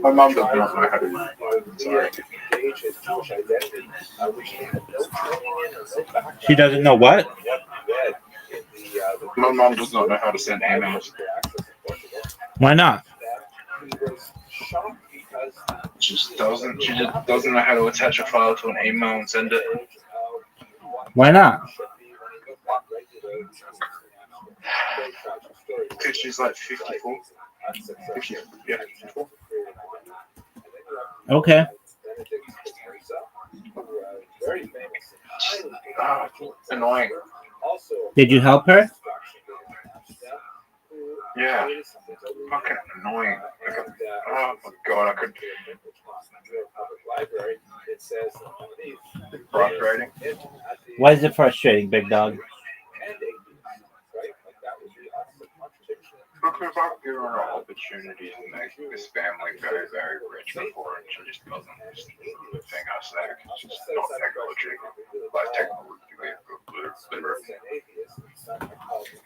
My mom does not know how to read. Sorry. She doesn't know what? My mom does not know how to send emails. Why not? She just doesn't know how to attach a file to an email and send it. Why not? Because she's like 54. 50, yeah, 54. Okay. Annoying. Did you help her? Yeah. Fucking annoying. Oh my god, I could. Frustrating. Why is it frustrating, big dog? Because I've given her opportunity to make this family very, very rich before, and she just doesn't think I say it's just not technology. Like technologically literate.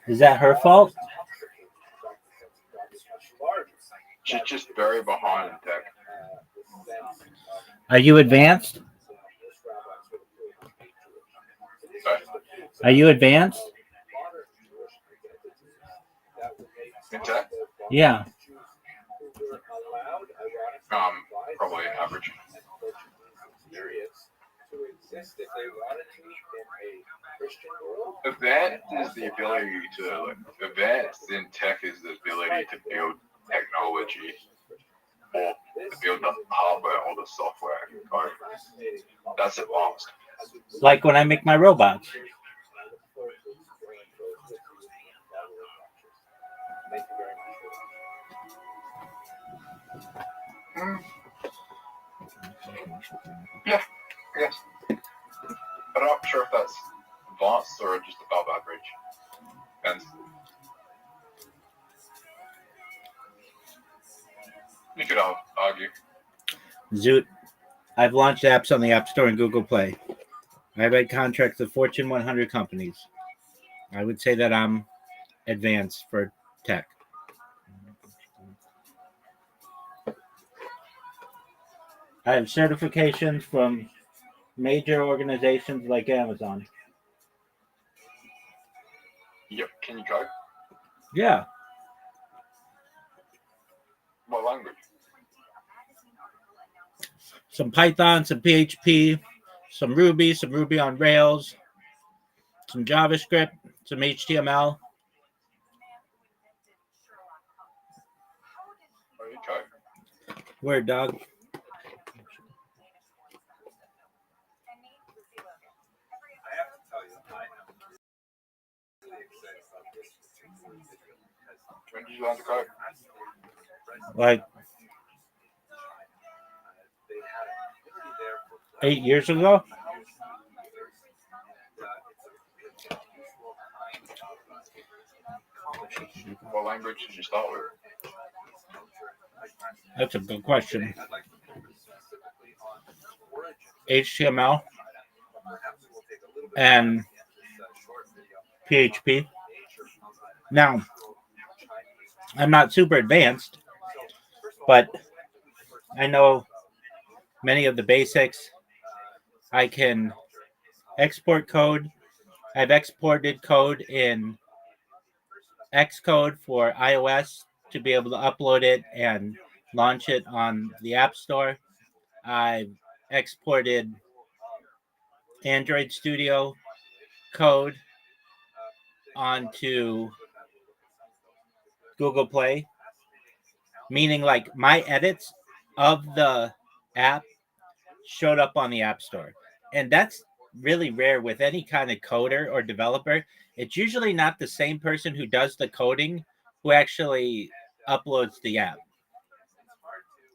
Is that her fault? She's just very behind in tech. Are you advanced? Are you advanced? In tech? Yeah. Probably average. Advanced is the ability to advanced in tech is the ability to build technology or to build the hardware or the software. That's advanced. Like when I make my robots. Yeah, yes. I'm not sure if that's advanced or just above average. Depends. You could argue. Zoot, I've launched apps on the App Store and Google Play. I've had contracts with Fortune 100 companies. I would say that I'm advanced for tech. I have certifications from major organizations like Amazon. Yep. Can you code? Yeah. What language? Some Python, some PHP, some Ruby on Rails, some JavaScript, some HTML. Oh, you code. Word, dog. When did you learn to code? Like 8 years ago. What language did you start with? That's a good question. HTML and PHP. Now, I'm not super advanced, but I know many of the basics. I can export code. I've exported code in Xcode for iOS to be able to upload it and launch it on the App Store. I've exported Android Studio code onto Google Play, meaning like my edits of the app showed up on the App Store. And that's really rare with any kind of coder or developer. It's usually not the same person who does the coding who actually uploads the app.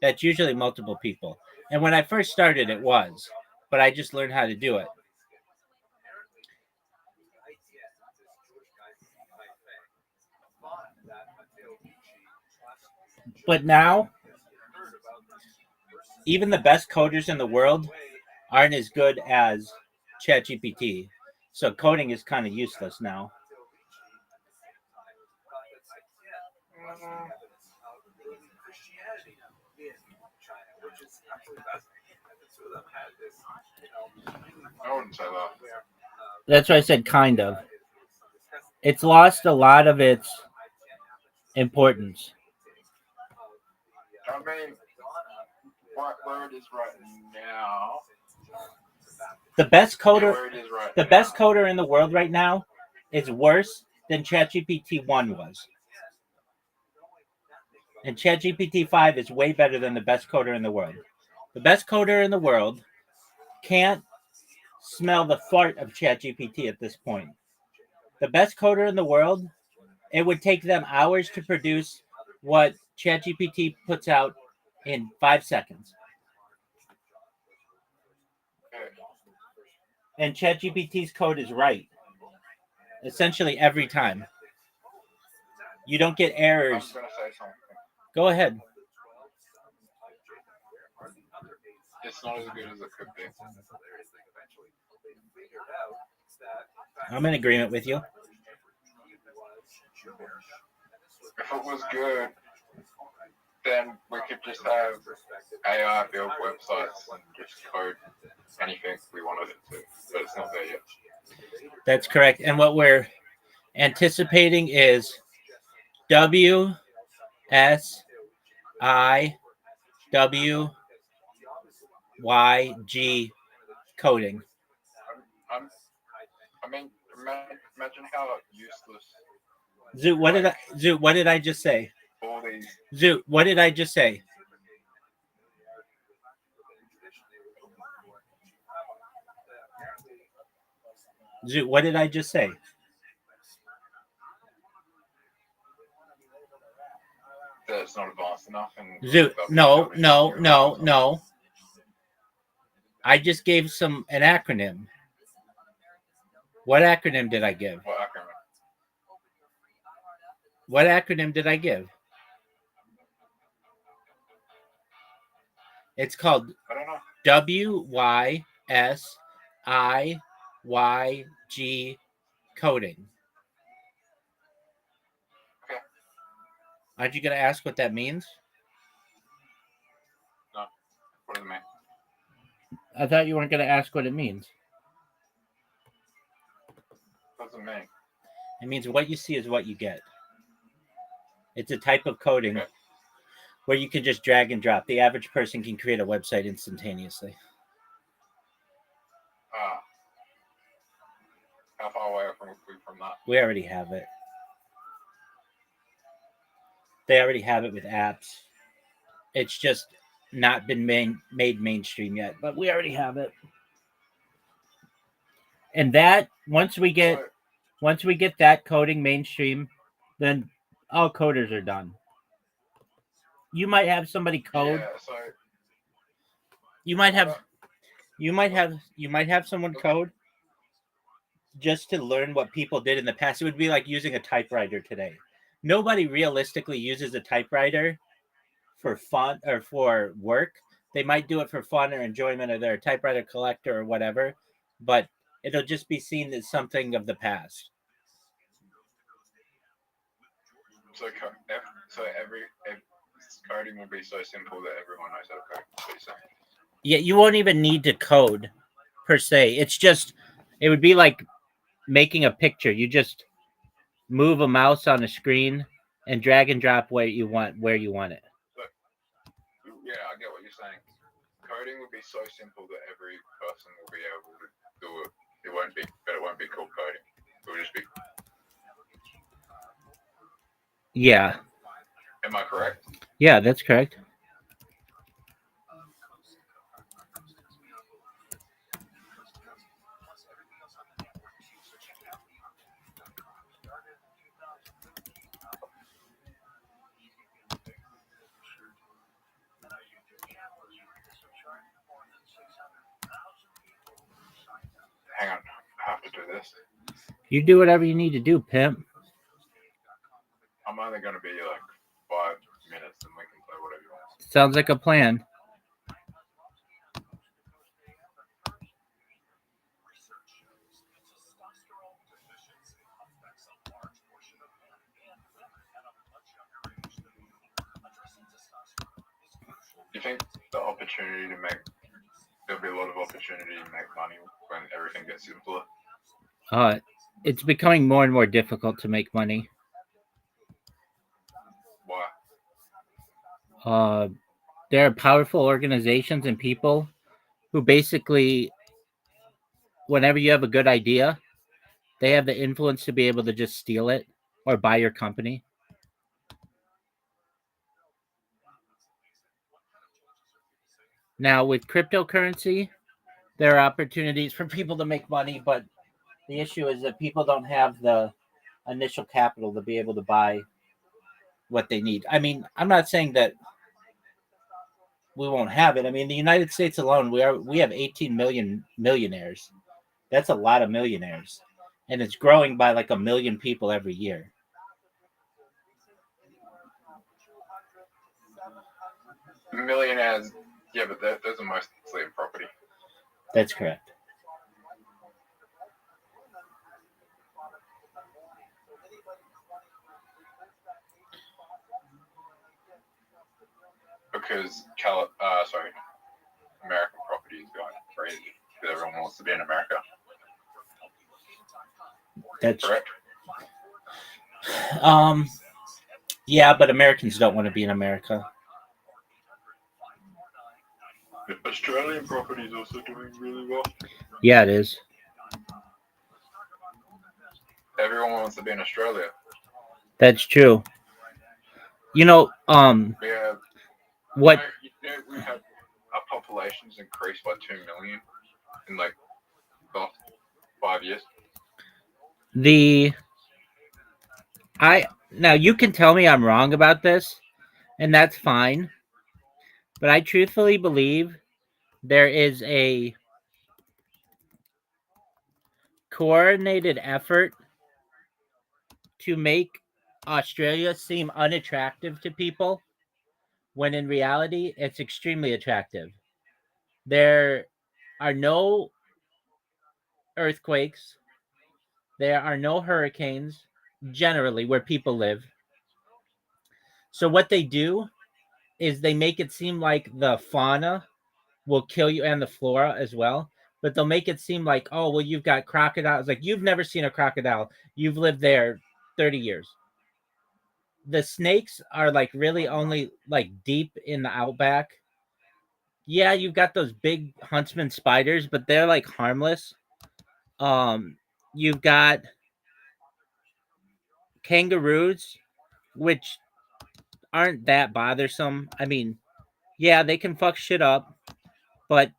That's usually multiple people. And when I first started, it was, but I just learned how to do it. But now, even the best coders in the world aren't as good as ChatGPT. So coding is kind of useless now. I wouldn't say that. That's what I said, kind of. It's lost a lot of its importance. I mean, where it is right now. The best Yeah, coder, where it is right the now. best coder in the world right now is worse than ChatGPT 1 was. And ChatGPT 5 is way better than the best coder in the world. The best coder in the world can't smell the fart of ChatGPT at this point. The best coder in the world, it would take them hours to produce what ChatGPT puts out in 5 seconds. And ChatGPT's code is right. Essentially every time. You don't get I'm errors. gonna say something. Go ahead. It's not as good as it could be. I'm in agreement with you. If it was good, then we could just have AI build websites and just code anything we wanted it to. But it's not there yet. That's correct. And what we're anticipating is WSIW YG coding. I mean, imagine how useless Zoot, what did I just say? all these. Zoot, what did I just say? Zoot, what did I just say? That it's not advanced enough. And Zoot, no. I just gave an acronym. What acronym did I give? What acronym? What acronym did I give? It's called I don't know. WYSIYG coding. Okay. Aren't you going to ask what that means? No. What does it mean? I thought you weren't going to ask what it means. What does it mean? It means what you see is what you get. It's a type of coding where you can just drag and drop. The average person can create a website instantaneously. How far away are we from that? We already have it. They already have it with apps. It's just not been made mainstream yet, but we already have it. And that once we get that coding mainstream, then all coders are done. You might have somebody code. Yeah, so You might have someone code just to learn what people did in the past. It would be like using a typewriter today. Nobody realistically uses a typewriter for fun or for work. They might do it for fun or enjoyment, or they're a typewriter collector or whatever, but it'll just be seen as something of the past. So every coding will be so simple that everyone knows how to code. What are you saying? Yeah, you won't even need to code per se. It would be like making a picture. You just move a mouse on a screen and drag and drop where you want it. But, yeah, I get what you're saying. Coding would be so simple that every person will be able to do it. It won't be called coding. It will just be. Yeah. Am I correct? Yeah, that's correct. Hang on, I have to do this. You do whatever you need to do, pimp. I'm only going to be like 5 minutes and we can play whatever you want. Sounds like a plan. You think think there'll be a lot of opportunity to make money when everything gets simpler? It's becoming more and more difficult to make money. Why? There are powerful organizations and people who basically, whenever you have a good idea, they have the influence to be able to just steal it or buy your company. Now, with cryptocurrency, there are opportunities for people to make money, but the issue is that people don't have the initial capital to be able to buy what they need. I mean, I'm not saying that we won't have it. I mean, the United States alone, we have 18 million millionaires. That's a lot of millionaires, and it's growing by like 1 million people every year. Millionaires, yeah, but those are mostly in property. That's correct. Because American property is going crazy because everyone wants to be in America. That's correct. Yeah, but Americans don't want to be in America. Australian property is also doing really well. Yeah, it is. Everyone wants to be in Australia. That's true. You know, Yeah. what? We have our population's increased by 2 million in like the last 5 years. Now you can tell me I'm wrong about this, and that's fine. But I truthfully believe there is a coordinated effort to make Australia seem unattractive to people, when in reality it's extremely attractive. There are no earthquakes, there are no hurricanes generally where people live. So what they do is they make it seem like the fauna will kill you and the flora as well. But they'll make it seem like, oh, well, you've got crocodiles. Like, you've never seen a crocodile. You've lived there 30 years. The snakes are like really only like deep in the outback. Yeah, you've got those big huntsman spiders, but they're like harmless. You've got kangaroos, which aren't that bothersome. I mean, yeah, they can fuck shit up, but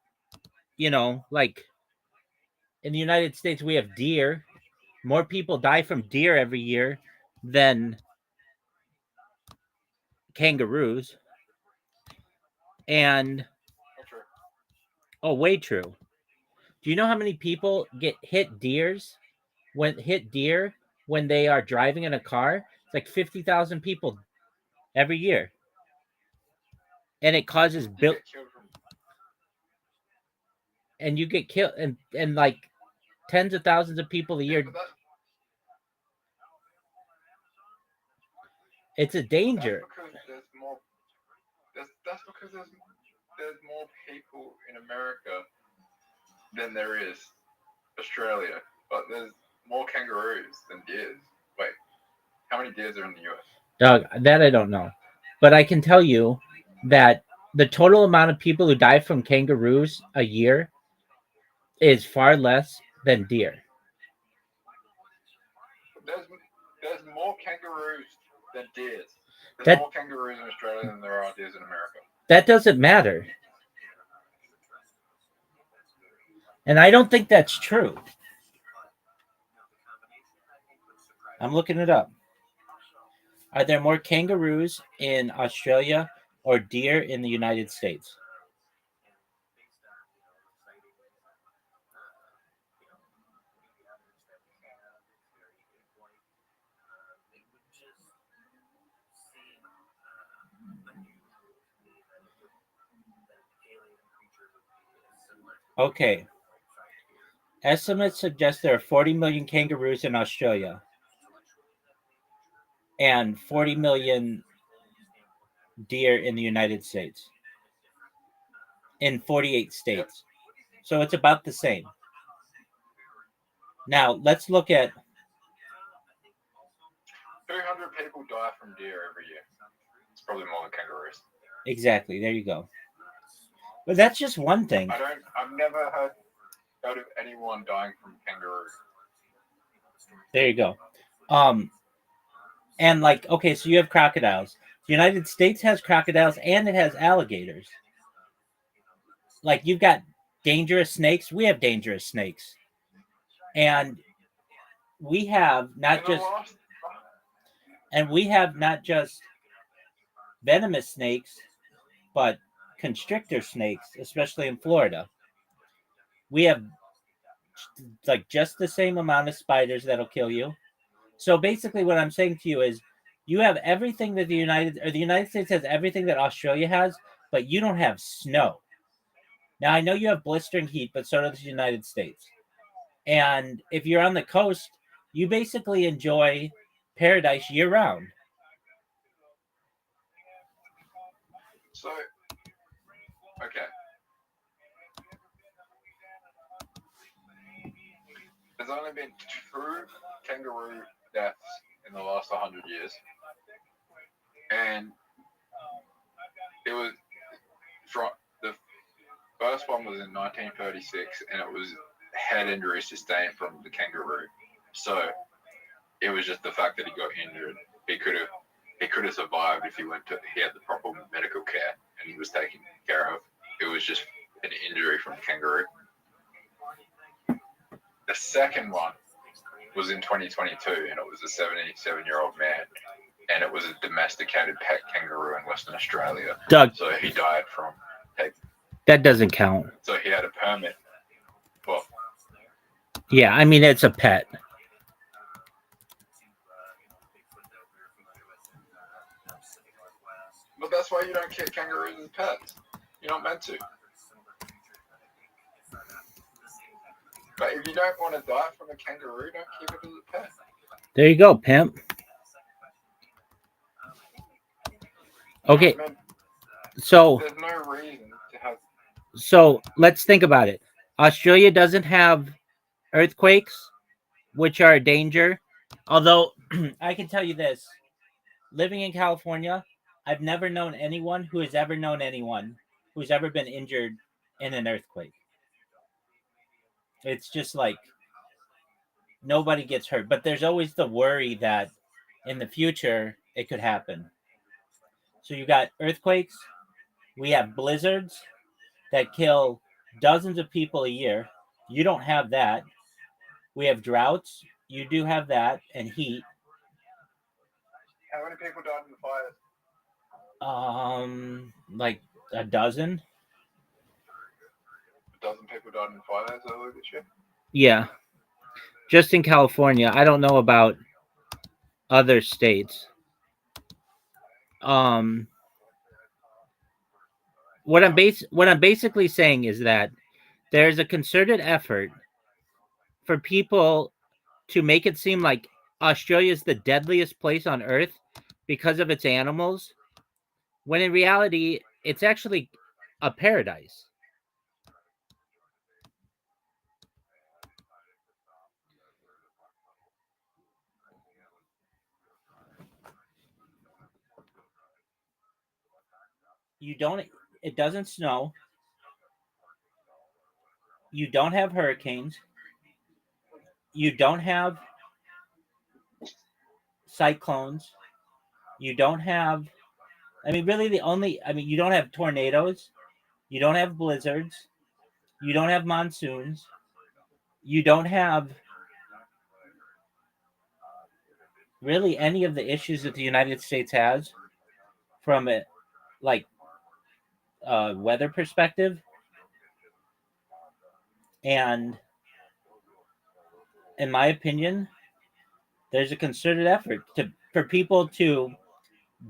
like in the United States, we have deer. More people die from deer every year than kangaroos. And way true. Do you know how many people get hit deer when they are driving in a car? It's like 50,000 people every year. And it causes and you get killed and like tens of thousands of people a year. It's a danger. That's because there's more people in America than there is Australia, but there's more kangaroos than deers. Wait, how many deers are in the US? Doug, that I don't know, but I can tell you that the total amount of people who die from kangaroos a year is far less than deer. There's more kangaroos than deers. There's more kangaroos in Australia than there are deers in America. That doesn't matter. And I don't think that's true. I'm looking it up. Are there more kangaroos in Australia or deer in the United States? Okay. Estimates suggest there are 40 million kangaroos in Australia and 40 million deer in the United States. in 48 states. So it's about the same. Now, let's look at 200 people die from deer every year. It's probably more than kangaroos. exactly. There you go. But that's just one thing. I've never heard of anyone dying from kangaroo. There you go. And like, okay, so you have crocodiles. The United States has crocodiles and it has alligators. Like, you've got dangerous snakes. We have dangerous snakes. And we have not just venomous snakes, but constrictor snakes, especially in Florida. We have like just the same amount of spiders that'll kill you. So basically what I'm saying to you is you have everything that the United States has everything that Australia has, but you don't have snow. Now I know you have blistering heat, but so does the United States. And if you're on the coast, you basically enjoy paradise year round. So, okay. There's only been 2 kangaroo deaths in the last 100 years. And it was from the first one was in 1936, and it was head injury sustained from the kangaroo. So it was just the fact that he got injured. He could have survived if he had the proper medical care and he was taken care of. It was just an injury from the kangaroo. The second one was in 2022, and it was a 77-year-old man, and it was a domesticated pet kangaroo in Western Australia. Doug, so he died from. That doesn't count. So he had a permit. Well, yeah, I mean it's a pet. But that's why you don't keep kangaroos as pets. You're not meant to. But if you don't want to die from a kangaroo, don't keep it as a pet. There you go, pimp. Okay. So there's no reason to have. So let's think about it. Australia doesn't have earthquakes, which are a danger. Although I can tell you this, living in California, I've never known anyone who has ever known anyone who's ever been injured in an earthquake. It's just like nobody gets hurt, but there's always the worry that in the future it could happen. So you got earthquakes, we have blizzards that kill dozens of people a year. You don't have that. We have droughts. You do have that, and heat. How many people died in the fires? Like a dozen. A dozen people died in the fires earlier this year? Yeah. Just in California. I don't know about other states. What I'm basically saying is that there's a concerted effort for people to make it seem like Australia is the deadliest place on earth because of its animals, when in reality, it's actually a paradise. It doesn't snow. You don't have hurricanes. You don't have cyclones. You don't have, you don't have tornadoes. You don't have blizzards. You don't have monsoons. You don't have really any of the issues that the United States has from a weather perspective. And in my opinion, there's a concerted effort for people to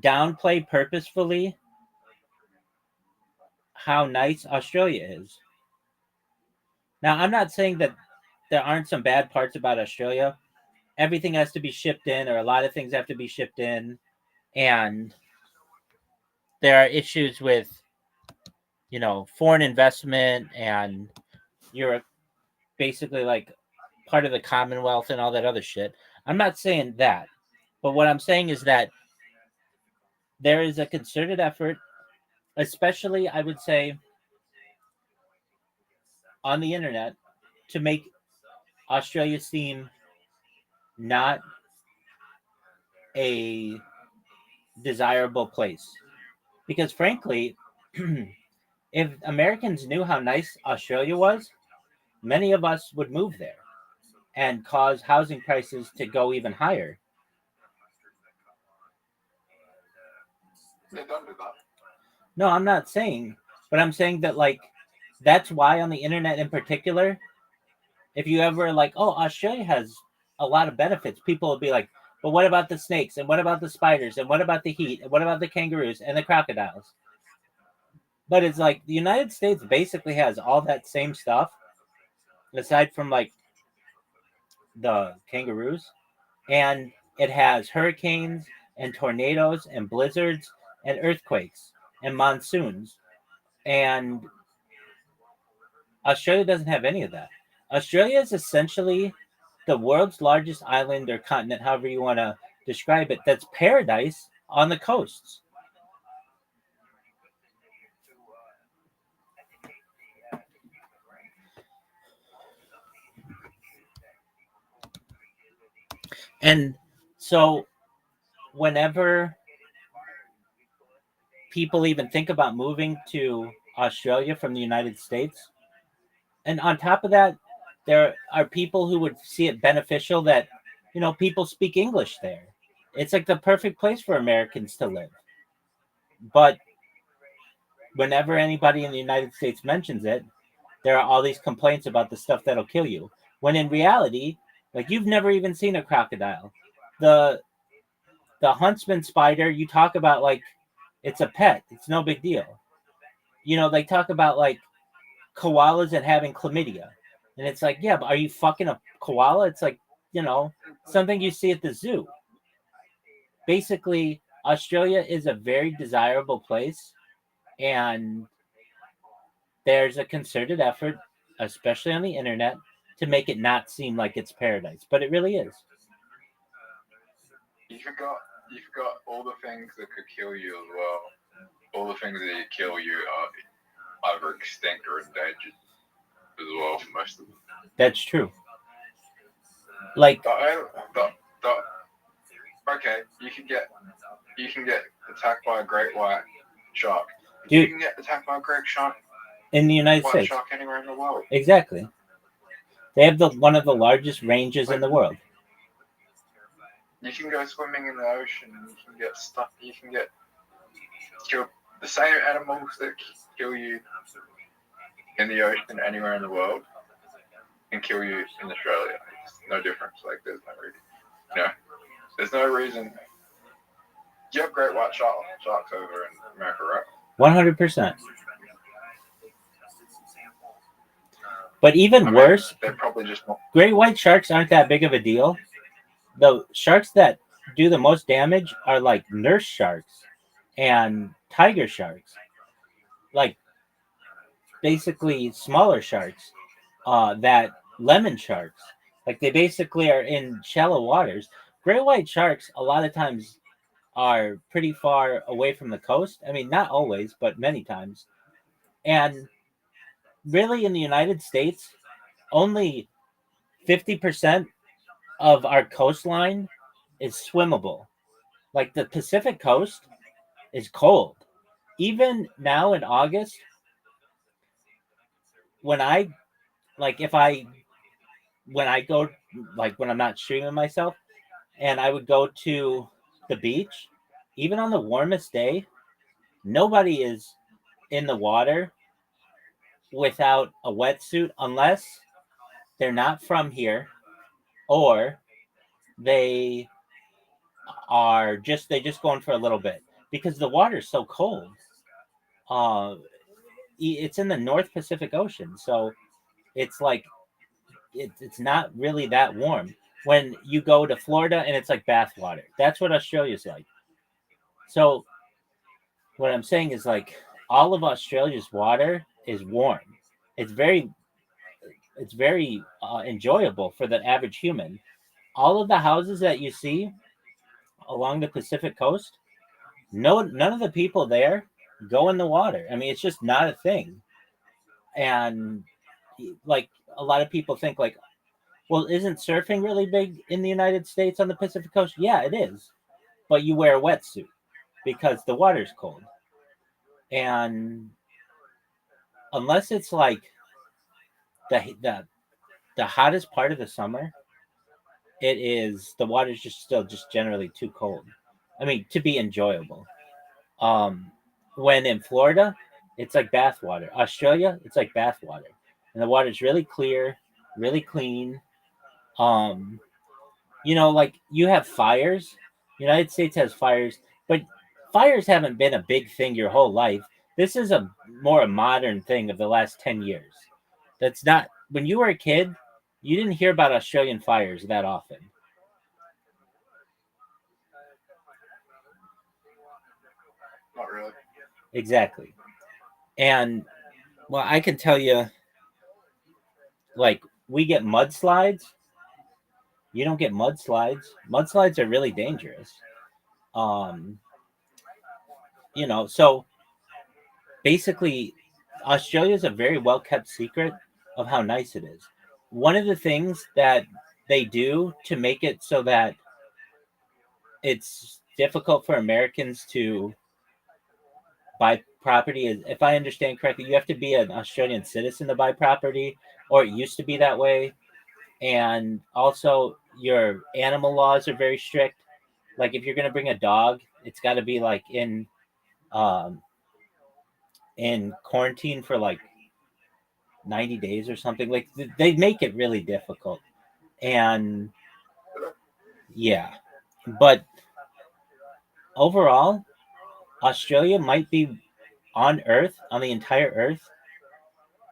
downplay purposefully how nice Australia is. Now, I'm not saying that there aren't some bad parts about Australia. Everything has to be shipped in, or a lot of things have to be shipped in, and there are issues with foreign investment, and you're basically like part of the Commonwealth and all that other shit. I'm not saying that, but what I'm saying is that there is a concerted effort, especially I would say on the internet, to make Australia seem not a desirable place. Because frankly, if Americans knew how nice Australia was, many of us would move there and cause housing prices to go even higher. They don't do that. No, I'm not saying, but I'm saying that like that's why on the internet in particular, if you ever like, oh, Australia has a lot of benefits, people will be like, but what about the snakes and what about the spiders and what about the heat and what about the kangaroos and the crocodiles? But it's like the United States basically has all that same stuff, aside from like the kangaroos, and it has hurricanes and tornadoes and blizzards and earthquakes and monsoons. And Australia doesn't have any of that. Australia is essentially the world's largest island or continent, however you want to describe it, that's paradise on the coasts. And so, whenever people even think about moving to Australia from the United States, and on top of that, there are people who would see it beneficial that, people speak English there. It's like the perfect place for Americans to live. But whenever anybody in the United States mentions it, there are all these complaints about the stuff that'll kill you. When in reality, like you've never even seen a crocodile. The the huntsman spider, you talk about like it's a pet. It's no big deal. They talk about like koalas and having chlamydia. And it's like, yeah, but are you fucking a koala? It's like, something you see at the zoo. Basically, Australia is a very desirable place, and there's a concerted effort, especially on the internet, to make it not seem like it's paradise, but it really is. You forgot all the things that could kill you as well. All the things that kill you are either extinct or endangered as well for most of them. That's true. Like, Okay, you can get attacked by a great white shark. dude, You can get attacked by a great shark, in the United white States, shark anywhere in the world. exactly. They have one of the largest ranges in the world. You can go swimming in the ocean. You can get stuck. You can get killed. The same animals that kill you in the ocean anywhere in the world can kill you in Australia. It's no difference. Like there's no reason. There's no reason. You have great white sharks over in America, right? 100%. But even worse, they're probably just more. Great white sharks aren't that big of a deal. The sharks that do the most damage are like nurse sharks and tiger sharks, like basically smaller sharks, that lemon sharks. Like they basically are in shallow waters. Great white sharks a lot of times are pretty far away from the coast. I mean, not always, but many times. And really, in the United States, only 50% of our coastline is swimmable. Like the Pacific coast is cold. Even now in August, when I like if I when I go like when I'm not streaming myself and I would go to the beach, even on the warmest day, nobody is in the water without a wetsuit unless they're not from here or they they just going for a little bit because the water's so cold. Uh, it's in the North Pacific Ocean, so it's like it's not really that warm. When you go to Florida and it's like bath water, that's what Australia's like. So what I'm saying is like all of Australia's water is warm. It's very enjoyable for the average human. All of the houses that you see along the Pacific coast, none of the people there go in the water. I mean, it's just not a thing. And like a lot of people think like, well, isn't surfing really big in the United States on the Pacific coast? Yeah, it is. But you wear a wetsuit because the water's cold. And unless it's like the the the hottest part of the summer, it is the water's just still just generally too cold. I mean, to be enjoyable. Um, when in Florida, it's like bath water. Australia, it's like bath water, and the water's really clear, really clean. Um, like you have fires. United States has fires, but fires haven't been a big thing your whole life. This is a modern thing of the last 10 years. That's not when you were a kid, you didn't hear about Australian fires that often. Not really. Exactly. And well, I can tell you, like, we get mudslides. You don't get mudslides. Mudslides are really dangerous. Um, so basically, Australia is a very well kept secret of how nice it is. One of the things that they do to make it so that it's difficult for Americans to buy property is, if I understand correctly, you have to be an Australian citizen to buy property, or it used to be that way. And also, your animal laws are very strict. Like if you're gonna bring a dog, it's got to be like um, in quarantine for like 90 days or something. Like they make it really difficult. And yeah, but overall, Australia might be on the entire Earth,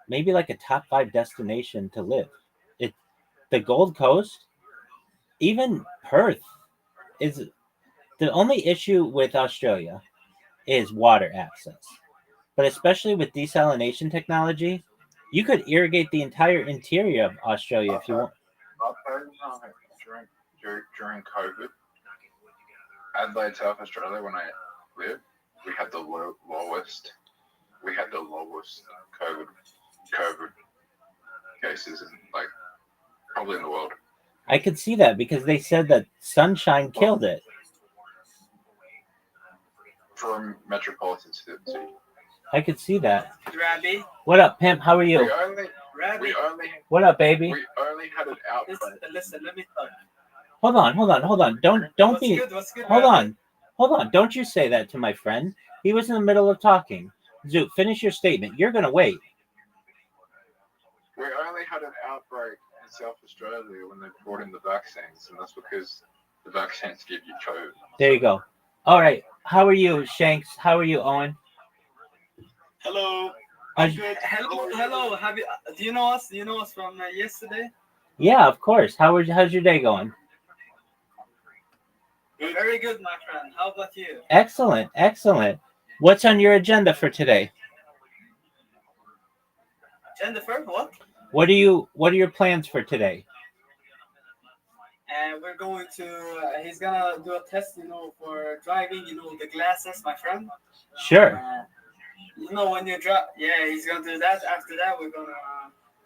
maybe like a top 5 destination to live. It the Gold Coast, even Perth is the only issue with Australia is water access. But especially with desalination technology, you could irrigate the entire interior of Australia if you want. I've heard during COVID, Adelaide, South Australia, when I lived, we had the lowest. We had the lowest COVID cases in like probably in the world. I could see that because they said that sunshine killed it. For a metropolitan city. I could see that. Rabbi. What up, pimp? How are you? We only. What up, baby? We only had it out. Listen, let me talk. Hold on. Don't What's be. good? What's good, Hold Rabbi? on. Don't you say that to my friend. He was in the middle of talking. Zoot, finish your statement. You're gonna wait. We only had an outbreak in South Australia when they brought in the vaccines, and that's because the vaccines give you COVID. There you go. All right. How are you, Shanks? How are you, Owen? Hello. How's- Good. Hello. Have you? Do you know us? Do you know us from yesterday? Yeah, of course. How's your day going? Very good, my friend. How about you? Excellent. What's on your agenda for today? Jennifer, what? What are your plans for today? And we're going to. He's gonna do a test, for driving. The glasses, my friend. Sure. When you drive. Yeah, he's gonna do that. After that, we're gonna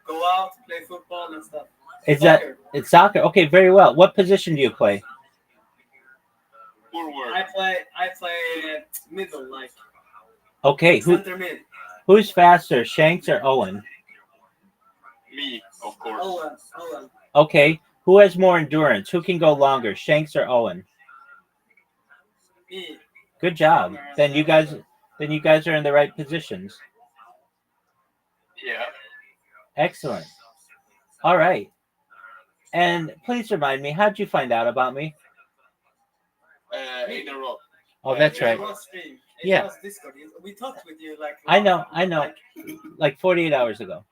go out, play football and stuff. It's soccer. Okay, very well. What position do you play? Forward. I play middle, like. Okay, Center mid. who's faster, Shanks or Owen? Me, of course. Owen. Okay, who has more endurance? Who can go longer, Shanks or Owen? Me. Good job. Then you guys are in the right positions. Yeah. Excellent. All right. And please remind me, how'd you find out about me? In a row. Oh, that's right. Yeah. Discord. We talked with you like. I know. Like 48 hours ago.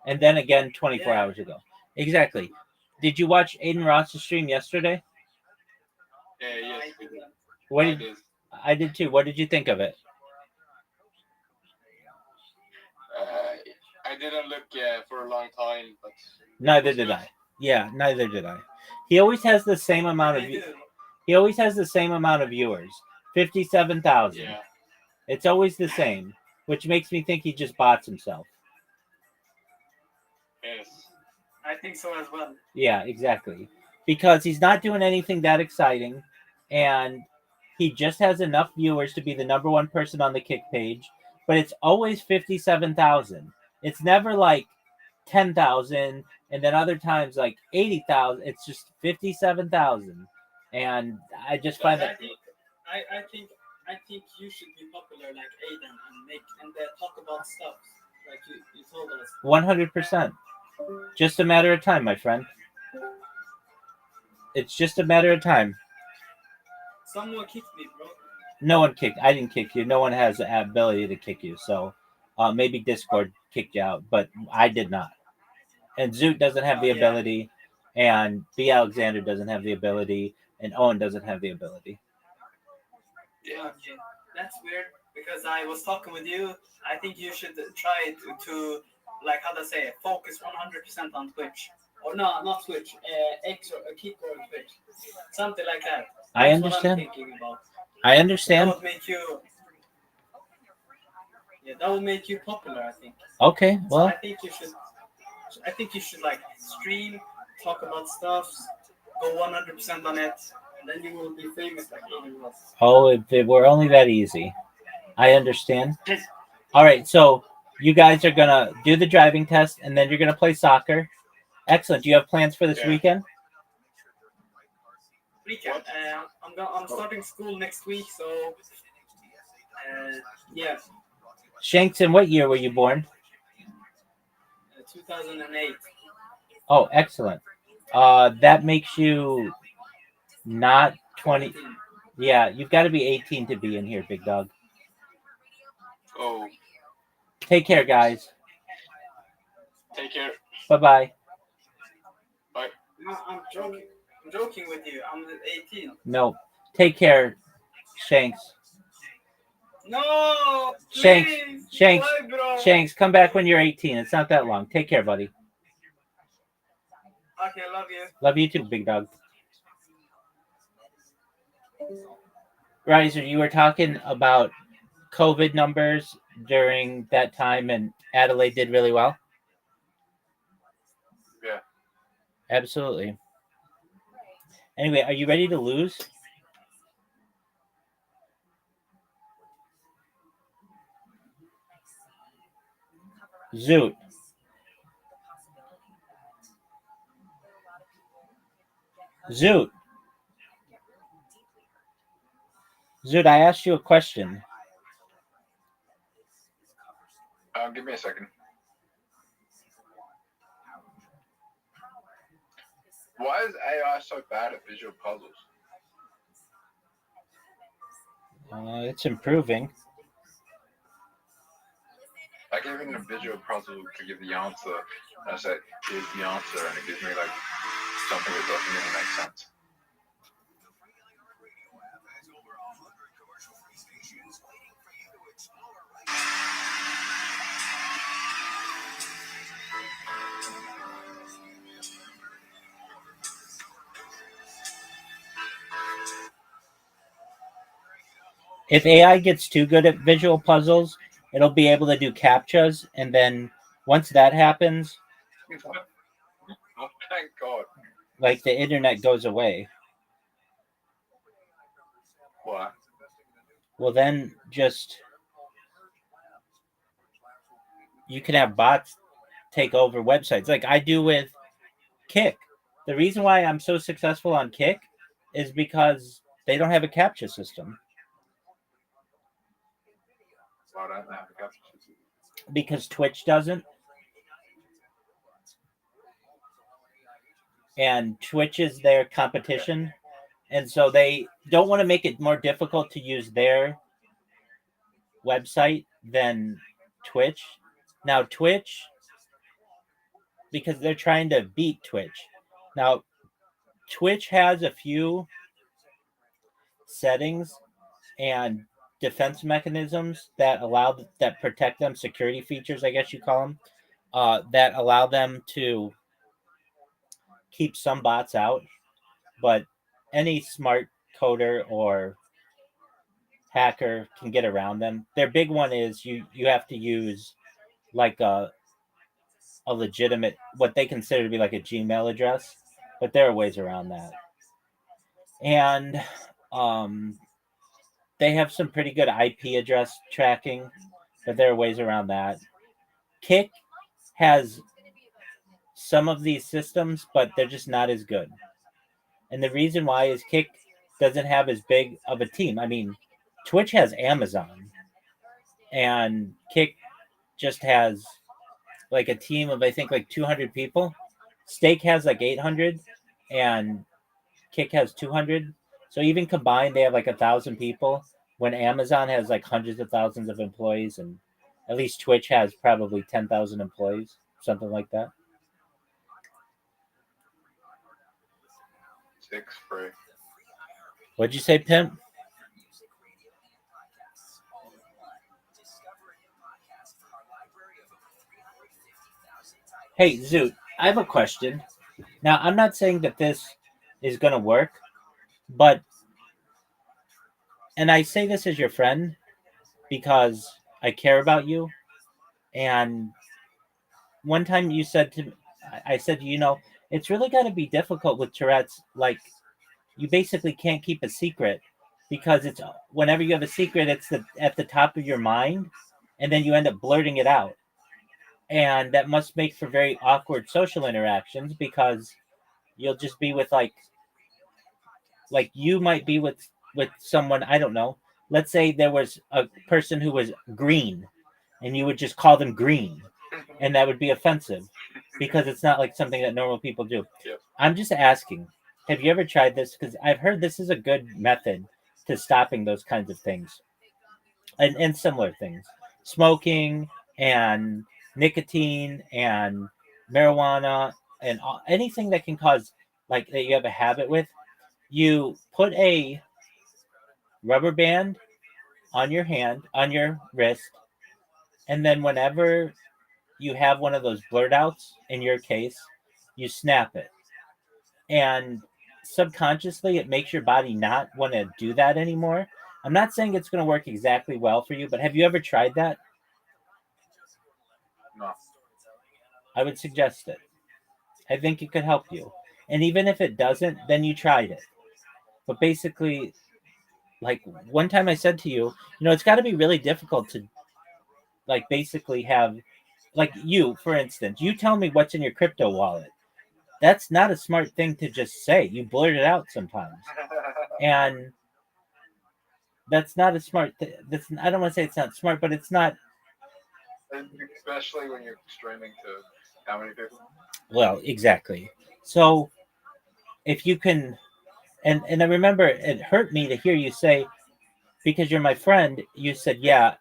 And then again 24 hours ago. Exactly. Did you watch Aiden Ross's stream yesterday? Yes. I did too. What did you think of it? I didn't look for a long time, but Neither did I. Yeah, neither did I. He always has the same amount of. He always has the same amount of viewers, 57,000. yeah, It's always the same, which makes me think he just bots himself. yes. I think so as well. Yeah, exactly. Because he's not doing anything that exciting, and he just has enough viewers to be the number one person on the Kick page, but it's always 57,000. It's never like 10,000, and then other times like 80,000. It's just 57,000. And I just find that. I think you should be popular like Aiden and talk about stuff like you told us. 100%. Just a matter of time, my friend. It's just a matter of time. Someone kicked me, bro. No one kicked. I didn't kick you. No one has the ability to kick you. So maybe Discord kicked you out, but I did not. And Zoot doesn't have the ability, and B. Alexander doesn't have the ability, and Owen doesn't have the ability. Yeah, okay. That's weird because I was talking with you. I think you should try to like how to say it, focus 100% on Twitch. Or no, not Twitch. X or Kick or Twitch. Something like that. That's I understand. What I'm thinking about. I understand. That would make you. Yeah, that would make you popular. I think. Okay, well. So I think you should like stream, talk about stuff, go 100% on it, and then you will be famous like Aiden was. Oh, if it were only that easy. I understand. All right, so you guys are gonna do the driving test, and then you're gonna play soccer. Excellent. Do you have plans for this weekend? Weekend. I'm starting school next week, so yeah. Shanks, in what year were you born? 2008. Oh, excellent. That makes you not 20. Yeah, you've got to be 18 to be in here, big dog. Oh. Take care, guys. Take care. Bye-bye. Bye. No, I'm joking with you. I'm 18. No. Take care, Shanks. No, Shanks, please. Shanks, Why, bro? Shanks, come back when you're 18. It's not that long. Take care, buddy. Okay, love you. Love you too, big dog. Riser, you were talking about COVID numbers during that time, and Adelaide did really well. Yeah. Absolutely. Anyway, are you ready to lose? Zoot. Zoot. Zoot, I asked you a question. Give me a second. Why is AI so bad at visual puzzles? It's improving. I gave it a visual puzzle to give the answer. And I said, here's the answer, and it gives me like something that doesn't really make sense. If AI gets too good at visual puzzles, it'll be able to do CAPTCHAs, and then once that happens, Oh, thank God. like the internet goes away. Why? Well, then just you can have bots take over websites like I do with Kick. The reason why I'm so successful on Kick is because they don't have a CAPTCHA system. Why don't they have a CAPTCHA system? Because Twitch doesn't. And Twitch is their competition. And so they don't want to make it more difficult to use their website than Twitch. Now, Twitch, because they're trying to beat Twitch. Now, Twitch has a few settings and defense mechanisms that protect them, security features, I guess you call them. that allow them to keep some bots out, but any smart coder or hacker can get around them. Their big one is you have to use like a legitimate, what they consider to be like a Gmail address, but there are ways around that. And um, they have some pretty good IP address tracking, but there are ways around that. Kick has some of these systems, but they're just not as good. And the reason why is Kick doesn't have as big of a team. I mean, Twitch has Amazon, and Kick just has like a team of I think like 200 people. Stake has like 800, and Kick has 200. So even combined, they have like 1,000 people. When Amazon has like hundreds of thousands of employees, and at least Twitch has probably 10,000 employees, something like that. 6 free. What'd you say, Pimp? Hey, Zoot, I have a question. Now, I'm not saying that this is going to work, but, and I say this as your friend because I care about you. And one time you said to me, I said, it's really got to be difficult with Tourette's. Like, you basically can't keep a secret because it's whenever you have a secret, it's at the top of your mind, and then you end up blurting it out. And that must make for very awkward social interactions because you'll just be with like you might be with someone, I don't know. Let's say there was a person who was green, and you would just call them green, and that would be offensive because it's not like something that normal people do. Yep. I'm just asking, have you ever tried this? Because I've heard this is a good method to stopping those kinds of things and similar things, smoking and nicotine and marijuana and anything that can cause like that you have a habit with. You put a rubber band on your hand, on your wrist, and then whenever you have one of those blurt outs, in your case, you snap it. And subconsciously, it makes your body not want to do that anymore. I'm not saying it's going to work exactly well for you, but have you ever tried that? No. I would suggest it. I think it could help you. And even if it doesn't, then you tried it. But basically, like one time I said to you, it's got to be really difficult to like basically have like you, for instance, you tell me what's in your crypto wallet. That's not a smart thing to just say. You blurt it out sometimes. And that's not a smart that's I don't want to say it's not smart, but it's not. Especially when you're streaming to how many people? Well, exactly. So if you can, and I remember it hurt me to hear you say, because you're my friend, you said, yeah,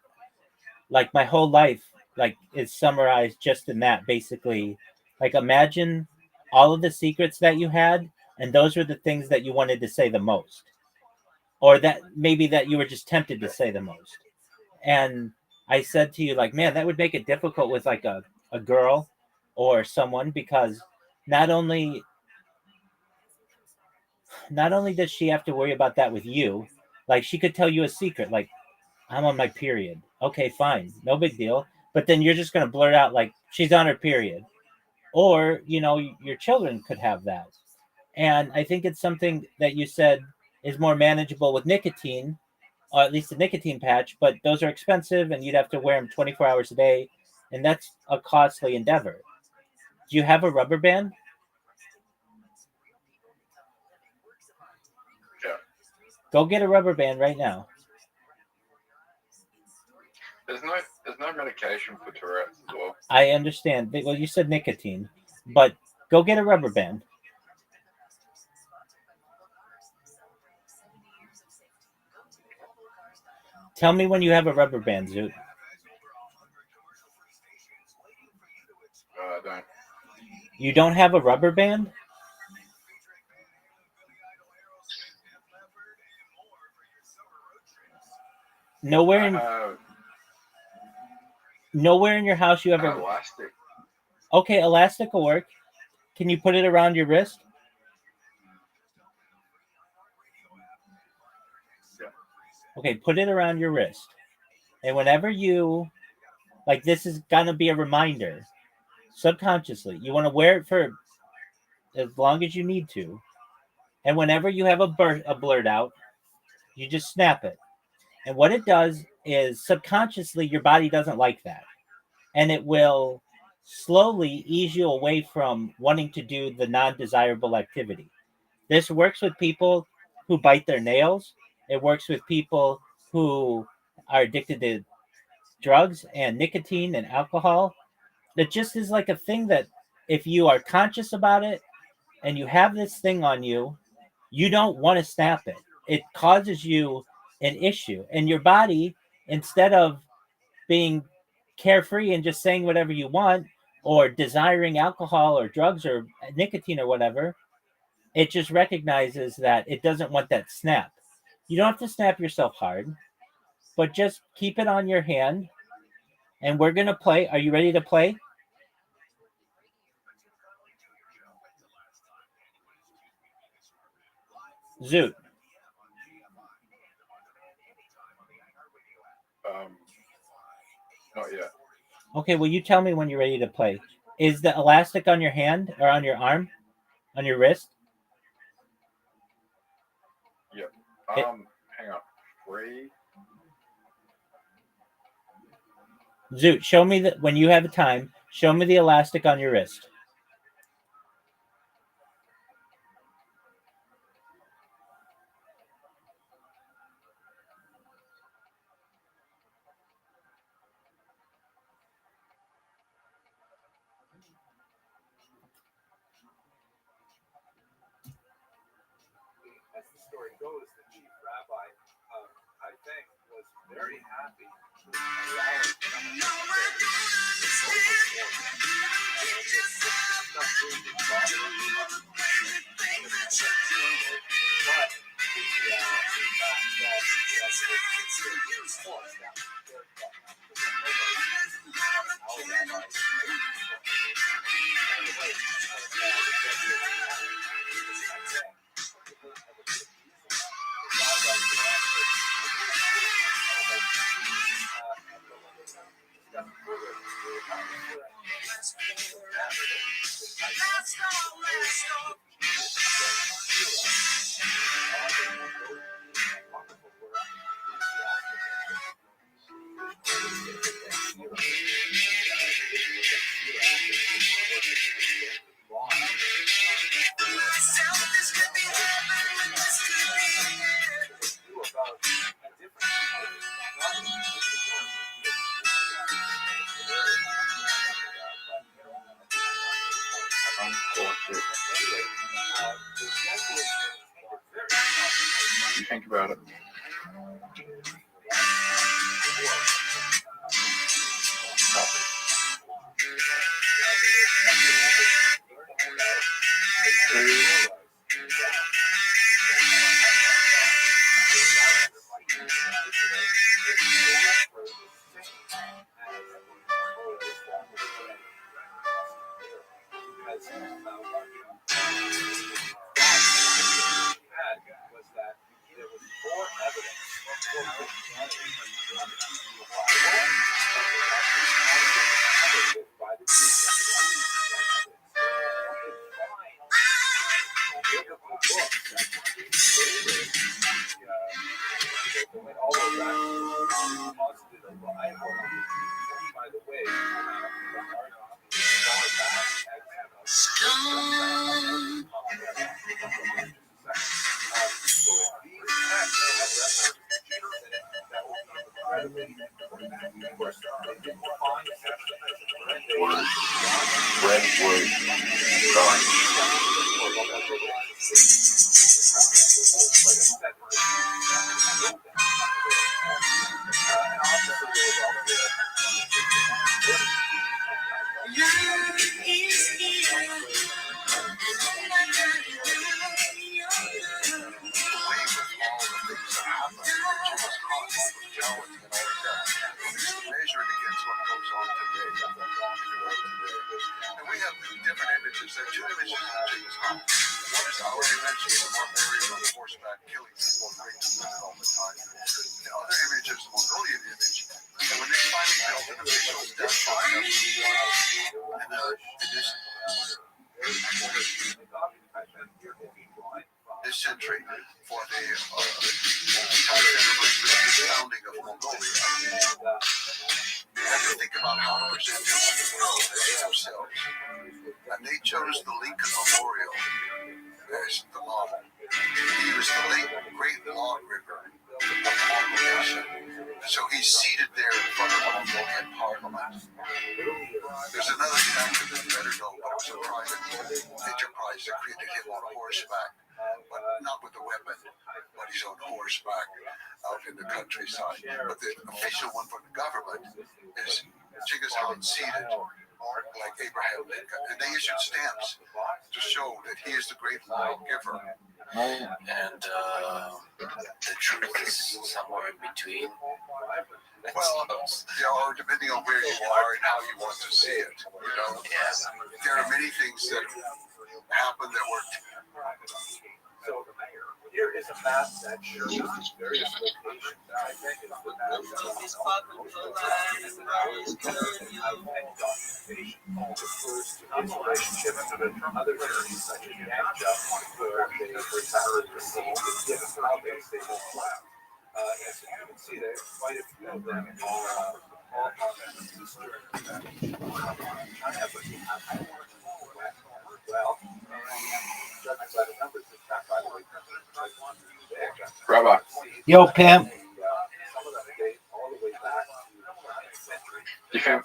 like my whole life like is summarized just in that, basically. Like imagine all of the secrets that you had, and those were the things that you wanted to say the most, or that maybe that you were just tempted to say the most. And I said to you, like, man, that would make it difficult with like a girl or someone, because not only does she have to worry about that with you, like she could tell you a secret, like, I'm on my period. Okay, fine, no big deal. But then you're just going to blurt out like she's on her period, or your children could have that. And I think it's something that you said is more manageable with nicotine, or at least a nicotine patch, but those are expensive and you'd have to wear them 24 hours a day, and that's a costly endeavor. Do you have a rubber band? Yeah. Go get a rubber band right now. There's no medication for Tourette's as well. I understand. Well, you said nicotine, but go get a rubber band. Tell me when you have a rubber band, Zoot. I don't. You don't have a rubber band? Nowhere in your house you I ever. have elastic. Okay, elastic will work. Can you put it around your wrist? Yeah. Okay, put it around your wrist. And whenever you, like, this is going to be a reminder subconsciously. You want to wear it for as long as you need to. And whenever you have a blurt out, you just snap it. And what it does is subconsciously, your body doesn't like that. And it will slowly ease you away from wanting to do the non desirable activity. This works with people who bite their nails, it works with people who are addicted to drugs and nicotine and alcohol. It just is like a thing that if you are conscious about it and you have this thing on you, you don't want to snap it. It causes you an issue. And your body, instead of being carefree and just saying whatever you want or desiring alcohol or drugs or nicotine or whatever, it just recognizes that it doesn't want that snap. You don't have to snap yourself hard, but just keep it on your hand. And we're going to play. Are you ready to play? Zoot. Not yet. Okay, well, you tell me when you're ready to play. Is the elastic on your hand or on your arm? On your wrist? Yep. It- Hang on. 3. Zoot, show me that when you have the time, show me the elastic on your wrist. As the story goes, the chief rabbi, I think, was very happy to allow it to come into You think about it. Redwood there are two images of Genghis Khan. One is our image of the Mongolian on horseback killing people and raping women all the time. The other image is the Mongolian image. And when they finally built an official statue this century for the 100th anniversary of the founding of Mongolia, they had to think about how to present him to the world as themselves. And they chose the Lincoln Memorial as the model. He was the late great lawgiver of the Mongol nation. So he's seated there in front of the Mongolian parliament. There's another factor that you better know, but it was a private enterprise that created him on horseback, but not with a weapon, but he's on horseback out in the countryside. But the official one from the government is Genghis Khan seated like Abraham Lincoln, and they issued stamps to show that he is the great lawgiver. And the truth is somewhere in between. Well, or depending on where you are and how you want to see it, you know. Yes. There are many things that happen that were. So, Mayor, here is a map that shows various locations. I think it's the map that refers to its relationship to other areas such as Yangtze, where they were powered to see the cloud-based stable cloud. As you can see, there are quite a few of them all eastern China, but well, judging by the numbers, it's not by the way. Rabbi, Yo, Pam. you think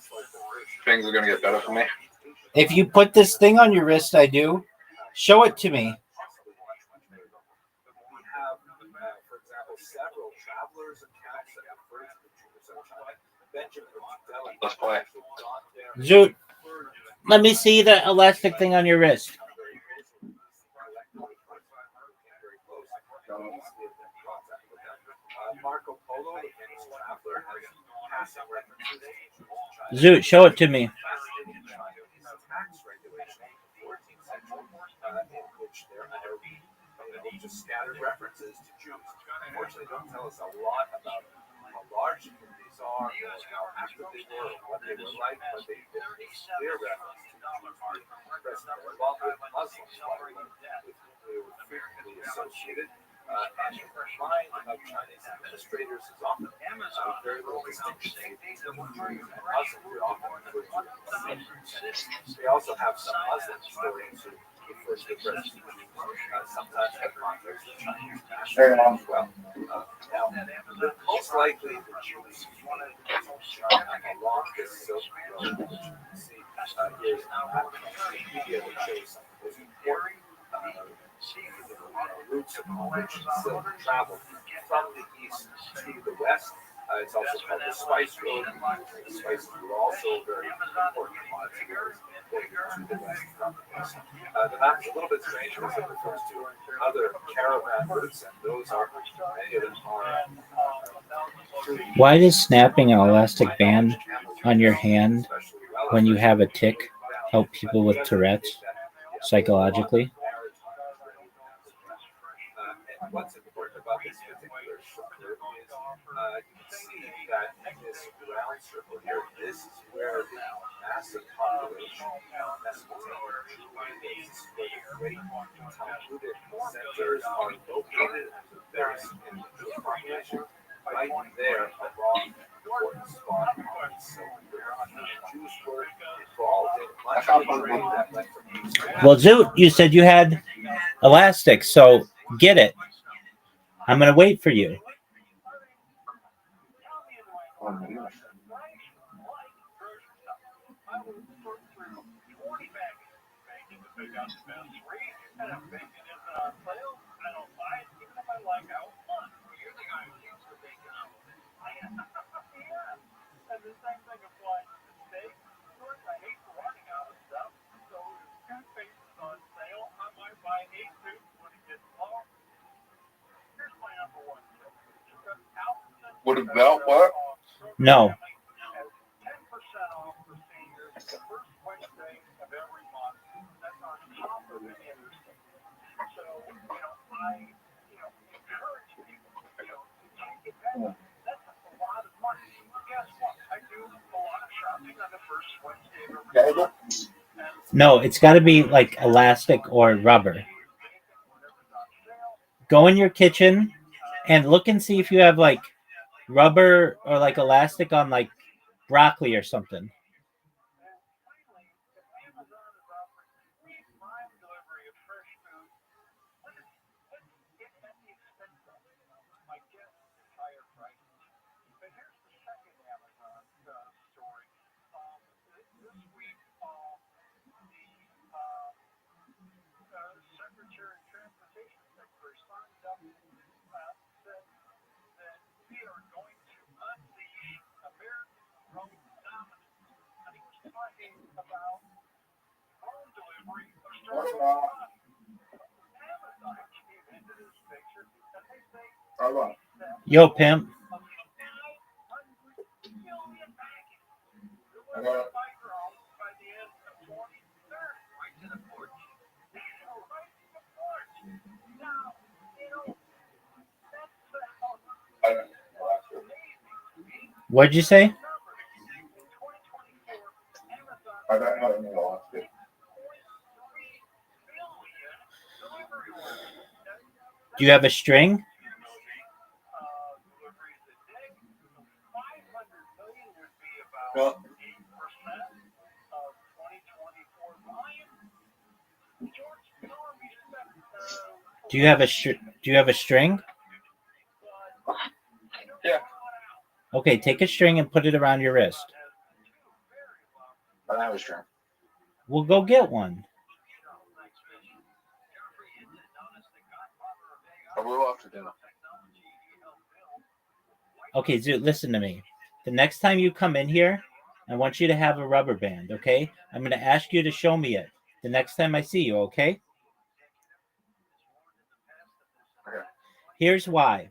things are going to get better for me? If you put this thing on your wrist, I do. Show it to me. For example, several travelers and camps that have referred to the Jews of China. Benjamin Let's play. Zoot, let me see the elastic thing on your wrist. Marco Polo, the famous traveler, has passing references to Zoot, show it to me. tax regulation in the 14th century, in which there are just scattered references to Jews. Unfortunately, don't tell us a lot about how large the communities are, or how active they were, or what they were like, but they clear reference to Jews being present there, along with Muslims, by the way, with whom they were frequently associated. And the mind of Chinese administrators is often very little distinction between Jews and Muslims. They're often referred to as the same. They also have some Muslim historians who refer to the presence of Jews, sometimes in the context of Chinese nationalism as well. Now, most likely the Jews wanted China along this Silk Road, which you can see here is now media that shows some of those important routes upon which silk traveled from the east to the west. It's also called the Spice Road. The spices were also very important commodity going to the west from the east. The map is a little bit strange because it refers to other caravan routes, and those are, many of them are. Why does snapping an elastic band on your hand when you have a tick help people with Tourette's psychologically? What's important about this particular structure is you can see that in this round circle here, this is where the massive population of Mesopotamian Jews is, where the great Talmudic centers are located, very significant Jewish population, right there along the important spot on the Silk Road. Jews were involved in much of the trade that went from east to west. Well, Zoot, you said you had elastic, so get it. I'm going to wait for you. Would a belt work? No. No, it's got to be like elastic or rubber. Go in your kitchen and look and see if you have like rubber or like elastic on like broccoli or something. Yo, pimp. What'd you say? Do you have a string? Do you have a string? Yeah. Okay, take a string and put it around your wrist. I don't have a string. We'll go get one. I will after dinner. Okay, Zoot, listen to me. The next time you come in here, I want you to have a rubber band, okay? I'm going to ask you to show me it the next time I see you, okay? Okay. Here's why.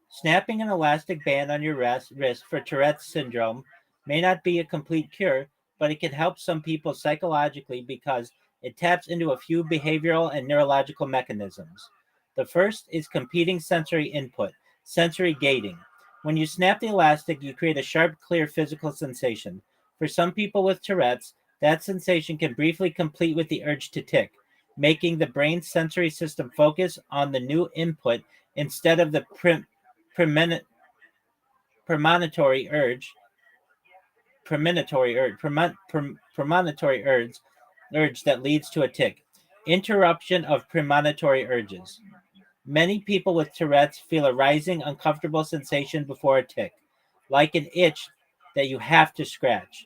Snapping an elastic band on your wrist for Tourette's syndrome may not be a complete cure, but it can help some people psychologically because it taps into a few behavioral and neurological mechanisms. The first is competing sensory input, sensory gating. When you snap the elastic, you create a sharp, clear physical sensation. For some people with Tourette's, that sensation can briefly complete with the urge to tick, making the brain's sensory system focus on the new input instead of the premonitory urge that leads to a tick. Interruption of premonitory urges. Many people with Tourette's feel a rising, uncomfortable sensation before a tick, like an itch that you have to scratch.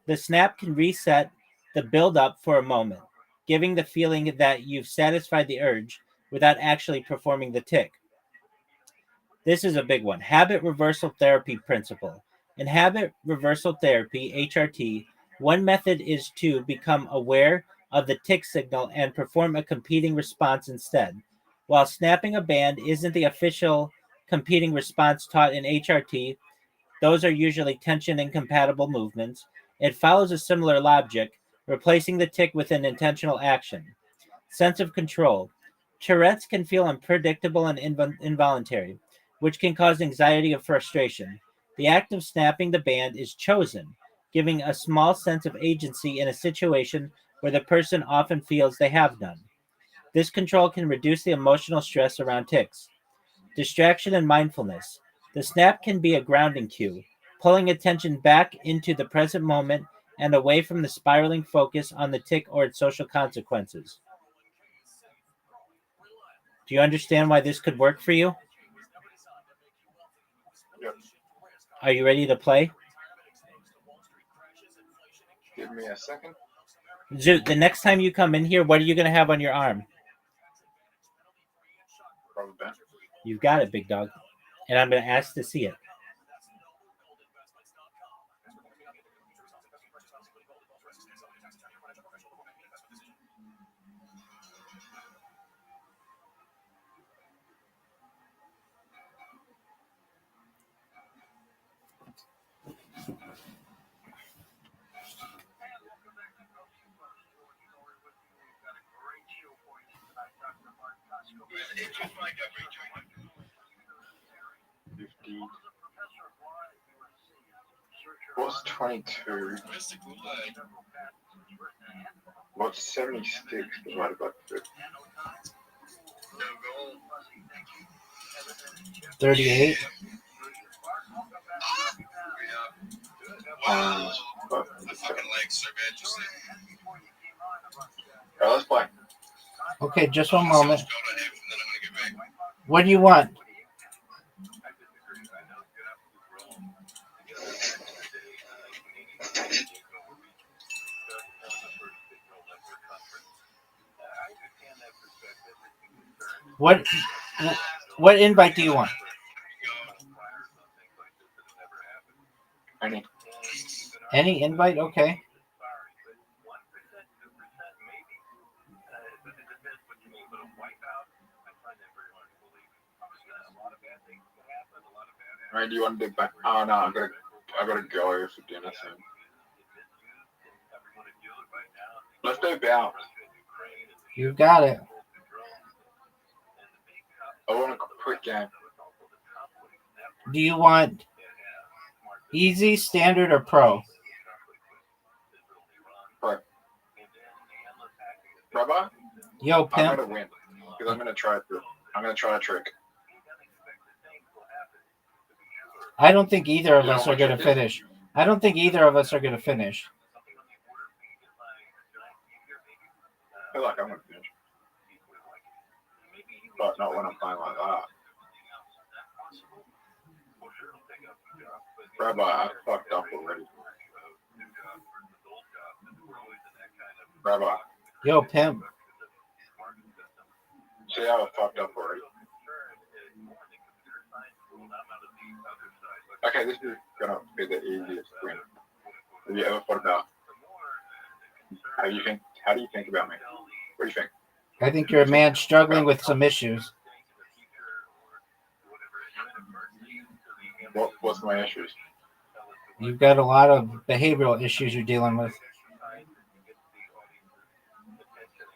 The snap can reset the buildup for a moment, giving the feeling that you've satisfied the urge without actually performing the tick. This is a big one. Habit reversal therapy principle. In habit reversal therapy, HRT, one method is to become aware of the tick signal and perform a competing response instead. While snapping a band isn't the official competing response taught in HRT, those are usually tension incompatible movements. It follows a similar logic, replacing the tick with an intentional action. Sense of control. Tourette's can feel unpredictable and involuntary, which can cause anxiety or frustration. The act of snapping the band is chosen, giving a small sense of agency in a situation where the person often feels they have none. This control can reduce the emotional stress around tics. Distraction and mindfulness. The snap can be a grounding cue, pulling attention back into the present moment and away from the spiraling focus on the tick or its social consequences. Do you understand why this could work for you? Yep. Are you ready to play? Give me a second. Zoot, the next time you come in here, what are you going to have on your arm? Rubber band. You've got it, big dog. And I'm going to ask to see it. 50. What's 22? What's 76 divided by 50? 38. But Alright, let's play. Okay, just one moment. What do you want? What invite do you want? Any invite? Okay. Alright, do you want to do back? Oh no, I gotta go for dinner soon. Let's do bounce. You got it. I want a quick game. Do you want easy, standard, or pro? Rabbi, Yo, I'm pimp. gonna win because I'm gonna try a trick. I don't think either of You know us are what going to trick is? finish. I don't think either of us are going to finish. I feel like I'm gonna finish, but not when I'm playing like that. Rabbi, I fucked up already. Rabbi, Yo, pimp. see how I fucked up already? Okay, this is gonna be the easiest win. Have you ever thought about how do you think about me? What do you think? I think you're a man struggling with some issues. What's my issues? You've got a lot of behavioral issues you're dealing with.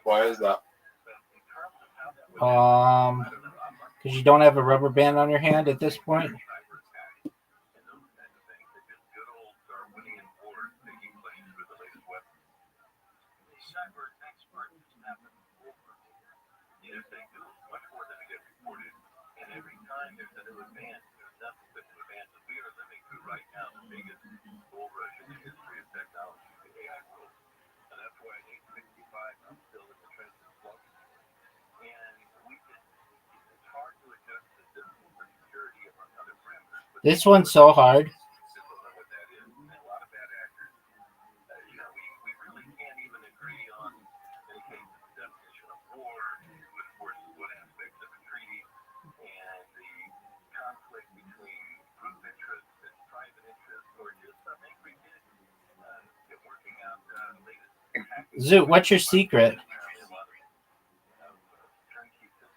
Why is that? Because you don't have a rubber band on your hand at this point. This one's so hard. Zoot, what's your secret?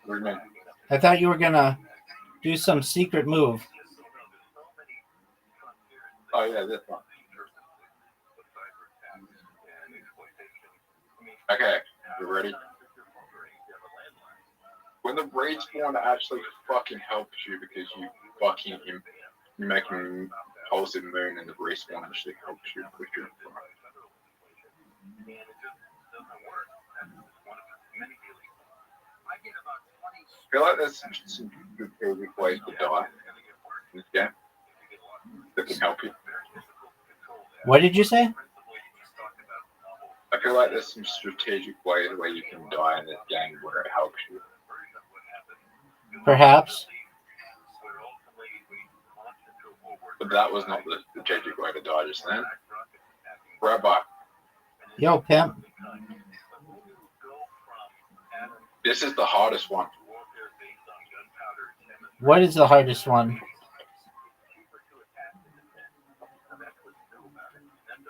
What do you mean? I thought you were going to do some secret move. Oh yeah, this one. Okay, you ready? When the respawn actually fucking helps you because you fucking you making pulsive moon and the respawn actually helps you with your I feel like there's some good ways to die in this game that can help you. What did you say? I feel like there's some strategic ways where you can die in this game where it helps you. Perhaps. But that was not the strategic way to die just then. Rabbi, Yo, pimp. this is the hardest one. What is the hardest one?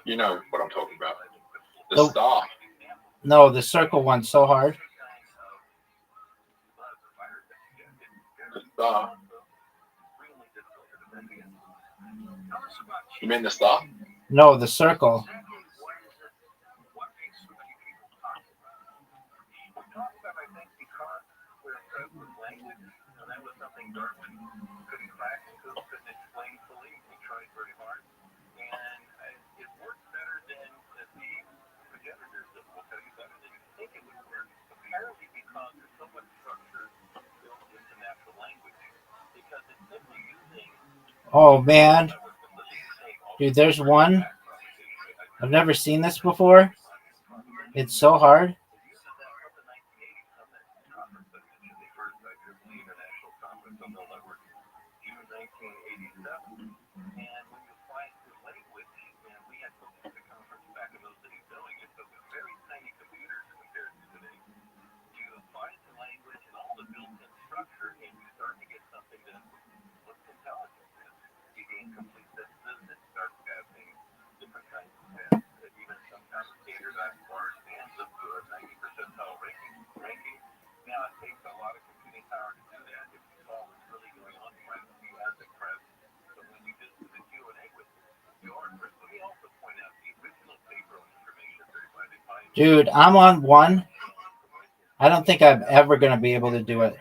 You know what I'm talking about. The The- star. No, the circle one's so hard. The star. You mean the star? No, the circle. something Darwin couldn't crack, couldn't explain fully. He tried very hard, and it worked better than the progenitors that will tell you better than you think it would work. Apparently, because there's so much structure built into natural language, because it's simply using. Oh man, dude, there's one. I've never seen this before. It's so hard. Dude, I'm on one. I don't think I'm ever going to be able to do it.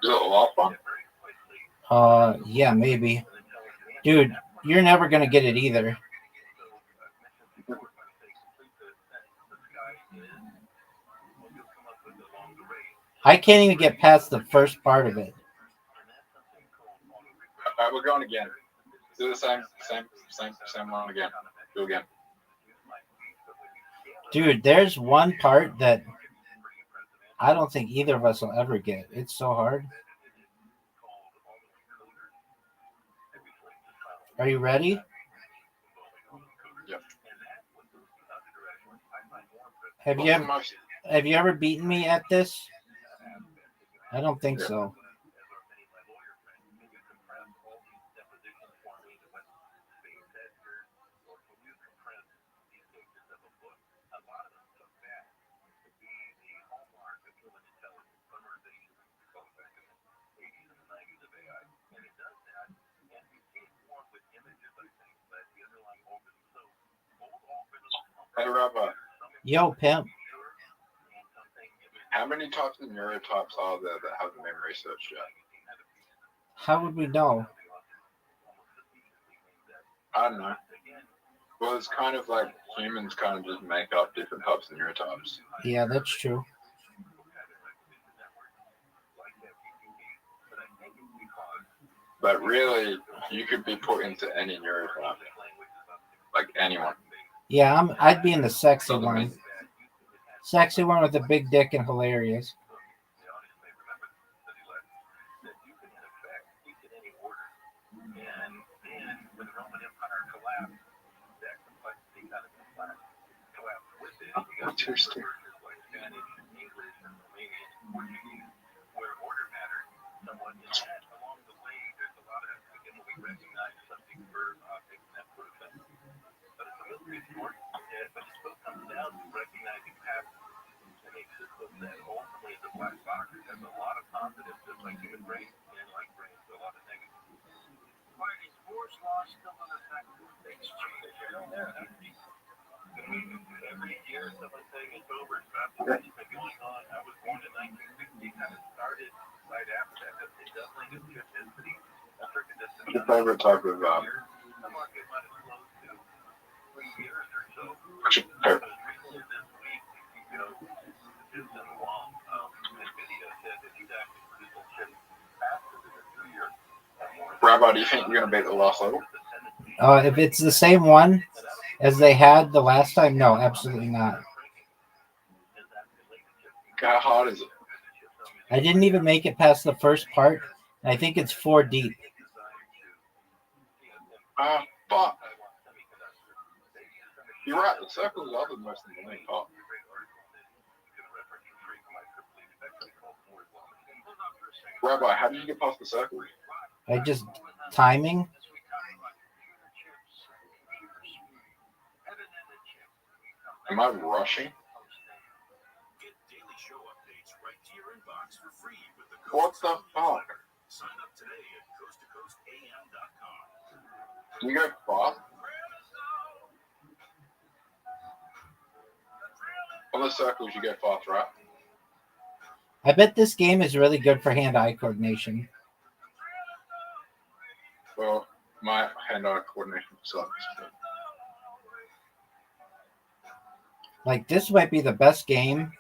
Is it a lot fun? Yeah, maybe. Dude, you're never going to get it either. I can't even get past the first part of it. All right, we're going again. Do the same one again. Do again. Dude, there's one part that I don't think either of us will ever get. It's so hard. Are you ready? Yep. Have you ever beaten me at this? I don't think so. Hey, Rabbi. Yo, pimp. How many types of neurotypes are there that haven't been researched yet? How would we know? I don't know. Well, it's kind of like humans kind of just make up different types of neurotypes. Yeah, that's true. But really, you could be put into any neurotype. Like anyone. Yeah, I'd be in the sexy one. Sexy one with a big dick and hilarious. I'm too stupid. Your favorite type of Rabbi, do you think you're gonna beat the last level? If it's the same one as they had the last time, no, absolutely not. How hard is it? I didn't even make it past the first part. I think it's 4 deep. Fuck. You're right, the circles are the most annoying part. Rabbi, how did you get past the circles? I just timing. Am I rushing? What the fuck? Can you go fast? the circles, you go faster, right? I bet this game is really good for hand-eye coordination. Well, my hand-eye coordination sucks. Like, this might be the best game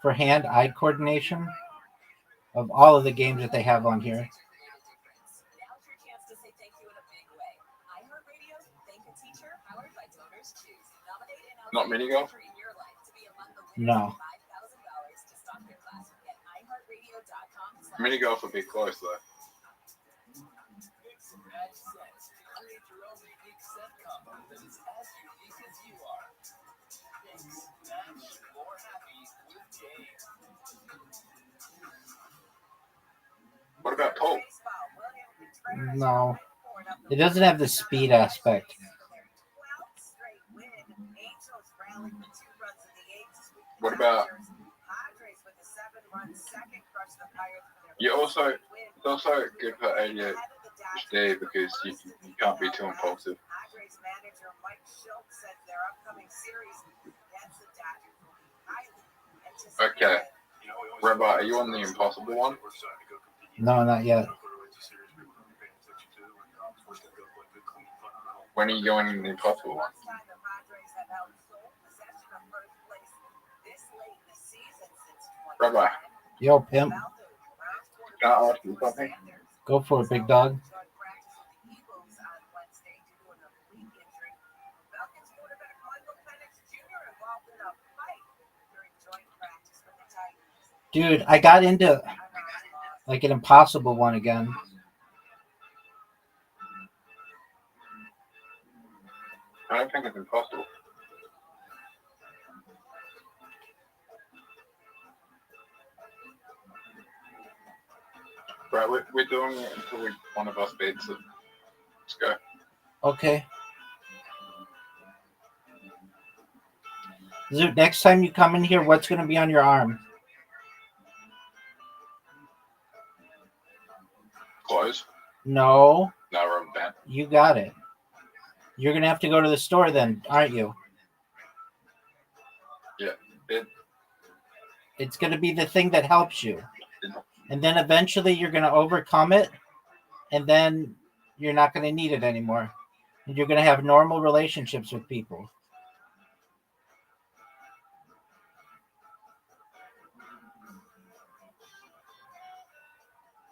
for hand-eye coordination of all of the games that they have on here. Not mini golf? No. Mini golf would be close, though. What about pool? No. It doesn't have the speed aspect. What about... It's also good for ADHD because you can't be too impulsive. Okay. Rabbi, are you on the impossible one? No, not yet. When are you going in the impossible one? Rabbi, Yo, pimp. can I ask you something? Go for it, big dog. Dude, I got into like an impossible one again. I don't think it's impossible. Right, we're doing it until one of us beats it. Let's go. Okay. Zoot, next time you come in here, what's going to be on your arm? Close? No, No, rubber band. you got it. You're going to have to go to the store then, aren't you? Yeah. It's going to be the thing that helps you. And then eventually you're going to overcome it, and then you're not going to need it anymore. And you're going to have normal relationships with people.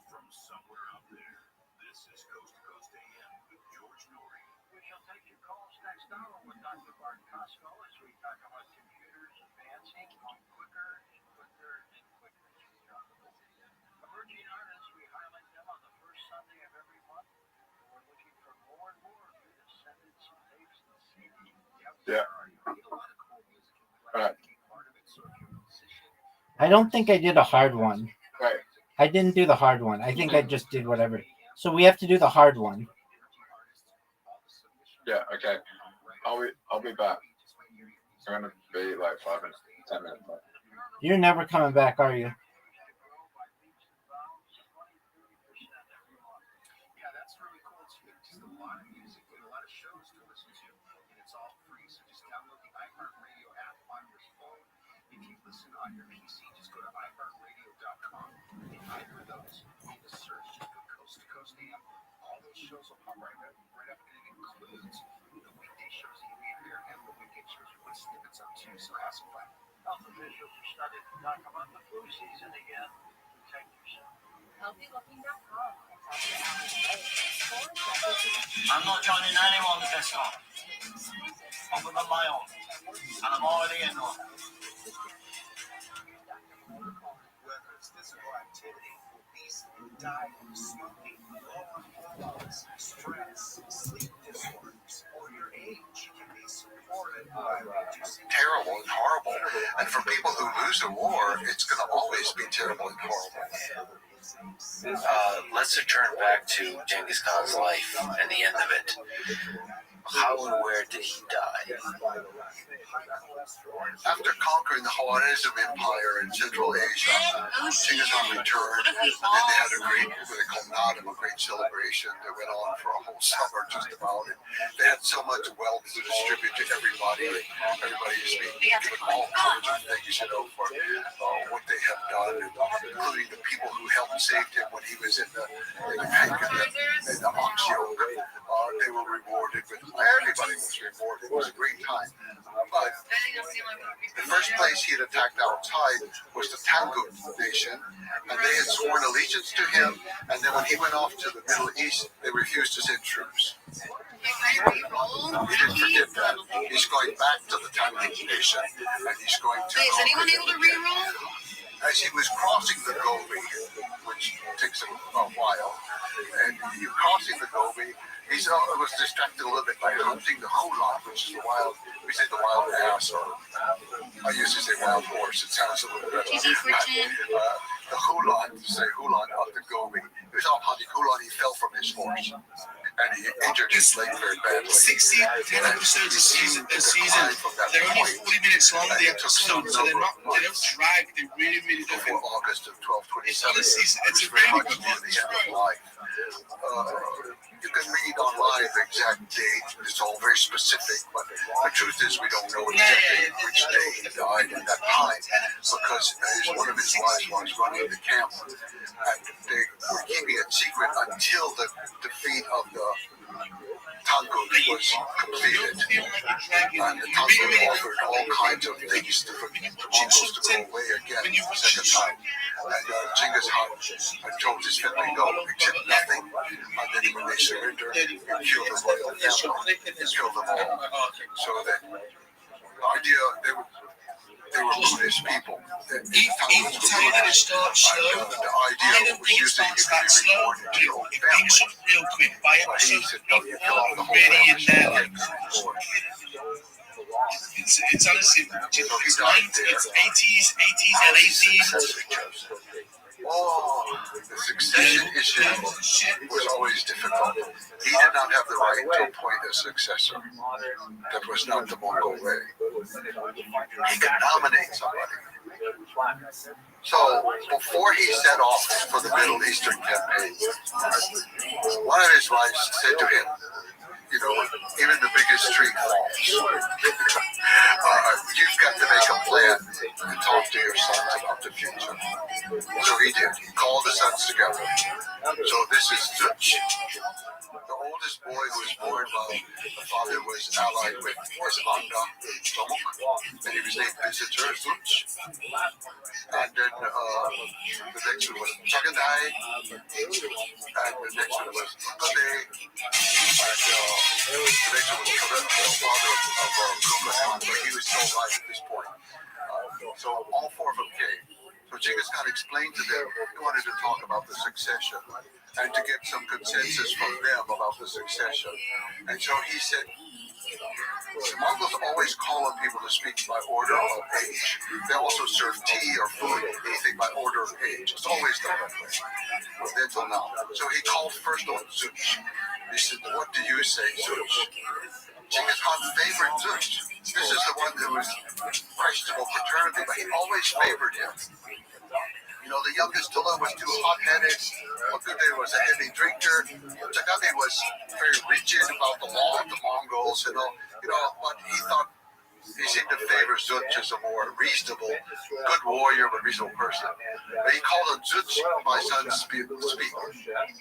From somewhere out there, this is Coast to Coast AM with George Norrie. We shall take your calls next hour with Dr. Bart Costco as we talk about computers advancing quicker and quicker and quicker. Emerging artists, we highlight them on the first Sunday of every month. We're looking for more and more of you to send in some tapes and CDs. Yeah. Alright. I don't think I did a hard one. Right. I didn't do the hard one. I think I just did whatever. So we have to do the hard one. Yeah, okay. I'll be back. I'm gonna be like 5 minutes, 10 minutes. You're never coming back, are you? Yeah, that's really cool too. Just a lot of music and a lot of shows to listen to, and it's all free. So just download the iHeartRadio app on your phone. If you listen on your PC, just go to iHeartRadio.com. In either of those, in the search, just put Coast to Coast AM. All those shows will pop right up, and it includes the weekday shows that we hear and the weekend shows we put snippets up too. So have some fun. Health officials are starting to talk about the flu season again. Protect yourself. HealthyLooking.com. I'm not joining anyone's discount other than my own, and I'm already in one. Whether it's physical activity, obesity, diet, smoking, low on hormones, stress, sleep disorders, or your age can be supported by reducing Terrible and horrible. And for people who lose a war, it's going to always be terrible and horrible. Let's return back to Genghis Khan's life and the end of it. how and where did he die? After conquering the Khwarezm Empire in Central Asia, Genghis Khan returned, and then they had a great, what they call Naadam, a great celebration that went on for a whole summer just about it. They had so much wealth to distribute to everybody. Everybody is being given all kinds of things, for what they have done, including the people who helped save him when he was in the tank in the ox yoke. They were rewarded with, everybody was rewarded. It was a great time. But the first place he had attacked outside was the Tangut nation, and they had sworn allegiance to him, and then when he went off to the Middle East, they refused to send troops. He didn't forget that. He's going back to the Tangut nation, and he's going to... Is anyone able to reroll? As he was crossing the Gobi, which takes a while, and he was crossing the Gobi, he was distracted a little bit by hunting the hulan, which is the wild, we say the wild ass, or I used to say wild horse, it sounds a little better. The hulan, say hulan of the Gobi. He was out hunting hulan, he fell from his horse. And he injured his leg very badly. 10 episodes a season. They're only 40 minutes long, the episodes, so they don't drag. They really don't. Before August of 1227, Honestly, it's a very really much good near the end of life. You can read online the exact date. It's all very specific, but the truth is we don't know exactly which day he died at that time because one of his wives was running the camp, and they were keeping it secret until the defeat of the Tangut was completed. And the Tangut offered all kinds of things for the Mongols to go away again the second time. And Genghis Khan told his family no, accept nothing. And then when they surrendered, he killed the royal family, killed them all. So that the idea, they were Buddhist people. Even telling that it starts slow, I don't think it starts that slow. It picks up real quick. By episode 8, I'm really in there. It's honestly, it's 80s and 80s. Oh, the succession issue was always difficult. He did not have the right to appoint a successor. That was not the Mongol way. He could nominate somebody. So, before he set off for the Middle Eastern campaign, one of his wives said to him, even the biggest tree falls. You've got to make a plan and talk to your sons about the future. So he did. He called the sons together. So this is Zuch, the oldest boy who was born while the father was allied with Anga, and he was named Visitor Zuch. And then the next one was Chaganai, and the next one was Kade, and the next one was the father of Kublai, but he was still alive at this point. So all four of them came. So Genghis Khan explained to them he wanted to talk about the succession and to get some consensus from them about the succession. And so he said, the Mongols always call on people to speak by order of age. They also serve tea or food, anything by order of age. It's always done that way, from then till now. So he called first on Zuch. He said, what do you say, Zuch? Genghis Khan favored Zuch. This is the one who was questionable paternity, but he always favored him. The youngest Tula was too hot-headed. Okude was a heavy drinker. Chagade was very rigid about the law of the Mongols, but he thought he seemed to favor Zuch as a more reasonable, good warrior, but reasonable person. But he called him Zuch, my son's speaker.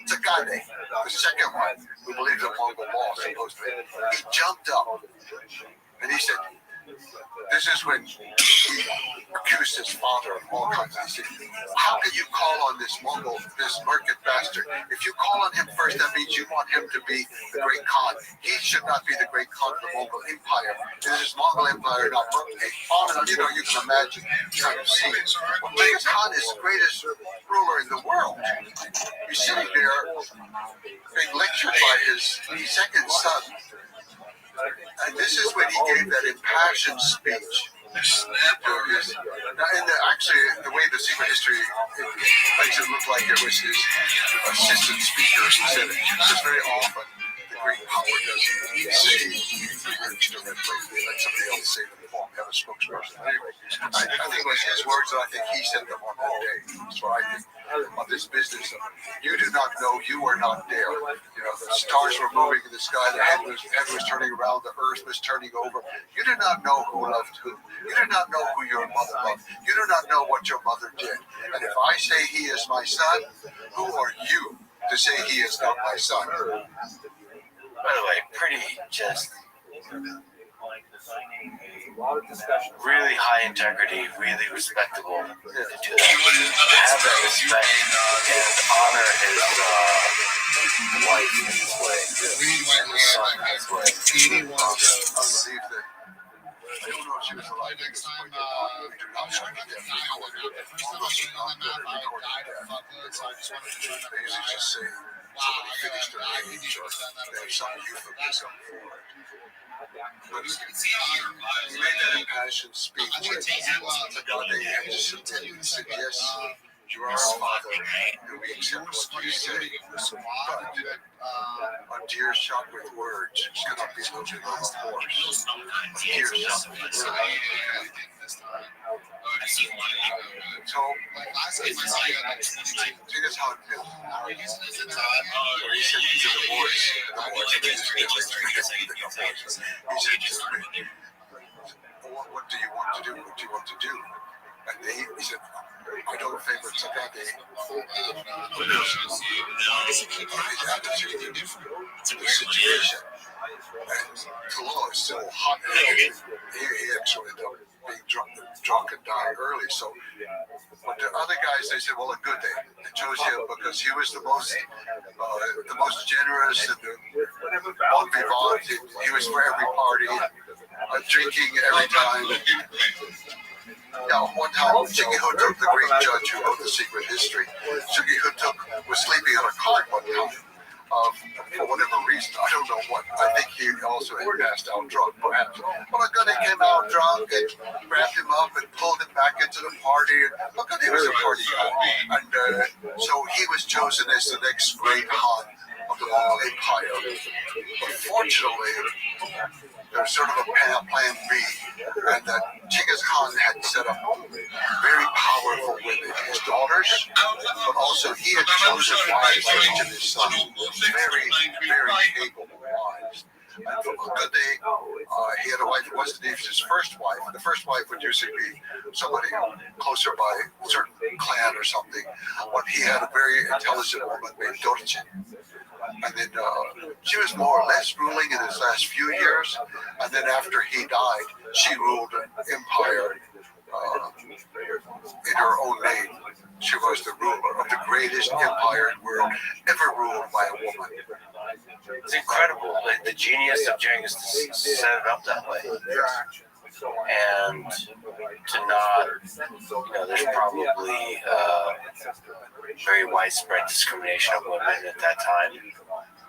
Chagade, the second one, who believed in Mongol law, supposedly. He jumped up and he said, this is when he accused his father of all kinds. He said, how can you call on this Mongol, this merchant bastard? If you call on him first, that means you want him to be the great Khan. He should not be the great Khan of the Mongol Empire. This is Mongol Empire, not Mongol. You can imagine kind of scene. Well, Genghis Khan is the greatest ruler in the world. He's sitting there being lectured by his second son. And this is when he gave that impassioned speech. Actually, the way the secret history makes it look like it was his assistant speaker who said it. Because very often the great power doesn't say words directly. They let somebody else say them for them, have a spokesperson. Anyway, I think it was his words, and I think he said them on that day. That's what I think. On this business of you do not know, you are not there. You know, the stars were moving in the sky, the heaven was turning around, the earth was turning over. You do not know who loved who. You do not know who your mother loved. You do not know what your mother did. And if I say he is my son, who are you to say he is not my son? By the way, pretty just really high integrity, really respectable to do that. Have that respect and honor his wife in this way, his son in this way. I believe that. I don't know if she was alive next time. I'm trying not to die on the map. The first time I showed on the map, I died of fuckload, so I just wanted to try not to die. Just say, somebody finished their age, or they have some euphemism for it. But you can see he made that impassioned speech. The God they had to submit and said, yes, you are our Father, and we accept what you say. But a deer shot with words cannot be loaded on a horse. A deer shot with words. So, take us how it feels. He said to the boys, he said, what do you want to do? What do you want to do? And he said, I don't favor Sakate. His attitude to the situation. And Tallulah is still hot. He actually ended up being drunk and dying early. So, but the other guys, they said, well, good, they chose him because he was the most generous and the bon vivant. He was for every party, drinking every time. Now, one time, Jiggy Hutuk, the great judge who wrote The Secret History, Jiggy Hutuk was sleeping on a cart one time. For whatever reason, I don't know what. I think he also had passed out drunk, perhaps. But Agade came out drunk and grabbed him up and pulled him back into the party. Agade was a party guy. And so he was chosen as the next great Khan of the Mongol Empire. But fortunately, there was sort of a plan B, and that Genghis Khan had set up very powerful women, his daughters, but also he had chosen wives for each of his sons, very, very capable wives. And from a good day, he had a wife who wasn't even his first wife. The first wife would usually be somebody closer by a certain clan or something, but he had a very intelligent woman named Dorje. And then she was more or less ruling in his last few years. And then after he died, she ruled an empire in her own name. She was the ruler of the greatest empire in the world ever ruled by a woman. It's incredible, the genius of Genghis to set it up that way. And to not, there's probably very widespread discrimination of women at that time,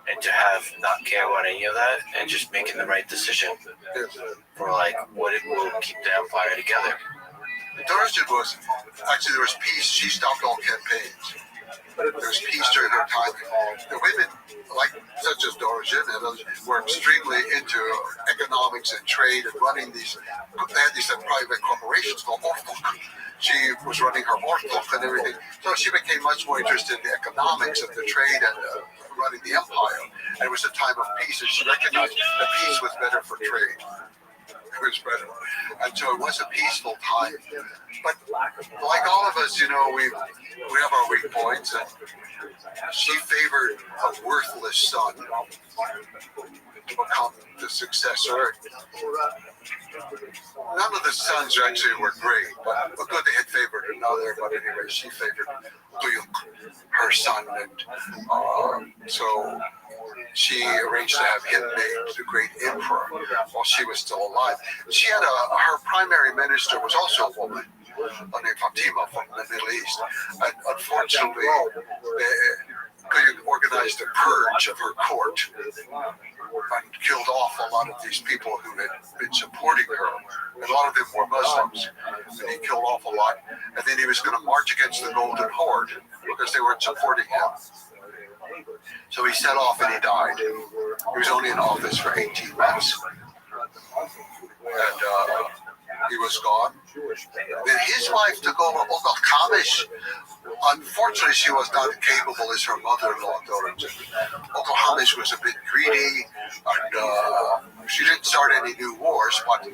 and to have not care about any of that and just making the right decision for like what it will keep the empire together. Dorje was actually, there was peace. She stopped all campaigns. There was peace during her time. The women, like such as Dorje and others, were extremely into economics and trade and running these. They had these private corporations called Ortok. She was running her Ortok and everything. So she became much more interested in the economics of the trade and running the empire. And it was a time of peace, and she recognized that peace was better for trade. It was better. And so it was a peaceful time. But like all of us, we have our weak points, and she favored a worthless son to become the successor. None of the sons actually were great, but good they had favored another. But anyway, she favored Duyuk, her son, and so she arranged to have him named the great emperor while she was still alive. She had her primary minister was also a woman named Fatima from the Middle East, and unfortunately, Duyuk organized a purge of her court and killed off a lot of these people who had been supporting her. A lot of them were Muslims, and he killed off a lot. And then he was going to march against the Golden Horde because they weren't supporting him. So he set off and he died. He was only in office for 18 months. And he was gone. Then his wife took over, Uncle Hamish. Unfortunately, she was not capable as her mother-in-law. Uncle Hamish was a bit greedy, and she didn't start any new wars, but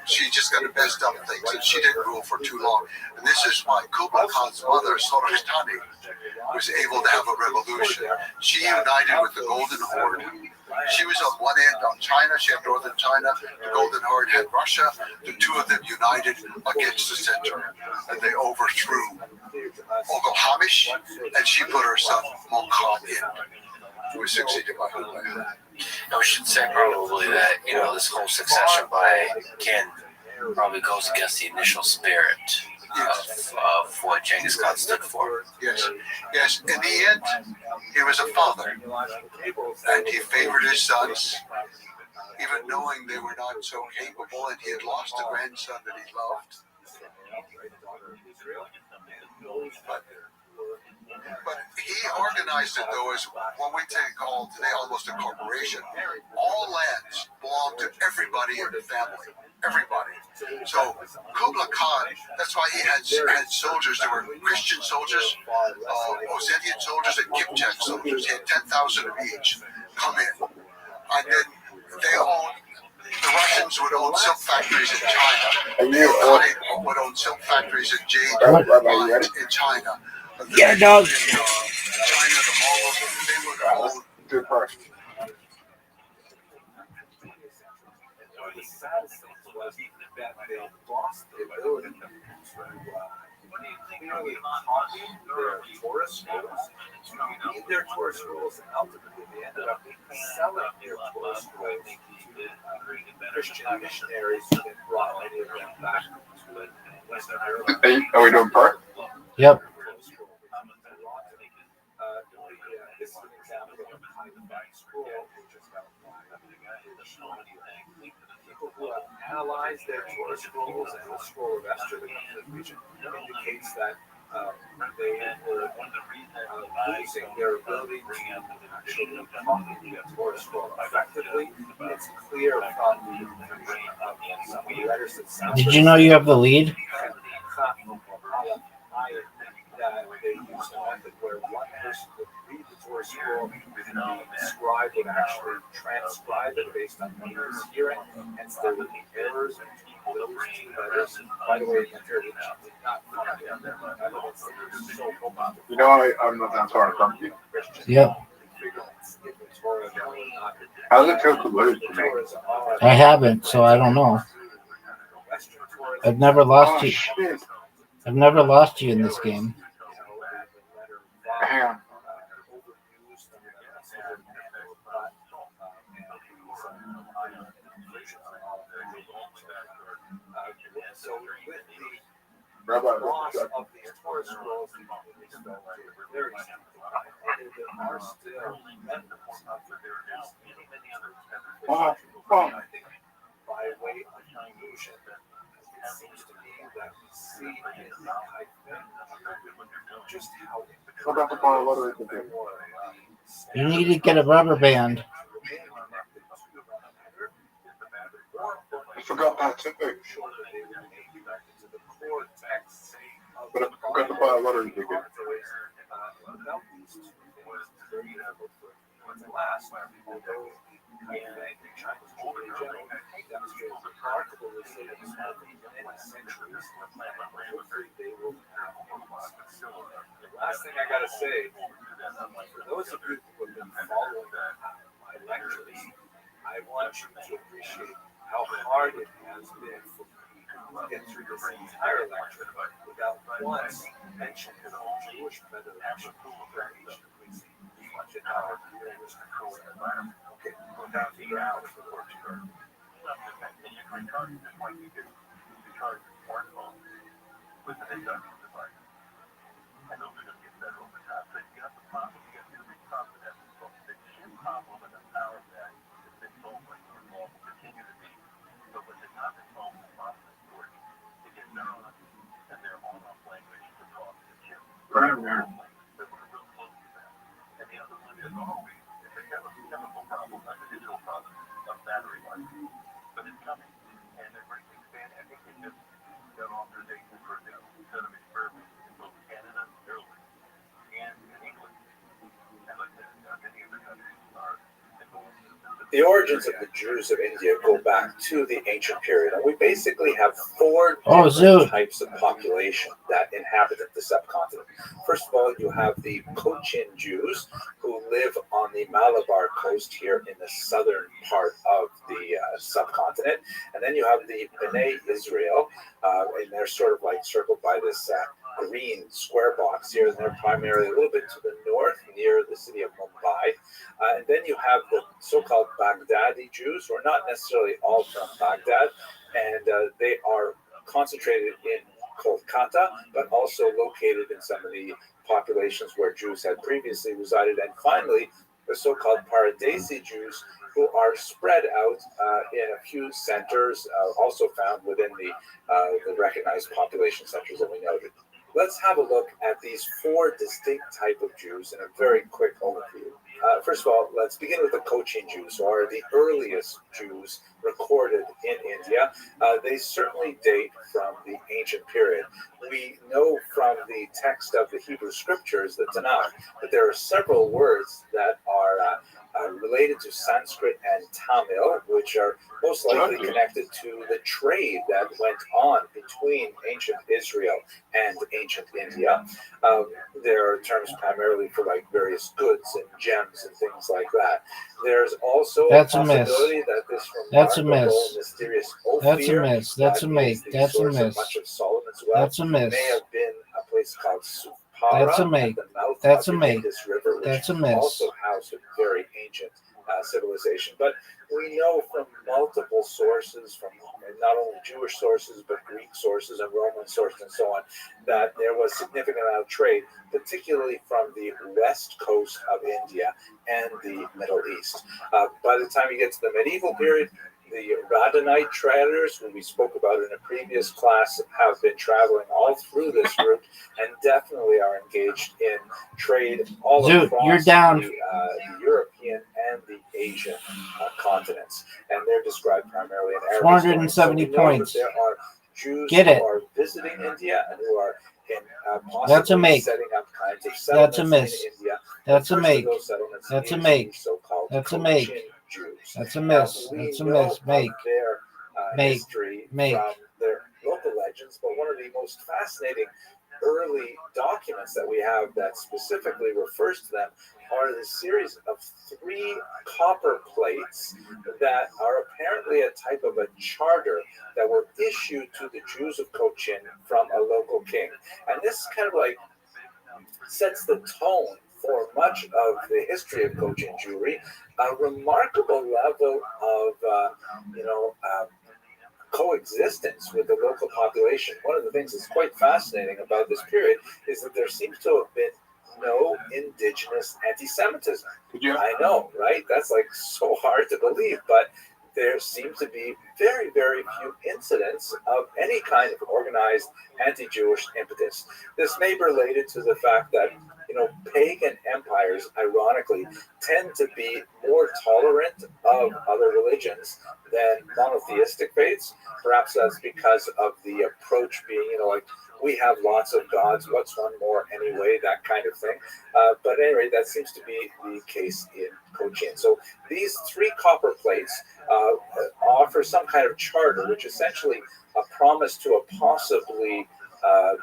she just got the best of things, and she didn't rule for too long. And this is why Kublai Khan's mother, Sorostani, was able to have a revolution. She united with the Golden Horde. She was on one end on China, she had northern China, the Golden Horde had Russia, the two of them united against the center, and they overthrew Uncle Hamish, and she put her son Mokan in, who was succeeded by Kublai Khan. And we should say probably that, this whole succession by kin probably goes against the initial spirit of what Genghis Khan stood for. Yes. In the end, he was a father, and he favored his sons, even knowing they were not so capable, and he had lost a grandson that he loved. But he organized it, though, as what we call today almost a corporation. All lands belong to everybody in the family. Everybody. So Kublai Khan, that's why he had soldiers. There were Christian soldiers, Ossetian soldiers, and Kipchak soldiers. He had 10,000 of each come in. And then the Russians would own silk factories in China. The Ottomans would own silk factories in jade mines in China. Yeah, dog. In China, the Mongols, they would own. Good person. The saddest thing was that they lost the ability to clearly copy their tourist rules, feed their tourist rules, and ultimately they ended up selling their tourist rules to Christian missionaries who then brought many of them back to Western Europe. Are we doing part? Yep. This is an example of a kind of scroll, which is about people who have analyzed their tourist scrolls and the scroll of Esther, the region, indicates that they were losing their ability to actually copy the tourist scroll effectively. It's clear from some of the letters that sound. Did you know you have the lead? That they used a method where one person would read the tourist scroll and the scribe would actually transcribe it based on what he was hearing. Hence, there would be errors and those two letters. By the way, there did not find evidence that it was so open. I'm not that far from you. Yep. How does it feel to lose to me? I haven't, so I don't know. I've never lost you. Shit. I've never lost you in this game. Hang on. Rabbi Rothschild. Of these tourist scrolls, very there are still remnants of many other I think by way of illusion, it seems to me that we see just how You need to get a rubber band. I forgot that too. But I forgot to buy a lottery ticket. Last thing I gotta say, for those of you who have been following my lectures, I want you to appreciate how hard it has been for me to get through this entire lecture without once mentioning the Jewish method of action. Okay, going down to your house for work. chemical problem, not the digital problem of battery life. But it's coming, and they're greatly expanding. I think they just got authorization for a new set of experiments in both Canada, Ireland, and in England. And like many other countries are involved. The origins of the Jews of India go back to the ancient period, and we basically have four different types of population that inhabited the subcontinent. First of all, you have the Cochin Jews, who live on the Malabar coast here in the southern part of the subcontinent, and then you have the Bnei Israel, and they're sort of like circled by this green square box here, and they're primarily a little bit to the north, near the city of Mumbai. And then you have the so-called Baghdadi Jews, who are not necessarily all from Baghdad, and they are concentrated in Kolkata, but also located in some of the populations where Jews had previously resided. And finally, the so-called Paradesi Jews, who are spread out in a few centers, also found within the recognized population centers that we noted. Let's have a look at these four distinct type of Jews in a very quick overview. First of all, let's begin with the Cochin Jews, who are the earliest Jews recorded in India. They certainly date from the ancient period. We know from the text of the Hebrew scriptures, the Tanakh, that there are several words that are related to Sanskrit and Tamil, which are most likely connected to the trade that went on between ancient Israel and ancient India. There are terms primarily for like various goods and gems and things like that. There's also a possibility that this remarkable, mysterious Ophir, That's a myth. That's a myth. Much of Solomon's wealth That's a myth. may have been a place called Supara. That's a myth. That's a myth. River, That's a myth. Also housed a very ancient civilization. But we know from multiple sources, from not only Jewish sources, but Greek sources and Roman sources and so on, that there was significant amount of trade, particularly from the west coast of India and the Middle East. By the time you get to the medieval period, the Radhanite traders, who we spoke about in a previous class, have been traveling all through this route and definitely are engaged in trade all across you're down. The European and the Asian continents. And they're described primarily in Arabic. 470 points. There are Jews Get it. who are visiting India and who are in That's a possibly make. setting up kinds of That's a settlements miss. in India. That's a First make. of those settlements That's a is make. the so-called That's a Cochin make. Jews. That's a miss. We That's a know miss. of Make. their Make. history Make. from their local legends, but one of the most fascinating early documents that we have that specifically refers to them are the series of 3 copper plates that are apparently a type of a charter that were issued to the Jews of Cochin from a local king. And this kind of like sets the tone for much of the history of Cochin Jewry, a remarkable level of, coexistence with the local population. One of the things that's quite fascinating about this period is that there seems to have been no indigenous anti-Semitism. I know, right? That's like so hard to believe, but there seems to be very, very few incidents of any kind of organized anti-Jewish impetus. This may be related to the fact that, pagan empires, ironically, tend to be more tolerant of other religions than monotheistic faiths. Perhaps that's because of the approach being, we have lots of gods, what's one more anyway, that kind of thing. But anyway, that seems to be the case in Cochin. So these 3 copper plates offer some kind of charter, which essentially a promise to a possibly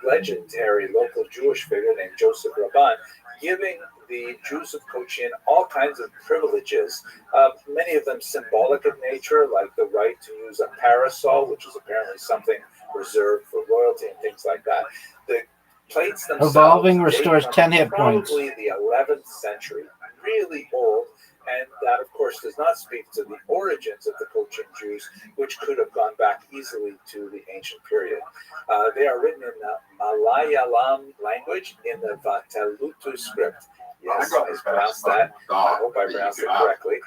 legendary local Jewish figure named Joseph Rabban, giving the Jews of Cochin all kinds of privileges, many of them symbolic in nature, like the right to use a parasol, which is apparently something reserved for royalty and things like that. The plates themselves Evolving restores 10 hit points. Probably the 11th century, really old, and that, of course, does not speak to the origins of the Cochin Jews, which could have gone back easily to the ancient period. They are written in the Malayalam language in the Vatelutu script. Yes, I pronounced that. I hope I pronounced it correctly.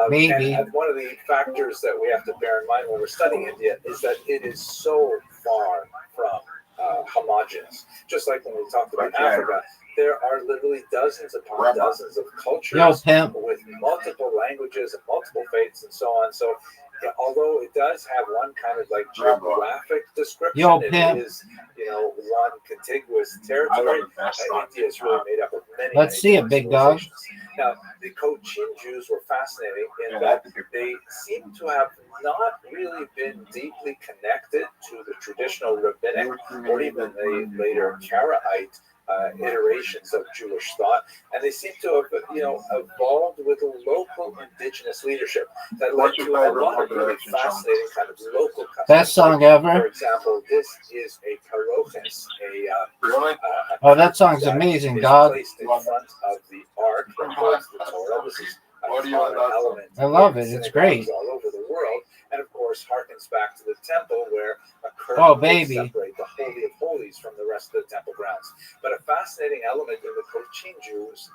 Maybe. And one of the factors that we have to bear in mind when we're studying India is that it is so far from homogeneous. Just like when we talked about Africa, there are literally dozens upon dozens of cultures with multiple languages and multiple faiths and so on. So yeah, although it does have one kind of like geographic description, Yo, it pimp. is, one contiguous territory. India is really made up of many. Let's see it, big dog. Now, the Cochin Jews were fascinating in that they seem to have not really been deeply connected to the traditional rabbinic or even the later Karaite iterations of Jewish thought, and they seem to have, evolved with local indigenous leadership that led to a lot of really fascinating kind of local customs. Best song ever. For example, this is a paroches, Oh, that song's amazing, dog. placed in front of the ark that holds the Torah. This is a common element. I love it. in It's synagogues great. all over the world, and of course harkens back to the temple where a curtain Oh, would baby. separate the holy of holies from the rest of the temple grounds. But a fascinating element in the Cochin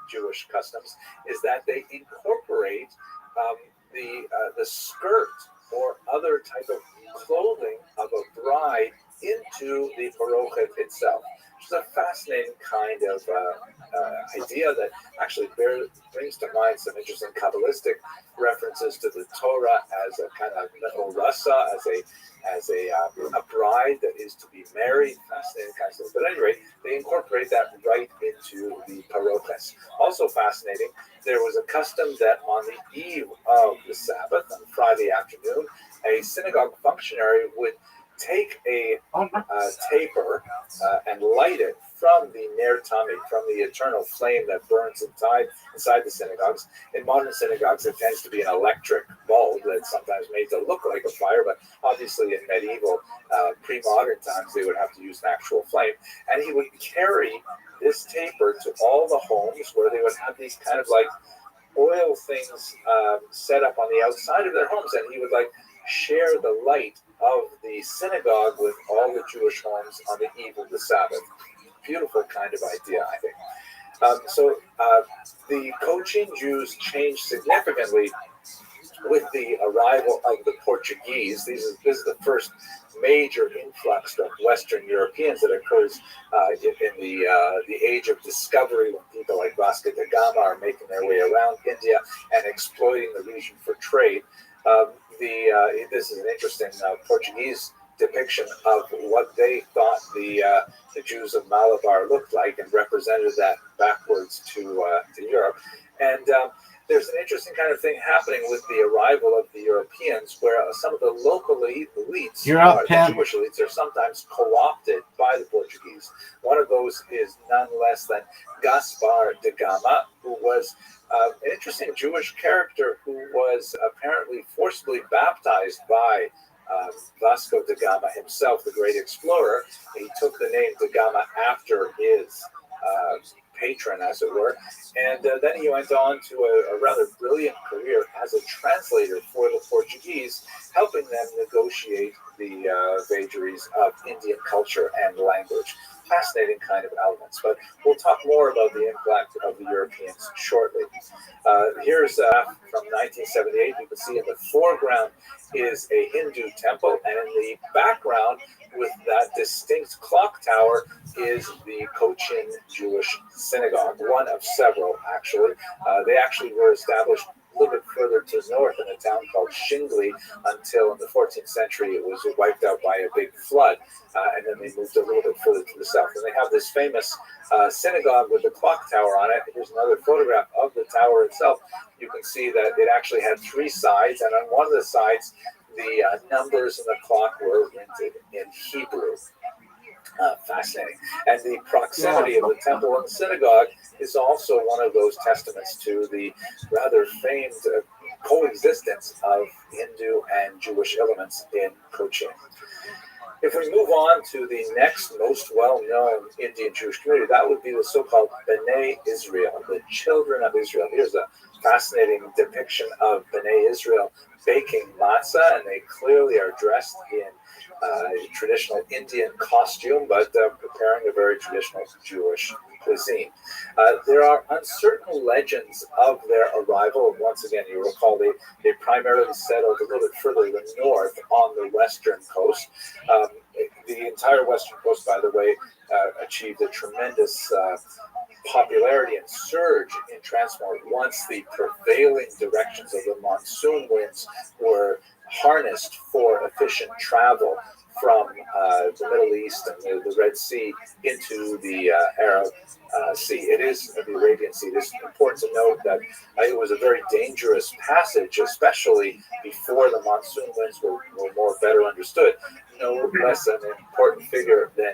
Jewish customs is that they incorporate the skirt or other type of clothing of a bride into the parochet itself, which is a fascinating kind of idea that actually brings to mind some interesting Kabbalistic references to the Torah as a kind of orasa, as a bride that is to be married. Fascinating kind of stuff. But at any rate, they incorporate that right into the paroches. Also fascinating, there was a custom that on the eve of the Sabbath, on Friday afternoon, a synagogue functionary would take a taper and light it from the Ner Tamid, from the eternal flame that burns inside the synagogues. In modern synagogues, it tends to be an electric bulb that's sometimes made to look like a fire, but obviously in medieval, pre-modern times, they would have to use an actual flame. And he would carry this taper to all the homes where they would have these kind of like oil things set up on the outside of their homes, and he would like share the light of the synagogue with all the Jewish homes on the eve of the Sabbath. Beautiful kind of idea, I think. So the Cochin Jews changed significantly with the arrival of the Portuguese. This is the first major influx of Western Europeans that occurs in the age of discovery, when people like Vasco da Gama are making their way around India and exploiting the region for trade. This is an interesting Portuguese depiction of what they thought the Jews of Malabar looked like, and represented that backwards to Europe. And there's an interesting kind of thing happening with the arrival of the Europeans, where some of the local elites, the Jewish elites, are sometimes co-opted by the Portuguese. One of those is none less than Gaspar de Gama, who was an interesting Jewish character who was apparently forcibly baptized by Vasco da Gama himself, the great explorer. He took the name da Gama after his patron, as it were, and then he went on to a rather brilliant career as a translator for the Portuguese, helping them negotiate the vagaries of Indian culture and language. Fascinating kind of elements, but we'll talk more about the impact of the Europeans shortly. Here's from 1978. You can see in the foreground is a Hindu temple, and in the background, with that distinct clock tower, is the Cochin Jewish synagogue, one of several, actually. They actually were established a little bit further to the north in a town called Shingli, until in the 14th century it was wiped out by a big flood, and then they moved a little bit further to the south. And they have this famous synagogue with the clock tower on it. Here's another photograph of the tower itself. You can see that it actually had three sides, and on one of the sides, the numbers in the clock were printed in Hebrew. Fascinating. And the proximity of the temple and the synagogue is also one of those testaments to the rather famed coexistence of Hindu and Jewish elements in Cochin. If we move on to the next most well-known Indian Jewish community, that would be the so-called B'nai Israel, the children of Israel. Here's a fascinating depiction of B'nai Israel baking matzah, and they clearly are dressed in traditional Indian costume, but preparing a very traditional Jewish cuisine. There are uncertain legends of their arrival. Once again, you recall they primarily settled a little bit further to the north on the western coast. The entire western coast, by the way, achieved a tremendous popularity and surge in transport once the prevailing directions of the monsoon winds were harnessed for efficient travel from the Middle East and the Red Sea into the Arab Sea. It is the Arabian Sea. It is important to note that it was a very dangerous passage, especially before the monsoon winds were more better understood. No less an important figure than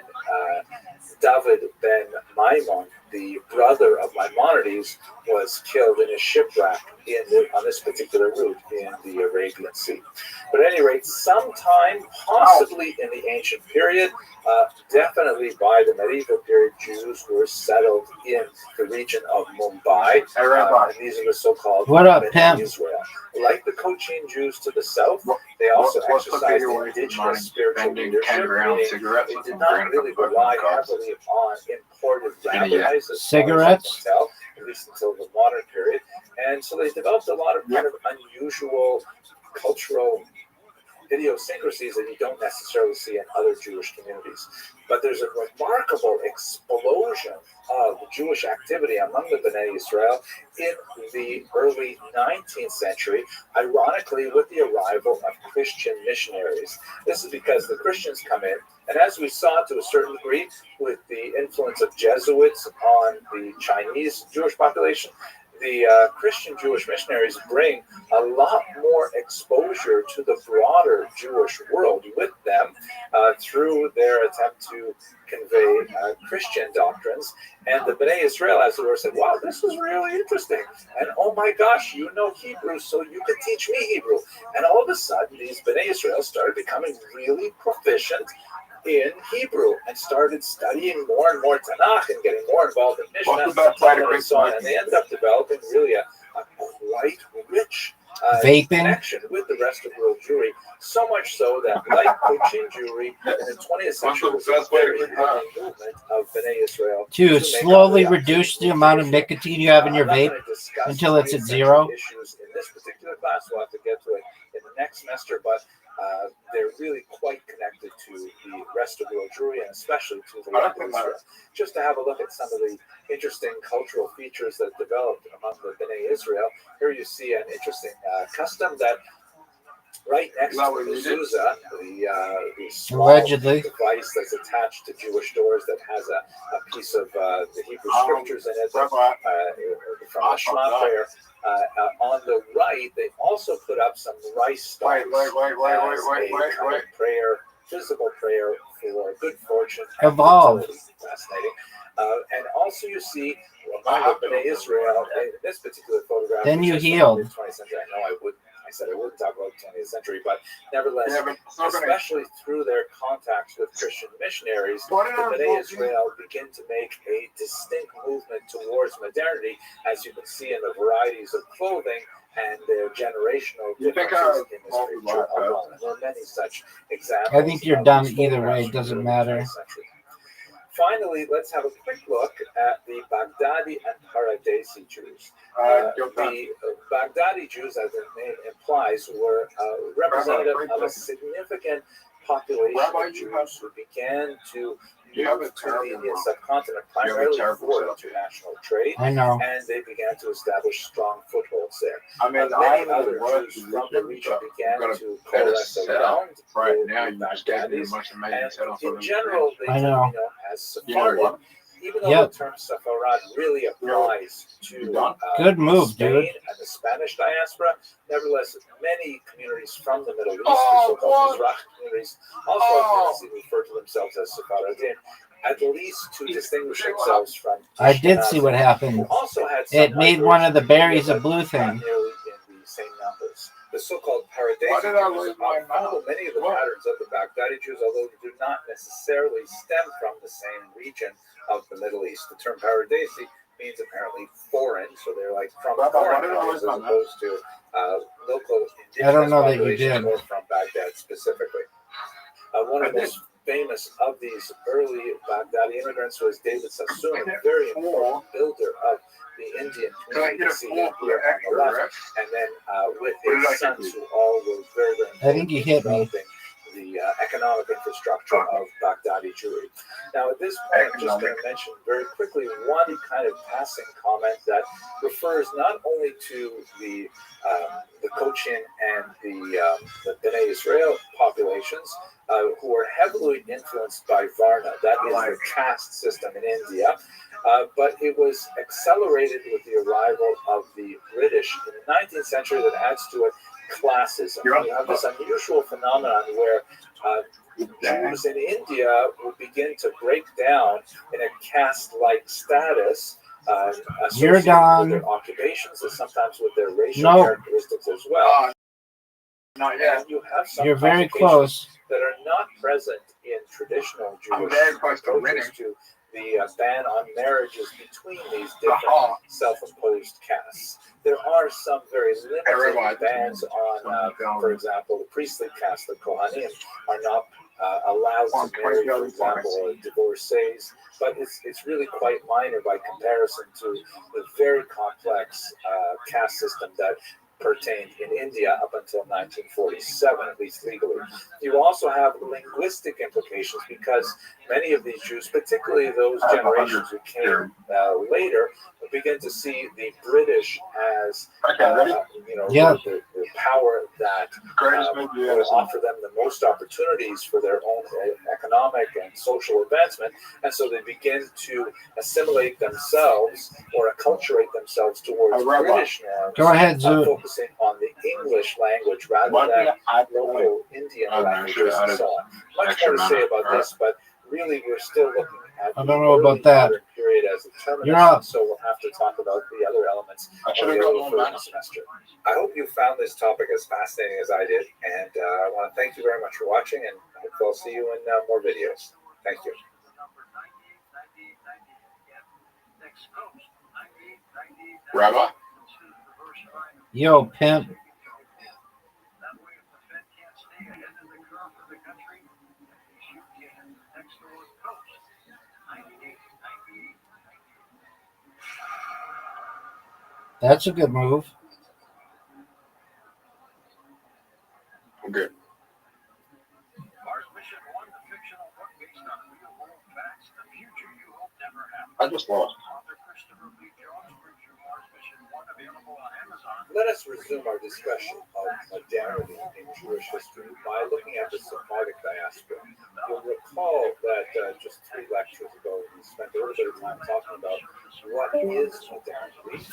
David ben Maimon, the brother of Maimonides, was killed in a shipwreck on this particular route in the Arabian Sea. But at any rate, sometime possibly in the ancient period, definitely by the medieval period, Jews were settled in the region of Mumbai. And these are the so-called Bnei Israel. Like the Cochin Jews to the south, they also exercised indigenous spiritual leadership, meaning they did not really rely heavily on imported rabbis, as cigarettes, at least until the modern period. And so they developed a lot of kind of unusual cultural idiosyncrasies that you don't necessarily see in other Jewish communities. But there's a remarkable explosion of Jewish activity among the Bnei Israel in the early 19th century, ironically with the arrival of Christian missionaries. This is because the Christians come in, and as we saw to a certain degree with the influence of Jesuits on the Chinese Jewish population, the Christian Jewish missionaries bring a lot more exposure to the broader Jewish world with them through their attempt to convey Christian doctrines. And the Bnei Israel, as it were, said, wow, this is really interesting. And oh my gosh, you know Hebrew, so you could teach me Hebrew. And all of a sudden, these Bnei Israel started becoming really proficient in Hebrew and started studying more and more Tanakh and getting more involved in Mishnah and so on. And they ended up developing really a quite rich connection with the rest of world Jewry, so much so that, like Cochin Jewry, in the 20th century was a very heavy movement of Bnei Israel to slowly reduce the amount of nicotine you have in your vape until it's at zero. Issues in this particular class, we'll have to get to it in the next semester, but they're really quite connected to the rest of world Jewry and especially to the land of Israel. Just to have a look at some of the interesting cultural features that developed among the Bnei Israel, here you see an interesting custom that right next to the mezuzah, the small Allegedly. device that's attached to Jewish doors that has a piece of the Hebrew scriptures in it from the Shema prayer. On the right, they also put up some rice stars as a kind of prayer, physical prayer for good fortune and fertility. Fascinating. And also you see among the Bnei Israel in this particular photograph. Then you healed. 20th century. I know I said I wouldn't talk about the 20th century, but nevertheless, especially through their contacts with Christian missionaries, the Bnei Israel begin to make a distinct movement towards modernity, as you can see in the varieties of clothing and their generational differences in this picture alone. There are many such examples. I think you're done either way. It doesn't matter. Finally, let's have a quick look at the Baghdadi and Paradesi Jews. The Baghdadi Jews, as the name implies, were representative of a significant population of Jews who began to move to the Indian subcontinent primarily for international trade. I know. And they began to establish strong footholds there. Many other Jews from the region began to coalesce around the Baghdadis. And in general, they can be known as Sephardim, even though the term Sepharad really applies to good move, Spain dude. And the Spanish diaspora. Nevertheless, many communities from the Middle East, the so-called Mizrach communities, also have tendency to refer to themselves as Sephardim, at least to distinguish themselves from I did see what happened. It made one of the berries a blue thing. Nearly in the same numbers. The so-called Paradesi Jews follow many of the patterns of the Baghdadi Jews, although they do not necessarily stem from the same region of the Middle East. The term Paradesi means apparently foreign, so they're like from foreign countries as opposed to local indigenous population or from Baghdad specifically. One of the most famous of these early Baghdadi immigrants was David Sassoon, a very important builder of the Indian community. You see him here on the left, and then with his sons, who all were very, very I think you hit me. the economic infrastructure of Baghdadi Jewry. Now, at this point, I'm just going to mention very quickly one kind of passing comment that refers not only to the Cochin and the Bnei Israel populations, who are heavily influenced by Varna. That is the caste system in India. But it was accelerated with the arrival of the British in the 19th century that adds to it classism. You have this unusual phenomenon where Jews in India will begin to break down in a caste-like status. You're done. With their occupations and sometimes with their racial characteristics as well. Not yet. And you have some You're very close. that are not present in traditional Jewish I'm very close to winning. to the ban on marriages between these different self-imposed castes. There are some very limited bans on, for example, the priestly caste, the Kohanim, are not allowed to marry, for example, divorcees, but it's really quite minor by comparison to the very complex caste system that pertained in India up until 1947, at least legally. You also have linguistic implications because many of these Jews, particularly those generations who came later, begin to see the British as the power that will offer them the most opportunities for their own economic and social advancement, and so they begin to assimilate themselves or acculturate themselves towards British norms. Go ahead, Zoot. Focusing on the English language rather than local Indian languages and so on. Much more to say about this, but really we're still looking at I don't know about that. Period as a terminus, You're up. so we'll have to talk about the other elements of the third semester. I hope you found this topic as fascinating as I did, and I want to thank you very much for watching, and I hope I'll see you in more videos. Thank you. Rabbi? Yo, pimp. That's a good move. I'm good. I just lost. Let us resume our discussion of modernity in Jewish history by looking at the Sephardic diaspora. You'll recall that just 3 lectures ago, we spent a little bit of time talking about what is modernity,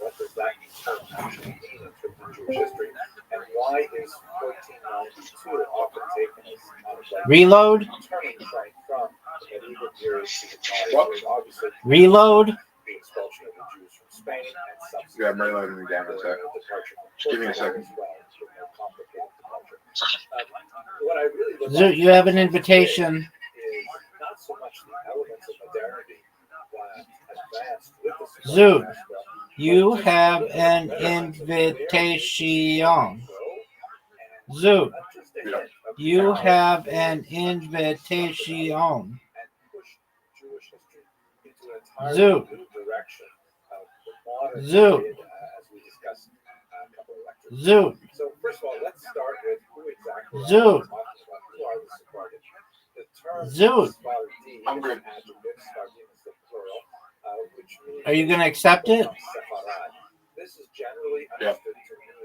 what does that term actually mean in terms of Jewish history, and why is 1492 often taken as kind of like Reload. turning point from the medieval periods to the modern period. Obviously, Reload. the expulsion of the Jews from Spain and Yeah, I'm reloading the game in a sec. Just give me a second. What I really look Zoot, you have an invitation. is not so much the elements of modernity that advanced with the Zoot, you have an invitation. Zoot, you have an invitation. Zoot. Zoot. Zoot. So first of all, let's start with who exactly Zoot. who are the Sephardic. The term Zoot. Sephardi I'm good. is an adjective, Sephardim is the plural, which means Are you going to accept it? Sepharad. This is generally understood to mean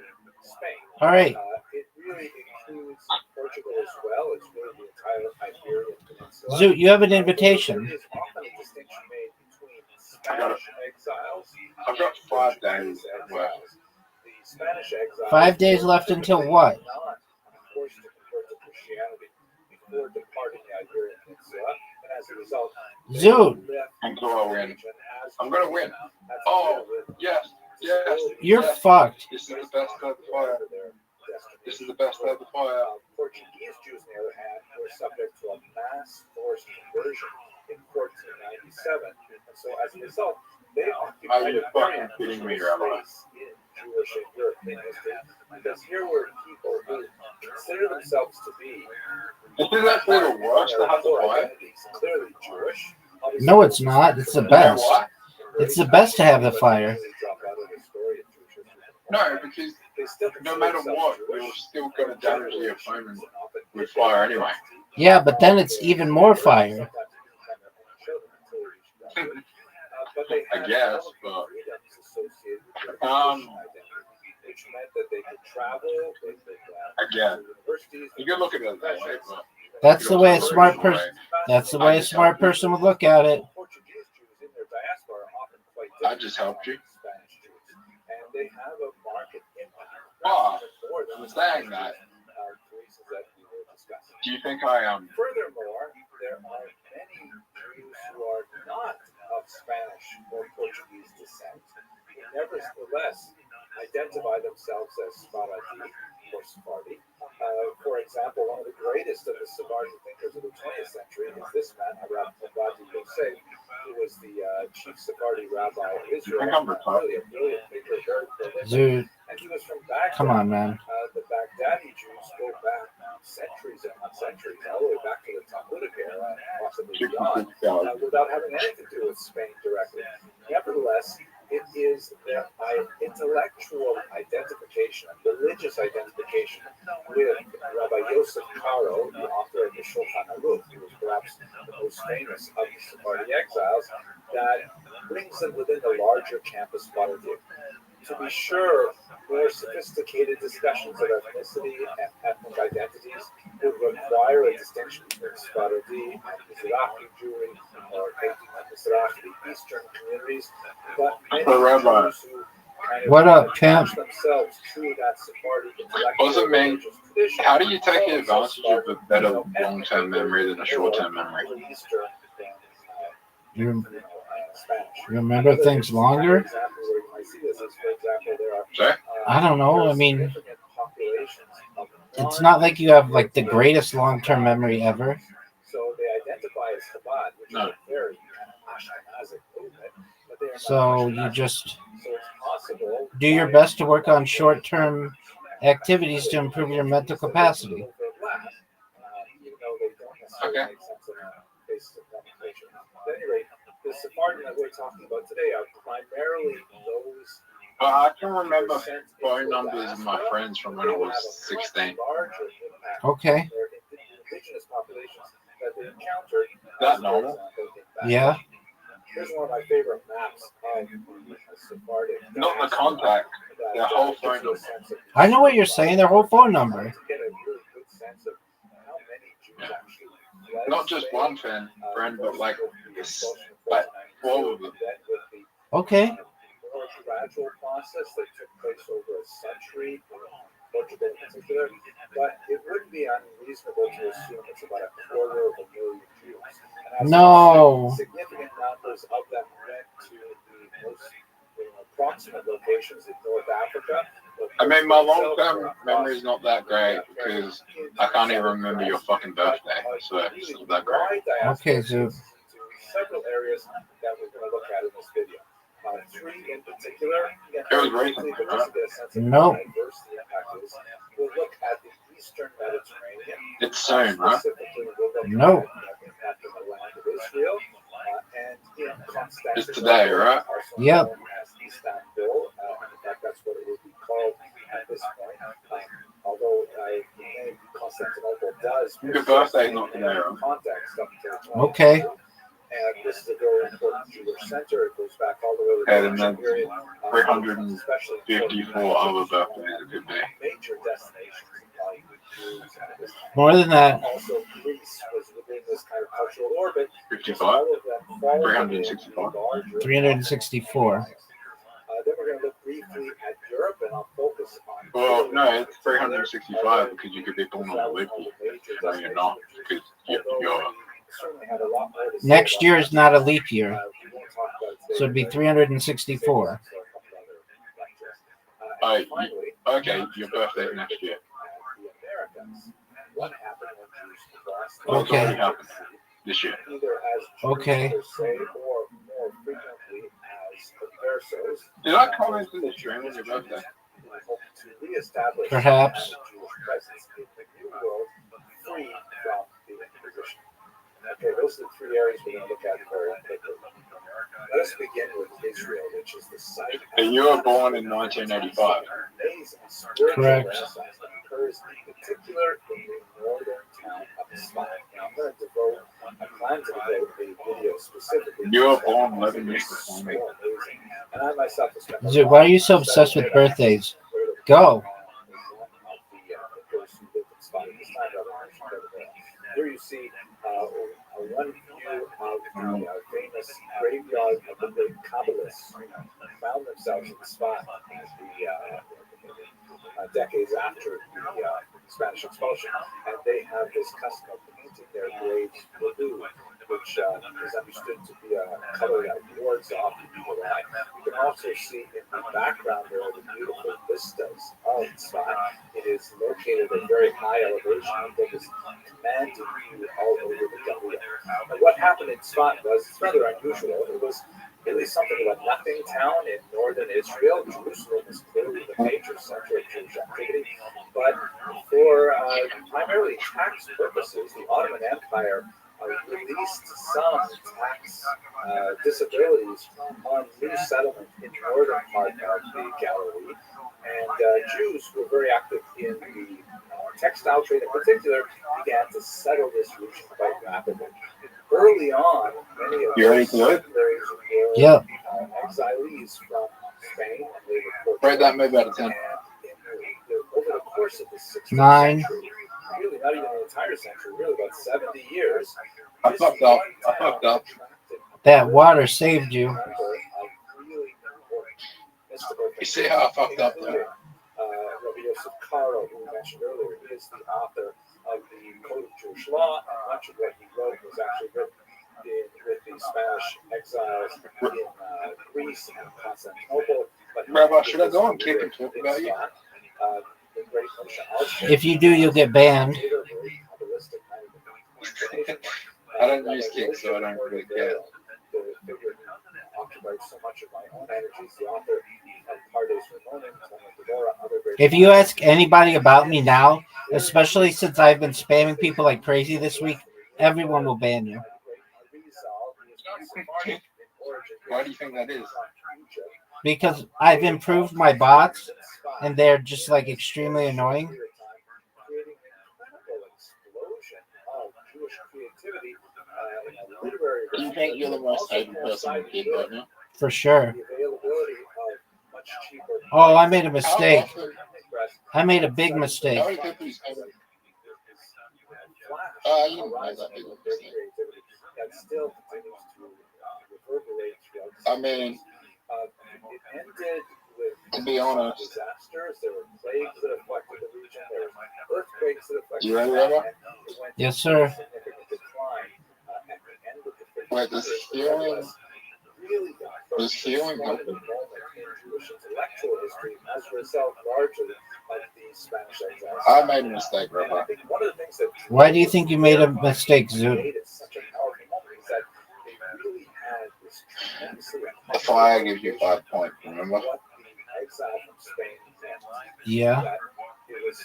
Spain. All right. It really includes Portugal as well. It's really the entire Iberian Peninsula. Zoot, you have an invitation. There is often a distinction made between Spanish exiles I've got 5 and days Portuguese left. exiles. The Spanish exiles 5 days left until what? not forced to convert to Christianity before departing the Iberian Peninsula, and as a result, they Zoot. left Until I win. the region as I'm gonna win. as Oh, their yes. Yes. You're yes. fucked. This is the best of the fire. This is the best of the fire. Portuguese Jews, on the other hand, were subject to a mass forced conversion in 1497, and so as a result, they occupied you a very fucking kidding me, unusual Rabbi? space in Jewish and European history, because here were people who considered themselves to be This is actually the worst to have to core fire. identities, clearly Jewish. No, it's not. It's the best. It's the best to have the fire. No, because no matter what, you're still going to damage the opponent. with fire anyway. Yeah, but then it's even more fire. I guess, but which meant that they could travel, they could again, universities. you can look at it that way, but That's the way a smart person. That's the way a smart person would look at it. Portuguese Jews in their diaspora are often quite I different just helped you. from Spanish Jews, and they have a market impact. Oh, more than I'm saying that. reasons that we were discussing. Do you think I am? Furthermore, there are many Jews who are not of Spanish or Portuguese descent, who nevertheless identify themselves as Sephardi or Sephardi. For example, one of the greatest of the Sephardi thinkers of the 20th century is this man, Rabbi Rothschild, who was the chief Sephardi rabbi of Israel. Really a brilliant thinker, very prolific. Dude, And he was from Baghdad. come on, man. The Baghdadi Jews go back centuries and not centuries, all the way back to the Talmudic era, possibly beyond, without having anything to do with Spain directly. Nevertheless, it is their intellectual identification, religious identification with Rabbi Yosef Karo, the author of the Shulchan Aruch, who was perhaps the most famous of the Sephardi exiles, that brings them within the larger campus politics. To be sure, more sophisticated discussions of ethnicity and ethnic identities would require a distinction between Sephardi and Mizrahi Jewry, or Mizrahi, the Eastern communities. But many Jews who kind of What up, attach pimp? themselves to that Sephardi Wasn't me. intellectual tradition. How do you take advantage of a better long-term memory than a short-term memory? You remember things longer? Sorry? I don't know. I mean, it's not like you have like the greatest long-term memory ever. So they identify as Chabad, which No. is a very Ashkenazic movement, but they are not So you Ashkenazic. just So it's possible do your best to work on short-term activities to improve your mental capacity. Even though they don't necessarily Okay. make sense on a basis of conversation. At any rate, the Sephardim that we're talking about today are primarily those. But I can remember phone numbers of my friends from when I was 16. Okay. Their indigenous populations that they encountered. That normal? Yeah. Here's one of my favorite maps of Sephardic. Not the contact, the whole phone number. I know what you're saying. Their whole phone number. To get a really good sense of how many Jews actually fled Not just Spain, one friend, but like 12 of them. Okay. More gradual process that took place over a century in Portugal in particular, but it wouldn't be unreasonable to assume it's about 250,000 Jews. And as No. significant numbers of them went to the most approximate locations in North Africa. I mean, my long-term memory is not that great because I can't even remember your fucking birthday, so it's not that great. Okay, so Several areas that we're going to look at in this video. Three in particular. It was recently, right? No. We'll look at the Eastern Mediterranean. It's soon, right? Specifically, we'll look No. at the impact of the land of Israel. And in Constantinople, It's today, right? also Yep. known as Istanbul. In fact, that's what it would be called at this point. Although the name Constantinople does Your birthday's not today, right? context up to the 20th Okay. century. And this is a very important Jewish center. It goes back all the way to the Okay, then ancient that's period. 354 other birthdays it could be. Major destinations involving Jews at this time. More than that. Also, Greece was within this kind of cultural orbit. 55? All of them fall within 365. the larger 364. Then we're going to look briefly at Europe, and I'll focus on. Well, no, it's 365 because you could be born on a leap year. No, you're not because you're Certainly had a lot more to say Next about year that. is not a leap year. We won't talk about it today, So it'd be but 364. and finally, okay, your birthday's next year. the Americans. What happened when Jews crossed Well, it's already Okay. happened this year. either as Jews Okay. per se or more frequently as conversos? Did I comment in the stream on your birthday? Hope to reestablish Perhaps. a Jewish presence in the New World, free from the Inquisition. Okay, those are the three areas we're going to look at very quickly. Let us begin with Israel, which is the site. And you were born in 1985. Amazing spiritual Correct. renaissance that occurs in particular in the northern You were born 11 years before me. And I myself have spent Dude, why are you so obsessed with birthdays? Go. Here you see one view of the famous graveyard of the great Kabbalists found themselves in the spot decades after the Spanish expulsion, and they have this custom of painting their graves blue, which is understood to be a color that wards off evil eye. You can also see in the background there the beautiful vistas of the spot. It is located at a very high elevation, and there is commanding view all over the Galileo. And what happened in Spot was it's rather unusual. It was really something of a nothing town in northern Israel. Jerusalem is clearly the major center of Jewish activity, but for primarily tax purposes, the Ottoman Empire released some tax disabilities on new settlement in the northern part of the Galilee, and Jews who were very active in the textile trade in particular began to settle this region quite rapidly. Early on, many of the settlers were exilees from Spain, and they were Write that movie out of 10. and over the course of the 16th 9. century, really not even the entire century, really about 70 years, I fucked up. That water saved you. You see how I fucked up there? Rabbi Rothschild, who we mentioned earlier, is the author of the Code of Jewish Law, and much of what he wrote was actually written with the Spanish exiles in Greece and Constantinople. But Rabbi, should I go and kick and talk about you? If you do, you'll get banned. I don't use kicks, so I don't really care. If you ask anybody about me now, especially since I've been spamming people like crazy this week, everyone will ban you. Why do you think that is? Because I've improved my bots, and they're just like extremely annoying. You think you're the most hated person in the kid right now? For sure. Oh, I made a mistake. I made a big mistake. How many people is hated? You don't know that big of a mistake. I mean, to be honest, disasters, there were plagues that affected the region, there were earthquakes that affected you ready, Rabbi? Yes, sir. Wait, does healing help? As a result, largely of the Spanish exiles. I made a mistake, And I Rabbi. think one of the things that Why do you think you made a mistake, Zoom? made it such a powerful moment is that they really had this tremendously The fire gives you 5 points, remember? what the exile from Spain meant. Yeah. That it was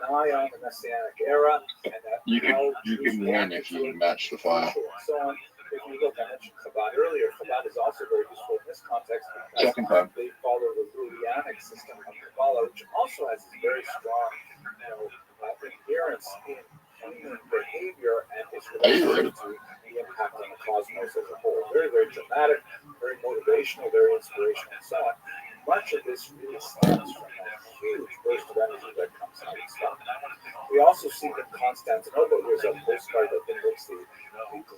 nigh on the Messianic era, and that You can win if you match the fire. so on. If you look, I mentioned Chabad earlier. Chabad is also very useful in this context because Second time. they follow the Lulayannic system of Kabbalah, which also has this very strong, adherence in human behavior and its relationship to the impact on the cosmos as a whole. Very, very dramatic, very motivational, very inspirational, and so on. Much of this really stems from a huge burst of energy that comes out of stuff. We also see in Constantinople, here's a postcard that depicts the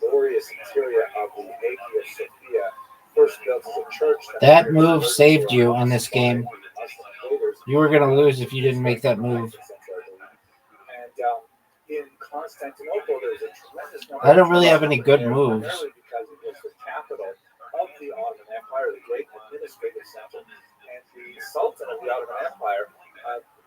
glorious interior of the Hagia Sophia, first built as a church. That move saved you in this game. You were going to lose if you didn't make that move. And in Constantinople, there's a tremendous number. I don't really have any good moves. Primarily because it was the capital of the Ottoman Empire, the great administrative center. And the Sultan of the Ottoman Empire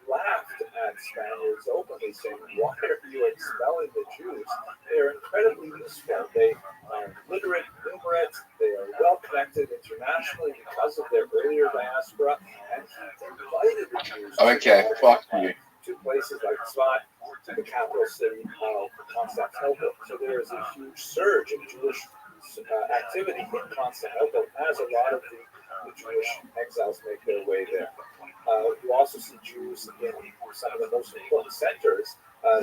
laughed at Spaniards openly, saying, "Why are you expelling the Jews? They are incredibly useful. They are literate, numerate, they are well connected internationally because of their earlier diaspora." And he invited the Jews Okay, fuck you. to places like Svat, to the capital city of Constantinople. So there is a huge surge in Jewish activity in Constantinople as a lot of the Jewish exiles make their way there. You also see Jews in some of the most important centers,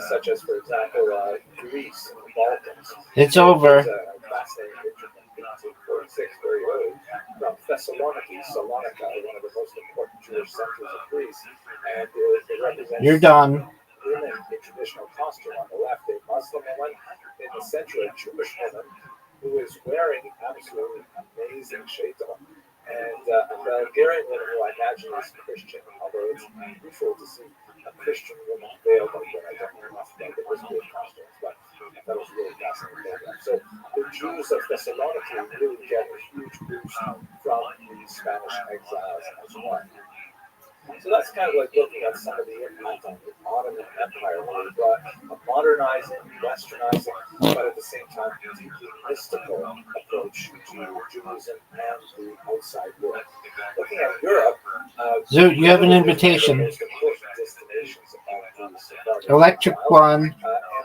such as, for example, Greece and the Balkans. It's over. It's a fascinating picture from centuries of Greece, and it represents You're done. women in traditional costume on the left, a Muslim woman in the center, a Jewish woman who is wearing absolutely amazing shaitel, and a Bulgarian woman who I imagine is Christian, although it's unusual to see a Christian woman veiled like that. I don't know enough about the history of costumes, but I thought it was a really fascinating program. So the Jews of Thessaloniki really get a huge boost from the Spanish exiles as well. So that's kind of like looking at some of the impact on the Ottoman Empire, where we brought a modernizing, westernizing, but at the same time deeply mystical approach to Judaism and the outside world. Looking at Europe, Zoot, you have an invitation. the most important destinations of the Sephardic Electric exiles, one. and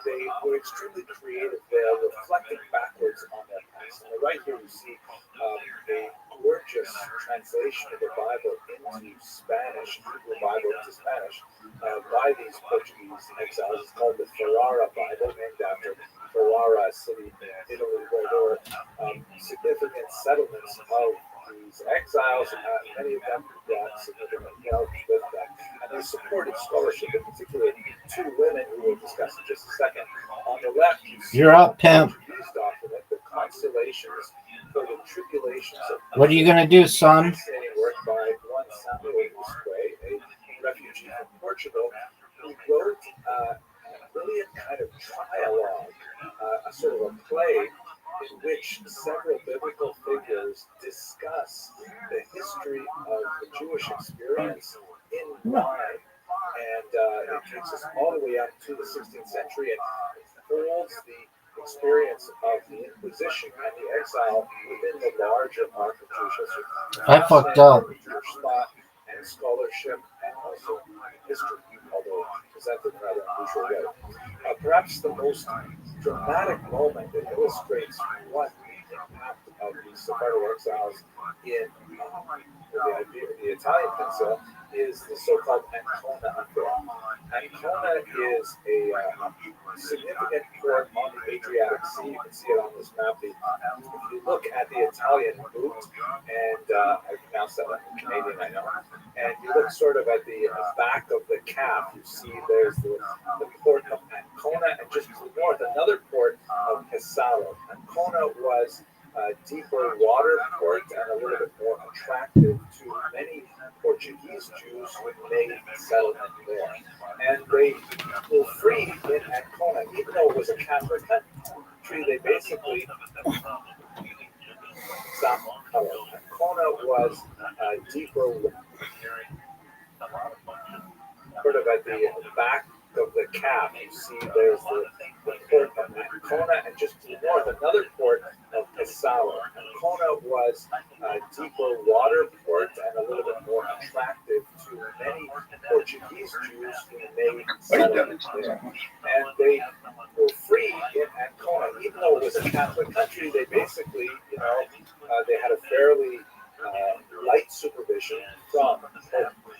they were extremely creative there, reflecting backwards on their past. On the right here, you see a gorgeous translation of the Bible into Spanish, Hebrew Bible into Spanish, by these Portuguese exiles. It's called the Ferrara Bible, named after Ferrara, a city in Italy where there were significant settlements of these exiles. Many of them brought significant wealth with them. And they supported scholarship, in particular two women who we'll discuss in just a second. On the left, you see You're up, pimp. Portuguese document, the Consolations for the Tribulations of What are you gonna do, son? fascinating work by one Samuel Usquay, a refugee from Portugal, who wrote a brilliant kind of trialogue, a sort of a play in which several biblical figures discuss the history of the Jewish experience in rhyme. And it takes us all the way up to the 16th century and holds the experience of the Inquisition and the exile within the larger arc of Jewish history. I fucked up. Jewish thought and scholarship and also history, although presented in a rather unusual way. Perhaps the most dramatic moment that illustrates what the impact of the Sephardic exiles in the Italian peninsula is the so-called Ancona affair. Ancona is a significant port on the Adriatic Sea. You can see it on this map. If you look at the Italian boot, and I pronounced that like a Canadian, I know, and you look sort of at the back of the cap, you see there's the port of Ancona, and just to the north, another port of Pesaro. Ancona was a deeper water port and a little bit more attractive to many Portuguese Jews who made settlement there. And they were free in Ancona, even though it was a Catholic country. They basically stopped. Ancona was a deeper, sort of at the back of the cap, you see there's the port of Ancona, and just to the north, another port of Pesaro. Ancona was a deeper water port and a little bit more attractive to many Portuguese Jews who made settlement there. And they were free in Ancona, even though it was a Catholic country. They basically, they had a fairly light supervision from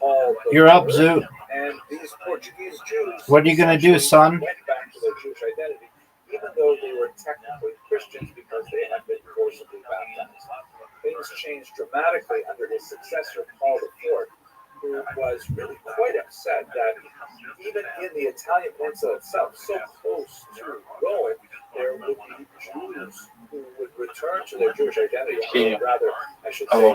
Paul. You're up, Zoot. And these Portuguese Jews, what are you gonna do, son? Went back to their Jewish identity, even though they were technically Christians because they had been forcibly baptized. Things changed dramatically under his successor, Paul IV, who was really quite upset that even in the Italian peninsula itself, so close to Rome, there would be Jews who would return to their Jewish identity, or rather, I should say,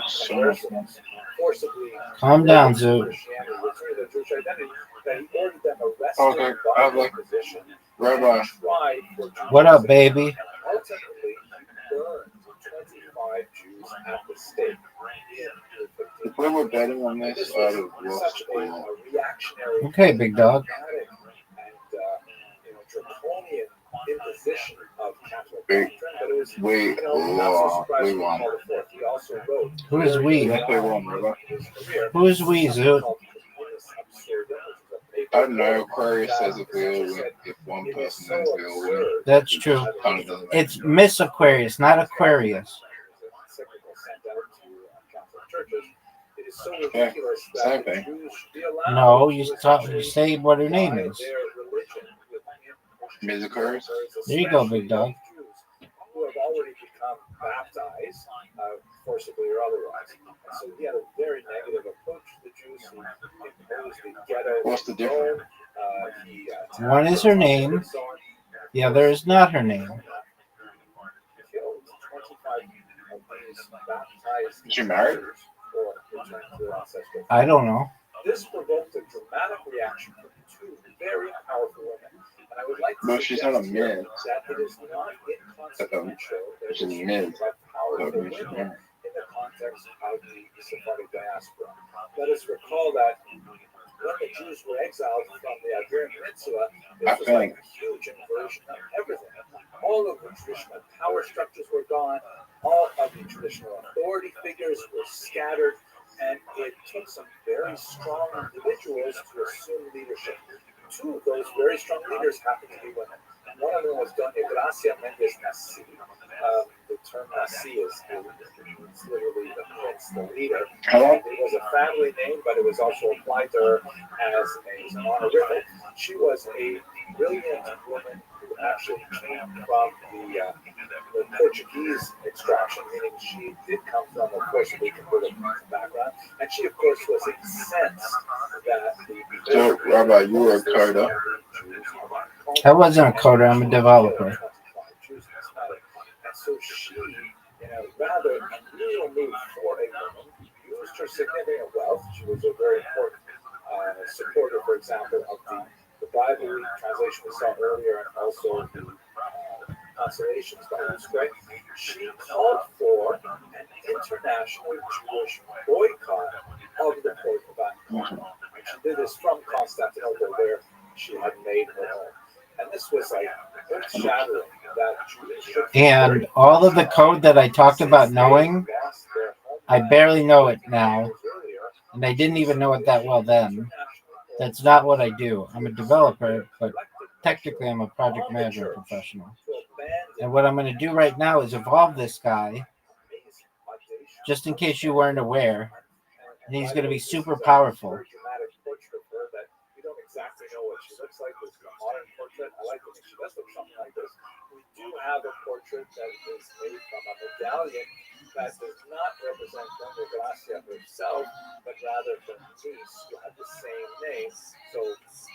forcibly. Calm down, Zoot. Christianity, return to their Jewish identity, that he ordered them arrested by the Inquisition. Rabbi. What up, baby? And ultimately burned 25 Jews at the stake. If we were betting on this, I would have Such a reactionary, Okay, big dog. dramatic, and draconian imposition of Catholic Big. doctrine, but it was We not so surprising won. for Paul IV. He also wrote Who is we? Yes, we won, Rabbi. his career Who is we, Zoot? called Communis Absurdum, which is a I paper don't know. Aquarius that says if we all essentially win, said if one it is person so wins, we all win. absurd That's true. Kind of doesn't make It's Miss Aquarius, not Aquarius. encyclical sent out to Catholic churches. It is so Yeah, ridiculous same that thing. Jews should be allowed No, to you essentially say what her name buy is. their religion within Ms. Aquarius? There you go, big dog. Jews who have already become baptized, forcibly or otherwise. And so he had a very negative approach to the Jews. Jews who imposed the ghetto. What's the difference? One is her name, the other is not her name. Killed 25 of these baptized Is she married? or returned to their ancestral I don't know. This provoked a dramatic reaction from two very powerful women. And I would like to No, she's not a suggest here mid. that it is not inconsequential that She's a she mid. by powerful But she's women married. in the context of the Sephardic diaspora. Let us recall that when the Jews were exiled from the Iberian Peninsula, this was like a huge inversion of everything. All of the traditional power structures were gone. All of the traditional authority figures were scattered. And it took some very strong individuals to assume leadership. Two of those very strong leaders happened to be women. One of them was Doña Gracia Mendez Nasi. The term Nasi is literally the prince, the leader. It was a family name, but it was also applied to her as an honorific. She was a brilliant woman who actually came from the Portuguese extraction, meaning she did come from a Puerto Rican background, and she, of course, was incensed that the. So, Rabbi, you were a coder. I wasn't a coder, I'm a developer. And so she, in a rather unusual move for a woman, used her significant wealth. She was a very important supporter, for example, of the Bible translation we saw earlier, and also the Consolations by Scribe. She called for an international Jewish boycott of the Port of Antioch. She did this from Constantinople, where she had made her home. And this was like earth-shattering that Jews should. And all of the code that I talked about knowing, I barely know it now. And I didn't even know it that well then. That's not what I do. I'm a developer, but technically I'm a project management professional. And what I'm going to do right now is evolve this guy, just in case you weren't aware. And he's going to be super powerful. We don't exactly know what she looks like. This is a modern portrait. I like to think she does look something like this. We do have a portrait that is made from a medallion that does not represent Doña Gracia herself, but rather her niece who had the same name. So,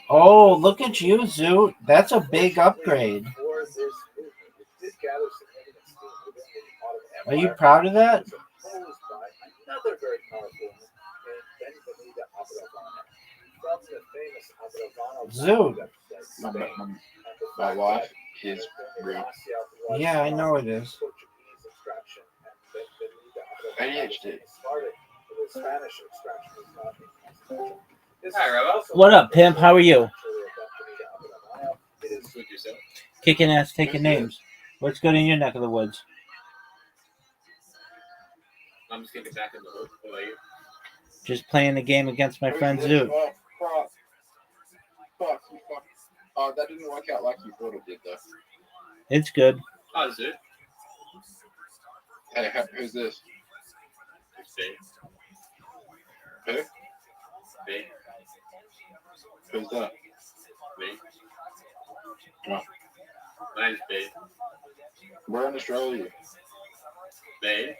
oh, look at you, Zoot. That's a big upgrade. for this movement, it did gather significant steam within the Ottoman Empire. Are you proud of that? It was opposed by another very powerful woman named Benvenida Abravana. From the famous Abravana Zoot. My wife is real. Yeah, I know it is. ADHD. Hi, Robo. What up, pimp? How are you? Kicking ass, taking names. What's good in your neck of the woods? I'm just getting back in the hook. What about you? Just playing the game against my friend Zoot. Oh, fuck. Oh, that didn't work out like you thought it did, though. It's good. Oh, is it? Hey, who's this? It's Bay. Who? Bay. Who's that? Bay. Oh. My name's Bay. Where in Australia? Bay.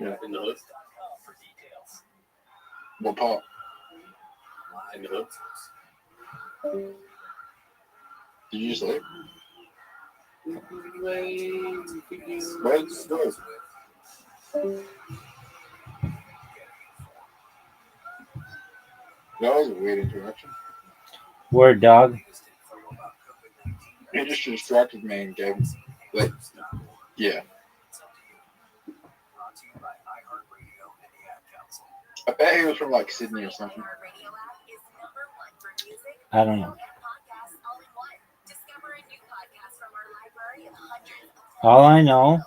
Yeah. In the hood. What part? In the hood. Did you sleep? Where's the hood? That was a weird interaction. Word, dog. He just distracted me and gave me, like, yeah. I bet he was from like Sydney or something. I don't know. All I know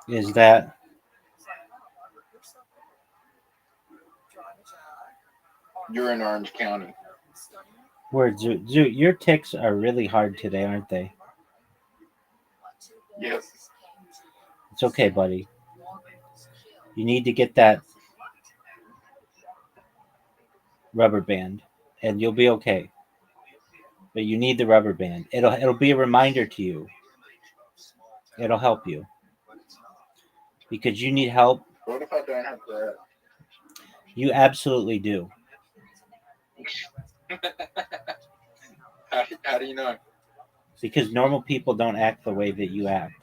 is that You're in Orange County. word, Zoot, your ticks are really hard today, aren't they? Yep. It's okay, buddy. You need to get that rubber band, and you'll be okay. But you need the rubber band. It'll be a reminder to you. It'll help you because you need help What if I don't have that? You absolutely do. How do you know? Because normal people don't act the way that you act.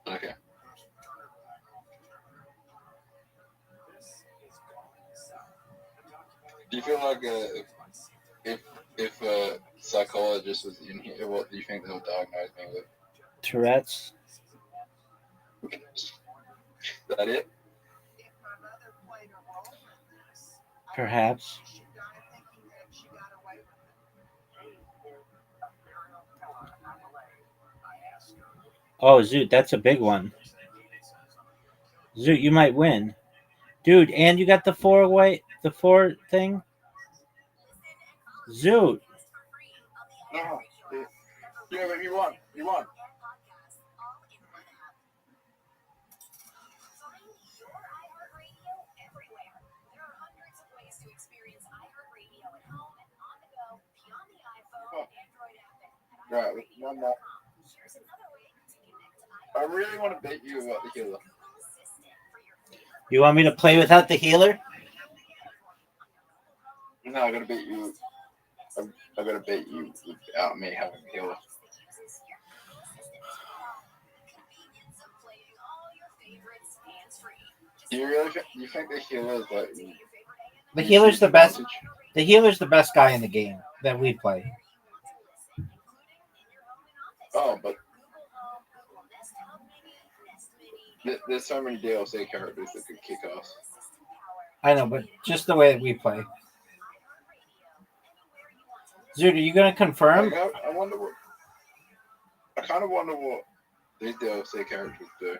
Okay. Do you feel like if a psychologist was in here, what do you think they'll diagnose me with? Tourette's? Is that it? Perhaps. Oh, Zoot, that's a big one. Zoot, you might win. Dude, and you got the four thing? Zoot. No. Yeah, but you won. You won. Right, one more. I really want to beat you about the healer. You want me to play without the healer? No, I gotta beat you. I gotta beat you without me having a healer. Do you really you think the healer is like The healer's the best. The healer's the best guy in the game that we play. Oh, but there's so many DLC characters that could kick ass. I know, but just the way that we play. Zoot, are you going to confirm? I wonder what. I kind of wonder what these DLC characters do.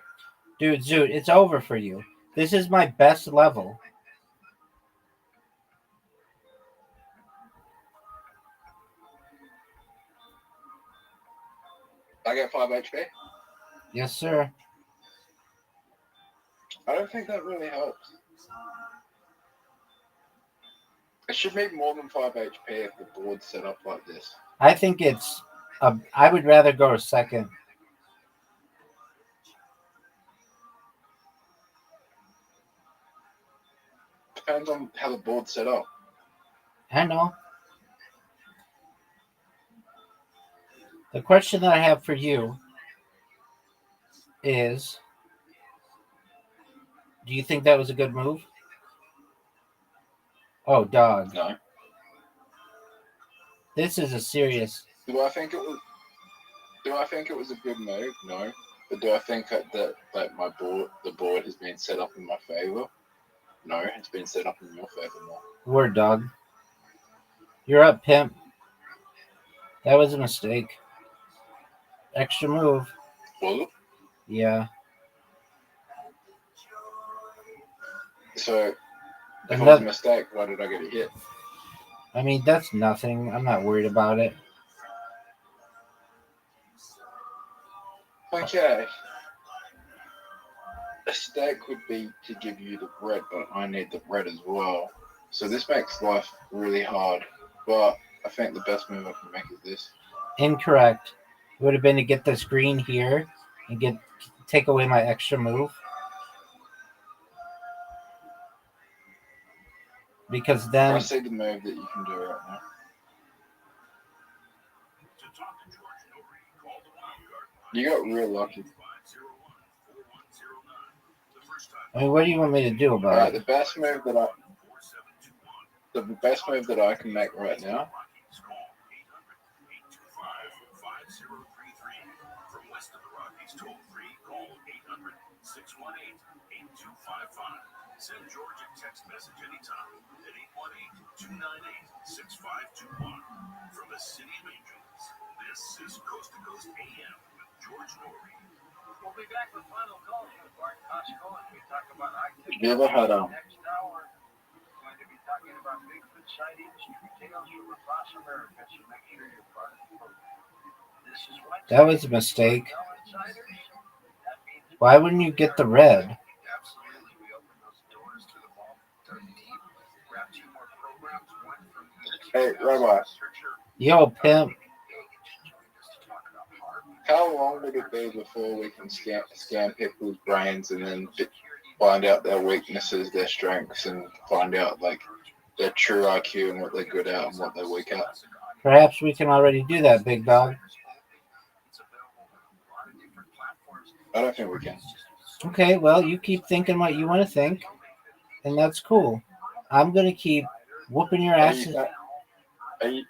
Dude, Zoot, it's over for you. This is my best level. I get 5 HP? Yes, sir. I don't think that really helps. It should make more than 5 HP if the board's set up like this. I think it's... I would rather go second. Depends on how the board's set up. I know. The question that I have for you is, do you think that was a good move? Oh, dog. No. This is a serious... Do I think it was a good move? No. But do I think that the board has been set up in my favor? No, it's been set up in your favor more. Word, dog. You're up, pimp. That was a mistake. Extra move. Was it? Yeah. So, if it was a mistake, why did I get a hit? I mean, that's nothing. I'm not worried about it. Okay. A stake would be to give you the bread, but I need the bread as well. So this makes life really hard. But I think the best move I can make is this. Incorrect. It would have been to get this green here and take away my extra move. Because then... I see the move that you can do right now. You got real lucky. I mean, what do you want me to do about it? The best move that I can make right now. Send George a text message anytime at 818-298-6521. From the City of Angels, this is Coast to Coast AM with George Norrie. We'll be back with final calls with Bart Costco as we talk about activity. You ever had Next hour, we're going to be talking about Bigfoot sightings, true tales from across America, so make sure you're part of the program. This is Wednesday. That was a mistake. Why wouldn't you get the red? Hey, Rabbi. Yo, pimp. How long would it be before we can scan people's brains and then find out their weaknesses, their strengths, and find out like their true IQ and what they're good at and what they're weak at? Perhaps we can already do that, big dog. I don't think we can. Okay, well, you keep thinking what you want to think, and that's cool. I'm going to keep whooping your Are ass. you, are you,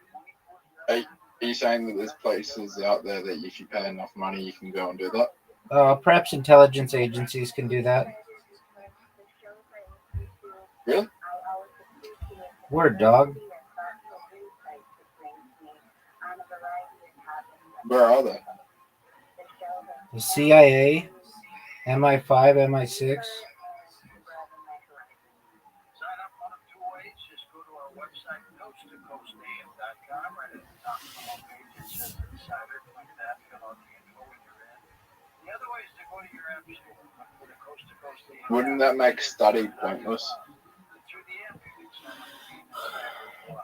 are you saying that there's places out there that if you pay enough money, you can go and do that? Perhaps intelligence agencies can do that. Really? Word, dog. Where are they? The CIA, MI5, MI6. Wouldn't that make study pointless?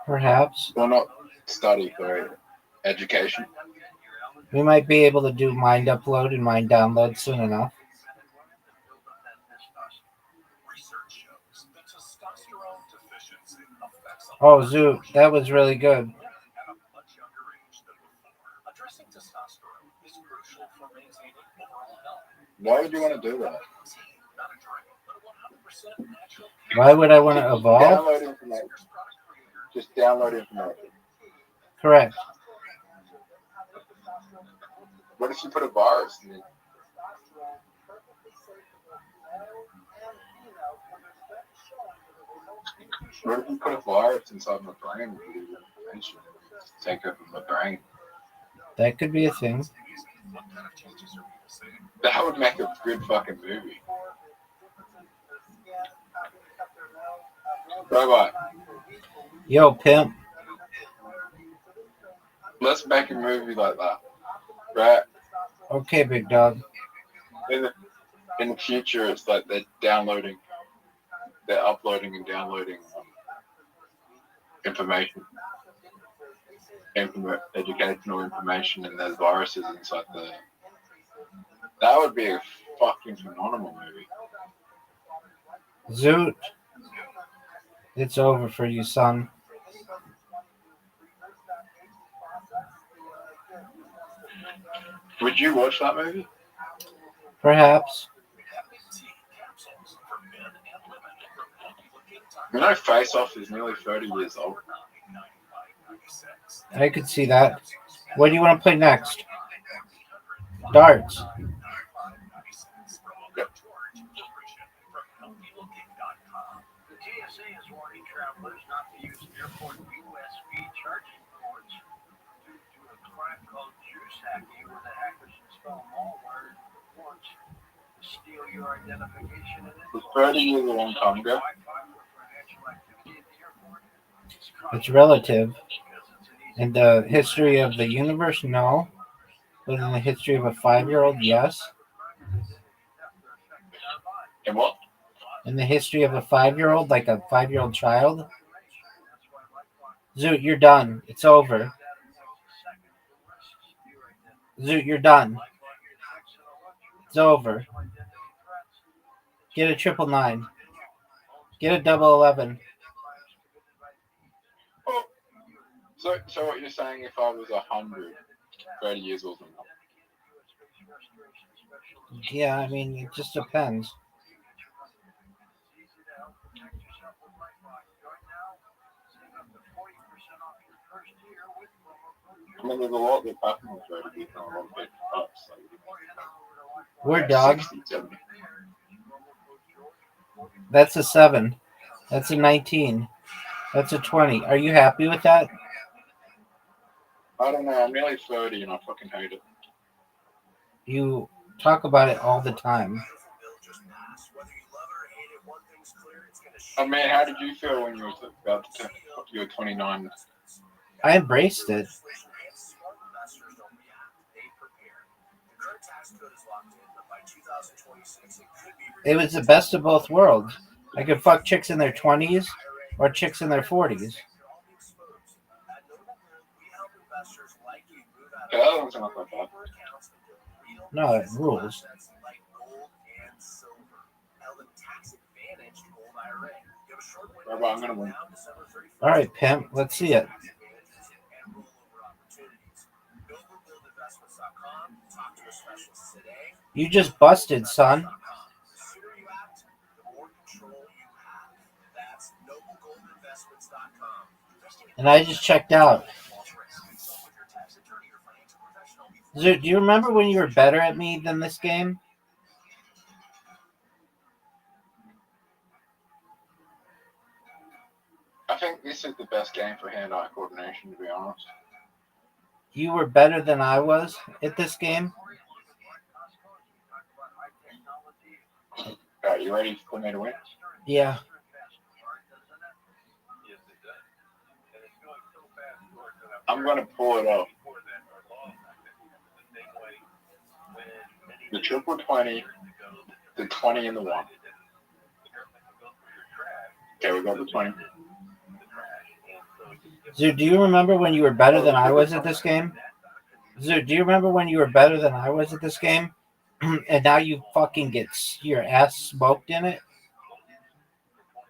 Perhaps. Well, not study, sorry, education. We might be able to do mind upload and mind download soon enough. Oh, Zoot, that was really good. Why would you want to do that? Why would I want to evolve? Download information. Just download information. Correct. What if you put a virus in it? What if you put a virus inside my brain with the information? Take over my brain. That could be a thing. That would make a good fucking movie. Bye-bye. Yo, pimp. Let's make a movie like that. Right? Okay, big dog. In the future, it's like they're uploading and downloading information, educational information, and there's viruses inside there. That would be a fucking phenomenal movie. Zoot. It's over for you, son. Would you watch that movie? Perhaps. You know, Face Off is nearly 30 years old. I could see that. What do you want to play next? Darts. Was 30 years a long time ago? It's relative. In the history of the universe, no. But in the history of a 5-year-old, yes. In what? In the history of a 5-year-old, like a 5-year-old child. Zoot, you're done. It's over. Zoot, you're done. It's over. Get a 999. Get a 11. Oh. So what you're saying, if I was 100, 30 years old? Yeah, I mean, it just depends. I mean, there's a lot that happens already from a lot of big ups. Word, dog. 60, 70. That's a 7. That's a 19. That's a 20. Are you happy with that? I don't know. I'm nearly 30 and I fucking hate it. You talk about it all the time. I mean, how did you feel when you were about to turn you were 29? I embraced it. It was the best of both worlds. I could fuck chicks in their 20s or chicks in their 40s. Yeah, that doesn't sound like that. No, it rules. Like gold and silver. Held in tax-advantaged gold IRA. You have a short window Rabbi, I'm gonna win. now, December 31st. All right, pimp. Let's see it. And rollover opportunities. NobleGoldInvestments.com. Talk to a specialist today. You just busted, son. The sooner you act, the more control you have. That's NobleGoldInvestments.com. And I just checked out. Dude, do you remember when you were better at me than this game? I think this is the best game for hand-eye coordination, to be honest. You were better than I was at this game? Alright, you ready for me to win? Yeah. I'm gonna pull it up. The triple 20, the 20 and the 1. Okay, we got the 20. Dude, do you remember when you were better than I was at this game? Dude, do you remember when you were better than I was at this game? And now you fucking get your ass smoked in it?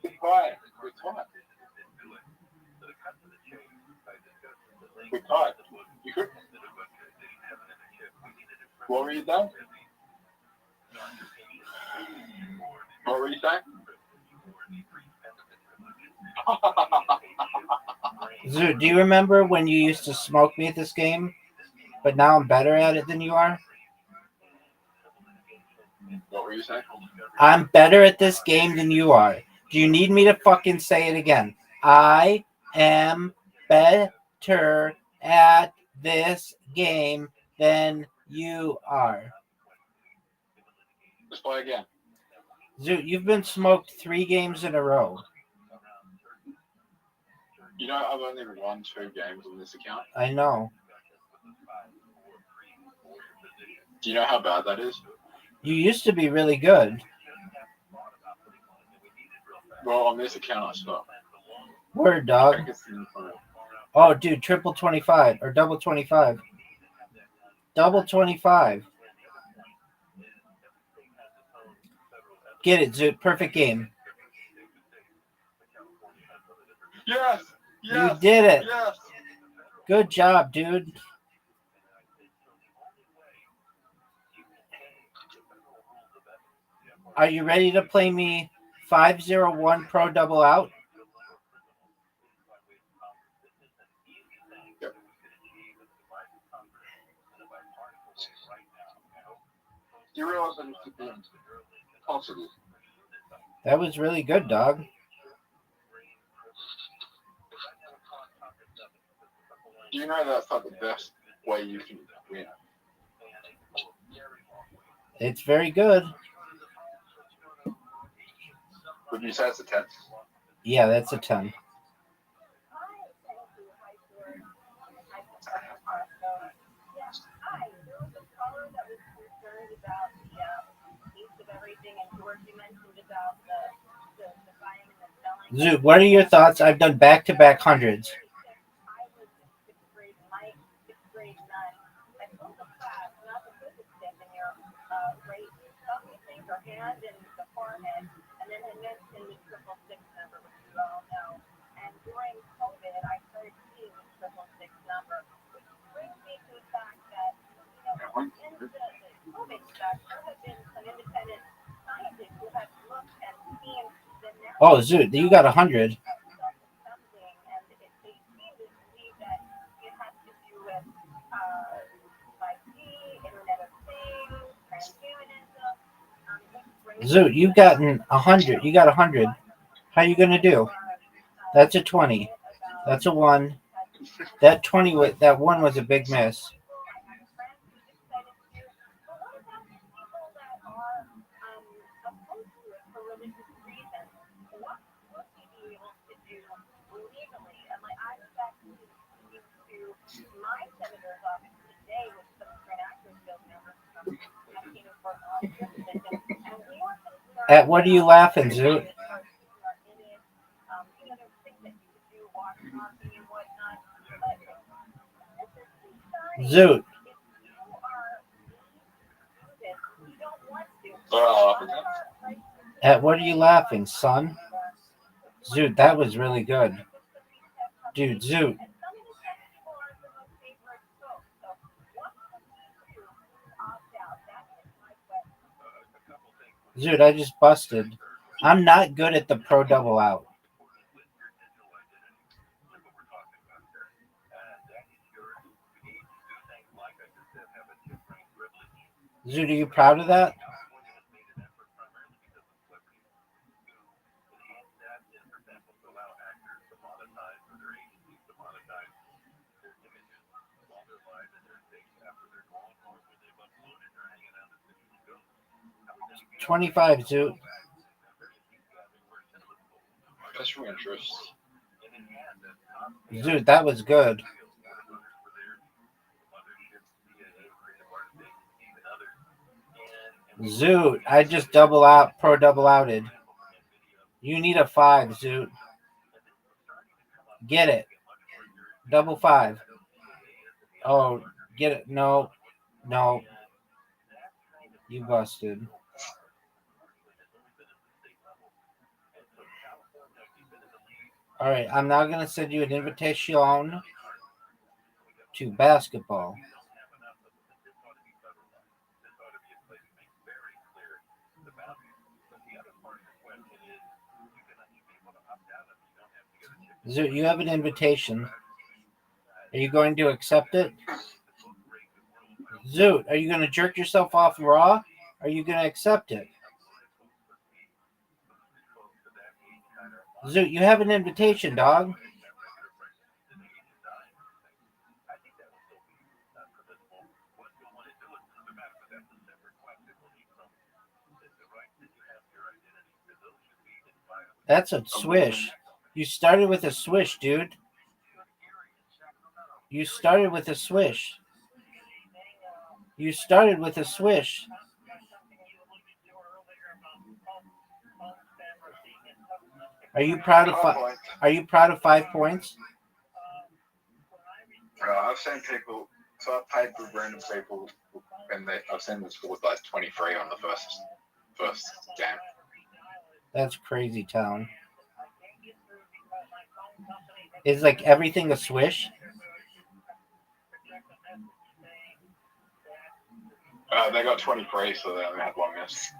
Be quiet. We're tied. We're tied. You could. What were you saying? What were you saying? Dude, do you remember when you used to smoke me at this game? But now I'm better at it than you are? What were you saying? I'm better at this game than you are. Do you need me to fucking say it again? I am better at this game than you are. Let's play again. Dude, you've been smoked 3 games in a row. You know, I've only won 2 games on this account. I know. Do you know how bad that is? You used to be really good. Well, on this account, I suck. Word, dog. I guess it's fine. Oh, dude, triple 25 or double 25. Double 25. Get it, dude. Perfect game. Yes! Yes! You did it. Yes! Good job, dude. Are you ready to play me 501 Pro Double Out? Yep. You realize I used to be positive. That was really good, dog. Do you know that's not the best way you can win? It's very good. Would you say it's a 10? Yeah, that's a 10. Dude, what are your thoughts? I've done back-to-back hundreds. Oh, Zoot, you got 100. Zoot, you've gotten 100. You got 100. How you gonna do? That's a 20. That's a 1. That 20 that 1 was a big miss. At what are you laughing, Zoot? Zoot. At what are you laughing, son? Zoot, that was really good. Dude, Zoot. Zoot, I just busted. I'm not good at the pro double out. Zoot, are you proud of that? $25, Zoot. Special interest. Zoot, that was good. Zoot, I just pro double outed. You need a 5, Zoot. Get it. Double 5. Oh, get it. No. You busted. All right, I'm now going to send you an invitation to basketball. Zoot, you have an invitation. Are you going to accept it? Zoot, are you going to jerk yourself off raw? Are you going to accept it? Zoot, you have an invitation, dog. That's a swish. You started with a swish, dude. You started with a swish. You started with a swish. Are you proud of 5 points? I've seen people. So I've paid for random people, and I've seen them score like 23 on the first game. That's crazy town. Is like everything a swish? They got 23, so they only had one miss.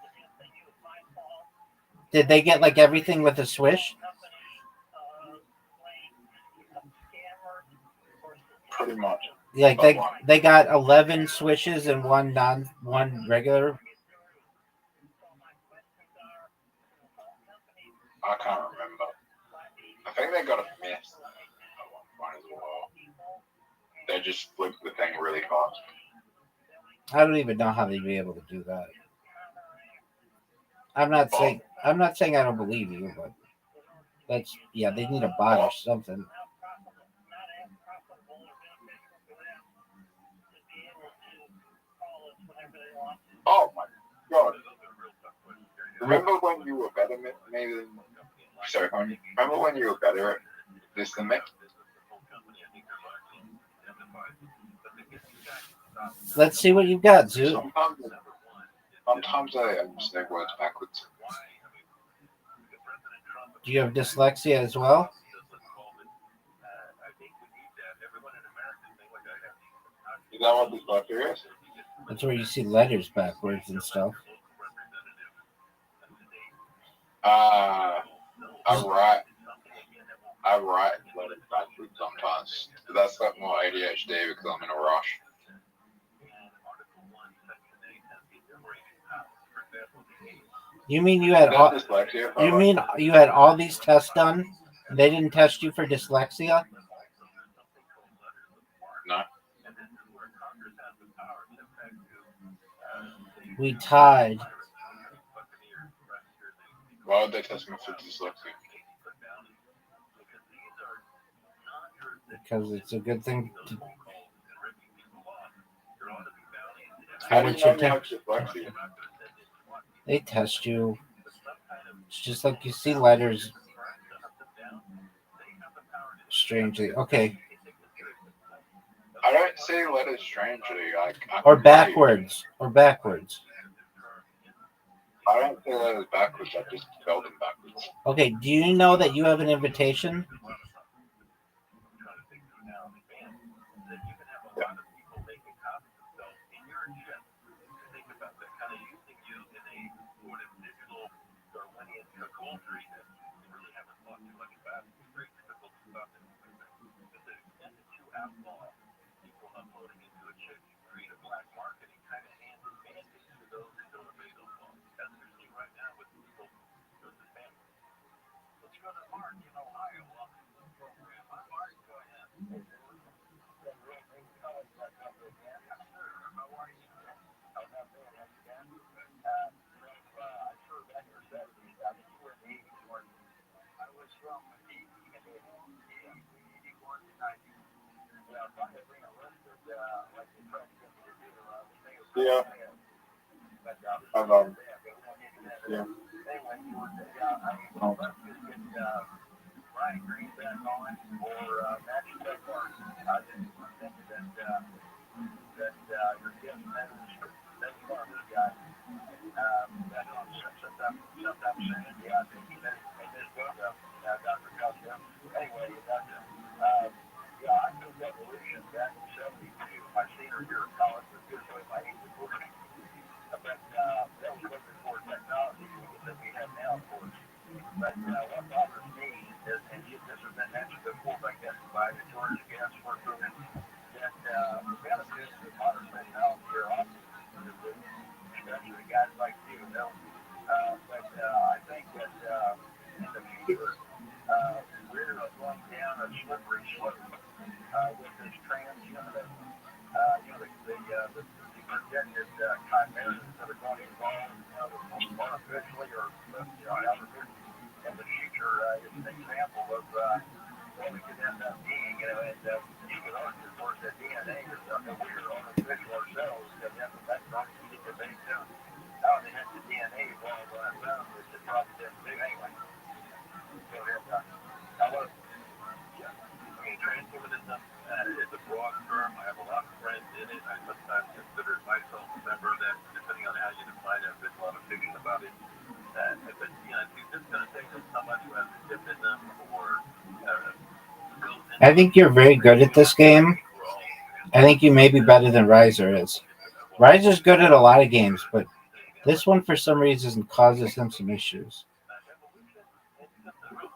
Did they get like everything with a swish? Pretty much. Like they got 11 swishes and one regular. I can't remember. I think they got a miss at one point as well. They just flipped the thing really fast. I don't even know how they'd be able to do that. I'm not saying I don't believe you, but they need a bot or something. Oh my god! Remember when you were better than Sorry, remember when you were better at this than me? Let's see what you've got, Zoo. Sometimes I say words backwards. Do you have dyslexia as well? Is that what dyslexia is? That's where you see letters backwards and stuff. I write letters backwards sometimes. That's like more ADHD because I'm in a rush. You mean you had all these tests done? And they didn't test you for dyslexia? No. We tied. Why would they test me for dyslexia? Because it's a good thing to. How do you know you have dyslexia? They test you. It's just like you see letters. Strangely. Okay. I don't see letters strangely. Or backwards. I don't say letters backwards. I just spelled them backwards. Okay, do you know that you have an invitation? Yeah. Yeah. Oh. I think you're very good at this game. I think you may be better than Riser is. Riser's good at a lot of games, but this one for some reason causes him some issues.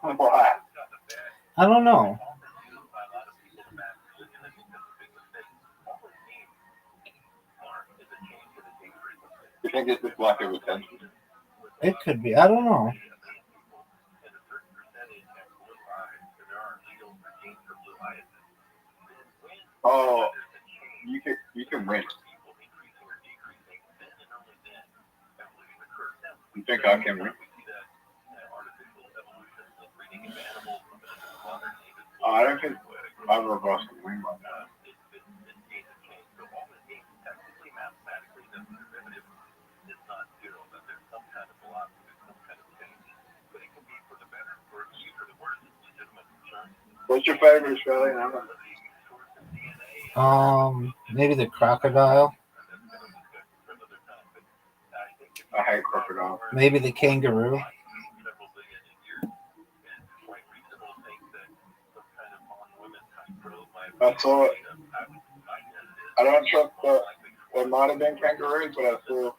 Why? I don't know. You think it's just lack of attention? It could be. I don't know. Oh, you can win. You think I can win? I don't think either of us can win right now. What's your favorite Australian animal? Maybe the crocodile. I hate crocodile. Maybe the kangaroo. I saw. I don't trust that there might have been kangaroos, but I saw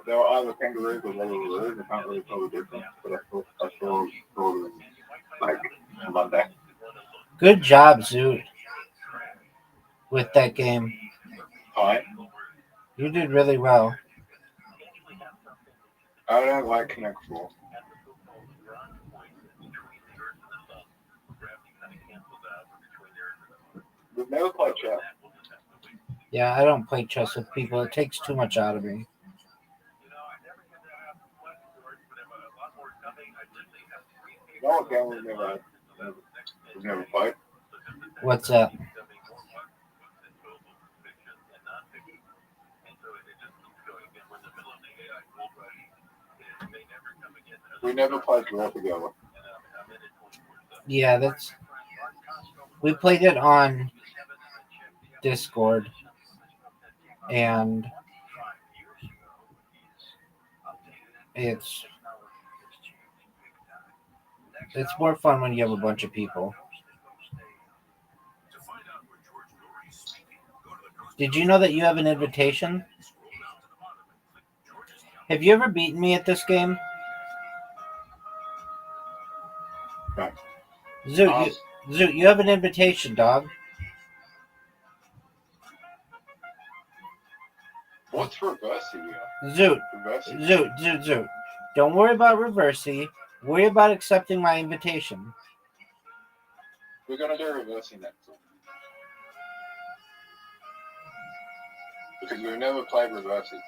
there were either kangaroos or wallaroos. I can't really tell the difference, but I saw them like Monday. Good job, Zoot, with that game. Hi. You did really well. I don't like Connect Four. We've never played chess. Yeah, I don't play chess with people. It takes too much out of me. You know what game we've never played? What's that? We never played draw together. Yeah, we played it on Discord, and It's more fun when you have a bunch of people. Did you know that you have an invitation? Have you ever beaten me at this game? No. Zoot, you have an invitation, dog. What's reversing here? Zoot, Reversing. Zoot. Don't worry about reversing. Worry about accepting my invitation. We're gonna do reversing next time. Because we've never played reversing.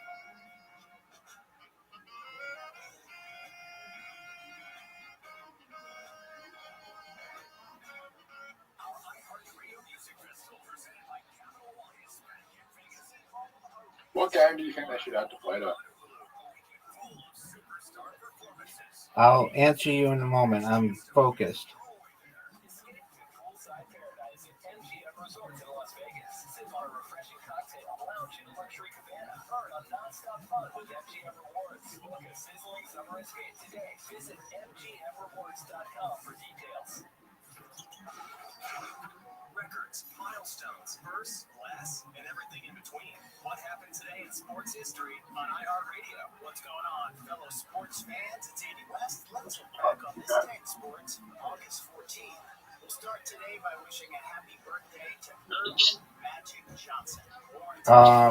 What game do you think they should have to play though? I'll answer you in a moment. I'm focused. Records, milestones, first, last, and everything in between. What happened today in sports history on iHeartRadio? What's going on, fellow sports fans? It's Andy West. Let's look back on this day in sports, August 14th. We'll start today by wishing a happy birthday to Irvin Magic Johnson.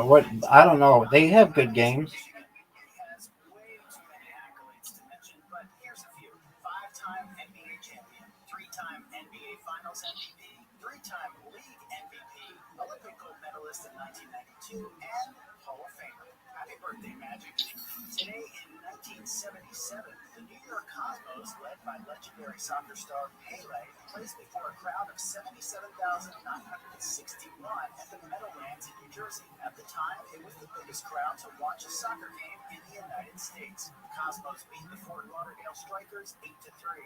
What? I don't know. They have good games. Has way too many accolades to mention, but here's a few. 5-time NBA champion, 3-time NBA Finals MVP, 3-time league MVP, Olympic gold medalist in 1992, and Hall of Famer. Happy birthday, Magic. Today in 1977, the New York Cosmos, led by legendary soccer star Pele, plays before a crowd of 77,961 at the Meadowlands in New Jersey. At the time, it was the biggest crowd to watch a soccer game in the United States. The Cosmos beat the Fort Lauderdale Strikers 8-3.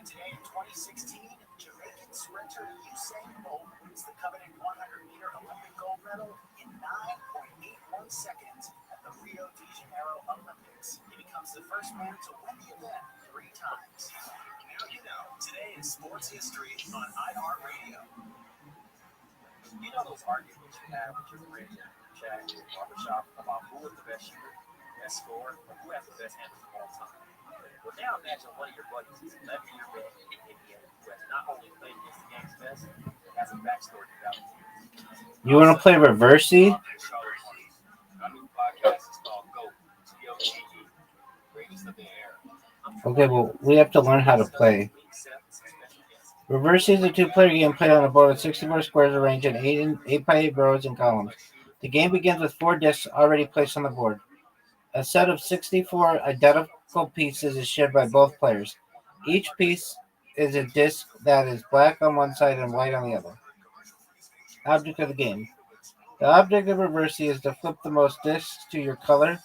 And today in 2016, Jamaican sprinter Usain Bolt wins the coveted 100-meter Olympic gold medal in 9.81 seconds at the Rio de Janeiro Olympics. He becomes the first man to win the event 3 times. Now you know, today is sports history on iHeartRadio. You know those arguments you have with your friends in the chat in the barbershop about who is the best shooter, best scorer, or who has the best handles of all time? Well, now imagine one of your buddies is 11-year vet in the NBA who has not only played against the game's best, but has a backstory to validate. You want to play Reversey? Okay, well, we have to learn how to play. Reversey is a 2-player game played on a board with 64 squares arranged in 8 by 8 rows and columns. The game begins with 4 discs already placed on the board. A set of 64 identical pieces is shared by both players. Each piece is a disc that is black on one side and white on the other. Object of the game. The object of Reversey is to flip the most discs to your color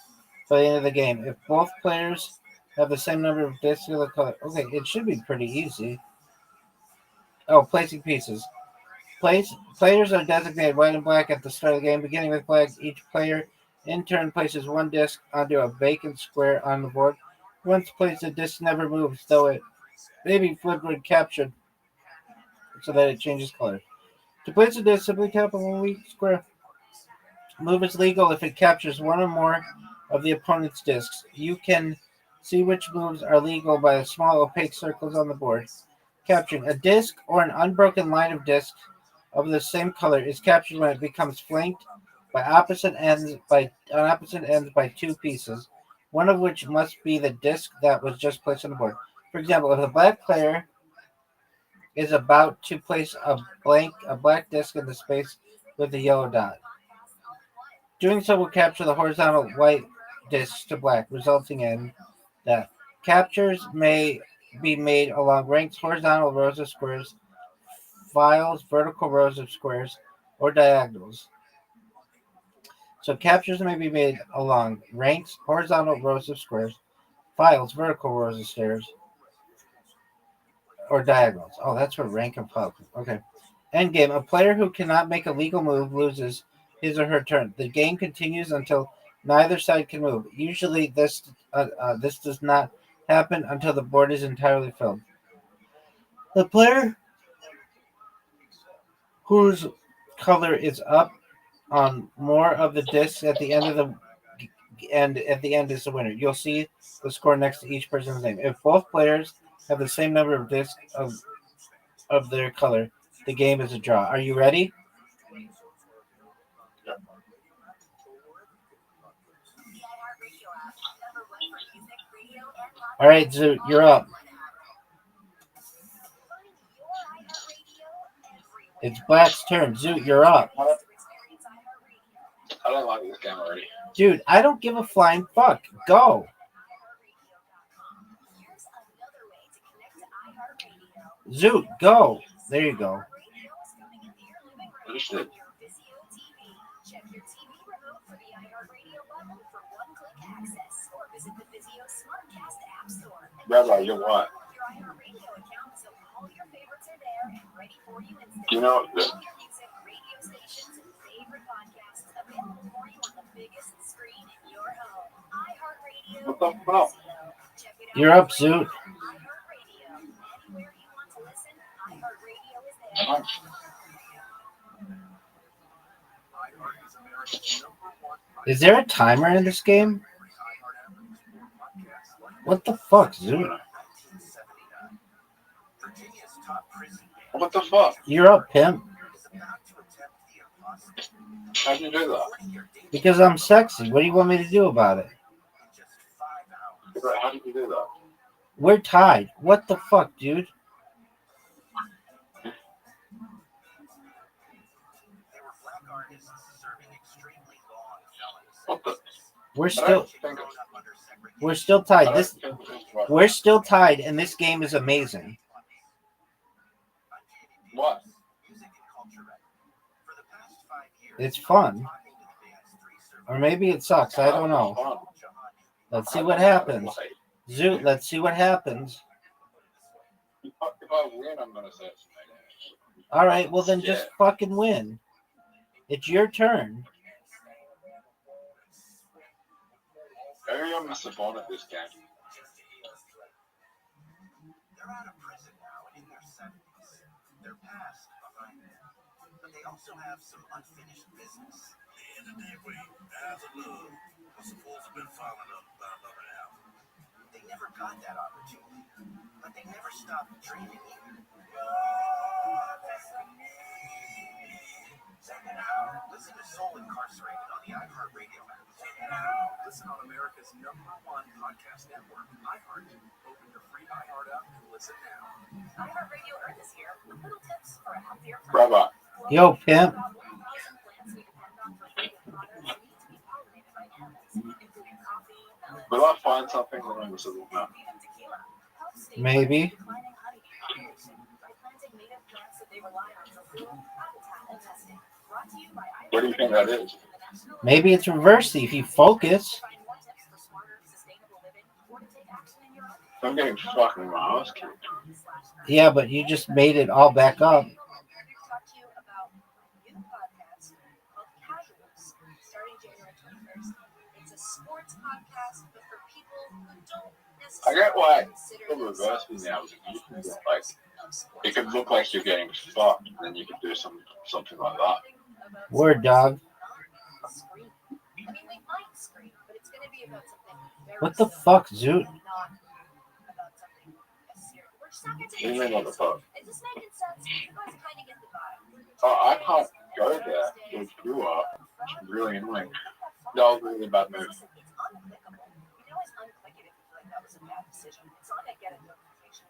by the end of the game. If both players have the same number of discs of the color. Okay, it should be pretty easy. Oh, placing pieces. Players are designated white and black at the start of the game. Beginning with black, each player in turn places 1 disc onto a vacant square on the board. Once placed, the disc never moves, though it may be flipped when captured so that it changes color. To place a disc, simply tap on one weak square. Move is legal if it captures one or more of the opponent's discs. You can see which moves are legal by the small opaque circles on the board. Capturing a disc or an unbroken line of discs of the same color is captured when it becomes flanked by opposite ends by 2 pieces, one of which must be the disc that was just placed on the board. For example, if the black player is about to place a black disc in the space with the yellow dot, doing so will capture the horizontal white discs to black, resulting in that captures may be made along ranked horizontal rows of squares, files, vertical rows of squares, or diagonals. So captures may be made along ranks, horizontal rows of squares, files, vertical rows of stairs, or diagonals. Oh, that's where rank and file. Okay. Endgame. A player who cannot make a legal move loses his or her turn. The game continues until Neither side can move. Usually, this does not happen until the board is entirely filled. The player whose color is up on more of the discs at the end of the end is the winner. You'll see the score next to each person's name. If both players have the same number of discs of their color, the game is a draw. Are you ready? All right, Zoot, you're up. It's Black's turn. Zoot, you're up. I don't like this game already. Dude, I don't give a flying fuck. Go. Zoot, go. There you go. Rabbi, you're what? Do you know the what the fuck? You're up, Zoot. Is there a timer in this game? What the fuck, Zoot? What the fuck? You're up, pimp. How'd you do that? Because I'm sexy. What do you want me to do about it? How did you do that? We're tied. What the fuck, dude? What the? We're still tied. We're still tied, and this game is amazing. What? It's fun. Or maybe it sucks. I don't know. Let's see what happens. Zoot, let's see what happens. If I win, I'm gonna say it's negative. All right, well then just fucking win. It's your turn. Maybe I'm a savant at this game. They're out of prison now and in their 70s. Their past behind them. But they also have some unfinished business. The end of their way, as a love, was supposed to have been followed up by another album. They never got that opportunity, but they never stopped dreaming either. Check it out. Listen to Soul Incarcerated on the iHeartRadio app. Check it out. Listen on America's #1 podcast network, iHeart. Open your free iHeart app and listen now. iHeartRadio earned this year with little tips for a healthier planet. Rabbi. Yo, pimp. Will I find something that I'm missing now? Maybe. What do you think that is? Maybe it's reversey if you focus. I'm getting fucking my ass kicked. Yeah, but you just made it all back up. I get why the reverse me now is like it could look like you're getting fucked, and then you could do something like that. Word, dog. What the fuck, Zoot? What do you mean, what the fuck? Oh, I can't go there if you are. It's really annoying. That was really a bad move.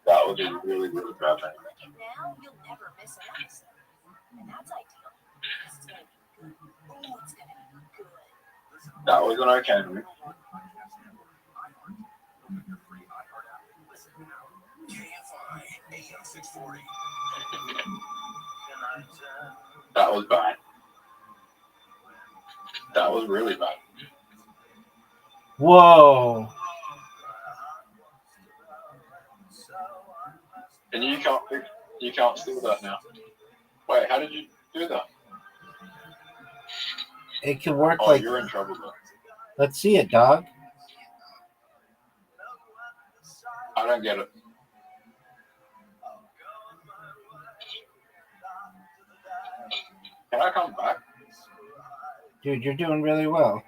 That was a really, really bad thing. That was an okay move. That was bad. That was really bad. Whoa. And you can't steal that now. Wait, how did you do that? It can work Oh, like you're in trouble though. Let's see it, dog. I don't get it. Can I come back? Dude, you're doing really well.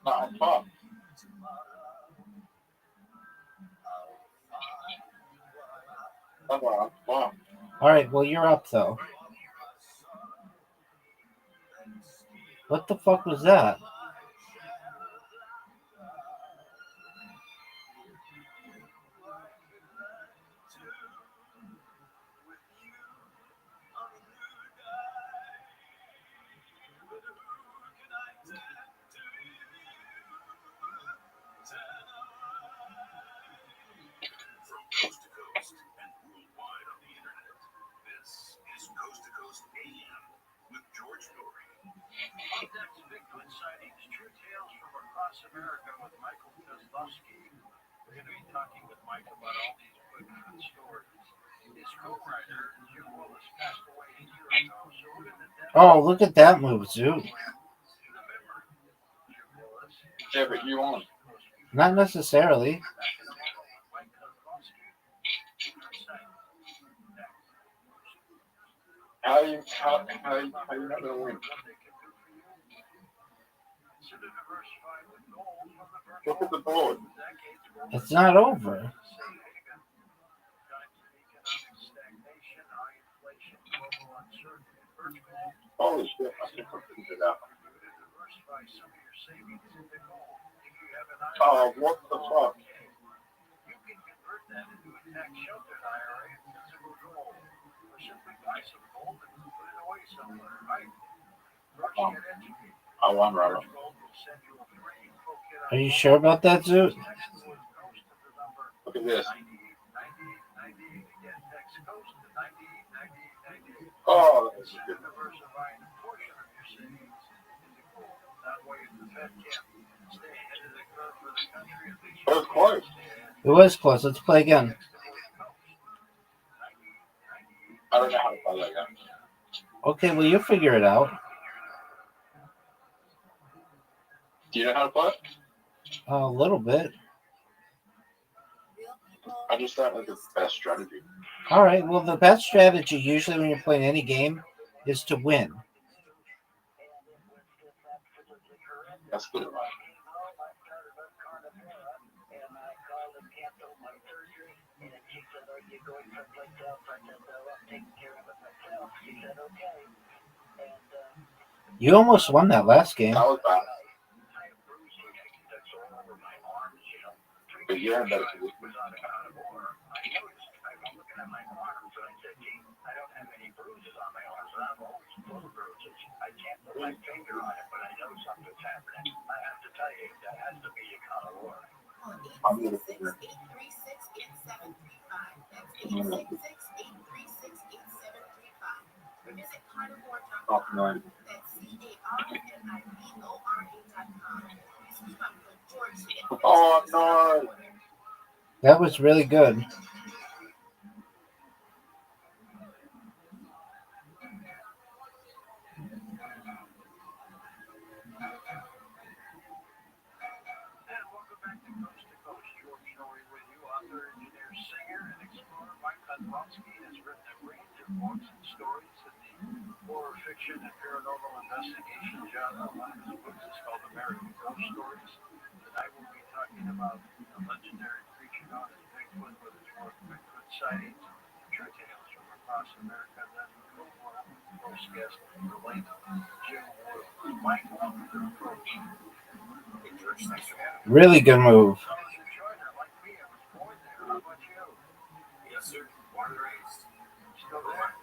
No, I'm fine. I'm fine. All right, well, you're up, though. What the fuck was that? Coast to coast and worldwide on the internet. This is Coast to Coast AM with George Norrie. Next, Bigfoot sightings, true tales from across America with Michael Kozlowski. We're going to be talking with Mike about all these Bigfoot stories. His co-writer, Jim Willis, passed away a year ago, so we're going to... Oh, look at that move, Zoo. Yeah, but you won. Not necessarily. How you not gonna win? Look at the board. It's not over. Holy shit! I think I figured it out. Oh, what the fuck? You can convert that into a tax sheltered IRA and physical gold, or simply buy some gold and put it away somewhere, right? First, get educated. I won, Robert. Gold will send you a free info kit on Are you sure about that, Zoo? Look at this. 9898. Again, text coast to 989898. Oh, that's good. Diversifying a portion of your savings into gold. That way, if the Fed can't stay ahead of the curve for the country, at least That was close. It was close. Let's play again. I don't know how to play that game. Okay, well, you figure it out. Do you know how to play it? A little bit. I just don't know the best strategy. All right, well, the best strategy usually when you're playing any game is to win. That's good. You almost won that last game. That was bad. But you're in better position. I'm gonna figure it. Oh, no. Oh no! That was really good. And welcome back to Coast to Coast. George Norrie with you, author, engineer, singer, and explorer Mike Kozlowski has written a range of books and stories in the horror fiction and paranormal investigation genre. One of his books is called American Ghost Stories. Tonight we'll be talking about a legendary creature known as Bigfoot with its work Bigfoot sightings, true tales from across America. Then host guest, the late Jim Willis. Mike, welcome to the program. Really good move. Yes, sir. Born and raised. Still there.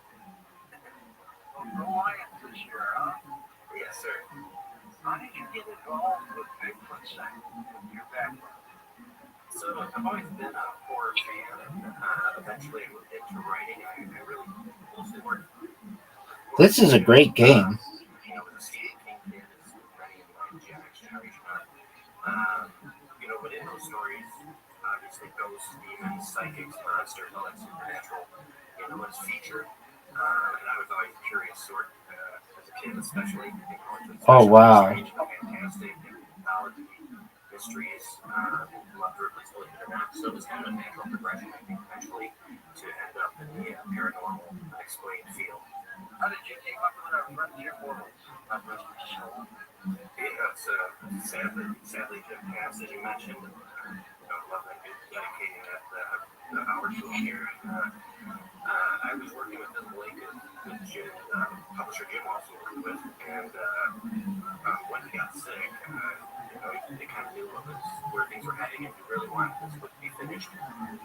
Go Lions this year, huh? Yes, sir. How did you get involved with Bigfoot sightings with your background? So I've always been a horror fan, and eventually moved into writing. I really mostly worked. This is a great game. You know, as a Stephen King fan, as many of my next generation are. You know, but in those stories, obviously ghosts, demons, psychics, monsters, all that supernatural, you know, was featured. And I was always a curious sort, as a kid especially. Oh, wow. Strange, fantastic. gymnastic and pathology, mysteries, loved to replace a little bit of that. So it was kind of a natural progression, I think, eventually to end up in the paranormal, unexplained field. How did you team up with our friend Jim Worrell? God rest his soul. Yeah, it's sadly Jim passed, as you mentioned. I love that you're dedicating that hour to him here. I was working with this link with Jim, publisher Jim also worked with, and when he got sick, they kind of knew where things were heading, and he really wanted this book to be finished.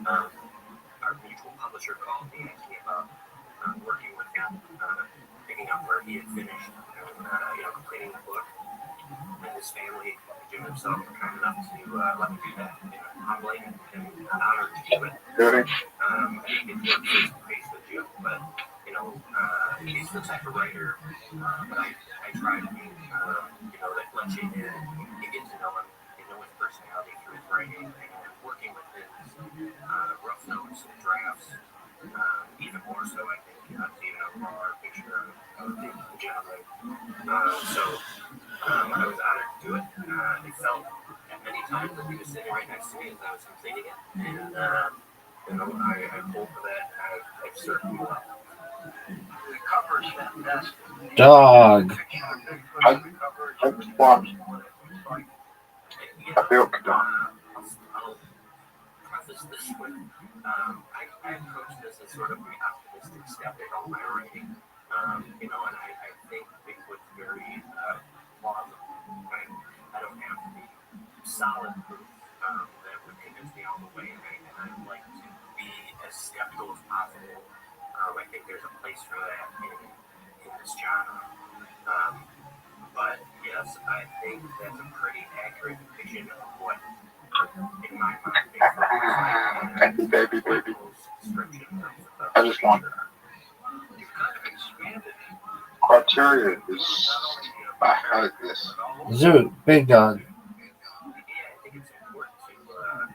Our mutual publisher called me and came up working with him, picking up where he had finished, and completing the book. And his family, Jim himself, were kind enough to let me do that. Humbling and an honor to do it. I didn't get to work face to face with Jim, but he's the type of writer that I try to be. That lets you in, you get to know him, you know his personality through his writing, and working with his rough notes and drafts. Even more so, I think, even a raw picture of the gentleman. I was honored to do it. It felt at many times that he was sitting right next to me as I was completing it, and I pulled for that. I've served him well. The cover is fantastic. Dog. I feel I'll preface this with I approach this as sort of the optimistic skeptic on my writing, and I think Bigfoot's very plausible. Right? I don't have to be solid proof that would convince me all the way, and I like to be as skeptical as possible. I think there's a place for that in this genre. But yes, I think that's a pretty accurate depiction of what, in my mind, Bigfoot is like. Baby. I just want You've kind of expanded. criteria is I like this. Zoot, big dog.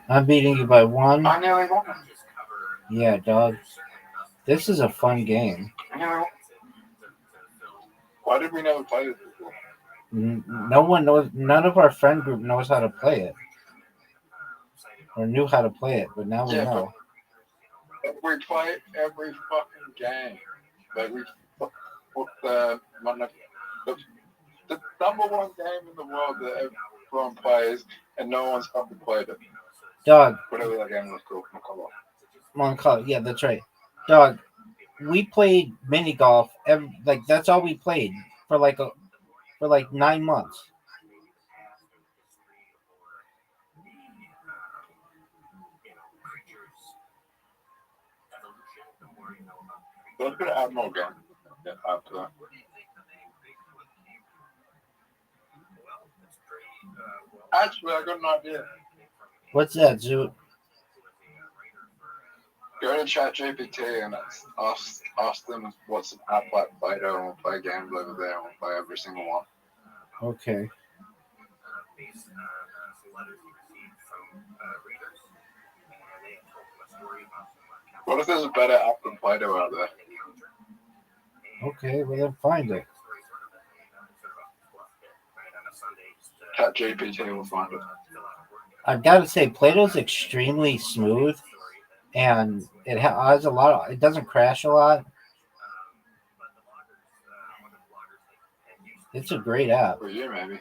I'm beating you by one. I nearly won. Yeah, dog. This is a fun game. Why did we never play this before? No one knows. None of our friend group knows how to play it, or knew how to play it. But now we know. We play every fucking game. Like we put the number one game in the world that everyone plays, and no one's ever played it. Dog. Whatever that game was called, Moncala. Yeah, that's right. Dog. We played mini golf. That's all we played for like 9 months. Let's go to Admiral again. Yeah, after that. Actually, I got an idea. What's that, Zoot? Go to ChatGPT and ask them what's an app like Play-Doh, and we'll play games over there, and we'll play every single one. Okay. What if there's a better app than Play-Doh out there? Okay, well then find it. ChatGPT will find it. I've got to say, Play-Doh's extremely smooth, and it has a lot. It doesn't crash a lot. It's a great app. For you, maybe.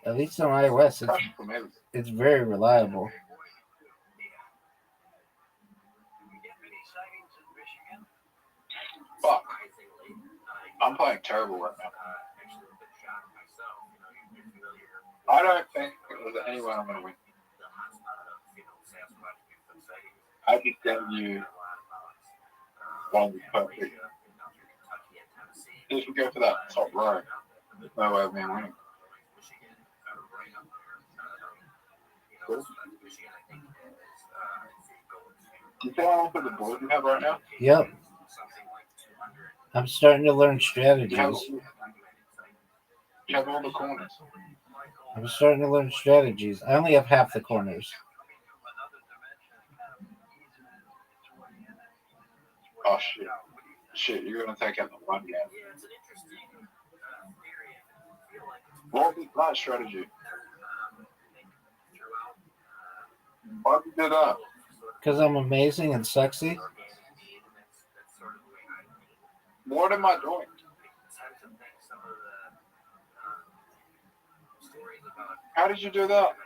At least on iOS, it's very reliable. Fuck. I'm playing terrible right now. I don't think there's anyone I'm going to win. I just getting you one perfect. If we go for that top row, there's no way of me winning. Do you think I look at the board you have right now? Yep. I'm starting to learn strategies. You have all the corners. I'm starting to learn strategies. I only have half the corners. Oh shit. Shit, you're gonna take out the one game. What would be my strategy? Why would you do that? Because I'm amazing and sexy. What am I doing? How did you do that?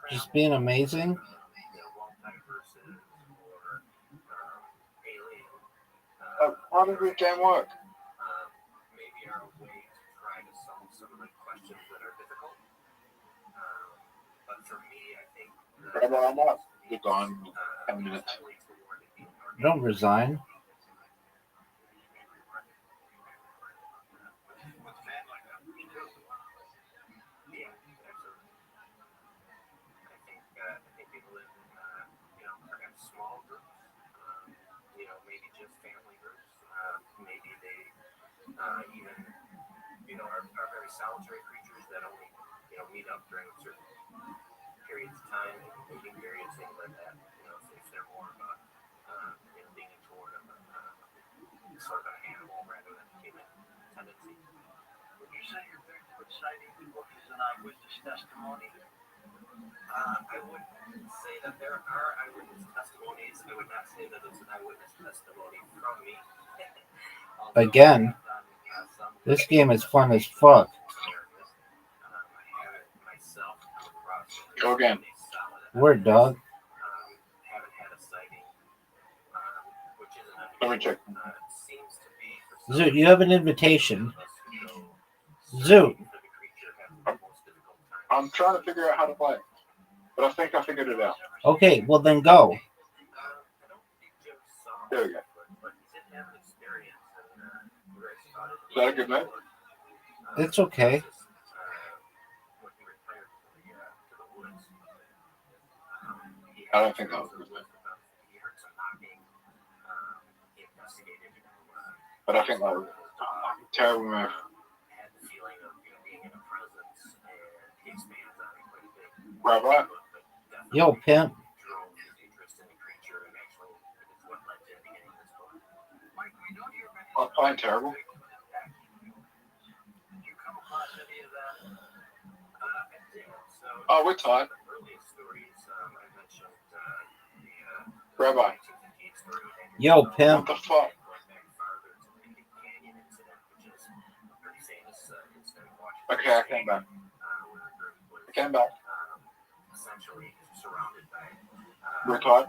Just being amazing. How did this game work? Maybe are a way to try to solve some of the questions that are difficult. But for me, I think Rabbi, I'm not. You're gone in 10 minutes. Don't resign. I think people live in, perhaps small groups, maybe just family groups. Maybe they even, are very solitary creatures that only, meet up during certain periods of time, meeting periods, things like that. If they're more about, leaning toward sort of an animal rather than a human tendency. Would you say your Bigfoot sighting book is an eyewitness testimony? I would say that there are eyewitness testimonies. I would not say that it's an eyewitness testimony from me. Again, this game is fun as fuck. Go again. Word, dog. Let me check. Zoot, you have an invitation. Zoot. I'm trying to figure out how to play, but I think I figured it out. Okay, well then go. There we go. Is that a good move? It's okay. I don't think that was a good move. But I think that was a terrible move. Rabbi, Yo, pimp. I'm playing terrible. Oh, we're tied. Rabbi, Yo, pimp. what the fuck? Okay, I came back. We're tied.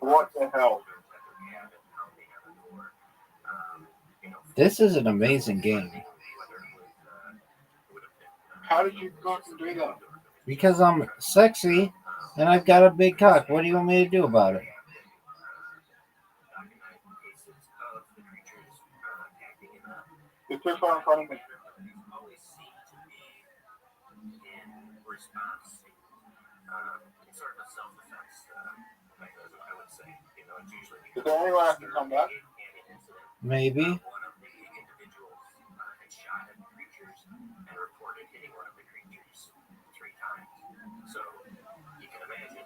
What the hell? This is an amazing game. How did you go and do that? Because I'm sexy and I've got a big cock. What do you want me to do about it? You're too far in front of me. Is there any way I can come back? Maybe.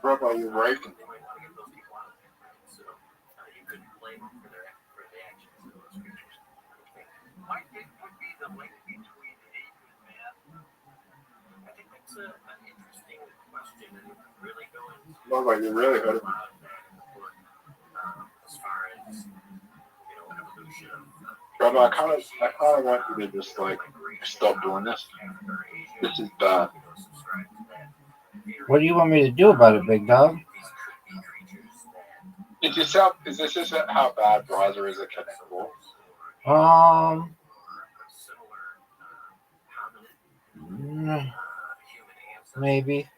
Rabbi, you're raping. Might it would be the link between ape and man? I think that's an interesting question, and it really goes Rabbi, you're really hurting me. as far as evolution of Rabbi, I kind of want you to just like stop doing this. This is bad. What do you want me to do about it, big dog? Is this just how bad Riser is at connectable? Maybe.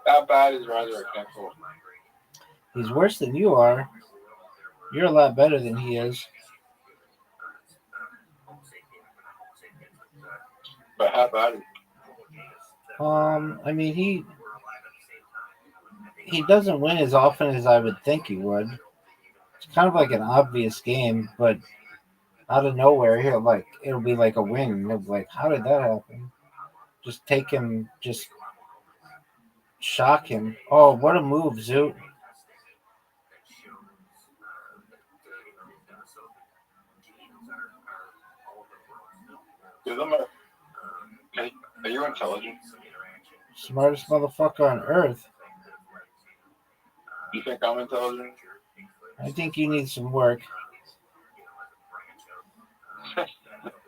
How bad is Riser at connectable? He's worse than you are. You're a lot better than he is. But how bad is I mean, he doesn't win as often as I would think he would. It's kind of like an obvious game, but out of nowhere, it'll be like a win. It'll be like, how did that happen? Just take him, just shock him. Oh, what a move, Zoot. Give them a. Are you intelligent? Smartest motherfucker on earth. You think I'm intelligent? I think you need some work.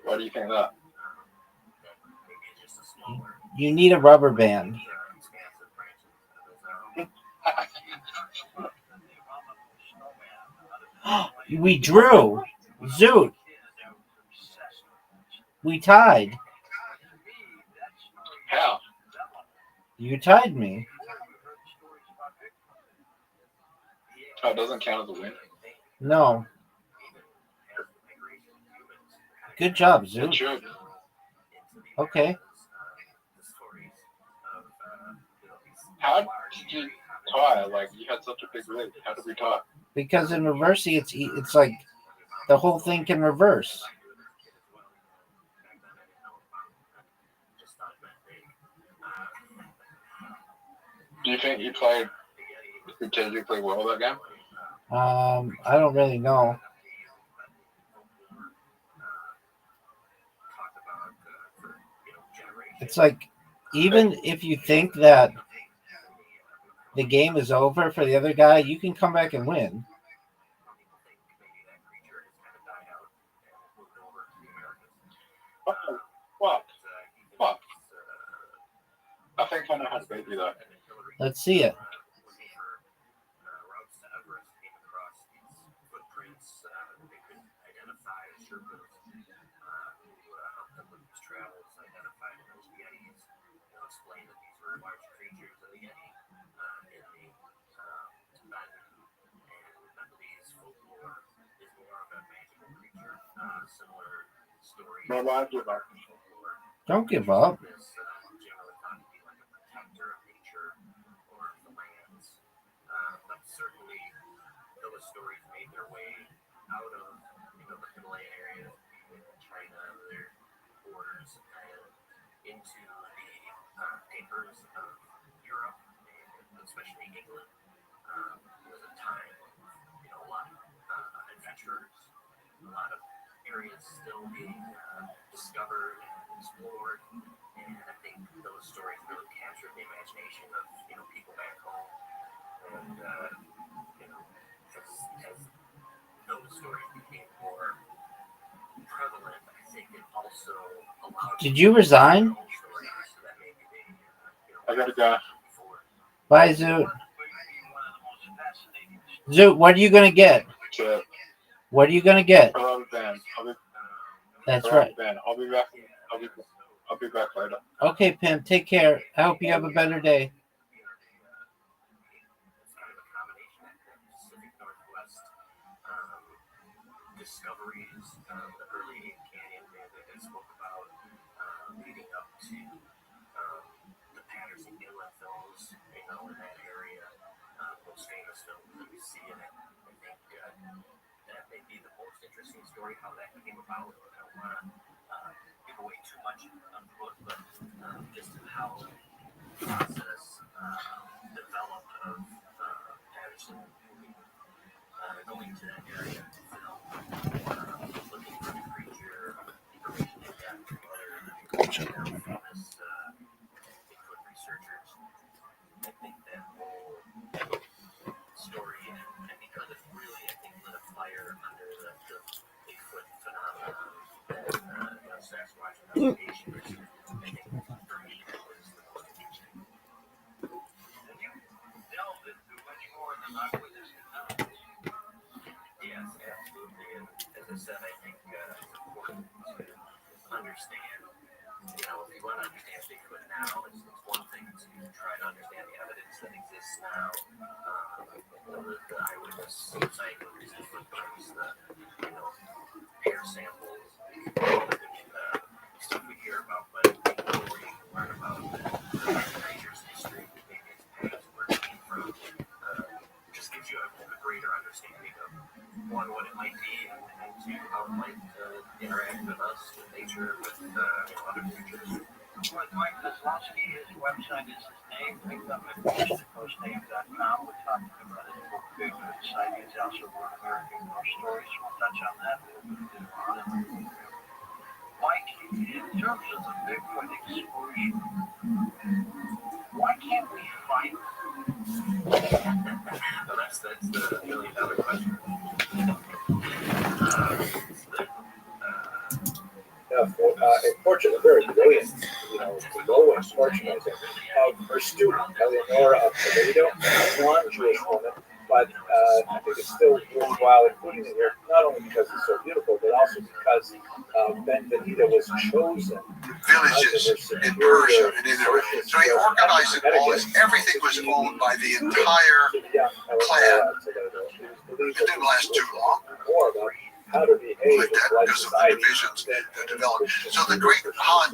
Why do you think that? You need a rubber band. We drew. Zoot. We tied. How? You tied me. Oh, it doesn't count as a win. No. Good job, It Zoot. should. Okay. How did you tie? Like, you had such a big lead. How did we tie? Because in reversing, it's like the whole thing can reverse. Do you think you played strategically well that game? I don't really know. It's like, even if you think that the game is over for the other guy, you can come back and win. What? What? I think I know how to beat you though. Let's see it. No, I give up. Don't give up. Did you resign? I gotta go. Bye, Zoot. Zoot, what are you gonna get? To What are you gonna get? hello, Ben. That's Hello, right. Ben. I'll be back. I'll be back later. Okay, Pimp. Take care. I hope you have a better day. His website is his name. Pick up at coastname.com. We're talking about his book, Bigfoot Sightings. He also wrote American Ghost Stories. We'll touch on that a little bit later on. Mike, in terms of the Bigfoot explosion, why can't we find So that's the million-dollar question. Unfortunately, very brilliant, Noah, fortunate, her student, Eleonora of Toledo, non-Jewish woman, but I think it's still worthwhile including it here, not only because it's so beautiful, but also because Benvenida was chosen. Villages in Persia and in Iraq. So he organized it all. Everything was owned by the entire clan. It didn't last too long. How to behave Because of the divisions that developed. So the Great Khan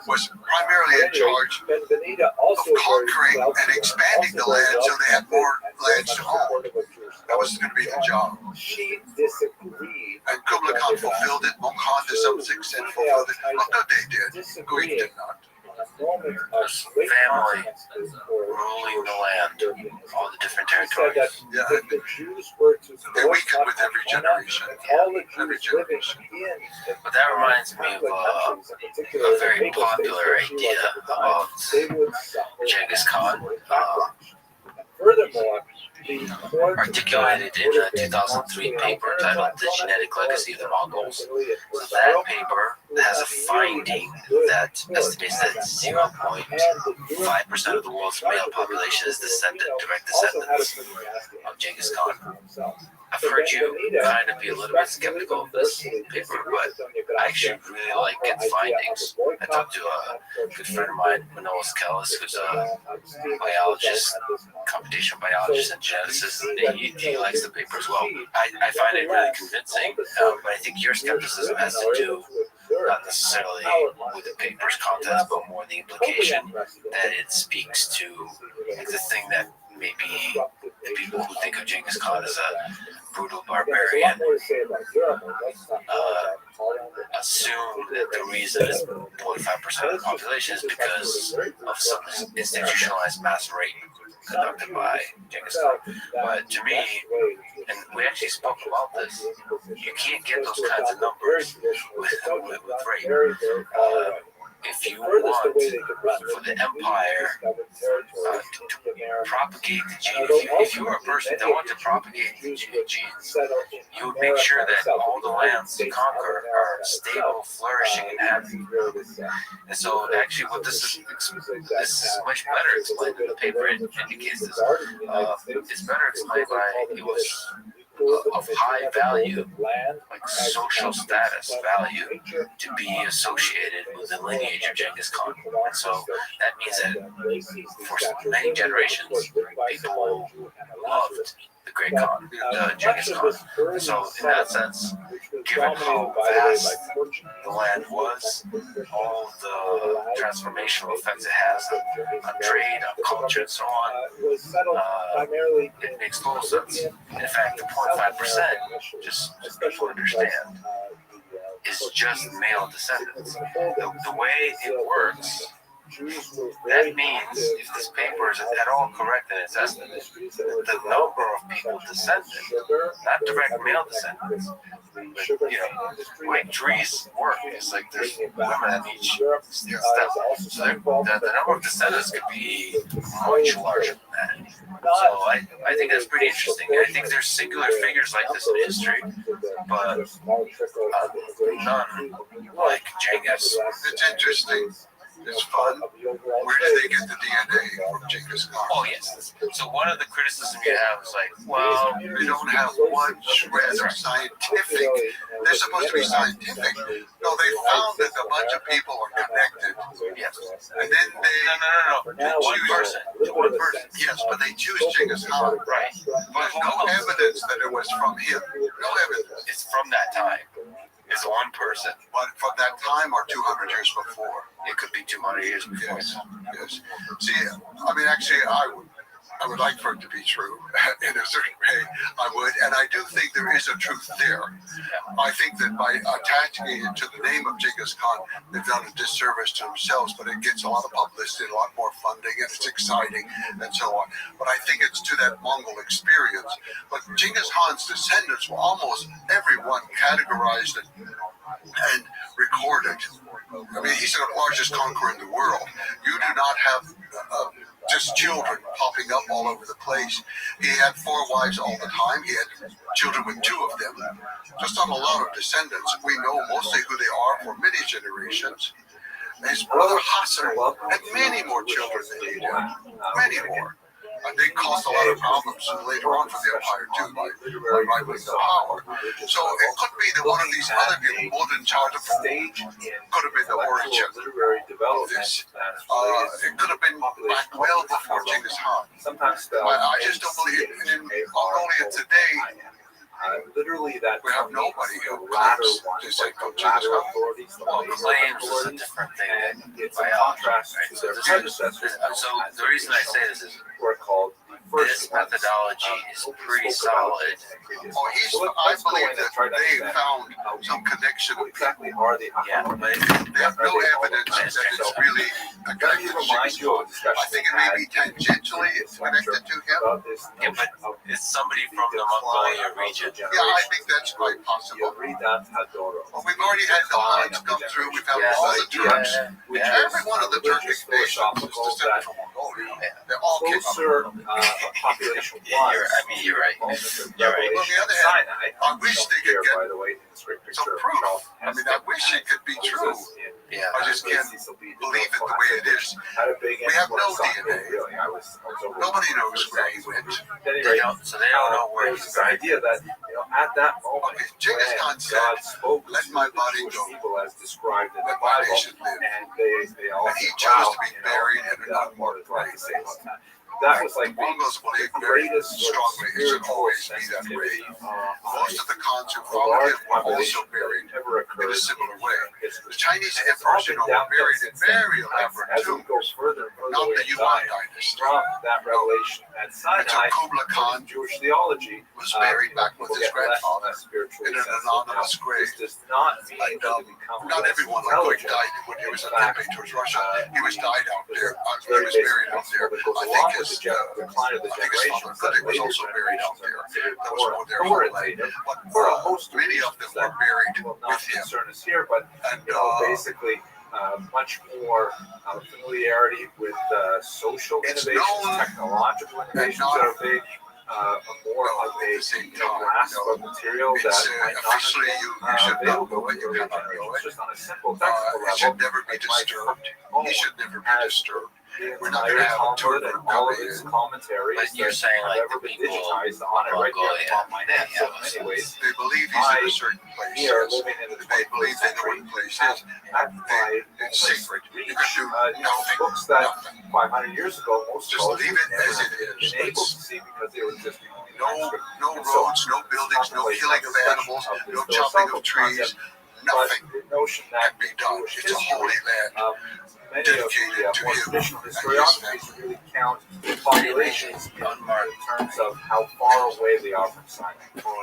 was primarily in charge of conquering and expanding the land so they had more lands to own. That was going to be the job. She disagreed. And Kublai Khan fulfilled it. Mong Khan to some extent fulfilled it. Well, no, they did. Greek did not. This family ruling the land, all the different territories. Yeah, The Jews were to they weaken with every generation. all the Every Jews living generation. in But that reminds me of a very popular idea about Genghis Khan, furthermore, the court articulated in a 2003 paper titled The Genetic Legacy of the Mongols. So that paper has a finding that estimates that 0.5% of the world's male population is direct descendants of Genghis Khan. I've heard you kind of be a little bit skeptical of this paper, but I actually really like its findings. I talked to a good friend of mine, Manolis Kellis, who's a biologist, computational biologist and geneticist, and he likes the paper as well. I find it really convincing, but I think your skepticism has to do not necessarily with the paper's contents, but more the implication that it speaks to the thing that maybe the people who think of Genghis Khan as a brutal barbarian assume that the reason is 0.5% of the population is because of some institutionalized mass rape conducted by Genghis Khan. But to me, and we actually spoke about this, you can't get those kinds of numbers with rape. If you want for the empire to propagate the gene, if you were a person that wanted to propagate the genes, you would make sure that all the lands you conquer are stable, flourishing, and happy. And so, actually, what this is much better explained in the paper. It indicates this. It's better explained by it was of high value, like social status value, to be associated with the lineage of Genghis Khan. And so that means that for many generations, people loved the Great Khan, Genghis Khan. So in that sense, given how vast the land was, all the transformational effects it has on trade, on culture, and so on, it makes total sense. In fact, the 0.5%, just so people understand, is just male descendants. The way it works, that means if this paper is at all correct in its estimate, the number of people descended, not direct male descendants, but, the way trees work is like there's women in each step. So the number of descendants could be much larger than that. So I think that's pretty interesting. I think there's singular figures like this in history, but none like Genghis. It's interesting. It's fun. Where did they get the DNA from Genghis Khan? Oh, yes. So one of the criticisms you have is like, well, they don't have one shred of scientific. They're supposed to be scientific. No, they found that a bunch of people are connected. Yes. And then they... No. One person. Yes, but they choose Genghis Khan. Right. There's no evidence that it was from him. No evidence. It's from that time. It's one person. But from that time or 200 years before? It could be 200 years before. Yes. See, I mean, actually, I would like for it to be true in a certain way. I would, and I do think there is a truth there. I think that by attaching it to the name of Genghis Khan, they've done a disservice to themselves, but it gets a lot of publicity, a lot more funding, and it's exciting, and so on. But I think it's to that Mongol experience. But Genghis Khan's descendants were almost everyone categorized and recorded. I mean, he's the largest conqueror in the world. You do not have just children popping up all over the place. He had 4 wives all the time. He had children with 2 of them. Just not a lot of descendants. We know mostly who they are for many generations. His brother Hassan had many more children than he did. Many more. And they caused a lot of problems later on for the empire too by rivaling the power. So it could be that one of these other people, Modern Chartable, could have been the origin of this. It could have been back well before Genghis Khan. I just don't believe it. In Mongolia today, literally that we have nobody who claims to say Genghis Khan. Well, claims is a different thing. And it's a contrast to their predecessors. So the reason I say this is Were called this methodology is pretty solid. Oh, I believe that they found some connection with people. Exactly are the Yeah, but They have no evidence that it's really a Let me connection to remind Genghis you of a Khan. discussion I think it may be tangentially connected to him. about this yeah, but it's somebody from the Mongolia region. Yeah, I think that's quite possible. You'll read that Hadoro. Well, we've already had the Huns come through. We've had Yeah, all the Turks. yeah. Every one of the Turkic nations is descended from Mongolia. They all came up. Closer population Yeah, wise. you're right. You're right. On the other hand, Sinai, I wish they could here, get by the way, in this great some picture of proof. Charles I mean, I wish it could be true. Yeah. I just can't believe it the way it is. Had a big We have no influence on me, DNA. really. I was over Nobody knows where he went. At any They rate, don't, so they don't know where there was he's this idea that, at that moment, Okay, Genghis Khan when said, God spoke "Let to my the body Jewish go. people as described in the Let my Bible, nation live." and they all And he said, chose wow, to be buried in an unmarked what grave. to say about that. That was like the Mongols believe very greatest sort of strongly it should spiritual always be that way. sensitivity Most of the Khans who a followed large him were population also buried that ever in occurred a similar way. in history. The Chinese And it's all emperors, been were downhill buried in since then. very elaborate As we go tombs. further and further Not away the in Yuan time dynasty. from that revelation at And so Sinai, Kublai Khan Jewish theology was buried back with his grandfather spiritually in an sensitive. anonymous Now, grave. This does not mean And, that we become Not less everyone like Goik intelligent. died when he was In on fact, campaign towards Russia. He was died out there. He very was basic buried out there. principle that goes I along think with his the decline of the I think his generations father that Godik was later also buried out generations are there. considered That was more more their homeland. authoritative But for a host of many of reasons them that were buried will not with him. concern us here, but And basically much more familiarity with social It's innovations, known technological innovations not- that are big, more of at a the same time, grasp of material that it's might not officially have you been should not available know it. in You earlier cannot know generations. it. Just on a simple technical It level, should never be like my disturbed. phone He should never be has disturbed. the We're not entire gonna have a Talmud Turk and all of come its in. commentaries But you're that saying, have like, ever the been people digitized on it right Mongolia, here on my they head. So have in many ways, They believe he's in a certain place. we are Yes. living in the They 21st believe they know century. what the place And is. by It's secret. You reach, can do nothing. books that Nothing. 500 years ago most Just scholars leave would it never as have it is. been able to see because they were just No roads, no buildings, no killing of animals, no chopping of trees. Nothing the notion can that be done. It's a holy land. many of the dedicated more to him traditional and historiographies really count populations in terms of how far away they are from Sinai.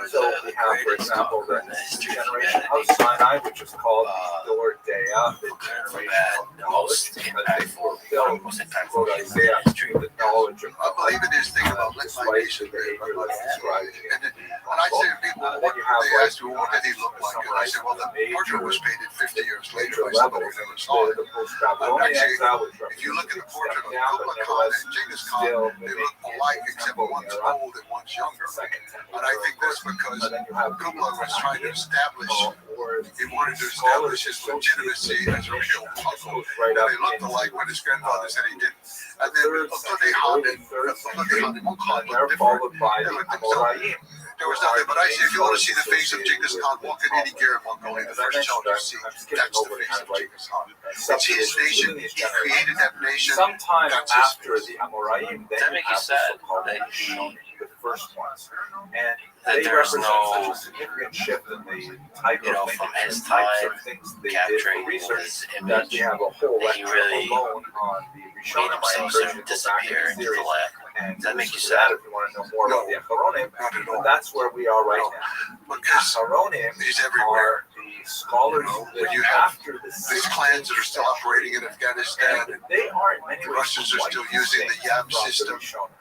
So we have, for example, the generation of Sinai, which is called Dor Dea, the generation of knowledge, because they fulfilled what Isaiah the knowledge of I believe in this thing about let my nation live. behavior that's described in And when I say to people, what they ask me, what did he look like? And I said, well, the portrait was painted 50 years later by somebody who never saw it. the post-Babylonian exile, which If you look at the portrait of down, Kublai but Khan nevertheless and Genghis Khan, still they look alike except one's old and one's younger. And I think that's because Kublai was trying to establish, he wanted to establish his legitimacy as a real Mongol. And they looked alike when his grandfather said he didn't. And then Abdullah Khan and Mughal looked different. They looked themselves. There was nothing, but I say if you want to see the face of Genghis Khan, walk in any Garrett Mongolia, the first town you see, that's the face of Genghis Khan. It's his nation, he created that nation. Sometime That's his after face. the Amoraim, then That you make you have the sad so-called that Hashonim, the first ones, and that they there's represent no, such a significant shift in the type you know, of from thinking, his the types time of things they did capturing for research his that image, we have a whole that he lecture really alone on the made Rishonim. I himself encourage sort you of to go back disappear in into the the series lab. and Does that make you listen to sad? that if you want to know more about the Acharonim. Not at But all. that's where we are right now. Because Acharonim he's everywhere. are the scholars who When lived you have after the these clans that are still operating in Afghanistan, and they are in many the ways Russians are quite still using the distinct YAM from the system. Rishonim.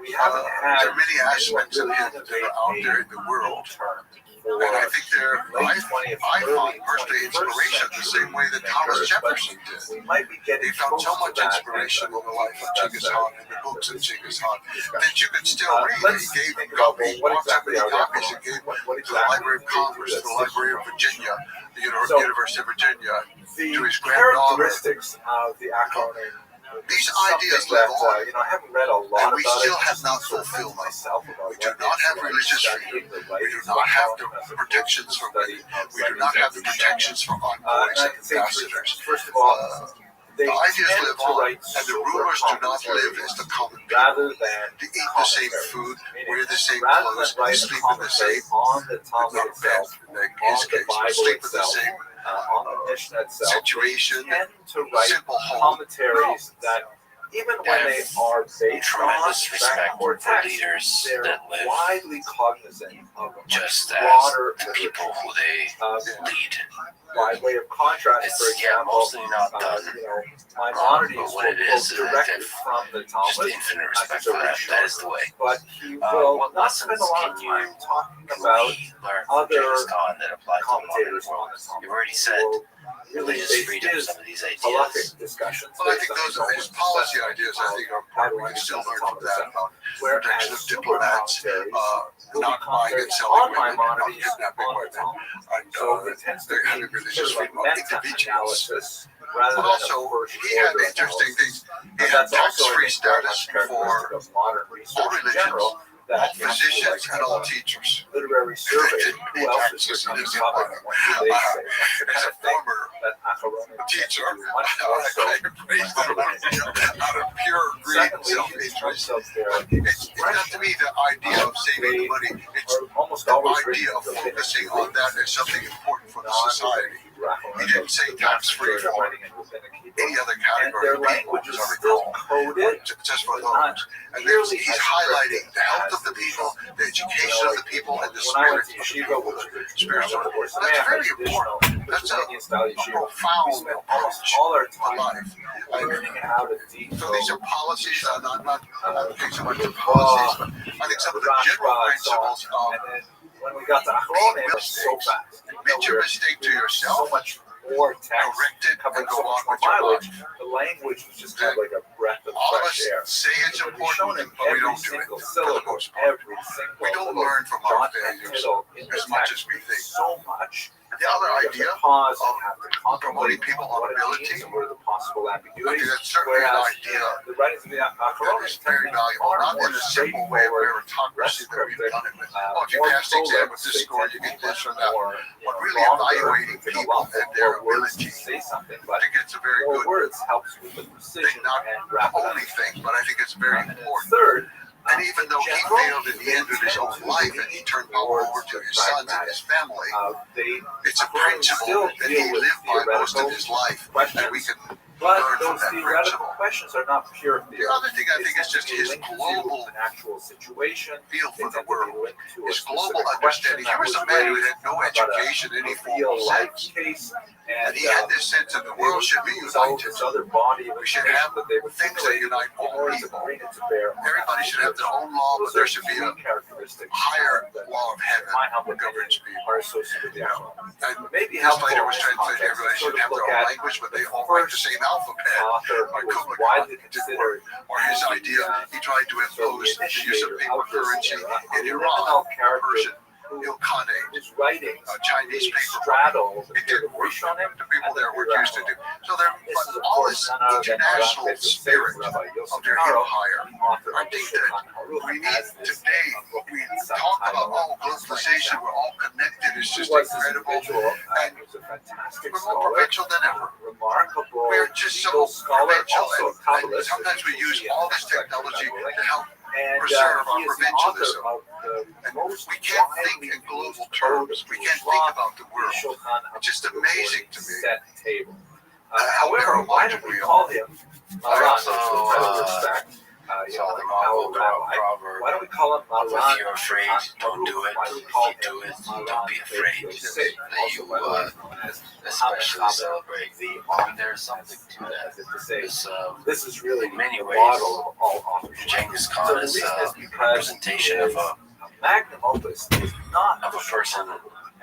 We haven't had There are many aspects of him anyone that are out there in the world. term And I think they're, I find personally inspiration the same way that Thomas Jefferson did. He found so much inspiration in the life of Genghis Khan and the books of Genghis Khan that you could still read. He bought so many copies and gave to the Library of Congress, to the Library of Virginia, the University of Virginia, to his granddaughter. Of the acronym. These ideas live on, I haven't read a lot and we about still it. have not fulfilled them. Myself We do not have religious freedom. We do not have the protections for women. We do not have the protections for envoys and ambassadors. First of all, The ideas live on, and the rulers do not live as the common people. rather than They eat the same food, wear the same clothes, sleep in the same, on the Talmud not bed, itself, like on his the case, Bible sleep in the itself, same on the Mishnah itself, situation, tend to write simple home. commentaries that even when they are based on Tremendous respect or for text, leaders they're that live widely cognizant of a just as broader the people who they lead. by way of contrast, It's, for example, mostly not done. Maimonides But what it will is, quote I directly have from the just Talmud, infinite respect for that. That is the way. but he will What not spend a lessons lot of can you time talking Can about we learn from other Genghis Khan that apply to the modern commentators on world? the Talmud. You've already said Really religious base freedom, his some of these ideas. halakhic discussions. Well, I think based those on are his policy ideas. I think are part we can still learn from that about protection of diplomats, not buying and selling women, not kidnapping women, and So it tends to they're be having religious sort of freedom like of individuals. meta-analysis rather But than also, a first he had order interesting analysis. things. He And had that's also, I tax-free think, very status much characteristic for of modern all research in religions, general. all That you have to, physicians, like, and have all a teachers. literary survey. didn't pay Who else is taxes in becoming his public? empire. What do they say? That's the As kind a of thing former that Acharonim teacher, much more so. I praise them out of pure greed and Secondly, self-interest. of their It's not to me the idea of saving the money. It's are almost the always idea of focusing on that as something important for the society. He didn't say tax-free for any other category of people, language is as I still recall, coded, just for those. And he's highlighting the health of the people, the education of the people, and the when I went spirit to of the yeshiva, people. which was a Spiritual. course, That's very important. That's a style yeshiva. We profound spent almost approach all our to time life. learning how to So decode these are policies, I'm not advocating so much of policies, but I think some of the general principles of and then when we got to Acharonim, it was so fast. admit your mistake to So yourself, much more text, correct it, and covering go so on much more with your mileage. life. The language was just kind of like a breath of All of us fresh air. say it's We've shown important, him but we every don't do it single for the syllable, most part. every single We don't little learn from our dot and failures tittle in the as much text as we think. so much. The other You have to idea pause of and have to promoting contemplate people what on it ability, means and what are the possible I think ambiguities. that's certainly an Whereas idea the writings of the that Acharonim is very valuable, not in a simple way of meritocracy that we've done it with. Oh, if you pass the exam with this score, you get this or that. But really evaluating people and their ability. Say something, I but think it's a very more good words helps with the thing, precision not and the only rapidity. thing, but I think it's very important. Third, And even though he failed in the end of his own life and he turned power over to his sons and his family, they it's a principle that he lived by most of his life, and we can but learn from those that theoretical principle. questions are not pure The theory. other thing I think is just his Linked to global an actual situation. feel They for the tend to be world, linked to a his global specific question understanding. that Here was a was man who raised had no about education in any a formal real life sense, case, and he had this sense that the world should be united. This other body of We should information have that they would things that simulate unite in all order to people. bring it to bear. on Everybody should have their own law, but Those there are should be three a characteristics higher that, law of heaven my humble that governs people. are associated with the Acharonim. And Maybe this helpful later in was this translated, context everybody to should sort have of their look own at language, but they all write the same alphabet. author Like who was Kublai widely Khan did considered or his idea, he tried to impose the use of paper currency in a Iran, liminal a character Persian Ilkhanate, whose writings a Chinese paper. straddle the It didn't work. Rishonim The people there were used to do. So there, This is, but of all course, this none other than international Rabbi spirit Rothschild, of their Caro, empire. the author I of the think Shulchan that Aruch, we need has this today, book we subtitled, talk about, oh, globalization, we're all connected, it's Who just was this incredible. individual? And He was a fantastic we're more scholar, provincial than ever. remarkable We're just so legal scholar, provincial, also a and Kabbalist. sometimes we use all this technology to help And preserve our he is the author provincialism. of the And most we can't widely think in global used terms. code We of can't law, think about the the world. Shulchan It's just Aruch amazing to me. set table. How However, why don't we call him Maran? also, With credit respect, So like the our Mongol rabbi. proverb, Why don't we call him Maran? if you're afraid, don't do it. Why do we If call you do him it, Maran? don't be afraid. Yosef, That also you by the way known as especially Muhammad celebrate. the And there's something to that. as if to say, This, this is really in many the ways, model of all authorship. Genghis So Khan the is reason a is because representation of a magnum opus is not a person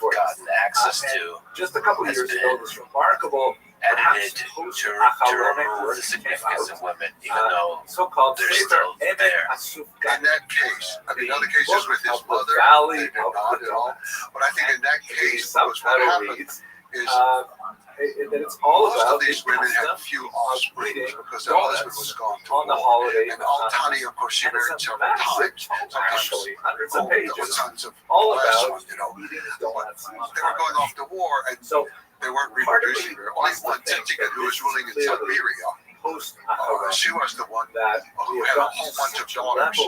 have gotten access to Just a couple has years been ago, this remarkable edited to remove the significance of women, even though so-called they're still there. In that case, I mean, other cases with his mother, they did not at all. But I think in that case, because what happened is it's all most about of these women had few offspring because their husband was gone to on the war. holiday. And Al-Thani, of course, she married several times. Sometimes hundreds of the pages, sons of all the last about one, you know. eating But donuts. they were going off to war, and So they weren't reproducing very. Only one Tzitzikin, who was ruling in Siberia, post she was the one that who had a whole bunch of daughters.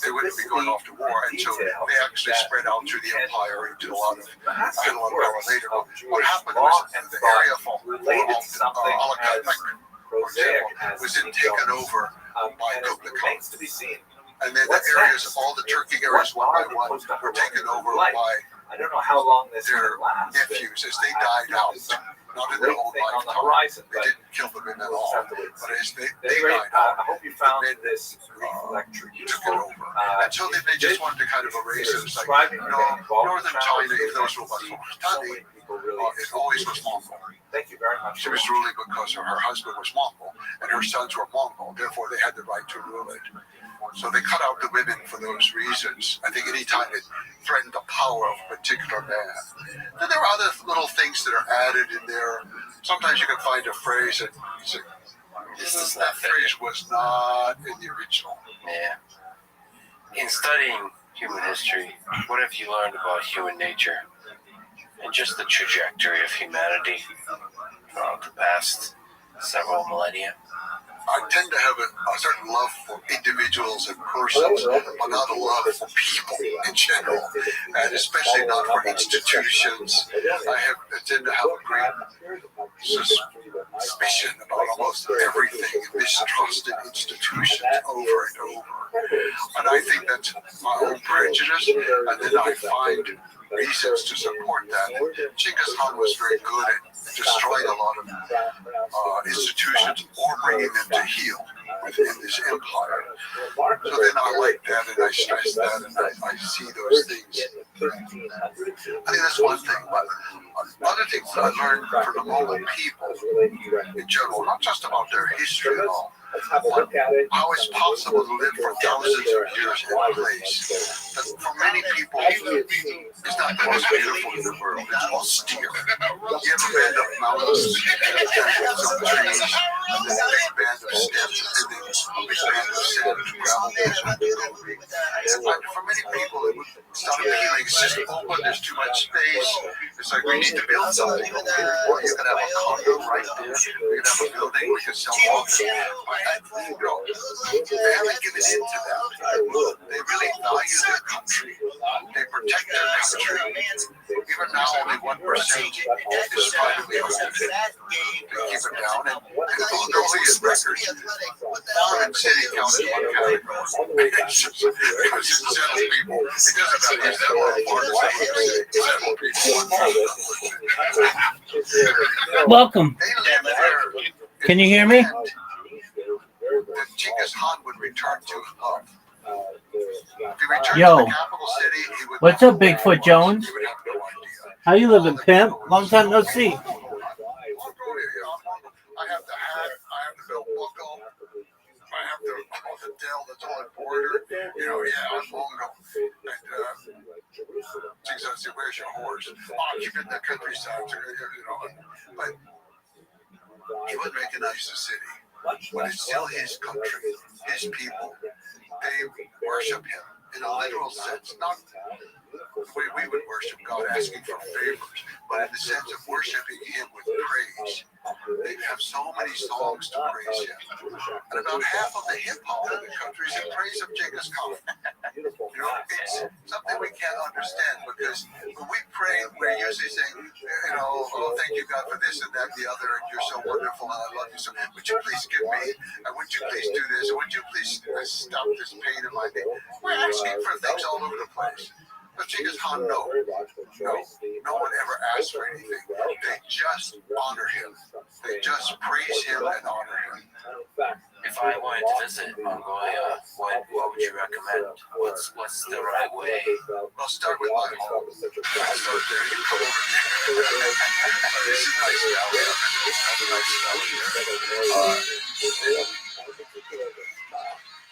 They wouldn't be going off to war, and so they actually spread out through the empire into a lot of. I had a lot of power later. What happened was the area for related to something as for example, was then taken over by and it Kublai Khan. remains to be seen. And then the areas, all the Turkic areas, one by one, were taken over by I don't know how long this their will last. nephews as they died out. Not in their whole on the lifetime. horizon, They but didn't kill them in at all. But as they anyway, died out, I hope you found then, this brief lecture took it useful. over. And so then they just wanted to kind of erase it. It's like, Subscribing no, Northern China, even though it was Pakistani, it always was Mongol. Thank you very much. She was ruling because her husband was Mongol and her sons were Mongol. Therefore, they had the right to rule it. So they cut out the women for those reasons. I think any time it threatened the power of a particular man. Then there are other little things that are added in there. Sometimes you can find a phrase that that phrase was not in the original. Yeah. In studying human history, what have you learned about human nature and just the trajectory of humanity throughout the past several millennia? I tend to have a certain love for individuals and persons, but not a love for people in general, and especially not for institutions. I tend to have a great suspicion about almost everything, mistrust in institutions over and over. And I think that's my own prejudice, and then I find reasons to support that. And Genghis Khan was very good at destroying a lot of institutions or bringing them to heel within this empire. So then I like that, and I stress that, and I see those things. I think that's one thing, but other things that I learned from the Mongol people in general, not just about their history at all, but how it's possible to live for thousands of years in a place that for many people is not the most beautiful in the world. It's austere. You ever been up mountains and some trees and then a big band of steps and then a big band of sand and gravel? For many people, it would start appealing. It's just open. There's too much space. It's like we need to build something. Or you can have a condo right there. You can have a building. We can sell off. They haven't given in to that. They really value their country. They protect their country. Even now, only 1% is privately owned. They keep it down, and they're only in records. Farm and city count as one category. Because it's several people. It doesn't matter if they're all several people. Welcome. They live there. Can you hear me? That Genghis Khan would return to love. If he returned Yo, to the capital city, he would what's up, Bigfoot Jones? He would have no idea. How you living, pimp? Long time no see. I have the hat, I have the belt buckle, I have the tail that's all embroidered. You know, yeah, I'm Mongol. And geez, I said, where's your horse? Oh, keep it in the countryside. You know, but he would recognize the city. But it's still his country, his people. They worship him in a literal sense, not the way we would worship God asking for favors, but in the sense of worshiping him with praise. They have so many songs to praise him. And about half of the hip hop in the country is in praise of Genghis Khan. You know, it's something we can't understand because when we pray, we're usually saying, you know, oh, thank you, God, for this and that and the other, and you're so wonderful, and I love you so. Would you please give me, and would you please do this, and would you please stop this pain in my knee? We're asking for things all over the place. But Genghis Khan, no one ever asks for anything. They just honor him. They just praise him and honor him. If I wanted to visit Mongolia, What would you recommend? What's the right way? I'll start with my home. Start there. You come over here. This is nice valley. Have a nice valley here.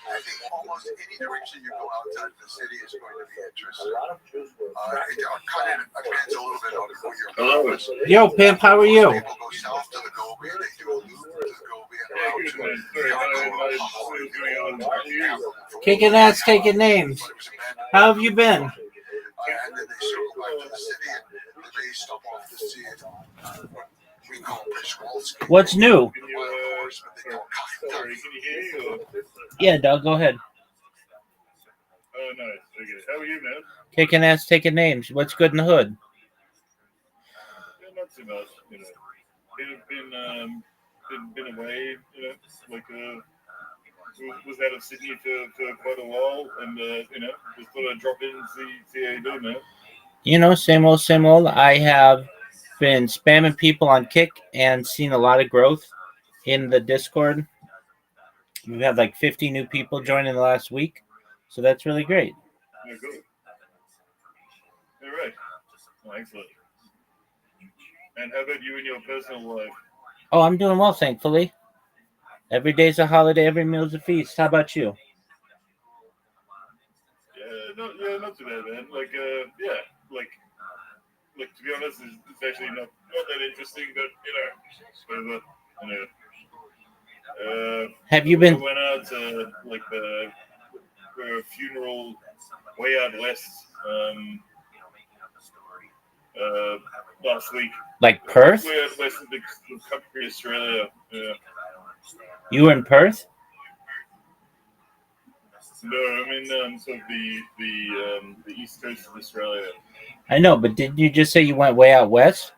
I think almost any direction you go outside the city is going to be interesting. It kind of depends a little bit on who you're with. Yo, Pimp, how are you? People go south to the Gobi and they do a loop to the Gobi and around. Kicking ass, taking names. How have you been? And then they circle back to the city and they stop off to see it. We call Przewalski. What's new? Sorry, can you hear me? Yeah, Doug, go ahead. Oh, nice. Okay. How are you, man? Kicking ass, taking names. What's good in the hood? Yeah, not too much. You know, been away. You know, like was out of Sydney for quite a while, and you know, just thought I'd drop in and see how you doing, man. You know, same old, same old. I have been spamming people on Kick and seen a lot of growth in the Discord. We've had like 50 new people join in the last week, so that's really great. Yeah, good. All right. Well, excellent. And how about you in your personal life? Oh, I'm doing well, thankfully. Every day's a holiday, every meal's a feast. How about you? Not too bad, man. Like, to be honest, it's actually not that interesting, but whatever. Have you been? I went out for a funeral way out west last week. Like Perth? Way out west of the country, Australia. Yeah. You were in Perth? No, I'm in sort of the east coast of Australia. I know, but didn't you just say you went way out west?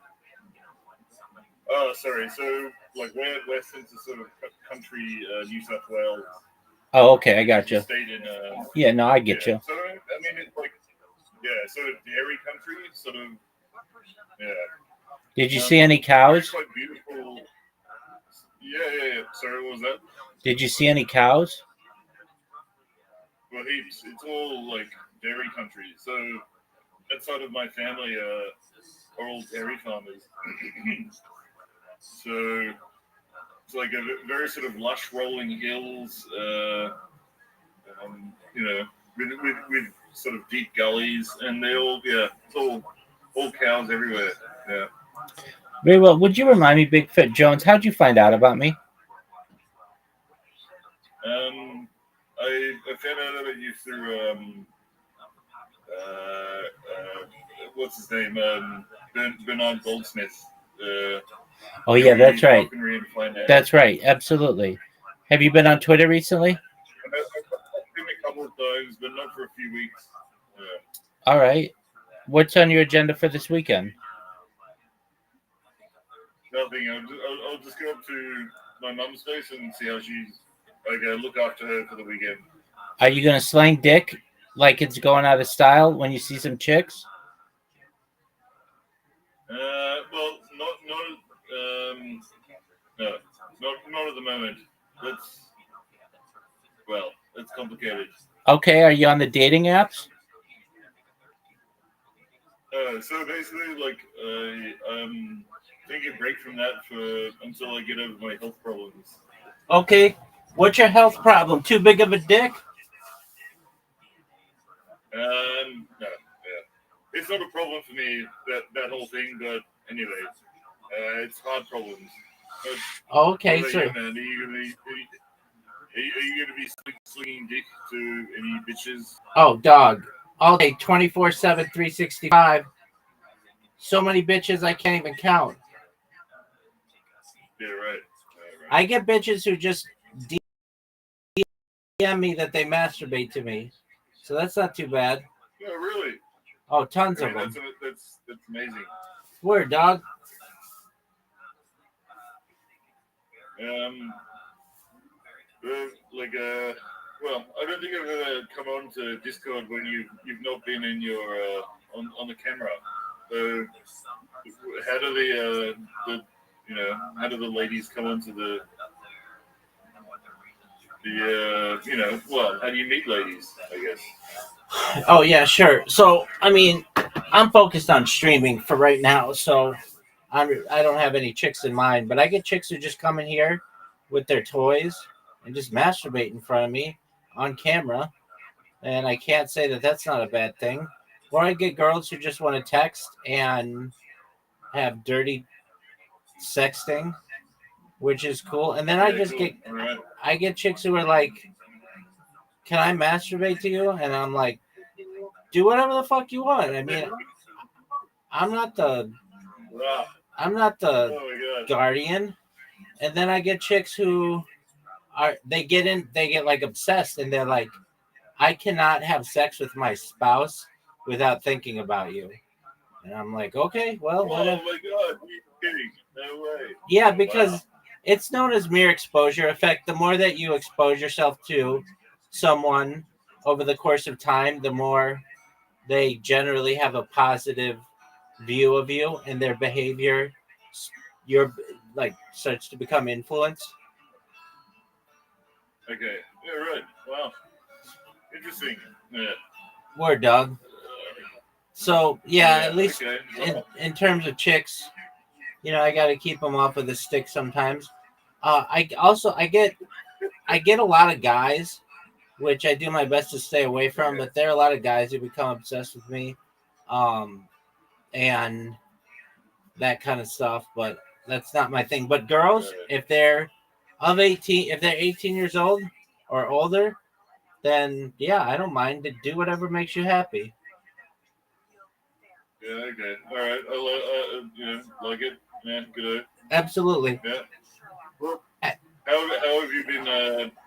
Oh, sorry. So, like, way out west into sort of country, New South Wales. Oh, okay, I got you. Stayed in. Yeah, no, I get you. So, I mean, it's like, sort of dairy country, sort of. Yeah. Did you see any cows? It's quite beautiful. Yeah. Sorry, what was that? Did you see any cows? Well, heaps. It's all like dairy country. So that side of my family are all dairy farmers. So it's like a very sort of lush rolling hills, you know, with sort of deep gullies, and they all it's all cows everywhere. Yeah. Very well. Would you remind me, Bigfoot Jones, how'd you find out about me? I found out about you through what's his name? Bernard Goldsmith. Oh yeah, that's right. That's right. Absolutely. Have you been on Twitter recently? I've been a couple of times, but not for a few weeks. All right. What's on your agenda for this weekend? Nothing. I'll just go up to my mum's place and see how she's. Look after her for the weekend. Are you gonna slang dick like it's going out of style when you see some chicks? Well, not at the moment. That's complicated. Okay, are you on the dating apps? So basically, like, I'm taking a break from that until I get over my health problems. Okay. What's your health problem? Too big of a dick? No. It's not a problem for me, that whole thing, but anyway, it's hard problems. Okay, sir. sir. You, man? Are you going to be slinging dick to any bitches? Oh, dog. All day, 24/7, 365. So many bitches I can't even count. Yeah, right. I get bitches who just DM me that they masturbate to me. So that's not too bad. Yeah, really? Oh, tons of them. That's amazing. Word, dog. Well, I don't think I've ever come on to Discord when you've not been in your on the camera. So how do the ladies come onto the well, how do you meet ladies? I guess. Oh yeah, sure. So I mean, I'm focused on streaming for right now, so I don't have any chicks in mind. But I get chicks who just come in here with their toys and just masturbate in front of me on camera, and I can't say that that's not a bad thing. Or I get girls who just want to text and have dirty sexting, which is cool. And then I get chicks who are like, "Can I masturbate to you?" And I'm like, "Do whatever the fuck you want." I mean, I'm not the Oh my god. guardian. And then I get chicks who they get like obsessed, and they're like, "I cannot have sex with my spouse without thinking about you." And I'm like, "Okay, well, Oh whatever." my god. Are you kidding? No way. Yeah, Oh, because wow. it's known as mere exposure effect. The more that you expose yourself to someone over the course of time, the more they generally have a positive view of you, and their behavior, your like, starts to become influenced. Okay. Yeah, right. Wow. Interesting. Yeah. Word, dog. So yeah, at least Okay. in terms of chicks, I got to keep them off of the stick sometimes. I get a lot of guys, which I do my best to stay away from, but there are a lot of guys who become obsessed with me, and that kind of stuff. But that's not my thing. But girls, if they're 18 years old or older, then yeah, I don't mind to do whatever makes you happy. Yeah, okay. All right. Like it. Yeah, good. Absolutely. Yeah. Well, how have you been?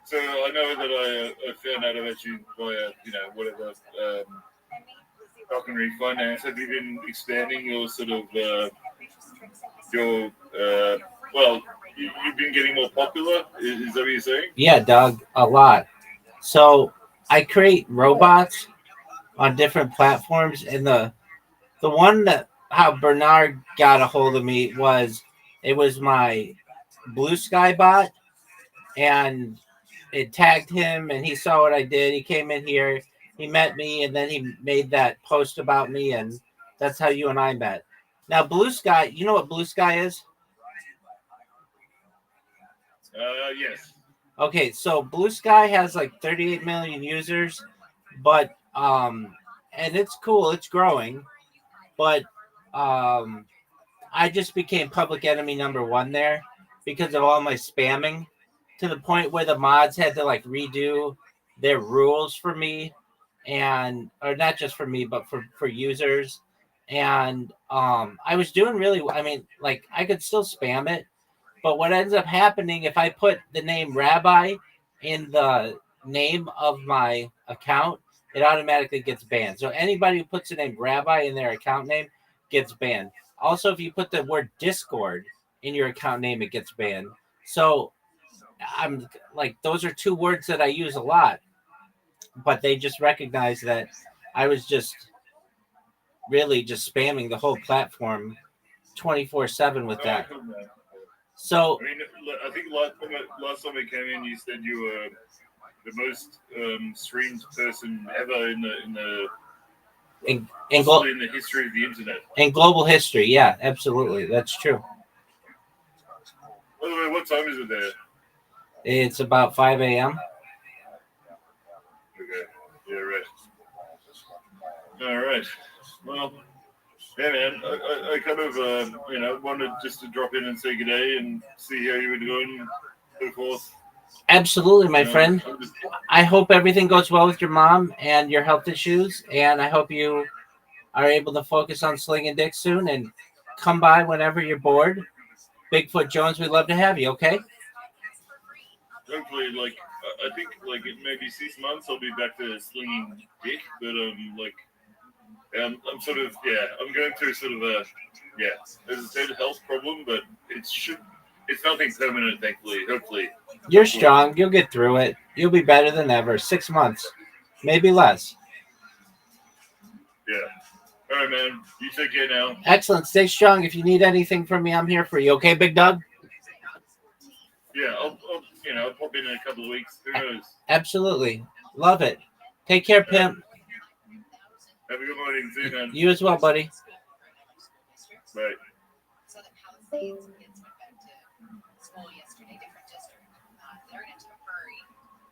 So I know that I found out about you via, whatever, falconry finance. Have you been expanding your sort of, you've been getting more popular? Is that what you're saying? Yeah, Doug, a lot. So I create robots on different platforms, and the one that how Bernard got a hold of me was my Blue Sky bot, and it tagged him, and he saw what I did. He came in here, he met me, and then he made that post about me, and that's how you and I met. Now, Blue Sky, you know what Blue Sky is? Yes. Okay, so Blue Sky has like 38 million users, but and it's cool, it's growing, but I just became public enemy number one there because of all my spamming, to the point where the mods had to like redo their rules for me, and or not just for me, but for users. And I was doing really I mean, like, I could still spam it, but what ends up happening if I put the name Rabbi in the name of my account, it automatically gets banned. So anybody who puts the name Rabbi in their account name gets banned. Also, if you put the word Discord in your account name, it gets banned. So I'm like, those are two words that I use a lot, but they just recognize that I was just really just spamming the whole platform 24/7 with that. So I mean, I think last time I came in, you said you were the most streamed person ever in the history of the internet. In global history, yeah, absolutely, that's true. By the way, what time is it there? It's about 5 a.m. Okay, yeah, right. All right. Well, yeah, man. I kind of wanted just to drop in and say good day and see how you were doing, so forth. Absolutely, my friend. I hope everything goes well with your mom and your health issues, and I hope you are able to focus on slinging dick soon and come by whenever you're bored. Bigfoot Jones, we'd love to have you, okay? Hopefully, I think, in maybe 6 months, I'll be back to slinging dick, but, I'm sort of, I'm going through sort of as I said, health problem, but it's nothing permanent, thankfully, hopefully. You're strong. You'll get through it. You'll be better than ever. 6 months, maybe less. Yeah. All right, man. You take care now. Excellent. Stay strong. If you need anything from me, I'm here for you. Okay, big dog? Yeah, I'll pop in a couple of weeks. Who knows? Absolutely. Love it. Take care, Pimp. Have a good morning. See you, man. You as well, buddy. Bye. Southern Palisades kids went back to school yesterday, different district. They're in a temporary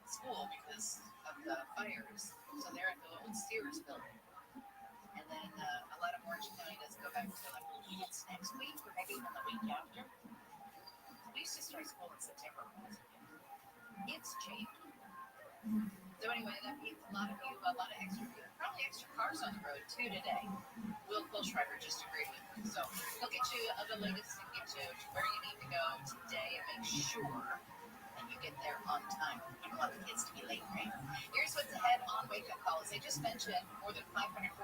school because of the fires. So they're at the old Sears building. And then a lot of Orange County doesn't go back until I believe it's next week or maybe even the week after. We used to start school in September. It's changed. So anyway, that means a lot of extra, probably extra cars on the road too today. Will Schreiber just agreed with me. So he'll get you the latest and get you to where you need to go today and make sure that you get there on time. We don't want the kids to be late, right? Here's what's ahead on Wake Up Call. As I just mentioned, more than 540,000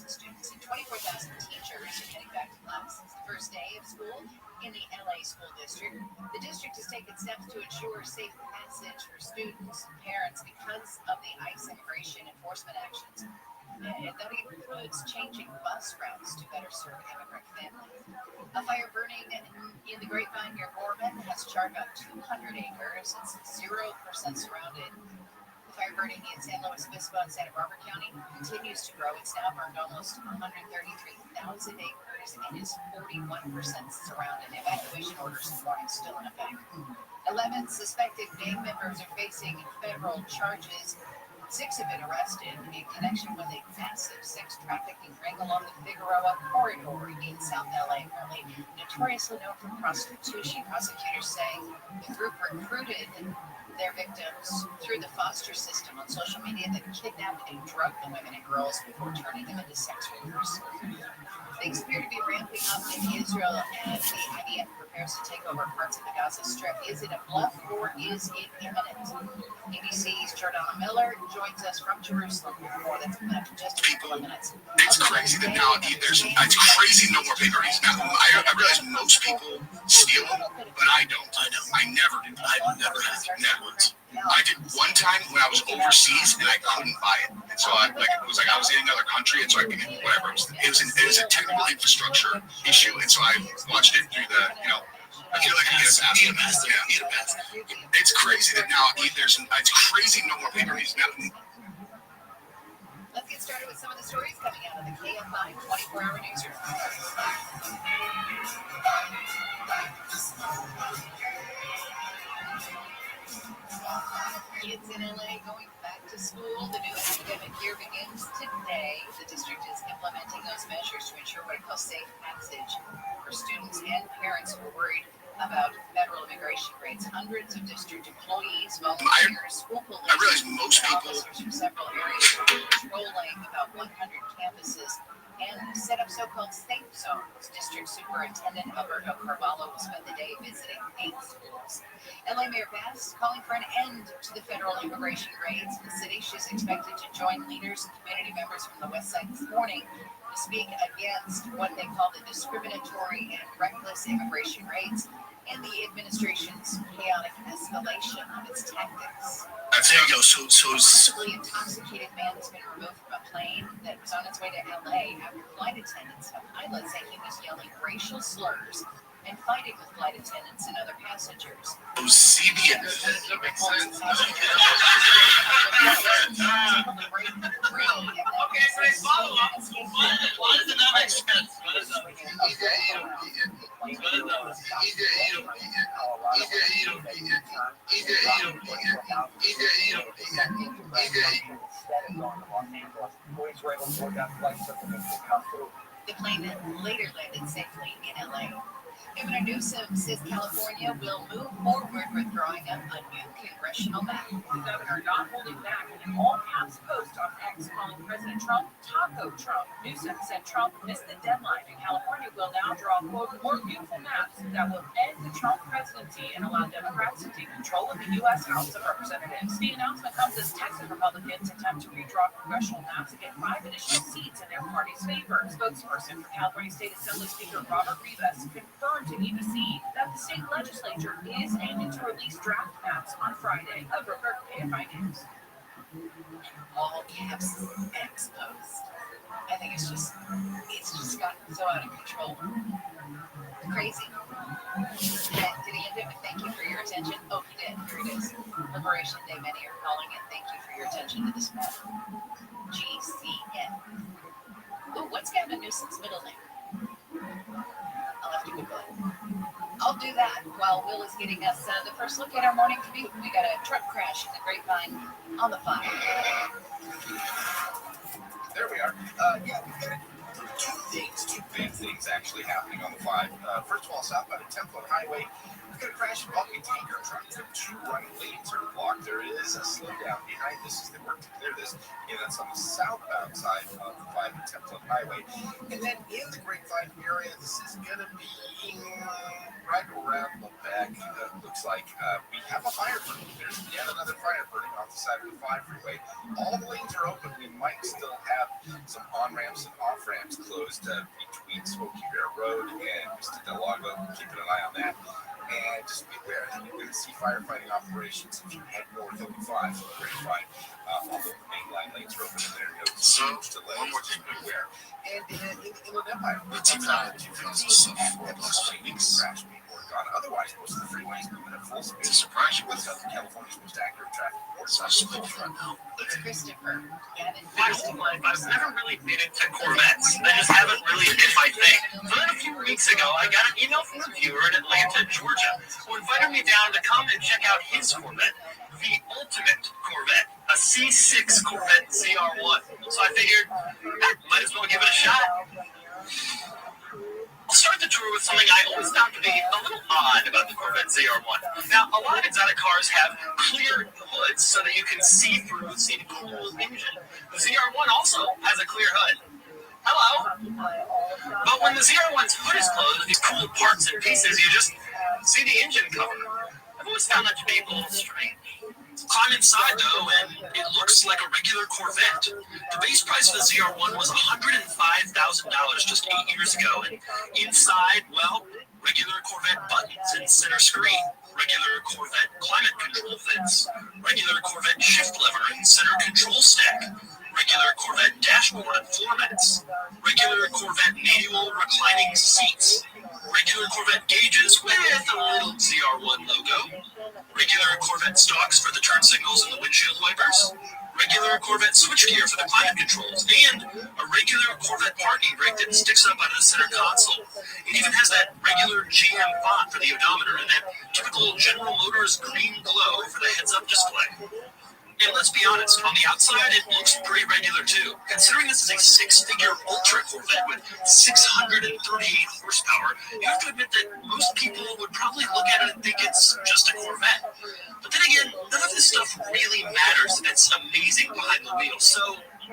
students and 24,000 teachers are heading back to class since the first day of school in the LA school district. The district has taken steps to ensure safe passage for students and parents because of the ICE immigration enforcement actions. And that includes changing bus routes to better serve immigrant families. A fire burning in the Grapevine near Gorman has charred about 200 acres. It's 0% surrounded. The fire burning in San Luis Obispo and Santa Barbara County continues to grow. It's now burned almost 133,000 acres and is 41% surrounded. Evacuation orders this morning still in effect. 11 suspected gang members are facing federal charges. 6 have been arrested in connection with a massive sex trafficking ring along the Figueroa corridor in South LA, apparently notoriously known for prostitution. Prosecutors say the group recruited their victims through the foster system on social media that kidnapped and drugged the women and girls before turning them into sex workers. Things appear to be ramping up in Israel as the IDF prepares to take over parts of the Gaza Strip. Is it a bluff or is it imminent? ABC's Jordana Miller joins us from Jerusalem with more. That's coming up in just a couple of minutes. It's crazy that now it's crazy no more paper rings. Now I realize most people steal them, but I don't. I never do. I've never had once. I did one time when I was overseas and I couldn't buy it, and so I was in another country, and so I whatever. It was a technical infrastructure issue, and so I watched it through the I feel like I get a pass. Yeah. It's crazy that now it's crazy no more paper rings now. Let's get started with some of the stories coming out of the KFI 24-hour newsroom. Kids in LA going back to school. The new academic year begins today. The district is implementing those measures to ensure what it calls safe passage for students and parents who are worried about federal immigration rates. Hundreds of district employees, volunteers, school police, I realize most people from several areas are patrolling about 100 campuses and set up so-called safe zones. District Superintendent Alberto Carvalho will spend the day visiting 8 schools. LA Mayor Bass calling for an end to the federal immigration raids in the city. She's expected to join leaders and community members from the West Side this morning to speak against what they call the discriminatory and reckless immigration raids and the administration's chaotic escalation of its tactics. There you go. So Possibly intoxicated man has been removed from a plane that was on its way to LA after flight attendants and pilots say he was yelling racial slurs and fighting with flight attendants and other passengers. CBS. That makes sense. Why does it not make sense? The plane later landed safely in LA. Governor Newsom says California will move forward with drawing up a new congressional map. The governor not holding back in an all-caps post on X calling President Trump Taco Trump. Newsom said Trump missed the deadline and California will now draw, quote, more beautiful maps that will end the Trump presidency and allow Democrats to take control of the U.S. House of Representatives. The announcement comes as Texas Republicans attempt to redraw congressional maps to get 5 additional seats in their party's favor. Spokesperson for California State Assembly Speaker Robert Rivas confirmed to ABC that the state legislature is aiming to release draft maps on Friday. A report for KFI News. All caps X post. I think it's just gotten so out of control. Crazy. Did he end it with thank you for your attention? Oh, he did. Here it is. Liberation Day, many are calling it. Thank you for your attention to this matter. GCN. Ooh, what's Gavin Newsom's middle name? I'll have to Google it. I'll do that while Will is getting us the first look at our morning commute. We got a truck crash in the Grapevine on the 5. There we are. Yeah, we've got two big things actually happening on the 5. First of all, south by the Template Highway, we've got a crash involving a tanker truck. The 2 right lanes are blocked. There is a slowdown behind this as they work to clear this. And that's on the southbound side of the 5 and Template Highway. And then in the Grapevine area, this is going to be right around the back. Looks like we have a fire burning. There's yet another fire burning off the side of the 5 freeway. All the lanes are open. We might still have some on-ramps and off-ramps closed between Smoky Bear Road and Vista del Lago. Keeping an eye on that. And just be aware that you're going to see firefighting operations if you head north of the 5 from the Grapevine. Although the main line lanes are open and there are no huge delays. One more thing, beware. And in Inland Empire, it's about 2:15 at last week's crash being worked on. Otherwise, most of the freeways moving at full speed. To surprise you with Southern California's most accurate traffic report. It's right now. It's Christopher. My whole life, I've never really been into Corvettes. They just haven't really been my thing. But then a few weeks ago, I got an email from a viewer in Atlanta, Georgia, who invited me down to come and check out his Corvette, the ultimate Corvette, a C6 Corvette ZR1. So I figured, might as well give it a shot. I'll start the tour with something I always found to be a little odd about the Corvette ZR1. Now, a lot of exotic cars have clear hoods so that you can see through the cool engine. The ZR1 also has a clear hood. Hello! But when the ZR1's hood is closed with these cool parts and pieces, you just see the engine cover. I've always found that to be a little strange. Climb inside, though, and it looks like a regular Corvette. The base price of the ZR1 was $105,000 just 8 years ago, and inside, well, regular Corvette buttons and center screen, regular Corvette climate control vents, regular Corvette shift lever and center control stack, regular Corvette dashboard and floor mats, regular Corvette manual reclining seats, regular Corvette gauges with a little ZR1 logo, regular Corvette stalks for the turn signals and the windshield wipers, regular Corvette switchgear for the climate controls, and a regular Corvette parking brake that sticks up out of the center console. It even has that regular GM font for the odometer and that typical General Motors green glow for the heads-up display. And let's be honest, on the outside, it looks pretty regular too. Considering this is a 6-figure ultra Corvette with 638 horsepower, you have to admit that most people would probably look at it and think it's just a Corvette. But then again, none of this stuff really matters if it's amazing behind the wheel. So,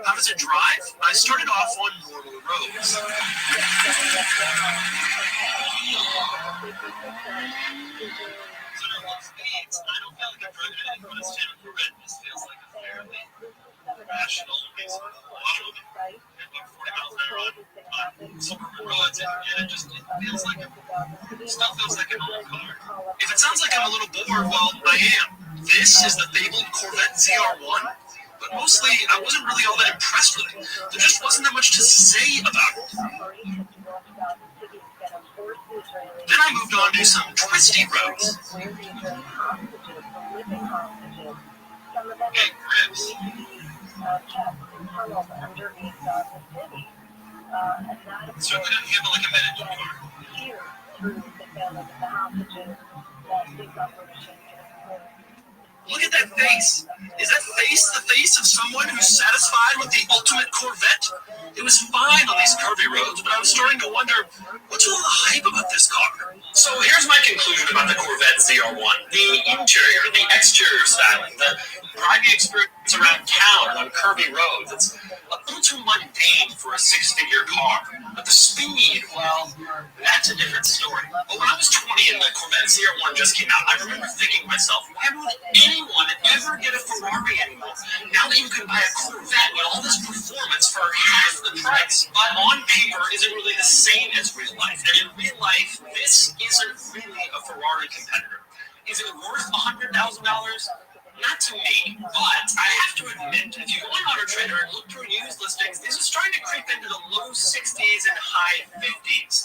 how does it drive? I started off on normal roads. I don't feel like I'm driving anything but a standard Corvette. This feels like a fairly rational pace of auto at about 40 miles an hour on suburban roads, and it feels like still feels like an old car. If it sounds like I'm a little bored, well, I am. This is the fabled Corvette ZR1, but mostly I wasn't really all that impressed with it. There just wasn't that much to say about it. Then I moved on to some twisty roads. Hey, Chris. Certainly doesn't handle like a minute car. Look at that face. Is that face the face of someone who's satisfied with the ultimate Corvette? It was fine on these curvy roads, but I was starting to wonder, what's all the hype about this car? So here's my conclusion about the Corvette ZR1. The interior, the exterior styling, the driving experience around town on curvy roads, it's a little too mundane for a 6-figure car. But the speed, well, that's a different story. But when I was 20 and the Corvette ZR1 just came out, I remember thinking to myself, why would anyone ever get a Ferrari anymore? Now that you can buy a Corvette with all this performance for half the price. But on paper, isn't really the same as real life. And in real life, this isn't really a Ferrari competitor. Is it worth $100,000? Not to me, but I have to admit, if you go on Auto Trader and look through used listings, this is starting to creep into the low 60s and high 50s.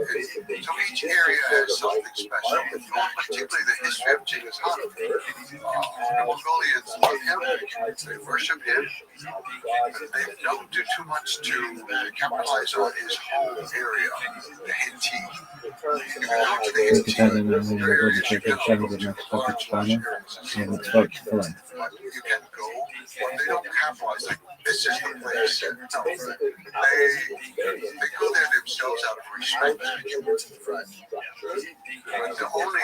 So each area has something special. Particularly the history of Genghis Khan. The Mongolians love him. They worship him. They don't do too much to capitalize on his whole area, the Hinti. You can go to the Hinti areas, you can go to large areas. But you can go, but they don't capitalize like this is the place. No, they go there themselves out of respect. But the only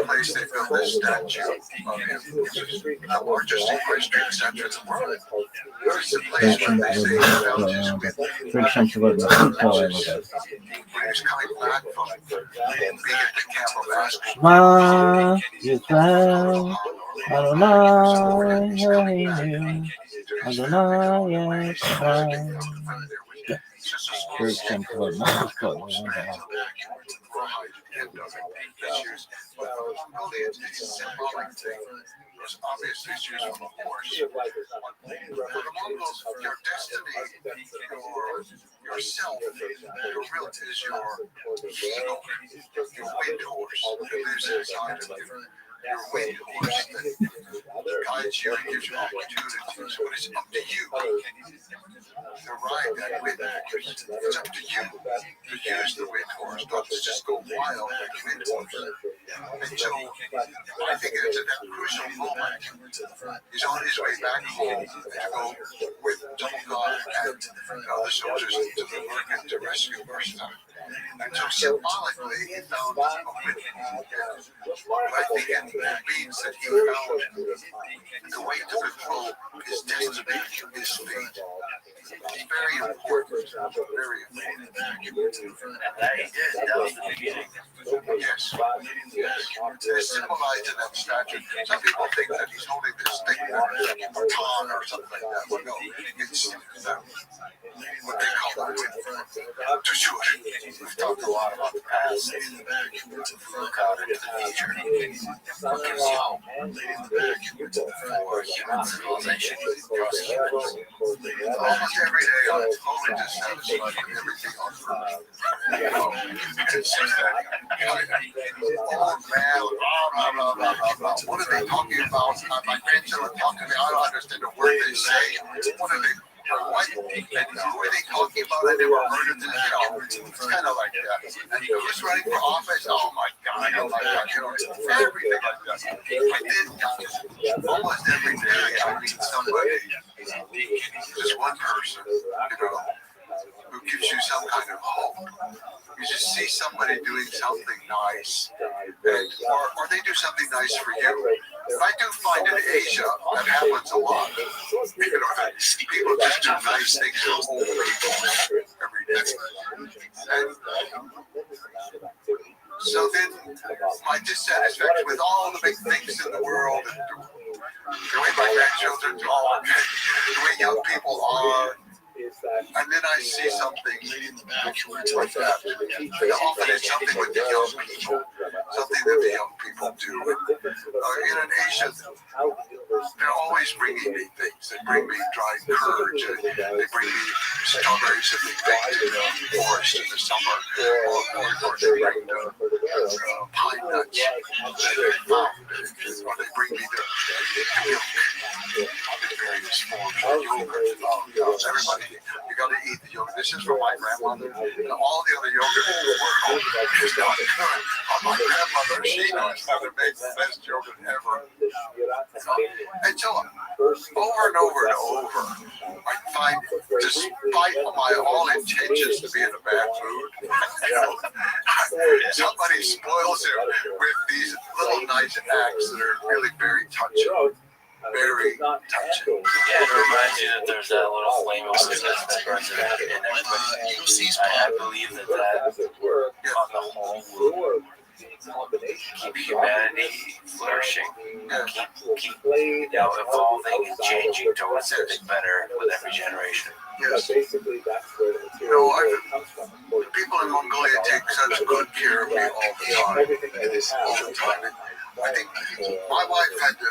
place they built this statue of him, which is the largest equestrian statue in the world, is the place where they say he found his wit. When he was coming back from being at the camp of Ascot, Ma Yisrael Adonai Eloheinu Adonai Yisrael. Church and Club. was obviously used from a horse. For the Mongols, your destiny, yourself, your will is your ego, your wind horse that lives inside of you. Your wind horse that guides you and gives you opportunities, but it's up to you to ride that wind horse. It's up to you to use the wind horse, not to just go wild like the wind horse. And so I think it's at that crucial moment he's on his way back home to go with Tolga and other soldiers to the Lurgan to rescue Bursa. And so symbolically he found a wind. I think it means that he found the way to control his destiny, his fate. It's very important. Very important. That he did. That was the beginning. Yes. It's symbolized in that statue. Some people think that he's holding this thing, a baton or something like that. But no, it's what they call a wind. To shoot. We've talked a lot about the past. Look out into the future. What gives you hope for human civilization across humans? Almost every day I'm totally dissatisfied with everything on Earth. You know, it's just that oh man, blah, blah, blah, blah, blah. What are they talking about? My grandchildren talk to me. I don't understand a word they say. What are they? What? And who are they talking about? I never heard of this. You know, it's kind of like that. And who's running for office? Oh my God! You know, it's everything like that. I did almost every day. I meet somebody, just one person, you know, who gives you some kind of hope. You just see somebody doing something nice, or they do something nice for you. I do find in Asia that happens a lot. You know, that people just do nice things for old people every day. And so then my dissatisfaction with all the big things in the world, and the way my grandchildren talk, the way young people are, and then I see something like that. And often it's something with the young people, something that the young people do. In Asia, they're always bringing me things. They bring me dried curd, they bring me strawberries that they baked in the forest in the summer, or they bring pine nuts that they found, or they bring me the milk in various forms, or yogurt. Oh, everybody. You got to eat the yogurt. This is from my grandmother. And all the other yogurt in the world is not good. My grandmother, she knows how to make the best yogurt ever. And so, over and over and over, I find, despite my all intentions to be in a bad mood, somebody spoils it with these little nice acts that are really very touching. Very touching. Yeah, it reminds you that there's that little flame of goodness that burns in everybody. I believe that on the whole will keep humanity flourishing, keep evolving and changing towards something better with every generation. Yes. You know, people in Mongolia take such good care of me all the time. I think my wife had to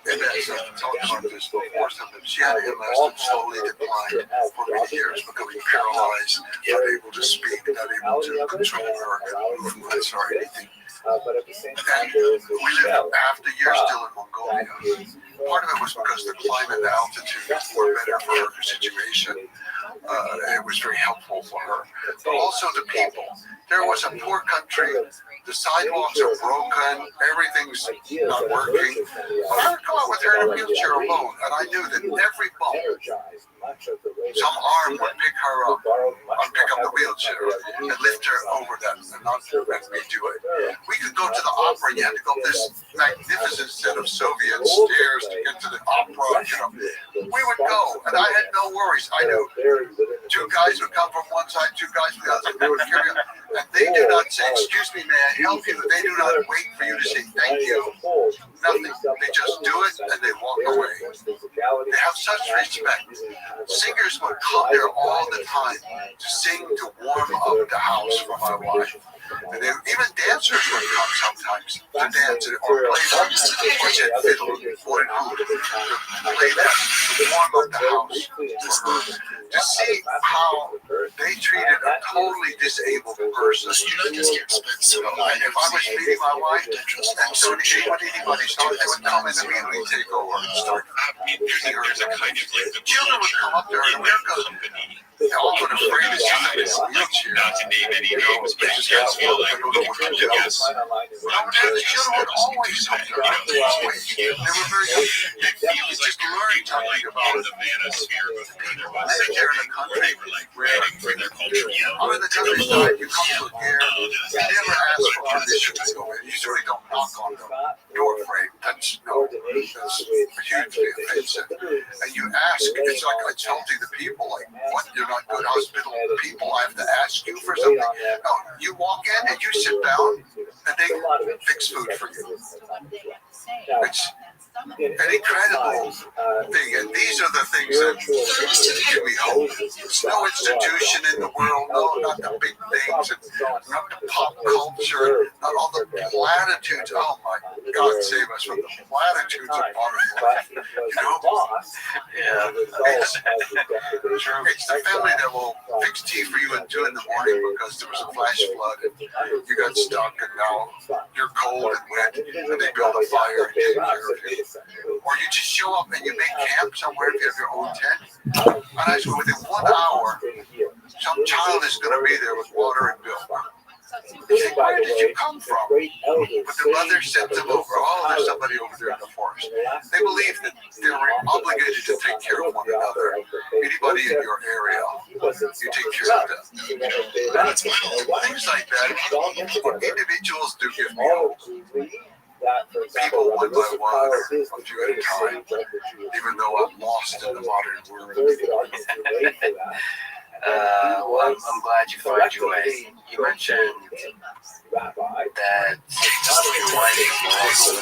Events, I've talked about this before, something. She had MS that slowly declined for many years, becoming paralyzed, unable to speak, not able to control her movements or anything. And we lived half the year still in Mongolia. Part of it was because the climate and altitude were better for her situation. It was very helpful for her. But also the people. There was a poor country. The sidewalks are broken. Everything's not working. But I would come out with her in a wheelchair alone, and I knew that every bump, some arm would pick her up, or pick up the wheelchair, and lift her over that, and not let me do it. We could go to the opera, and you had to go up this magnificent set of Soviet stairs to get to the opera. You know, we would go, and I had no worries. I knew 2 guys would come from one side, 2 guys from the other side. They would carry on. And they do not say, "Excuse me, may I help you?" They do not wait for you to say thank you. Nothing. They just do it and they walk away. They have such respect. Singers would come there all the time to sing, to warm up the house for my wife. And they, even dancers would come sometimes to dance or play some fiddle or oud to play that, to warm up the house for her. To see how they treated a totally disabled person. And if I was feeding my wife, and so anybody started, they would come and immediately take over and start feeding her. There's a kind of like the children would come up there in America. They're all afraid to see them in a wheelchair. Not to name any names, but you guys feel like when they come to us. The children would always come there. Always. They were very good. It feels like learning something about the manosphere before there was. They're in the country. They were like writing for their culture. I'm in the countryside. You come to here. You never ask for permission to go in. You certainly don't knock on the door frame. That's hugely offensive. And you ask. It's like insulting the people. Like, what? You're not good hospitable people. I have to ask you for something. No, you walk in and you sit down and they fix food for you. It's an incredible thing, and these are the things that give me hope. There's no institution in the world, no, not the big things, and not the pop culture, not all the platitudes. Oh my God, save us from the platitudes of butterflies. You know? Yeah. It's the family that will fix tea for you at 2 in the morning because there was a flash flood and you got stuck, and now you're cold and wet, and they build a fire and take care of you. Or you just show up and you make camp somewhere if you have your own tent. And I swear, within 1 hour, some child is going to be there with water and milk. They say, where did you come from? But the mother sent them over. Oh, there's somebody over there in the forest. They believe that they're obligated to take care of one another. Anybody in your area, you take care of them. Things like that. Individuals do give me hope. People one by one, or a few at a time, even though I'm lost in the modern world. Well, I'm glad you found your way. You mentioned that your wife is also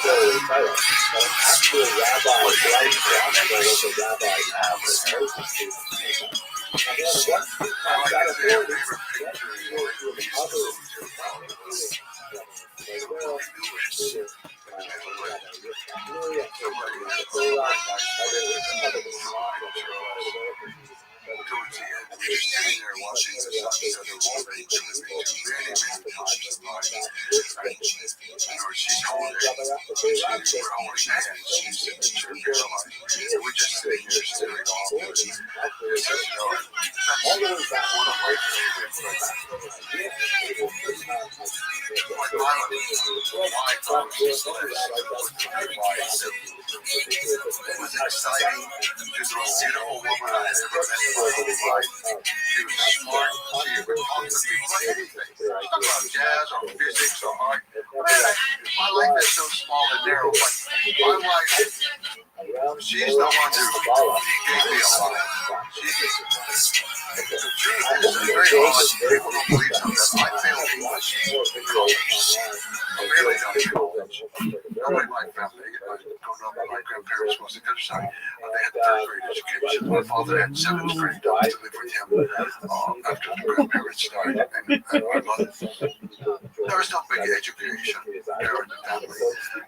Towards the end, we're just sitting there watching the sunset of all the pictures of mine. She's holding, we're holding hands, she's in the chair paralyzed, and we're just sitting there staring off. That's one of my favorites. My consciousness was exciting. She's the most beautiful woman I ever met in my whole life. She was smart. She would talk to people like anything. Talk about jazz or physics or art. My life is so small and narrow, but my wife, she's the one who gave me a life. The truth is, it's very odd. People don't believe something. I failed English in college. I really don't college. Nobody in my family, growing up, my grandparents was the countryside. They had third grade education. My father had 7th grade. I was to live with him after the grandparents died, and my mother. There was no big education there in the family.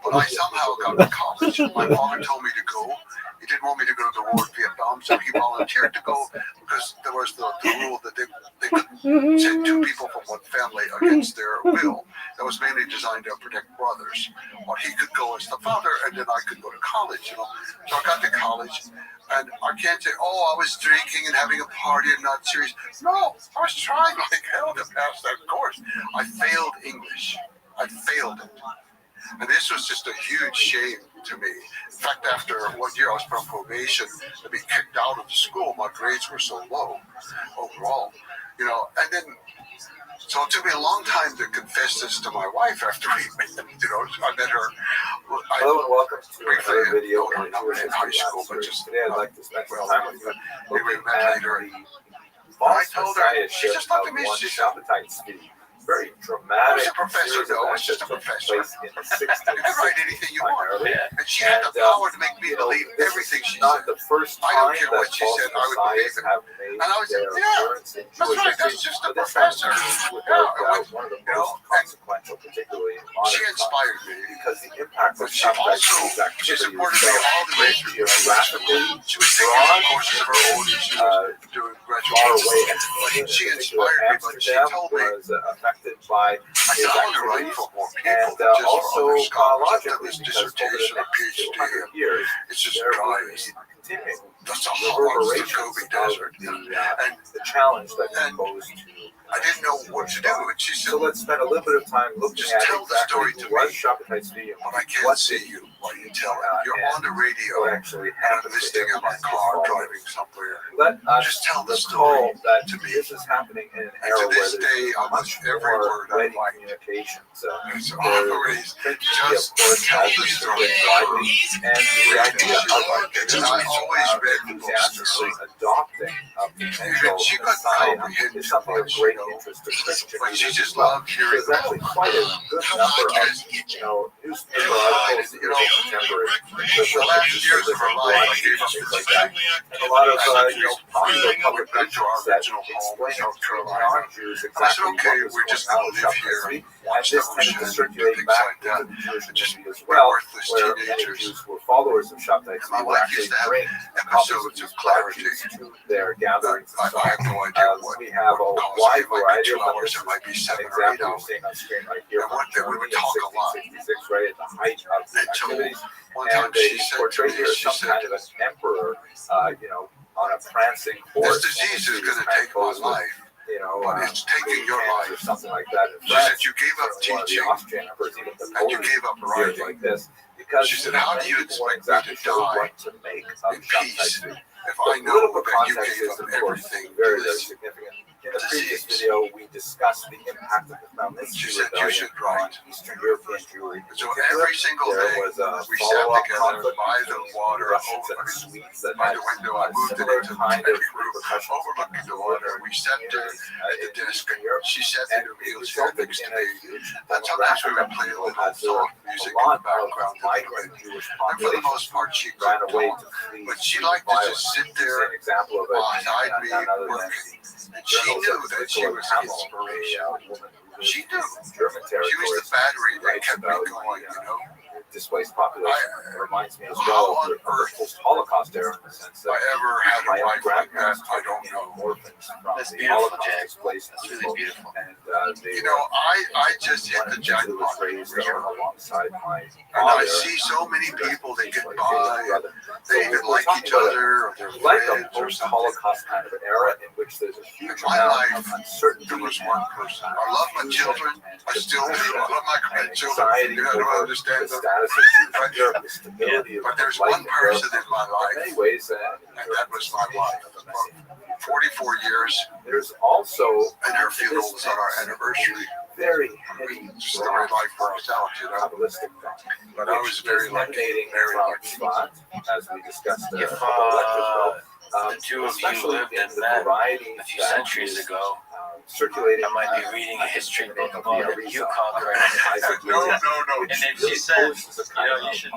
But I somehow got to college. My father told me to go. He didn't want me to go to the war in Vietnam, so he volunteered to go because there was the rule that they could send 2 people from one family against their will. That was mainly designed to protect brothers. Or he could go as the father, and then I could go to college. You know, so I got to college. And I can't say, oh, I was drinking and having a party and not serious. No, I was trying like hell to pass that course. I failed English. I failed it. And this was just a huge shame to me. In fact, after 1 year I was put on probation to be kicked out of the school. My grades were so low overall. You know, and then, so it took me a long time to confess this to my wife after we met. You know, I met her. Hello and welcome to briefly, another video not in high school, but just today I'd like to spend some time with you. we met later. The I told her, she just looked at me, one she said, Shopatite speed. Very I dramatic. was a professor, though. I was just a professor. You can write anything you want. And she had the power to make me believe everything she said. Not the first I time don't care that what she said, I would believe it. have made And I was like, their yeah, appearance in that's Jewish right, that's history, just a but this time professor. with one of the You know, most consequential, particularly in modern she inspired me. because the impact of But she Shopatite also, speed's she activity supported me all the way through geographically She was taking some courses of her own and she was doing far graduate away. But she inspired me, but she told me, was affected by I said, I want to write for more people and than just for also other scholars. I've done chronologically, this because over the dissertation or next PhD. 200 years, It's just there dry. will be continuing That's a hot Gobi Desert. and the challenge that And posed to I didn't know what to do. And she said, so let's spend a little bit of time looking just at tell the exactly story to what me. Shopatite speed But I can't see you while you tell it. You're on the radio. what actually And I'm happened listening in my car driving somewhere. Let us Just tell the recall story that to me. this is happening in an And era to where this day, there's I much wish every more word I ready liked. communications. So There's always print media, just of course, tell has the been story. widely, and the idea of And I always read the books to enthusiastically sleep. adopting a potential She couldn't Messiah comprehend is something of much, great you know. interest to Christian But she readers just as well. loved hearing There's actually quite a good number of newspaper articles that are contemporary. The last years of her life, I gave up things this like that. And a lot of popular public back to our that original home in explain South to Carolina. non-Jews And I said, exactly okay, what was we're just going going on to with live Shopatite here, speed. And watch this the tended to ocean, do circulate things back like that. into the Jewish Just community as we're well, worthless where many teenagers. Jews were followers of Shopatite My speed would wife actually used to have bring episodes of clarity. to their gatherings. I have no idea what We have a cause wide it might be variety 2 of them. hours, it might be 7 or 8 Example you're hours. seeing on screen right here And from one day we would talk a lot. 1966, right at the height of the And so activities. one time And they she said to portrayed me, here she some said, kind of an emperor, on a prancing horse. this disease is going to take my life. But it's taking your life. Or something like that. In She France, said, you gave up one of the teaching Austrian emperors, even and you gave up writing. like this. Because She said, how do you expect me to die what to make of in peace Shopatite if The I know political that you context gave is, up of course, everything to very, very this significant. In the previous disease? video, we discussed the impact of the She Maoist said, you rebellion should on write. Eastern European Jewry. So every single There day, was a we sat follow-up together conflict by the between water, Russians and Swedes that by had the window. I moved it similar into kind the of room, repercussions overlooking the water. We sat there at the desk. She sat in her wheelchair next to me. And sometimes we would play a little soft music in the background. migrant Jewish And for the population most part, she ran couldn't away talk. to flee But she liked to just sit there an example of it, beside me none other than working. And she knew that she was inspiration. She knew. German She was the battery that kept me going, displaced population. It reminds me as How well on of the earth post-Holocaust era in the sense if I that ever had my a own wife like that, grandparents I don't know. orphans from That's the beautiful, Holocaust Jack. displaced That's people, really beautiful. and they I just hit the was jackpot. raised alongside my And father. I see so many people that get Like by, brother. they So either we're like talking each about other or they're like a friends or something. post-Holocaust kind of an era in which there's a huge In my amount life, of uncertainty. there was one person. I love my children. I still do. I love my grandchildren. Anxiety I don't over understand the them. status of But, Jews, the stability of but there's life one person in my in life, many ways, and that was my wife. For 44 years, there's also and her funeral was on our anniversary. very heavy, Just the way life works out, Kabbalistic But I was very lucky. emanating Very from lucky. Spot, as we discussed If, a couple of lectures ago. the two of you Especially lived in in the that variety a few that centuries is, ago, circulating. I might be reading a history book about via you Risa. conquering. No. And then she said, you should,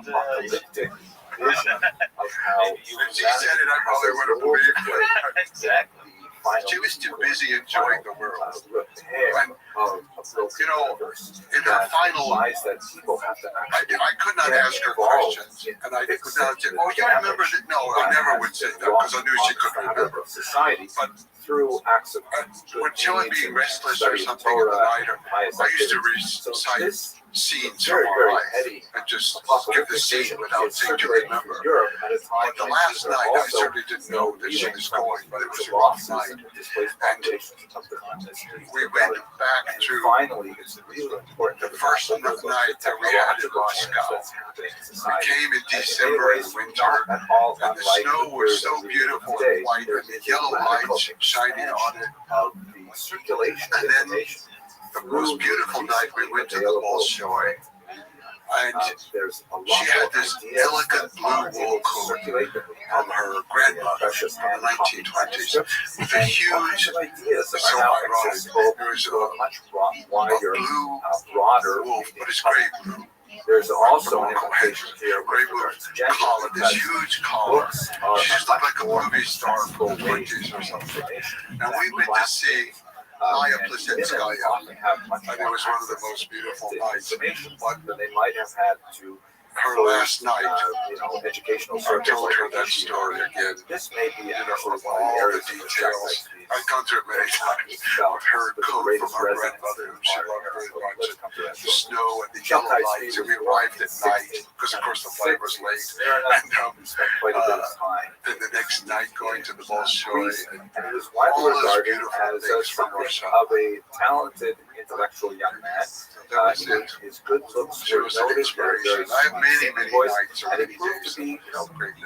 vision of how If she said it, I probably would have believed her. exactly. She was too busy enjoying the world. Repair of You know, in her final, that people have to I could not ask her questions, and I could not say, "Oh, you remember that?" No, I never would say that because I knew she couldn't remember. Society, but through acts of when she would be restless or something in the night, I used to recite scenes from her life and just give the scene without saying to remember. But the last night, I certainly didn't know that she was going, but it was a rough night. And we went back to the first night that we had in Moscow. We came in December in the winter, and the snow was so beautiful and white, and the yellow lights shining on it. And then the most beautiful night we went to the Bolshoi, and she had this elegant blue wool coat from her grandmother from the 1920s with a huge, so ironic, it was a blue, broader wolf, but it's gray blue. There's also an implication here. Gray blue collar, this huge collar. She just looked like a movie star from the 20s or something. And we went to see Maya Plasetskaya, and it was one of the most beautiful nights. But they might have had to her last night, educational I told her that story again. This may be from all the details. I've gone through it many times. Her coat from her grandmother, whom she loved very much, and the snow and the yellow lights. And we arrived at night because, of course, the flight was late. And then the next night, going to the Bolshoi, and all those beautiful things from Russia. Of a talented, intellectual young man. His good looks she was an inspiration. I have many nights or many days.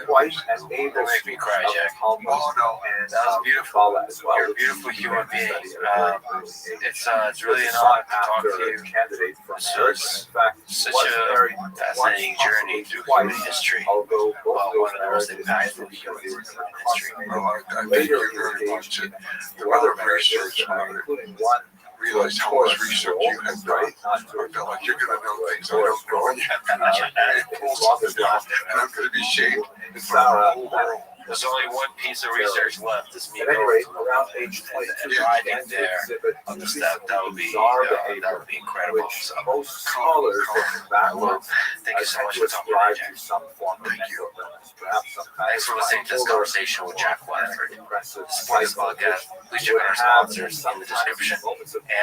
Quite an able to make me cry, Jack. Oh no, and that's beautiful. You're a beautiful human being. It's really an honor to talk to you. It's such a fascinating journey through human history. One of the most impactful humans in human history. I thank you very much. And the other research, including one. Realize how much research you have done. I feel like you're going to know things I don't know, and you have to pull something down, and I'm going to be shamed in front of the whole world. There's only one piece of research left. It's me around age 22, riding there on the step. That would be incredible. So, most scholars thank you so much for talking to me, Jack. Thank you. Thanks for listening to this conversation with Jack Watford. To support this podcast, please check out our sponsors in the description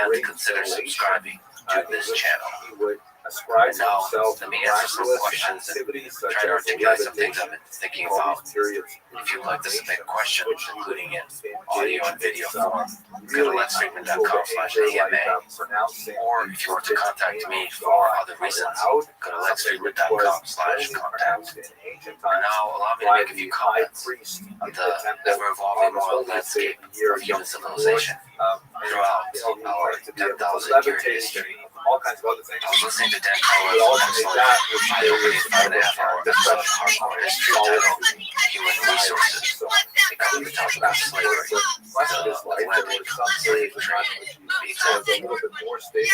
and consider subscribing to this channel. And now, let me answer some questions and try to articulate some things I've been thinking about. If you'd like to submit questions, including in audio and video form, go to lexfriedman.com/AMA. Or if you want to contact me for other reasons, go to lexfriedman.com/contact. And now, allow me to make a few comments on the ever-evolving moral landscape of human civilization throughout our 10,000-year history. All kinds of other things. I was listening to Dan Carlin's excellent eye-opening 5.5-hour episode of Hardcore History titled Human Resources. They covered the topic of slavery, the Atlantic slave trade. He said one of the lessons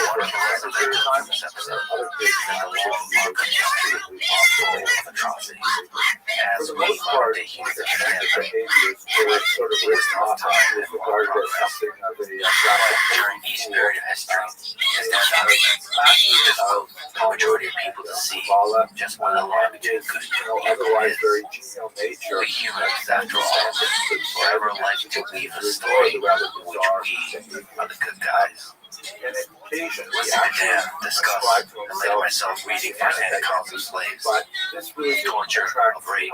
I took from this episode is that the long arc of history is full of atrocities. As we modern-day humans understand them, it was tough time for our progress. During each period of history, is that difficult for the majority of people to see just where the line between good and evil is. We humans, after all, forever like to weave a story in which we are the good guys. Listen to Dan discuss and later myself reading first-hand accounts of slaves, torture, of rape,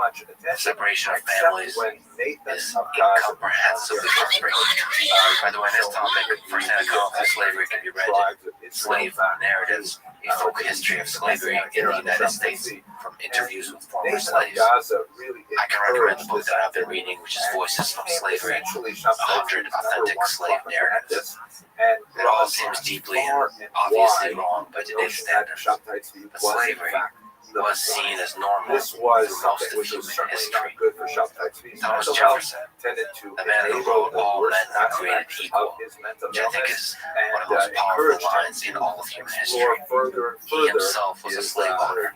separation of families is incomprehensibly heartbreaking. By the way, in this topic, first-hand accounts of slavery can be read in Slave Narratives, a folk history of slavery in the United States, from interviews with former slaves. I can recommend the book that I've been reading, which is Voices from Slavery, 100 Authentic Slave Narratives. It all seems deeply and obviously wrong by today's standards, but slavery was seen as normal through most of human history. Thomas Jefferson, the man who wrote All Men Are Created Equal, which I think is one of the most powerful lines in all of human history. He himself was a slave owner.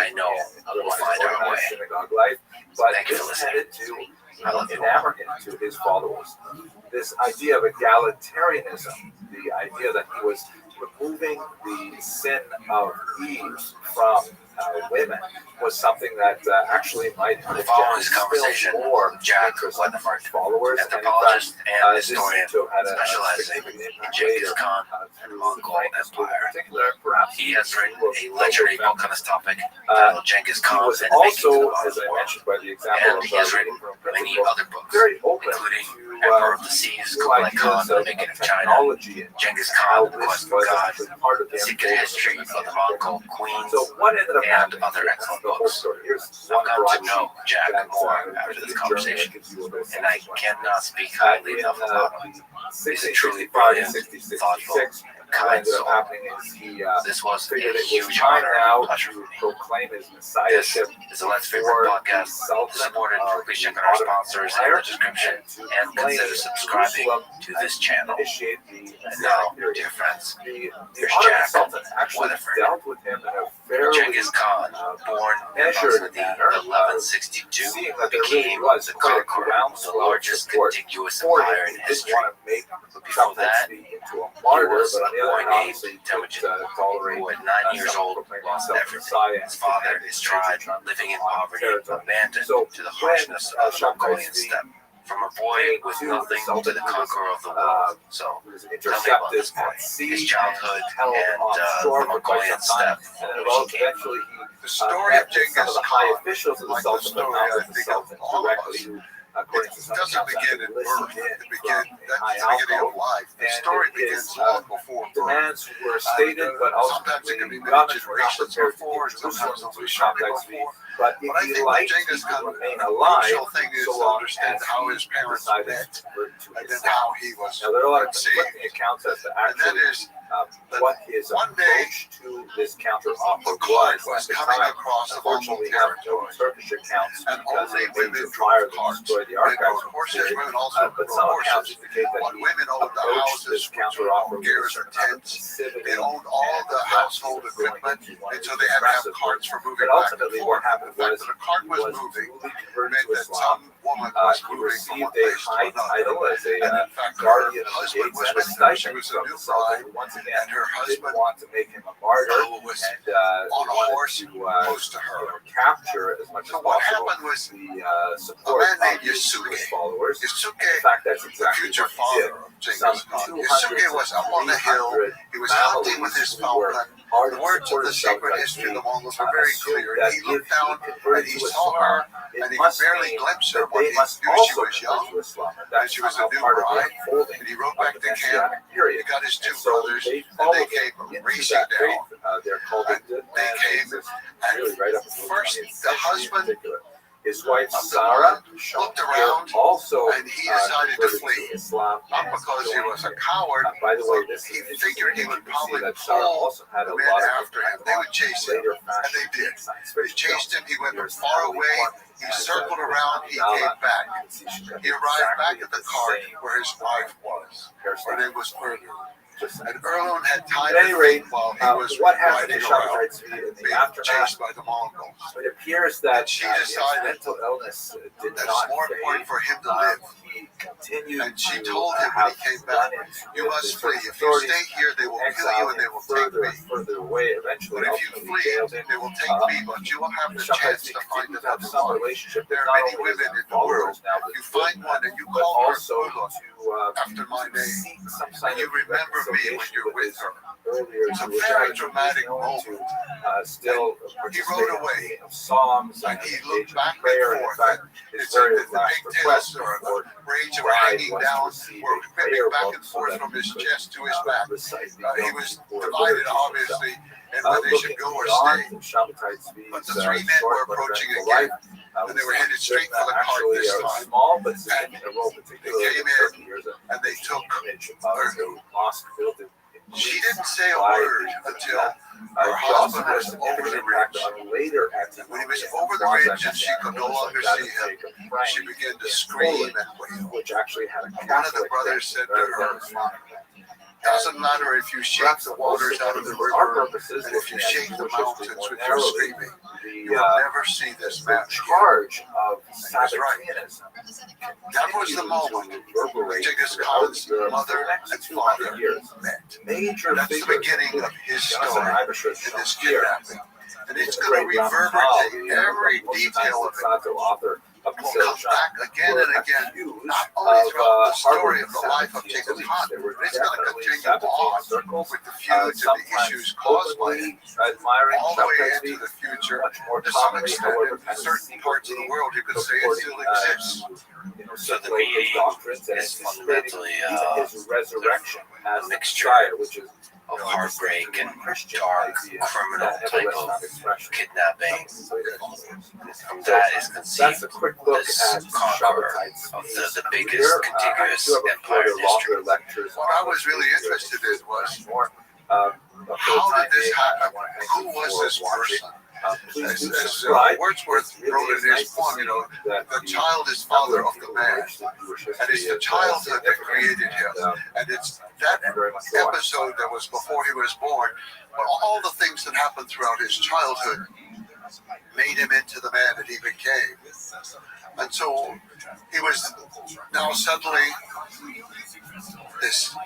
I know we'll find our way. Synagogue life, but Thank you for listening. headed to enamor him to his followers. This idea of egalitarianism, the idea that he was removing the sin of Eve from women, was something that actually might have Following this instilled conversation, more Jack interest in Weatherford, followers, anthropologist and this historian seems to have had a specializing significant in impact Genghis later, Khan and through Mongol Frankish in Empire. particular, perhaps He has written of a legendary local book on this topic titled Genghis He Khan was and the Makings of also, the as Modern I World. mentioned by the example And of he has written many other books, very open including to Emperor of the Seas, Kublai Khan, The Making of China, technology and Genghis how Khan, The this Quest for was God, actually part of the Secret History of the Mongol Queens, So what ended up and happening? other excellent The whole books. story. Here's I've one come broad to know sheet Jack that, more after this conversation, and I cannot speak highly enough about him. He's a truly brilliant, thoughtful, kind soul. This was a huge honor and pleasure for me. This is the Let's Favorite podcast. Supported, please check out our sponsors in the description and consider subscribing to this channel. And now, dear friends, here's Jack Weatherford. Genghis Khan, born in approximately 1162, became the conqueror of the largest contiguous empire in history. But before that, he was a boy named Temujin, who at 9 years old lost everything: his father, his tribe, living in poverty, abandoned to the harshness of the Mongolian steppe. From a boy with nothing to the conqueror of the world. So, tell me about this boy, his childhood, and the Mongolian steppe. The story of Genghis Khan, like the story I think of all of us, it doesn't begin at birth. That's the beginning of life. The story begins long before birth. Demands were stated, but sometimes it can be many generations before, and sometimes only shortly before. But I think with Genghis Khan, the crucial thing is to understand how his parents met, and then how he was conceived. And that is, what his approach to this counter-offer was coming across the Mongol territory, and only women drove carts. Men rode horses, women also rode horses, but women owned the houses, which were gears or tents. They owned all the household equipment, and so they had to have carts for moving back and forth. The fact that a cart was moving meant that some woman was moving from one place to another. And in fact, her husband was with her. She was a new bride, and her husband was on a horse close to her. So what happened was a man named Yasuke, the future father of Genghis Khan. Yasuke was up on the hill. He was hunting with his falcon. The words of the sacred history of the Mongols were very clear. And he looked down and he saw her, and he could barely glimpse her, but he knew she was young, and she was a new bride. And he rode back to camp. He got his two brothers, and they came racing down. And they came, and first the husband, his wife Sarah, looked around, and he decided to flee. Not because he was a coward, but he figured he would probably pull the men after him. They would chase him, and they did. They chased him. He went far away. He circled around. He came back. He arrived back at the cart where his wife was. Her name was Erlun. And Erlun had time to think while he was riding around, being chased by the Mongols. It appears that she decided mental illness did that it's more important for him to live. And she told him when he came back, "You must flee. If you stay here, they will kill you and they will take me. But if you flee, they will take me, but you will have the chance to find another wife. There are many women in the world. You find one and you call her Erlun after my name, and you remember me when you're with her." It's a very dramatic moment. He rode away, and he looked back and forth. It's like the pigtails or braids were hanging down, were whipping back and forth from his chest to his back. He was divided, obviously, and whether he should go or stay. But the three men were approaching again, and they were headed straight for the cart this time. And they came in, and they took Erlun. She didn't say a word until her husband was over the ridge. When he was over the ridge and she could no longer see him, she began to scream and wail. One of the brothers said to her, Doesn't matter if you shake the waters out of the river and if you shake the mountains with your screaming. You will never see this man charge of Sabbath right. That was the moment Genghis Khan's mother and father met. That's the beginning of his story in this kidnapping. And it's going to reverberate every detail of it. Will come back again and again, not only throughout the story of the life of Genghis Khan, but it's going to continue on with the feuds and the issues caused by it, all the way into the future. To some extent, in certain parts of the world, you could say it still exists. So the meaning is fundamentally his resurrection as a mixture which is of heartbreak and dark criminal type of kidnapping. From that is conceived this conqueror of the biggest contiguous empire in history. What I was really interested in was how did this happen? Who was this person? As Wordsworth wrote in his poem, the child is father of the man, and it's the childhood that created him, and it's that episode that was before he was born, but all the things that happened throughout his childhood made him into the man that he became. And so he was now suddenly, this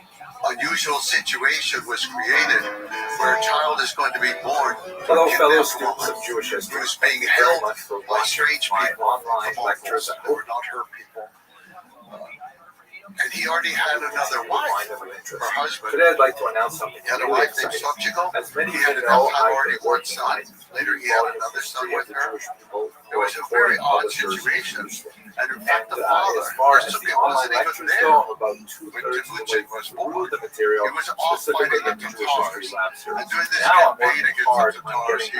unusual situation was created where a child is going to be born. Hello, fellow students of Jewish history. Who's being held by strange people, online lectures that were not her people. And he already had another wife, her husband. Today I'd like to announce something. He had a wife named Sobchiko. He had already one son. Later he had another son with her. It was a very odd situation. And in fact, the father, Yesuke, wasn't even there when Temujin was born. He was off fighting the Tatars. And during this campaign against the Tatars, he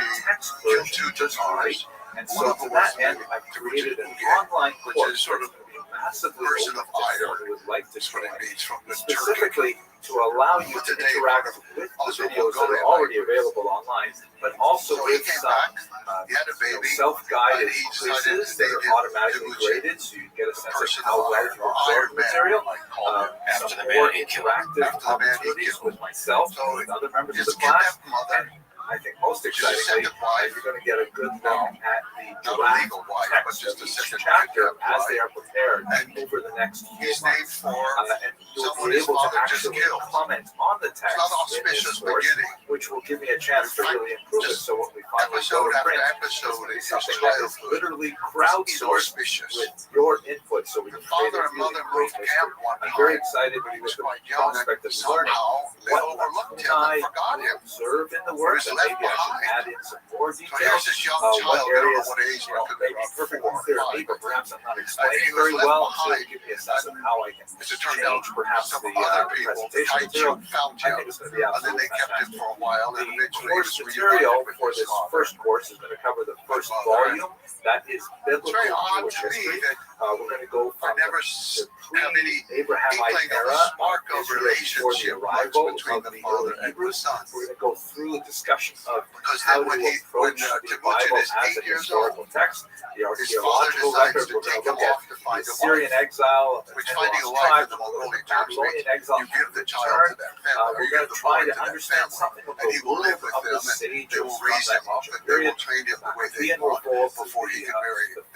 killed 2 Tatars. And so to that end, I've created an online course, which is sort of massively person of iron, who would like to is what it means from the specifically to allow you to interact with the videos that are already available online, but also with some self-guided quizzes that are automatically graded, so you get a sense of how well you absorb material. Some more interactive opportunities with myself and with other members of the class. And I think most excitingly, you're going to get a good look at the draft text of each chapter as they are prepared over the next few months. And you'll be able to actually comment on the text in this course, which will give me a chance to really improve it. So when we finally go to print, it's something that is literally crowdsourced with your input, so we can create a really great history. I'm very excited with the prospect of learning what I observe in the work. Maybe I should add in some more details. What areas may be perfectly clear to me, but perhaps I'm not explaining very well. So give me a sense of how I can change perhaps the presentation material. I think it's going to be absolutely fantastic. The course material for this first course is going to cover the first volume. That is biblical Jewish history. We're going to go from the pre-Abrahamite era of before the arrival of the early Hebrews. We're going to go through the discussion of how to approach the Bible as a historical text, the archaeological record. We're going to look at the Assyrian exile, the tribes, the Babylonian exile, the return. We're going to try to understand something of the rule of the sages from that ancient period. The revolt before the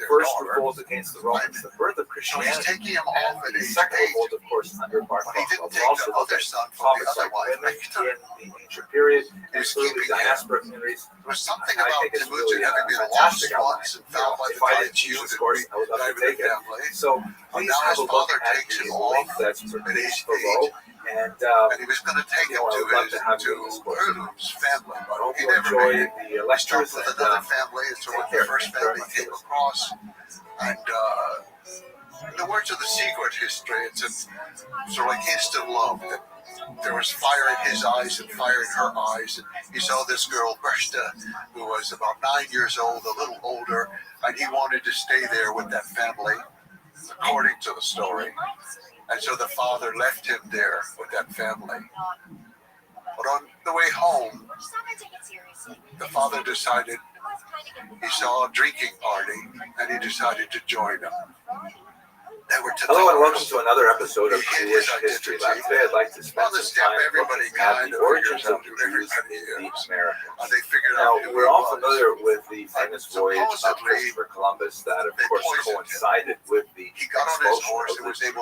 first revolt against the Romans, the birth of Christianity, and the second revolt, of course, under Bar Kokhba. We'll also look at topics like women in the ancient period, including diaspora communities. There was something about Temujin having been lost once and found by the Jews and re-divided family. So please have a look at the link that's produced below. And he was going to take him to Erlum's family, but he never made it. The lectures with another family. It's sort of the first family he came across. And in the words of the secret history, it's a sort of like instant love. That there was fire in his eyes and fire in her eyes. And he saw this girl, Bershta, who was about 9 years old, a little older, and he wanted to stay there with that family, according to the story. And so the father left him there with that family. But on the way home, the father decided, he saw a drinking party, and he decided to join them. Hello and welcome to another episode of Jewish History Lab. Today I'd like to spend some time looking at the origins of the Jews in the Americas. Now, we're all familiar with the famous voyage of Christopher Columbus that, of course, coincided with the expulsion of the Jews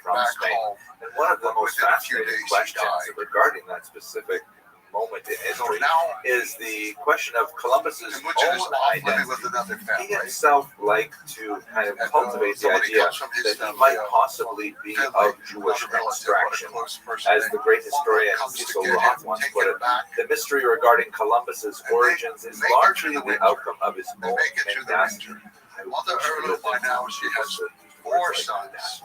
from Spain. And one of the most fascinating questions regarding that specific moment in history is the question of Columbus's own identity. He himself liked to kind of cultivate the idea that he might possibly be of Jewish extraction. As the great historian Cecil Roth once put it, the mystery regarding Columbus's origins is largely the outcome of his own mendacity. Mother Earl, by now she has 4 sons.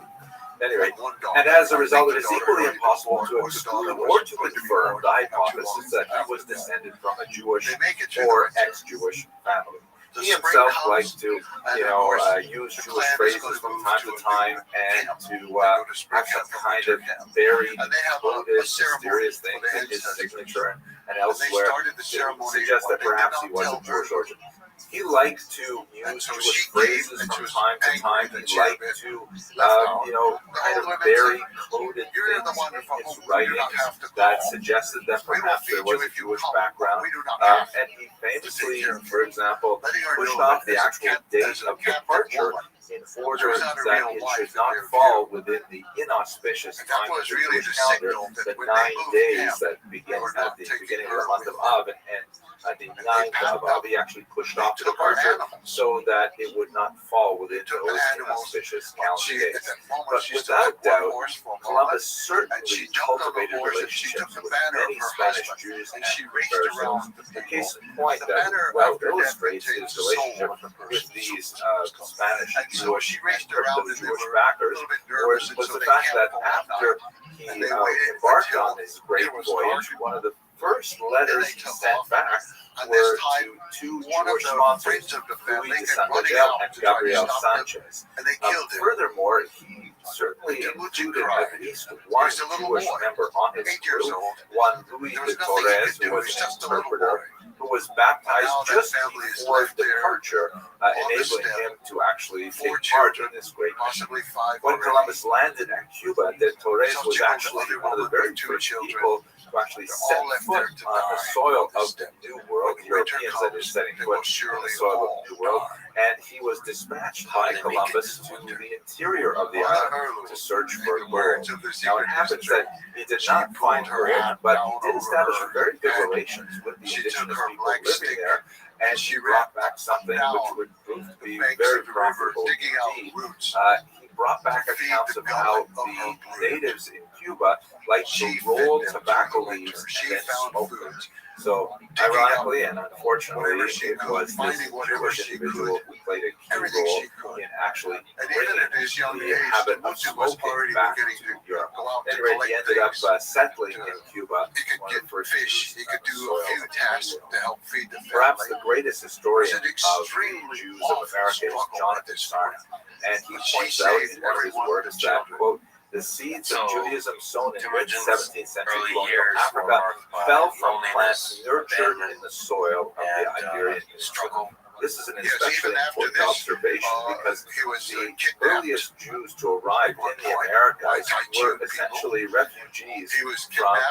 Anyway, and as a result, it is equally impossible to exclude or to confirm the hypothesis that he was descended from a Jewish or ex-Jewish family. He himself liked to, use Jewish phrases from time to time and to have some kind of very coded, mysterious things in his signature and elsewhere to suggest that perhaps he was of Jewish origin. He liked to use Jewish phrases from time to time. He liked to, kind of very coded things in his writings that suggested that perhaps there was a Jewish background. And he famously, for example, pushed off the actual date of departure in order that it should not fall within the inauspicious time of the Jewish calendar, the 9 days that begin at the beginning of the month of Av and ends at the 9th of Av. He actually pushed off the departure so that it would not fall within those inauspicious calendar days. But without doubt, Columbus certainly cultivated relationships with many Spanish Jews and Conversos. The case in point that well illustrates his relationship with these Spanish Jewish backers was the fact that after he embarked on this great voyage, one of the first letters he sent back were to 2 Jewish sponsors, Luis de Santander and Gabriel Sanchez. Furthermore, he certainly included at least one Jewish member on his group, one Luis de Torres, who was an interpreter, who was baptized just before departure, enabling him to actually take part in this great mission. When Columbus landed at Cuba, de Torres was actually one of the very first people to actually set foot on the soil of the New World, Europeans that is setting foot on the soil of the New World, and he was dispatched by Columbus to the interior of the island to search for gold. Now it happens that he did not find gold, but he did establish very good relations with the indigenous people living there, and she brought back something which would prove to be very profitable indeed. He brought back accounts of how the natives in Cuba like to roll tobacco leaves and then smoke them. So, ironically and unfortunately, it was this Jewish individual who played a key role in actually bringing the habit of smoking back to Europe. Anyway, he ended up settling in Cuba. One of the first Jews on the soil. Perhaps the greatest historian of the Jews of America is Jonathan Sarna, and he points out in one of his works that, quote, the seeds of Judaism sown in mid-17th century colonial Africa fell from plants nurtured in the soil of the Iberian Peninsula. This is an especially important observation because the earliest Jews to arrive in the Americas were essentially refugees from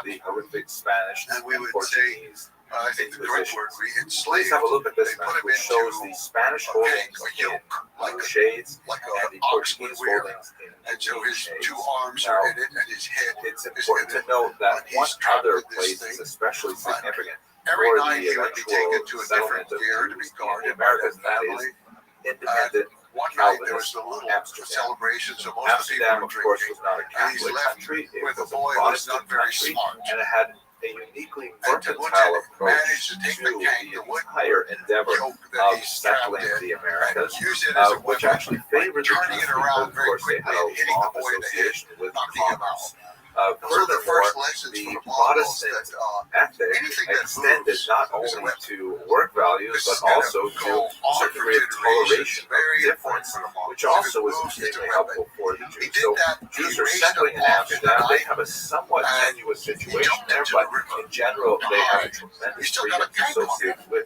the horrific Spanish and Portuguese. I think the correct word Please have a look at this map, which shows the Spanish holdings in blue shades and the Portuguese holdings in green shades. 2 arms are in it and his head. It's important to note that one other place is especially significant Every for night the he would be taken to a different year to be guarded in the Americas, and that is independent one night there was Calvinist a little Amsterdam. celebration, so most of the people Amsterdam, were of course, drinking. was not a And he's Catholic left country. It with a was a boy who was Protestant not very country, smart. and it had a uniquely And mercantile approach managed to take the gang the to Wood entire endeavor of settling the Americas, which actually favored the turning Jewish it people. around Of very course, they had quickly a and hitting long the boy in the head, association with knocking him commerce. Those are the first Furthermore, lessons the from the Protestant ethic anything that extended moves not is a only weapon. to work values, This but is kind of also to called a certain degree of toleration of very difference, important for the which Muslims. also was Moves is a extremely weapon. helpful for the He Jews. did So that. Jews He are raised settling in them off in the Amsterdam. They night, have a somewhat and tenuous he situation jumped there, into but the river. in general, they have a He tremendous still got freedom a tank on associated with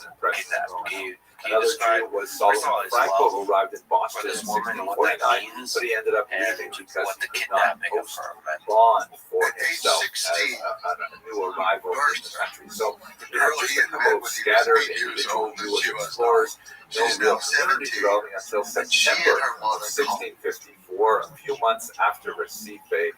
lasting impression in Rome. Another Jew was Solomon Franco, who arrived in Boston in 1649, but he ended up leaving because he could not host bond for himself as a new arrival in the country. So you have just a couple of scattered individual Jewish explorers, no real community developing until September of 1654, a few months after Recife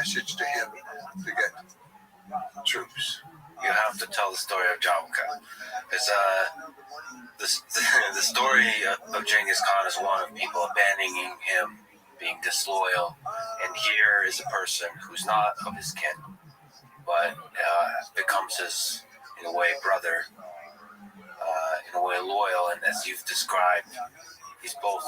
message to him to get troops. You have to tell the story of Jamka. Because the story of Genghis Khan is one of people abandoning him, being disloyal. And here is a person who's not of his kin, but becomes his, in a way, brother, in a way, loyal. And as you've described, he's both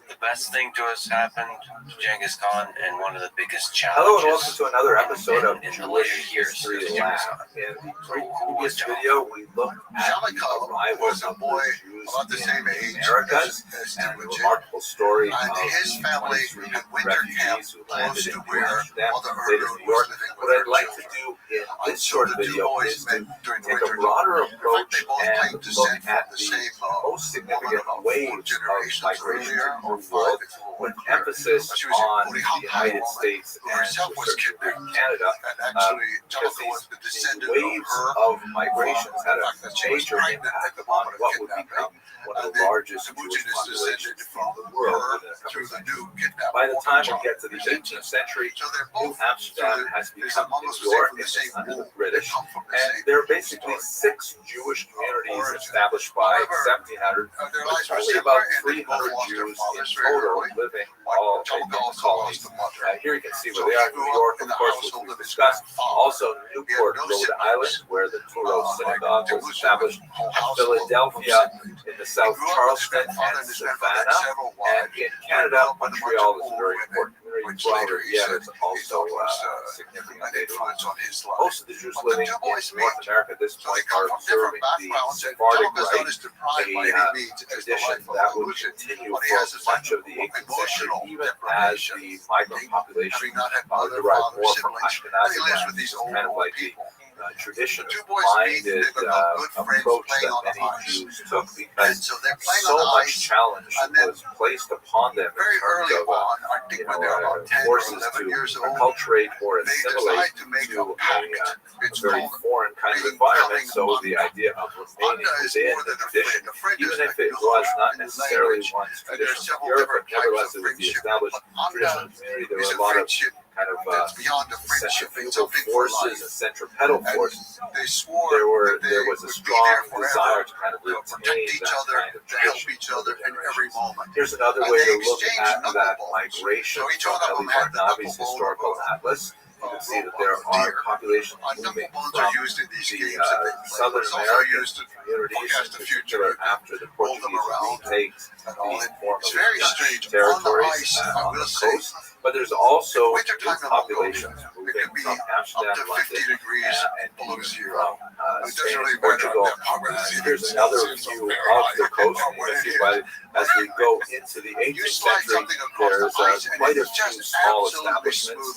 The best thing to us happened to Genghis Khan, and one of the biggest Hello and challenges welcome to another episode of in the later Jewish years History of Lab. Genghis Khan. In the previous video, we looked at the arrival was a of boy the Jews about the same in age the Americas as and the Tim remarkable story and of his the family 23 had winter camp refugees who close landed to in where Amsterdam, Mother state of Urdu New York. was living with What her I'd like to children. do in this So short the two video boys is met to during the take a winter. broader In fact, approach they both and claimed look descent at from the the same most significant woman about waves 4 of generations migration earlier, in or the 5 world, if it with were emphasis She was a on Puri the Hawkeye United woman States who and to herself a was certain degree kidnapped. Canada, And actually, because Jellicoe was the these descendant waves of her. of migrations had a The fact that she was major pregnant at impact the on moment of what would kidnapping. become one of And the then largest Jewish Temujin is populations descended in from the world her within a couple through of the centuries. new kidnapped By the woman time we child. get to the 18th century, So they're New both Amsterdam has there's become among New us who say York from the and same it's under the womb. They British, come from the and same there are basically 6 Jewish communities origin. established by However, 1700. their With lives were only similar, about and they both 300 lost their Jews fathers in very total early. living Like all in Jellicoe the also colonies. lost a mother. Here you can see So where they he are. grew New up York, in of the course, which household we of his discussed. grandfather. Also He had Newport, no Rhode siblings. Island, where the Touro Synagogue was established. Whole And household Philadelphia of siblings. in the He South grew up with his Charleston grandfather, and and his grandfather had Savannah. several And wives. in Canada, But Montreal is a old very women, important community. which Robert later he Yet said is he also thought was significant an later on. influence on his life. Most of the Jews But the living two in boys North meet. America at this So they point come are from different observing the backgrounds, and Sephardic Jellicoe is rite, not as deprived by a any means as the tradition life of that a would Lucian, continue but he for has a much sense of the 18th century, emotional even as deprivation. the migrant population Having not had mother, derived father, more from siblings, but Ashkenazi he lives with lands. these It's old, kind of old like the people. tradition The two of boys meet, minded they become good friends approach playing that on the many ice. Jews took And because so they're playing so on the much ice, challenge and then was placed upon them very in terms early of on, I think when they're about 10 or forces 11 to years old, acculturate or they assimilate decide to make to a pact. a It's very called foreign kind of becoming environment. So Anda. the idea of remaining Anda is within more the than a tradition, friend. A friend even is if like it you was learn not a new necessarily language. one's And there's tradition from several Europe, different but nevertheless types of it was the friendship. established But tradition Anda of the community. There is were a a lot of friendship kind of that's beyond a friendship. It's centrifugal something for forces, life. centripetal And forces. they swore There was a would be strong there forever, desire to kind of to retain protect each that other, kind of to help tradition each other in every moment. Here's another And way they to look exchanged at that knuckleballs. migration So each from one of them Eli had the Barnabi's knucklebone historical of atlas. You can see that a there are deer. populations moving Knucklebones from are used in these the games that they play. Southern It's also American used to communities, forecast in the future. particular after the Roll them Portuguese around retake and all. the form It's of very the Dutch strange. On the territories ice, I on will the say, coast. But there's also wintertime new in Mongolia, populations it moving can be from up Amsterdam, to 50 London, degrees and below even zero. from It doesn't Spain, really matter Portugal. at that Here's another view of the coast. You can see as we go into the 18th century, there's quite a few small establishments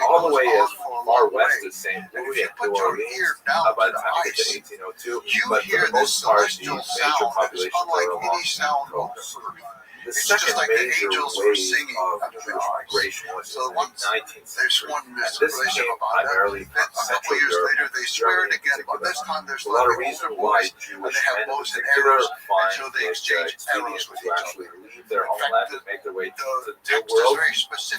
all the way as far west as St. Louis and New Orleans by the time we get to 1802. But for the most part, the major populations are along the coast. The second major wave of Jewish migration was in the 19th century, and this came primarily from Central Europe, Germany in particular. There's a lot of reason why Jewish men in particular find it expedient to actually leave their homeland and make their way to the New World.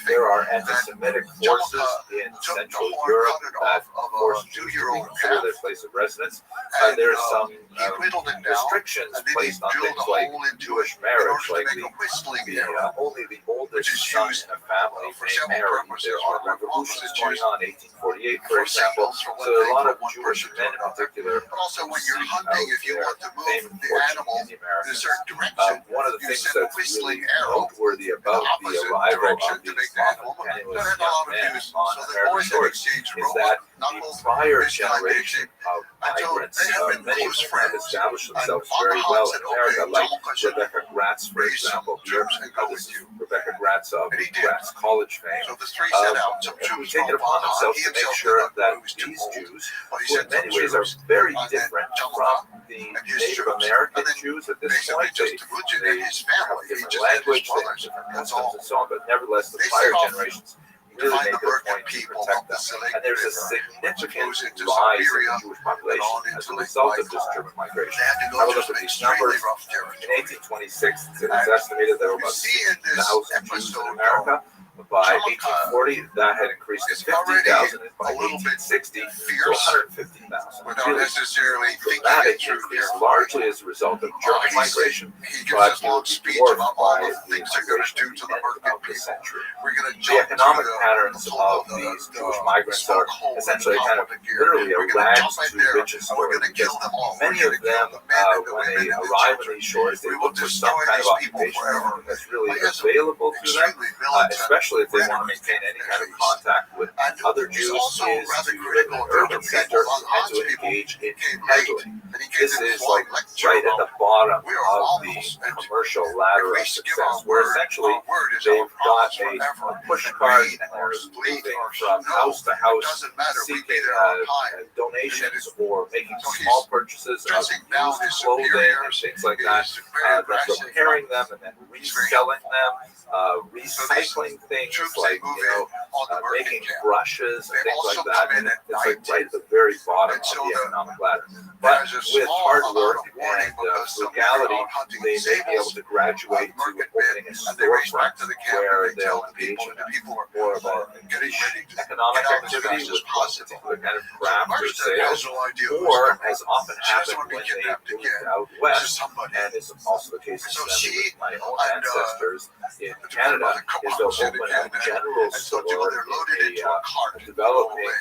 There are anti-Semitic forces in Central Europe that force Jews to reconsider their place of residence. There's some restrictions placed on things like Jewish marriage, like only the oldest son in a family may marry. There are revolutions going on, 1848, for example. So a lot of Jewish men in particular. But also when you're hunting, if you want to move the animal in a certain direction, one of the you things send a that's whistling really arrow notewortly about the arrival of these penniless young men on American shores is that the prior generation of migrants, many of whom have established themselves very well in America, like Rebecca Gratz, for example. Here, this is Rebecca Gratz of Gratz College fame. Who's taken upon himself to make sure that these Jews, who in many ways are very different from the Native American Jews at this point, they have a different language, they have different customs and so on, but nevertheless the prior generations really make it a point to protect them. And there's a significant rise in the Jewish population as a result of this German migration. Have a look at these numbers. In 1826, it was estimated there were about 6,000 Jews in America. By 1840, that had increased to 50,000, and by 1860, to 150,000. Without necessarily thinking it through. Largely as a result of German migration, he gives this long speech about all the things they're going to do to the market people. We're going to the economic patterns of these Jewish migrants are essentially kind of literally a rags to riches story, because many of them, when they arrive on these shores, they look for some kind of occupation that's really available to them, especially if they want to maintain any kind of contact with other Jews, is to live in an urban center and to engage in peddling. This is like right at the bottom of the commercial ladder of success, where essentially they've got a push cart and they're moving from house to house, seeking donations or making small purchases of used clothing and things like that, then repairing them and then reselling them, recycling things like, making brushes and things like that. And it's like right at the very bottom of the economic ladder. But with hard work and frugality, they may be able to graduate to opening a storefront where they'll engage in more of an economic activity with one particular kind of craft or sales, or as often happened when they moved out west, and it's also the case with my own ancestors in Canada, is they'll open a general store in a developing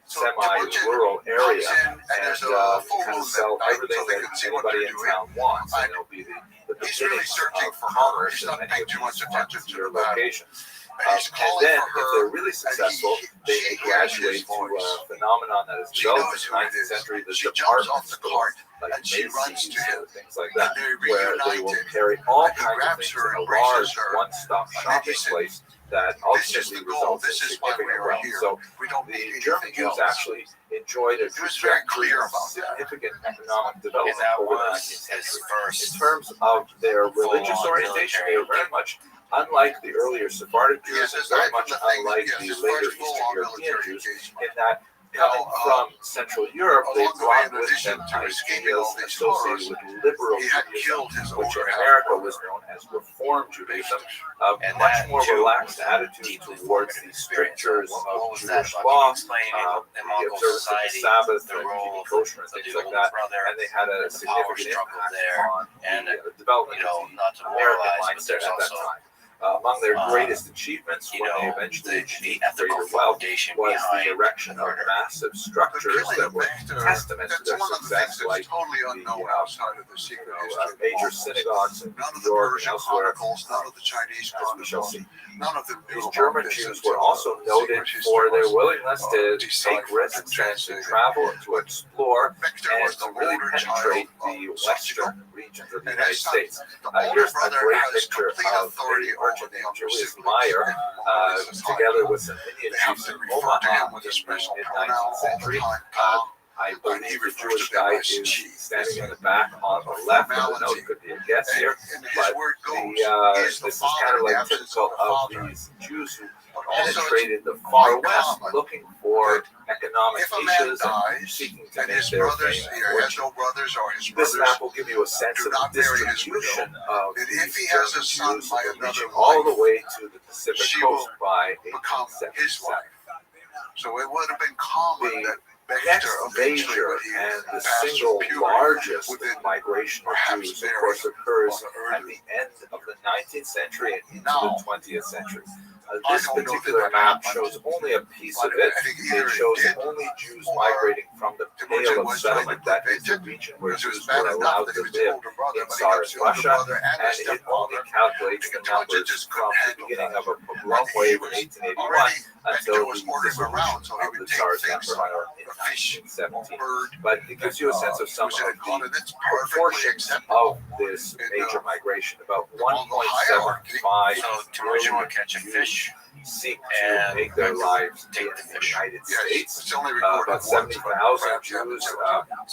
semi-rural area and kind of sell everything that anybody in town wants, and it'll be the beginning of commerce in many of these particular locations. And then, if they're really successful, they may graduate to a phenomenon that is developed in the 19th century, the department stores, like Macy's or things like that, where they will carry all kinds of things in a large one-stop shopping place that ultimately results in significant wealth. So the German Jews actually enjoyed a trajectory of significant economic development over the 19th century. In terms of their religious orientation, they were very much unlike the earlier Sephardic Jews, and very much unlike the later Eastern European Jews, in that coming from Central Europe, they brought with them ideas associated with liberal Judaism, which in America was known as Reform Judaism, a much more relaxed attitude towards the strictures of Jewish law, the observance of the Sabbath, and keeping kosher and things like that, and they had a significant impact on the development of the American mindset at that time. Among their greatest achievements when they eventually achieved greater wealth was the erection of massive structures that were testament to their success, like the major synagogues in New York and elsewhere, as we shall see. These German Jews were also noted for their willingness to take risks and to travel and to explore and to really penetrate the western regions of the United States. Here's a great picture of a merchant named Julius Meyer, together with some Indian chiefs in Omaha in the mid-19th century. I believe the Jewish guy is standing in the back on the left of the note. Could be a guess here, but this is kind of like typical of these Jews who penetrated the far west, looking for economic niches and seeking to make their fame and fortune. This map will give you a sense of the distribution of these German Jews, reaching all the way to the Pacific coast by 1877. So it would have been common that the next major and the single largest migration of Jews, of course, occurs at the end of the 19th century and into the 20th century. This particular map shows only a piece of it. It shows only Jews migrating from the Pale of Settlement, that is the region where Jews were allowed to live in Tsarist Russia, and it only calculates the numbers from the beginning of a pogrom wave in 1881 until the dissolution of the Tsarist Empire in 1917. But it gives you a sense of some of the proportions of this major migration. About 1.75 million Jews seek to make their lives in the United States. About 70,000 Jews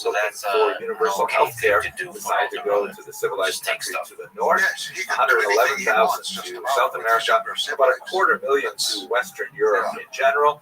looking for universal health care decide to go to the civilized country to the north, 111,000 to South America, about 250,000 to Western Europe in general,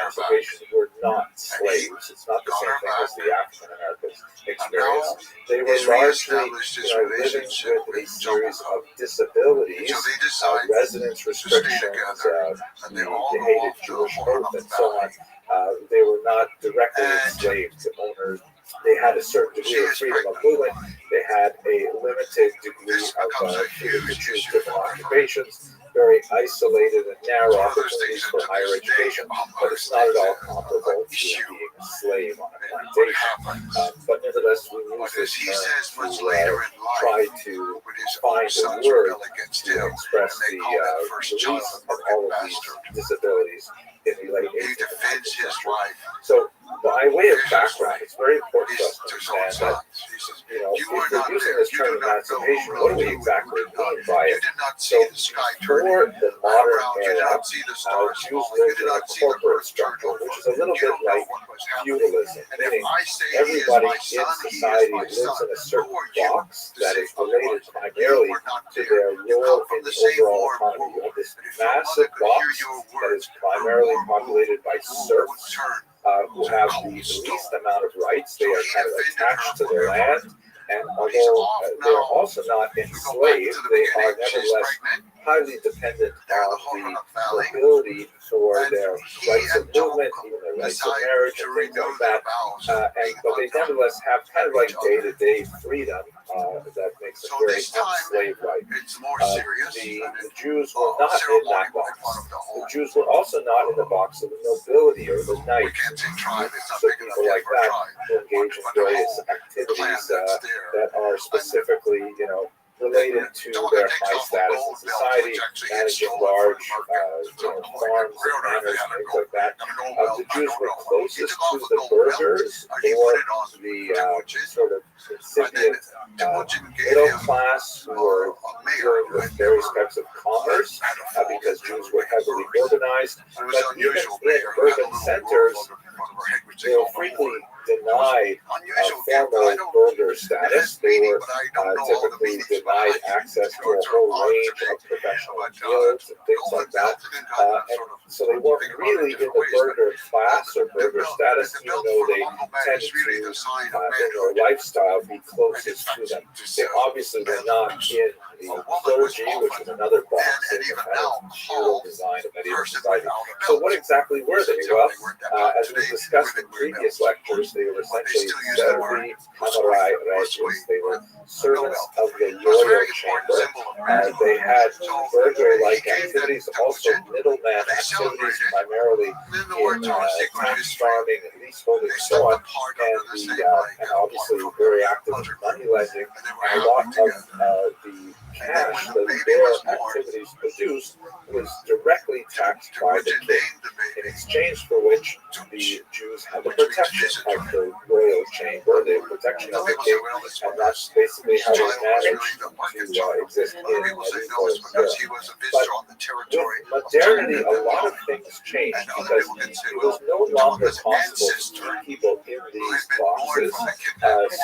emancipation were not slaves. It's not the same thing as the African Americans experience. They were largely, living with a series of disabilities, residence restrictions, the hated Jewish oath, and so on. They were not directly enslaved to owners. They had a certain degree of freedom of movement. They had a limited degree of freedom to choose different occupations. very isolated and narrow opportunities for higher education, but it's not at all comparable to being a slave on a plantation. But nevertheless, we use this term to try to find a word to express the release of all of these disabilities in the late 18th century. So, by way of background, it's very important for us to understand that, if we're using this term emancipation, what do we exactly mean by it? So, before the modern era, Jews lived in a corporate structure, which is a little bit like feudalism, meaning everybody in society lives in a certain box that is related primarily to their role in the overall economy. You have this massive box that is primarily populated by serfs who have the least amount of rights. They are kind of attached to their land, and although they're also not enslaved, they are nevertheless highly dependent on the mobility for their rights of movement, even their rights of marriage and things like that. But they nevertheless have kind of like day-to-day freedom that makes them very unslave-like. The Jews were not in that box. The Jews were also not in the box of the nobility or the knights. So people like that who engage in various activities that are specifically, related to their high status in society, managing large farms and manors and things like that. The Jews were closest to the burghers or the sort of incipient middle class who were dealing with various types of commerce because Jews were heavily urbanized. But even in urban centers, they were frequently denied formal burgher status. They were typically denied access to a whole range of professional guilds and things like that. And so they weren't really in the burgher class or burgher status, even though they tended to, in their lifestyle, be closest to them. They obviously were not in the clergy, which is another box in the kind of feudal design of medieval society. So what exactly were they? Well, as we discussed in previous lectures, they were essentially servi camerai regis. They were servants of the royal chamber. They had burgher-like activities, also middleman activities, primarily in tax farming and leaseholding and so on, and obviously very active in money lending. And a lot of the cash that their activities produced was directly taxed by the king, in exchange for which the Jews had the protection of the royal chamber, the protection of the king, and that's basically how they managed to exist in medieval Europe. But with modernity, a lot of things changed because it was no longer possible to keep people in these boxes.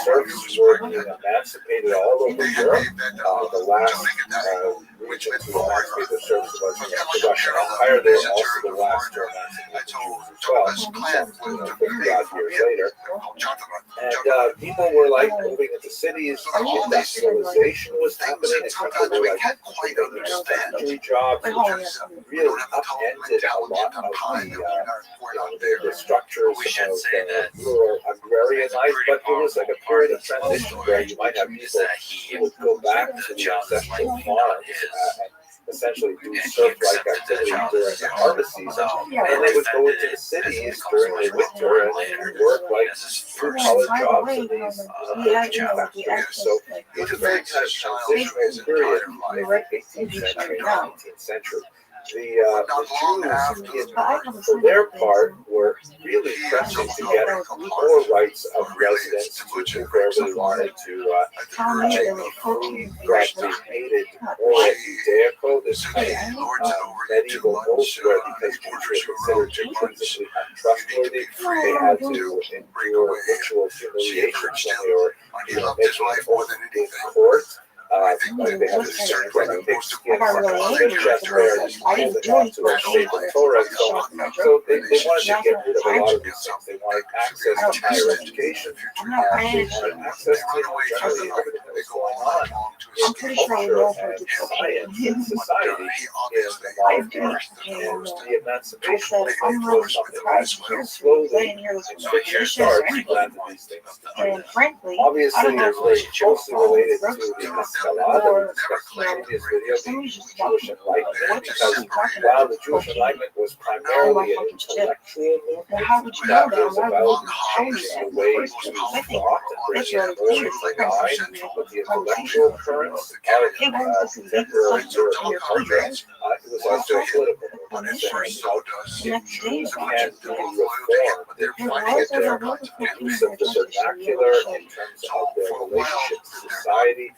Serfs were being emancipated all over Europe. The last region to emancipate the serfs was the Russian Empire. They were also the last to emancipate the Jews as well, some 50-odd years later. And people were like moving into cities. Industrialization was happening, and people were like taking factory jobs, which really upended a lot of the structures of rural agrarian life. But it was like a period of transition where you might have people who would go back to the ancestral farms and essentially do serf-like activity during the harvest season, and they would go into the cities during the winter and work like blue-collar jobs in these factories. So it was a very kind of transitional period in the 18th century, 19th century. The Jews, for their part, were really pressing to get more rights of residence to move wherever they wanted to free from the hated ora judaico, this kind of medieval oath where because Jews were considered intrinsically untrustworthy, they had to endure ritual humiliations when they were making an oath in court. They had to stand on a pigskin on their chest where they holding on to a sacred Torah and so on. So they wanted to get rid of a lot of these things. They wanted access to higher education. They wanted access to generally everything that was going on in culture and science and society in the modern era. And the emancipation movement was something that slowly took their start and planted these things to change. Obviously, they're very closely related to the Challah, discussed in a previous video, the Jewish Enlightenment, because while the Jewish Enlightenment was primarily an intellectual movement that was about changing the way Jews thought and bringing more into line with the intellectual currents of contemporary European culture, it was also a political movement. If Jews can be reformed in terms of their use of the vernacular, in terms of their relationship to society,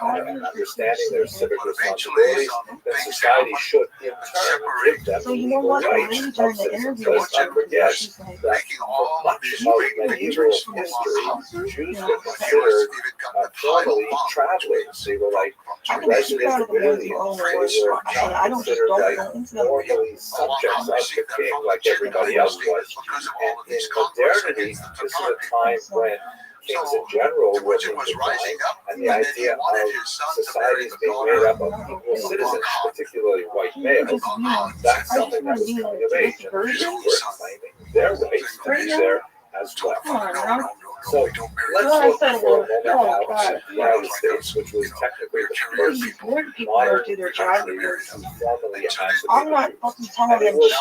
and understanding their civic responsibilities, then society should in turn give them the legal rights of citizens. Let's not forget that for much of medieval history, Jews were considered formally travelers. They were like resident aliens. They were not considered like normally subjects of the king like everybody else was. And in modernity, this is a time when kings in general were in decline, and the idea of societies being made up of equal citizens, particularly white males, that's something that was coming of age, and Jews were claiming their rights to be there as well. So let's look for a moment now at the United States, which was technically the first modern country to formally emancipate Jews. And it was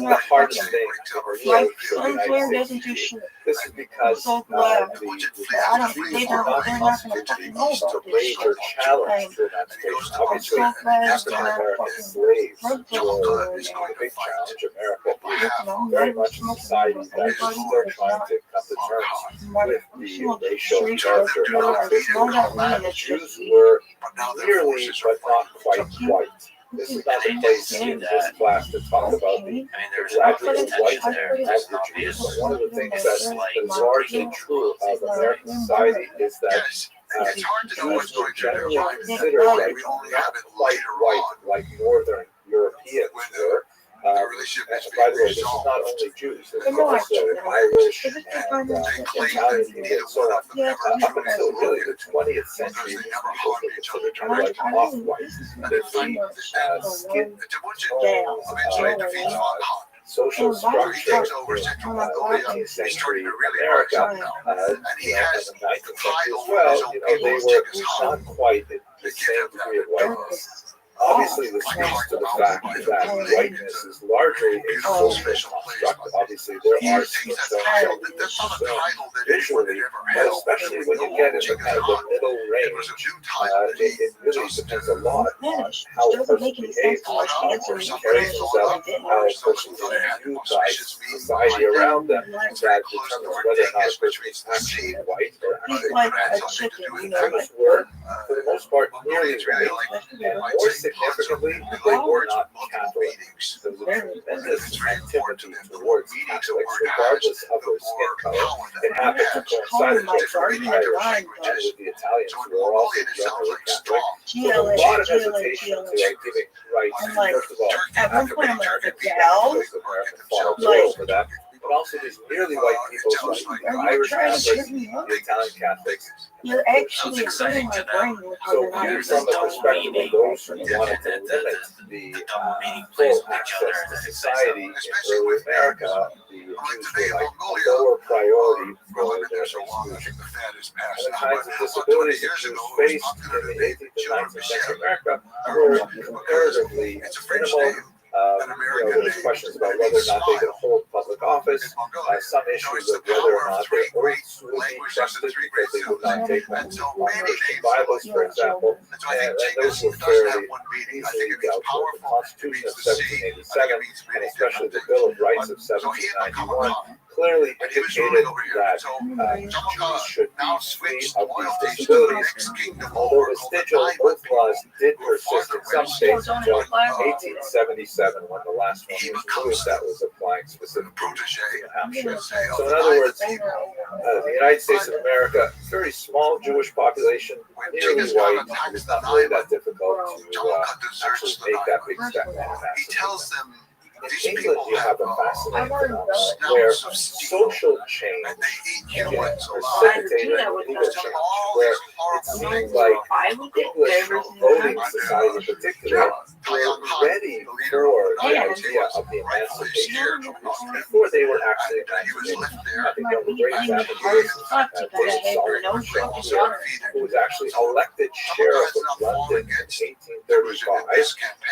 the hardest thing to relate to the United States. This is because the Jews were not constituted to raise or challenge to emancipation. Obviously, African-American slaves were a big challenge. America is very much a society that is still trying to come to terms with the racial character of the Jews were nearly, but not quite white. This is not the place in this class to talk about the gradual white of the Jews, but one of the things that is largely true of American society is that Jews were generally considered like not quite white, like Northern Europeans were. By the way, this is not only Jews, this is also Irish and Italian people and so on. Up until really the 20th century, people were considered kind of like off-white. The skin tones, social structure in 18th century America, and the 19th century as well, they were not quite the same degree of whiteness. Obviously, this speaks to the fact that whiteness is largely a social construct. Obviously, there are skin tones that we assume visually, but especially when you get into kind of the middle range, it really depends a lot on how a person behaves, how a person carries himself, how a person is viewed by society around them, and that determines whether or not a person is actually white or actually black. Jews were, for the most part, nearly white, and more significantly, they were not Catholic. There was a tremendous antipathy towards Catholics, regardless of their skin color. It happened to coincide with the Irish and with the Italians, who were also generally Catholic. So a lot of hesitation to giving rights, first of all, African American people, because America fought a war for that, but also these nearly white people like the Irish Catholics, the Italian Catholics. You're actually exciting my brain with how you're not From the perspective of those who wanted to limit the full access to society in early America, the Jews were like a lower priority for their exclusion. And the kinds of disabilities that Jews faced in the 18th and 19th century America were comparatively minimal. There's questions about whether or not they could hold public office, some issues of whether or not their oaths would be trusted because they would not take them Persian Bibles, for example, and those were fairly easily dealt with. The Constitution of 1787, and especially the Bill of Rights of 1791, clearly indicated that Jews should be free of these disabilities, although vestigial oath laws did persist in some states until 1877, when the last one was Lewis that was applying specifically to New Hampshire. So in other words, the United States of America, very small Jewish population, nearly white. It's not really that difficult to actually make that big step in emancipation. In England, you have a fascinating phenomenon where social change can precipitate a legal change, where it seems like English voting society in particular were ready before the idea of the emancipation, before they were actually emancipated. I think one of the great examples is David Solomon, who was actually elected sheriff of London in 1835,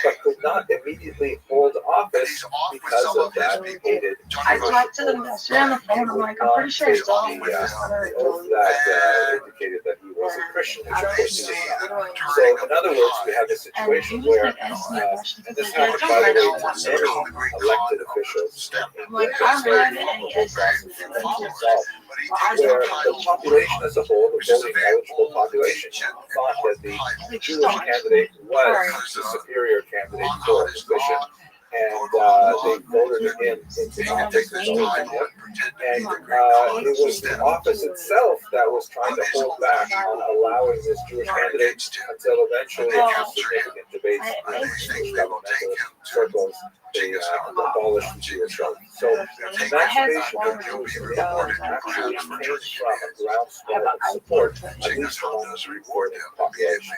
but could not immediately hold office because of that hated I talked to them yesterday on the phone. I'm like, I'm pretty sure it's all the oath that indicated that he was a Christian, which of course he was not. So in other words, we have a situation where, and this happened by the way to many elected officials in like, I don't have any SSs where the population as a whole, the voting eligible population, thought that the Jewish candidate was the superior candidate for a position. And they voted him into office. And it was the office itself that was trying to hold back on allowing this Jewish candidate until eventually, after significant debates in governmental circles, they abolished the Jewish vote. So the emancipation of Jews actually came from a groundswell of support, at least among the reporting population.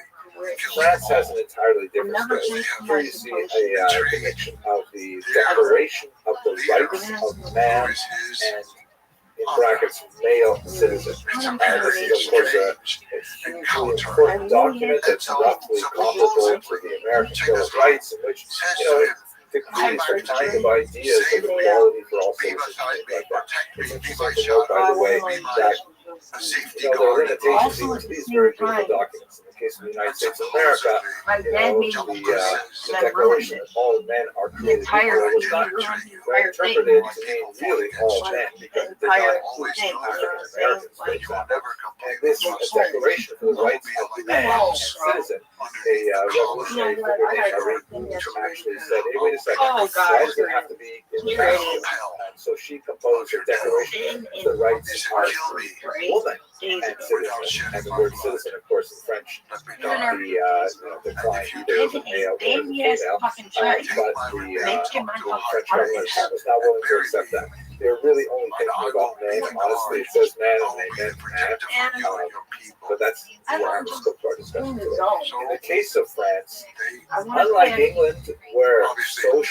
France has an entirely different story. Here you see a depiction of the Declaration of the Rights of Man and, in brackets, male citizen. This is, of course, a hugely important document that's roughly comparable to the American Bill of Rights, in which, decrees the kind of ideas of equality for all citizens and things like that. It's interesting to note, by the way, that there are limitations even to these very beautiful documents. In the case of the United States of America, the Declaration that all men are created equal was not interpreted to mean really all men, because it did not include African Americans, for example. And this Declaration for the Rights of Man and Citizen, a revolutionary figure named Rabbi Rothschild actually said, hey, wait a second, why does it have to be in masculine? And so she composed a declaration for the rights of woman and citizen. And the word citizen, of course, in French, declined either as a male or as a female, but the French government was not willing to accept that. They're really only thinking about men. Honestly, it says man and they meant man. But that's beyond the scope of our discussion today. In the case of France, unlike England, where social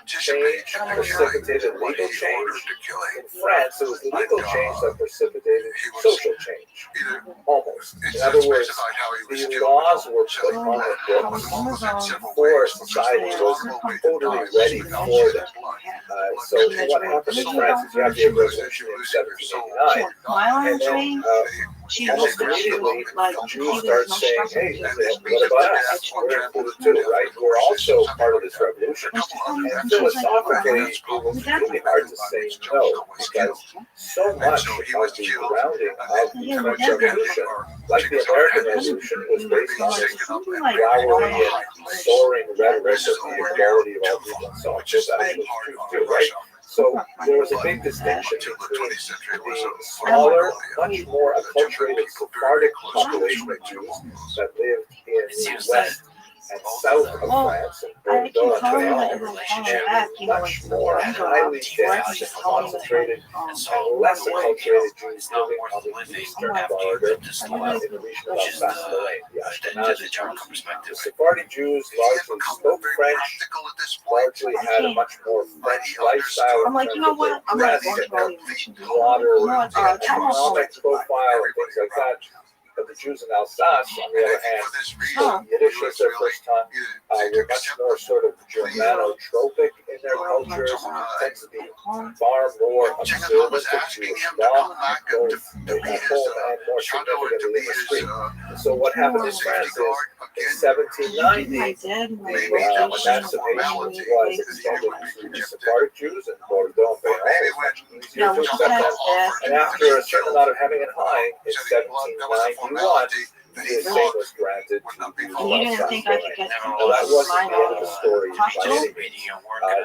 change precipitated legal change, in France, it was the legal change that precipitated social change. Almost. In other words, the laws were put on the books before society was totally ready for them. So what happened in France is you have the revolution in 1789, and then almost immediately Jews start saying, hey, what about us? We're included too, right? We're also part of this revolution. And philosophically, it was really hard to say no, because so much of the grounding of the French Revolution, like the American Revolution, was based on this flowery and soaring rhetoric of the equality of all people and so on. That was true too, right? So there was a big distinction between the smaller, much more acculturated Sephardic population of Jews that lived in the west and south of France and Bordeaux and much more highly dense and concentrated and less acculturated Jews living on the eastern border in the region of Alsace-Lorraine, the Ashkenazi Jews. The Sephardi Jews largely spoke French, largely had a much more French lifestyle in terms of their dress and their broader economic profile and things like that. But the Jews in Alsace, on the other hand, spoke Yiddish as their first tongue, were much more sort of Germanotropic in their cultures, tend to be far more observant of Jewish law, both at home and more significantly in the street. So what happened in France is, in 1790, the emancipation was extended to the Sephardic Jews, and Bordeaux and Bayonne was much easier to accept them. And after a certain amount of hemming and hawing, in 1791, the same was granted to the Jews of Alsace-Lorraine. Now that wasn't the end of the story by any means.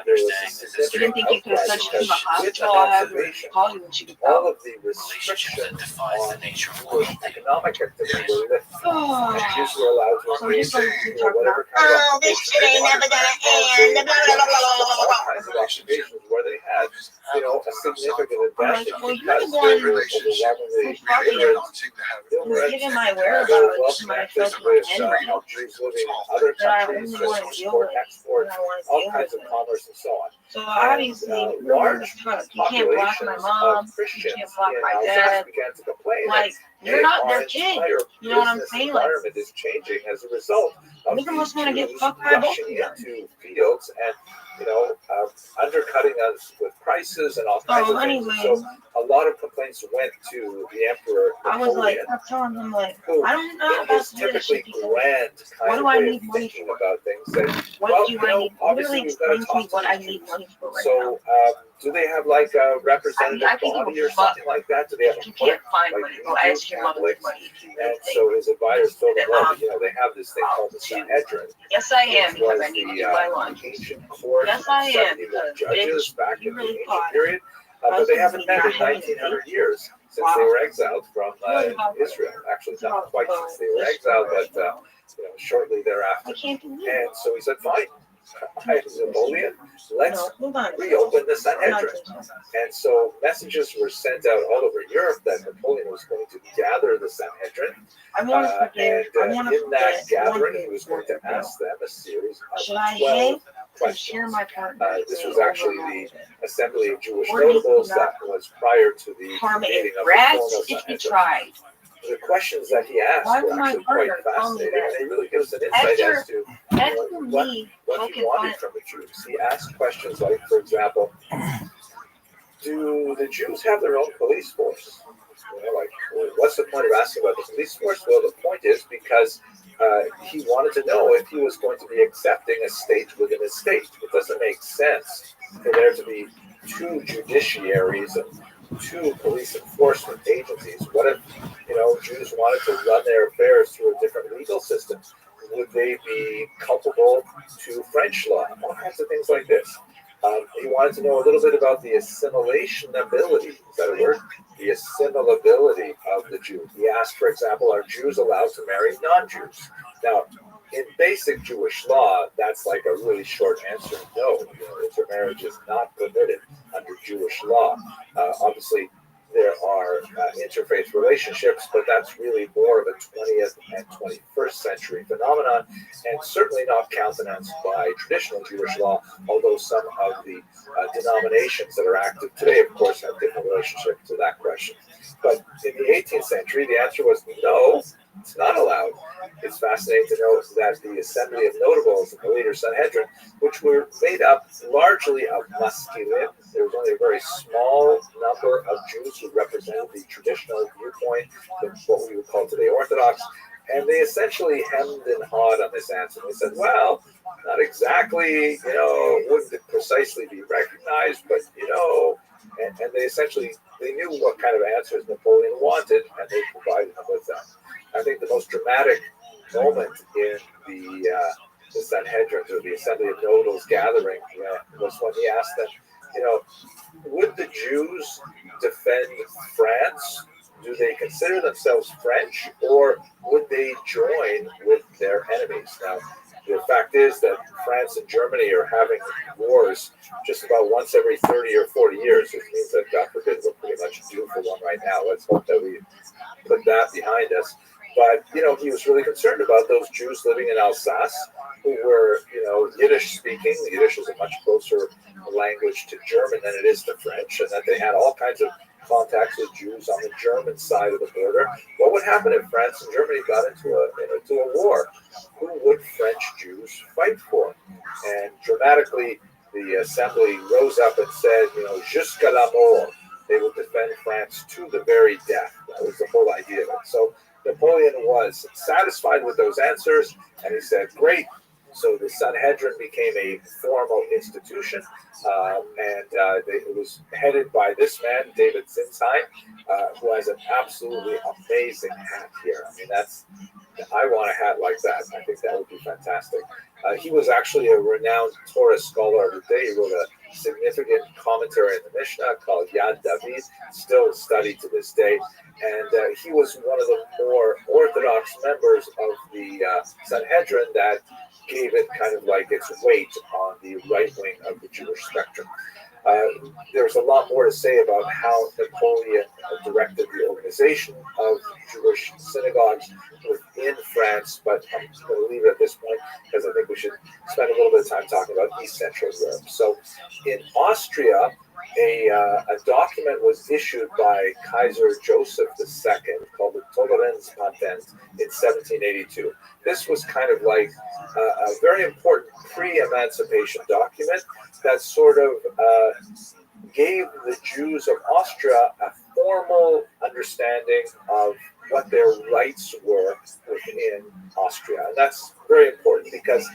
There was a significant outcry because with emancipation, all of the restrictions on Jewish economic activity were lifted, and Jews were allowed to engage in whatever kind of occupation they wanted. What kinds of occupations where they had had, a significant advantage well, you're because the one they were overwhelmingly who was given my whereabouts when I felt my enemy. Jews living in other That I countries, only want to deal export, with. export, That I want to all deal kinds with. of commerce and so on. So obviously, Large you can't block my mom. You can't block my dad. began to complain Like, that you're not their our kid. entire You know what I'm business saying? Like, environment is changing as a result of nigga must want to get Jews fucked by both rushing of them. into fields and undercutting us with prices and all kinds of things. Anyway, So a lot of complaints went to the emperor I was like, Napoleon, I'm telling him, like, who I don't know in about his to do this typically shit because grand what kind do of I way need of money thinking for? about things said, What well, do I need? obviously Literally we've got to explain to talk me to what the I need Jews. money for right So do they have like a representative I think it body would or something like that? Do they have if a you can't find like money, go ask your mother for money if you and really think. so his advisors told him, well, that, they have this thing called the Sanhedrin. Yes, I am, which because was I need to the do my lunch. ancient court Yes, of I am, 71 because judges bitch, back you in the really ancient thought period. But they haven't met in having 1900 years since Wow. they were exiled from Really? Israel. Actually, not quite since they were exiled, but shortly thereafter. I can't believe And so he said, fine, I, Napoleon, let's reopen the Sanhedrin. And so messages were sent out all over Europe that Napoleon was going to gather the Sanhedrin. I want to forget. And in that gathering, he was going to ask them a series of 12 questions. This was actually the Assembly of Jewish Notables that was prior to the meeting of the formal Sanhedrin. The questions that he asked were actually quite fascinating, and they really give us an insight as to what he wanted from the Jews. He asked questions like, for example, do the Jews have their own police force? What's the point of asking about the police force? Well, the point is because he wanted to know if he was going to be accepting a state within a state. It doesn't make sense for there to be two judiciaries and two police enforcement agencies. What if, Jews wanted to run their affairs through a different legal system? Would they be culpable to French law? All kinds of things like this. He wanted to know a little bit about the assimilation ability. Is that a word? The assimilability of the Jew. He asked, for example, are Jews allowed to marry non-Jews? Now, in basic Jewish law, that's like a really short answer. No, intermarriage is not permitted under Jewish law. Obviously, there are interfaith relationships, but that's really more of a 20th and 21st century phenomenon, and certainly not countenanced by traditional Jewish law, although some of the denominations that are active today, of course, have different relationship to that question. But in the 18th century, the answer was no, it's not allowed. It's fascinating to note that the Assembly of Notables and the Later Sanhedrin, which were made up largely of Maskilim, there was only a very small number of Jews who represented the traditional viewpoint, what we would call today Orthodox, and they essentially hemmed and hawed on this answer. They said, well, not exactly, wouldn't precisely be recognized, but, and they essentially, they knew what kind of answers Napoleon wanted, and they provided him with them. I think the most dramatic moment in the Sanhedrin, or the Assembly of Notables gathering, was when he asked them, would the Jews defend France? Do they consider themselves French, or would they join with their enemies? Now, the fact is that France and Germany are having wars just about once every 30 or 40 years, which means that, God forbid, we're pretty much due for one right now. Let's hope that we put that behind us. But, he was really concerned about those Jews living in Alsace who were, Yiddish speaking. Yiddish is a much closer language to German than it is to French, and that they had all kinds of contacts with Jews on the German side of the border. What would happen if France and Germany got into a war? Who would French Jews fight for? And dramatically, the assembly rose up and said, jusqu'à la mort. They would defend France to the very death. That was the whole idea of it. So Napoleon was satisfied with those answers, and he said, great. So the Sanhedrin became a formal institution, and it was headed by this man, David Zinsheim, who has an absolutely amazing hat here. I mean, I want a hat like that. I think that would be fantastic. He was actually a renowned Torah scholar of the day. He wrote a significant commentary on the Mishnah called Yad David, still studied to this day. And he was one of the more orthodox members of the Sanhedrin that gave it kind of like its weight on the right wing of the Jewish spectrum. There's a lot more to say about how Napoleon directed the organization of Jewish synagogues within France, but I'm going to leave it at this point because I think we should spend a little bit of time talking about East Central Europe. So in Austria, a document was issued by Kaiser Joseph II called the Toleranzpatent in 1782. This was kind of like a very important pre-emancipation document that sort of gave the Jews of Austria a formal understanding of what their rights were within Austria. And that's very important because,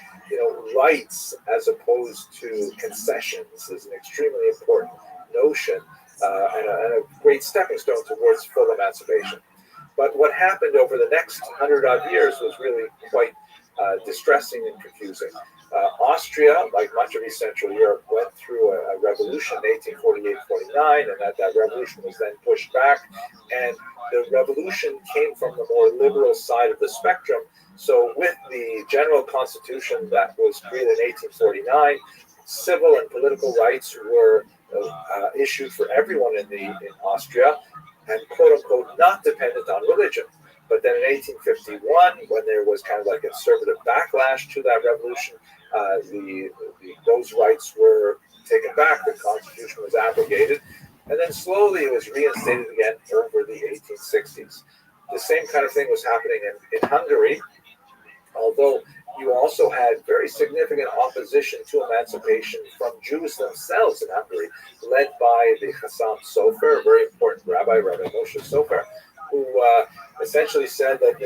rights as opposed to concessions is an extremely important notion and a great stepping stone towards full emancipation. But what happened over the next 100-odd years was really quite distressing and confusing. Austria, like much of East Central Europe, went through a revolution in 1848-49, and that revolution was then pushed back. And the revolution came from the more liberal side of the spectrum. So with the general constitution that was created in 1849, civil and political rights were issued for everyone in Austria, and quote-unquote not dependent on religion. But then in 1851, when there was kind of like a conservative backlash to that revolution, those rights were taken back. The constitution was abrogated, and then slowly it was reinstated again over the 1860s. The same kind of thing was happening in Hungary, although you also had very significant opposition to emancipation from Jews themselves in Hungary, led by the Chassam Sofer, a very important Rabbi Moshe Sofer, who essentially said that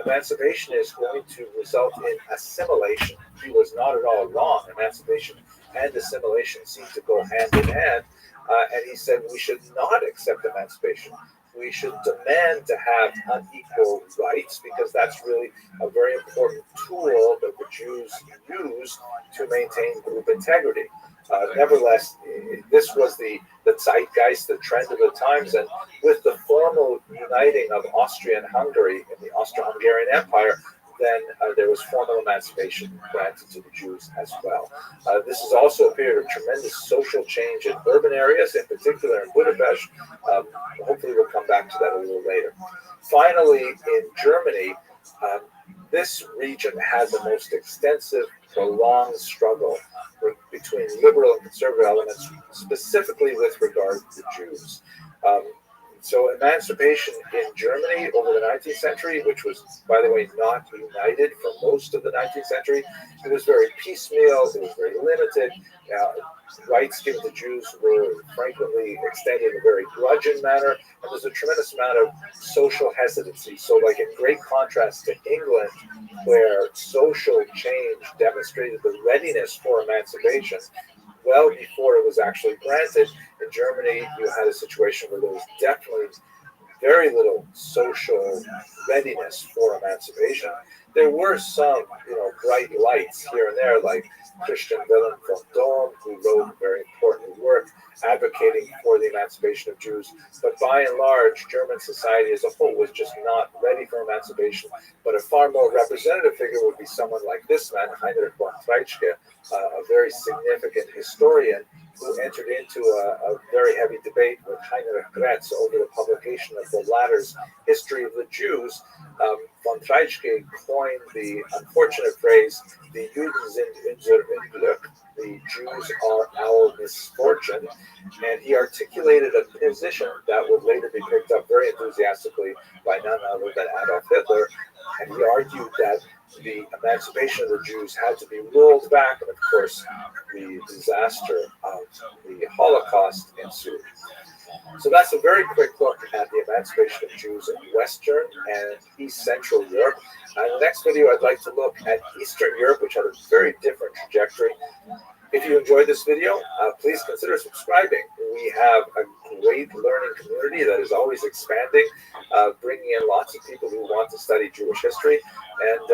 emancipation is going to result in assimilation. He was not at all wrong. Emancipation and assimilation seem to go hand in hand, and he said we should not accept emancipation. We should demand to have unequal rights because that's really a very important tool that the Jews use to maintain group integrity. Nevertheless, this was the zeitgeist, the trend of the times, and with the formal uniting of Austria and Hungary in the Austro-Hungarian Empire, then there was formal emancipation granted to the Jews as well. This is also a period of tremendous social change in urban areas, in particular in Budapest. Hopefully we'll come back to that a little later. Finally, in Germany, this region had the most extensive, prolonged struggle between liberal and conservative elements, specifically with regard to Jews. So emancipation in Germany over the 19th century, which was, by the way, not united for most of the 19th century, it was very piecemeal, it was very limited. Rights given to Jews were frequently extended in a very grudging manner, and there's a tremendous amount of social hesitancy. So like in great contrast to England, where social change demonstrated the readiness for emancipation, well before it was actually granted, in Germany, you had a situation where there was definitely very little social readiness for emancipation. There were some, bright lights here and there, like Christian Wilhelm von Dohm, who wrote a very important work advocating for the emancipation of Jews. But by and large, German society as a whole was just not ready for emancipation. But a far more representative figure would be someone like this man, Heinrich von Treitschke, a very significant historian who entered into a very heavy debate with Heinrich Gretz over the publication of the latter's History of the Jews. Von Treitschke coined the unfortunate phrase, "the Juden sind unser Unglück," the Jews are our misfortune, and he articulated a position that would later be picked up very enthusiastically by none other than Adolf Hitler, and he argued that the emancipation of the Jews had to be rolled back, and of course, the disaster of the Holocaust ensued. So that's a very quick look at the emancipation of Jews in Western and East Central Europe. In the next video, I'd like to look at Eastern Europe, which had a very different trajectory. If you enjoyed this video, please consider subscribing. We have a great learning community that is always expanding, bringing in lots of people who want to study Jewish history. And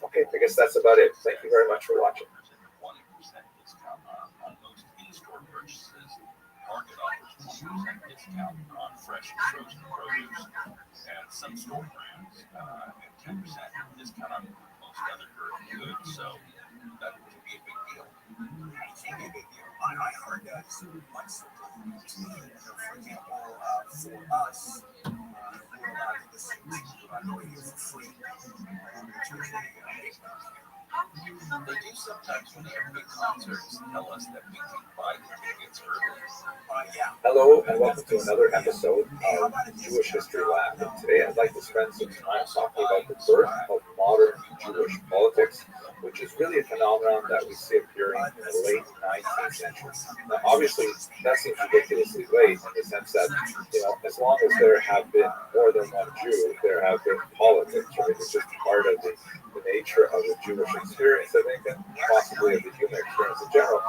okay, I guess that's about it. Thank you very much for watching. 20% discount on most in-store purchases. Market offers 20% discount on fresh and frozen produce, and some store brands, and 10% discount on most other goods. So that would be a big deal. I heard that much simpler. For example, for us, we're allowed to listen to radio for free. They do sometimes when they have big concerts tell us that we can buy the tickets early. Hello and welcome to another episode of Jewish History Lab. And today I'd like to spend some time talking about the birth of modern Jewish politics, which is really a phenomenon that we see appearing in the late 19th century. Now, obviously, that seems ridiculously late in the sense that, as long as there have been more than one Jew, there have been politics, right? It's just part of the nature of the Jewish experience, I think, and possibly of the human experience in general.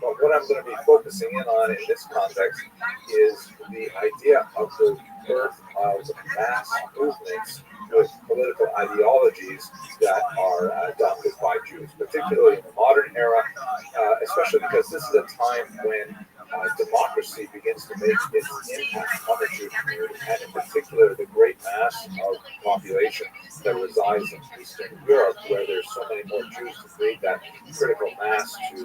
But what I'm going to be focusing in on in this context is the idea of the birth of mass movements with political ideologies that are adopted by Jews, particularly in the modern era, especially because this is a time when democracy begins to make its impact on the Jewish community, and in particular the great mass of population that resides in Eastern Europe, where there's so many more Jews to create that critical mass to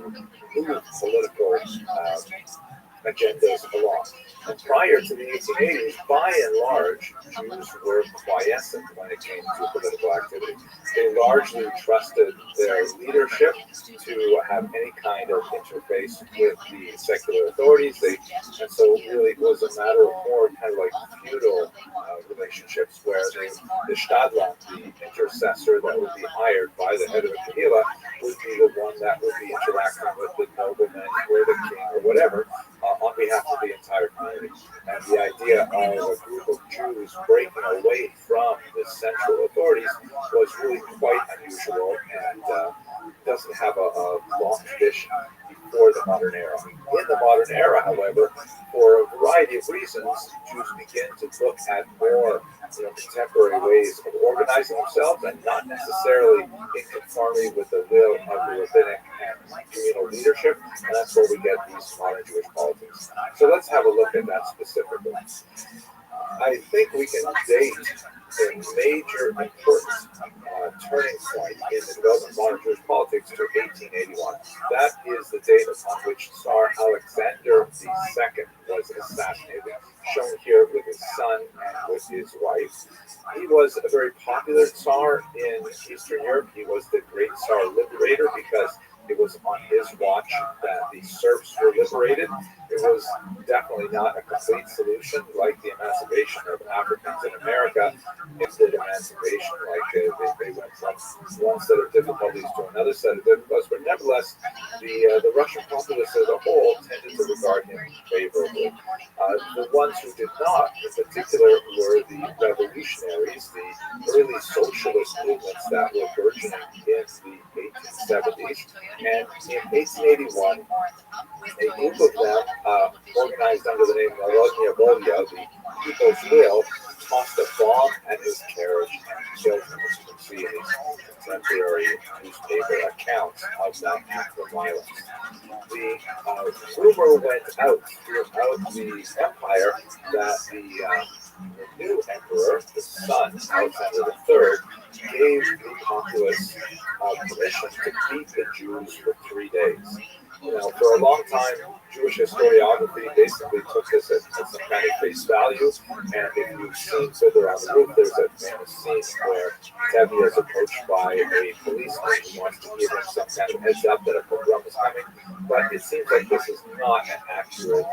move political agendas along. And prior to the 1880s, by and large, Jews were quiescent when it came to political activity. They largely trusted their leadership to have any kind of interface with the secular authorities. And so really it was a matter of more kind of like feudal relationships where the Stadtland, the intercessor that would be hired by the head of the Kahila, would be the one that would be interacting with the nobleman or the king or whatever on behalf of the entire community. And the idea of a group of Jews breaking away from the central authorities was really quite unusual and doesn't have a long tradition before the modern era. In the modern era, however, for a variety of reasons, Jews begin to look at more contemporary ways of organizing themselves and not necessarily in conformity with the will of the rabbinic and communal leadership, and that's where we get these modern Jewish politics. So let's have a look at that specifically. I think we can date the major important turning point in the development of modern Jewish politics to 1881. That is the date upon which Tsar Alexander II was assassinated, shown here with his son and with his wife. He was a very popular Tsar in Eastern Europe. He was the great Tsar liberator because it was on his watch that the serfs were liberated. It was definitely not a complete solution, like the emancipation of Africans in America. It did emancipation, like they went from one set of difficulties to another set of difficulties. But nevertheless, the Russian populace as a whole tended to regard him favorably. The ones who did not, in particular, were the revolutionaries, the early socialist movements that were burgeoning in the 1870s. And in 1881, a group of them, organized under the name of Narodnya Volya, the People's Will, tossed a bomb at his carriage and killed him, as you can see in his contemporary newspaper accounts of that act of violence. The rumor went out throughout the empire that the new emperor, the son, Alexander III, gave the populace permission to beat the Jews for 3 days. For a long time, Jewish historiography basically took this as some kind of face value, and if you've seen Fiddler on the Roof, there's a famous scene where Tevye is approached by a policeman who wants to give him some kind of heads up that a pogrom is coming, but it seems like this is not an accurate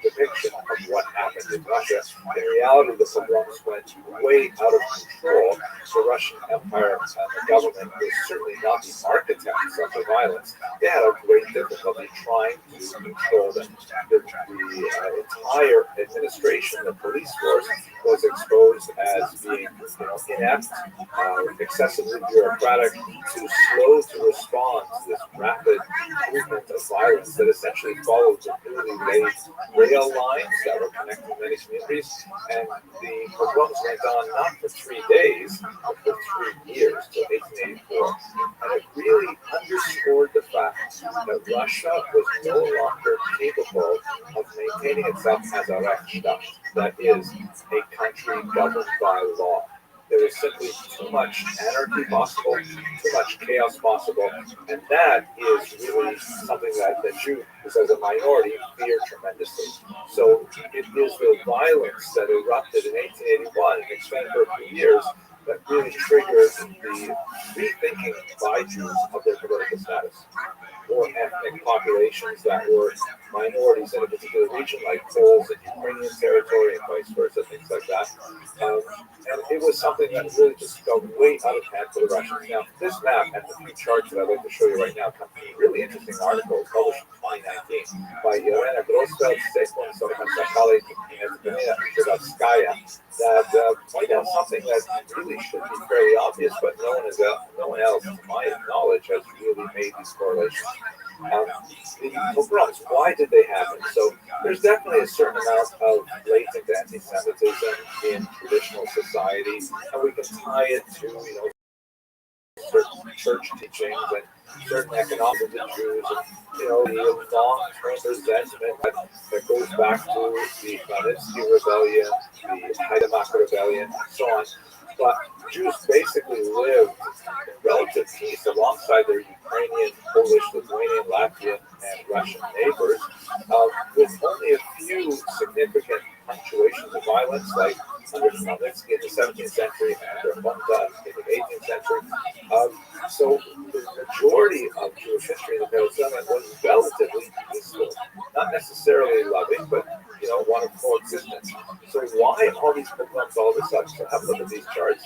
depiction of what happened in Russia. In reality, the pogroms went way out of control. The Russian Empire and the government was certainly not the architects of the violence. They had a great difficulty trying to control them. The entire administration, the police force, was exposed as being inept, excessively bureaucratic, too slow to respond to this rapid movement of violence that essentially followed the newly laid rail lines that were connecting many communities. And the pogroms went on not for 3 days, but for 3 years, till 1884. And it really underscored the fact that Russia was no longer capable of maintaining itself as a Rechtsstaat, that is, a country governed by law. There was simply too much anarchy possible, too much chaos possible, and that is really something that the Jews, as a minority, fear tremendously. So it is the violence that erupted in 1881 and expanded for a few years that really triggered the rethinking by Jews of their political status. Or ethnic populations that were minorities in a particular region, like Poles in Ukrainian territory and vice versa, things like that. And it was something that really just got way out of hand for the Russians. Now, this map and the few charts that I'd like to show you right now come from a really interesting article published in 2019 by Rabbi Rothschild, Sekon, Sakali, and Vedavskaya that point out something that really should be fairly obvious, but no one else, to my knowledge, has really made these correlations. The pogroms, why did they happen? So there's definitely a certain amount of latent anti-Semitism in traditional society, and we can tie it to, certain church teachings and certain economics of the Jews, and the long-term resentment that goes back to the Magnitsky Rebellion, the Haidamach Rebellion, and so on. But Jews basically lived in relative peace alongside their Ukrainian, Polish, Lithuanian, Latvian, and Russian neighbors, with only a few significant punctuations of violence, like under Magnitsky in the 17th century and under Bonda in the 18th century. So the majority of Jewish history in the Middle East was relatively peaceful, not necessarily loving, but one of coexistence. So why all these pogroms all of a sudden? So have a look at these charts.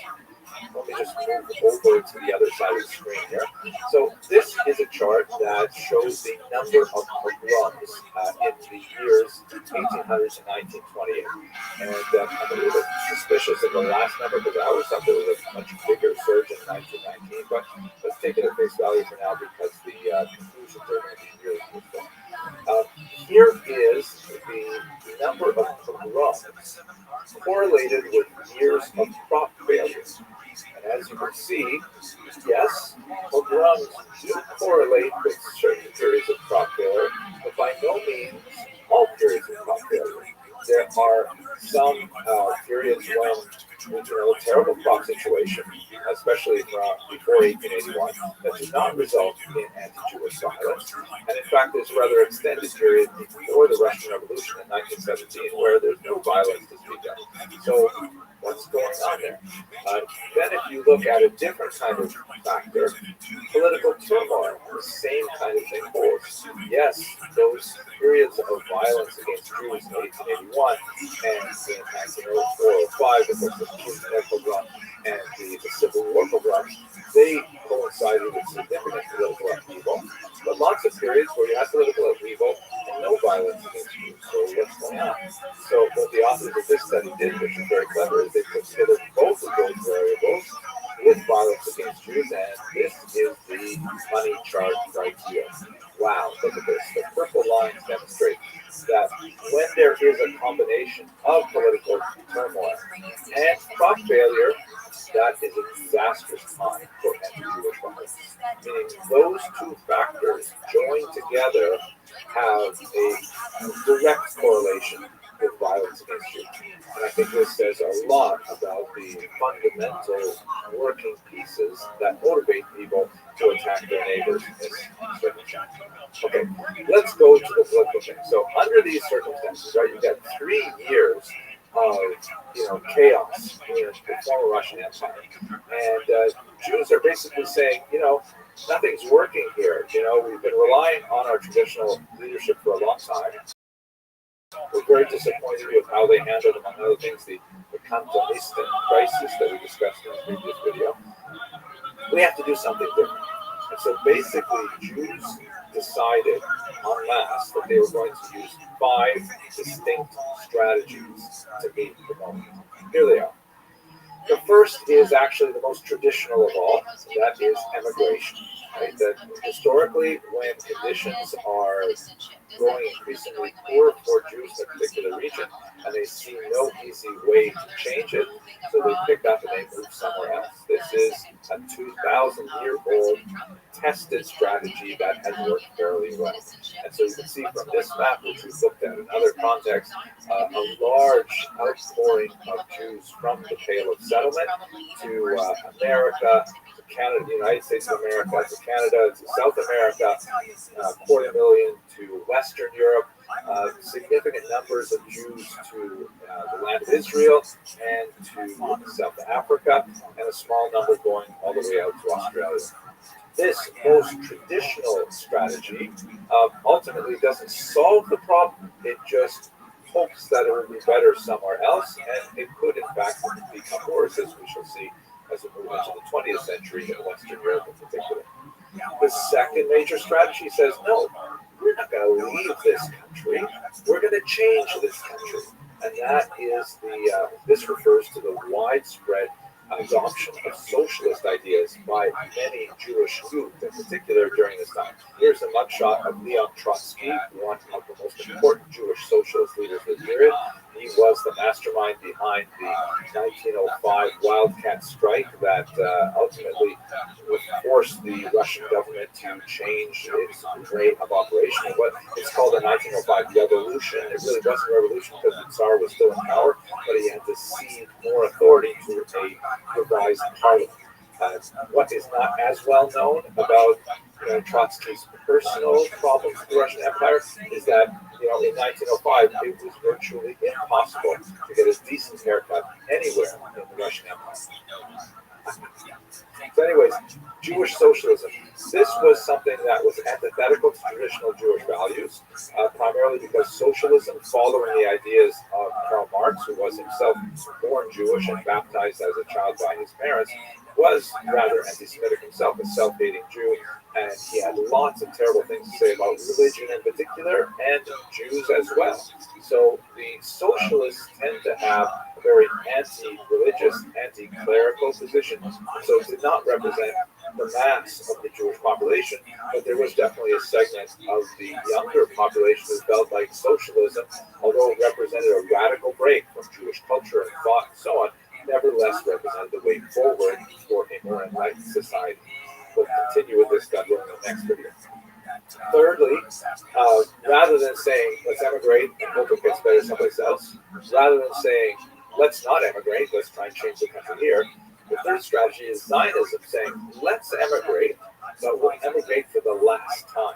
Let me just move over to the other side of the screen here. So this is a chart that shows the number of pogroms in the years 1800 to 1928. And I'm a little bit suspicious of the last number because I always thought there was a much bigger surge in 1919. But let's take it at face value for now because the conclusions are going to be really useful. Here is the number of pogroms correlated with years of crop failures. And as you can see, yes, pogroms do correlate with certain periods of crop failure, but by no means all periods of crop failure. There are some periods when, a terrible crop situation, especially before 1881, that did not result in anti-Jewish violence. And in fact, there's a rather extended period before the Russian Revolution in 1917 where there's no violence to speak of. So what's going on there? Then if you look at a different kind of factor, political turmoil, the same kind of thing holds. Yes, those periods of violence against Jews in 1881 and in 1904-05, of course, the Chisinau pogrom and the Civil War pogrom, they coincided with significant political upheaval, but lots of periods where you have political upheaval and no violence against Jews. So what's going on? So what the authors of this study did, which is very clever, is they put together both of those variables with violence against Jews, and this is the money chart right here. Wow, look at this. The purple lines demonstrate that when there is a combination of political turmoil and crop failure, that is a disastrous time for anti-Jewish violence. Meaning those two factors joined together have a direct correlation with violence against Jews. And I think this says a lot about the fundamental working pieces that motivate people to attack their neighbors in this circumstance. Okay, let's go to the political thing. So under these circumstances, right, you've got 3 years of chaos in the former Russian Empire. And Jews are basically saying, nothing's working here. We've been relying on our traditional leadership for a long time. We're very disappointed with how they handled, among other things, the Cantonista crisis that we discussed in the previous video. We have to do something different. And so basically, Jews decided en masse that they were going to use 5 distinct strategies to meet the moment. Here they are. The first is actually the most traditional of all, and that is emigration. right? That historically, when conditions are growing increasingly poor for Jews in a particular region, and they see no easy way to change it, so they pick up and they move somewhere else. This is a 2,000-year-old tested strategy that has worked fairly well. And so you can see from this map, which we've looked at in other contexts, a large outpouring of Jews from the Pale of Settlement to America, to Canada, the United States of America, to Canada, to South America, 250,000 to Western Europe, significant numbers of Jews to the land of Israel and to South Africa, and a small number going all the way out to Australia. This most traditional strategy ultimately doesn't solve the problem. It just hopes that it will be better somewhere else, and it could, in fact, become worse, as we shall see as we move into the 20th century in Western Europe in particular. The second major strategy says, no, we're not going to leave this country. We're going to change this country. And that is this refers to the widespread adoption of socialist ideas by many Jewish youth, in particular during this time. Here's a mugshot of Leon Trotsky, one of the most important Jewish socialist leaders of the period. He was the mastermind behind the 1905 Wildcat strike that ultimately would force the Russian government to change its way of operation. It's called the 1905 revolution. It really wasn't a revolution because the Tsar was still in power, but he had to cede more authority to a revised parliament. What is not as well known about Trotsky's personal problems with the Russian Empire is that in 1905 it was virtually impossible to get a decent haircut anywhere in the Russian Empire. So anyways, Jewish socialism. This was something that was antithetical to traditional Jewish values, primarily because socialism, following the ideas of Karl Marx, who was himself born Jewish and baptized as a child by his parents, was rather anti-Semitic himself, a self-hating Jew, and he had lots of terrible things to say about religion in particular, and Jews as well. So the socialists tend to have a very anti-religious, anti-clerical position, so it did not represent the mass of the Jewish population, but there was definitely a segment of the younger population that felt like socialism, although it represented a radical break from Jewish culture and thought and so on, nevertheless represented the way forward for a more enlightened society. We'll continue with this stuff in the next video. Thirdly, rather than saying, let's emigrate and hope it gets better someplace else, rather than saying, let's not emigrate, let's try and change the country here, the third strategy is Zionism, saying, let's emigrate, but we'll emigrate for the last time.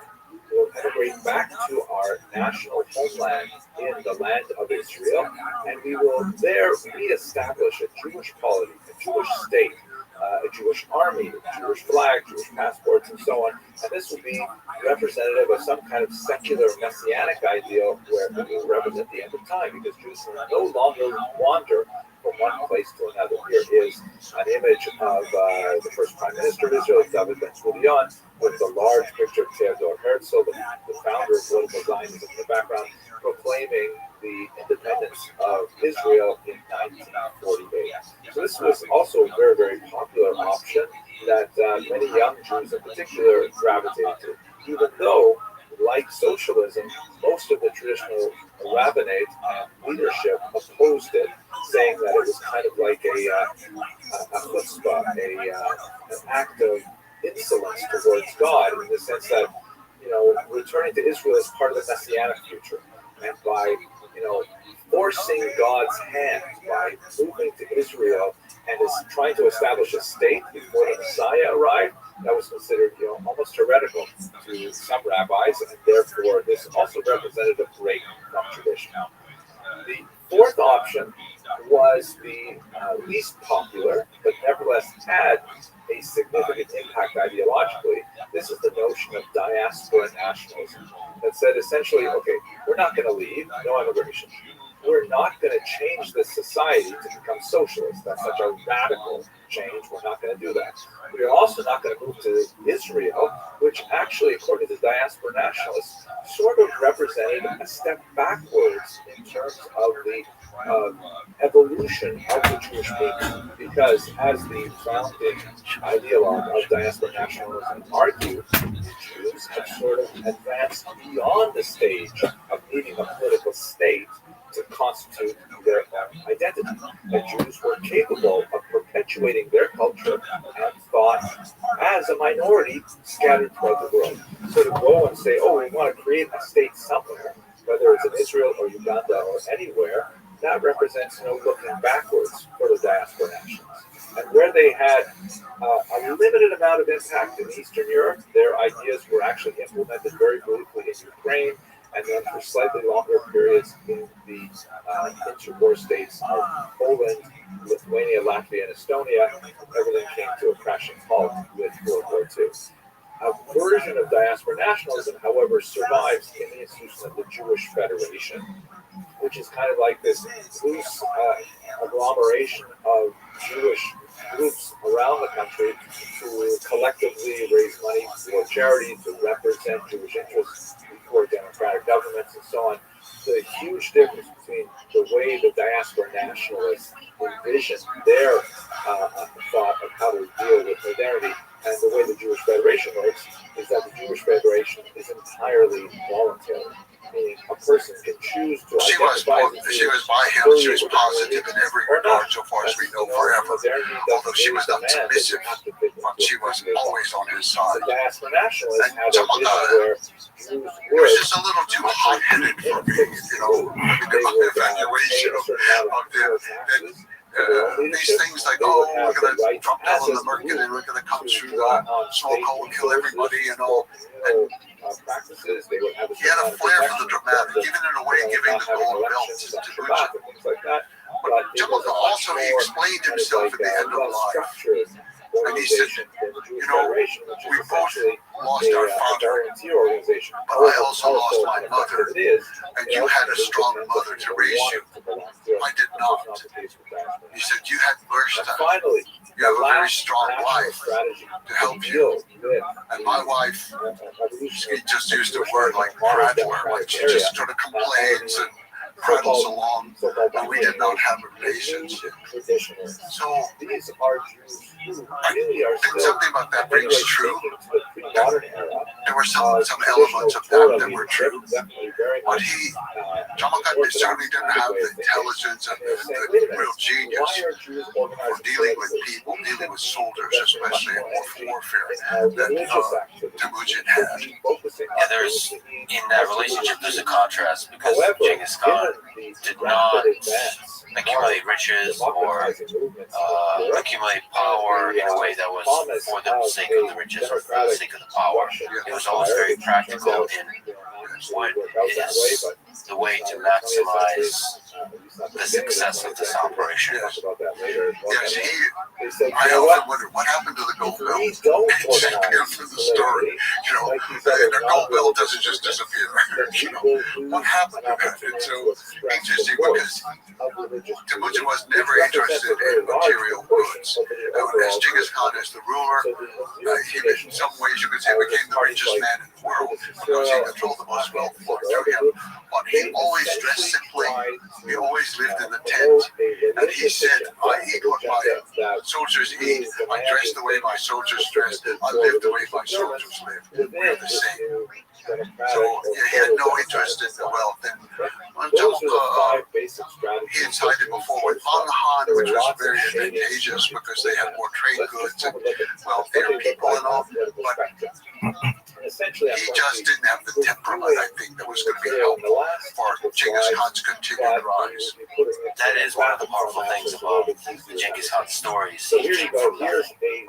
We'll emigrate back to our national homeland in the land of Israel, and we will there reestablish a Jewish polity, a Jewish state, a Jewish army, a Jewish flag, Jewish passports, and so on. And this will be representative of some kind of secular messianic ideal where it will represent the end of time, because Jews will no longer wander from one place to another. Here is an image of the first Prime Minister of Israel, David Ben-Gurion, with the large picture of Theodor Herzl, the founder of political Zionism in the background, proclaiming the independence of Israel in 1948. So this was also a very, very popular option that many young Jews in particular gravitated to, even though, like socialism, most of the traditional rabbinate and leadership opposed it, saying that it was kind of like a chutzpah, an act of insolence towards God, in the sense that, returning to Israel is part of the messianic future. And by, forcing God's hand, by moving to Israel and is trying to establish a state before the Messiah arrived, that was considered, almost heretical to some rabbis, and therefore this also represented a break from tradition. The fourth option was the least popular, but nevertheless had a significant impact ideologically. This is the notion of diaspora nationalism that said essentially, okay, we're not going to leave, no immigration. We're not going to change this society to become socialist. That's such a radical change. We're not going to do that. We're also not going to move to Israel, which actually, according to diaspora nationalists, sort of represented a step backwards in terms of the evolution of the Jewish people. Because as the founding ideologue of diaspora nationalism argued, Jews have sort of advanced beyond the stage of needing a political state to constitute their own identity. The Jews were capable of perpetuating their culture and thought as a minority scattered throughout the world. So to go and say, oh, we want to create a state somewhere, whether it's in Israel or Uganda or anywhere, that represents no looking backwards for the diaspora nationalists. And where they had a limited amount of impact in Eastern Europe, their ideas were actually implemented very briefly in Ukraine, and then for slightly longer periods in the interwar states of Poland, Lithuania, Latvia, and Estonia. Everything came to a crashing halt with World War II. A version of diaspora nationalism, however, survives in the institution of the Jewish Federation, which is kind of like this loose agglomeration of Jewish groups around the country to collectively raise money for charity, to represent Jewish interests before democratic governments, and so on. The huge difference between the way the diaspora nationalists envision their thought of how to deal with modernity and the way the Jewish Federation works is that the Jewish Federation is entirely voluntary. Meaning a person can choose to she was by him, she was positive in every regard so far as we know forever. Although she was not submissive, but she was always on his side. And some of it was just a little too hot-headed for me, you know, the evaluation of them. These things like, oh, we're going to drop down on the market and we're going to come through small hole and kill everybody and all. And practices, they would have he had a flair for the dramatic, even in a way giving the gold belt to Buchan. But Jamaica also, he explained himself at the end of life. And he said, you know, we both lost our father, but I also lost my mother, and you had a strong mother to raise you. I did not. He said, you had Bershta. You have a very strong wife to help you. And my wife, she just used a word like prattler, like she just sort of complains and prattles along, and we did not have a relationship. So I think something about that rings true. There were some elements of that were true, but Jamaica certainly didn't have the intelligence and the real genius for dealing with people, dealing with soldiers, especially in warfare, that Temujin had. Yeah, there's in that relationship there's a contrast because Genghis Khan did not accumulate riches or accumulate power in a way that was for the sake of the riches or for the sake of the power. It was always very practical in what is the way to maximize the success of this operation. Yes, I often wonder what happened to the gold belt. It disappeared from the story. You know, the gold belt doesn't just disappear. You know, what happened to that? It's so interesting because Temujin was never interested in material goods. As Genghis Khan as the ruler, he, in some ways you could say, became the richest man in the world because he controlled the most wealth flowed through him. But he always dressed simply. He always lived in the tent. And he said, I eat what my soldiers eat. I dress the way my soldiers dress. I live the way my soldiers live. We're the same. So he had no interest in the wealth. And he had cited before with Banghan, which was very advantageous because they had more trade goods and wealthier people and all. But he just didn't have the temperament, I think, that was going to be helpful for Genghis Khan's continued rise. That is one of the powerful things about Genghis Khan's stories. He came from nothing.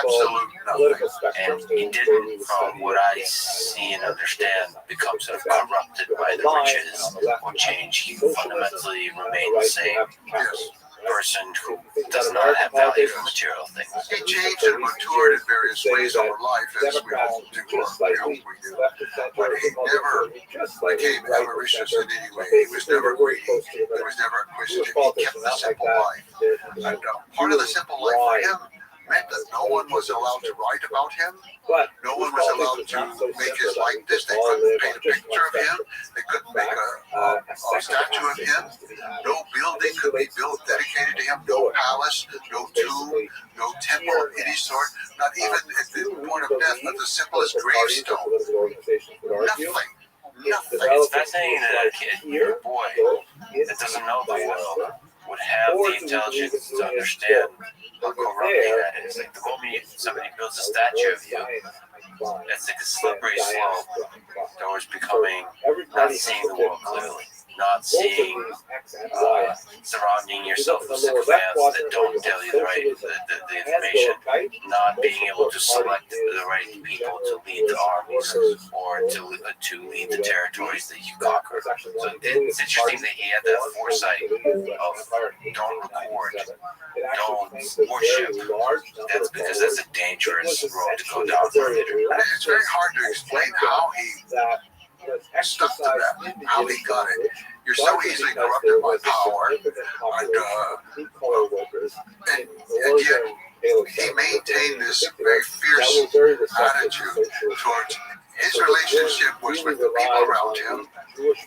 Absolutely nothing. And he didn't, from what I see and understand, become sort of corrupted by the riches or change. He fundamentally remained the same. Yes. person who does not have value for material things. He changed and matured in various ways over life, as we all do, or I hope we do. But he never became avaricious in any way. He was never greedy. He was never acquisitive. He kept the simple life. And part of the simple life for him meant that no one was allowed to write about him. No one was allowed to make his likeness. They couldn't paint a picture of him. They couldn't make a statue of him. No building could be built dedicated to him. No palace, no tomb, no temple of any sort. Not even at the point of death, but the simplest gravestone. Nothing. It's fascinating that a kid, a boy, that doesn't know the world would have the intelligence to understand how corrupting that is. Like the moment somebody builds a statue of you, that's like a slippery slope towards becoming, not seeing the world clearly, not seeing, surrounding yourself with sycophants that don't tell you the information, not being able to select the right people to lead the armies or to lead the territories that you conquer. So it's interesting that he had that foresight of don't record, don't worship. That's because that's a dangerous road to go down for a leader. It's very hard to explain how he stuck to that, how he got it. You're so easily corrupted by power, and yet he maintained this very fierce attitude towards his relationship was with the people around him,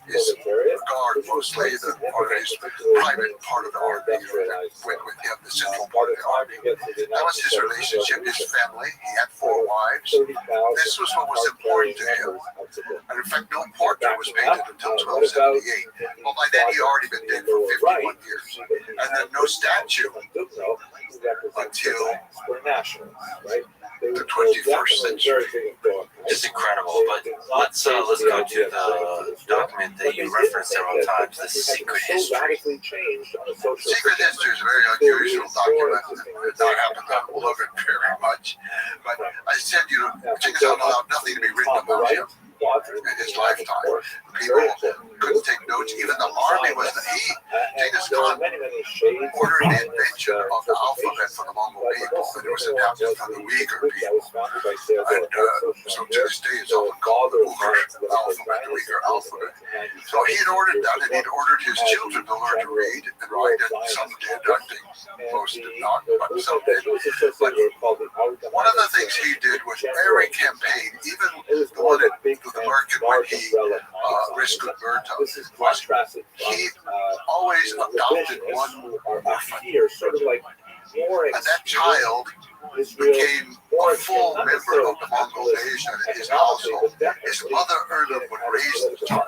his guard mostly, or his private part of the army, went with him, the central part of the army. That was his relationship, his family. He had 4 wives. This was what was important to him. And in fact, no portrait was painted until 1278. Well, by then he had already been dead for 51 years. And then no statue until the 21st century. It's incredible, but let's go to the document that you referenced several times, the Secret History. Secret History is a very unusual document. I happen to love it very much. But I said, Genghis Khan allowed nothing to be written about him in his lifetime. People couldn't take notes. Even the army was Genghis Khan ordered the invention of the alphabet for the Mongol people, and it was adapted from the Uyghur people. And so to this day, it's often called the Uyghur alphabet, the Uyghur alphabet. So he had ordered that, and he'd ordered his children to learn to read and write, and some did. I think most did not, but some did. But one of the things he did was every campaign, even the one that the American when he risked Umberto, was he always adopted one orphan. And that child became a full member of the Mongol nation in his household. His mother Erlem would raise the child.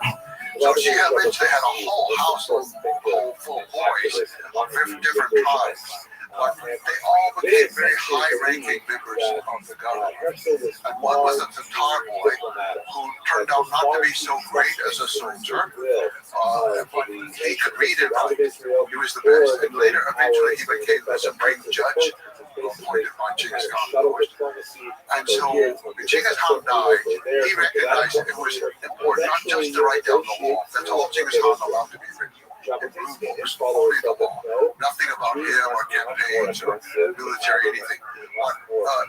So she eventually had a whole household full of boys of different tribes. But they all became very high-ranking members of the government. And one was a Tatar boy who turned out not to be so great as a soldier, but he could read and write. He was the best. And later, eventually, he became the supreme judge appointed by Genghis Khan. And so when Genghis Khan died, he recognized it was important not just to write down the law. That's all Genghis Khan allowed to be written. Books, only the law. Nothing about him or campaigns or military anything.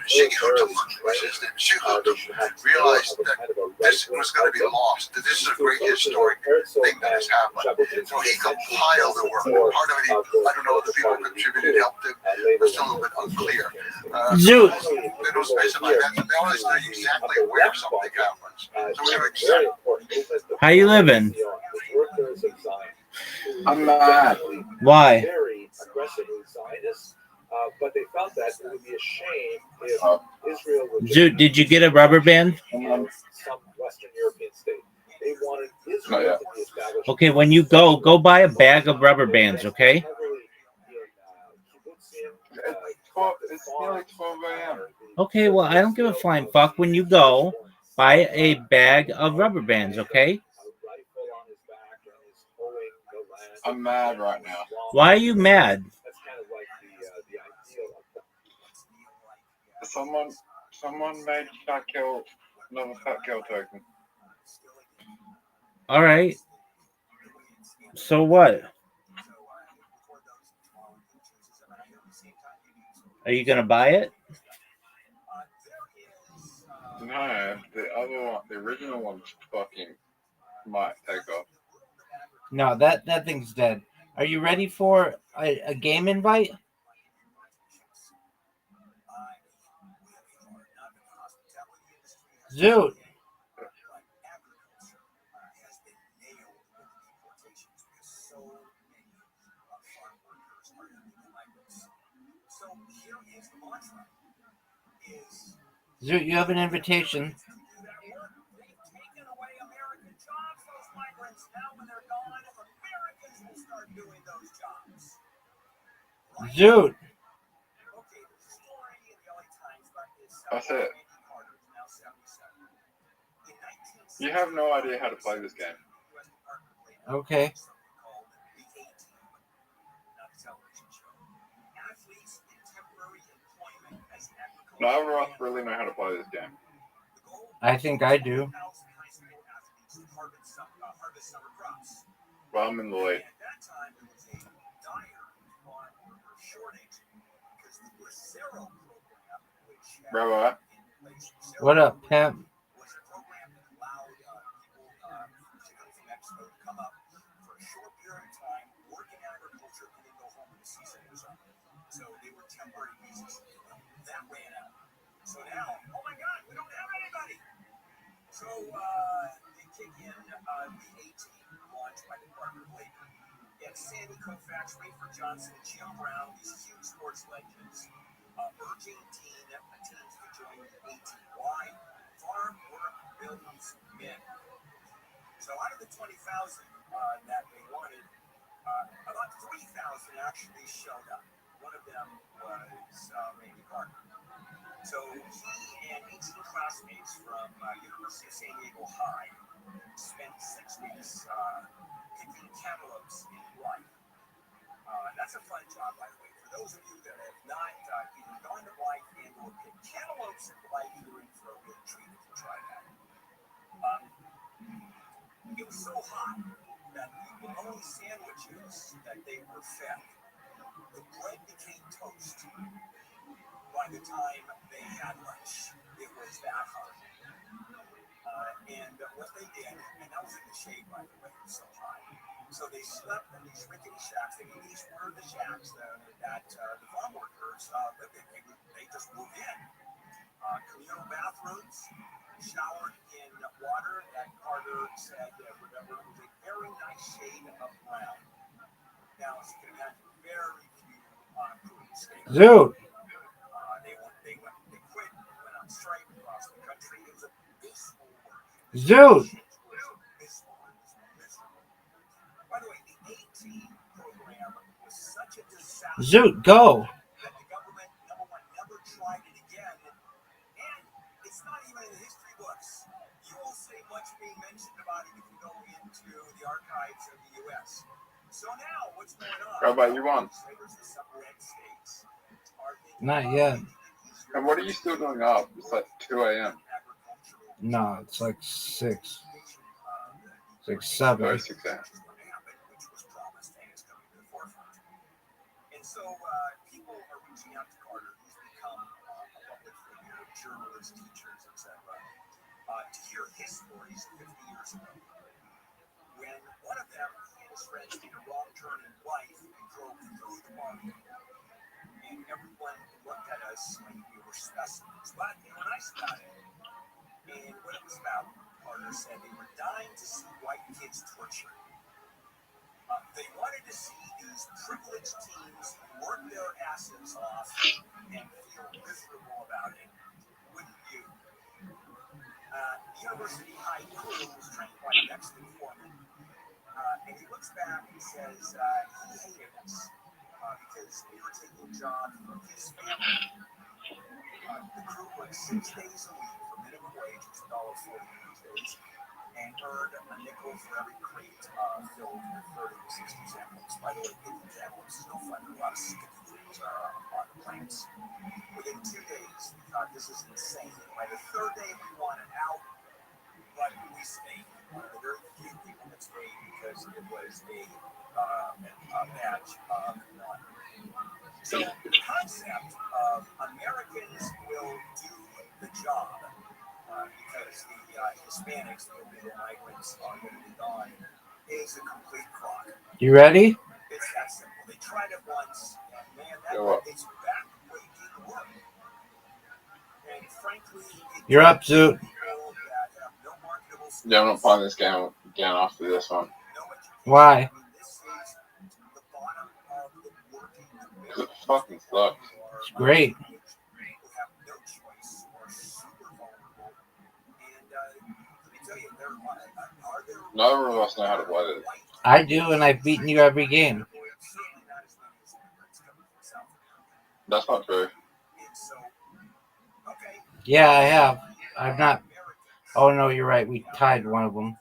Sheikhutum was his name. Sheikhutum realized that this was going to be lost, that this is a great historic thing that has happened. So he compiled the work. Part of it, I don't know if the people who contributed helped him, but still a little bit unclear. Zoot. It was basically that. They always know exactly where something happens. So we know exactly. How you living? I'm not. Why? But they felt that it would be a shame if Israel would Zoot, did you get a rubber band? some Western European state. They wanted Israel to be established. Okay, when you go buy a bag of rubber bands, okay? It's nearly 12 a.m. Okay, well, I don't give a flying fuck. When you go, buy a bag of rubber bands, okay? I'm mad right now. Why are you mad? Someone made Fat Kill another Fat Kill token. All right. So what? Are you gonna buy it? No, the other one, the original one's fucking might take off. No, that thing's dead. Are you ready for a game invite? Zoot. Zoot, you have an invitation. Zoot. That's it. You have no idea how to play this game. Okay. None of us really know how to play this game. I think I do. Well, I'm in the lead. Rabbi. What up, pimp? So they were temporary visas. That ran out. So now, oh my God, we don't have anybody. So they kick in the A-Team launched by the Department of Labor. And Sandy Koufax, Rayford Johnson, and Jim Brown, these huge sports legends, urging teens to join the A-Team. Why? Farm work builds men. So out of the 20,000 that they wanted, about 3,000 actually showed up. One of them was Randy Carter. So he and 18 classmates from University of San Diego High spent 6 weeks picking cantaloupes in Blythe. That's a fun job, by the way. For those of you that have not either gone to Blythe and or picked cantaloupes in Blythe, you're in for a real treat if you try that. It was so hot that the bologna sandwiches that they were fed, the bread became toast by the time they had lunch. It was that hot. And what they did, and that was in the shade, by the way, it was so hot. So they slept in these rickety shacks. These were the shacks that the farm workers lived in. They just moved in. Communal bathrooms, showered in water that Carter said, remember, it was a very nice shade of brown. Now, as you can imagine, very few couldn't stay. Zoot. They quit, went on strike across the country. It was a baseball work. Zoot. By the way, the A-Team program was such a disaster. Zoot, go. That the government, number one, never tried it again. And it's not even in the history books. You won't see much being mentioned about it if you go into the archives of the U.S. So now, what's going on? Rabbi, you won. Not yet. And what are you still doing up? It's like 2 a.m. No, it's like 6. 6, 7. Oh, 6 a.m. And so people are reaching out to Carter, who's become a public figure, journalists, teachers, etc., to hear his stories 50 years ago. When one of them and his friends made a wrong turn in life and drove through the market, and everyone looked at us like we were specimens. But they were nice about it. And what it was about, Carter said, they were dying to see white kids tortured. They wanted to see these privileged teens work their asses off and feel miserable about it. Wouldn't you? University High Crew was trained by an ex-informant. And he looks back and says he hated us because we were taking jobs from his family. The crew worked 6 days a week for minimum wage, which is $1.40 these days, and earned a nickel for every crate filled with 30 to 60 samples. By the way, picking samples is no fun for us. Picking things on the plants. Within 2 days, we thought this is insane. By the third day, we wanted out, but we stayed. One of the very few people that stayed because it was a badge of honor. So the concept of Americans will do the job because the Hispanics, the illegal migrants, are going to be gone is a complete crock. You ready? It's that simple. They tried it once, and man, it's backbreaking work. And frankly, You're up, Zoot. yeah, I'm not playing this game again after this one. Why? Because it fucking sucks. It's great. Neither of us know how to play this. I do, and I've beaten you every game. That's not true. Yeah, I have. I've not. Oh, no, you're right. We tied one of them.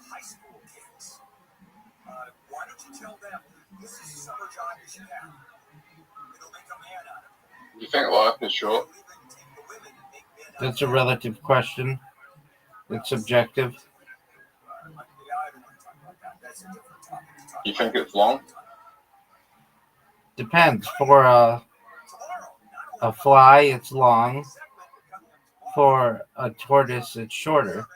High school kids. Why don't you tell them this is a summer job you should have? It'll make a man out of it. You think life is short? That's a relative question. It's subjective. You think it's long? Depends. For a fly, it's long. For a tortoise, it's shorter.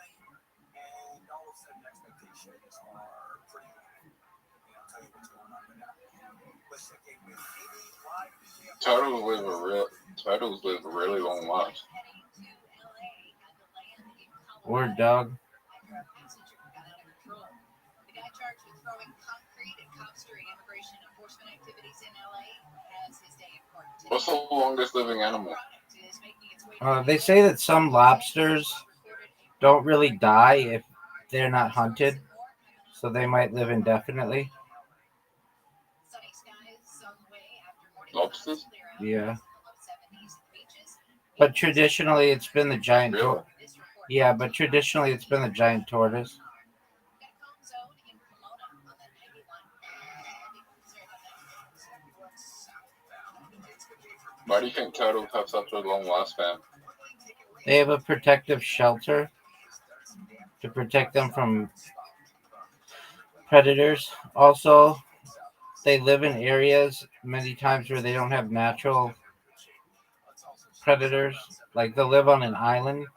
Turtles live a really long life. Word, dog. The guy charged with throwing concrete at cops during immigration enforcement activities in LA has his day in court today. What's the longest living animal? They say that some lobsters don't really die if they're not hunted, so they might live indefinitely. Lobsters? Yeah. But traditionally, it's been the giant tortoise. Yeah, but traditionally, it's been the giant tortoise. Why do you think turtles have such a long lifespan? They have a protective shelter to protect them from predators. Also, they live in areas many times where they don't have natural predators. Like they'll live on an island.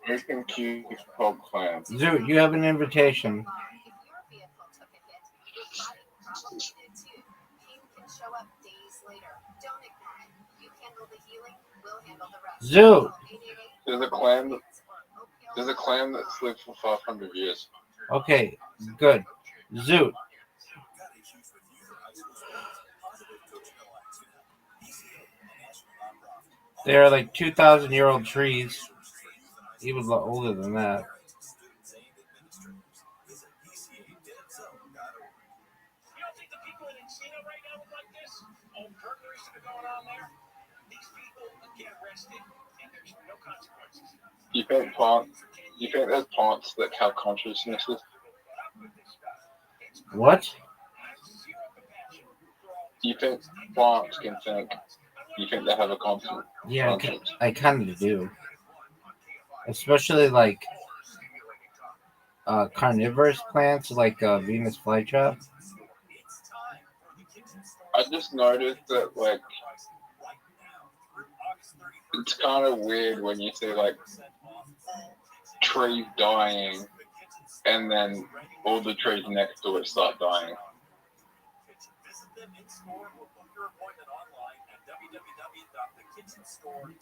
Who can keep hog clams? Zoot, you have an invitation. Zoot! There's a clam that's lived for 500 years. Okay, good. Zoot. They're like 2,000-year-old trees. Even older than that. You think there's plants that have consciousnesses? What? You think plants can think? You think they have a conscience? Yeah, I kind of do. Especially like carnivorous plants like Venus flytrap. I just noticed that like it's kind of weird when you see like trees dying and then all the trees next to it start dying.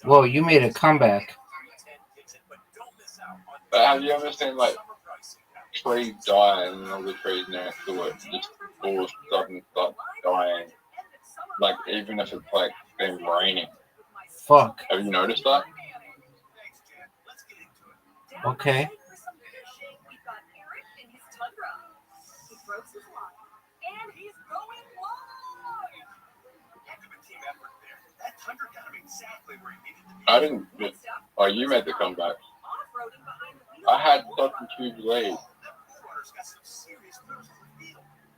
Whoa, you made a comeback. But have you ever seen like trees die and all the trees next to it just all of a sudden start dying? Like even if it's like been raining. Fuck. Have you noticed that? Okay. I didn't. Oh, you made the comeback. I had fucking too late.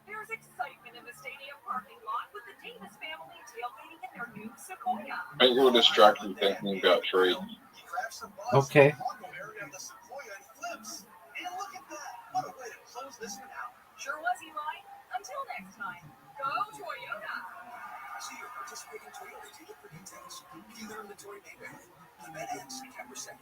There's excitement in the stadium parking lot with the Davis family tailgating in their new Sequoia. I think you were distracted thinking you got trade. Okay. Sure was, Eli. Until next time, go Toyota. See your participating Toyota dealer for details. Dealer inventory may vary. Event ends September 2nd.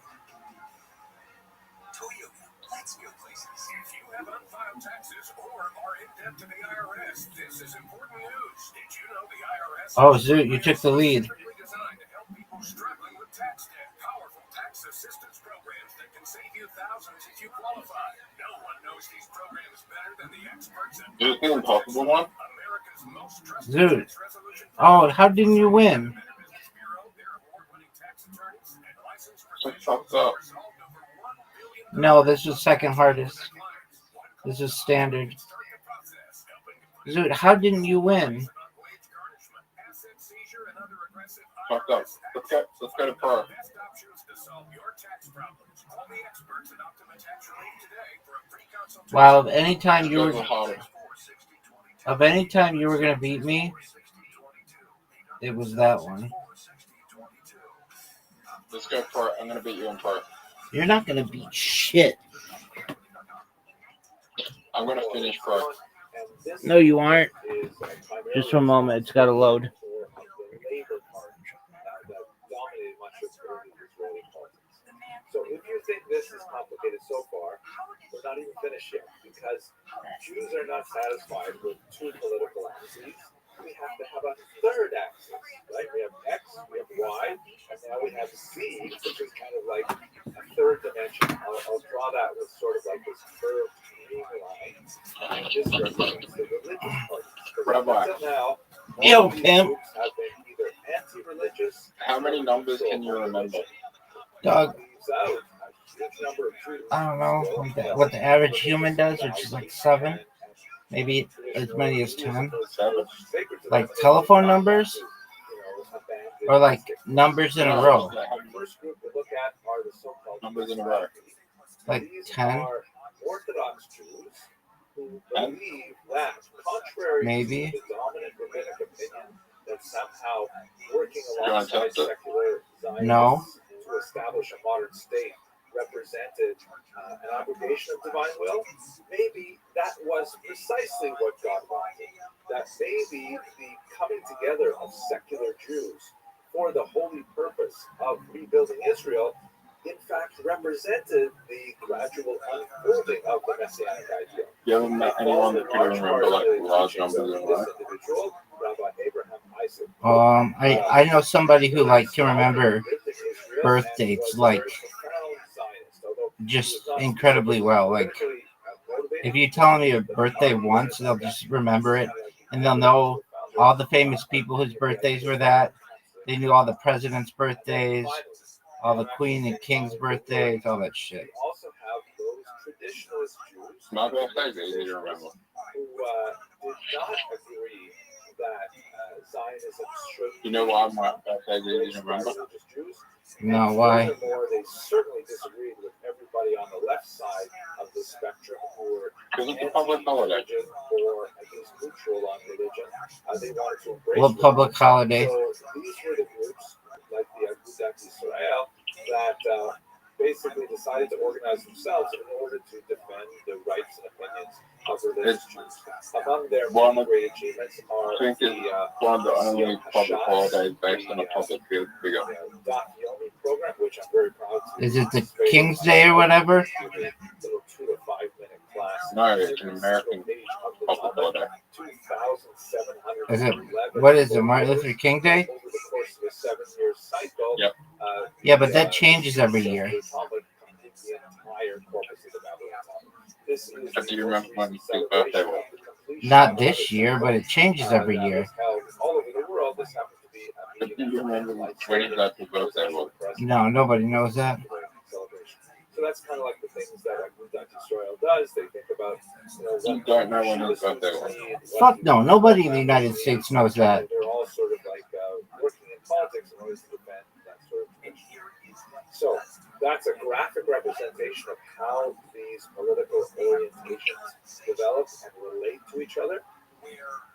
Toyota. Let's go places. If you have unfiled taxes or are in debt to the IRS, this is important news. Did you know the IRS? Oh, Zoot, you took the lead. Designed to help people struggling with tax debt. Powerful tax assistance programs that can save you thousands if you qualify. No one knows these programs better than the experts at Is it the impossible one? America's most trusted Zoot. tax resolution. Oh, how didn't you win? So fucked up. No, this is second hardest. This is standard. Zoot, how didn't you win? Fucked up. Let's go to pro. Wow, of any time you were gonna beat me, it was that one. Let's go pro. I'm gonna beat you in pro. You're not gonna beat shit. I'm gonna finish pro. No, you aren't. Just for a moment, it's gotta load. So if you think this is complicated so far, we're not even finished yet, because Jews are not satisfied with two political axes. We have to have a third axis, right? We have X, we have Y, and now we have Z, which is kind of like a third dimension. I'll draw that with sort of like this curved line. And this represents the religious party. Rabbi. Now, Yo, all these pimp. groups have been either anti-religious. How many numbers can you remember? Dog. Out a huge number of Jews. I don't know what the average human does, which is like 7, maybe as many as 10. 7. Like telephone numbers, or like numbers in a row. First group to look at are the so-called Numbers in a row. Like 10, Orthodox Jews who believe that, contrary maybe. to the dominant rabbinic opinion, that somehow working You want to alongside test it? secular Zionists No. to establish a modern state represented an obligation of divine will. Maybe that was precisely what God wanted. That maybe the coming together of secular Jews for the holy purpose of rebuilding Israel, in fact, represented the gradual unfolding of the Messianic ideal. You haven't met anyone that can remember like large numbers in a row? I know somebody who like can remember birth dates like just incredibly well. Like if you tell me a birthday once, they'll just remember it, and they'll know all the famous people whose birthdays were that. They knew all the presidents' birthdays, all the queen and king's birthdays, all that shit. Also have those traditionalist Jews My birthday's easy to remember. who did not agree that Zionism should. You know why my birthday's easy to remember? No, why? Furthermore, they certainly disagreed with everybody on the left side of the spectrum who were Because it's a public holiday. or at least neutral on religion. They wanted to embrace What public holiday? So these were the groups, like the Agudat Israel, that basically decided to organize themselves in order to defend the rights and opinions of religious Jews. Among their many great achievements are I think it's one of the only public holidays based on a public figure. Yomi program, which I'm very proud to. Is it the King's Day or whatever? Little 2 to 5 minute class. No, it's an American public holiday. Is it? What is it? Martin Luther King Day? Over the course of a 7-year cycle. Yep. Yeah, but that changes every year. Do you remember when his birthday was? Not this year, but it changes every year. All over the world, this happens to be But do you remember when his actual birthday was? No, nobody knows that. So that's kind of like the things that Agudat Israel does. They think about, You don't know when his birthday was. Fuck no, nobody in the United States knows that. They're all sort of like working in politics in order to defend that sort of tradition. So that's a graphic representation of how these political orientations develop and relate to each other.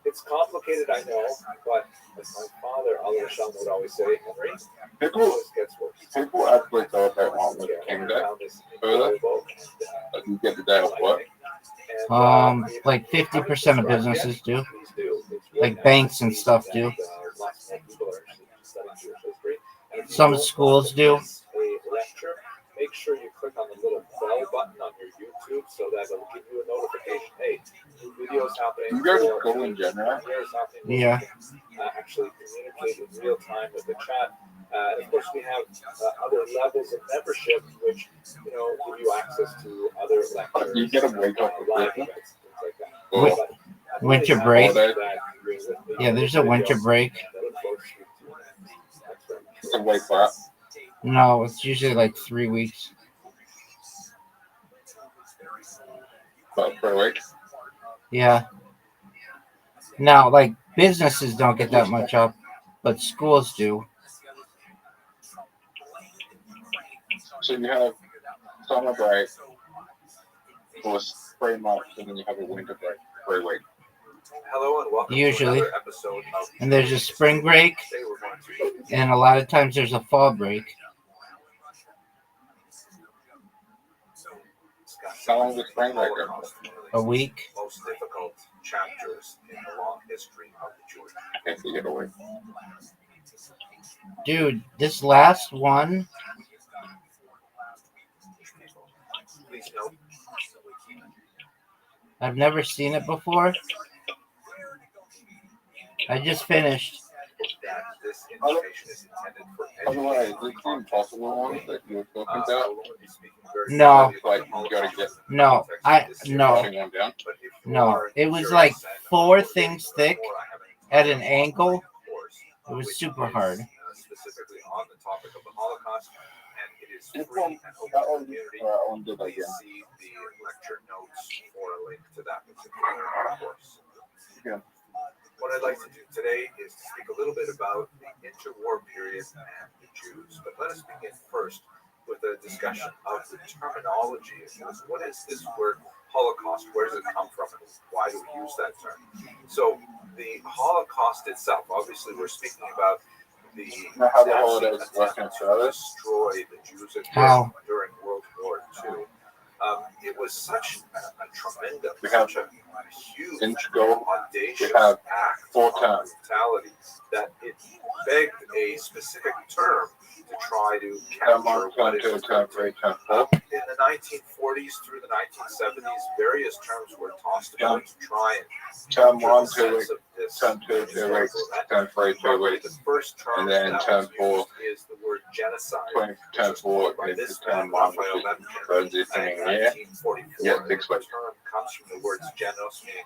It's complicated, I know, but as my father, Oliver Shum, would always say, Henry, it always gets worse. People actually celebrate Martin Luther King Day further. Like you get the day off work. Like 50% of businesses do. Like banks and stuff do. Some schools do. Make sure you click on the little bell button on your YouTube so that it'll give you a notification. Hey, new videos happening. You guys go in general? Yeah. Actually communicate in real time with the chat. And of course, we have other levels of membership, which give you access to other lectures. You get a wake up live events, things like that. Winter break. Yeah, there's a winter break. It's a wake up. No, it's usually like 3 weeks. About per week. Yeah. Now, like businesses don't get that much up, but schools do. So you have summer break for 3 months, and then you have a winter break for a week. Hello and welcome Usually. to another episode of And there's a spring break, and a lot of times there's a fall break. How long does spring break go? A week. Most difficult chapters in the long history of the Jewish. I can't get away. Dude, this last one. Please note. I've never seen it before. I just finished. That this information is intended for By the way, is this the impossible one that you were talking about? No. Like, you gotta get No. No. It was like 4 things thick at an angle. It was super hard. Specifically on the topic of the Holocaust, and it is This free one, and open that to the one, community. did Please again. see the lecture notes for a link to that particular course. Yeah. What I'd like to do today is to speak a little bit about the interwar period and the Jews. But let us begin first with a discussion of the terminology. What is this word Holocaust? Where does it come from, and why do we use that term? So the Holocaust itself, obviously we're speaking about the how the holidays work in Australia? Destroy the Jews during World War II. It was such a tremendous, such a huge, audacious act of brutality that it begged a specific term to try to capture what it was. In the 1940s through the 1970s, various terms were tossed about to try and Term 1, 2 sense weeks, of this. term 2, 2 weeks, term 3, 2 weeks, The first term and then that term was 4, used is the word genocide. term 4 is the term 1, which is transitioning year. Yeah, 6 weeks. The term comes from the words genos, meaning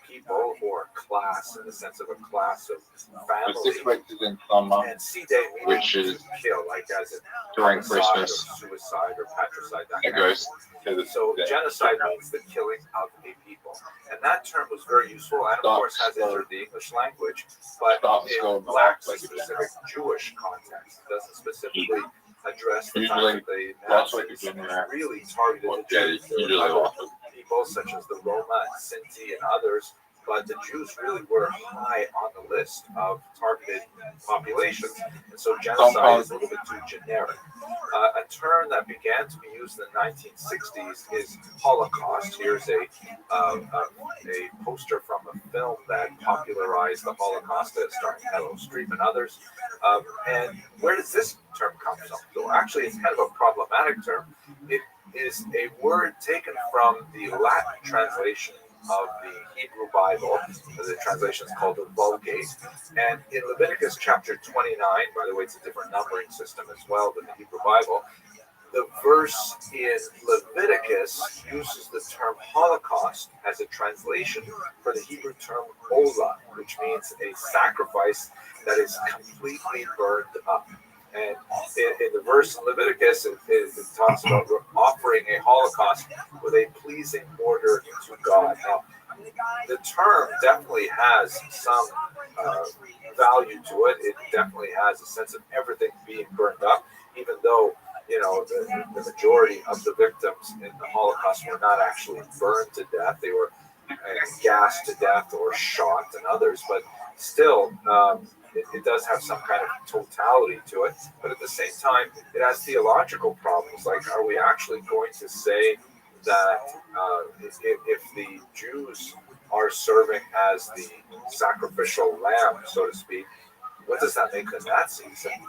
people, or class, in the sense of a class of family. So 6 weeks is in summer, And C-Day, which is kill, like as in during homicide Christmas. or suicide or patricide. That It kind of goes to the So genocide means the killing of a people, and that term was very useful, and of course has entered the English language, but it lacks a specific Jewish context. It doesn't specifically address the fact that the Nazis really targeted the Jews. There were other people such as the Roma, Sinti, and others, but the Jews really were high on the list of targeted populations, and so genocide is a little bit too generic. A term that began to be used in the 1960s is Holocaust. Here's a poster from a film that popularized the Holocaust, starring Meryl Streep and others. And where does this term come from? So actually, it's kind of a problematic term. It is a word taken from the Latin translation of the Hebrew Bible. The translation is called the Vulgate. And in Leviticus chapter 29, by the way, it's a different numbering system as well than the Hebrew Bible, the verse in Leviticus uses the term Holocaust as a translation for the Hebrew term Olah, which means a sacrifice that is completely burned up. And in the verse in Leviticus, it talks about offering a holocaust with a pleasing order to God. Now, the term definitely has some value to it. It definitely has a sense of everything being burned up, even though the majority of the victims in the Holocaust were not actually burned to death. They were gassed to death or shot, and others. But still, it does have some kind of totality to it. But at the same time, it has theological problems. Like, are we actually going to say that if the Jews are serving as the sacrificial lamb, so to speak, what does that make the Nazis? And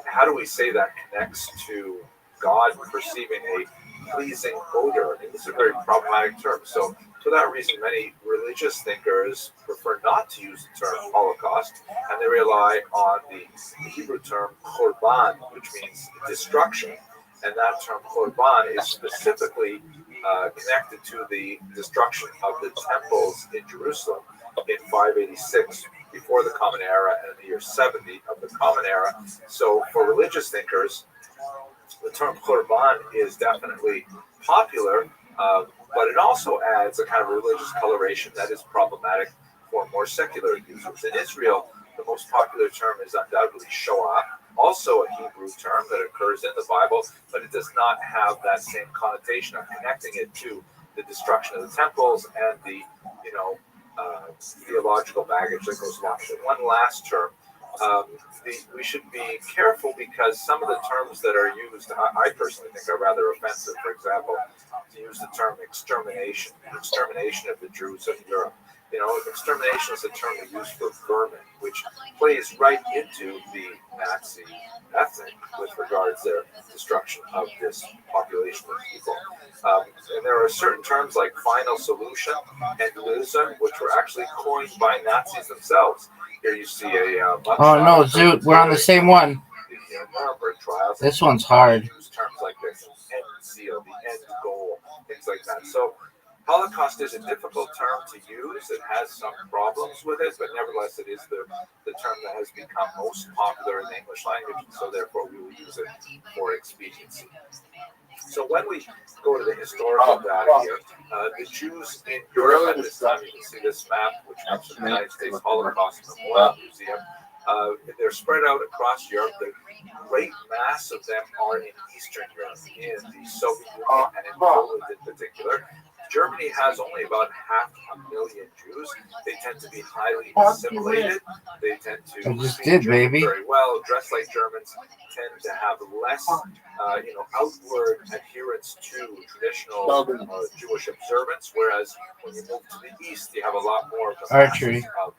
how do we say that connects to God perceiving a pleasing odor? I mean, this is a very problematic term. So for that reason, many religious thinkers prefer not to use the term Holocaust, and they rely on the Hebrew term korban, which means destruction. And that term korban is specifically connected to the destruction of the temples in Jerusalem in 586 before the Common Era and the year 70 of the Common Era. So for religious thinkers, the term korban is definitely popular, but it also adds a kind of religious coloration that is problematic for more secular users. In Israel, the most popular term is undoubtedly Shoah, also a Hebrew term that occurs in the Bible, but it does not have that same connotation of connecting it to the destruction of the temples and the, theological baggage that goes along with it. One last term. We should be careful because some of the terms that are used, I personally think, are rather offensive. For example, to use the term extermination of the Jews of Europe. Extermination is a term we use for vermin, which plays right into the Nazi ethic with regards to their destruction of this population of people. And there are certain terms like final solution and Lösung, which were actually coined by Nazis themselves. Here you see a Oh no, Zoot, we're on the same one. Nuremberg trials. This one's hard. Use terms like this, end seal, the end goal, things like that. So Holocaust is a difficult term to use. It has some problems with it, but nevertheless, it is the term that has become most popular in the English language, and so therefore we will use it for expediency. So when we go to the historical data here, the Jews in Europe at this time, you can see this map, which comes from the United States Holocaust Memorial Museum. They're spread out across Europe. The great mass of them are in Eastern Europe, in the Soviet Union and in Poland in particular. Germany has only about 500,000 Jews. They tend to be highly assimilated. They tend to speak German very well, dress like Germans, tend to have less, outward adherence to traditional Jewish observance. Whereas when you move to the east, you have a lot more of the archery of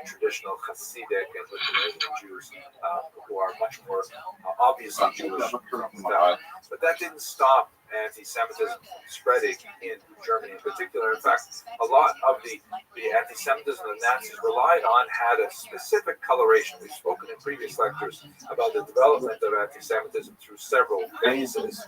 traditional Hasidic and Lithuanian Jews who are much more obviously Jewish from that. But that didn't stop anti-Semitism from spreading in Germany in particular. In fact, a lot of the anti-Semitism the Nazis relied on had a specific coloration. We've spoken in previous lectures about the development of anti-Semitism through several phases,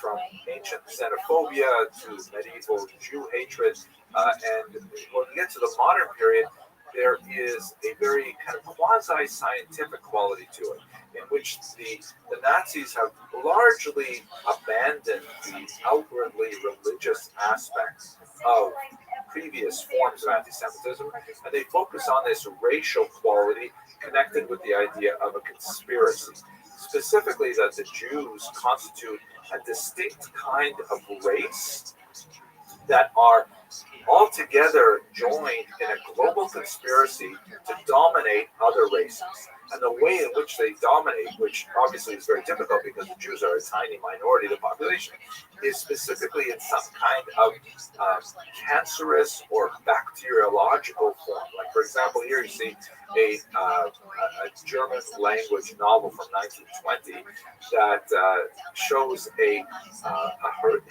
from ancient xenophobia to medieval Jew hatred. And when we get to the modern period, there is a very kind of quasi-scientific quality to it, in which the Nazis have largely abandoned the outwardly religious aspects of previous forms of anti-Semitism, and they focus on this racial quality connected with the idea of a conspiracy. Specifically, that the Jews constitute a distinct kind of race that are altogether joined in a global conspiracy to dominate other races. And the way in which they dominate, which obviously is very difficult because the Jews are a tiny minority of the population, is specifically in some kind of cancerous or bacteriological form. Like, for example, here you see a German language novel from 1920 that shows a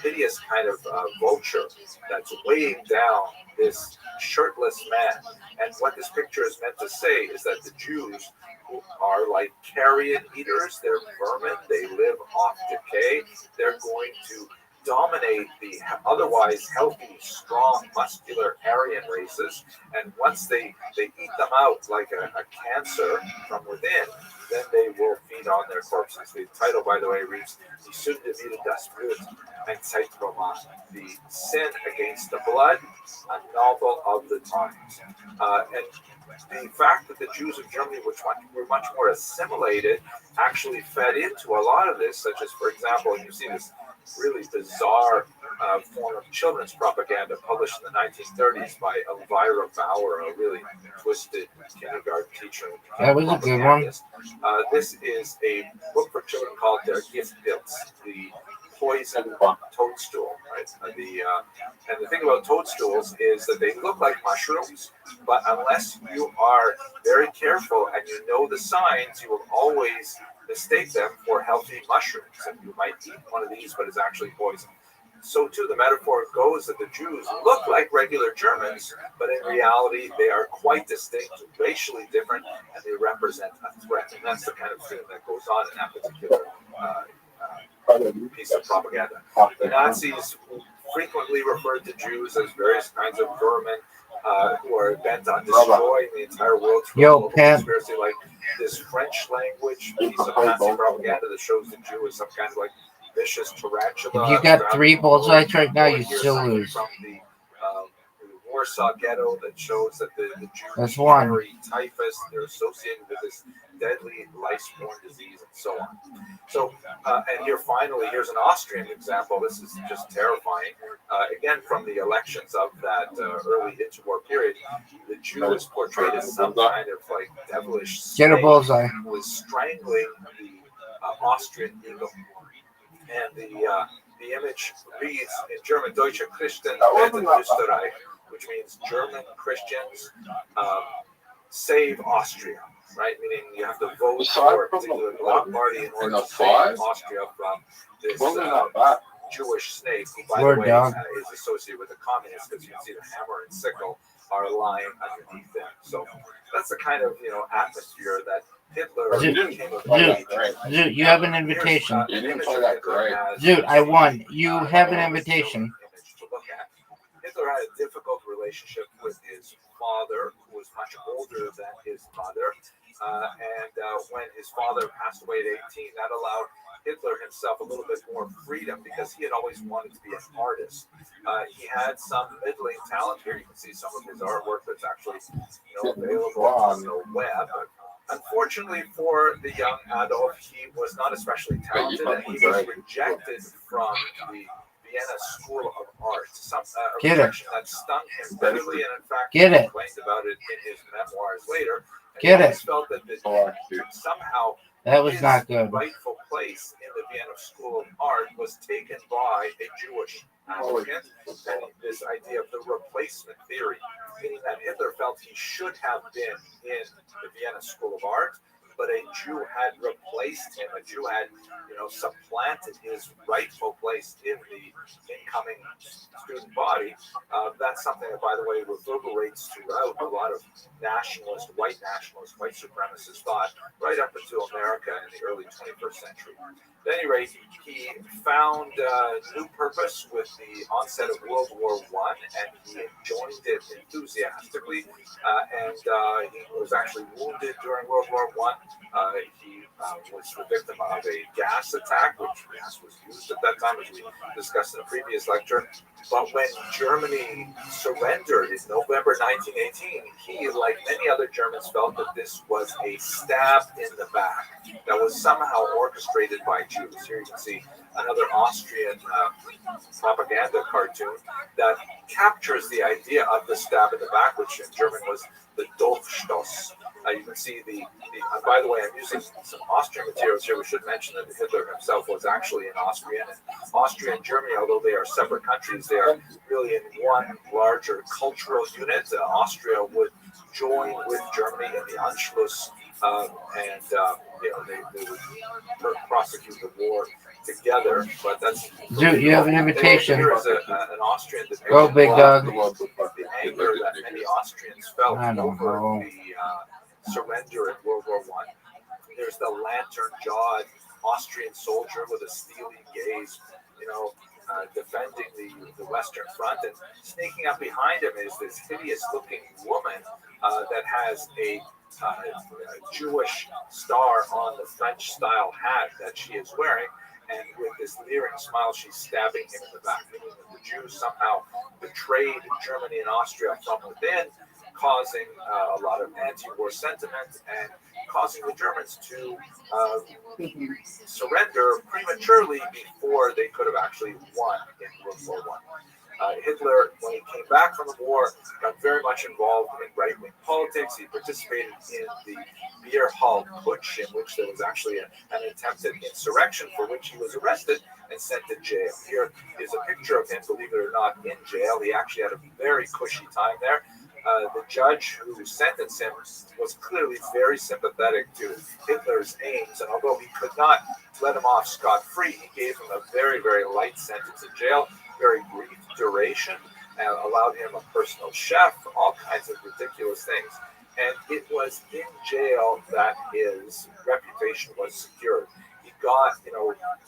hideous kind of vulture that's weighing down this shirtless man. And what this picture is meant to say is that the Jews are like carrion eaters. They're vermin. They live off decay. They're going to dominate the otherwise healthy, strong, muscular Aryan races, and once they eat them out like a cancer from within, then they will feed on their corpses. The title, by the way, reads "Die Sünde wider das Blut," ein Zeitroman, the sin against the blood, a novel of the times. And the fact that the Jews of Germany, which were much more assimilated, actually fed into a lot of this, such as, for example, you see this really bizarre form of children's propaganda published in the 1930s by Elvira Bauer, a really twisted kindergarten teacher. That was a good one. This is a book for children called Der Giftpilz, the poison toadstool, right? And the thing about toadstools is that they look like mushrooms, but unless you are very careful and you know the signs, you will always mistake them for healthy mushrooms. And you might eat one of these, but it's actually poison. So too, the metaphor goes that the Jews look like regular Germans, but in reality, they are quite distinct, racially different, and they represent a threat. And that's the kind of thing that goes on in that particular piece of propaganda. The Nazis frequently referred to Jews as various kinds of vermin who are bent on destroying the entire world through a global conspiracy, like this French language piece of Nazi propaganda that shows the Jew as some kind of like vicious tarantula. If you got 3 bullseyes right now, you still lose. From the Warsaw Ghetto that shows that the Jews That's one. carry typhus. They're associated with this deadly lice-borne disease and so on. So, and here finally, here's an Austrian example. This is just terrifying. Again, from the elections of that early interwar period, the Jew is portrayed as some kind of like devilish snake Get a bullseye. who was strangling the Austrian eagle. And the image reads in German, Deutsche Christen retten Österreich, which means German Christians save Austria, right? Meaning you have to vote for a particular political party in order to save Austria from this Jewish snake, who, by the way, is associated with the communists, because you can see the hammer and sickle are lying underneath them. So that's the kind of atmosphere that Hitler came about. Zoot, you have an invitation. You didn't play that great. Zoot, I won. You have an invitation. Hitler had a difficult relationship with his father, who was much older than his mother. And when his father passed away at 18, that allowed Hitler himself a little bit more freedom because he had always wanted to be an artist. He had some middling talent here. You can see some of his artwork that's actually available on the web. Unfortunately for the young Adolf, he was not especially talented, and he was rejected from the Vienna School of Art. Some rejection that stung him bitterly, and in fact, he complained about it in his memoirs later. And he always felt that somehow that was his not good. rightful place in the Vienna School of Art was taken by a Jewish applicant, and this idea of the replacement theory, meaning that Hitler felt he should have been in the Vienna School of Art, but a Jew had replaced him. A Jew had, supplanted his rightful place in the incoming student body. That's something that, by the way, reverberates throughout a lot of white supremacist thought, right up until America in the early 21st century. At any rate, he found new purpose with the onset of World War I, and he joined it enthusiastically. And he was actually wounded during World War I. He was the victim of a gas attack, which gas was used at that time, as we discussed in a previous lecture. But when Germany surrendered in November 1918, he, like many other Germans, felt that this was a stab in the back that was somehow orchestrated by Jews. Here you can see another Austrian propaganda cartoon that captures the idea of the stab in the back, which in German was the Dolchstoß. You can see by the way, I'm using some Austrian materials here. We should mention that Hitler himself was actually an Austrian. And Austria and Germany, although they are separate countries, they are really in one larger cultural unit. Austria would join with Germany in the Anschluss, and they would prosecute the war together. But that's Zoot, you have an invitation. Here is an Austrian depiction. Go, big dog. The anger that many Austrians felt over the surrender in World War I. There's the lantern-jawed Austrian soldier with a steely gaze, defending the Western Front, and sneaking up behind him is this hideous-looking woman that has a Jewish star on the French-style hat that she is wearing, and with this leering smile, she's stabbing him in the back. Meaning that the Jews somehow betrayed Germany and Austria from within, causing a lot of anti-war sentiment and causing the Germans to surrender prematurely before they could have actually won in World War I. Hitler, when he came back from the war, got very much involved in right-wing politics. He participated in the beer hall putsch, in which there was actually an attempted insurrection for which he was arrested and sent to jail. Here is a picture of him, believe it or not, in jail. He actually had a very cushy time there. The judge who sentenced him was clearly very sympathetic to Hitler's aims, and although he could not let him off scot-free, he gave him a very, very light sentence in jail, very brief duration, and allowed him a personal chef, all kinds of ridiculous things. And it was in jail that his reputation was secured. He got,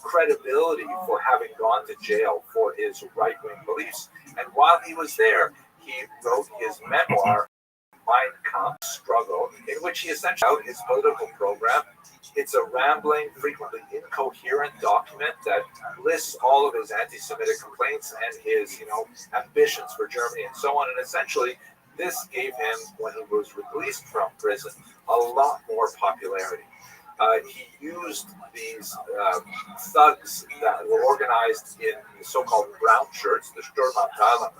credibility for having gone to jail for his right-wing beliefs. And while he was there, he wrote his memoir, Mein Kampf Struggle, in which he essentially wrote his political program. It's a rambling, frequently incoherent document that lists all of his anti-Semitic complaints and his, ambitions for Germany and so on. And essentially, this gave him, when he was released from prison, a lot more popularity. He used these thugs that were organized in the so-called brown shirts, the Sturmabteilung,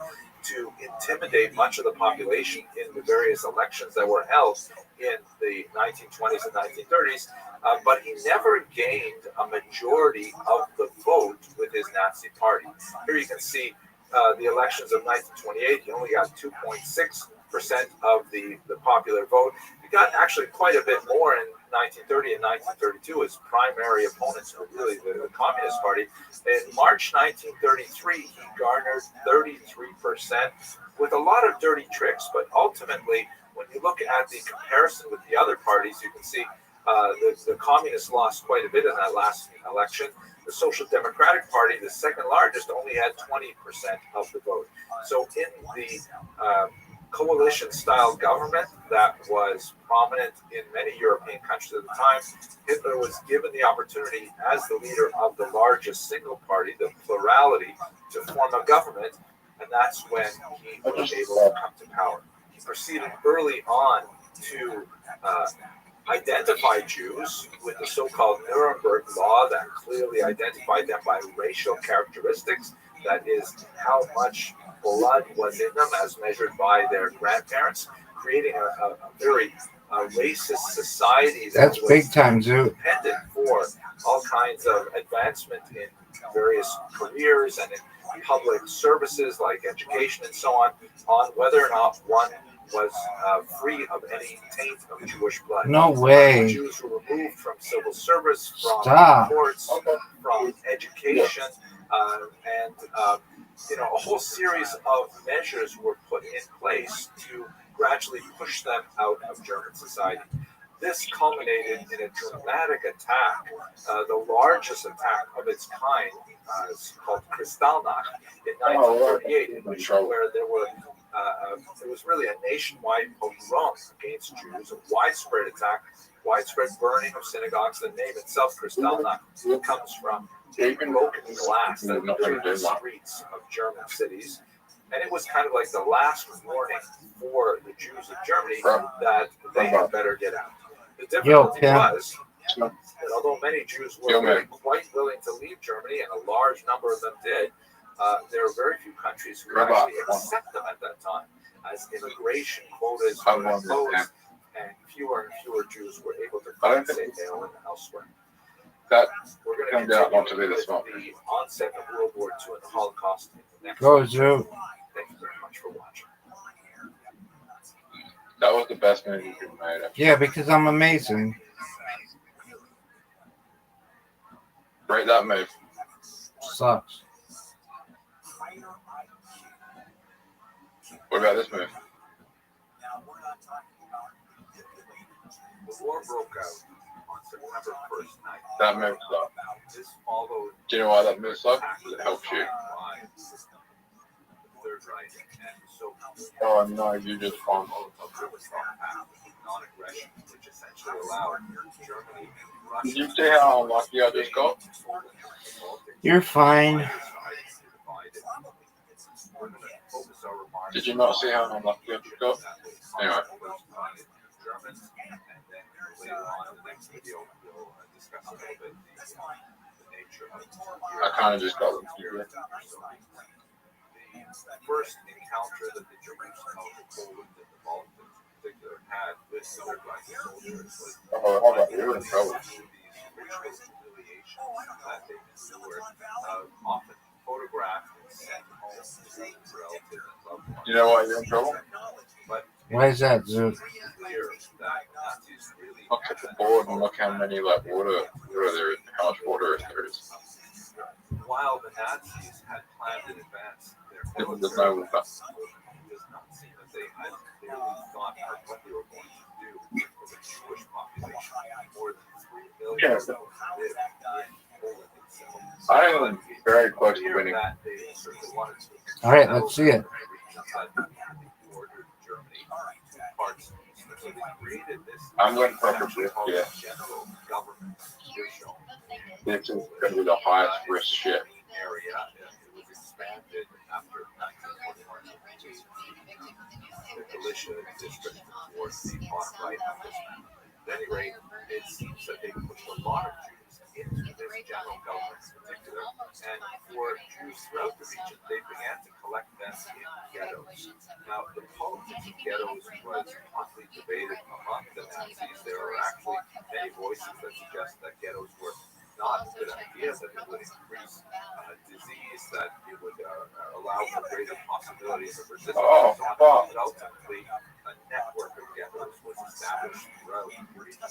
to intimidate much of the population in the various elections that were held in the 1920s and 1930s, but he never gained a majority of the vote with his Nazi party. Here you can see the elections of 1928. He only got 2.6% of the popular vote. He got actually quite a bit more in 1930 and 1932. His primary opponents were really the Communist Party. In March 1933, he garnered 33% with a lot of dirty tricks, but ultimately, when you look at the comparison with the other parties, you can see the Communists lost quite a bit in that last election. The Social Democratic Party, the second largest, only had 20% of the vote. So in the coalition-style government that was prominent in many European countries at the time, Hitler was given the opportunity as the leader of the largest single party, the plurality, to form a government, and that's when he was able to come to power. He proceeded early on to identify Jews with the so-called Nuremberg Law that clearly identified them by racial characteristics, that is, how much blood was in them as measured by their grandparents, creating a very racist society that That's was big time, Zoo. dependent for all kinds of advancement in various careers and in public services like education and so on whether or not one was free of any taint of Jewish blood. No way. Jews were removed from civil service, from Stop. courts, from education, and a whole series of measures were put in place to gradually push them out of German society. This culminated in a dramatic attack, the largest attack of its kind, called Kristallnacht in 1938, where there were it was really a nationwide pogrom against Jews, a widespread attack, widespread burning of synagogues. The name itself, Kristallnacht, comes from broken glass that filled the streets of German cities. And it was kind of like the last warning for the Jews of Germany that they had better get out. The difficulty was that although many Jews were really quite willing to leave Germany, and a large number of them did, there are very few countries who actually accept them at that time, as immigration quotas were imposed, and fewer Jews were able to find safe haven elsewhere. We're going to continue with the onset of World War II and the Holocaust in the next Go, Zoo. Thank you very much for watching. That was the best movie you've made. Yeah, because I'm amazing. Rate that move. Sucks. What about this move? The war broke out on September 1st night. That move sucked. This followed Do you know why that moves up? Because it helps you. Third Reich and so Oh no, you just won. non-aggression, which essentially allowed Germany and Russia. Did you see how unlucky I just got? You're fine. Did you not see how unlucky I just got? Anyway. Germans, and then later on in the next video, we'll discuss a little bit the nature of I kind of just got them. the first encounter that the Germans held in Poland and the Balkans in particular had with Third Reich soldiers was Oh, how about you? In trouble. these ritual humiliations that they endured, often photographed and sent home to relatives and loved ones. You know why you're in trouble? Why is that, Zoot? Look at the board and look how many water there is, how much water there is. While the Nazis had planned in advance their There's no water. it does not seem that they had clearly thought of what they were going to do with the Jewish population. More than 3 million Yeah. live in Poland itself. I am very close to winning. All right, let's see it. I'm going to prefer this, yeah. This is going to be the highest risk shit. The militia district towards the bottom right of this map. At any rate, it seems that they pushed a lot of Jews into this general government in particular, and for Jews throughout the region, they began to collect them in ghettos. Now, the politics of ghettos was hotly debated among the Nazis. There are actually many voices that suggest that ghettos were not a good idea, that it would increase disease, that it would allow for greater possibilities of resistance. But ultimately, a network of ghettos was established throughout the region of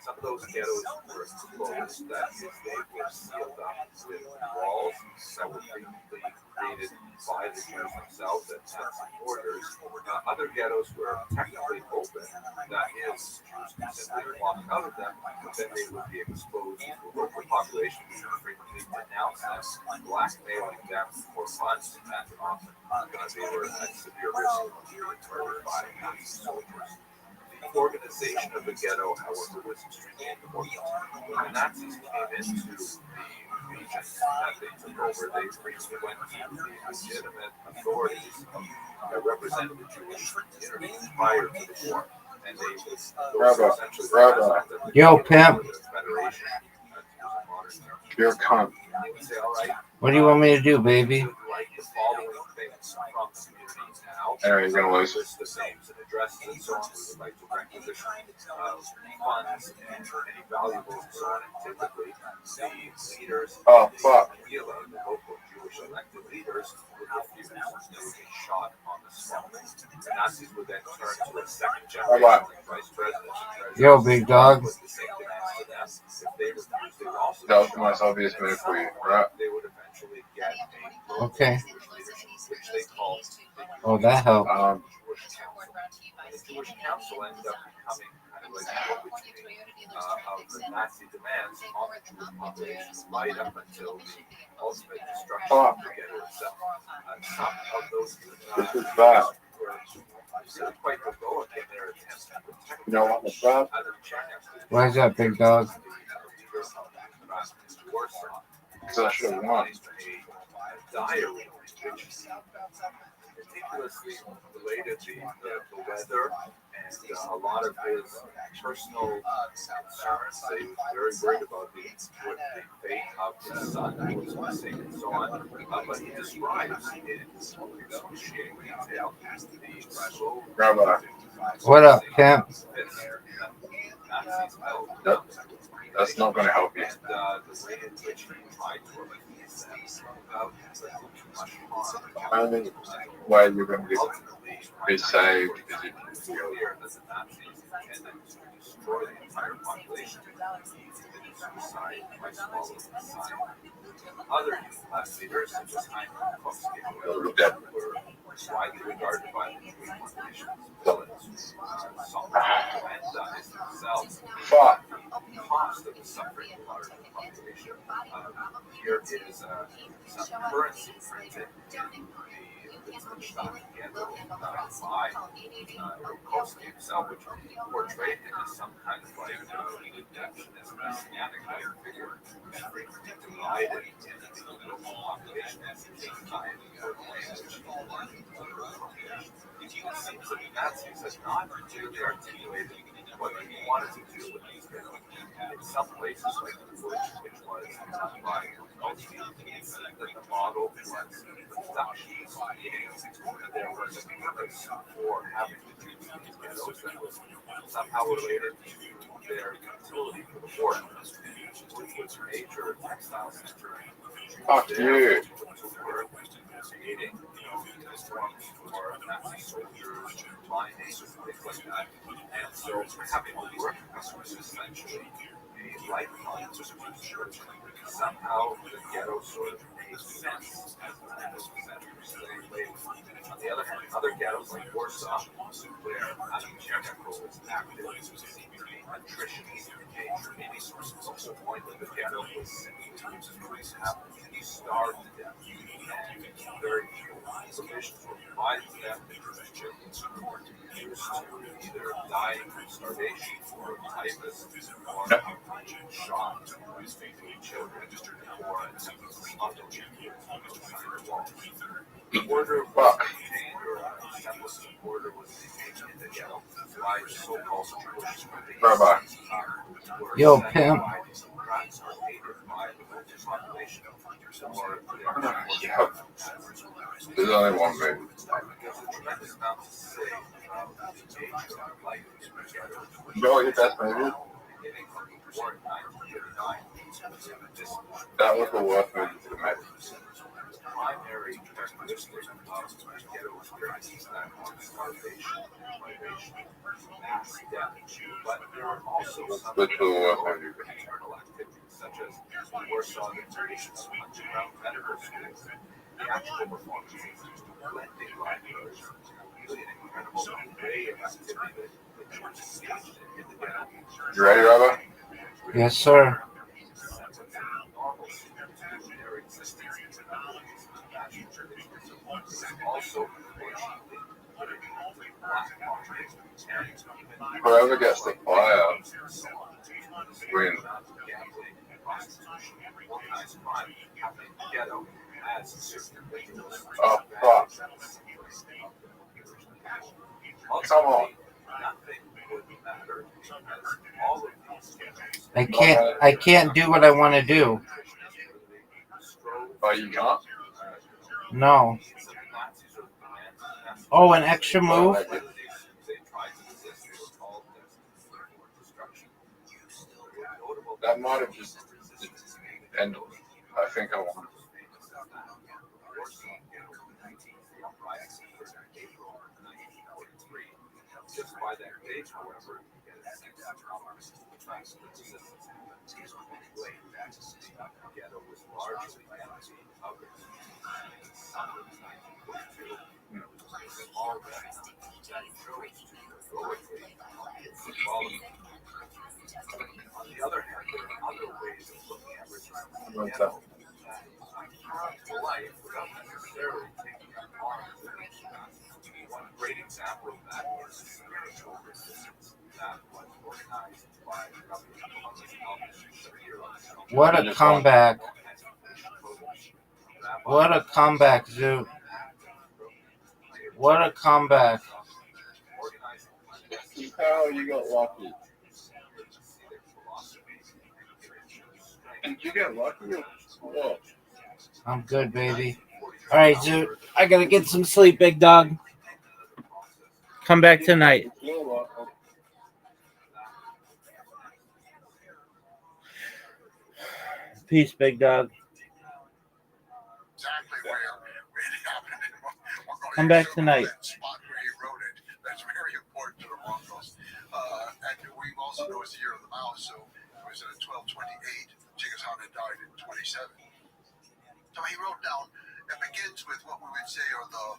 some of those ghettos were closed, that is, they were sealed up with walls that were frequently created by the Jews themselves at Nazi orders. Other ghettos were technically open, that is, Jews could simply walk out of them, but then they would be exposed to the local population, which would frequently denounce them, blackmailing them for funds, and often they were at severe risk of being murdered by Nazi soldiers. The organization of the ghetto, however, was extremely important. When the Nazis came into the regions that they took over, they frequently went to the legitimate authorities that represented the Jewish community prior to the war. And they would essentially Yo, pimp. You're a cunt. What do you want me to do, baby? Anyway, you're gonna lose. The names and addresses and so on. We would like to requisition funds and any valuables and so on. And typically, the leaders the local Jewish elected leaders would refuse. They would be shot on the spot. The Nazis would then turn to a second generation vice presidents and treasurers. Yo, big dog. With the same demands to them. If they refused, they would also That was the most obvious move for you, right? They would eventually get a Okay. Jewish leadership, which they called Oh, that helped. the Jewish Council ended up becoming kind of like a go-between of the Nazi demands on the Jewish population right up until the ultimate destruction of the ghetto itself. Some of those This is bad. were quite heroic in their attempts to protect You know what was bad? Why is that, big dog? Because I should have won. Diary, which meticulously related the weather and a lot of his personal concerns. He was very worried about the fate of his son, who was missing, and so on. But he describes in excruciating detail the slow. What up, pimp? Nazis held. Nope. That's not going to help you. And the way in which he tried to appease them without inflicting too much harm. The only way you're going to be saved is if you clear that the Nazis intended to destroy the entire population, committed suicide by swallowing the sun. Other class leaders, such as Heinrich Koski, were widely regarded by the Jewish population as villains. Some recognized themselves. cost of the suffering of our population. Here is some currency printed in the Wittgenstein ghetto by Koski himself, which portrayed him as some kind of like redemptionist messianic figure, divided in the local population as he came by it seems that the Nazis had not clearly articulated what they wanted to do with these ghettos. In some places, like the village, which was by Koski, it seemed that the model was reductionist, meaning there was a purpose for having to do these ghettos that was somehow related to their utility for the war effort, which was major textile center. Fuck you. Creating uniforms for Nazi soldiers, mining, things like that. And so having a work was essentially a lifeline to the church. Somehow the ghetto sort of made sense as the centers they lived. On the other hand, other ghettos like Warsaw, where Chernenko was active, seemed to be attritionist in nature. Maybe the whole point of the ghetto was to have to starve to death. And very few provisions were provided to them. Children were used to either dying from starvation or typhus or shot children or the order was maintained, or a semblance of order was maintained in the ghetto by so-called Jewish Rabbi. Yo, pimp. There's only one baby. You know what your best movie is? That was the worst movie to make. Primary characteristic of ghetto experiences that are starvation, privation, mass death, but there are also some internal activities such as Warsaw International's underground medical schools. The actual performances blending libraries, really an incredible array of activity that church engaged in the ghetto. You ready, Rabbi? Yes, sir. Whoever gets the fire wins. Oh, fuck. Come on. I can't do what I want to do. Oh, you can't? No. Oh, an extra move? That might have just ended. I think I won. Just by that date, however, ghetto was largely empty of its on the other hand, there are other ways of looking at riches. Life without necessarily taking on one great example of that is spiritual resistance that was organized by Rabbi Rothschild. What a comeback. What a comeback, Zoot. What a comeback. How you got lucky? Did you get lucky or what? I'm good, baby. All right, Zoot. I gotta get some sleep, big dog. Come back tonight. Peace, big dog. Come back tonight. That's very important to the Mongols. And we also know it's the year of the mouse, so it was in 1228. Genghis Khan had died in 27. So he wrote down, it begins with what we would say are the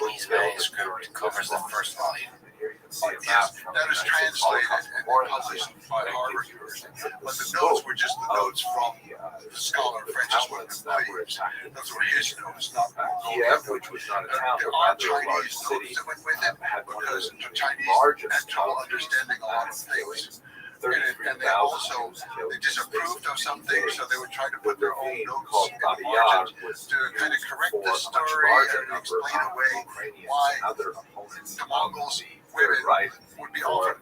Chinese manuscript covers the first volume. Yes, that is translated and published by Harvard University. But the notes were just the notes from the scholar Francis Williams. Those were his notes, not Kiev, which was not a town, there but are rather a large Chinese city, notes that went with it had one of because the the Chinese largest had trouble understanding a lot of things. And they 33,000 also Jews killed. they disapproved of some things, so they would try to put their own notes called in the Baba margins Yar was to kind of correct for the a much story larger and number explain of away Ukrainians why and other opponents the Mongols third women right would be for often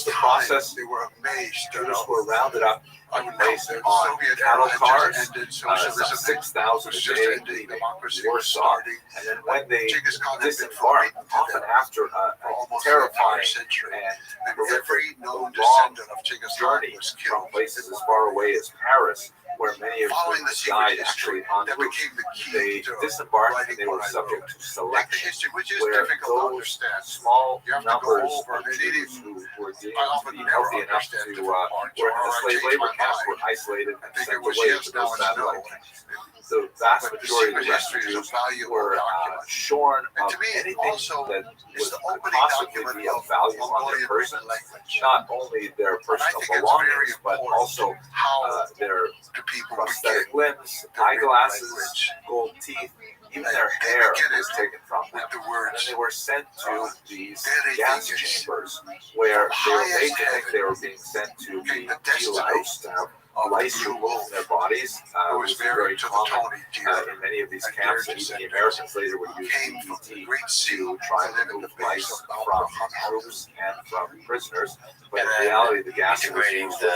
was the process. They were amazed. Jews were rounded up I would know based that on Soviet cattle era had cars, just ended, some socialism 6,000 a was just day, ending, leaving democracy was Warsaw. starting. And then when they Genghis Khan had been disembarked, forbidden to often them after a for almost terrifying a century. and And horrific every known long descendant of Genghis Khan journey was from killed. places as far away as Paris, where many of Following them the secret died history, actually en that route. became the key They to disembarked and writing they were what I subject wrote. to Take the selection, history, which is where difficult to those understand. small You have to go numbers over of it. Jews who were deemed I to often be never healthy enough understand to different parts, were or in the I slave change labor my camps mind. were isolated I and think sent it was away yes, to now those it's no. satellite camps. The vast But the majority of secret the history is a Jews valuable were document. shorn And of to me, it anything also that is was the could opening possibly document be of of value on their Mongolian person, written language. not only their And I personal think it's very belongings, but important also how their do people prosthetic begin limbs, their written eyeglasses, language. gold teeth, even And their they hair begin was it taken from them. with the And words, then they were sent to these Very gas dangerous. chambers where they were made Highest to think heaven they were being sent to came be the destiny deloused, to have lice removed from their bodies. It was very common in many of these camps, and even the Americans later would use DDT to try and remove lice from troops and from prisoners. But in reality, the gas was used the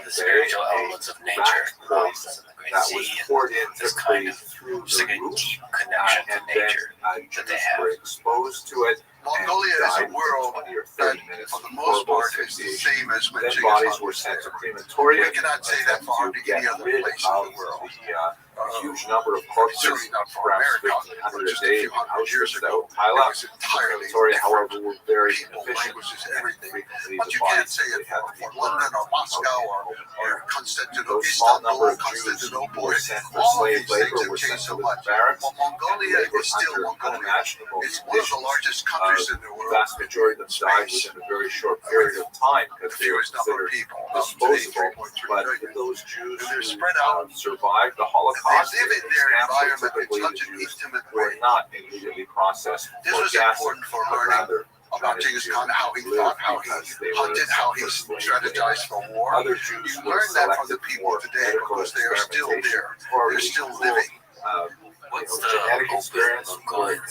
spiritual elements of nature, poison that was poured in typically through the roof, connection to nature that they were exposed to it. Mongolia is a world that, for the most part, is the same as when Then bodies were sent to crematoria. We cannot say that for hardly any other place in the world. A huge number of corpses, perhaps 1,500 a day in Auschwitz that were piled up. Crematoria, however, were very inefficient. But you can't say it for London or Moscow or Constantinople, small number Istanbul, of Jews Constantinople. were sent for All of slave these labor, things were have changed sent so to much. barracks. But Mongolia is still Mongolia. It's one of the largest countries in the world. The vast majority of them died within a very short period of time because they were considered disposable. But those Jews who survived the Holocaust, they live in their environment in such an intimate were not immediately processed. This was important for learning about Genghis Khan, how he thought, how he hunted, how he strategized for war. Other Jews you learn that from the people today because they are still there. They're still living. What's the genetic experience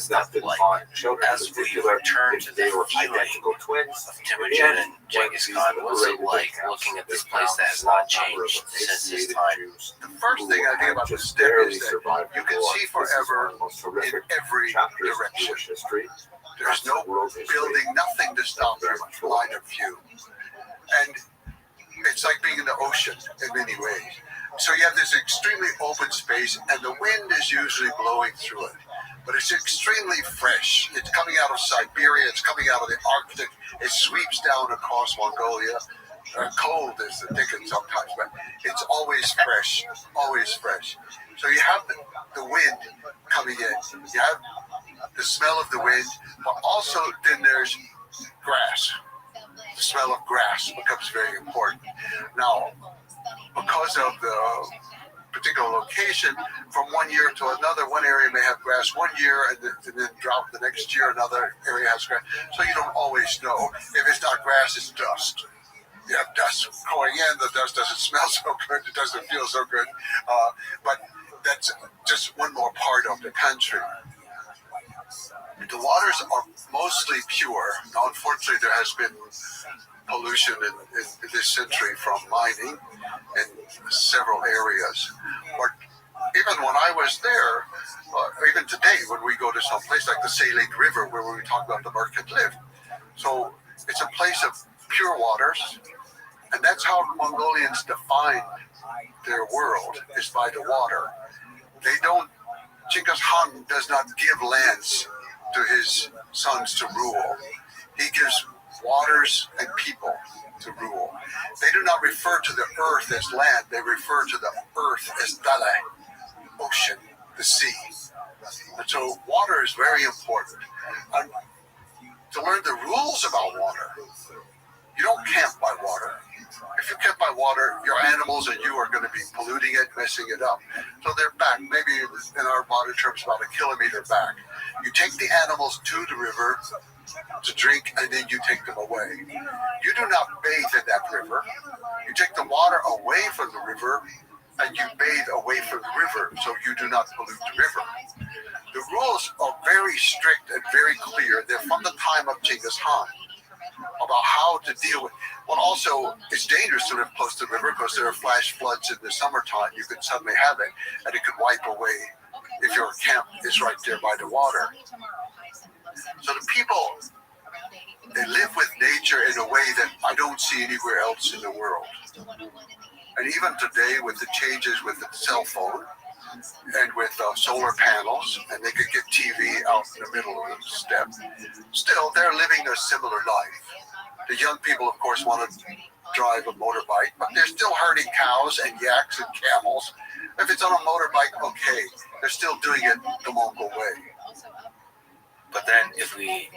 conducted on children as we return to the identical twins of Temujin and Genghis Khan? What's it like looking at this place that has not changed since his time? The first thing I think about the steppe is that you can see forever in every direction. There's no building, nothing to stop your line of view. And it's like being in the ocean in many ways. So you have this extremely open space, and the wind is usually blowing through it. But it's extremely fresh. It's coming out of Siberia. It's coming out of the Arctic. It sweeps down across Mongolia. Cold as the dickens sometimes, but it's always fresh, always fresh. So you have the wind coming in. You have the smell of the wind, but also then there's grass. The smell of grass becomes very important. Now, because of the particular location, from one year to another, one area may have grass one year and then drought the next year, another area has grass. So you don't always know. If it's not grass, it's dust. You have dust going in, the dust doesn't smell so good, it doesn't feel so good. But that's just one more part of the country. The waters are mostly pure. Now, unfortunately, there has been pollution in this century from mining in several areas. But even when I was there, even today, when we go to some place like the Salate River, where we talk about the merchant live, so it's a place of pure waters, and that's how Mongolians define their world, is by the water. They don't, Genghis Khan does not give lands to his sons to rule. He gives waters and people to rule. They do not refer to the earth as land, they refer to the earth as Dale, ocean, the sea. And so water is very important. And to learn the rules about water, you don't camp by water. If you camp by water, your animals and you are going to be polluting it, messing it up. So they're back, maybe in our modern terms, about a kilometer back. You take the animals to the river to drink, and then you take them away. You do not bathe in that river. You take the water away from the river, and you bathe away from the river, so you do not pollute the river. The rules are very strict and very clear. They're from the time of Genghis Khan about how to deal with. Well, also, it's dangerous to live close to the river because there are flash floods in the summertime. You could suddenly have it, and it could wipe away if your camp is right there by the water. So the people, they live with nature in a way that I don't see anywhere else in the world. And even today, with the changes with the cell phone and with solar panels, and they could get TV out in the middle of the steppe, still they're living a similar life. The young people, of course, want to drive a motorbike, but they're still herding cows and yaks and camels. If it's on a motorbike, okay, they're still doing it the Mongol way. But then if we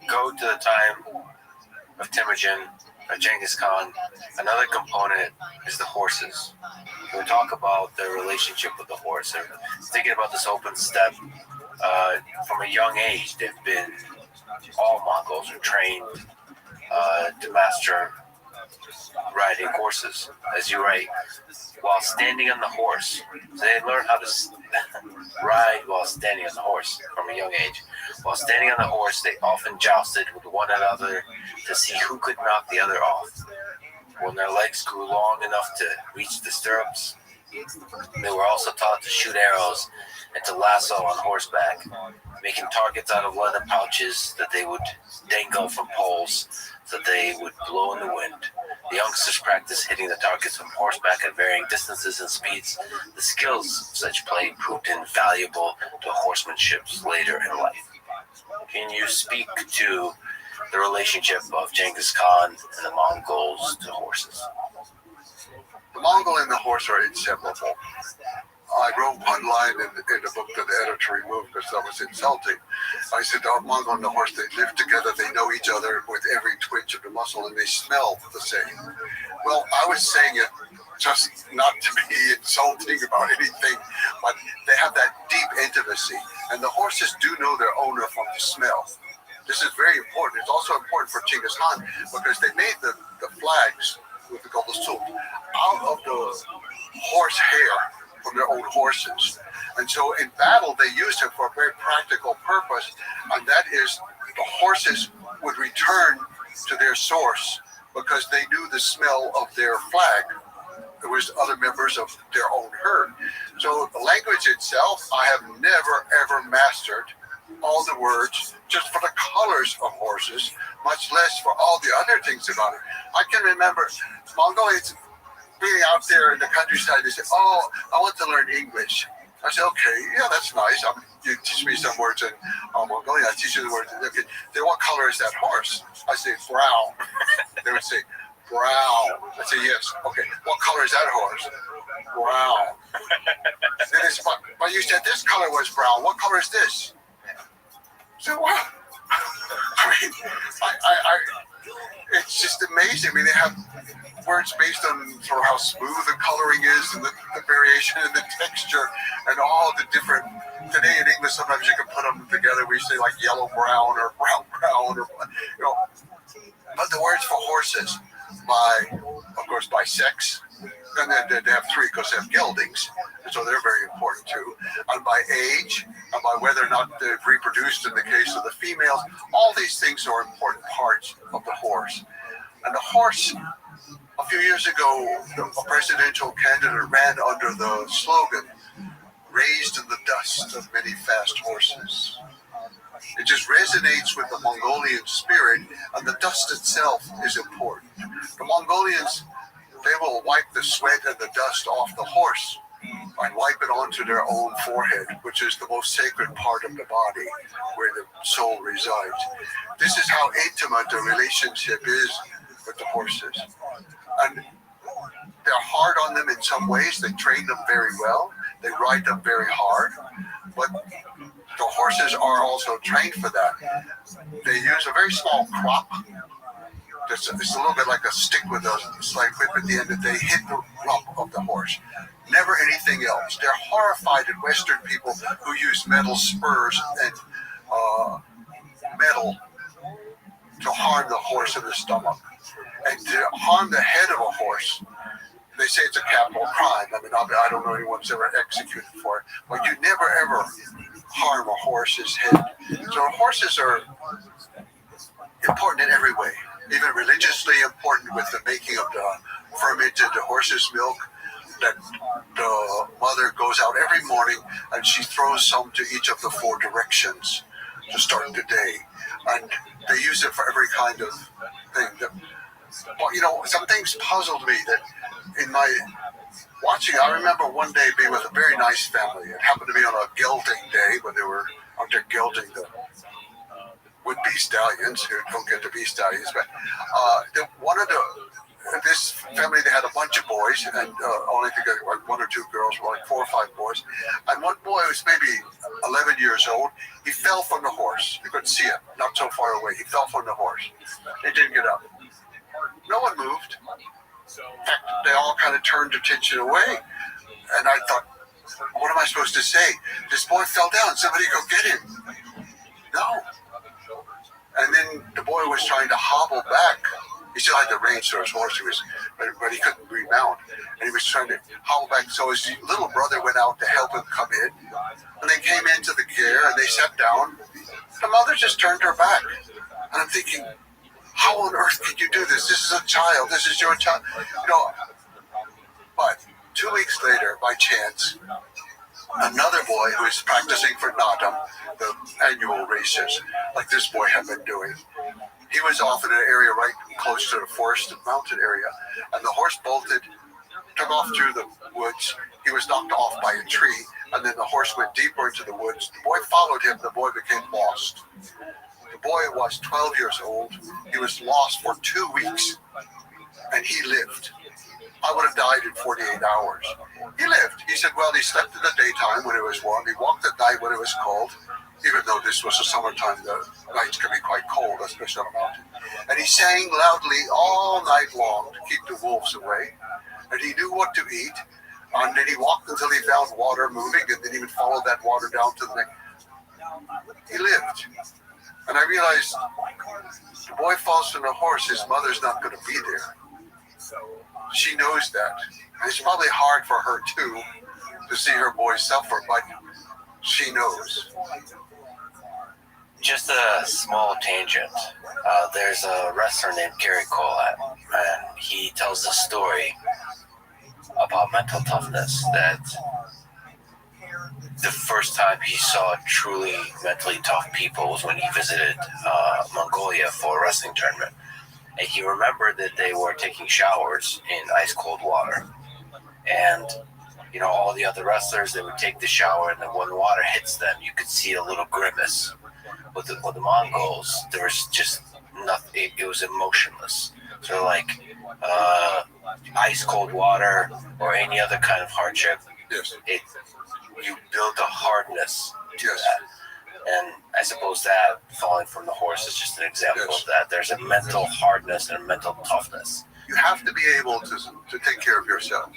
go to the time of Temujin, of Genghis Khan, another component is the horses. We talk about their relationship with the horse. And thinking about this open steppe, from a young age, they've been, all Mongols are trained to master riding horses, as you write, while standing on the horse. So they learn how to ride while standing on the horse from a young age. While standing on the horse, they often jousted with one another to see who could knock the other off. When their legs grew long enough to reach the stirrups, they were also taught to shoot arrows and to lasso on horseback, making targets out of leather pouches that they would dangle from poles so that they would blow in the wind. The youngsters practiced hitting the targets from horseback at varying distances and speeds. The skills of such play proved invaluable to horsemanship later in life. Can you speak to the relationship of Genghis Khan and the Mongols to horses? The Mongol and the horse are inseparable. I wrote one line in the book that the editor removed because that was insulting. I said, the Mongol and the horse, they live together, they know each other with every twitch of the muscle, and they smell the same. Well, I was saying it just not to be insulting about anything, but they have that deep intimacy, and the horses do know their owner from the smell. This is very important. It's also important for Genghis Khan because they made the flags with the gold suit out of the horse hair from their own horses. And so in battle, they used it for a very practical purpose, and that is the horses would return to their source because they knew the smell of their flag. It was other members of their own herd. So the language itself, I have never, ever mastered all the words just for the colors of horses, much less for all the other things about it. I can remember Mongolians being out there in the countryside, they say, oh, I want to learn English. I said, okay, yeah, that's nice. You teach me some words in Mongolian. I teach you the words. Okay. Then what color is that horse? I say, brown. They would say, brown. I say, yes. Okay. What color is that horse? Brown. Then it's, but you said this color was brown. What color is this? So what? I mean, it's just amazing. I mean, they have words based on sort of how smooth the coloring is and the variation in the texture and all the different. Today in English, sometimes you can put them together. We say like yellow brown or brown brown or But the words for horses, of course, by sex, and then they have three because they have geldings, so they're very important too. And by age, and by whether or not they've reproduced in the case of the females, all these things are important parts of the horse. And the horse, a few years ago, a presidential candidate ran under the slogan, raised in the dust of many fast horses. It just resonates with the Mongolian spirit, and the dust itself is important. The Mongolians, they will wipe the sweat and the dust off the horse and wipe it onto their own forehead, which is the most sacred part of the body, where the soul resides. This is how intimate the relationship is with the horses. And they're hard on them in some ways. They train them very well. They ride them very hard. But the horses are also trained for that. They use a very small crop. It's a little bit like a stick with a slight whip at the end that they hit the rump of the horse. Never anything else. They're horrified at Western people who use metal spurs and metal to harm the horse in the stomach. And to harm the head of a horse, they say it's a capital crime. I mean, I don't know anyone who's ever executed for it, but you never ever harm a horse's head. So horses are important in every way, even religiously important with the making of the fermented horse's milk. That the mother goes out every morning and she throws some to each of the four directions to start the day. And they use it for every kind of thing. But, some things puzzled me that in my watching, I remember one day being with a very nice family. It happened to be on a gelding day when they were out there gelding the would-be stallions who don't get to be stallions. But this family, they had a bunch of boys, and only like one or two girls, like 4 or 5 boys. And one boy was maybe 11 years old. He fell from the horse. You couldn't see him, not so far away. He fell from the horse. He didn't get up. No one moved. In fact, they all kind of turned attention away. And I thought, what am I supposed to say? This boy fell down. Somebody go get him. No. And then the boy was trying to hobble back He still had the reins to his horse. But he couldn't remount, and he was trying to haul back. So his little brother went out to help him come in, and they came into the gear and they sat down. The mother just turned her back, and I'm thinking, how on earth could you do this? This is a child. This is your child. But 2 weeks later, by chance, another boy who is practicing for Natam, the annual races, like this boy had been doing, he was off in an area right close to the forest and mountain area, and the horse bolted, took off through the woods. He was knocked off by a tree, and then the horse went deeper into the woods. The boy followed him. The boy became lost. The boy was 12 years old. He was lost for 2 weeks, and he lived. I would have died in 48 hours. He lived. He said, well, he slept in the daytime when it was warm. He walked at night when it was cold. Even though this was the summertime, the nights can be quite cold, especially on a mountain. And he sang loudly all night long to keep the wolves away. And he knew what to eat. And then he walked until he found water moving, and then he would follow that water down to the neck. He lived. And I realized the boy falls from the horse, his mother's not going to be there. She knows that. And it's probably hard for her, too, to see her boy suffer, but she knows. Just a small tangent. There's a wrestler named Gary Collat, and he tells a story about mental toughness, that the first time he saw truly mentally tough people was when he visited Mongolia for a wrestling tournament. And he remembered that they were taking showers in ice cold water. And, all the other wrestlers, they would take the shower, and then when the water hits them, you could see a little grimace. With the Mongols, there was just nothing. It was emotionless. So like ice cold water or any other kind of hardship, you build a hardness to that. And I suppose that falling from the horse is just an example of that. There's a mental hardness and a mental toughness. You have to be able to take care of yourself.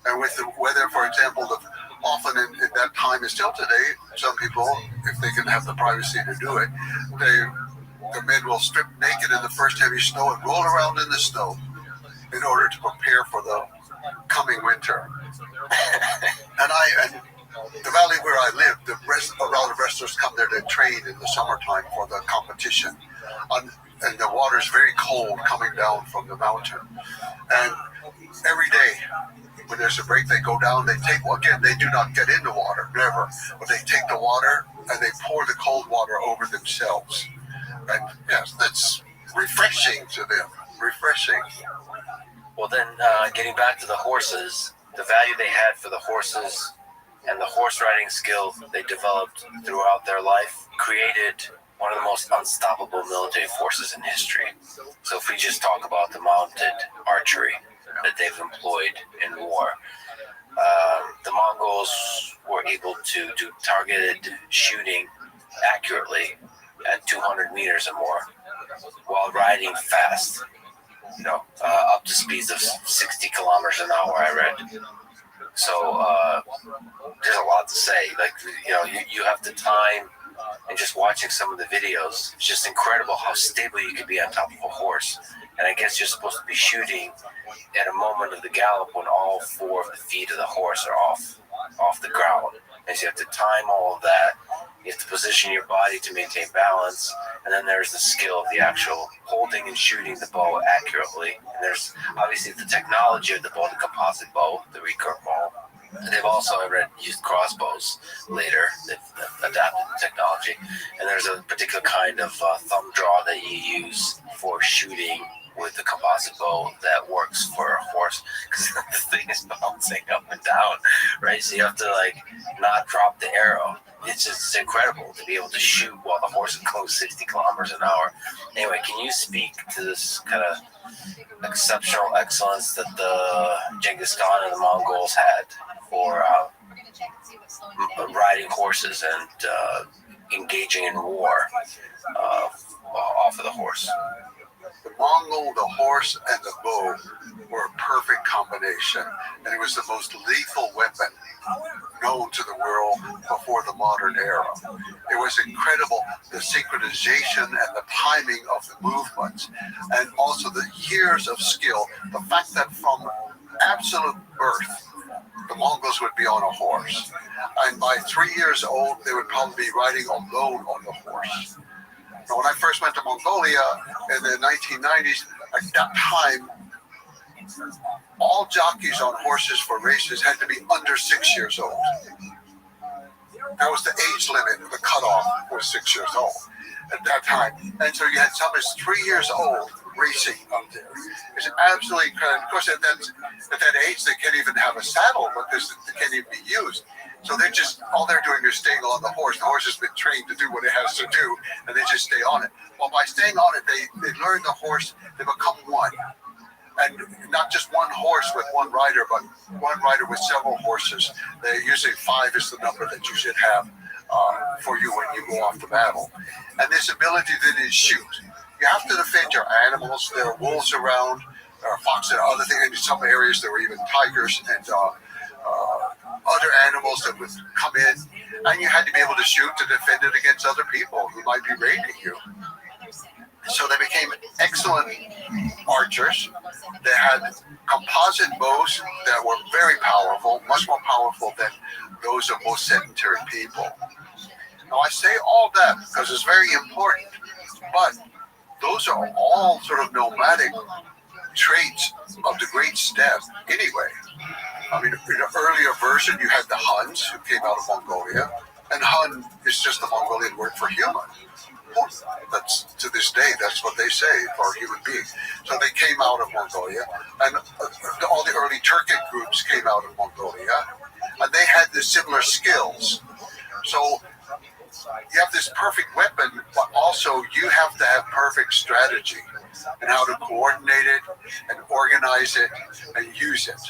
And with the weather, for example, often in that time, and still today, some people, if they can have the privacy to do it, the men will strip naked in the first heavy snow and roll around in the snow in order to prepare for the coming winter. And the valley where I live, a lot of wrestlers come there to train in the summertime for the competition. And the water is very cold coming down from the mountain. And every day, when there's a break, they go down, they do not get in the water, never. But they take the water and they pour the cold water over themselves. And yes, that's refreshing to them. Refreshing. Well, then, getting back to the horses, the value they had for the horses and the horse riding skill they developed throughout their life created one of the most unstoppable military forces in history. So if we just talk about the mounted archery that they've employed in war, the Mongols were able to do targeted shooting accurately at 200 meters or more while riding fast, up to speeds of 60 kilometers an hour, I read. So there's a lot to say. Like, you have the time, and just watching some of the videos, it's just incredible how stable you can be on top of a horse. And I guess you're supposed to be shooting at a moment of the gallop when all 4 of the feet of the horse are off the ground. And so you have to time all of that. You have to position your body to maintain balance. And then there's the skill of the actual holding and shooting the bow accurately. And there's obviously the technology of the bow, the composite bow, the recurve bow. And they've also, I read, used crossbows later. They've adapted the technology. And there's a particular kind of thumb draw that you use for shooting with the composite bow that works for a horse, because the thing is bouncing up and down, right? So you have to not drop the arrow. It's incredible to be able to shoot while the horse goes 60 kilometers an hour. Anyway, can you speak to this kind of exceptional excellence that the Genghis Khan and the Mongols had for riding horses and engaging in war off of the horse? The Mongol, the horse, and the bow were a perfect combination, and it was the most lethal weapon known to the world before the modern era. It was incredible, the synchronization and the timing of the movements, and also the years of skill. The fact that from absolute birth, the Mongols would be on a horse, and by 3 years old, they would probably be riding alone on the horse. Now, when I first went to Mongolia in the 1990s, at that time, all jockeys on horses for races had to be under 6 years old. That was the age limit. The cutoff was 6 years old at that time. And so you had some as 3 years old racing up there. It's absolutely incredible. Of course, at that age, they can't even have a saddle because they can't even be used. So they're just, all they're doing is staying on the horse. The horse has been trained to do what it has to do, and they just stay on it. Well, by staying on it, they learn the horse, they become one. And not just one horse with one rider, but one rider with several horses. They usually 5 is the number that you should have for you when you go off to battle. And this ability to then shoot. You have to defend your animals. There are wolves around, there are foxes and other things. In some areas, there were even tigers and other animals that would come in. And you had to be able to shoot to defend it against other people who might be raiding you. So they became excellent archers. They had composite bows that were very powerful, much more powerful than those of most sedentary people. Now, I say all that because it's very important, but those are all sort of nomadic traits of the Great Steppe anyway. I mean, in an earlier version, you had the Huns who came out of Mongolia, and Hun is just the Mongolian word for human. That's to this day, that's what they say for human beings. So they came out of Mongolia, and all the early Turkic groups came out of Mongolia, and they had the similar skills. So you have this perfect weapon, but also you have to have perfect strategy and how to coordinate it and organize it and use it.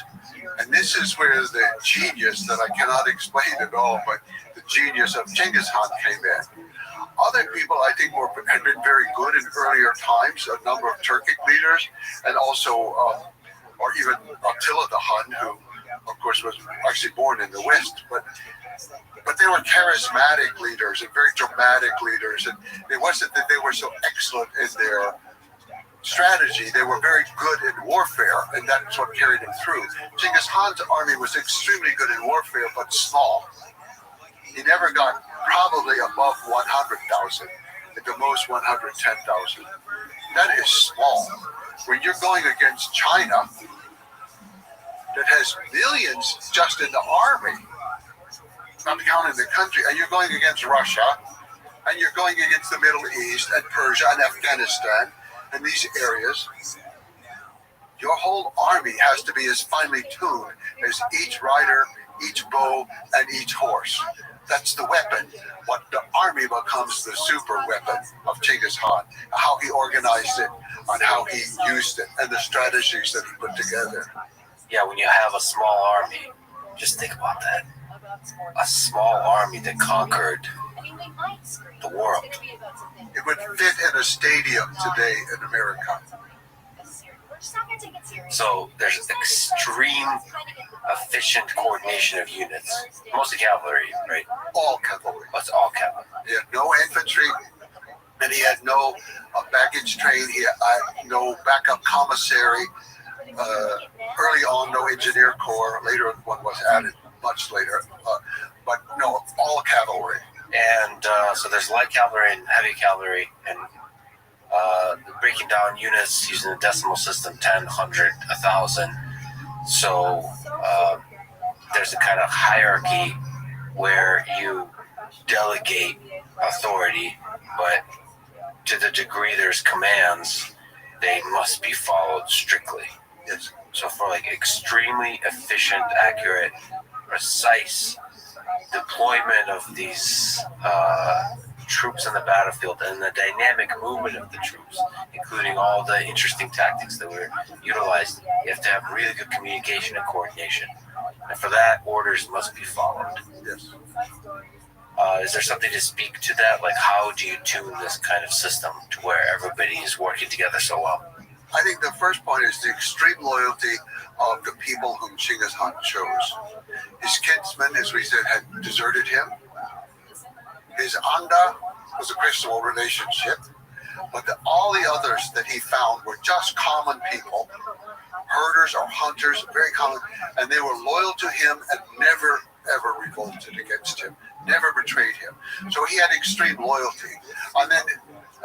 And this is where the genius that I cannot explain at all, but the genius of Genghis Khan came in. Other people, I think, had been very good in earlier times, a number of Turkic leaders, and also, or even Attila the Hun, who, of course, was actually born in the West, but they were charismatic leaders and very dramatic leaders, and it wasn't that they were so excellent in their strategy. They were very good in warfare, and that's what carried them through. Genghis Khan's army was extremely good in warfare, but small. He never got probably above 100,000, at the most 110,000. That is small. When you're going against China, that has millions just in the army, not counting the country, and you're going against Russia, and you're going against the Middle East and Persia and Afghanistan and these areas, your whole army has to be as finely tuned as each rider, each bow, and each horse. That's the weapon. But the army becomes the super weapon of Genghis Khan. How he organized it, and how he used it, and the strategies that he put together. Yeah, when you have a small army, just think about that. A small army that conquered the world. It would fit in a stadium today in America. So there's extreme efficient coordination of units. Mostly cavalry, right? All cavalry. That's all cavalry. He had no infantry, and he had no baggage train. He had no backup commissary. Early on, no engineer corps. Later, one was added much later. But no, all cavalry. And so there's light cavalry and heavy cavalry, and breaking down units using the decimal system, 10, 100, 1,000. So there's a kind of hierarchy where you delegate authority, but to the degree there's commands, they must be followed strictly. Yes. So for like extremely efficient, accurate, precise deployment of these troops in the battlefield and the dynamic movement of the troops, including all the interesting tactics that were utilized, you have to have really good communication and coordination. And for that, orders must be followed. Yes. Is there something to speak to that? Like, how do you tune this kind of system to where everybody is working together so well? I think the first point is the extreme loyalty of the people whom Genghis Khan chose. His kinsmen, as we said, had deserted him. His Anda was a Christian relationship, but all the others that he found were just common people, herders or hunters, very common, and they were loyal to him and never, ever revolted against him, never betrayed him. So he had extreme loyalty. And then,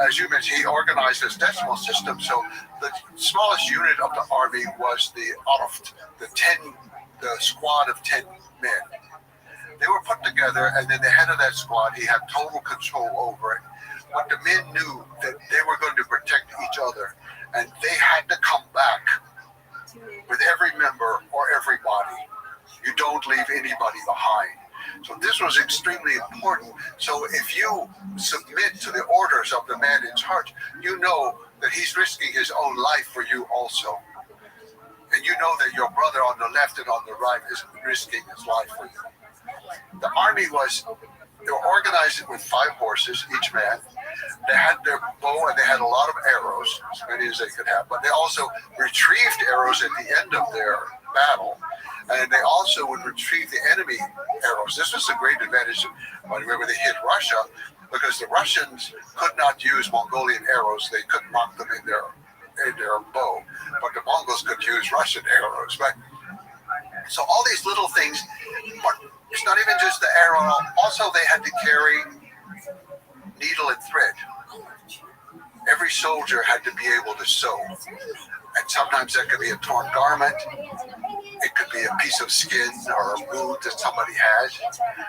as you mentioned, he organized his decimal system. So the smallest unit of the army was the Arft, the squad of 10 men. They were put together, and then the head of that squad, he had total control over it. But the men knew that they were going to protect each other, and they had to come back with every member or everybody. You don't leave anybody behind. So this was extremely important. So if you submit to the orders of the man in charge, you know that he's risking his own life for you also. And you know that your brother on the left and on the right is risking his life for you. The army they were organized with 5 horses, each man. They had their bow and they had a lot of arrows, as many as they could have, but they also retrieved arrows at the end of their battle. And they also would retrieve the enemy arrows. This was a great advantage whenever they hit Russia, because the Russians could not use Mongolian arrows. They couldn't mark them in their bow, but the Mongols could use Russian arrows. But so all these little things, but it's not even just the arrow. Also, they had to carry needle and thread. Every soldier had to be able to sew. And sometimes that could be a torn garment. It could be a piece of skin or a wound that somebody has.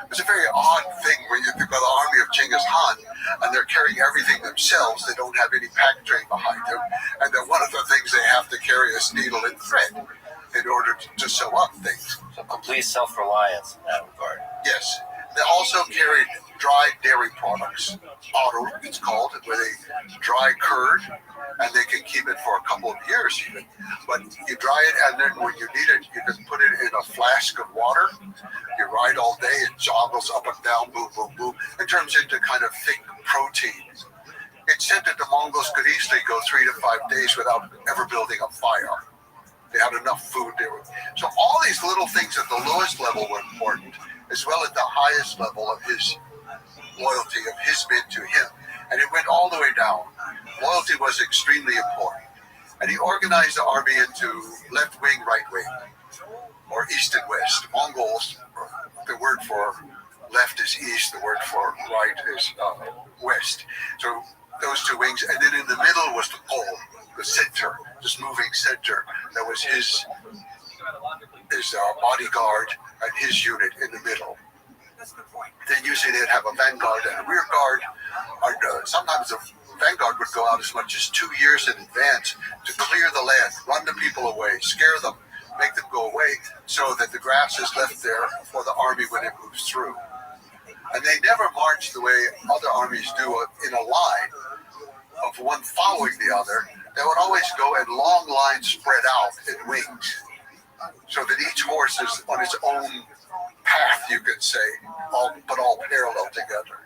It's a very odd thing when you think about the army of Genghis Khan and they're carrying everything themselves. They don't have any pack train behind them. And then one of the things they have to carry is needle and thread in order to sew up things. So complete self-reliance in that regard. Yes. They also carried dried dairy products. Otto, it's called, where they dry curd, and they can keep it for a couple of years even. But you dry it, and then when you need it, you can put it in a flask of water. You ride all day, it joggles up and down, boom, boom, boom. It turns into kind of thick protein. It's said that the Mongols could easily go 3 to 5 days without ever building a fire. They had enough food there. So all these little things at the lowest level were important, as well as the highest level of his loyalty, of his men to him. And it went all the way down. Loyalty was extremely important. And he organized the army into left wing, right wing, or east and west. Mongols, the word for left is east, the word for right is west. So those 2 wings. And then in the middle was the pole, the center, this moving center. That was his bodyguard and his unit in the middle. Then usually they'd have a vanguard and a rear guard. Sometimes the vanguard would go out as much as 2 years in advance to clear the land, run the people away, scare them, make them go away, so that the grass is left there for the army when it moves through. And they never march the way other armies do in a line of one following the other. They would always go in long lines spread out in wings, so that each horse is on its own path, you could say, but all parallel together.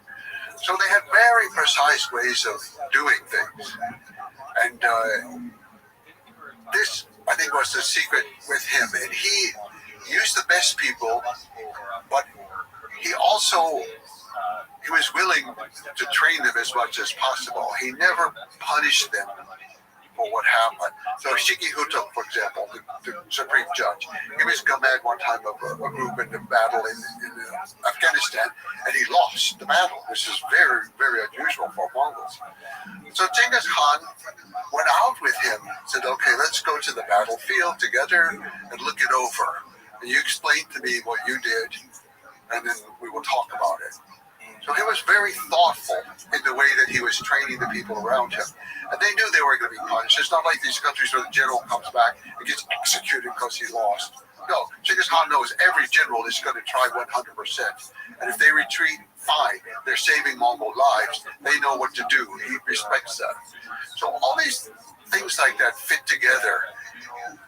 So they had very precise ways of doing things. And this, I think, was the secret with him. And he used the best people, but he was willing to train them as much as possible. He never punished them for what happened. So Shiki Hutuk, for example, the supreme judge, he was command one time of a group in the battle in Afghanistan, and he lost the battle, which is very, very unusual for Mongols. So Genghis Khan went out with him, said, okay, let's go to the battlefield together and look it over. And you explain to me what you did, and then we will talk about it. So he was very thoughtful in the way that he was training the people around him. And they knew they were going to be punished. It's not like these countries where the general comes back and gets executed because he lost. No, Genghis Khan knows every general is going to try 100%. And if they retreat, fine. They're saving Mongol lives. They know what to do. He respects that. So all these things like that fit together.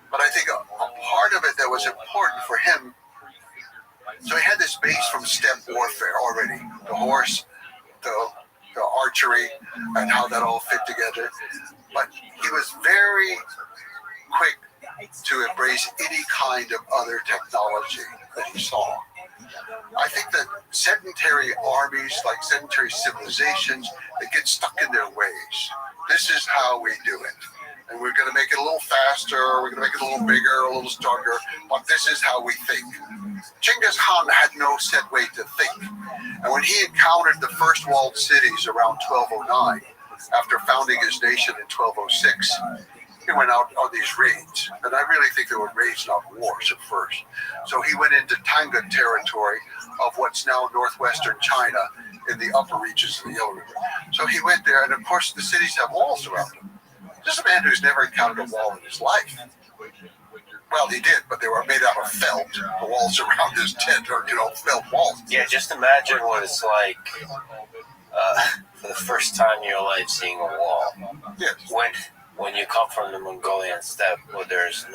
But I think a part of it that was important for him, so he had this base from steppe warfare already, the horse, the archery, and how that all fit together. But he was very quick to embrace any kind of other technology that he saw. I think that sedentary armies, like sedentary civilizations, they get stuck in their ways. This is how we do it. And we're going to make it a little faster, we're going to make it a little bigger, a little stronger, but this is how we think. Genghis Khan had no set way to think. And when he encountered the first walled cities around 1209, after founding his nation in 1206, he went out on these raids. And I really think they were raids, not wars at first. So he went into Tanga territory of what's now northwestern China in the upper reaches of the Yellow River. So he went there, and of course the cities have walls around them. This is a man who's never encountered a wall in his life. Well, he did, but they were made out of felt. The walls around his tent are, felt walls. Yeah, just imagine what it's like for the first time in your life seeing a wall. Yes. When you come from the Mongolian steppe, where there's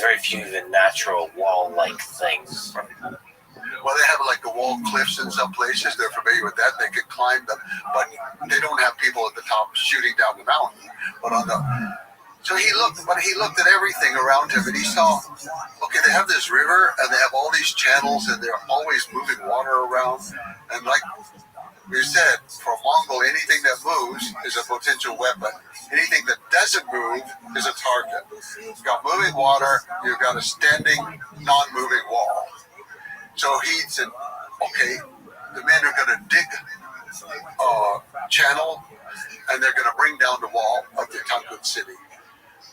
very few even natural wall-like things. Well, they have like the wall cliffs in some places. They're familiar with that. They can climb them, but they don't have people at the top shooting down the mountain. So he looked at everything around him, and he saw, okay, they have this river, and they have all these channels, and they're always moving water around. And like we said, for a Mongol, anything that moves is a potential weapon. Anything that doesn't move is a target. You've got moving water, you've got a standing, non-moving wall. So he said, okay, the men are going to dig a channel, and they're going to bring down the wall of the Tangut city.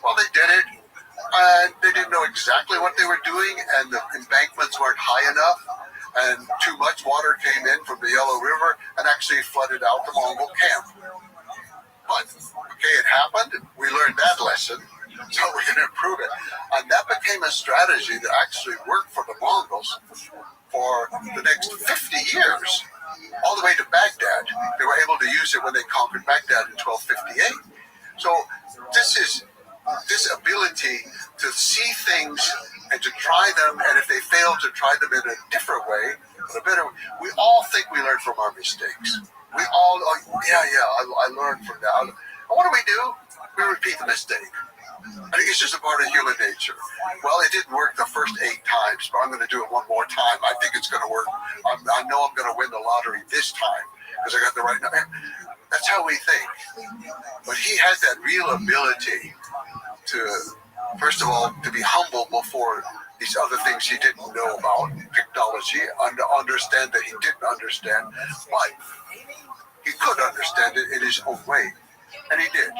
Well, they did it, and they didn't know exactly what they were doing, and the embankments weren't high enough, and too much water came in from the Yellow River and actually flooded out the Mongol camp. But, okay, it happened. We learned that lesson, so we can improve it. And that became a strategy that actually worked for the Mongols for the next 50 years, all the way to Baghdad. They were able to use it when they conquered Baghdad in 1258. So this ability to see things and to try them, and if they fail, to try them in a different way, in a better way. We all think we learn from our mistakes. We all, I learned from that. And what do? We repeat the mistake. I think it's just a part of human nature. Well, it didn't work the first 8 times, but I'm going to do it one more time. I think it's going to work. I know I'm going to win the lottery this time because I got the right number. That's how we think. But he had that real ability to, first of all, to be humble before these other things he didn't know about, technology, and to understand that he didn't understand, but he could understand it in his own way. And he did.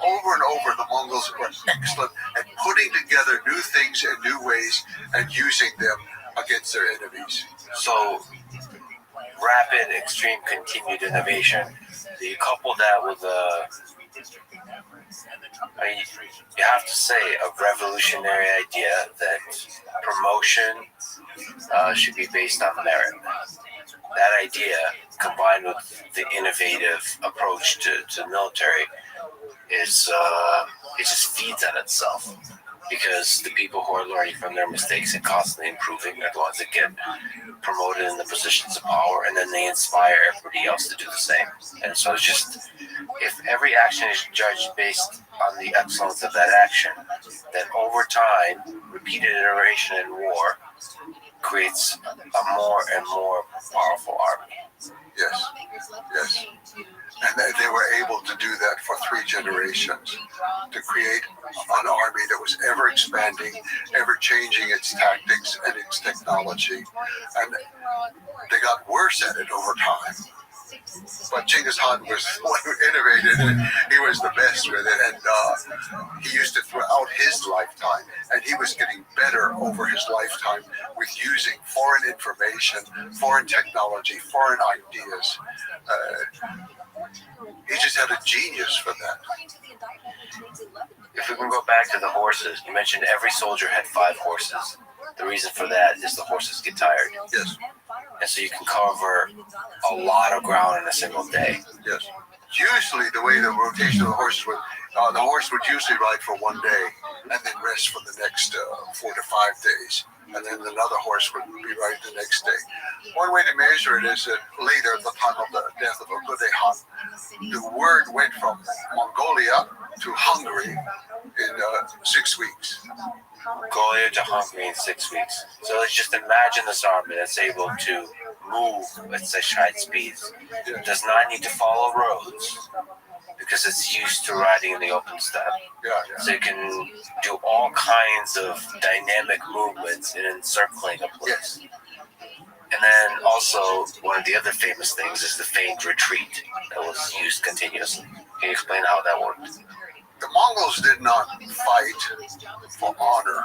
Over and over, the Mongols were excellent at putting together new things in new ways and using them against their enemies. So, rapid, extreme, continued innovation. You couple that with you have to say, a revolutionary idea that promotion should be based on merit. That idea, combined with the innovative approach to military, it just feeds on itself, because the people who are learning from their mistakes and constantly improving are the ones that get promoted in the positions of power, and then they inspire everybody else to do the same. And so it's just, if every action is judged based on the excellence of that action, then over time, repeated iteration in war creates a more and more powerful army. Yes. And they were able to do that for 3 generations, to create an army that was ever expanding, ever changing its tactics and its technology. And they got worse at it over time. But Genghis Khan was the one who innovated it. He was the best with it, and he used it throughout his lifetime. And he was getting better over his lifetime with using foreign information, foreign technology, foreign ideas. He just had a genius for that. If we can go back to the horses, you mentioned every soldier had 5 horses. The reason for that is the horses get tired. Yes. And so you can cover a lot of ground in a single day. Yes. Usually the way the rotation of the horses would, the horse would usually ride for 1 day and then rest for the next 4 to 5 days. And then another horse would be riding the next day. One way to measure it is that later, at the time of the death of Ögedei Han, the word went from Mongolia to Hungary in 6 weeks. Mongolia to Hungary in 6 weeks. So let's just imagine this army that's able to move at such high speeds. It does not need to follow roads because it's used to riding in the open steppe. So you can do all kinds of dynamic movements in encircling a place. And then also, one of the other famous things is the feigned retreat that was used continuously. Can you explain how that worked? The Mongols did not fight for honor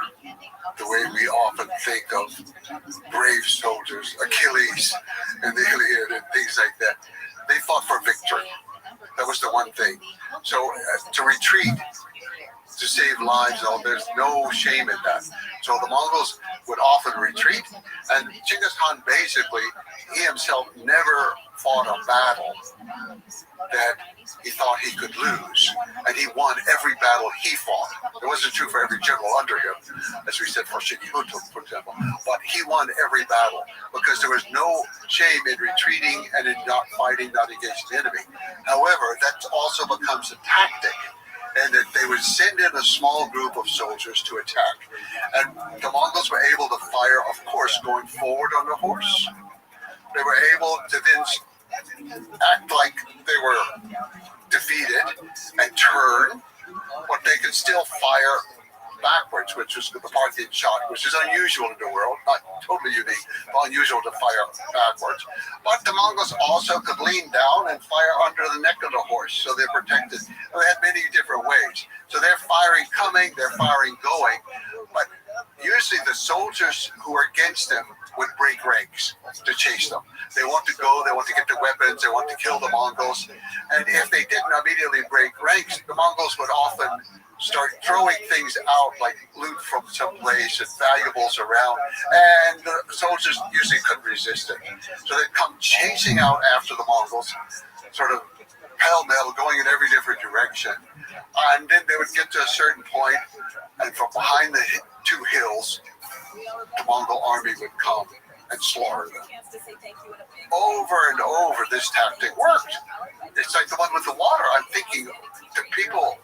the way we often think of brave soldiers, Achilles and the Iliad and things like that. They fought for victory. That was the one thing. So to retreat, to save lives, there's no shame in that. So the Mongols would often retreat, and Genghis Khan basically, he himself never fought a battle that he thought he could lose, and he won every battle he fought. It wasn't true for every general under him, as we said for Shikibuto, for example, but he won every battle because there was no shame in retreating and in not fighting, not against the enemy. However, that also becomes a tactic, and that they would send in a small group of soldiers to attack. And the Mongols were able to fire, of course, going forward on the horse. They were able to then act like they were defeated and turn, but they could still fire backwards, which was the Parthian shot, which is unusual in the world, not totally unique, but unusual to fire backwards. But the Mongols also could lean down and fire under the neck of the horse, so they're protected. They had many different ways. So they're firing coming, they're firing going, but usually the soldiers who are against them would break ranks to chase them. They want to go, they want to get the weapons, they want to kill the Mongols. And if they didn't immediately break ranks, the Mongols would often start throwing things out like loot from some place and valuables around, and the soldiers usually couldn't resist it. So they'd come chasing out after the Mongols, sort of pell-mell, going in every different direction. And then they would get to a certain point, and from behind the two hills, the Mongol army would come and slaughter them. Over and over, this tactic worked. It's like the one with the water. I'm thinking to people,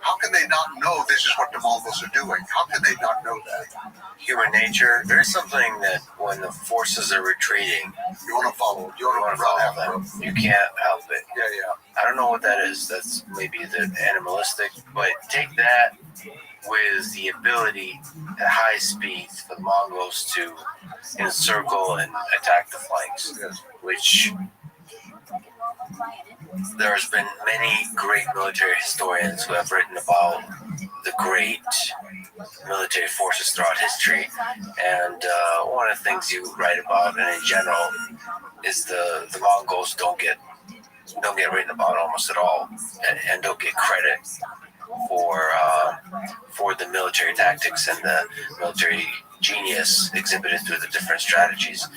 how can they not know this is what the Mongols are doing? How can they not know that? Human nature. There's something that when the forces are retreating, you want to follow. You want to run after them. You can't help it. Yeah. I don't know what that is. That's maybe the animalistic, but take that with the ability at high speeds for the Mongols to encircle and attack the flanks, which there's been many great military historians who have written about the great military forces throughout history, and one of the things you write about, and in general, is the Mongols don't get written about almost at all, and don't get credit for the military tactics and the military genius exhibited through the different strategies.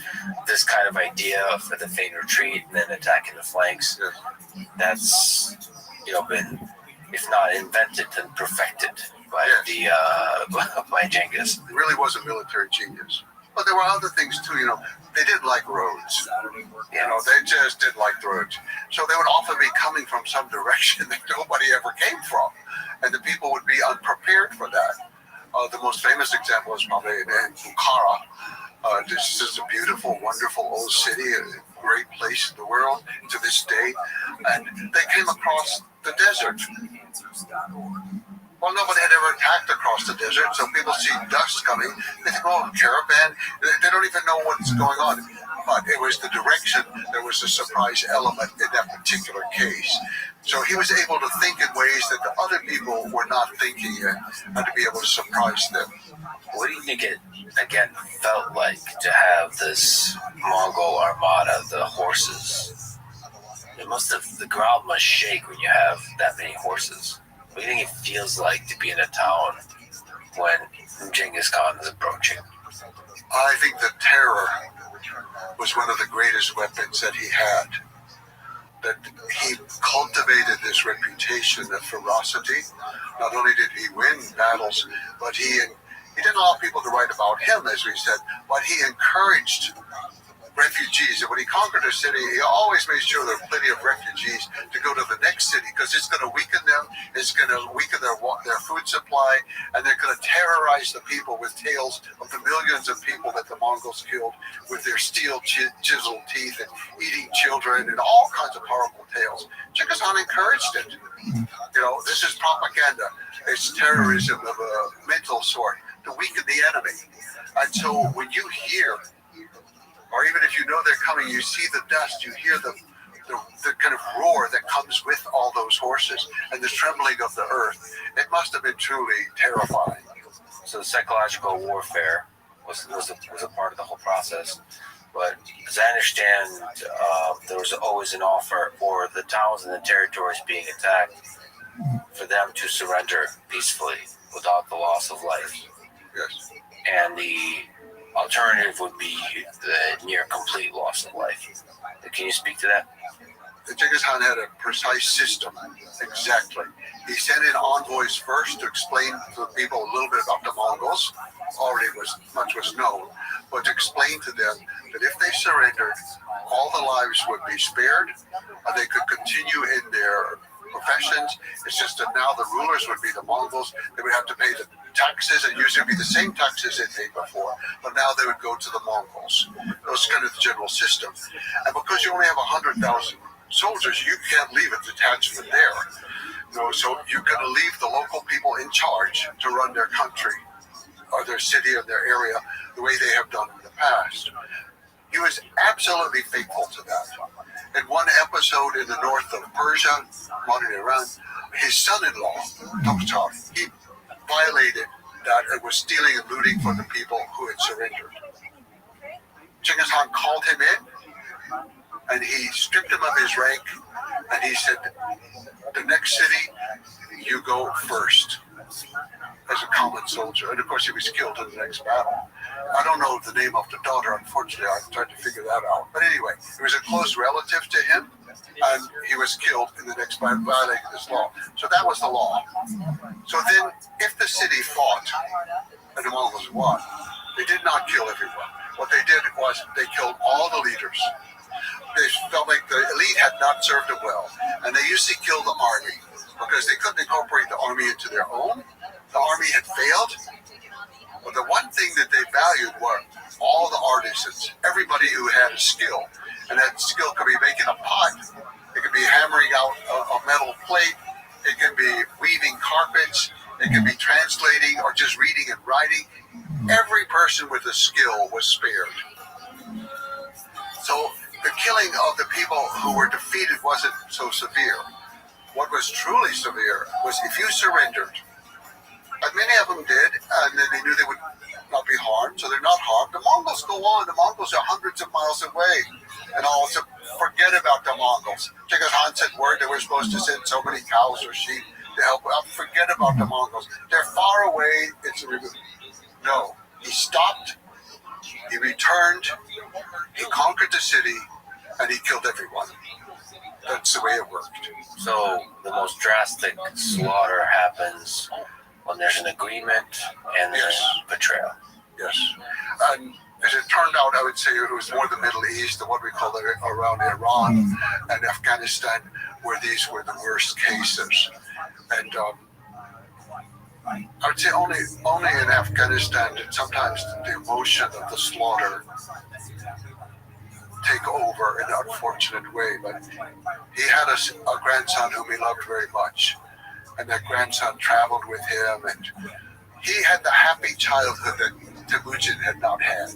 This kind of idea for the feigned retreat and then attacking the flanks, that's been, if not invented, then perfected by by Genghis. It really was a military genius. But there were other things too, they didn't like roads. They just didn't like the roads. So they would often be coming from some direction that nobody ever came from. And the people would be unprepared for that. The most famous example is probably in Bukhara. This is a beautiful, wonderful old city, a great place in the world to this day. And they came across the desert. Well, nobody had ever attacked across the desert, so people see dust coming. They think, oh, caravan. They don't even know what's going on. But it was the direction. There was a surprise element in that particular case. So he was able to think in ways that the other people were not thinking in, and to be able to surprise them. What do you think it, again, felt like to have this Mongol armada, the horses? The ground must shake when you have that many horses. What do you think it feels like to be in a town when Genghis Khan is approaching? I think the terror was one of the greatest weapons that he had. That he cultivated this reputation of ferocity. Not only did he win battles, but he didn't allow people to write about him, as we said, but he encouraged refugees. And when he conquered a city, he always made sure there were plenty of refugees to go to the next city, because it's going to weaken them, it's going to weaken their food supply, and they're going to terrorize the people with tales of the millions of people that the Mongols killed with their steel chiseled teeth and eating children and all kinds of horrible tales. Genghis Khan encouraged it. You know, this is propaganda. It's terrorism of a mental sort to weaken the enemy. And so when you hear, or even if you know they're coming, you see the dust, you hear the kind of roar that comes with all those horses and the trembling of the earth. It must have been truly terrifying. So the psychological warfare was a part of the whole process. But as I understand, there was always an offer for the towns and the territories being attacked for them to surrender peacefully without the loss of life. Yes. And the alternative would be the near complete loss of life. Can you speak to that? Genghis Khan had a precise system. Exactly. He sent in envoys first to explain to the people a little bit about the Mongols. Already much was known, but to explain to them that if they surrendered, all the lives would be spared, and they could continue in their professions. It's just that now the rulers would be the Mongols. They would have to pay the taxes, and usually be the same taxes they paid before, but now they would go to the Mongols. That was kind of the general system. And because you only have 100,000 soldiers, you can't leave a detachment there. You know, so you're going to leave the local people in charge to run their country or their city or their area the way they have done in the past. He was absolutely faithful to that. In one episode in the north of Persia, modern Iran, his son-in-law, Tokhtar, he violated that and was stealing and looting from the people who had surrendered. Genghis Khan called him in, and he stripped him of his rank, and he said, the next city, you go first, as a common soldier. And of course, he was killed in the next battle. I don't know the name of the daughter, unfortunately. I tried to figure that out. But anyway, he was a close relative to him, and he was killed in the next battle, violating this law. So that was the law. So then, if the city fought, and the Mongols won, they did not kill everyone. What they did was they killed all the leaders. They felt like the elite had not served them well, and they usually killed the army because they couldn't incorporate the army into their own. The army had failed. But the one thing that they valued were all the artisans, everybody who had a skill, and that skill could be making a pot, it could be hammering out a metal plate, it can be weaving carpets, it can be translating or just reading and writing. Every person with a skill was spared. So the killing of the people who were defeated wasn't so severe. What was truly severe was if you surrendered, and many of them did, and then they knew they would not be harmed, so they're not harmed. The Mongols go on. The Mongols are hundreds of miles away. And also, forget about the Mongols. Genghis Khan sent word they were supposed to send so many cows or sheep to help out. Forget about the Mongols. They're far away. No. He stopped. He returned. He conquered the city, and he killed everyone. That's the way it worked. So the most drastic slaughter happens when there's an agreement and there's betrayal. Yes. And as it turned out, I would say it was more the Middle East, and what we call it around Iran and Afghanistan, where these were the worst cases. And I would say only in Afghanistan did sometimes the emotion of the slaughter take over in an unfortunate way. But he had a grandson whom he loved very much. And that grandson traveled with him, and he had the happy childhood that Temujin had not had.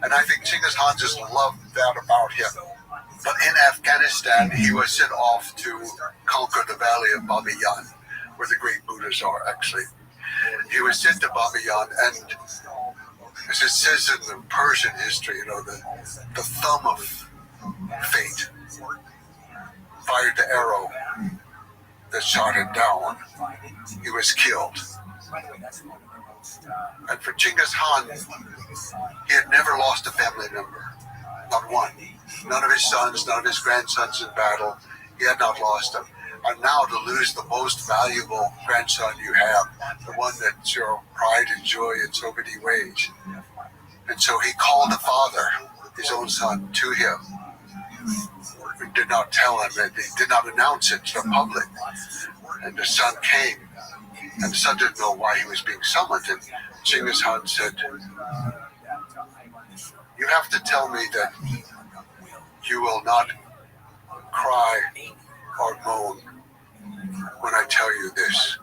And I think Genghis Khan just loved that about him. But in Afghanistan, he was sent off to conquer the valley of Bamiyan, where the great Buddhas are, actually. He was sent to Bamiyan, and as it says in the Persian history, the thumb of fate fired the arrow that shot him down. He was killed. And for Genghis Khan, he had never lost a family member. Not one. None of his sons, none of his grandsons in battle. He had not lost them. And now to lose the most valuable grandson you have, the one that's your pride and joy in so many ways. And so he called the father, his own son to him. He did not tell him, that he did not announce it to the public. And the son came, and the son didn't know why he was being summoned. And Genghis Khan said, "You have to tell me that you will not cry or moan when I tell you this.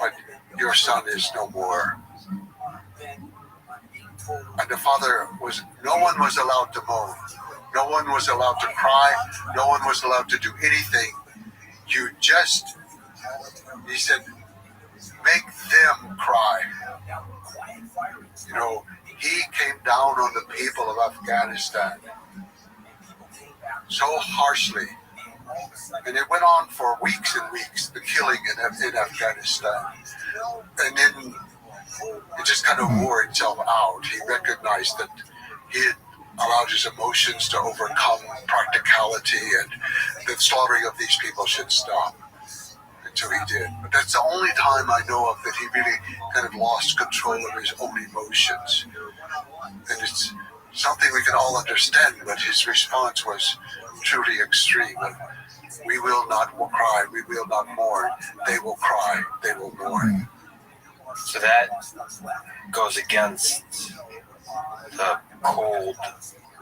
But your son is no more." And the father no one was allowed to moan. No one was allowed to cry. No one was allowed to do anything. He said, make them cry. You know, he came down on the people of Afghanistan so harshly. And it went on for weeks and weeks, the killing in Afghanistan. And then it just kind of wore itself out. He recognized that he had allowed his emotions to overcome practicality, and the slaughtering of these people should stop. And so he did. But that's the only time I know of that he really kind of lost control of his own emotions. And it's something we can all understand, but his response was truly extreme. We will not cry, we will not mourn. They will cry, they will mourn. So that goes against the cold,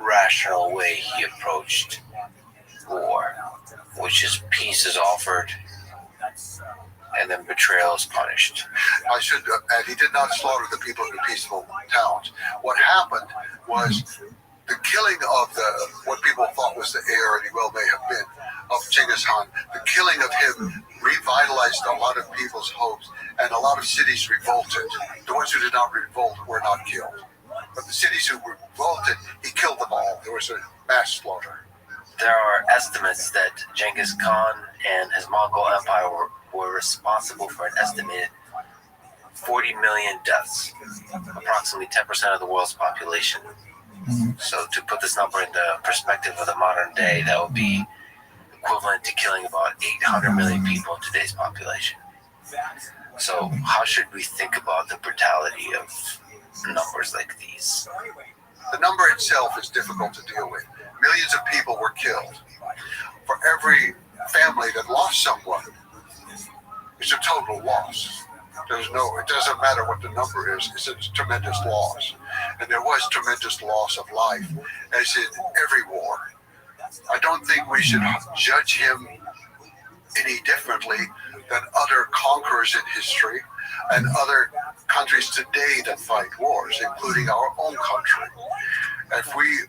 rational way he approached war, which is peace is offered and then betrayal is punished. I should add, he did not slaughter the people in the peaceful towns. What happened was the killing of what people thought was the heir, and he well may have been, of Genghis Khan. The killing of him revitalized a lot of people's hopes, and a lot of cities revolted. The ones who did not revolt were not killed. But the cities who revolted, he killed them all. There was a mass slaughter. There are estimates that Genghis Khan and his Mongol Empire were responsible for an estimated 40 million deaths, approximately 10% of the world's population. So to put this number into perspective of the modern day, that would be equivalent to killing about 800 million people in today's population. So how should we think about the brutality of numbers like these? The number itself is difficult to deal with. Millions of people were killed. For every family that lost someone, it's a total loss. It doesn't matter what the number is, it's a tremendous loss. And there was tremendous loss of life, as in every war. I don't think we should judge him any differently than other conquerors in history and other countries today that fight wars, including our own country.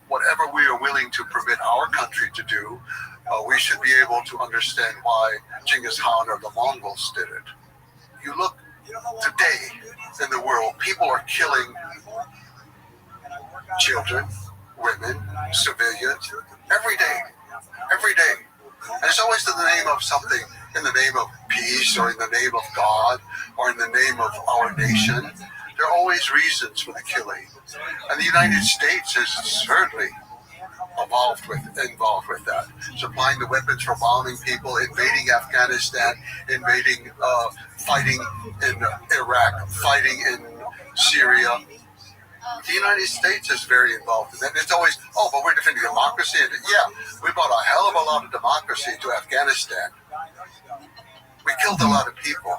Whatever we are willing to permit our country to do, we should be able to understand why Genghis Khan or the Mongols did it. You look today in the world, people are killing children, women, civilians, every day. And it's always in the name of something, in the name of peace, or in the name of God, or in the name of our nation. There are always reasons for the killing. And the United States is certainly involved with that, supplying the weapons for bombing people, invading Afghanistan, fighting in Iraq, fighting in Syria. The United States is very involved in that. It's always, but we're defending democracy. And yeah, we brought a hell of a lot of democracy to Afghanistan. We killed a lot of people.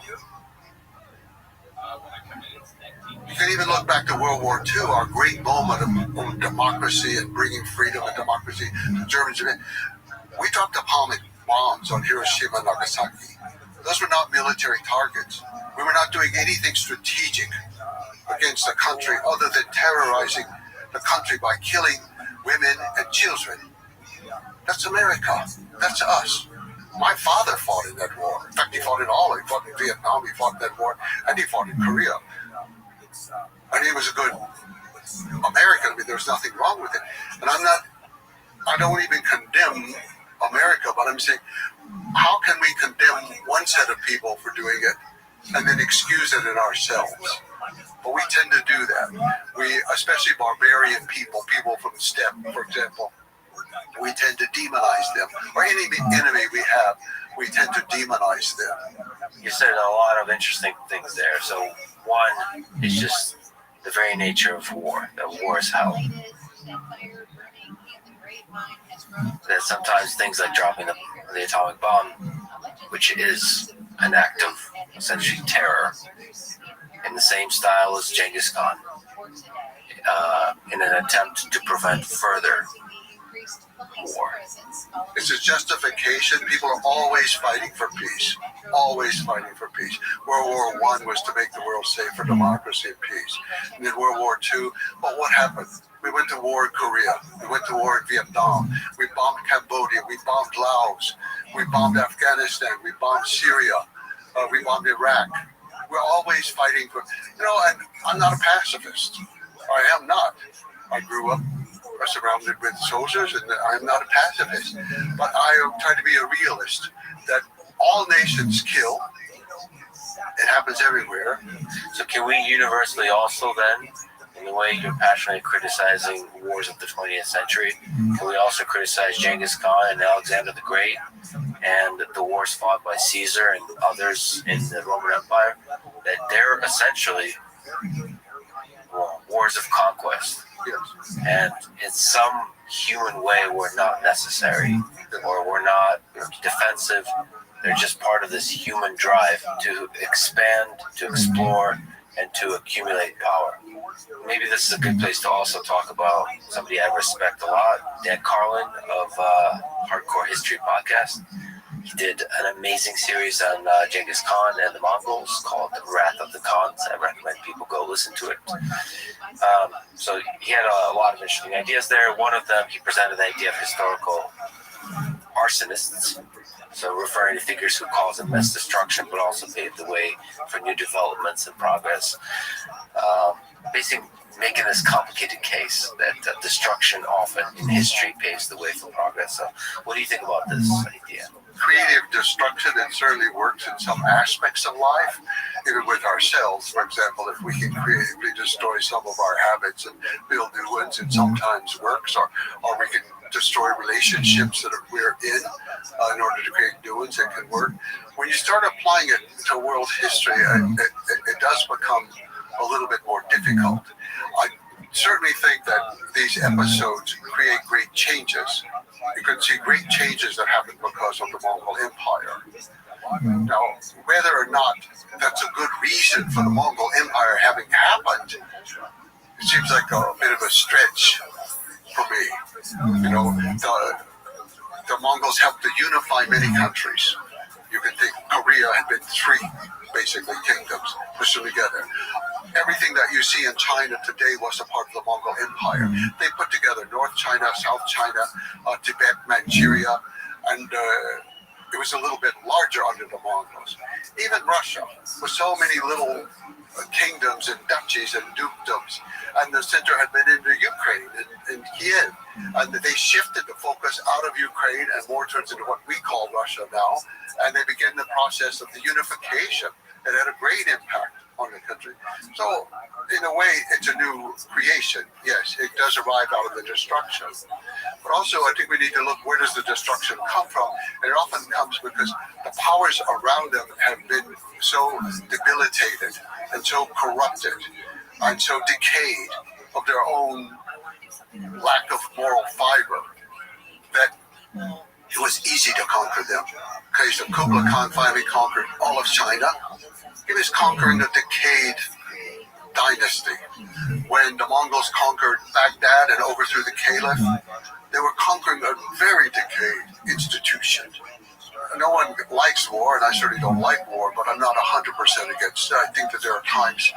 You can even look back to World War II, our great moment of democracy and bringing freedom and democracy to Germans. We dropped atomic bombs on Hiroshima and Nagasaki. Those were not military targets. We were not doing anything strategic against the country other than terrorizing the country by killing women and children. That's America. That's us. My father fought in that war. In fact, he fought in all. He fought in Vietnam, he fought in that war, and he fought in Korea. And he was a good American. I mean, there's nothing wrong with it. And I don't even condemn America, but I'm saying, how can we condemn one set of people for doing it and then excuse it in ourselves? But we tend to do that. Especially barbarian people from the steppe, for example, we tend to demonize them. Or any enemy we have, we tend to demonize them. You said a lot of interesting things there. So one is just the very nature of war. That war is hell. That sometimes things like dropping the atomic bomb, which is an act of essentially terror, in the same style as Genghis Khan, in an attempt to prevent further war. It's a justification. People are always fighting for peace. Always fighting for peace. World War I was to make the world safe for democracy and peace. And then World War II, well, what happened? We went to war in Korea. We went to war in Vietnam. We bombed Cambodia. We bombed Laos. We bombed Afghanistan. We bombed Syria. We bombed Iraq. We're always fighting for, and I'm not a pacifist. I am not. I grew up surrounded with soldiers, and I'm not a pacifist. But I try to be a realist, that all nations kill. It happens everywhere. So can we universally also then, in the way you're passionately criticizing wars of the 20th century, can we also criticize Genghis Khan and Alexander the Great and the wars fought by Caesar and others in the Roman Empire? That they're essentially wars of conquest. Yes. And in some human way were not necessary or were not defensive. They're just part of this human drive to expand, to explore, and to accumulate power. Maybe this is a good place to also talk about somebody I respect a lot, Dan Carlin of Hardcore History Podcast. He did an amazing series on Genghis Khan and the Mongols called The Wrath of the Khans. I recommend people go listen to it. So he had a lot of interesting ideas there. One of them, he presented the idea of historical arsonists. So referring to figures who cause a mass destruction, but also pave the way for new developments and progress. Basically making this complicated case that destruction often in history paves the way for progress. So what do you think about this idea? Creative destruction, it certainly works in some aspects of life, even with ourselves. For example, if we can creatively destroy some of our habits and build new ones, it sometimes works, or we can destroy relationships that we're in order to create new ones that can work. When you start applying it to world history, it does become a little bit more difficult. I certainly think that these episodes create great changes. You can see great changes that happen because of the Mongol Empire. Now, whether or not that's a good reason for the Mongol Empire having happened, it seems like a bit of a stretch for me. The Mongols helped to unify many countries. You can think Korea had been 3, basically, kingdoms pushed together. Everything that you see in China today was a part of the Mongol Empire. They put together North China, South China, Tibet, Manchuria, and it was a little bit larger under the Mongols. Even Russia, with so many little kingdoms and duchies and dukedoms, and the center had been in the Ukraine and Kiev, and they shifted the focus out of Ukraine and more towards into what we call Russia now, and they began the process of the unification. It had a great impact on the country. So, in a way, it's a new creation. Yes, it does arrive out of the destruction. But also, I think we need to look, where does the destruction come from? And it often comes because the powers around them have been so debilitated and so corrupted and so decayed of their own lack of moral fiber that it was easy to conquer them. Okay, so Kublai Khan finally conquered all of China. He was conquering a decayed dynasty. When the Mongols conquered Baghdad and overthrew the Caliph, they were conquering a very decayed institution. No one likes war, and I certainly don't like war, but I'm not 100% against it. I think that there are times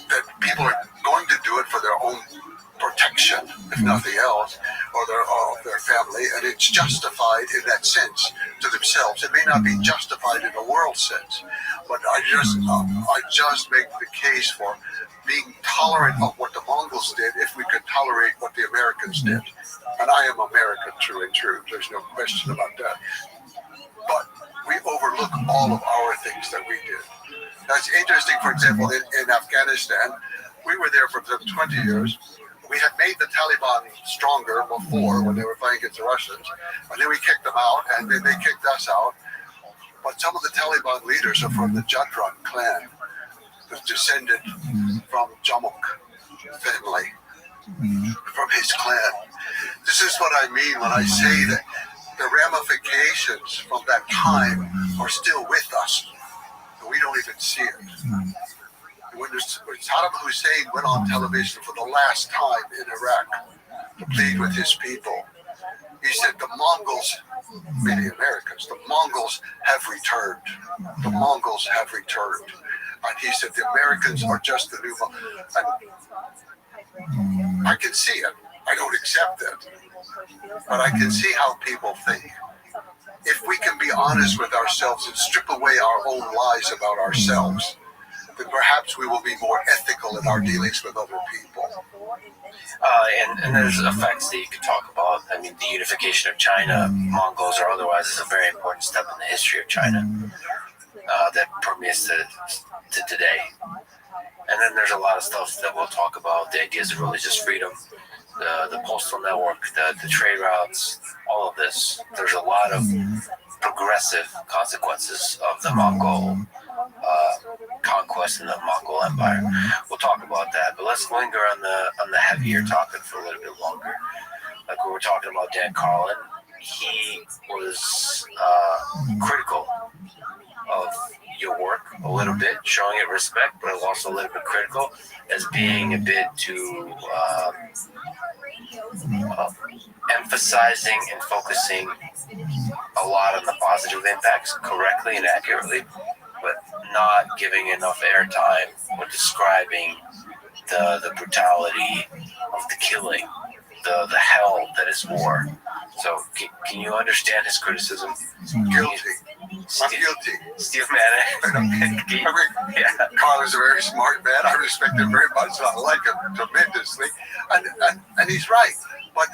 that people are going to do it for their own protection, if nothing else, or their family, and it's justified in that sense to themselves. It may not be justified in a world sense, but I just make the case for being tolerant of what the Mongols did if we could tolerate what the Americans did. And I am American, true and true. There's no question about that. But we overlook all of our things that we did. That's interesting. For example, in Afghanistan, we were there for 20 years. We had made the Taliban stronger before when they were fighting against the Russians, and then we kicked them out, and then they kicked us out. But some of the Taliban leaders are from the Jadran clan, who's descended from Jamuk family. from his clan. This is what I mean when I say that the ramifications from that time are still with us, and we don't even see it. When Saddam Hussein went on television for the last time in Iraq to plead with his people, he said the Mongols, meaning Americans, the Mongols have returned. The Mongols have returned. And he said the Americans are just the new Mongols. I can see it. I don't accept it. But I can see how people think. If we can be honest with ourselves and strip away our own lies about ourselves, then perhaps we will be more ethical in our dealings with other people. And there's effects that you could talk about. I mean, the unification of China, Mongols or otherwise, is a very important step in the history of China that permeates to today. And then there's a lot of stuff that we'll talk about, the ideas of religious freedom, the postal network, the trade routes, all of this. There's a lot of progressive consequences of the Mongol conquest in the Mongol Empire. We'll talk about that, but let's linger on the heavier topic for a little bit longer. Like we were talking about Dan Carlin, he was critical of your work a little bit, showing it respect, but also a little bit critical as being a bit too emphasizing and focusing a lot on the positive impacts correctly and accurately, but not giving enough airtime when describing the brutality of the killing, the hell that is war. So can you understand his criticism? Guilty. I'm guilty. Steve Madden. Yeah. Carl is a very smart man. I respect him very much. I like him tremendously. And he's right. But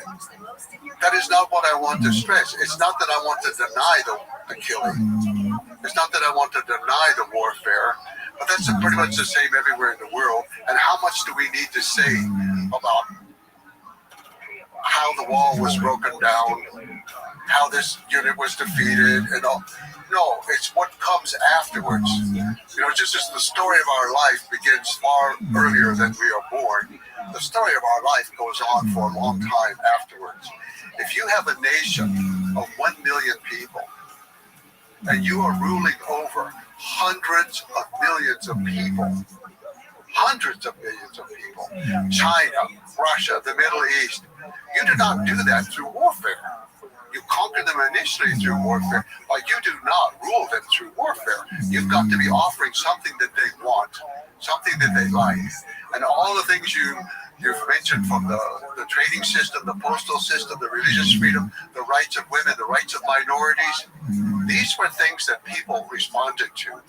that is not what I want to stress. It's not that I want to deny the killing. It's not that I want to deny the warfare. But that's pretty much the same everywhere in the world. And how much do we need to say about how the wall was broken down, how this unit was defeated, and all? No, it's what comes afterwards. Just as the story of our life begins far earlier than we are born, the story of our life goes on for a long time afterwards. If you have a nation of 1 million people, and you are ruling over hundreds of millions of people, China, Russia, the Middle East, you do not do that through warfare. You conquer them initially through warfare, but you do not rule them through warfare. You've got to be offering something that they want, something that they like. And all the things you've mentioned, from the trading system, the postal system, the religious freedom, the rights of women, the rights of minorities, these were things that people responded to.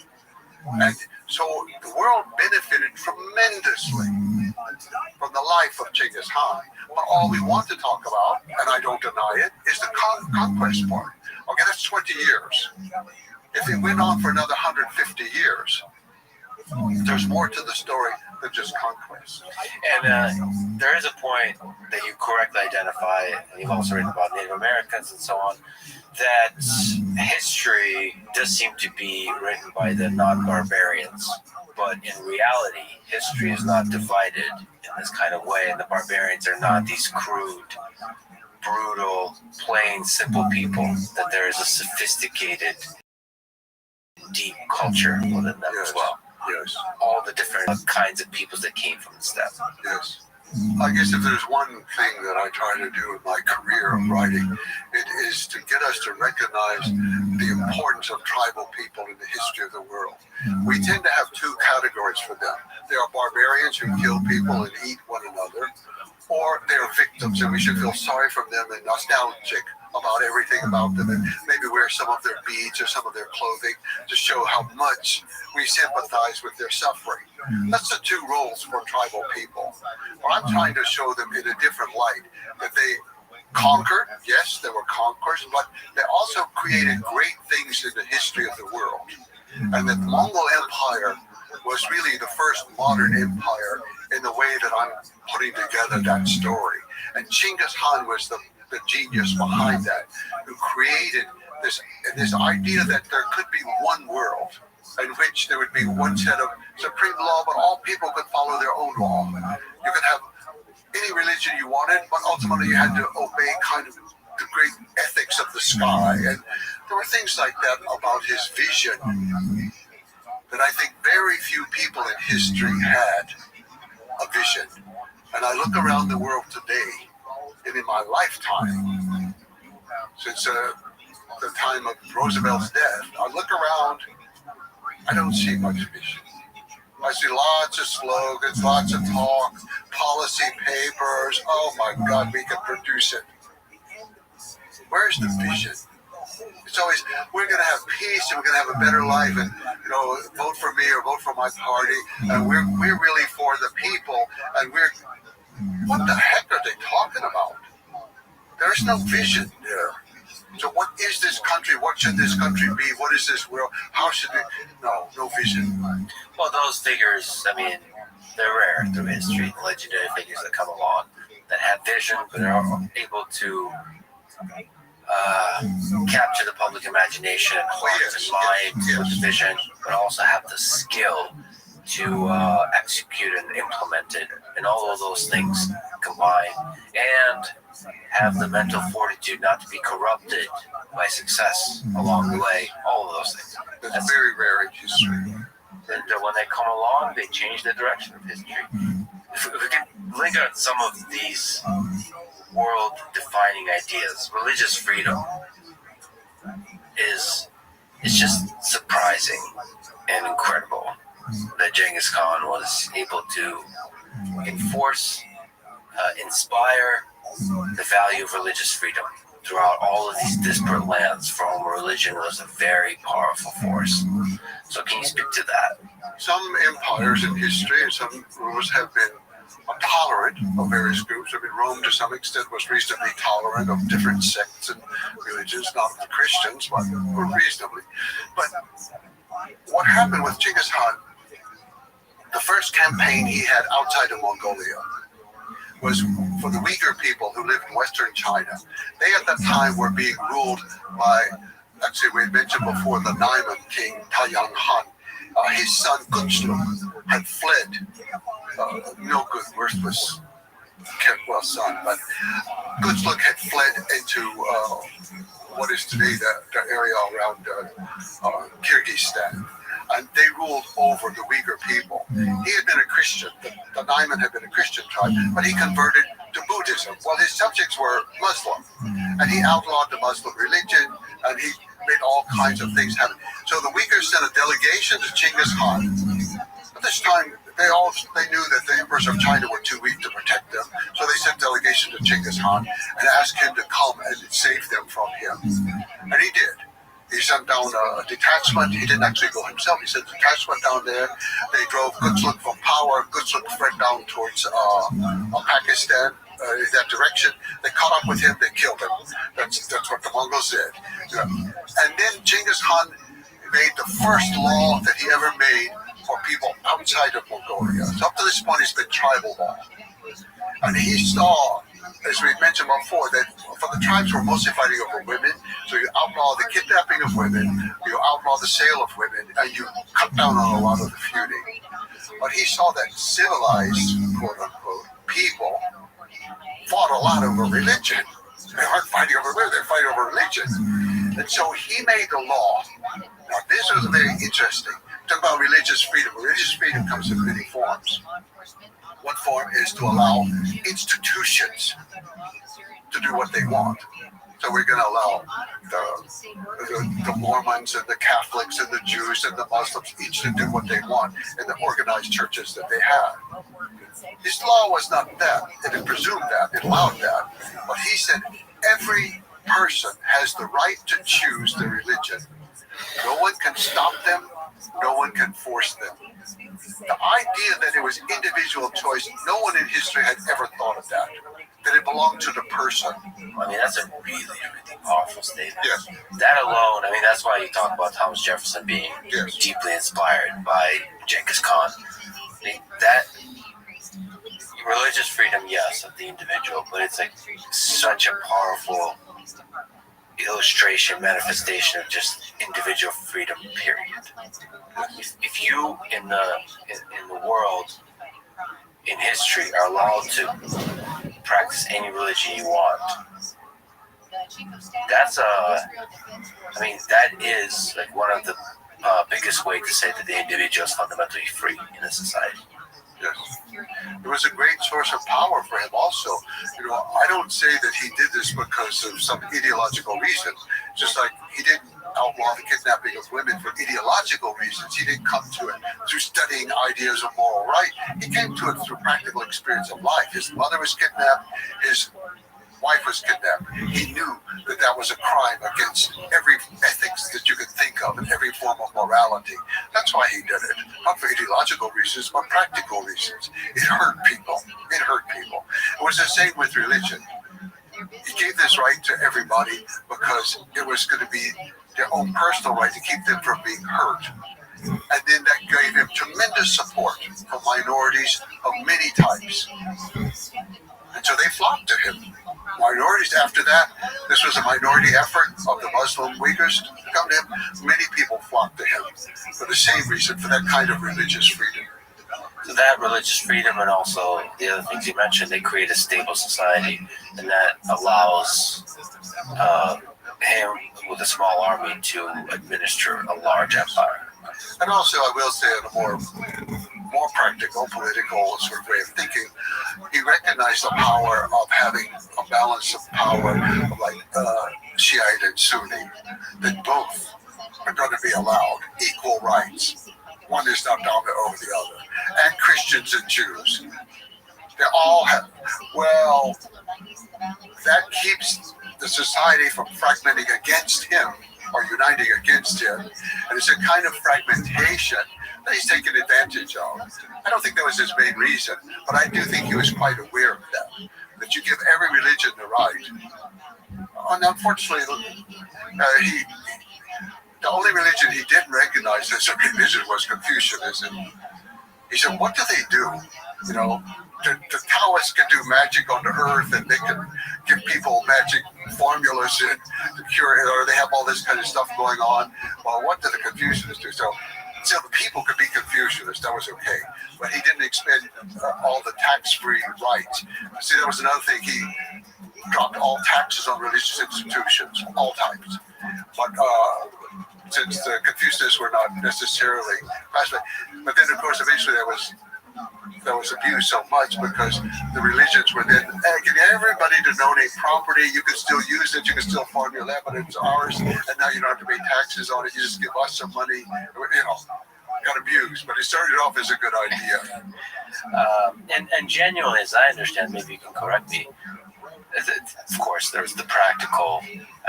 And so the world benefited tremendously from the life of Genghis Khan. But all we want to talk about, and I don't deny it, is the conquest part. Okay, that's 20 years. If it went on for another 150 years, there's more to the story than just conquest. And there is a point that you correctly identify, and you've also written about Native Americans and so on, that history does seem to be written by the non-barbarians. But in reality, history is not divided in this kind of way, and the barbarians are not these crude, brutal, plain, simple people, that there is a sophisticated, deep culture within them as well. Yes. All the different kinds of peoples that came from the steppe. Yes. I guess if there's one thing that I try to do in my career of writing, it is to get us to recognize the importance of tribal people in the history of the world. We tend to have two categories for them. There are barbarians who kill people and eat one another, or they are victims, and we should feel sorry for them and nostalgic about everything about them, and maybe wear some of their beads or some of their clothing to show how much we sympathize with their suffering. That's the two roles for tribal people. But I'm trying to show them in a different light, that they conquered, yes, they were conquerors, but they also created great things in the history of the world. And that the Mongol Empire was really the first modern empire in the way that I'm putting together that story. And Genghis Khan was the genius behind that, who created this idea that there could be one world in which there would be one set of supreme law, but all people could follow their own law. You could have any religion you wanted, but ultimately you had to obey kind of the great ethics of the sky. And there were things like that about his vision that I think very few people in history had a vision. And I look around the world today, and in my lifetime, since the time of Roosevelt's death, I look around, I don't see much vision. I see lots of slogans, lots of talk, policy papers. Oh my God, we can produce it. Where's the vision? It's always, we're going to have peace and we're going to have a better life, and vote for me or vote for my party, and we're really for the people, and what the heck are they talking about? There's no vision there. So what is this country? What should this country be? What is this world? How should it? No vision. Well, those figures, I mean, they're rare through history. Legendary figures that come along that have vision, but are able to capture the public imagination and hearts and minds with vision, but also have the skill to execute and implement it, and all of those things combined, and have the mental fortitude not to be corrupted by success along the way. All of those things. That's very rare in history. And when they come along, they change the direction of history. If we could link out some of these world-defining ideas, religious freedom is just surprising and incredible that Genghis Khan was able to enforce, inspire the value of religious freedom throughout all of these disparate lands from where religion was a very powerful force. So can you speak to that? Some empires in history and some rulers have been tolerant of various groups. I mean, Rome to some extent was reasonably tolerant of different sects and religions, not the Christians, but reasonably. But what happened with Genghis Khan, the first campaign he had outside of Mongolia was for the Uyghur people who lived in Western China. They at that time were being ruled by, actually we had mentioned before, the Naiman king, Taiyang Han. His son Gutsluk had fled, no good, worthless, son, but Gutsluk had fled into what is today the area around Kyrgyzstan. And they ruled over the Uyghur people. He had been a Christian. The Naiman had been a Christian tribe, but he converted to Buddhism. Well, his subjects were Muslim, and he outlawed the Muslim religion, and he made all kinds of things happen. So the Uyghurs sent a delegation to Genghis Khan. At this time, they knew that the emperors of China were too weak to protect them, so they sent a delegation to Genghis Khan and asked him to come and save them from him. And he did. He sent down a detachment. He didn't actually go himself. He sent a detachment down there. They drove Gutsluk from power. Gutsluk fled down towards Pakistan, in that direction. They caught up with him. They killed him. That's what the Mongols did. And then Genghis Khan made the first law that he ever made for people outside of Mongolia. So up to this point, it's been tribal law. And he saw, as we mentioned before, that for the tribes were mostly fighting over women, so you outlaw the kidnapping of women, you outlaw the sale of women, and you cut down on a lot of the feuding. But he saw that civilized, quote-unquote, people fought a lot over religion. They weren't fighting over women, they were fighting over religion. And so he made the law. Now this was very interesting. Talk about religious freedom. Religious freedom comes in many forms. One form is to allow institutions to do what they want. So we're going to allow the Mormons and the Catholics and the Jews and the Muslims each to do what they want in the organized churches that they have. His law was not that. It had presumed that. It allowed that. But he said every person has the right to choose their religion. No one can stop them. No one can force them. The idea that it was individual choice, no one in history had ever thought of that. That it belonged to the person. I mean, that's a really, really powerful statement. Yes. That alone, I mean, that's why you talk about Thomas Jefferson being deeply inspired by Genghis Khan. That religious freedom, yes, of the individual, but it's like such a powerful illustration, manifestation of just individual freedom, period. If you in the world, in history, are allowed to practice any religion you want. That's that is like one of the biggest ways to say that the individual is fundamentally free in a society. Yes. It was a great source of power for him also. I don't say that he did this because of some ideological reason. Just like he didn't outlaw the kidnapping of women for ideological reasons. He didn't come to it through studying ideas of moral right. He came to it through practical experience of life. His mother was kidnapped. His wife was kidnapped. He knew that that was a crime against every ethics that you could think of and every form of morality. That's why he did it. Not for ideological reasons, but practical reasons. It hurt people. It hurt people. It was the same with religion. He gave this right to everybody because it was going to be their own personal right to keep them from being hurt. And then that gave him tremendous support from minorities of many types. And so they flocked to him. Minorities after that, this was a minority effort of the Muslim Uyghurs to come to him. Many people flocked to him for the same reason, for that kind of religious freedom. So that religious freedom and also the other things you mentioned, they create a stable society, and that allows him with a small army to administer a large empire. And also, I will say, in a more practical, political sort of way of thinking, he recognized the power of having a balance of power, like Shiite and Sunni, that both are going to be allowed equal rights. One is not dominant over the other. And Christians and Jews. They all have, that keeps the society from fragmenting against him or uniting against him. And it's a kind of fragmentation that he's taken advantage of. I don't think that was his main reason, but I do think he was quite aware of that you give every religion the right. And unfortunately, the only religion he didn't recognize as a religion was Confucianism. He said, what do they do? The Taoists can do magic on the earth, and they can give people magic formulas and cure it, or they have all this kind of stuff going on. Well, what do the Confucianists do? So the people could be Confucianists, that was okay. But he didn't expend all the tax-free rights. See, that was another thing. He dropped all taxes on religious institutions, all types. But since the Confucianists were not necessarily classified, but then of course eventually that was abused so much because the religions were then getting everybody to donate property. You can still use it, you can still farm your land, but it's ours, and now you don't have to pay taxes on it. You just give us some money. Got abused, but it started off as a good idea. And genuinely, as I understand, maybe you can correct me. Of course, there's the practical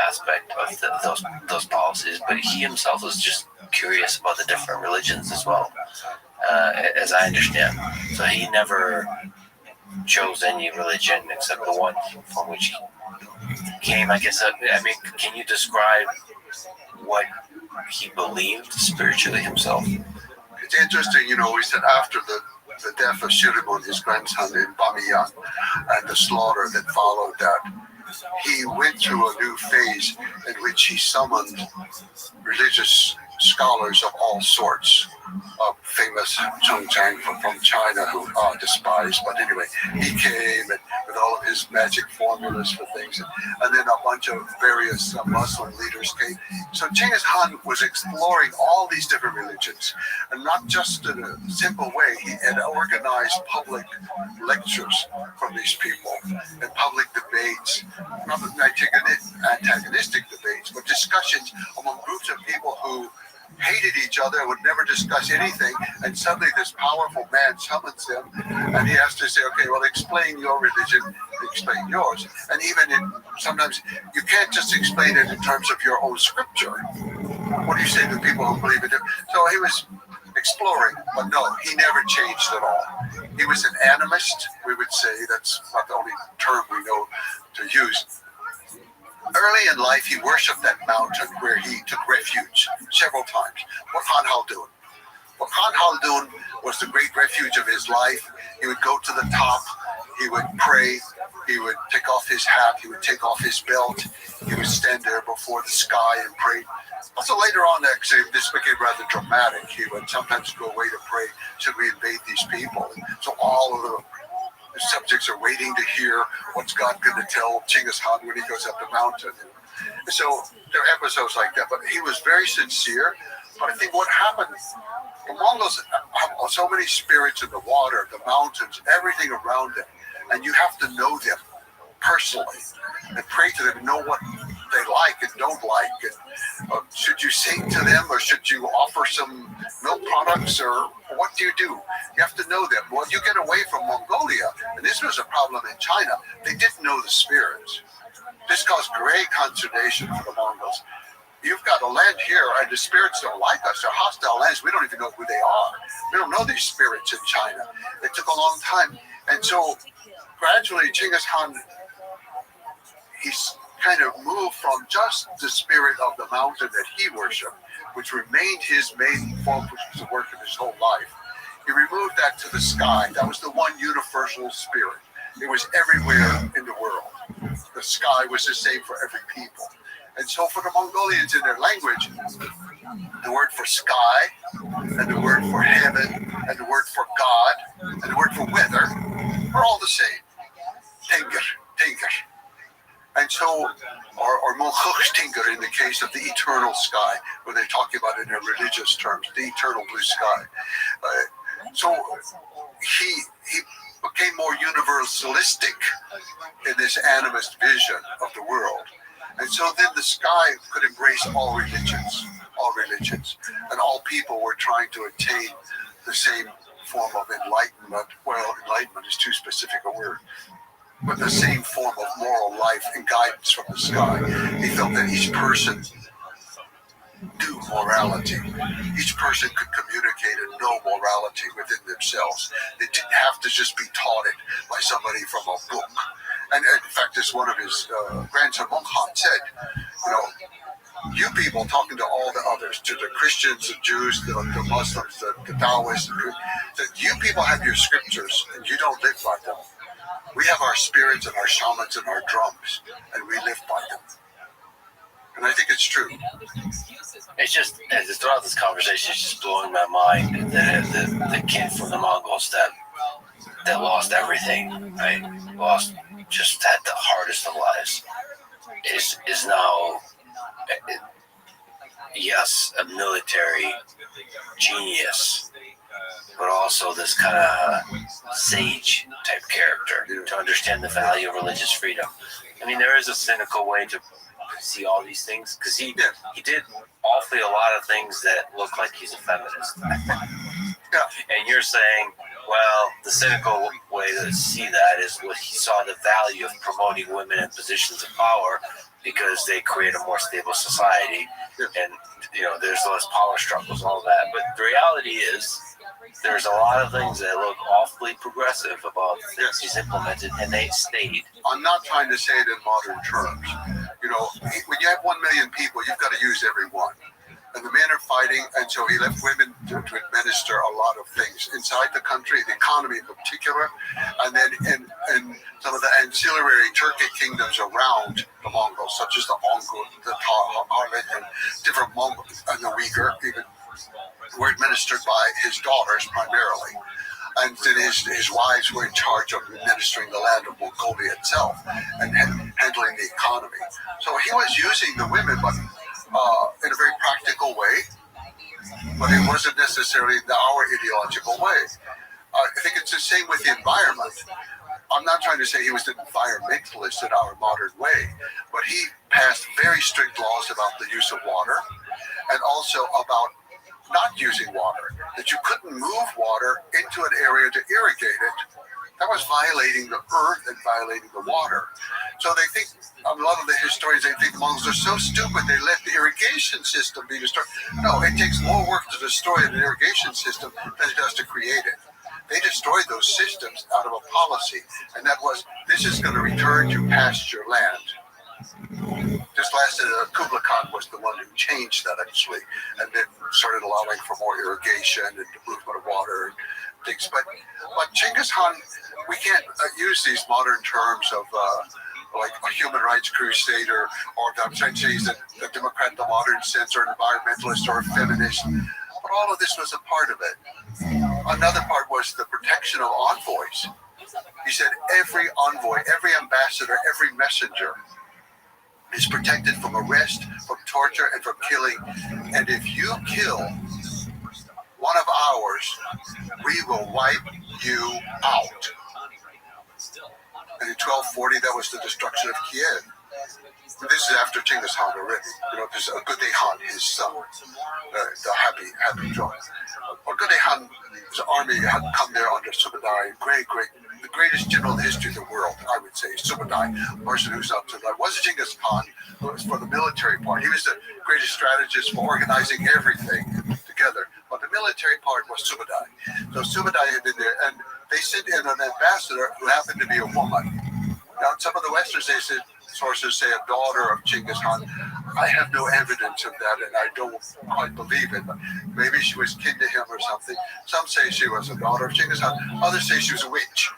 aspect of those policies, but he himself was just curious about the different religions as well, as I understand. So he never chose any religion except the one from which he came. I guess. Can you describe what he believed spiritually himself? It's interesting, we said after the death of Shiribun, his grandson in Bamiyan, and the slaughter that followed that, he went through a new phase in which he summoned religious scholars of all sorts, famous Zheng Zhang from China, who are despised. But anyway, he came and with all of his magic formulas for things, and then a bunch of various Muslim leaders came. So Genghis Khan was exploring all these different religions, and not just in a simple way. He had organized public lectures from these people and public debates, not antagonistic debates, but discussions among groups of people who hated each other and would never discuss anything, and suddenly this powerful man summons him, and he has to say, okay, well, explain your religion, explain yours. And even sometimes you can't just explain it in terms of your own scripture. What do you say to people who believe it? So he was exploring, but no, he never changed at all. He was an animist, we would say. That's not the only term we know to use. Early in life, he worshipped that mountain where he took refuge several times. Wakhan Khaldun. Wakhan Khaldun was the great refuge of his life. He would go to the top. He would pray. He would take off his hat. He would take off his belt. He would stand there before the sky and pray. So later on, actually, this became rather dramatic. He would sometimes go away to pray, should we invade these people? So all of the The subjects are waiting to hear what's God going to tell Genghis Khan when he goes up the mountain. So there are episodes like that, but he was very sincere. But I think what happened, the Mongols have so many spirits in the water, the mountains, everything around them, and you have to know them personally and pray to them, know what they like and don't like. And, should you sing to them, or should you offer some milk products, or what do? You have to know them. Well, you get away from Mongolia, and this was a problem in China. They didn't know the spirits. This caused great consternation for the Mongols. You've got a land here, and the spirits don't like us. They're hostile lands. We don't even know who they are. We don't know these spirits in China. It took a long time. And so gradually Genghis Khan, he's kind of moved from just the spirit of the mountain that he worshipped, which remained his main focus, which was the work of his whole life. He removed that to the sky. That was the one universal spirit. It was everywhere in the world. The sky was the same for every people. And so for the Mongolians in their language, the word for sky, and the word for heaven, and the word for God, and the word for weather are all the same. Tenger. And so, or Mochtinger in the case of the eternal sky, where they're talking about it in their religious terms, the eternal blue sky. So he became more universalistic in this animist vision of the world. And so then the sky could embrace all religions, and all people were trying to attain the same form of enlightenment. Well, enlightenment is too specific a word, but the same form of moral life and guidance from the sky. He felt that each person knew morality. Each person could communicate and know morality within themselves. They didn't have to just be taught it by somebody from a book. And in fact, as one of his grandson, Monkhan, said, you people talking to all the others, to the Christians, the Jews, the Muslims, the Taoists, that you people have your scriptures and you don't live by them. We have our spirits and our shamans and our drums, and we live by them. And I think it's true. It's just, as throughout this conversation, it's just blowing my mind that the kid from the Mongols that lost everything, right? Just had the hardest of lives, is now, yes, a military genius, but also this kind of sage type character to understand the value of religious freedom. I mean, there is a cynical way to see all these things, because he did awfully a lot of things that look like he's a feminist. And you're saying, well, the cynical way to see that is what he saw the value of promoting women in positions of power because they create a more stable society, and there's less power struggles, all that. But the reality is, there's a lot of things that look awfully progressive about the things he's implemented, and they stayed. I'm not trying to say it in modern terms. When you have 1 million people, you've got to use every one. And the men are fighting, and so he left women to administer a lot of things inside the country, the economy in particular, and then in some of the ancillary Turkic kingdoms around the Mongols, such as the Ongol, the Harlan, and different Mongols, and the Uyghur, even, were administered by his daughters primarily. And then his wives were in charge of administering the land of Mongolia itself and handling the economy. So he was using the women, but in a very practical way, but it wasn't necessarily our ideological way. I think it's the same with the environment. I'm not trying to say he was an environmentalist in our modern way, but he passed very strict laws about the use of water, and also about not using water, that you couldn't move water into an area to irrigate it. That was violating the earth and violating the water. So they think, a lot of the historians, they think the Mongols are so stupid they let the irrigation system be destroyed. No, it takes more work to destroy an irrigation system than it does to create it. They destroyed those systems out of a policy, and that was, this is going to return to pasture land. Just Kublai Khan was the one who changed that, actually, and then started allowing for more irrigation and the movement of water and things. But Genghis Khan, we can't use these modern terms of like a human rights crusader, or I'm trying to say he's a Democrat in the modern sense, or an environmentalist, or a feminist. But all of this was a part of it. Another part was the protection of envoys. He said every envoy, every ambassador, every messenger is protected from arrest, from torture, and from killing. And if you kill one of ours, we will wipe you out. And in 1240, that was the destruction of Kiev. This is after Genghis Khan already. Because Gudei Han, his son, the happy John. Gudei Han's army had come there under Subadai, the greatest general in the history of the world, I would say. Subadai, person who's up to that. Wasn't Genghis Khan, who was for the military part. He was the greatest strategist for organizing everything together. But the military part was Subadai. So Subadai had been there, and they sent in an ambassador who happened to be a woman. Now, some of the Western sources say a daughter of Genghis Khan. I have no evidence of that, and I don't quite believe it. But maybe she was kin to him or something. Some say she was a daughter of Genghis Khan. Others say she was a witch.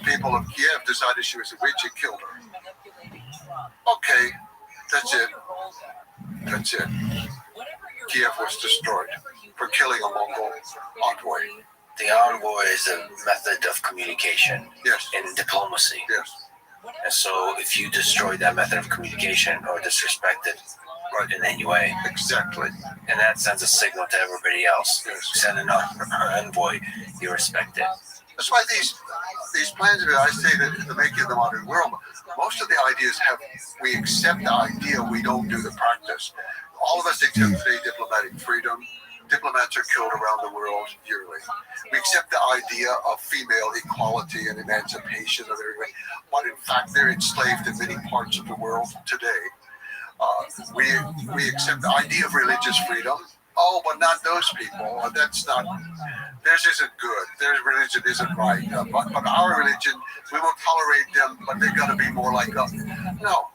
People of Kiev decided she was a witch and killed her. Okay, that's it. That's it. Kiev was destroyed for killing a Mongol envoy. The envoy is a method of communication in diplomacy. Yes. And so if you destroy that method of communication or disrespect it in any way, exactly, and that sends a signal to everybody else. Yes. Send an envoy, you respect it. That's why these plans, I say that the making of the modern world, most of the ideas we accept the idea, we don't do the practice. All of us accept today diplomatic freedom. Diplomats are killed around the world yearly. We accept the idea of female equality and emancipation of everybody, but in fact they're enslaved in many parts of the world today. We accept the idea of religious freedom. Oh, but not those people. That's not. Theirs isn't good. Their religion isn't right. But our religion, we will tolerate them, but they've got to be more like us. No.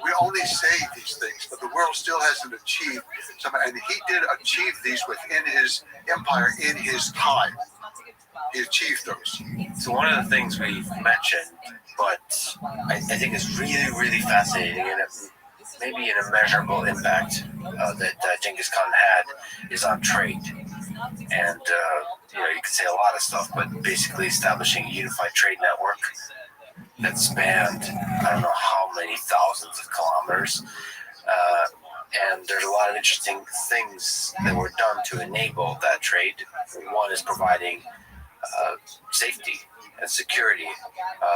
We only say these things, but the world still hasn't achieved some, and he did achieve these within his empire in his time. He achieved those. So one of the things we've mentioned, but I think is really, really fascinating, and maybe an immeasurable impact that Genghis Khan had is on trade. And you could say a lot of stuff, but basically establishing a unified trade network that spanned, I don't know how many thousands of kilometers. And there's a lot of interesting things that were done to enable that trade. One is providing safety and security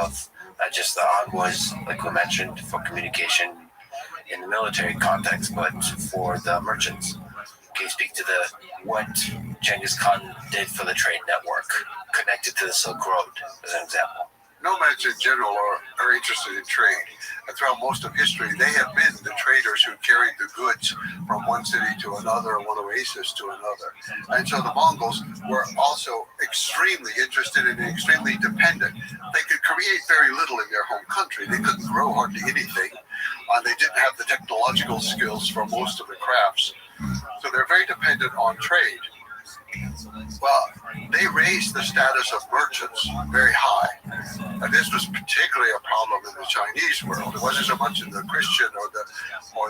of not just the envoys, like we mentioned, for communication in the military context, but for the merchants. Can you speak to what Genghis Khan did for the trade network connected to the Silk Road, as an example? Nomads in general are interested in trade. And throughout most of history, they have been the traders who carried the goods from one city to another, one oasis to another. And so the Mongols were also extremely interested and extremely dependent. They could create very little in their home country. They couldn't grow hardly anything. They didn't have the technological skills for most of the crafts. So they're very dependent on trade. Well, they raised the status of merchants very high. And this was particularly a problem in the Chinese world. It wasn't so much in the Christian or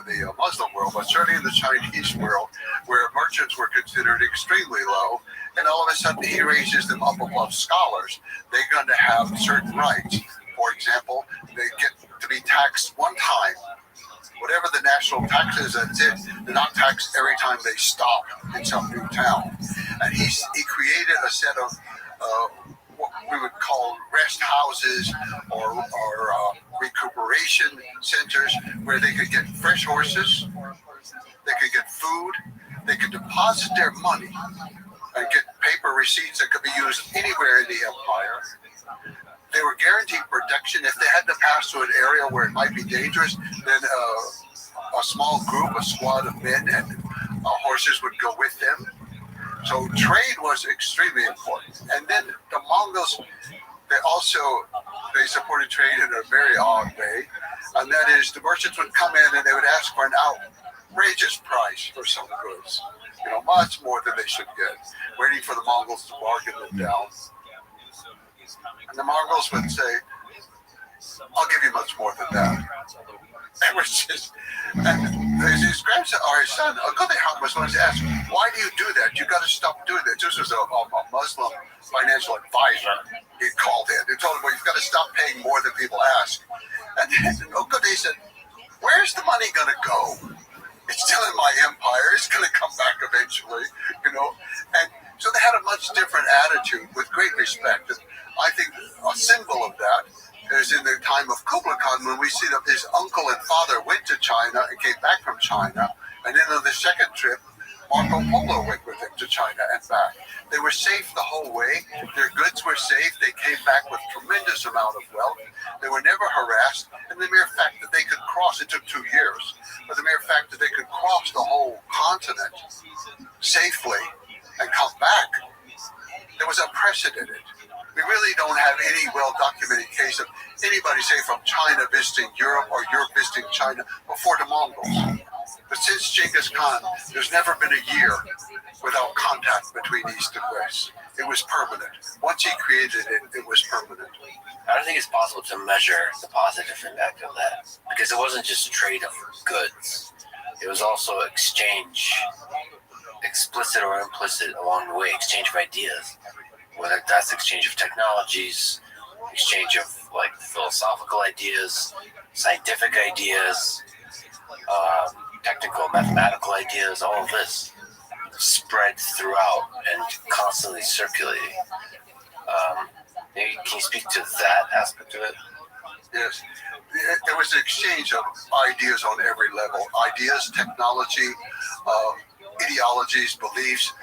the Muslim world, but certainly in the Chinese world, where merchants were considered extremely low. And all of a sudden, he raises them up above scholars. They're going to have certain rights. For example, they get to be taxed one time. Whatever the national tax is, that's it. They're not taxed every time they stop in some new town. And he created a set of what we would call rest houses or recuperation centers where they could get fresh horses, they could get food, they could deposit their money and get paper receipts that could be used anywhere in the empire. They were guaranteed protection. If they had to pass through an area where it might be dangerous, then a small group, a squad of men and horses would go with them. So trade was extremely important. And then the Mongols, they supported trade in a very odd way. And that is, the merchants would come in and they would ask for an outrageous price for some goods, much more than they should get, waiting for the Mongols to bargain them down. And the Mongols would say, I'll give you much more than that. It was just, and his grandson or his son, was going to ask, why do you do that? You got to stop doing that. This was a Muslim financial advisor. He called in. He told him, well, you've got to stop paying more than people ask. And they said, where's the money going to go? It's still in my empire. It's going to come back eventually, And so they had a much different attitude with great respect. And I think a symbol of that is in the time of Kublai Khan, when we see that his uncle and father went to China and came back from China. And then on the second trip, Marco Polo went with him to China and back. They were safe the whole way. Their goods were safe. They came back with tremendous amount of wealth. They were never harassed. And the mere fact that they could cross, it took 2 years, but the mere fact that they could cross the whole continent safely and come back, it was unprecedented. We really don't have any well-documented case of anybody, say, from China visiting Europe or Europe visiting China before the Mongols. But since Genghis Khan, there's never been a year without contact between East and West. It was permanent. Once he created it, it was permanent. I don't think it's possible to measure the positive impact of that, because it wasn't just trade of goods. It was also exchange, explicit or implicit along the way, exchange of ideas. Whether that's exchange of technologies, exchange of philosophical ideas, scientific ideas, technical, mathematical ideas, all of this spread throughout and constantly circulating. Can you speak to that aspect of it? Yes. There was an exchange of ideas on every level. Ideas, technology, ideologies, beliefs,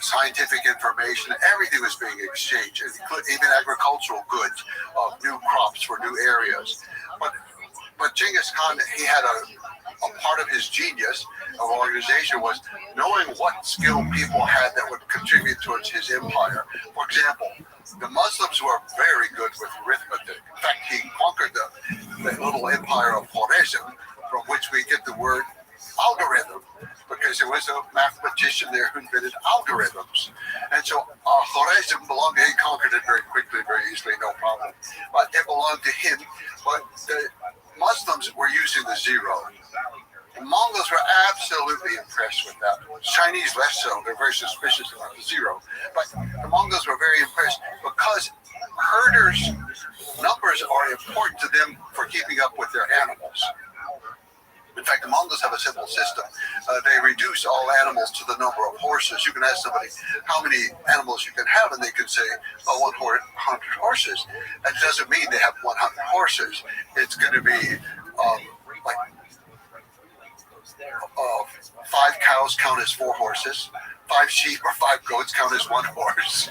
scientific information, everything was being exchanged, even agricultural goods, new crops for new areas. But Genghis Khan, he had a part of his genius of organization was knowing what skilled people had that would contribute towards his empire. For example, the Muslims were very good with arithmetic. In fact, he conquered the little empire of Khwarezm, from which we get the word algorithm, because there was a mathematician there who invented algorithms. And so Khwarezm belonged, he conquered it very quickly, very easily, no problem. But it belonged to him. But the Muslims were using the zero. The Mongols were absolutely impressed with that. Chinese less so. They're very suspicious about the zero. But the Mongols were very impressed because herders' numbers are important to them for keeping up with their animals. In fact, the Mongols have a simple system. They reduce all animals to the number of horses. You can ask somebody how many animals you can have, and they can say, 100 horses. That doesn't mean they have 100 horses. It's going to be 5 cows count as 4 horses. 5 sheep or 5 goats count as 1 horse.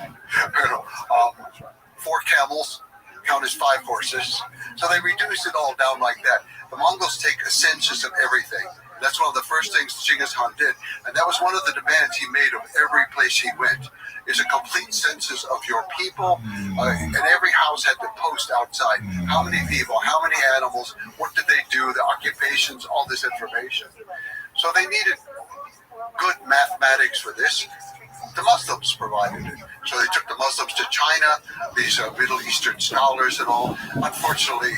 4 camels count as 5 horses. So they reduce it all down like that. The Mongols take a census of everything. That's one of the first things Genghis Khan did. And that was one of the demands he made of every place he went, is a complete census of your people. And every house had to post outside how many people, how many animals, what did they do, the occupations, all this information. So they needed good mathematics for this. The Muslims provided it. So they took the Muslims to China, these Middle Eastern scholars and all. Unfortunately,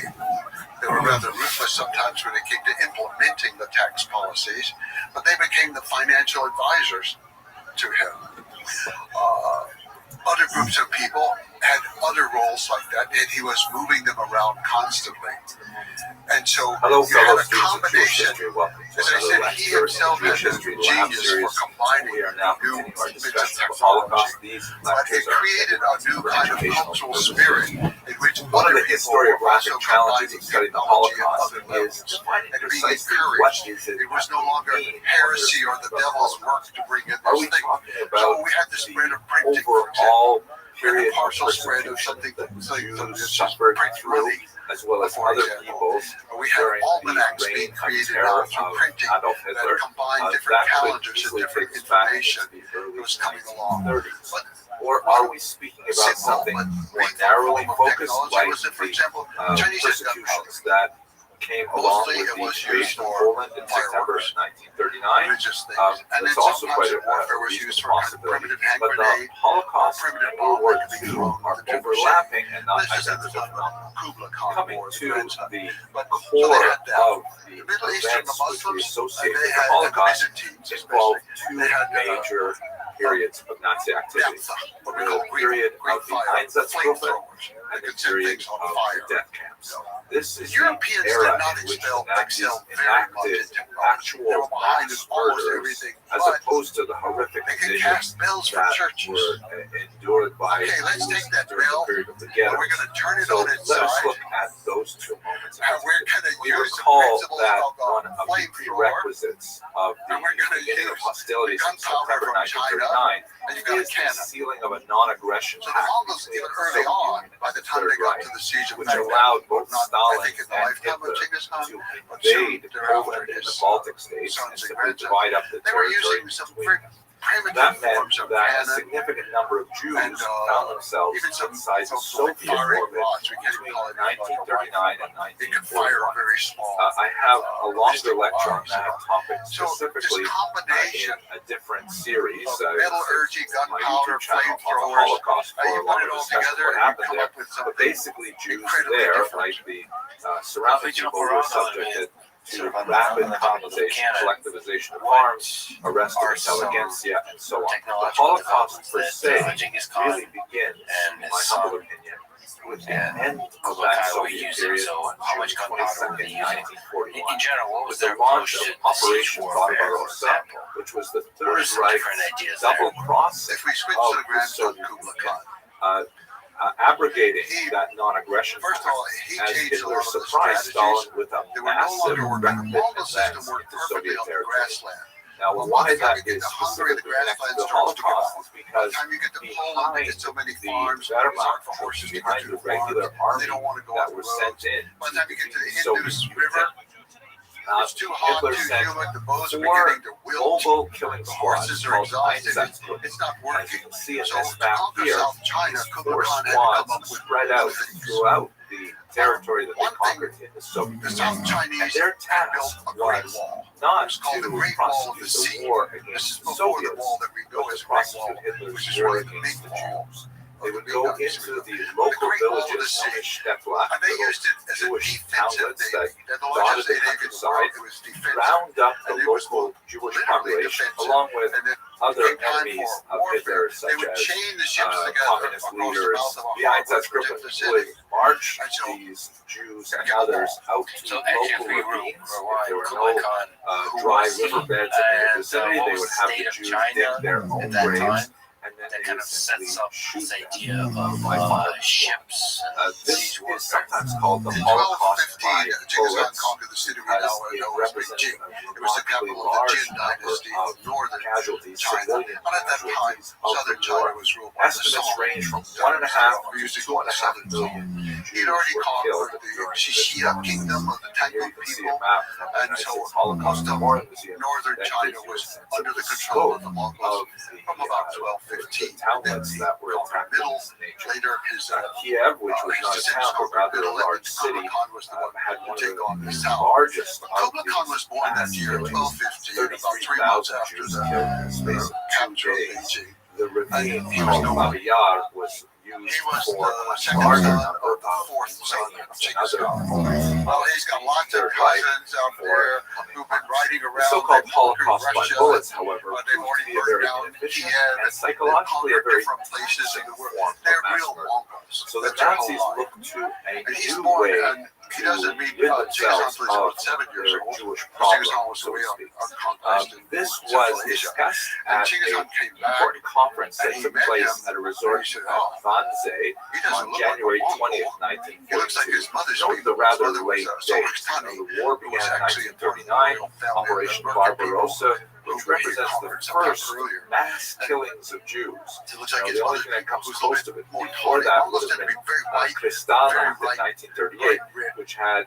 they were rather ruthless sometimes when it came to implementing the tax policies, but they became the financial advisors to him. Other groups of people had other roles like that, and he was moving them around constantly. And so you had a combination. As I said, he himself had this genius for combining new bits of technology, but it created a new kind of cultural spirit in which other people were also combining technology and other levels and being encouraged. It was no longer heresy or the devil's work to bring in this thing. So we had the spread of printing, for example. We had a partial spread of something that just print money. As well as other peoples. We had almanacs being created now through printing that combined different calendars and different information that was coming along. Or are we speaking about something more narrowly focused, like for example, the Chinese persecutions that came along with the invasion of Poland in September 1939. It's also quite a reasonable possibility. But the Holocaust and World War II are overlapping and not identical phenomena. Coming to the core of the events which we associate with the Holocaust involve two major periods of Nazi activity. The period of the Einsatzgruppe and the period of the death camps. This is the era in which the Nazis enacted actual mass murders as opposed to the horrific conditions that were endured by Jews during the period of the ghetto. So let us look at those two moments. We recall that one of the prerequisites of the beginning of hostilities in September 1939 is the sealing of a non-aggression pact between the Soviet Union and the Third Reich, which allowed both Stalin and Hitler to invade Poland and the Baltic states and simply divide up the territory between them. That meant that a significant number of Jews found themselves inside the Soviet orbit between 1939 and 1941. I have a longer lecture on that topic specifically in a different series. My YouTube channel on the Holocaust for a longer discussion of what happened there. But basically, Jews there, like the surrounding people, were subjected to rapid colonization, collectivization of farms, arrest of intelligentsia, and so on. The Holocaust per se really begins, in my humble opinion, with the end of that Soviet period on June 22nd, 1941. In general, what was the launch of Operation Barbarossa, which was the Third Reich's double crossing of the Soviet Union, abrogating that non-aggression pact as Hitler surprised Stalin with a massive rapid advance into Soviet territory. Now, why that is specifically connected to the Holocaust is because behind the Wehrmacht forces, behind the regular army that were sent in to defeat the Soviet Union, Hitler sent 4 mobile killing squads called Einsatzgruppen. As you can see in this map here, these 4 squads spread out throughout the territory that they conquered in the Soviet Union. And their task was not to prosecute the war against the Soviets, but to prosecute Hitler's war against the Jews. They would go into the local villages known as Shtetla, little Jewish townlets that dotted the countryside, round up the local Jewish population along with other enemies of Hitler, such as communist leaders. The Einsatzgruppen would march these Jews and others out to local ravines. If there were no dry riverbeds in their vicinity, they would have the Jews dig their own graves. And then that kind of sets up this idea of ships. This is sometimes called the Holocaust by bullets, as it represents a remarkably large number of casualties, civilian casualties of the war. Estimates range from 1.5 to 2.5 million Jews were killed during this war. Here you can see a map from the United States Holocaust Memorial Museum that gives you a sense of the scope of the townlets that were attacked in this nature. Kiev, which was not a town but rather a large city, had one of the largest of these mass killings. 33,000 Jews killed in the space of 2 days. The ravine called Babi Yar was used for a much larger number of Ukrainians and other Well, he's got lots of cousins out there who've been riding around. The so-called Holocaust by bullets, however, proved to be a very inefficient and psychologically a very toxic form of mass murder. So the Nazis looked to a new way to rid themselves of their Jewish problem, so to speak. This was discussed at an important conference that took place at a resort at Wannsee on January 20th, 1942. Note the rather late date. The war began in 1939, Operation Barbarossa, which represents the first mass killings of Jews. Now, the only thing that comes close to it before that would have been Kristallnacht in 1938, which had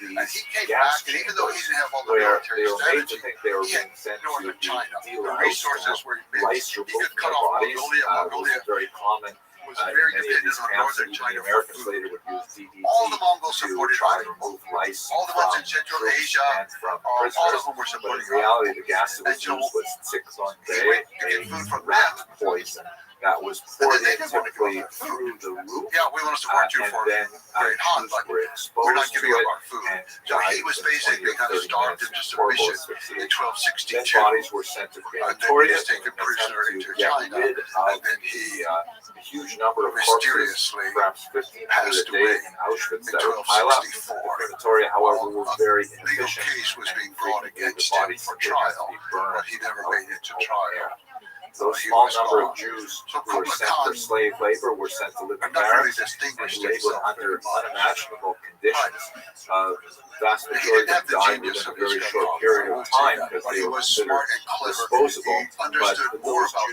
these And he came gas back, and even though he chambers didn't have all the where military they were made to strategy, think they were he had being sent to northern China. be The deloused, resources were immense. lice He removed could from cut their off bodies. Mongolia. Was Mongolia very common. was In very many of dependent these on camps, northern even China the for Americans food. later would use DDT All the Mongols to supported try him. to remove lice All the ones in from Central troops Asia, and from all of prisoners. them were But supporting in reality, the gas that was And so used was Cyclone he Bay, went to get a food from rat them. poison that was And poured then in they didn't want to typically give up their through food. the roof. Yeah, we want to support you And for then great hot, Jews but were we're not exposed giving to up it our food. and So he died was within 20 basically or kind of 30 starved minutes into of horrible submission in asphyxiation. Then 1262. bodies were sent to And then he crematoria was taken in an prisoner attempt into to get China, rid of and then he the huge number of corpses, mysteriously perhaps 1,500 a passed day away in Auschwitz in that would pile up. 1264. The crematoria, however, were very Legal inefficient. case was and being brought frequently the against him bodies for would have to trial, be burned but he never out made it to in open trial. air. Those small number of Jews who were sent for slave labor were sent to live in barracks and labor under unimaginable conditions. Vast majority of them died within a very short period of time because they were considered disposable. But those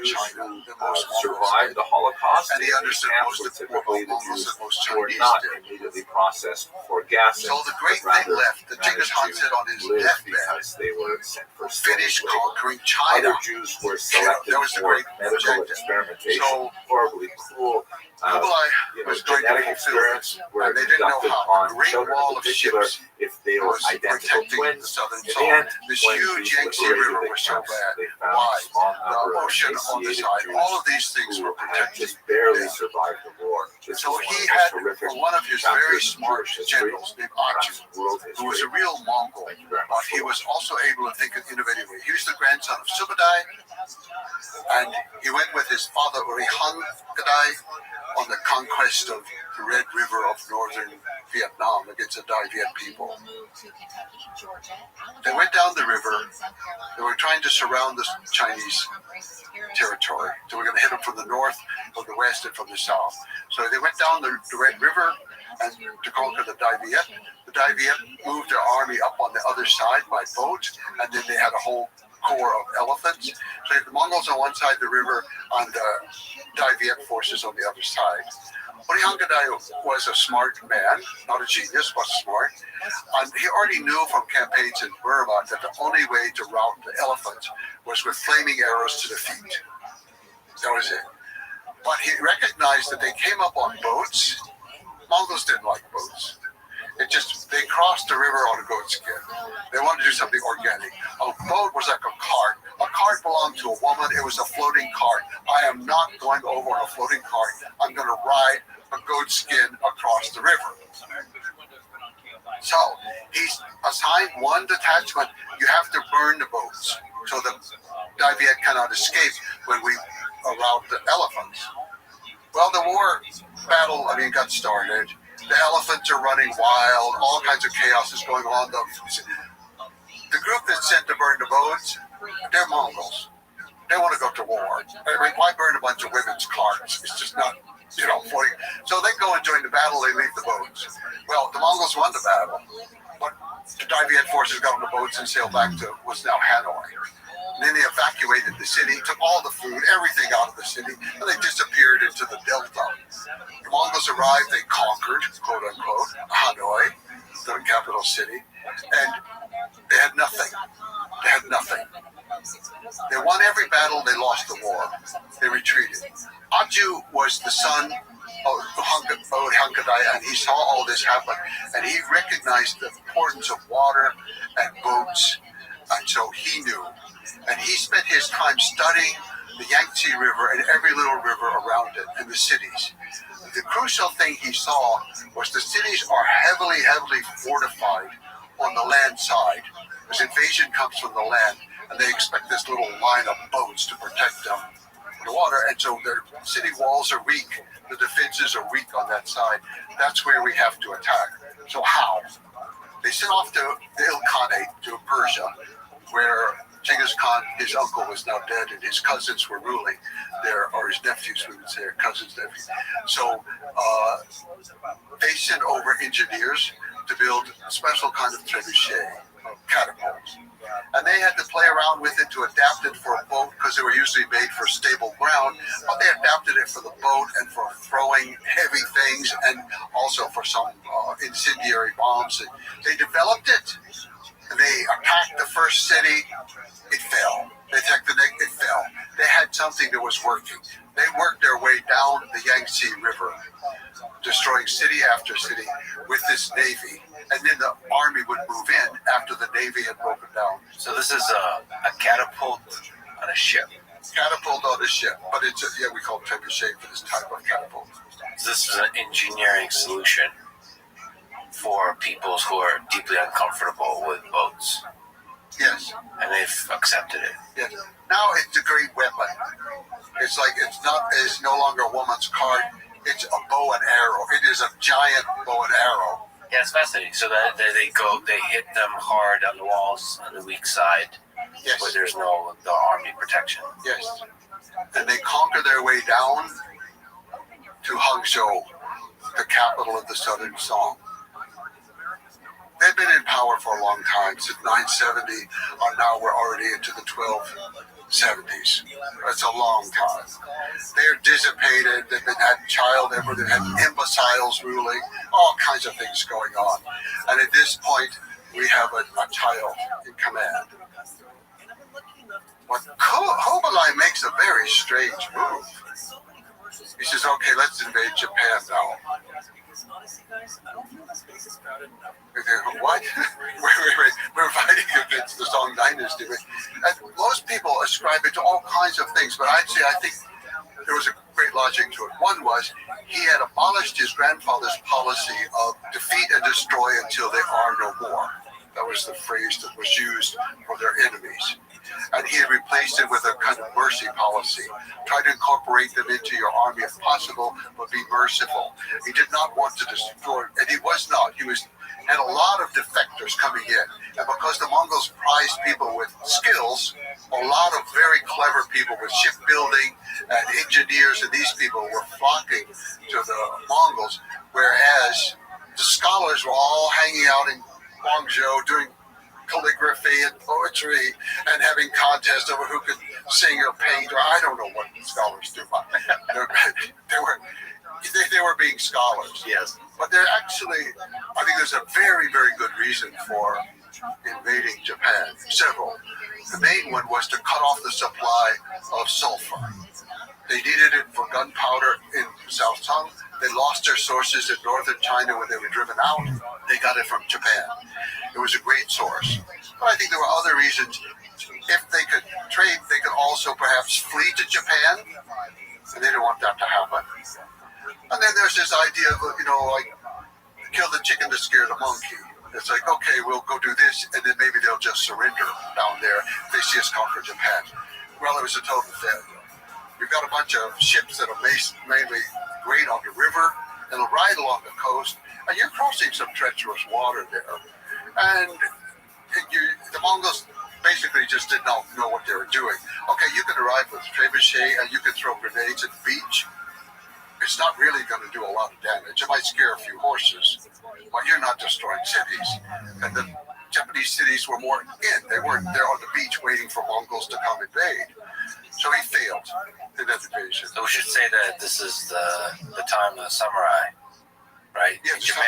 Jews who survived the Holocaust, and the camps were typically the Jews who were not immediately processed for gassing, So the great thing left that Genghis Khan said on his deathbed, because they were sent for finish labor. conquering China. Other Jews were selected for medical experimentation, So, horribly cruel. was going to Genetic fulfill experiments this, were and they didn't know conducted how. on The Great children Wall in of particular ships if they were was identical protecting twins. the southern In the zone. end, This when huge these Yangtze liberated River the was so camps, bad. they found Why? a small The number of ocean on the emaciated side. Jews All of these things who were had protected. just barely survived the war. This So was he one of the had most horrific one of his chapters very in smart Jewish history, generals named Aju, world who was a history. real Mongol, but he was also able to think in innovatively. He was the grandson of Subadai, and he went with his father Urihan Gadai on the conquest of the Red River of northern Vietnam against the Dai Viet people. They went down the river. They were trying to surround the Chinese territory. They were going to hit them from the north, from the west, and from the south. So they went down the Red River and to conquer the Dai Viet. The Dai Viet moved their army up on the other side by boat, and then they had a whole corps of elephants. So you had the Mongols on one side of the river, and the Dai Viet forces on the other side. Urihan Gadai was a smart man, not a genius, but smart. And he already knew from campaigns in Burma that the only way to rout the elephants was with flaming arrows to the feet. That was it. But he recognized that they came up on boats. Mongols didn't like boats. They crossed the river on a goat skin. They wanted to do something organic. A boat was like a cart. A cart belonged to a woman. It was a floating cart. I am not going over on a floating cart. I'm going to ride a goat skin across the river. So he's assigned one detachment. You have to burn the boats so the Dai Viet cannot escape when we rout the elephants. Well, the war battle, got started. The elephants are running wild. All kinds of chaos is going on. The group that's sent to burn the boats, they're Mongols. They want to go to war. Why burn a bunch of women's carts? It's just not, floating. So they go and join the battle. They leave the boats. Well, the Mongols won the battle, but the Dai Viet forces got on the boats and sailed back to what's now Hanoi. And then they evacuated the city, took all the food, everything out of the city, and they disappeared into the Delta. The Mongols arrived, they conquered, quote unquote, Hanoi, the capital city, and they had nothing. They had nothing. They won every battle, they lost the war. They retreated. Aju was the son of Urihan Gadai, and he saw all this happen, and he recognized the importance of water and boats, and so he knew. And he spent his time studying the Yangtze River and every little river around it and the cities. The crucial thing he saw was the cities are heavily fortified on the land side. Because invasion comes from the land, and they expect this little line of boats to protect them from the water. And so their city walls are weak. The defenses are weak on that side. That's where we have to attack. So how? They sent off to the Ilkhanate, to Persia, where Genghis Khan, his uncle, was now dead, and his cousins were ruling there, or his nephews, we would say, or cousins' nephews. So they sent over engineers to build a special kind of trebuchet, catapults. And they had to play around with it to adapt it for a boat, because they were usually made for stable ground, but they adapted it for the boat and for throwing heavy things, and also for some incendiary bombs. And they developed it. They attacked the first city, it fell. They attacked the next, it fell. They had something that was working. They worked their way down the Yangtze River, destroying city after city with this navy. And then the army would move in after the navy had broken down. So this is a catapult on a ship. Catapult on a ship, but it's we call it trebuchet for this type of catapult. This is an engineering solution for peoples who are deeply uncomfortable with boats. Yes. And they've accepted it. Yes. Now it's a great weapon. It's no longer a woman's cart. It's a bow and arrow. It is a giant bow and arrow. Yeah, it's fascinating. So that they hit them hard on the walls on the weak side, Yes. where there's no the army protection. Yes. And they conquer their way down to Hangzhou, the capital of the Southern Song. They've been in power for a long time, since 970, or now we're already into the 1270s. That's a long time. They're dissipated, they've had child effort, they've had imbeciles ruling, all kinds of things going on. And at this point, we have a child in command. But Kublai makes a very strange move. He says, okay, let's invade Japan now. What? We're fighting against the Song Dynasty. And most people ascribe it to all kinds of things, but I think there was a great logic to it. One was he had abolished his grandfather's policy of defeat and destroy until they are no more. That was the phrase that was used for their enemies. And he had replaced it with a kind of mercy policy. Try to incorporate them into your army if possible, but be merciful. He did not want to destroy, and he was not. He had a lot of defectors coming in. And because the Mongols prized people with skills, a lot of very clever people with shipbuilding and engineers, and these people were flocking to the Mongols, whereas the scholars were all hanging out in Guangzhou doing calligraphy and poetry and having contests over who could sing or paint, or I don't know what scholars do, but they were being scholars. Yes. But they're actually, I think there's a very, very good reason for invading Japan. Several. The main one was to cut off the supply of sulfur. They needed it for gunpowder in South Tang. They lost their sources in northern China when they were driven out. They got it from Japan. It was a great source. But I think there were other reasons. If they could trade, they could also perhaps flee to Japan. And they didn't want that to happen. And then there's this idea of, like, kill the chicken to scare the monkey. It's like, okay, we'll go do this, and then maybe they'll just surrender down there if they see us conquer Japan. Well, it was a total failure. You've got a bunch of ships that are mainly great on the river and will ride along the coast, and you're crossing some treacherous water there. And the Mongols basically just did not know what they were doing. Okay, you can arrive with trebuchet and you can throw grenades at the beach. It's not really going to do a lot of damage. It might scare a few horses, but you're not destroying cities. And the Japanese cities were more in. They weren't there on the beach waiting for Mongols to come invade. So he failed in that invasion. So we should say that this is the time of the samurai, right? Yeah, in Japan.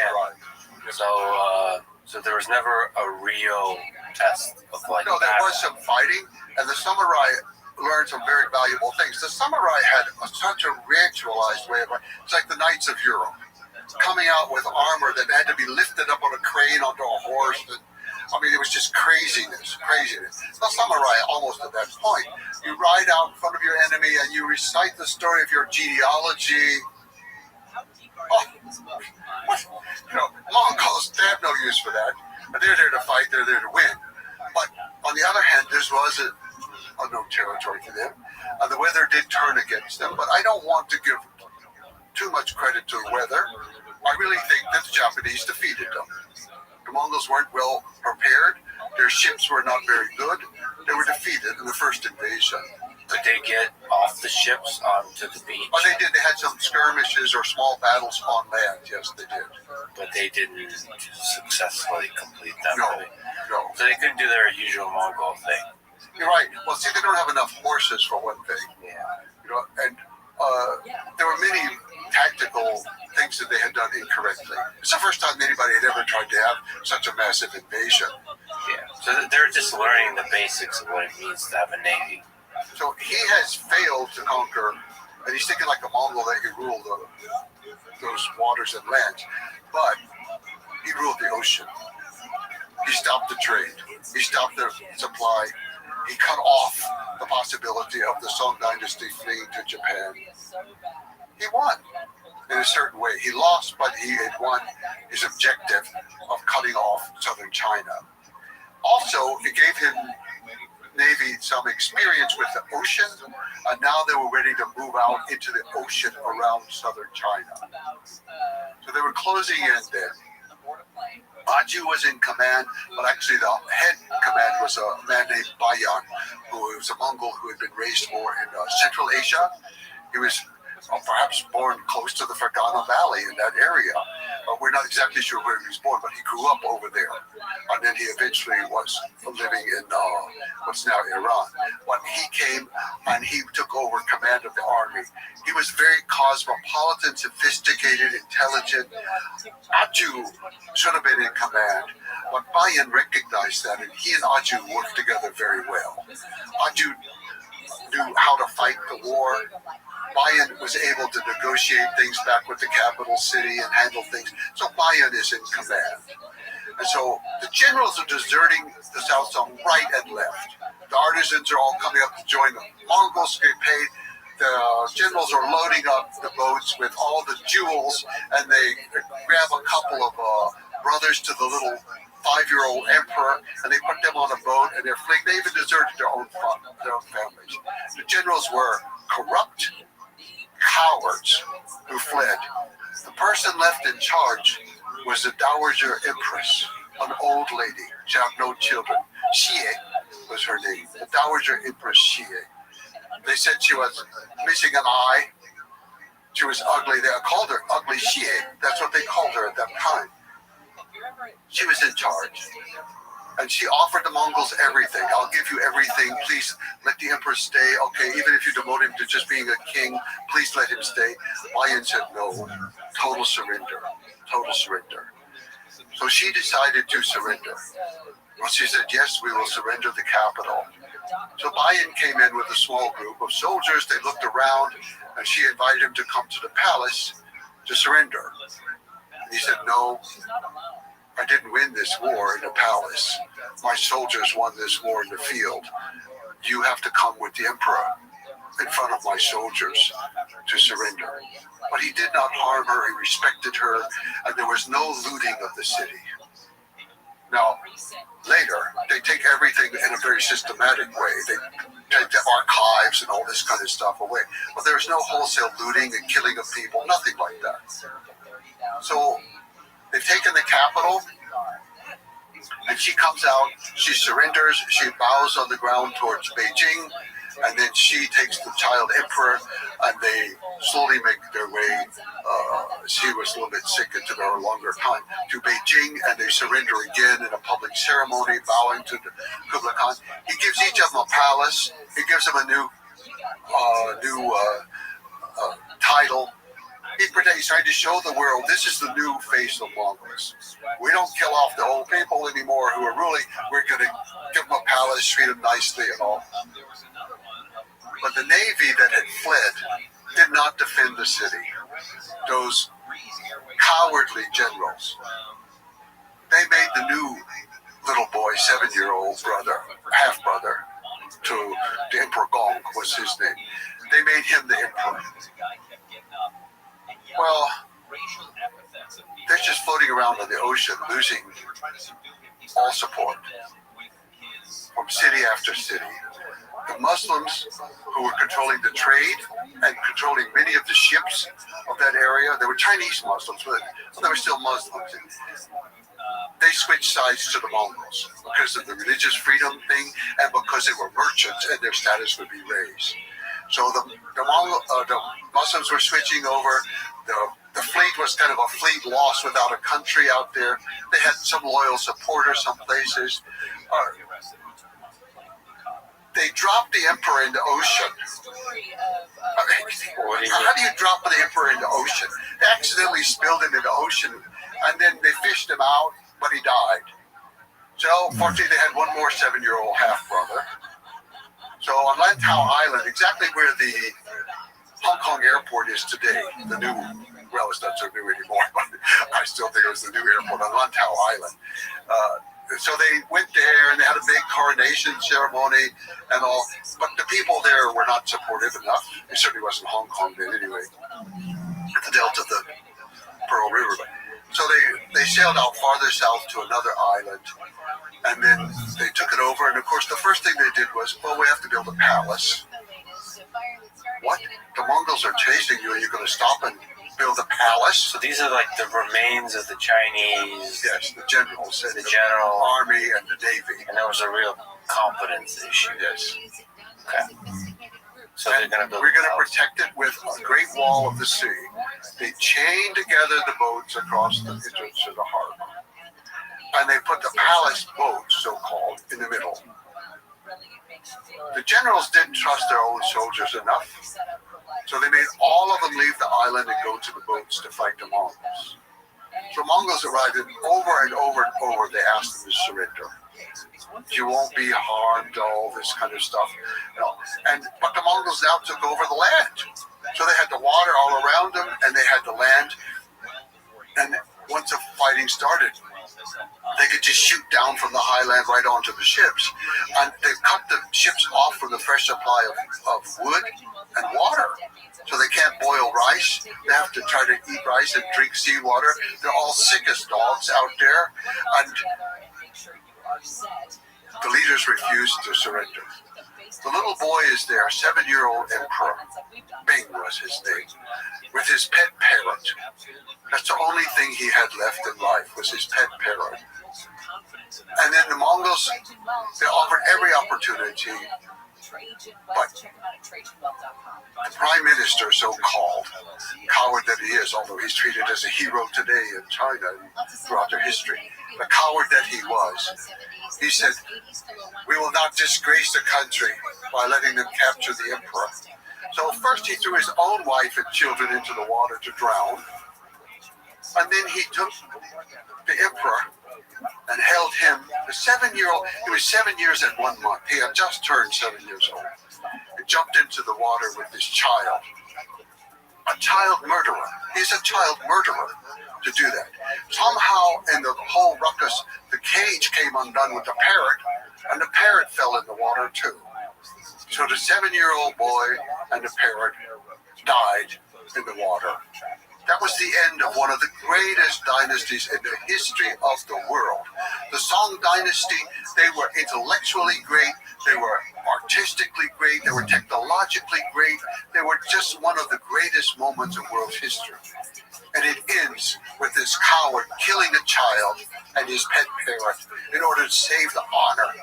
Samurai. So there was never a real test of like. No, there was some fighting, and the samurai learned some very valuable things. The samurai had such a ritualized way of life. It's like the knights of Europe, coming out with armor that had to be lifted up on a crane onto a horse. It was just craziness. The samurai, almost at that point, you ride out in front of your enemy and you recite the story of your genealogy. Mongols, they have no use for that. But they're there to fight, they're there to win. But on the other hand, this was a unknown territory to them. The weather did turn against them, but I don't want to give too much credit to the weather. I really think that the Japanese defeated them. The Mongols weren't well prepared. Their ships were not very good. They were defeated in the first invasion. Did they get off the ships onto the beach? Oh, they did. They had some skirmishes or small battles on land. Yes, they did. But they didn't successfully complete them. No. So they couldn't do their usual Mongol thing. You're right. Well, see, they don't have enough horses for one thing. Yeah. And there were many tactical things that they had done incorrectly. It's the first time anybody had ever tried to have such a massive invasion. Yeah. So they're just learning the basics of what it means to have a navy. So he has failed to conquer, and he's thinking like a Mongol that he ruled those waters and lands. But he ruled the ocean. He stopped the trade. He stopped the supply. He cut off the possibility of the Song Dynasty fleeing to Japan. He won in a certain way. He lost, but he had won his objective of cutting off southern China. Also, it gave him Navy some experience with the ocean, and now they were ready to move out into the ocean around southern China. So they were closing in then Aju was in command, but actually the head command was a man named Bayan, who was a Mongol who had been raised more in Central Asia. He was perhaps born close to the Fergana Valley in that area. We're not exactly sure where he was born, but he grew up over there. And then he eventually was living in what's now Iran. When he came and he took over command of the army, he was very cosmopolitan, sophisticated, intelligent. Aju should have been in command, but Bayan recognized that, and he and Aju worked together very well. Aju knew how to fight the war. Bayan was able to negotiate things back with the capital city and handle things. So Bayan is in command. And so the generals are deserting the South Zone right and left. The artisans are all coming up to join them. Mongols get paid. The generals are loading up the boats with all the jewels, and they grab a couple of brothers to the little 5-year-old emperor, and they put them on a boat, and they're fleeing. They even deserted their own families. The generals were corrupt cowards who fled. The person left in charge was the Dowager Empress, an old lady. She had no children. Xie was her name, the Dowager Empress Xie. They said she was missing an eye. She was ugly. They called her Ugly Xie. That's what they called her at that time. She was in charge. And she offered the Mongols everything. I'll give you everything. Please let the emperor stay. Okay, even if you demote him to just being a king, please let him stay. Bayan said no. Total surrender. Total surrender. So she decided to surrender. Well, she said, yes, we will surrender the capital. So Bayan came in with a small group of soldiers. They looked around, and she invited him to come to the palace to surrender. And he said, no. I didn't win this war in the palace. My soldiers won this war in the field. You have to come with the emperor in front of my soldiers to surrender. But he did not harm her. He respected her, and there was no looting of the city. Now, later, they take everything in a very systematic way. They take the archives and all this kind of stuff away. But there was no wholesale looting and killing of people, nothing like that. So they've taken the capital, and she comes out, she surrenders, she bows on the ground towards Beijing, and then she takes the child emperor, and they slowly make their way, she was a little bit sick and took a longer time, to Beijing, and they surrender again in a public ceremony, bowing to the Kublai Khan. He gives each of them a palace, he gives them a new title. He's trying to show the world this is the new face of Mongols. We don't kill off the old people anymore who are ruling. We're going to give them a palace, treat them nicely and all. But the navy that had fled did not defend the city. Those cowardly generals, they made the new little boy, 7-year-old brother, half-brother to the Emperor Gong was his name. They made him the emperor. Well, they're just floating around in the ocean, losing all support from city after city. The Muslims who were controlling the trade and controlling many of the ships of that area, they were Chinese Muslims, but they were still Muslims. They switched sides to the Mongols because of the religious freedom thing and because they were merchants and their status would be raised. So the Muslims were switching over. The fleet was kind of a fleet lost without a country out there. They had some loyal supporters, some places. They dropped the emperor in the ocean. How do you drop the emperor in the ocean? They accidentally spilled him in the ocean, and then they fished him out, but he died. So fortunately, they had one more 7-year-old half-brother. So on Lantau Island, exactly where the Hong Kong airport is today, the new, well, it's not so new anymore, but I still think it was the new airport on Lantau Island. So they went there and they had a big coronation ceremony and all, but the people there were not supportive enough. It certainly wasn't Hong Kong then anyway, at the delta of the Pearl River. So they sailed out farther south to another island, and then they took it over. And of course, the first thing they did was, well, we have to build a palace. What? The Mongols are chasing you, and you're going to stop and build a palace. So these are like the remains of the Chinese. Yes, the generals, and the general army and the navy. And that was a real competence issue. Yes. Okay. So they're going to build. We're going to protect it with a great wall of the sea. They chain together the boats across the entrance to the harbor, and they put the palace boats, so-called, in the middle. The generals didn't trust their own soldiers enough, so they made all of them leave the island and go to the boats to fight the Mongols. So Mongols arrived, and over and over and over, they asked them to surrender. You won't be harmed, all this kind of stuff. But the Mongols now took over the land. So they had the water all around them, and they had the land. And once the fighting started, they could just shoot down from the highland right onto the ships. And they cut the ships off from the fresh supply of wood and water. So they can't boil rice. They have to try to eat rice and drink seawater. They're all sick as dogs out there. And the leaders refused to surrender. The little boy is there, 7-year-old emperor. Bing was his name, with his pet parrot. That's the only thing he had left in life, was his pet parrot. And then the Mongols, they offered every opportunity, but the prime minister, so-called, coward that he is, although he's treated as a hero today in China throughout their history, the coward that he was, he said, "We will not disgrace the country by letting them capture the emperor." So first he threw his own wife and children into the water to drown, and then he took the emperor and held him, the 7-year-old, he was 7 years and 1 month. He had just turned 7 years old. He jumped into the water with his child. A child murderer. He's a child murderer to do that. Somehow in the whole ruckus, the cage came undone with the parrot, and the parrot fell in the water too. So the 7-year-old boy and the parrot died in the water. That was the end of one of the greatest dynasties in the history of the world. The Song dynasty, they were intellectually great, they were artistically great, they were technologically great, they were just one of the greatest moments of world history. And it ends with this coward killing a child and his pet parrot in order to save the honor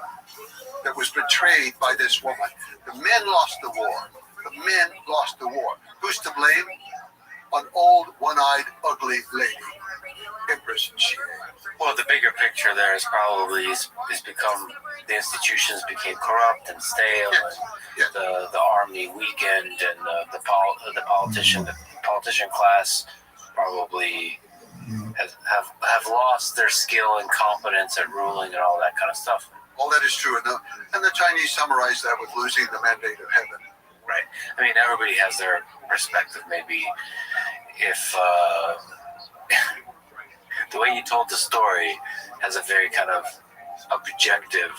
that was betrayed by this woman. The men lost the war. The men lost the war. Who's to blame? An old, one-eyed, ugly lady, Empress Xie. Well, the bigger picture there is probably is become the institutions became corrupt and stale, and the army weakened, and the politician class probably have lost their skill and competence at ruling and all that kind of stuff. All that is true, and the Chinese summarize that with losing the mandate of heaven. Right. I mean, everybody has their perspective. Maybe if the way you told the story has a very kind of objective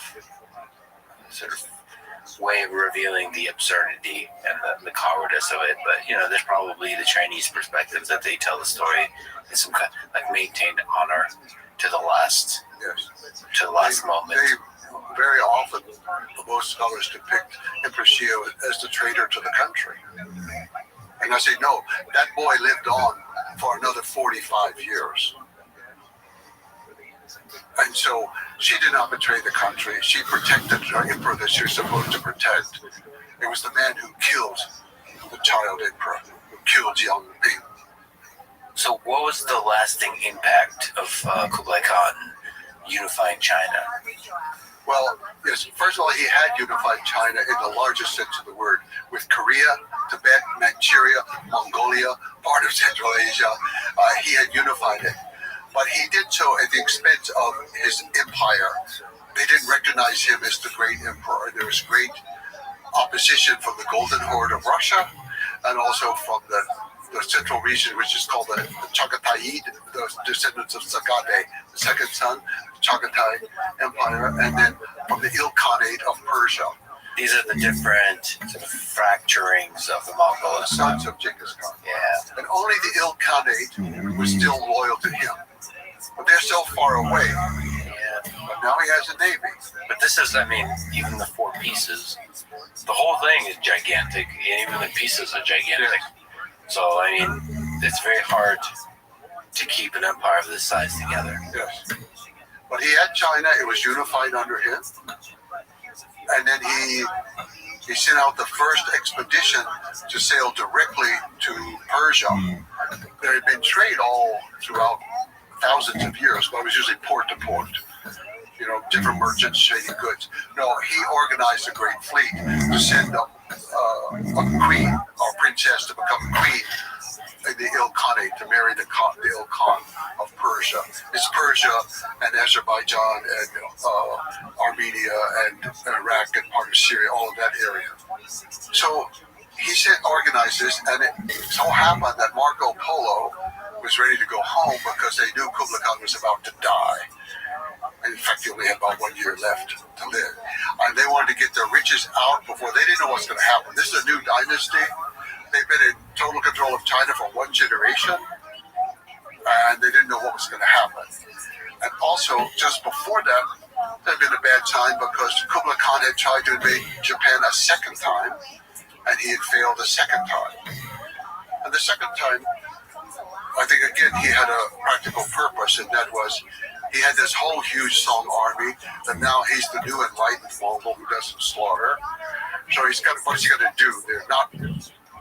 sort of way of revealing the absurdity and the cowardice of it. But there's probably the Chinese perspective that they tell the story in some kind like maintained honor to the last moment. They very often, most scholars depict Empress Xie as the traitor to the country. And I say, no, that boy lived on for another 45 years. And so she did not betray the country. She protected the emperor that she was supposed to protect. It was the man who killed the child emperor, who killed young Bing. So what was the lasting impact of Kublai Khan unifying China? Well, yes, first of all, he had unified China in the largest sense of the word, with Korea, Tibet, Manchuria, Mongolia, part of Central Asia. He had unified it. But he did so at the expense of his empire. They didn't recognize him as the great emperor. There was great opposition from the Golden Horde of Russia, and also from the central region, which is called the Chagatai, the descendants of Sagade, the second son, the Chagatai Empire, and then from the Ilkhanate of Persia. These are the different sort of fracturings of the Mongols. The sons of Genghis Khan. Yeah. And only the Ilkhanate was still loyal to him. But they're so far away. Yeah. But now he has a navy. But this is, even the 4 pieces, the whole thing is gigantic, and even the pieces are gigantic. So, it's very hard to keep an empire of this size together. Yes. But he had China, it was unified under him. And then he sent out the first expedition to sail directly to Persia. There had been trade all throughout thousands of years, but it was usually port to port. You know, different merchants trading goods. No, he organized a great fleet to send a queen or princess to become queen in the Ilkhanate, to marry the Ilkhan of Persia. It's Persia and Azerbaijan and Armenia and Iraq and part of Syria, all of that area. So he organized this, and it so happened that Marco Polo was ready to go home because they knew Kublai Khan was about to die. In fact, he only had about 1 year left to live. And they wanted to get their riches out before. They didn't know what's going to happen. This is a new dynasty. They've been in total control of China for one generation, and they didn't know what was going to happen. And also, just before that, there had been a bad time because Kublai Khan had tried to invade Japan a second time, and he had failed a second time. And the second time, I think, again, he had a practical purpose, and that was he had this whole huge Song army, and now he's the new enlightened Mongol who doesn't slaughter. So what's he going to do? They're not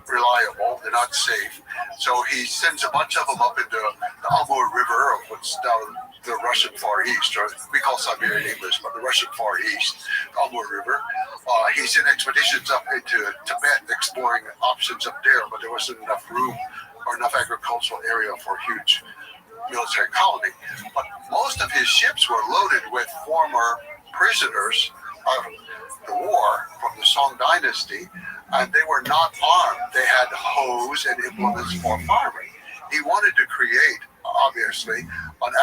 reliable, they're not safe. So he sends a bunch of them up into the Amur River, of what's now the Russian Far East, or we call Siberian English, but the Russian Far East, Amur River. He sent expeditions up into Tibet exploring options up there, but there wasn't enough room or enough agricultural area for a huge military colony. But most of his ships were loaded with former prisoners of the war from the Song dynasty, and they were not armed. They had hoes and implements for farming. He wanted to create, obviously, an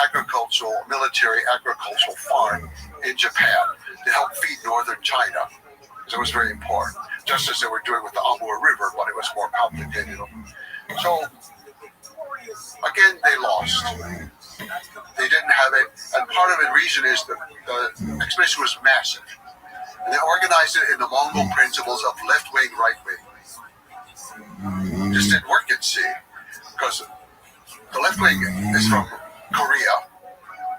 military agricultural farm in Japan to help feed northern China. So it was very important, just as they were doing with the Amur River, but it was more complicated. So, again, they lost. They didn't have it, and part of the reason is the expedition was massive. And they organized it in the Mongol principles of left wing, right wing. It just didn't work at sea, because the left wing is from Korea.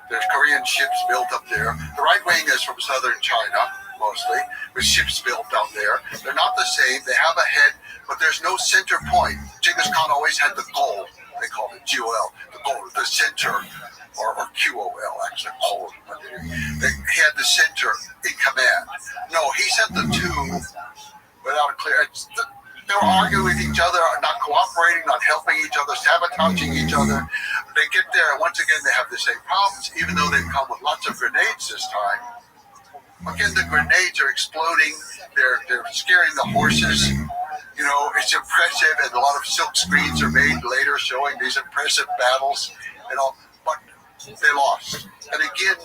There's Korean ships built up there. The right wing is from southern China, mostly, with ships built down there. They're not the same. They have a head, but there's no center point. Genghis Khan always had the goal. They called it GOL, the goal, the center, or QOL, actually, goal. He had the center in command. No, he sent the two without a clear. They were arguing with each other, not cooperating, not helping each other, sabotaging each other. They get there, and once again, they have the same problems, even though they've come with lots of grenades this time. Again, the grenades are exploding. They're scaring the horses. You know, it's impressive, and a lot of silk screens are made later showing these impressive battles and all, but they lost. And again,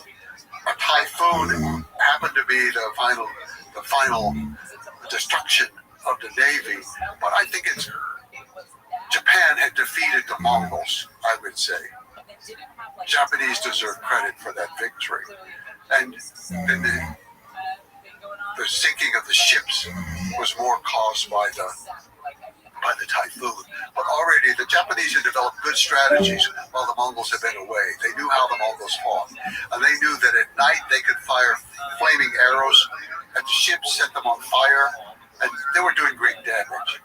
a typhoon happened to be the final destruction of the Navy, but I think Japan had defeated the Mongols, I would say. Japanese deserve credit for that victory. And then the sinking of the ships was more caused by the typhoon. But already the Japanese had developed good strategies while the Mongols had been away. They knew how the Mongols fought. And they knew that at night they could fire flaming arrows at the ships, set them on fire, and they were doing great damage.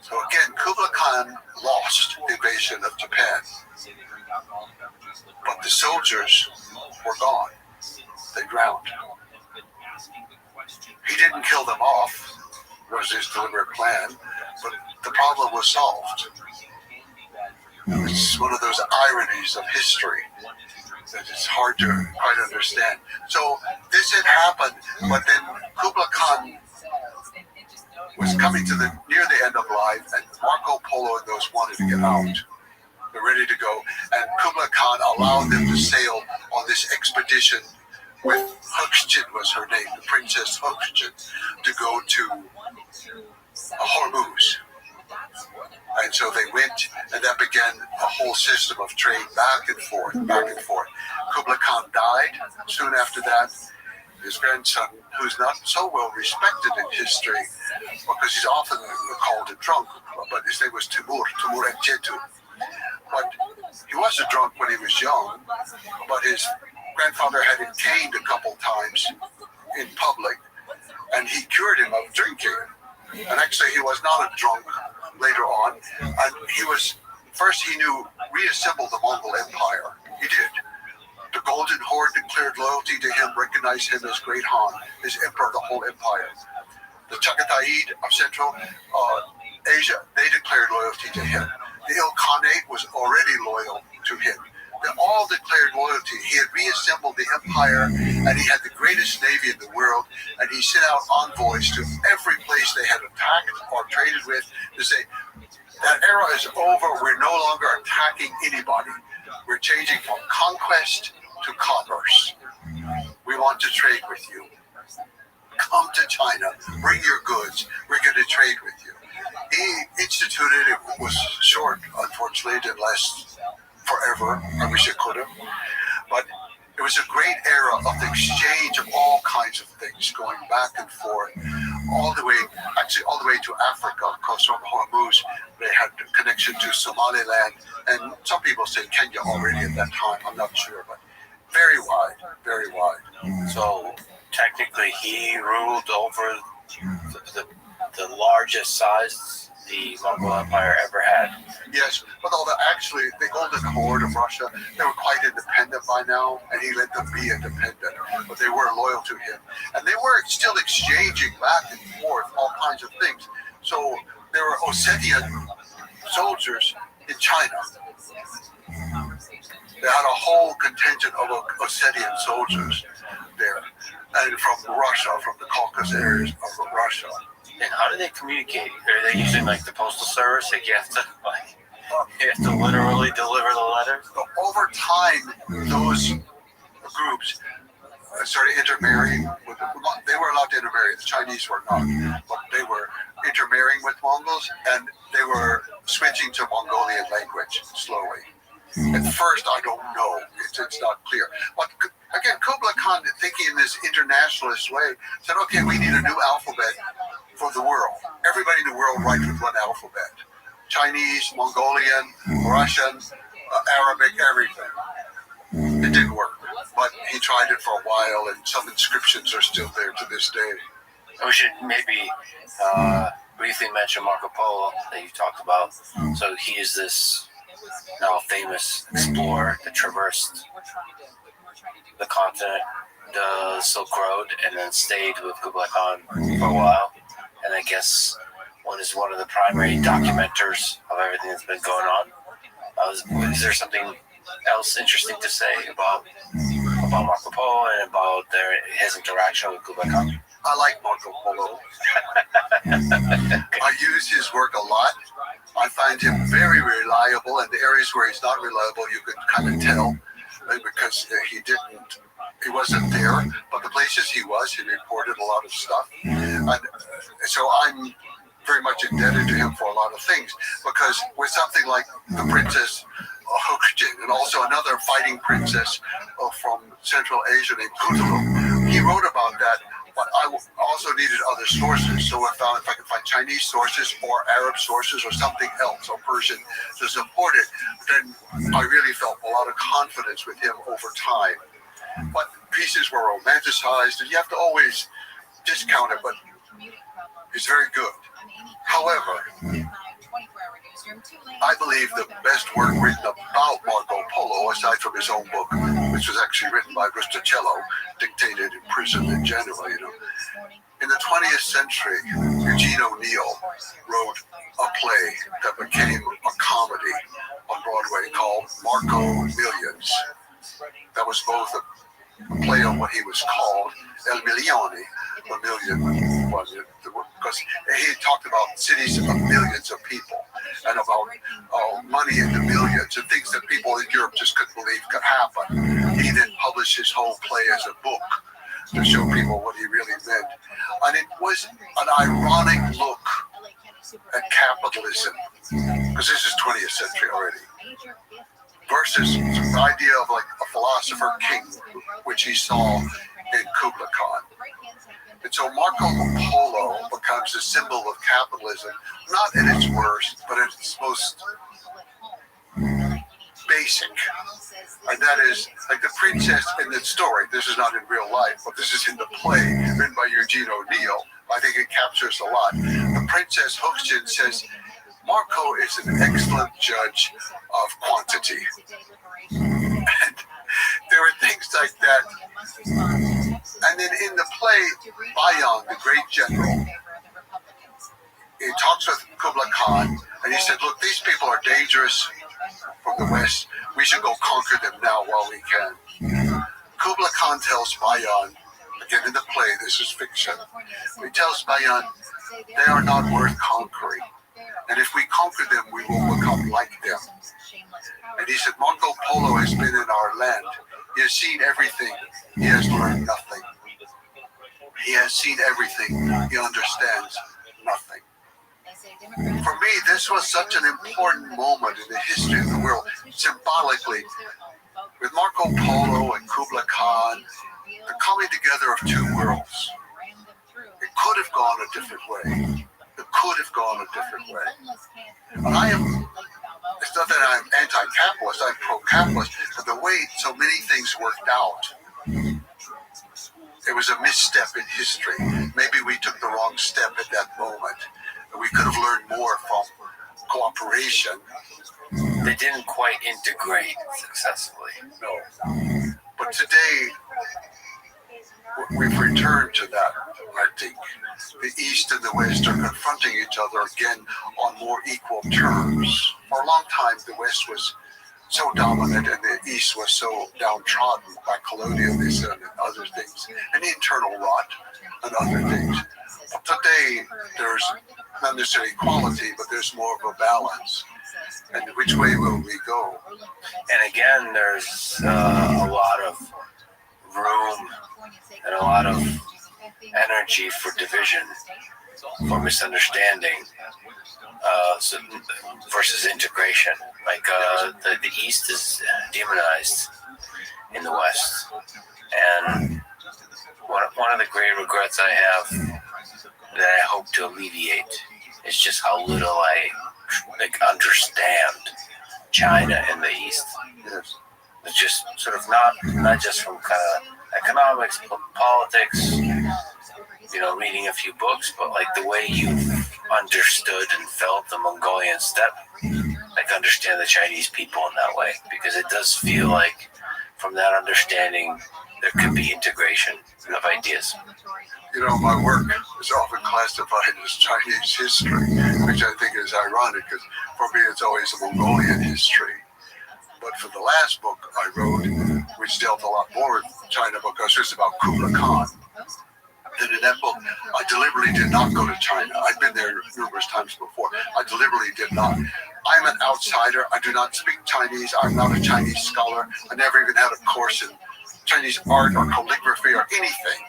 So again, Kublai Khan lost the invasion of Japan. But the soldiers were gone. They drowned. He didn't kill them off, was his deliberate plan, but the problem was solved. It's one of those ironies of history that it's hard to quite understand. So this had happened, but then Kublai Khan was coming to near the end of life, and Marco Polo and those wanted to get out. They're ready to go, and Kublai Khan allowed them to sail on this expedition with Huxjin was her name, the Princess Huxjin, to go to Hormuz. And so they went, and that began a whole system of trade back and forth, back and forth. Kublai Khan died soon after that, his grandson, who's not so well respected in history because he's often called a drunk, but his name was Timur Encetu. But he was a drunk when he was young, but his grandfather had him caned a couple times in public, and he cured him of drinking. And actually, he was not a drunk later on. And he knew reassemble the Mongol Empire. He did. The Golden Horde declared loyalty to him, recognized him as Great Han, as emperor of the whole empire. The Chagatai of Central Asia, they declared loyalty to him. The Ilkhanate was already loyal to him. They all declared loyalty. He had reassembled the empire, and he had the greatest navy in the world, and he sent out envoys to every place they had attacked or traded with to say, that era is over. We're no longer attacking anybody. We're changing from conquest to commerce. We want to trade with you. Come to China. Bring your goods. We're going to trade with you. He instituted, it was short, unfortunately, it didn't last forever. I wish it could have. But it was a great era of the exchange of all kinds of things, going back and forth, all the way to Africa, because from Hormuz, they had a connection to Somaliland, and some people say Kenya already at that time, I'm not sure, but very wide, very wide. So technically he ruled over the largest size the Mongol Empire ever had. Yes, but actually, the Golden Horde of Russia, they were quite independent by now, and he let them be independent, but they were loyal to him. And they were still exchanging back and forth all kinds of things. So there were Ossetian soldiers in China. They had a whole contingent of Ossetian soldiers there, and from Russia, from the Caucasus areas of Russia. And how do they communicate? Are they using like the postal service? Like you have to literally deliver the letters? Over time, those groups started intermarrying with they were allowed to intermarry. The Chinese were not, but they were intermarrying with Mongols, and they were switching to Mongolian language slowly. At first, I don't know. It's not clear. But again, Kublai Khan, thinking in this internationalist way, said, okay, we need a new alphabet for the world. Everybody in the world writes with one alphabet. Chinese, Mongolian, Russian, Arabic, everything. It didn't work. But he tried it for a while, and some inscriptions are still there to this day. We should maybe briefly mention Marco Polo that you talked about. So he is this now famous explorer that traversed the continent, the Silk Road, and then stayed with Kublai Khan for a while. And I guess is one of the primary documenters of everything that's been going on. Is there something else interesting to say about Marco Polo and about his interaction with Kublai Khan? I like Marco Polo. I use his work a lot. I find him very reliable, and the areas where he's not reliable, you can kind of tell because he wasn't there. But the places he was, he reported a lot of stuff, and so I'm very much indebted to him for a lot of things. Because with something like the Princess Hukjin, and also another fighting princess from Central Asia named Kutulu, he wrote about that. But I also needed other sources, so I found if I could find Chinese sources or Arab sources or something else or Persian to support it, then I really felt a lot of confidence with him over time. But pieces were romanticized, and you have to always discount it, but he's very good. However, I believe the best work written about Marco Polo, aside from his own book, which was actually written by Rustichello, dictated in prison in Genoa, In the 20th century, Eugene O'Neill wrote a play that became a comedy on Broadway called Marco Millions. That was both a play on what he was called El Milione, a million, because he talked about cities of millions of people and about money in the millions and things that people in Europe just couldn't believe could happen. He then published his whole play as a book to show people what he really meant. And it was an ironic look at capitalism, because this is 20th century already, versus the idea of like a philosopher king, which he saw in Kublai Khan. And so Marco Polo becomes a symbol of capitalism, not at its worst, but at its most basic. And that is like the princess in the story. This is not in real life, but this is in the play written by Eugene O'Neill. I think it captures a lot. The Princess Hookchin says, Marco is an excellent judge of quantity. And there are things like that. And then in the play, Bayan, the great general, he talks with Kublai Khan, and he said, look, these people are dangerous from the West. We should go conquer them now while we can. Kublai Khan tells Bayan, again in the play, this is fiction, he tells Bayan, they are not worth conquering. And if we conquer them, we will become like them. And he said, Marco Polo has been in our land. He has seen everything. He has learned nothing. He has seen everything. He understands nothing. For me, this was such an important moment in the history of the world, symbolically, with Marco Polo and Kublai Khan, the coming together of two worlds. It could have gone a different way. It could have gone a different way. And it's not that I'm anti-capitalist, I'm pro-capitalist, but the way so many things worked out, it was a misstep in history. Maybe we took the wrong step at that moment. And we could have learned more from cooperation. They didn't quite integrate successfully. No. But today, we've returned to that, I think. The East and the West are confronting each other again on more equal terms. For a long time, the West was so dominant and the East was so downtrodden by colonialism and other things, and internal rot and other things. But today, there's not necessarily equality, but there's more of a balance. And which way will we go? And again, there's a lot of room and a lot of energy for division, for misunderstanding, versus integration. Like the East is demonized in the West, and one of the great regrets I have that I hope to alleviate is just how little I understand China in the East. It's just sort of not just from kind of economics, but politics, reading a few books, but like the way you've understood and felt the Mongolian steppe, like understand the Chinese people in that way, because it does feel like from that understanding there could be integration of ideas. My work is often classified as Chinese history, which I think is ironic because for me it's always a Mongolian history. But for the last book I wrote, which dealt a lot more with China because it's about Kublai Khan, and in that book I deliberately did not go to China. I'd been there numerous times before. I deliberately did not. I'm an outsider. I do not speak Chinese. I'm not a Chinese scholar. I never even had a course in Chinese art or calligraphy or anything.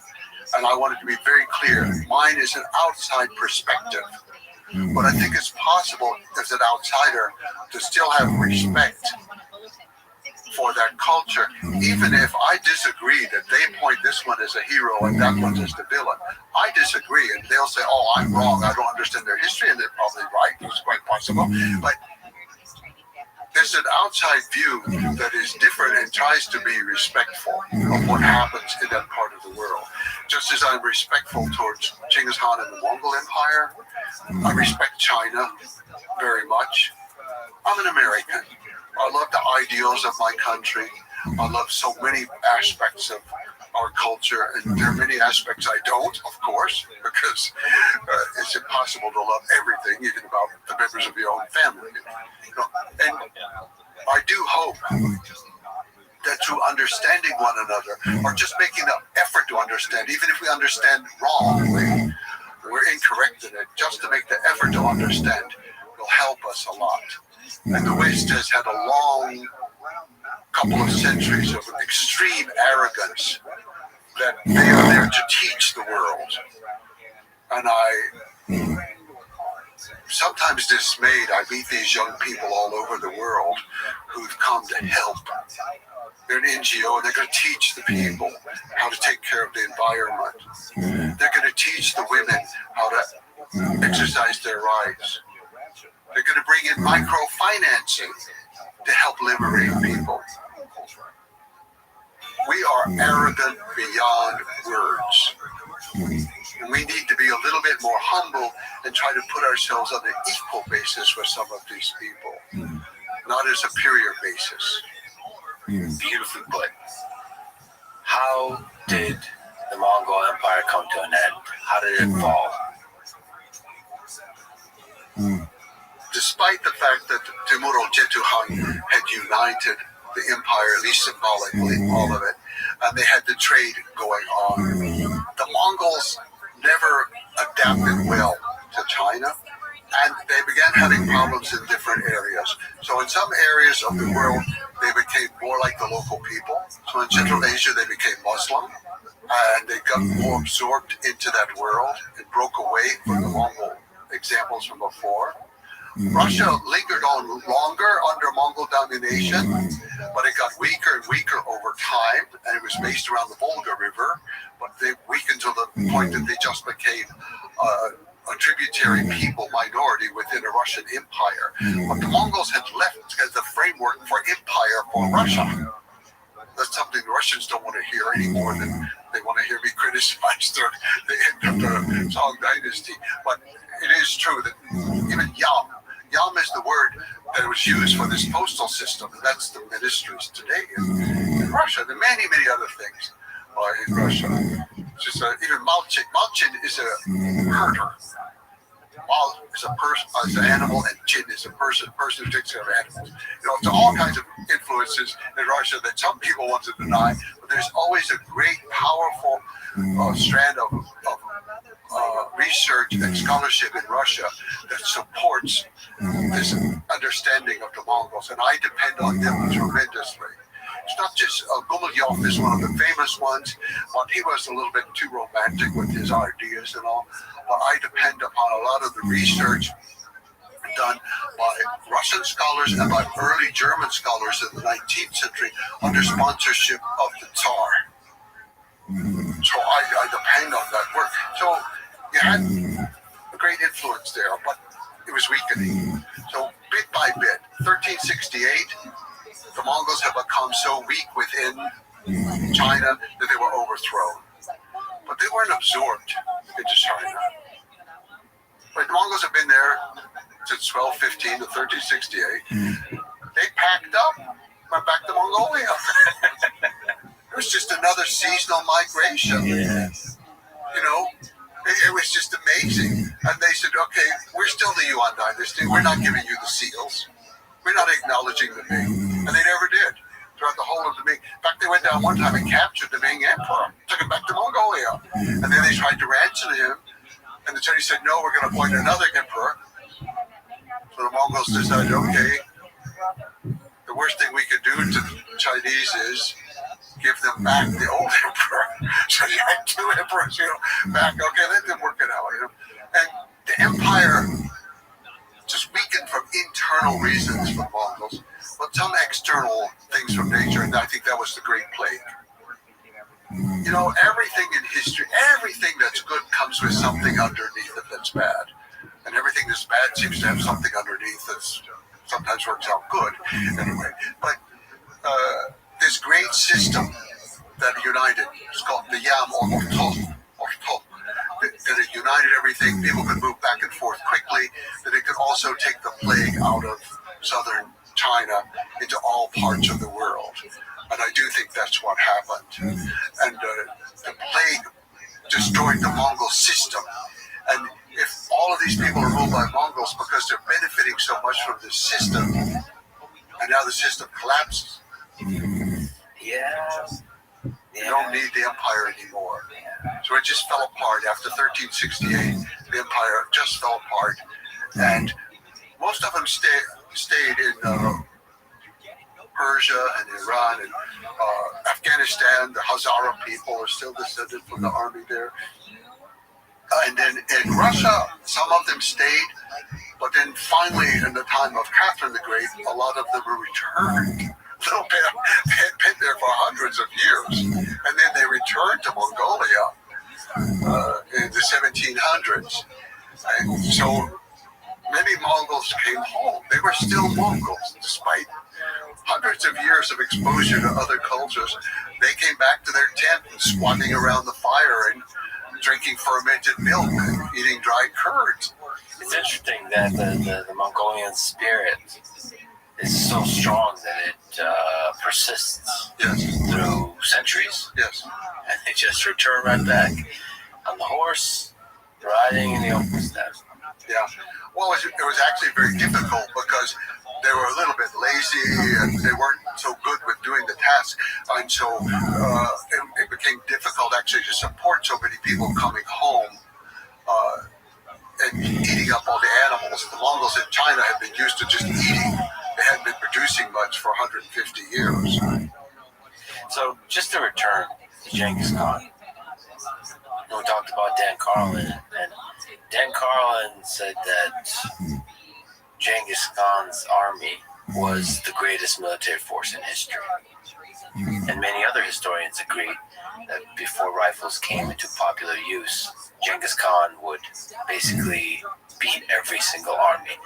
And I wanted to be very clear. Mine is an outside perspective. But I think it's possible as an outsider to still have respect for that culture, even if I disagree that they point this one as a hero and that one as the villain. I disagree, and they'll say, oh, I'm wrong. I don't understand their history, and they're probably right. It's quite possible. But there's an outside view that is different and tries to be respectful of what happens in that part of the world. Just as I'm respectful towards Genghis Khan and the Mongol Empire, I respect China very much. I'm an American. I love the ideals of my country. I love so many aspects of our culture, and there are many aspects I don't, of course, because it's impossible to love everything, even about the members of your own family. And I do hope that through understanding one another, or just making the effort to understand, even if we understand wrongly, we're incorrect in it, just to make the effort to understand will help us a lot. And the West has had a long couple of centuries of extreme arrogance that they are there to teach the world. And I sometimes dismayed, I meet these young people all over the world who've come to help They're an NGO, and they're going to teach the people how to take care of the environment. They're going to teach the women how to exercise their rights. They're going to bring in microfinancing to help liberate people. We are arrogant beyond words. And we need to be a little bit more humble and try to put ourselves on an equal basis with some of these people, not a superior basis. Beautifully put. How did the Mongol Empire come to an end? How did it fall? Despite the fact that Timur Jettuhan had united the empire, at least symbolically, all of it, and they had the trade going on, the Mongols never adapted well to China, and they began having problems in different areas. So in some areas of the world, they became more like the local people. So in Central Asia, they became Muslim, and they got more absorbed into that world and broke away from the Mongol examples from before. Russia lingered on longer under Mongol domination, but it got weaker and weaker over time, and it was based around the Volga River, but they weakened to the point that they just became a tributary people minority within a Russian empire. But the Mongols had left as the framework for empire for Russia. That's something the Russians don't want to hear any more than they want to hear me criticize the end of the Song Dynasty. But it is true that even Yam is the word that was used for this postal system, and that's the ministries today in Russia. There are many, many other things in Russia. It's just even Malchin. Malchin is a herder. Mal is a person, is an animal, and Chin is a person who takes care of animals. You know, it's all kinds of influences in Russia that some people want to deny, but there's always a great, powerful strand of research and scholarship in Russia that supports this understanding of the Mongols, and I depend on them tremendously. It's not just Gumilyov is one of the famous ones, but he was a little bit too romantic with his ideas and all. But I depend upon a lot of the research done by Russian scholars and by early German scholars in the 19th century under sponsorship of the Tsar. So I depend on that work. So you had a great influence there, but it was weakening. So bit by bit, 1368, the Mongols have become so weak within China that they were overthrown. But they weren't absorbed into China. But the Mongols have been there since 1215 to 1368. They packed up, went back to Mongolia. It was just another seasonal migration. Yes. You know, it was just amazing. And they said, okay, we're still the Yuan dynasty. We're not giving you the seals. We're not acknowledging the Ming. And they never did throughout the whole of the Ming. In fact, they went down one time and captured the Ming emperor, took him back to Mongolia. And then they tried to ransom him. And the Chinese said, no, we're going to appoint another emperor. So the Mongols decided, okay, the worst thing we could do to the Chinese is give them back the old emperor. So you had two emperors, back. Okay, let them work it out, And the empire just weakened from internal reasons for the Mongols, but some external things from nature, and I think that was the Great Plague. Everything in history, everything that's good comes with something underneath it that's bad. And everything that's bad seems to have something underneath that sometimes works out good. Anyway, but this great system that united, it's called the Yam or Orto, that it united everything. People could move back and forth quickly, that it could also take the plague out of southern China into all parts of the world. And I do think that's what happened. And the plague destroyed the Mongol system. And if all of these people are ruled by Mongols because they're benefiting so much from this system, and now the system collapses, you don't need the empire anymore. So it just fell apart after 1368. The empire just fell apart, and most of them stayed in Persia and Iran and Afghanistan. The Hazara people are still descended from the army there. And then in Russia, some of them stayed, but then finally, in the time of Catherine the Great, a lot of them were returned little bit. They had been there for hundreds of years, and then they returned to Mongolia in the 1700s. And so many Mongols came home. They were still Mongols, despite hundreds of years of exposure to other cultures. They came back to their tent and squatting around the fire and drinking fermented milk and eating dried curds. It's interesting that the Mongolian spirit is so strong that it persists through centuries. Yes. And they just return right back on the horse, riding in the open steppe. Yeah. Well, it was actually very difficult because they were a little bit lazy and they weren't so good with doing the task. And so it became difficult actually to support so many people coming home and eating up all the animals. The Mongols in China had been used to just eating. They hadn't been producing much for 150 years. So just to return to Genghis Khan, we talked about Dan Carlin, and Dan Carlin said that Genghis Khan's army was the greatest military force in history. And many other historians agree that before rifles came into popular use, Genghis Khan would basically beat every single army,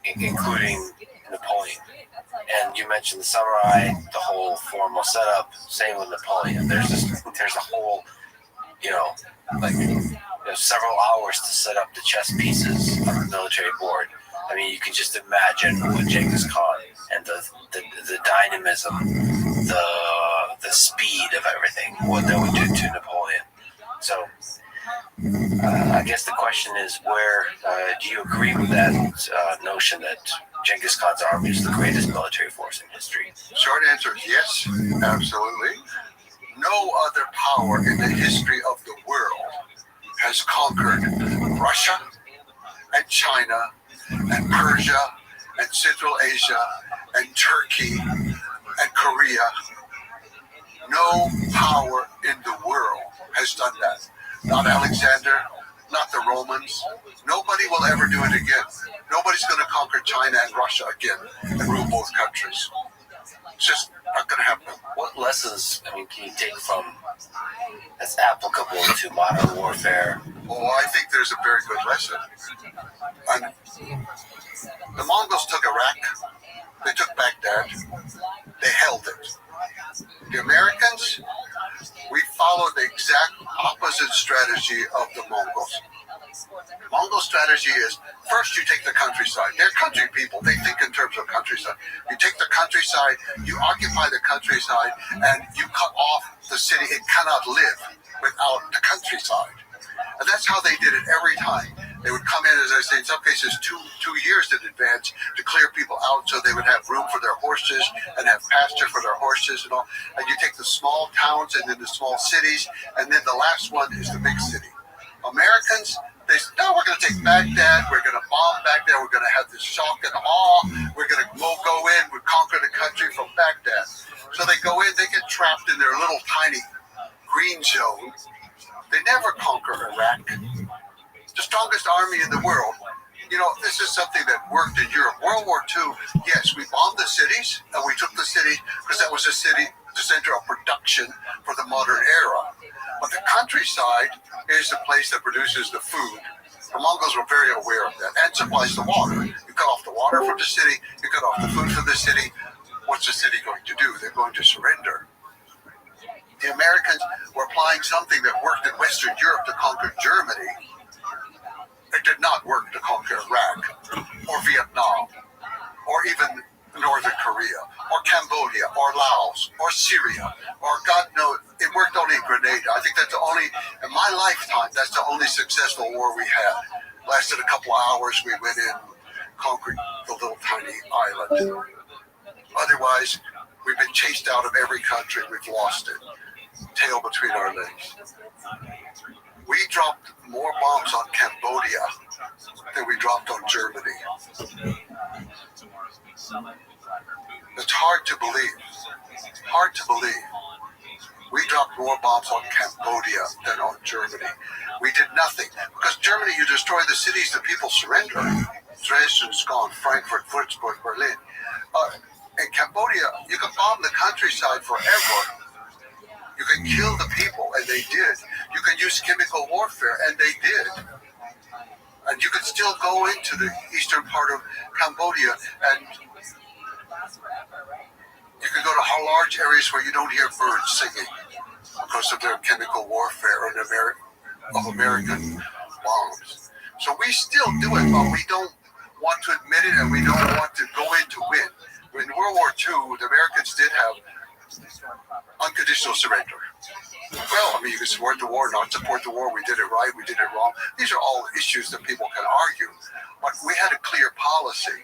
including Napoleon. And you mentioned the samurai, the whole formal setup, same with Napoleon. There's a whole, several hours to set up the chess pieces on the military board. I mean, you can just imagine what Genghis Khan and the dynamism, the speed of everything, what that would do to Napoleon. So, I guess the question is, where do you agree with that notion that Genghis Khan's army is the greatest military force in history? Short answer is yes, absolutely. No other power in the history of the world has conquered Russia and China and Persia and Central Asia and Turkey and Korea. No power in the world has done that. Not Alexander, not the Romans. Nobody will ever do it again. Nobody's going to conquer China and Russia again and rule both countries. It's just not going to happen. What lessons, can you take from that's applicable to modern warfare? Oh, I think there's a very good lesson. And the Mongols took Iraq. They took Baghdad. They held it. The Americans, we followed the exact opposite strategy of the Mongols. Mongol strategy is, first you take the countryside. They're country people. They think in terms of countryside. You take the countryside, you occupy the countryside, and you cut off the city. It cannot live without the countryside. And that's how they did it every time. They would come in, as I say, in some cases, two years in advance to clear people out so they would have room for their horses and have pasture for their horses and all. And you take the small towns and then the small cities, and then the last one is the big city. Americans, they said, no, we're going to take Baghdad, we're going to bomb Baghdad, we're going to have this shock and awe, we're going to go in, we conquer the country from Baghdad. So they go in, they get trapped in their little tiny green zone. They never conquer Iraq. The strongest army in the world. This is something that worked in Europe. World War II, yes, we bombed the cities, and we took the city because that was the center of production for the modern era. But the countryside is the place that produces the food. The Mongols were very aware of that, and supplies the water. You cut off the water from the city, you cut off the food from the city. What's the city going to do? They're going to surrender. The Americans were applying something that worked in Western Europe to conquer Germany. It did not work to conquer Iraq or Vietnam or even Northern Korea or Cambodia or Laos or Syria or God knows, it worked only in Grenada. I think that's the only, in my lifetime, that's the only successful war we had. Lasted a couple of hours. We went in, conquered the little tiny island. Otherwise, we've been chased out of every country. We've lost it. Tail between our legs. We dropped more bombs on Cambodia than we dropped on Germany. It's hard to believe. Hard to believe. We dropped more bombs on Cambodia than on Germany. We did nothing. Because Germany, you destroy the cities, the people surrender. Dresden is gone, Frankfurt, Würzburg, Berlin. In Cambodia, you can bomb the countryside forever. You can kill the people, and they did. You can use chemical warfare, and they did. And you can still go into the eastern part of Cambodia, and you can go to large areas where you don't hear birds singing because of their chemical warfare and American bombs. So we still do it, but we don't want to admit it, and we don't want to go in to win. In World War II, the Americans did have unconditional surrender. Well, I mean, you can support the war, not support the war. We did it right, we did it wrong. These are all issues that people can argue. But we had a clear policy.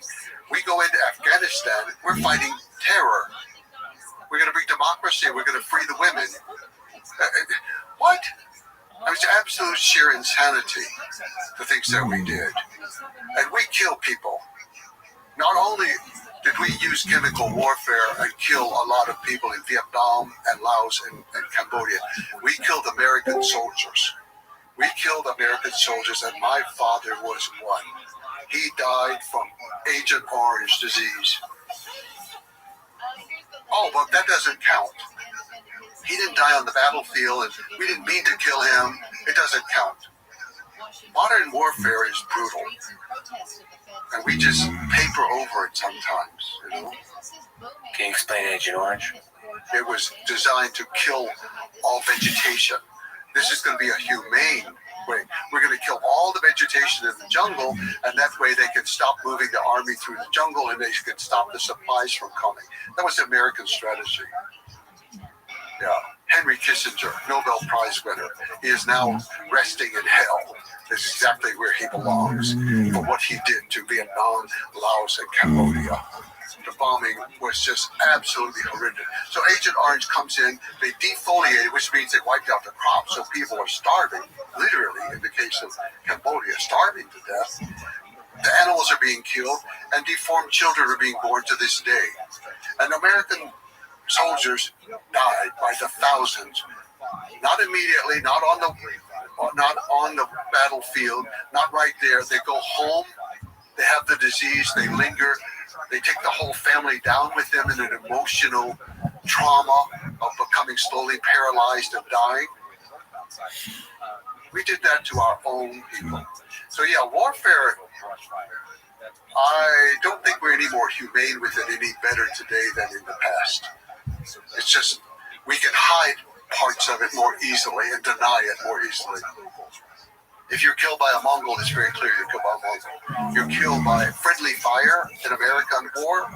We go into Afghanistan, we're fighting terror. We're going to bring democracy. We're going to free the women. What? It was absolute sheer insanity, the things that we did. And we kill people. Not only did we use chemical warfare and kill a lot of people in Vietnam and Laos and Cambodia, we killed American soldiers. We killed American soldiers, and my father was one. He died from Agent Orange disease. Oh, but that doesn't count. He didn't die on the battlefield, and we didn't mean to kill him. It doesn't count. Modern warfare is brutal, and we just paper over it sometimes, you know? Can you explain Agent Orange? It was designed to kill all vegetation. This is going to be a humane way. We're going to kill all the vegetation in the jungle, and that way they can stop moving the army through the jungle, and they can stop the supplies from coming. That was the American strategy. Yeah. Henry Kissinger, Nobel Prize winner. He is now resting in hell. This is exactly where he belongs for what he did to Vietnam, Laos, and Cambodia. The bombing was just absolutely horrendous. So Agent Orange comes in, they defoliate, which means they wiped out the crops, so people are starving, literally, in the case of Cambodia, starving to death. The animals are being killed, and deformed children are being born to this day. And American soldiers died by the thousands, not immediately, not on the battlefield, not right there. They go home, they have the disease, they linger, they take the whole family down with them in an emotional trauma of becoming slowly paralyzed and dying. We did that to our own people. So yeah, warfare, I don't think we're any more humane with it, any better today than in the past. It's just, we can hide parts of it more easily and deny it more easily. If you're killed by a Mongol, it's very clear you're killed by a Mongol. You're killed by friendly fire in American war,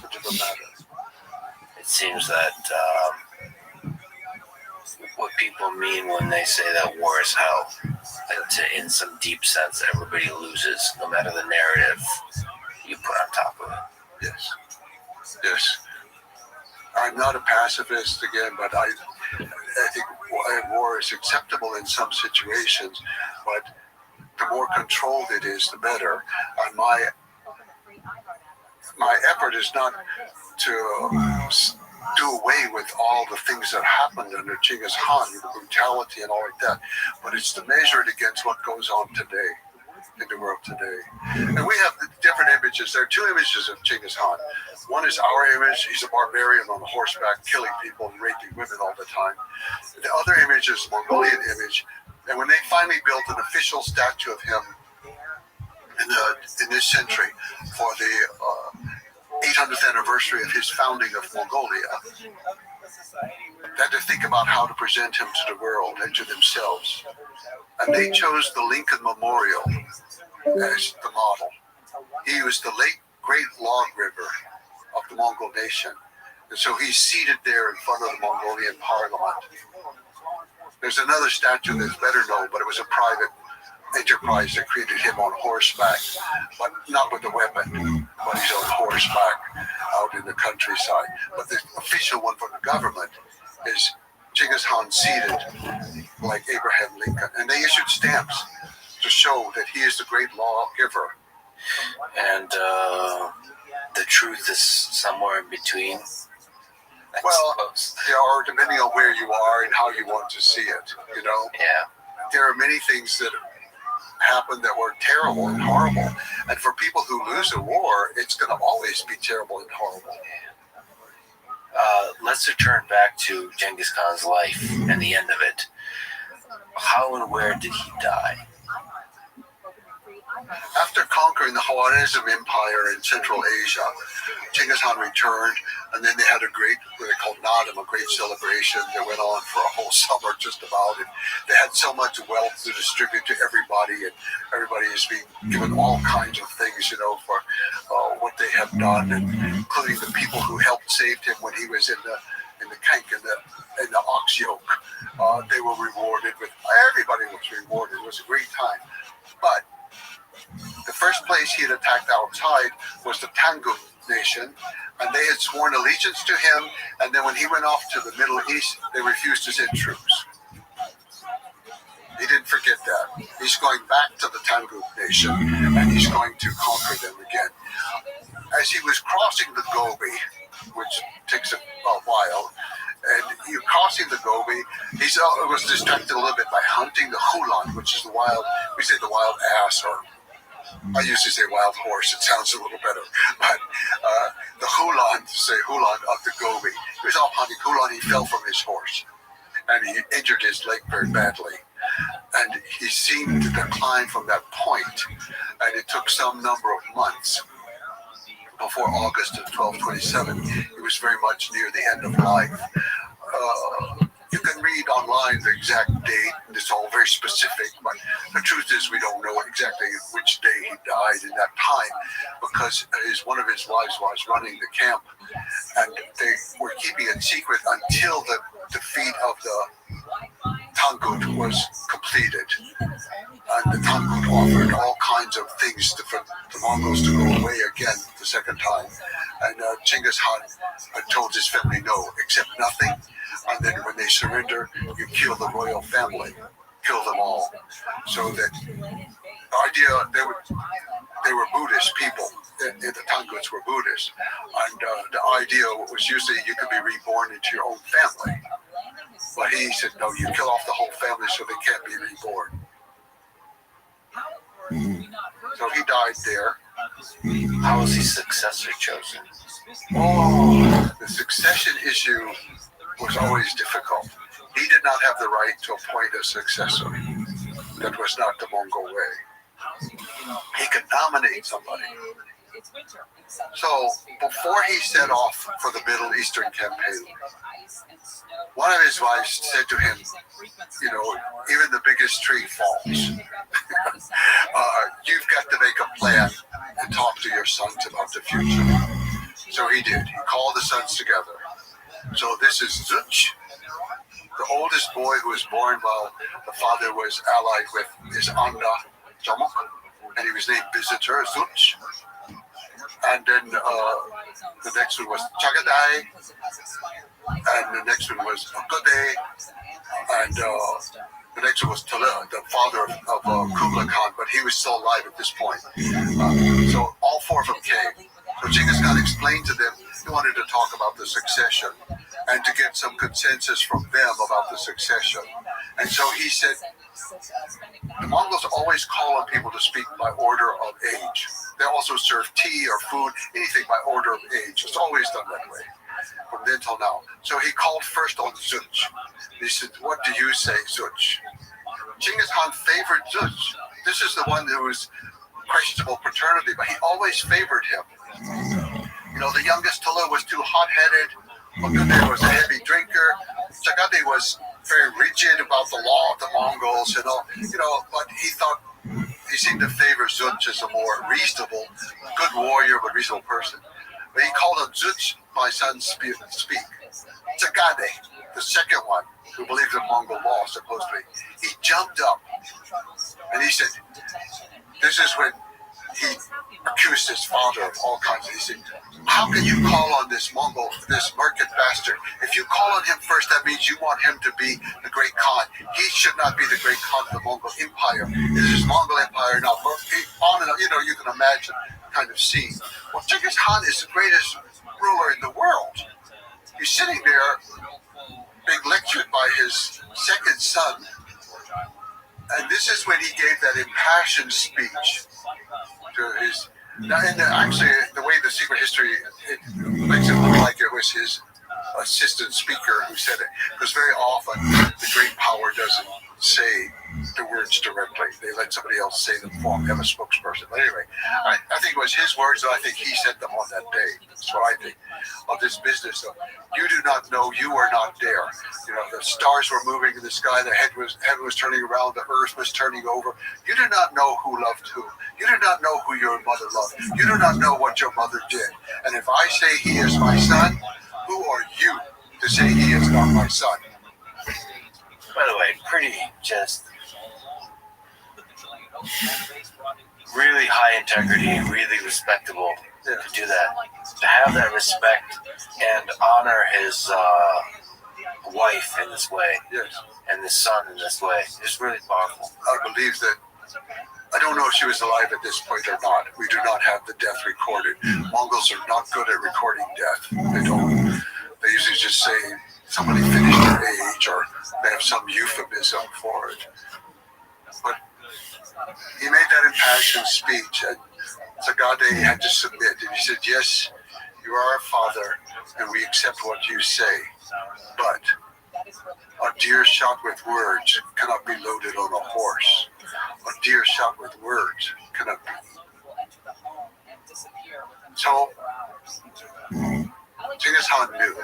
it doesn't matter. It seems that what people mean when they say that war is hell, that in some deep sense, everybody loses, no matter the narrative you put on top of it. Yes. Yes. I'm not a pacifist again, but I think war is acceptable in some situations, but the more controlled it is, the better. And my effort is not to do away with all the things that happened under Genghis Khan, the brutality and all like that, but it's to measure it against what goes on today, in the world today. And we have different images. There are two images of Genghis Khan. One is our image. He's a barbarian on horseback, killing people and raping women all the time. The other image is the Mongolian image. And when they finally built an official statue of him in this century for the 800th anniversary of his founding of Mongolia, they had to think about how to present him to the world and to themselves. And they chose the Lincoln Memorial as the model. He was the late great log river of the Mongol nation. And so he's seated there in front of the Mongolian parliament. There's another statue that's better known, but it was a private enterprise that created him on horseback, but not with a weapon, but he's on horseback out in the countryside. But the official one from the government is Genghis Khan seated like Abraham Lincoln. And they issued stamps to show that he is the great lawgiver. And the truth is somewhere in between. Well, or depending on where you are and how you want to see it, you know? Yeah. There are many things that happen that were terrible and horrible. And for people who lose a war, it's going to always be terrible and horrible. Let's return back to Genghis Khan's life and the end of it. How and where did he die? After conquering the Khwarezm Empire in Central Asia, Genghis Khan returned, and then they had a great, what they called Naadam, a great celebration that went on for a whole summer just about it. They had so much wealth to distribute to everybody, and everybody is being given all kinds of things, for what they have done, and including the people who helped save him when he was in the tank in the ox yoke. They were rewarded with, everybody was rewarded. It was a great time. But the first place he had attacked outside was the Tangut nation, and they had sworn allegiance to him, and then when he went off to the Middle East, they refused to send troops. He didn't forget that. He's going back to the Tangut nation, and he's going to conquer them again. As he was crossing the Gobi, which takes a while, and you're crossing the Gobi, he was distracted a little bit by hunting the hulan, which is the wild, we say the wild ass, or I usually say wild horse, it sounds a little better, but the hulan, of the Gobi. He was off hunting hulan, he fell from his horse, and he injured his leg very badly. And he seemed to decline from that point, and it took some number of months before August of 1227. He was very much near the end of life. You can read online the exact date, and it's all very specific, but the truth is we don't know exactly which day he died in that time, because one of his wives was running the camp, and they were keeping it secret until the defeat of the Tangut was completed. And the Tangut offered all kinds of things for the Mongols to go away again the second time. And Genghis Khan had told his family no, accept nothing. And then when they surrender, you kill the royal family, kill them all. So that the idea, they were Buddhist people. The Tanguts were Buddhists. And the idea was usually you could be reborn into your own family. But he said, no, you kill off the whole family so they can't be reborn. So he died there. How was his successor chosen? The succession issue was always difficult. He did not have the right to appoint a successor. That was not the Mongol way. He could nominate somebody. So before he set off for the Middle Eastern campaign, one of his wives said to him, even the biggest tree falls. You've got to make a plan and talk to your sons about the future. So he did. He called the sons together. So this is Zuch, the oldest boy who was born while the father was allied with his Anda, Jamuk, and he was named Visitor, Zuch. And then the next one was Chagadai, and the next one was Akade, and the next one was Tala, the father of Kublai Khan, but he was still alive at this point. So all four of them came. So Genghis Khan explained to them he wanted to talk about the succession and to get some consensus from them about the succession. And so he said, the Mongols always call on people to speak by order of age. They also serve tea or food, anything by order of age. It's always done that way, from then till now. So he called first on Zuch. He said, what do you say, Zuch? Genghis Khan favored Zuch. This is the one who was questionable paternity, but he always favored him. The youngest Tula was too hot-headed. Ogune was a heavy drinker. Chagade was very rigid about the law of the Mongols, but he seemed to favor Zuch as a more reasonable, good warrior, but reasonable person. But he called him Zuch, my son, speak. Chagade, the second one, who believed in Mongol law, supposedly, he jumped up and he said, this is when he accused his father of all kinds of things. He said, how can you call on this Mongol, this merchant bastard? If you call on him first, that means you want him to be the great Khan. He should not be the great Khan of the Mongol Empire. It is Mongol Empire, not on and on. You can imagine kind of scene. Well, Genghis Khan is the greatest ruler in the world. He's sitting there being lectured by his second son, And this is when he gave that impassioned speech to his. Actually, the way the secret history it makes it look like it was his assistant speaker who said it, because very often the great power doesn't say the words directly. They let somebody else say them for them, have a spokesperson. But anyway, I think it was his words, and I think he said them on that day. That's what I think of this business of you do not know, you are not there. You know, the stars were moving in the sky, the heaven was turning around, the earth was turning over. You do not know who loved who. You do not know who your mother loved. You do not know what your mother did. And if I say he is my son, who are you to say he is not my son? By the way, pretty just really high integrity, really respectable to do that. To have that respect and honor his wife in this way, and his son in this way, is really powerful. I believe that. I don't know if she was alive at this point or not. We do not have the death recorded. Mongols are not good at recording death. They don't. They usually just say somebody finished their age, or they have some euphemism for it. But he made that impassioned speech, and Sagade had to submit. And he said, yes, you are our father, and we accept what you say. But a deer shot with words cannot be loaded on a horse. A deer shot with words cannot be. So, Genghis Khan knew.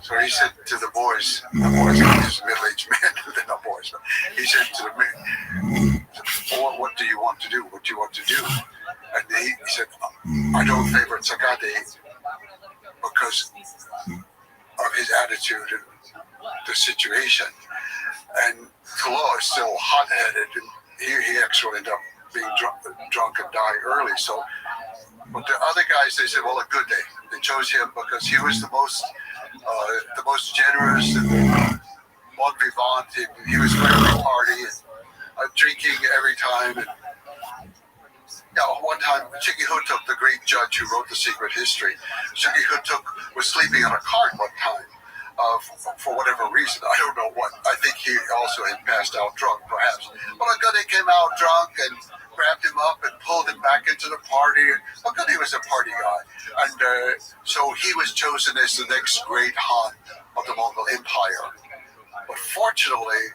So he said to the boys, he was middle-aged men, they're not boys, but he said to the men, what do you want to do? What do you want to do? And he said, I don't favor Sagade because of his attitude and the situation. And Kalo is still hot-headed, and he actually ended up being drunk and dying early. So, but the other guys, they said, well, a good day. They chose him because he was the most generous and bon vivant. He was very party and drinking every time. And one time, Chikihutuk, the great judge who wrote The Secret History, Chikihutuk was sleeping on a cart one time. For whatever reason, I don't know what. I think he also had passed out drunk, perhaps. But Agade came out drunk and grabbed him up and pulled him back into the party. Agade was a party guy. And so he was chosen as the next great Han of the Mongol Empire. But fortunately,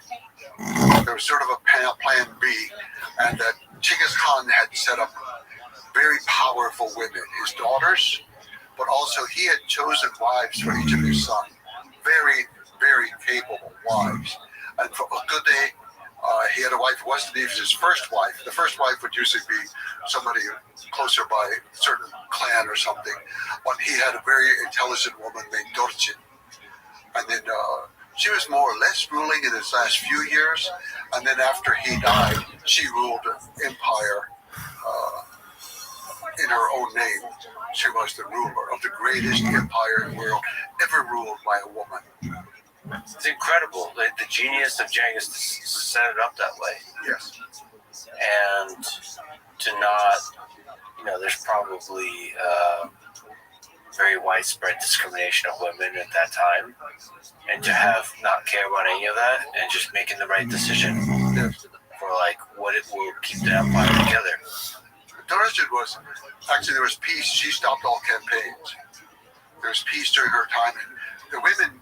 there was sort of a plan B, and that Genghis Khan had set up very powerful women, his daughters, but also he had chosen wives for each of his sons. Very, very capable wives. And for Agade, he had a wife who wasn't even his first wife. The first wife would usually be somebody closer by a certain clan or something. But he had a very intelligent woman named Dorchin. And then she was more or less ruling in his last few years. And then after he died, she ruled an empire in her own name. She was the ruler of the greatest empire in the world ever ruled by a woman. It's incredible, the genius of Genghis to set it up that way. Yes. And to not, there's probably very widespread discrimination of women at that time. And to have not care about any of that and just making the right decision for what it will keep the empire together. Dorchin was, actually there was peace. She stopped all campaigns. There was peace during her time. And the women,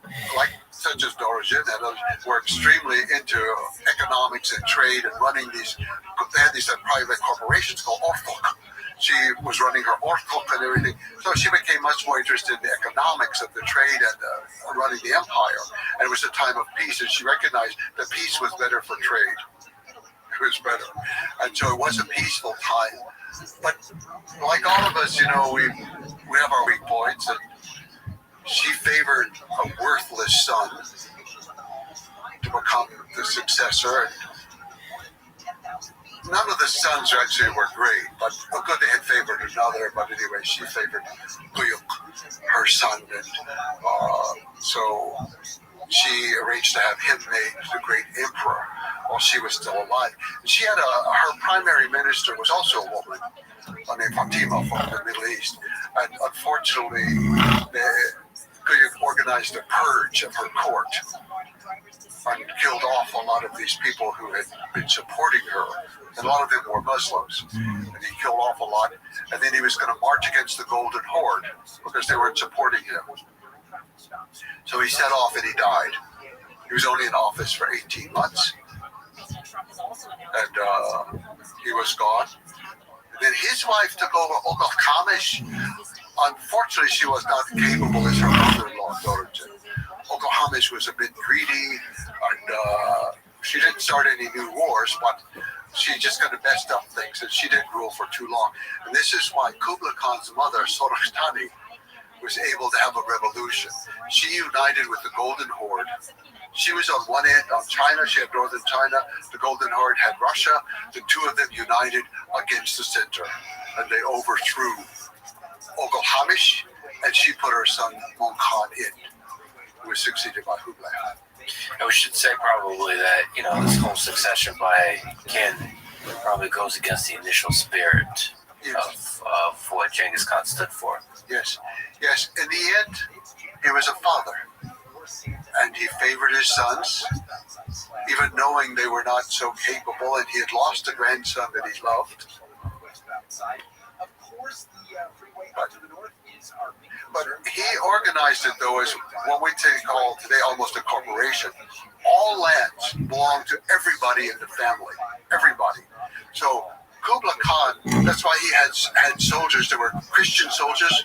such as Dorchin and others, were extremely into economics and trade and running these, they had these private corporations called Orthok. She was running her Orthok and everything. So she became much more interested in the economics of the trade and running the empire. And it was a time of peace, and she recognized that peace was better for trade. It was better. And so it was a peaceful time. But like all of us, we have our weak points, and she favored a worthless son to become the successor. None of the sons actually were great, but Agade had favored another. But anyway, she favored Guyuk, her son, and so she arranged to have him made the great emperor while she was still alive. She had her primary minister was also a woman named Fatima from the Middle East, and unfortunately, Guyuk organized a purge of her court. and killed off a lot of these people who had been supporting her. And a lot of them were Muslims. And he killed off a lot. And then he was going to march against the Golden Horde because they weren't supporting him. So he set off and he died. He was only in office for 18 months. And he was gone. And then his wife took over, Olga Kamish. Unfortunately, she was not capable as her mother-in-law, Dorothy. Olga Kamish was a bit greedy, and she didn't start any new wars, but she just kind of messed up things, and she didn't rule for too long. And this is why Kublai Khan's mother, Sorokhtani, was able to have a revolution. She united with the Golden Horde. She was on one end on China. She had northern China. The Golden Horde had Russia. The two of them united against the center, and they overthrew Olga Kamish, and she put her son Mon Khan in, who was succeeded by Kublai. And we should say probably that, this whole succession by kin probably goes against the initial spirit of what Genghis Khan stood for. Yes. In the end, he was a father, and he favored his sons, even knowing they were not so capable, and he had lost a grandson that he loved. But he organized it, though, as what we call today almost a corporation. All lands belong to everybody in the family. Everybody. So Kublai Khan, that's why he had soldiers. There were Christian soldiers,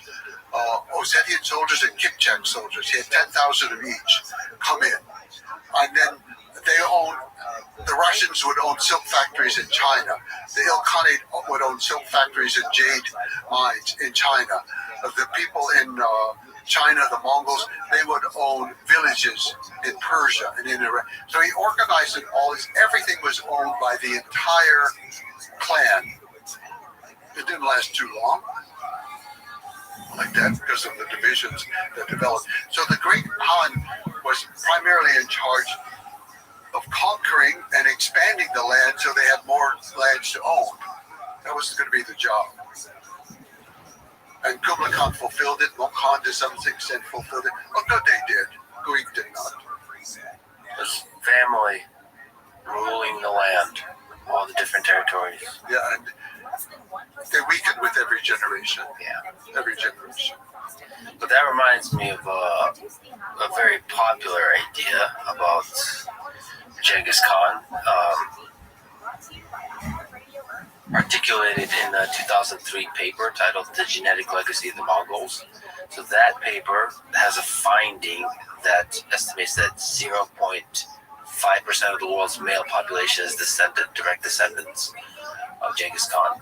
Ossetian soldiers, and Kipchak soldiers. He had 10,000 of each come in. And then the Russians would own silk factories in China. The Ilkhanate would own silk factories and jade mines in China. The people in China, the Mongols, they would own villages in Persia and in Iran. So he organized it all. Everything was owned by the entire clan. It didn't last too long like that because of the divisions that developed. So the Great Khan was primarily in charge of conquering and expanding the land so they had more lands to own. That was going to be the job. And Kublai Khan fulfilled it. Mon Khan to some extent fulfilled it. But good they did. Greek did not. This family ruling the land, all the different territories. Yeah, and they weakened with every generation. Yeah. Every generation. But that reminds me of a very popular idea about Genghis Khan, articulated in a 2003 paper titled The Genetic Legacy of the Mongols. So that paper has a finding that estimates that 0.5% of the world's male population is direct descendants of Genghis Khan.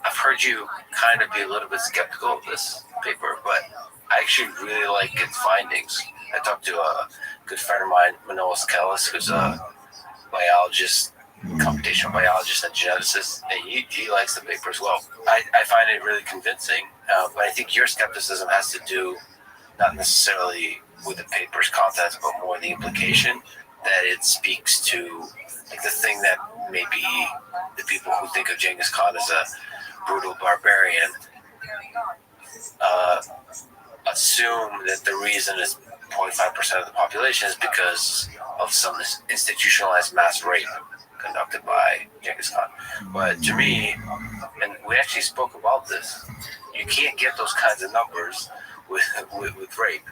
I've heard you kind of be a little bit skeptical of this paper, but I actually really like its findings. I talked to a good friend of mine, Manolis Kellis, who's a biologist, computational biologist and geneticist, and he likes the paper as well. I find it really convincing, but I think your skepticism has to do not necessarily with the paper's contents, but more the implication that it speaks to, like, the thing that maybe the people who think of Genghis Khan as a brutal barbarian assume that the reason is 0.5% of the population is because of some institutionalized mass rape conducted by Genghis Khan. But to me, and we actually spoke about this, you can't get those kinds of numbers with rape.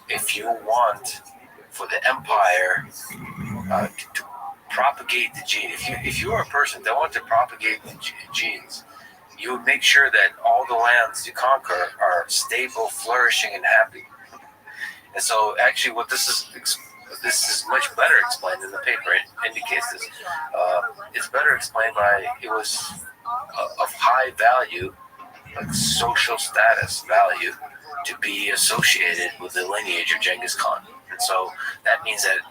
If you want for the empire to propagate the gene, if you are a person that wants to propagate the genes, you would make sure that all the lands you conquer are stable, flourishing, and happy. And so actually what this is much better explained in the paper. It indicates this. It's better explained by it was of high value, like social status value, to be associated with the lineage of Genghis Khan. And so that means that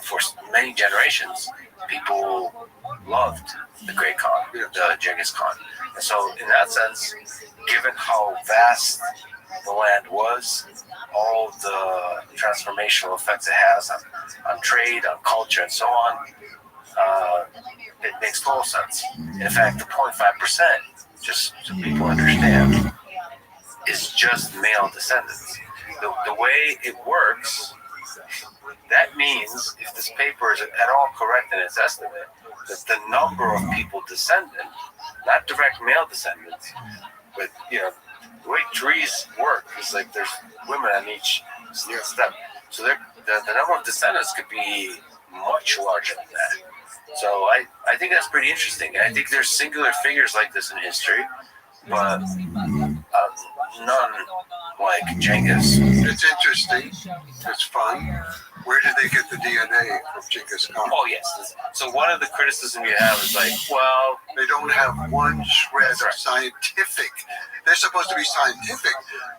for many generations, people loved the Great Khan, the Genghis Khan. And so in that sense, given how vast the land was, all the transformational effects it has on trade, on culture, and so on, it makes total sense. In fact, the 0.5%, just so people understand, is just male descendants. The way it works That means, if this paper is at all correct in its estimate, that the number of people descendant, not direct male descendants, but the way trees work is like there's women on each step. So the number of descendants could be much larger than that. So I think that's pretty interesting. And I think there's singular figures like this in history, but none like Genghis. It's interesting. It's fun. Where did they get the DNA of Genghis Khan? Oh, yes. So one of the criticism you have is like, well, they don't have one shred of scientific. They're supposed to be scientific.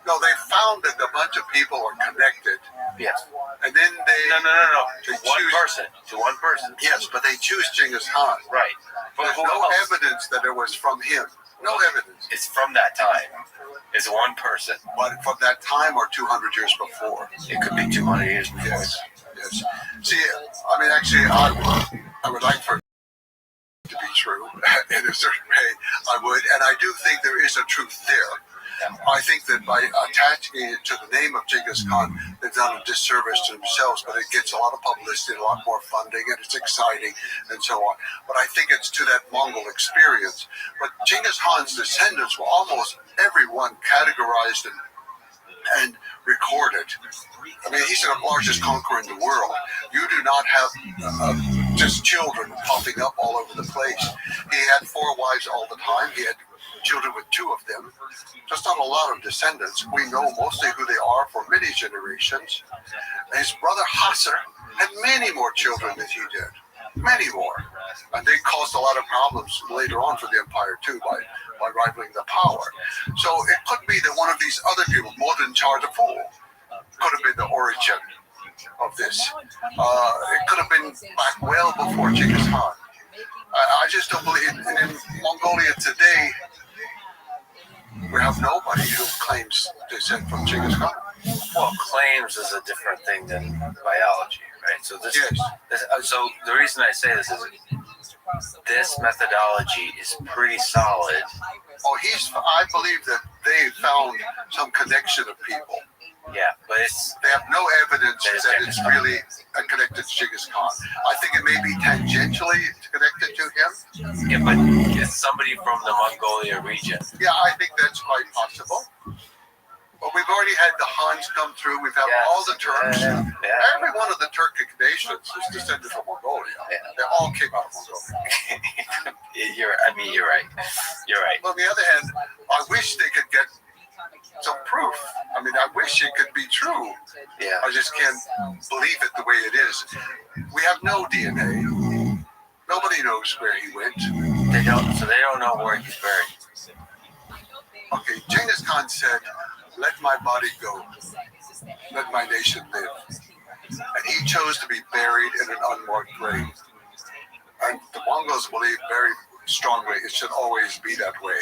No, they found that a bunch of people are connected. Yes. And then they... No. To one person. Yes, but they choose Genghis Khan. Right. There's no evidence that it was from him. No evidence. It's from that time. It's one person. But from that time or 200 years before? It could be 200 years before. Yes. See, I mean, actually, I would like for it to be true in a certain way. I would. And I do think there is a truth there. I think that by attaching it to the name of Genghis Khan, they've done a disservice to themselves, but it gets a lot of publicity, a lot more funding, and it's exciting, and so on. But I think it's to that Mongol experience. But Genghis Khan's descendants were almost everyone categorized and recorded. I mean, he's the largest conqueror in the world. You do not have just children popping up all over the place. He had 4 wives all the time. He had children with 2 of them. Just not a lot of descendants. We know mostly who they are for many generations. His brother Hasser had many more children than he did. Many more. And they caused a lot of problems later on for the empire too by rivaling the power. So it could be that one of these other people, Modern Char the Fool, could have been the origin of this. It could have been back well before Genghis Khan. I just don't believe in Mongolia today. We have nobody who claims descent from Genghis Khan. Well, claims is a different thing than biology, right? So so the reason I say this is this methodology is pretty solid. Oh, I believe that they found some connection of people. Yeah, but they have no evidence that it's really connected to Genghis Khan. I think it may be tangentially connected to him. Yeah, but it's somebody from the Mongolia region. Yeah, I think that's quite possible. But we've already had the Huns come through. We've had all the Turks. Every one of the Turkic nations is descended from Mongolia. They all came out of Mongolia. You're right. You're right. On the other hand, I wish they could get some proof. I mean, I wish it could be true. Yeah. I just can't believe it the way it is. We have no DNA. Nobody knows where he went. They don't know where he's buried. Okay, Genghis Khan said, "Let my body go. Let my nation live." And he chose to be buried in an unmarked grave. And the Mongols believe very strongly it should always be that way.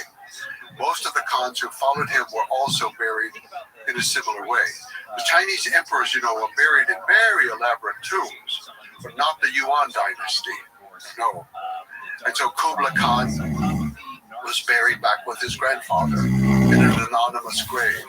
Most of the Khans who followed him were also buried in a similar way. The Chinese emperors, were buried in very elaborate tombs, but not the Yuan dynasty. No. And so Kublai Khan was buried back with his grandfather in an anonymous grave.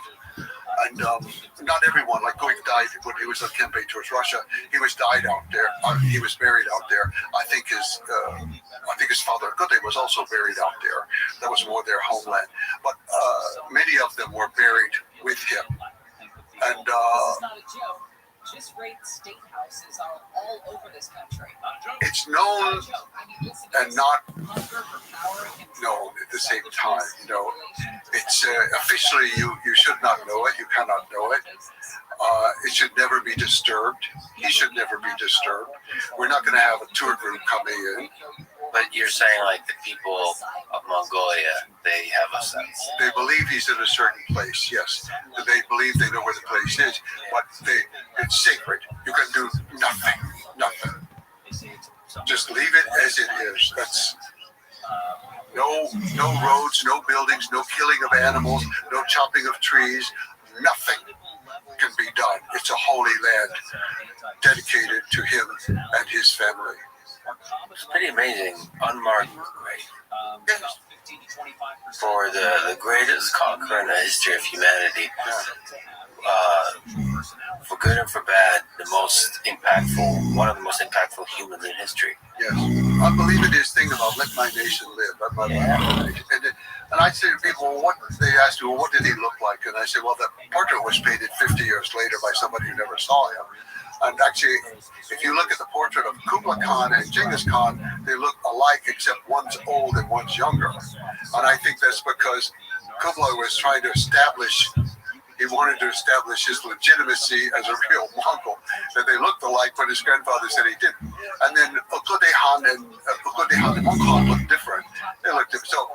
And not everyone, like Goik died when he was on campaign towards Russia. He was died out there. He was buried out there. I think his father Gode was also buried out there. That was more their homeland. But many of them were buried with him. And just great state houses are all over this country. It's known and not known at the same time. It's officially you should not know it. You cannot know it. It should never be disturbed. He should never be disturbed. We're not going to have a tour group coming in. But you're saying like the people of Mongolia, they have a sense. They believe he's in a certain place, yes. They believe they know where the place is, but it's sacred. You can do nothing. Just leave it as it is. That's no roads, no buildings, no killing of animals, no chopping of trees, nothing can be done. It's a holy land dedicated to him and his family. It's pretty amazing. Unmarked grave. For the greatest conqueror in the history of humanity. For good and for bad, one of the most impactful humans in history. Yes. I believe in his thing about let my nation live. And I say to people, they ask me, well, what did he look like? And I say, well, the portrait was painted 50 years later by somebody who never saw him. And actually, if you look at the portrait of Kublai Khan and Genghis Khan, they look alike, except one's old and one's younger. And I think that's because Kublai was trying to he wanted to establish his legitimacy as a real Mongol, that they looked alike, but his grandfather said he didn't. And then Ukhdai Khan and Khan looked different. They looked different. So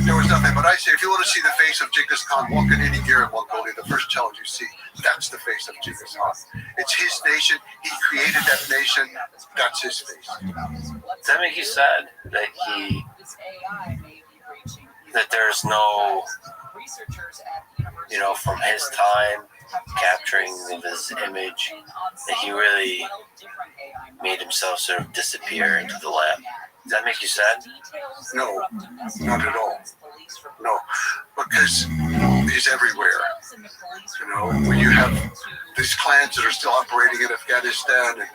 there was nothing. But I say, if you want to see the face of Genghis Khan, walk in any year in Mongolia, the first challenge you see, that's the face of Genghis Khan. It's his nation. He created that nation. That's his face. Does that make you sad that there's no, from his time, capturing of his image, that he really made himself sort of disappear into the lab? Does that make you sad? No, not at all. No, because he's everywhere. When you have these clans that are still operating in Afghanistan, and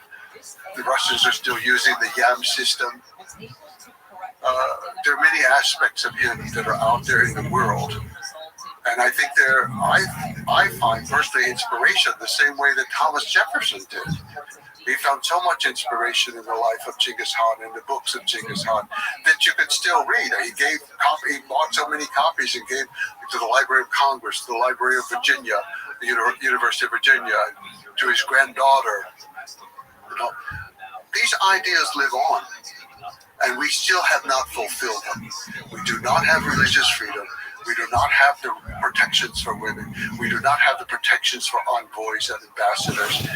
the Russians are still using the YAM system, there are many aspects of him that are out there in the world. And I think I find personally inspiration the same way that Thomas Jefferson did. He found so much inspiration in the life of Genghis Khan and the books of Genghis Khan that you could still read. He bought so many copies and gave to the Library of Congress, to the Library of Virginia, the University of Virginia, to his granddaughter. These ideas live on, and we still have not fulfilled them. We do not have religious freedom. We do not have the protections for women. We do not have the protections for envoys and ambassadors.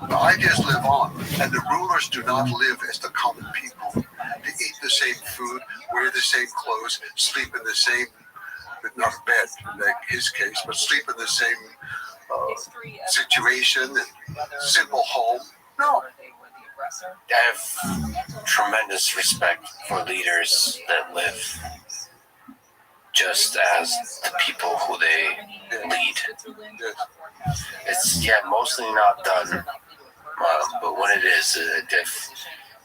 The ideas live on, and the rulers do not live as the common people. They eat the same food, wear the same clothes, sleep in the same, not bed in his case, but sleep in the same situation and simple home. No. I have tremendous respect for leaders that live just as the people who they lead. It's mostly not done, but when it is,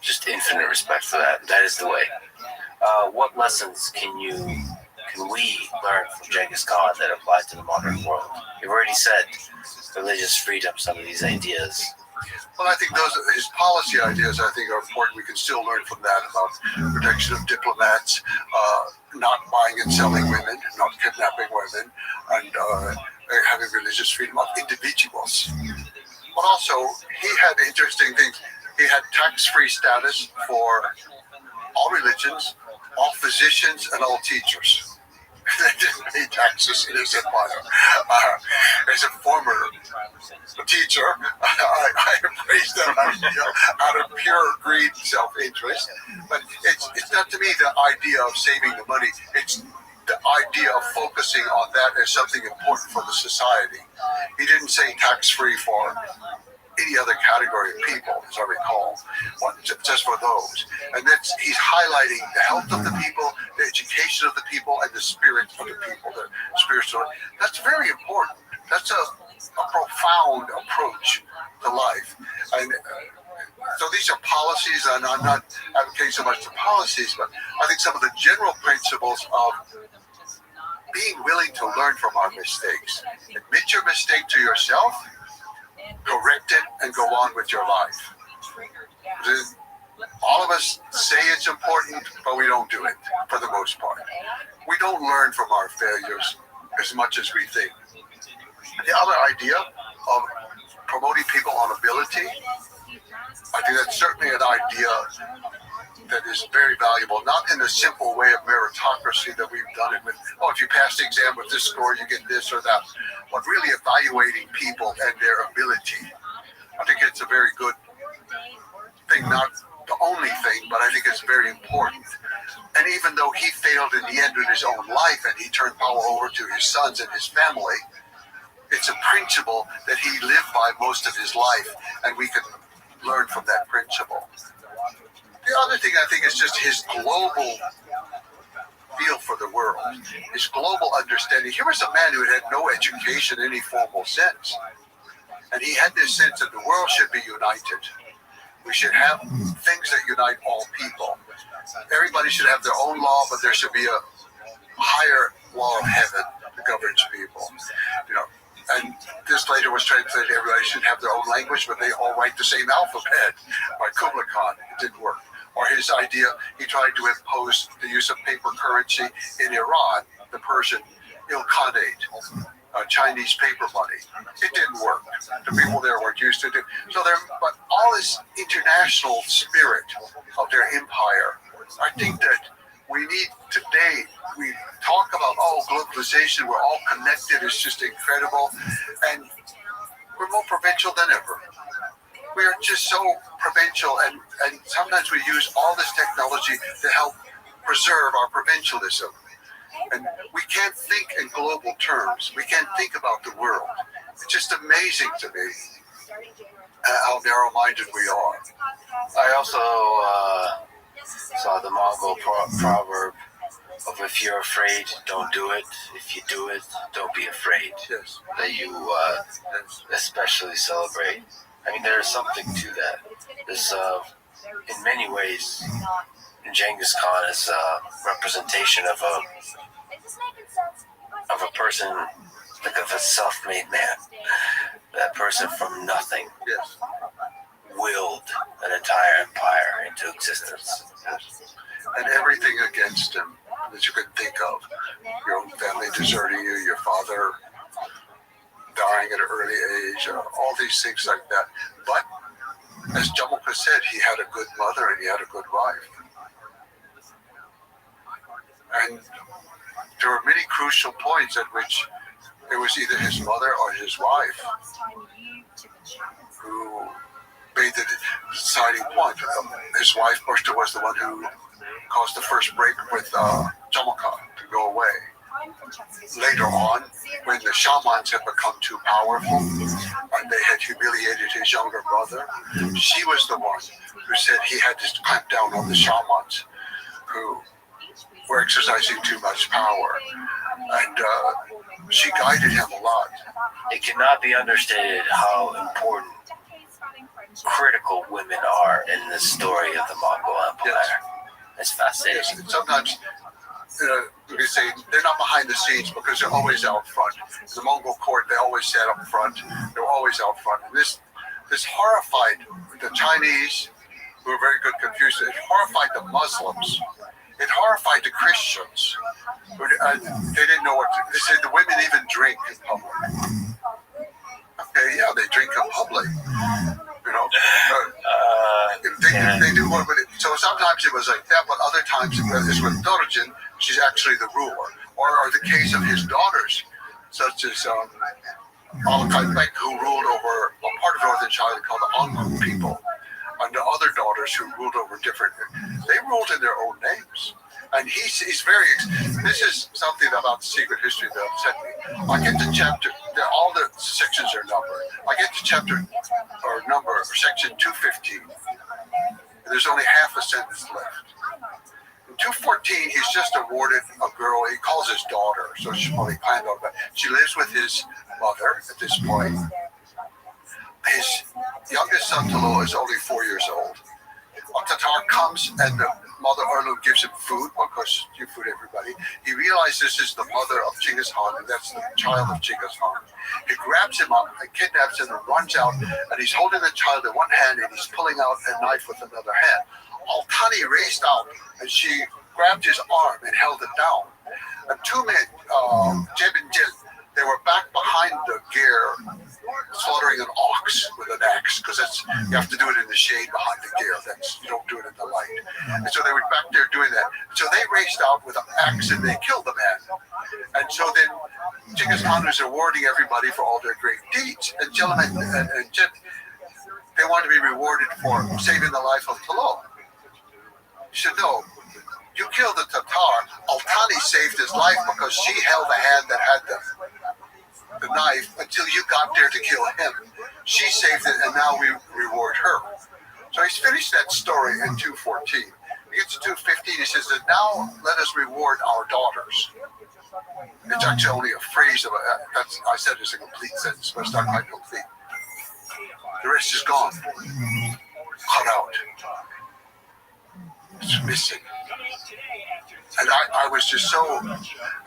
just infinite respect for that. That is the way. What lessons can we learn from Genghis Khan that apply to the modern world? You've already said religious freedom, some of these ideas. Well, I think his policy ideas, I think, are important. We can still learn from that about protection of diplomats, not buying and selling women, not kidnapping women, and having religious freedom of individuals. But also, he had interesting things. He had tax-free status for all religions, all physicians, and all teachers. They didn't pay taxes in his empire. As a former teacher, I embrace that idea out of pure greed and self-interest. But it's not to me the idea of saving the money. It's the idea of focusing on that as something important for the society. He didn't say tax-free for any other category of people, as I recall, just for those. And he's highlighting the health of the people, the education of the people, and the spirit of the people, the spiritual. That's very important. That's a profound approach to life. And so these are policies, and I'm not advocating so much the policies, but I think some of the general principles of being willing to learn from our mistakes. Admit your mistake to yourself, correct it, and go on with your life. All of us say it's important, but we don't do it for the most part. We don't learn from our failures as much as we think. The other idea of promoting people on ability, I think that's certainly an idea that is very valuable, not in the simple way of meritocracy that we've done it with, if you pass the exam with this score, you get this or that, but really evaluating people and their ability. I think it's a very good thing, not the only thing, but I think it's very important. And even though he failed in the end in his own life and he turned power over to his sons and his family, it's a principle that he lived by most of his life, and we can learn from that principle. other thing I think is just his global feel for the world, his global understanding. Here was a man who had no education in any formal sense. And he had this sense that the world should be united. We should have things that unite all people. Everybody should have their own law, but there should be a higher law of heaven that governs people. You know, and this later was translated, everybody should have their own language, but they all write the same alphabet by Kublai Khan. It didn't work. Or his idea, he tried to impose the use of paper currency in Iran, the Persian Ilkhanate, Chinese paper money. It didn't work. The people there weren't used to it. So but all this international spirit of their empire, I think that we need today, we talk about, globalization, we're all connected, it's just incredible. And we're more provincial than ever. We are just so provincial, and sometimes we use all this technology to help preserve our provincialism. And we can't think in global terms. We can't think about the world. It's just amazing to me how narrow-minded we are. I also saw the Mongol proverb of if you're afraid, don't do it. If you do it, don't be afraid. Yes. That you especially celebrate. I mean, there is something to that. This, in many ways, Genghis Khan is a representation of a person, like of a self-made man. That person from nothing willed an entire empire into existence. And everything against him that you could think of. Your own family deserting you, your father dying at an early age, all these things like that. But as Jamukha said, he had a good mother and he had a good wife. And there were many crucial points at which it was either his mother or his wife who made the deciding point. His wife, Bushta, was the one who caused the first break with Jamukha to go away. Later on, when the shamans had become too powerful and they had humiliated his younger brother, she was the one who said he had to clamp down on the shamans who were exercising too much power. And she guided him a lot. It cannot be understated how important critical women are in the story of the Mongol Empire. Yes. It's fascinating. Yes. Sometimes we say they're not behind the scenes because they're always out front. The Mongol court, they always sat up front. They were always out front. And this horrified the Chinese, who were very good Confucians. It horrified the Muslims. It horrified the Christians. They didn't know what to. They said the women even drink in public. Okay, yeah, they drink in public. You know, they do what with it. So sometimes it was like that, but other times it's with Dorjin. She's actually the ruler. Or the case of his daughters, such as Malachi Bek, who ruled over a part of northern China called the Ongu people, and the other daughters who ruled over different. They ruled in their own names. And he's very. This is something about the secret history that upset me. I get to chapter. All the sections are numbered. I get to chapter or section 215. There's only half a sentence left. In 214, he's just awarded a girl. He calls his daughter, so she's probably planned on that. She lives with his mother at this point. His youngest son Talo is only 4 years old. A Tatar comes and the mother Erlu gives him food because you food everybody. He realizes this is the mother of Genghis Khan and that's the child of Genghis Khan. He grabs him up and kidnaps him and runs out and he's holding the child in one hand and he's pulling out a knife with another hand. Al-Thani raced out and she grabbed his arm and held it down. And two men, Jeb and Jeb, they were back behind the gear slaughtering an ox with an axe because that's you have to do it in the shade behind the gear. That's you don't do it in the light. And so they were back there doing that. So they raced out with an axe and they killed the man. And so then Genghis Khan was awarding everybody for all their great deeds. And Jelamet and Jeb, they wanted to be rewarded for saving the life of Talo. He said, no, you killed the Tatar. Al-Thani saved his life because she held the hand that had the knife until you got there to kill him. She saved it, and now we reward her. So he's finished that story in 2:14. He gets to 2:15. He says that now let us reward our daughters. It's actually only a phrase of that's I said it's a complete sentence, but it's not quite complete. The rest is gone. Cut out. It's missing. And I was just so, and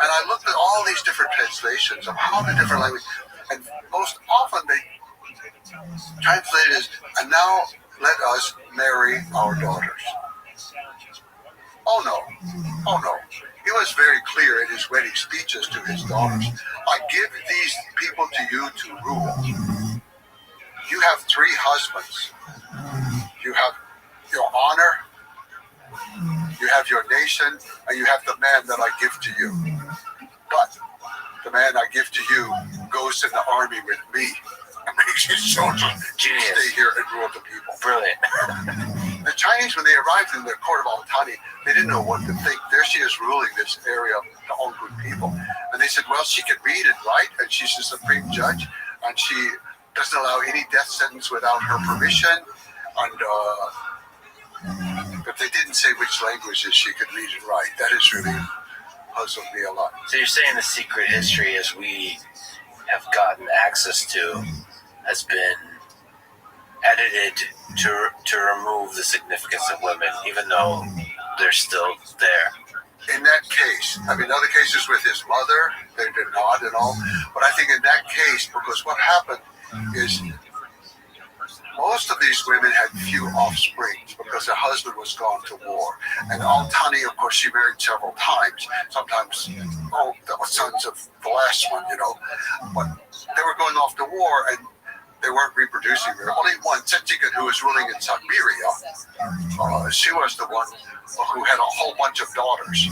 I looked at all these different translations of how the different languages, and most often they translate it as, and now let us marry our daughters. Oh no. He was very clear in his wedding speeches to his daughters. I give these people to you to rule. You have 3 husbands. You have your honor, you have your nation, and you have the man that I give to you. But the man I give to you goes in the army with me and makes his children stay here and rule the people. Brilliant. The Chinese, when they arrived in the court of Al-Thani, they didn't know what to think. There she is ruling this area of the Hongkong people. And they said, well, she can read and write, and she's the supreme judge, and she doesn't allow any death sentence without her permission. And but they didn't say which languages she could read and write. That has really puzzled me a lot. So you're saying the secret history, as we have gotten access to, has been edited to remove the significance of women, even though they're still there. In that case, I mean, other cases with his mother, they did not and all. But I think in that case, because what happened is most of these women had few offspring because their husband was gone to war. And Al-Thani, of course, she married several times. Sometimes, the sons of the last one, But they were going off to war and they weren't reproducing. There only one, Tsetchikan, who was ruling in Siberia. She was the one who had a whole bunch of daughters.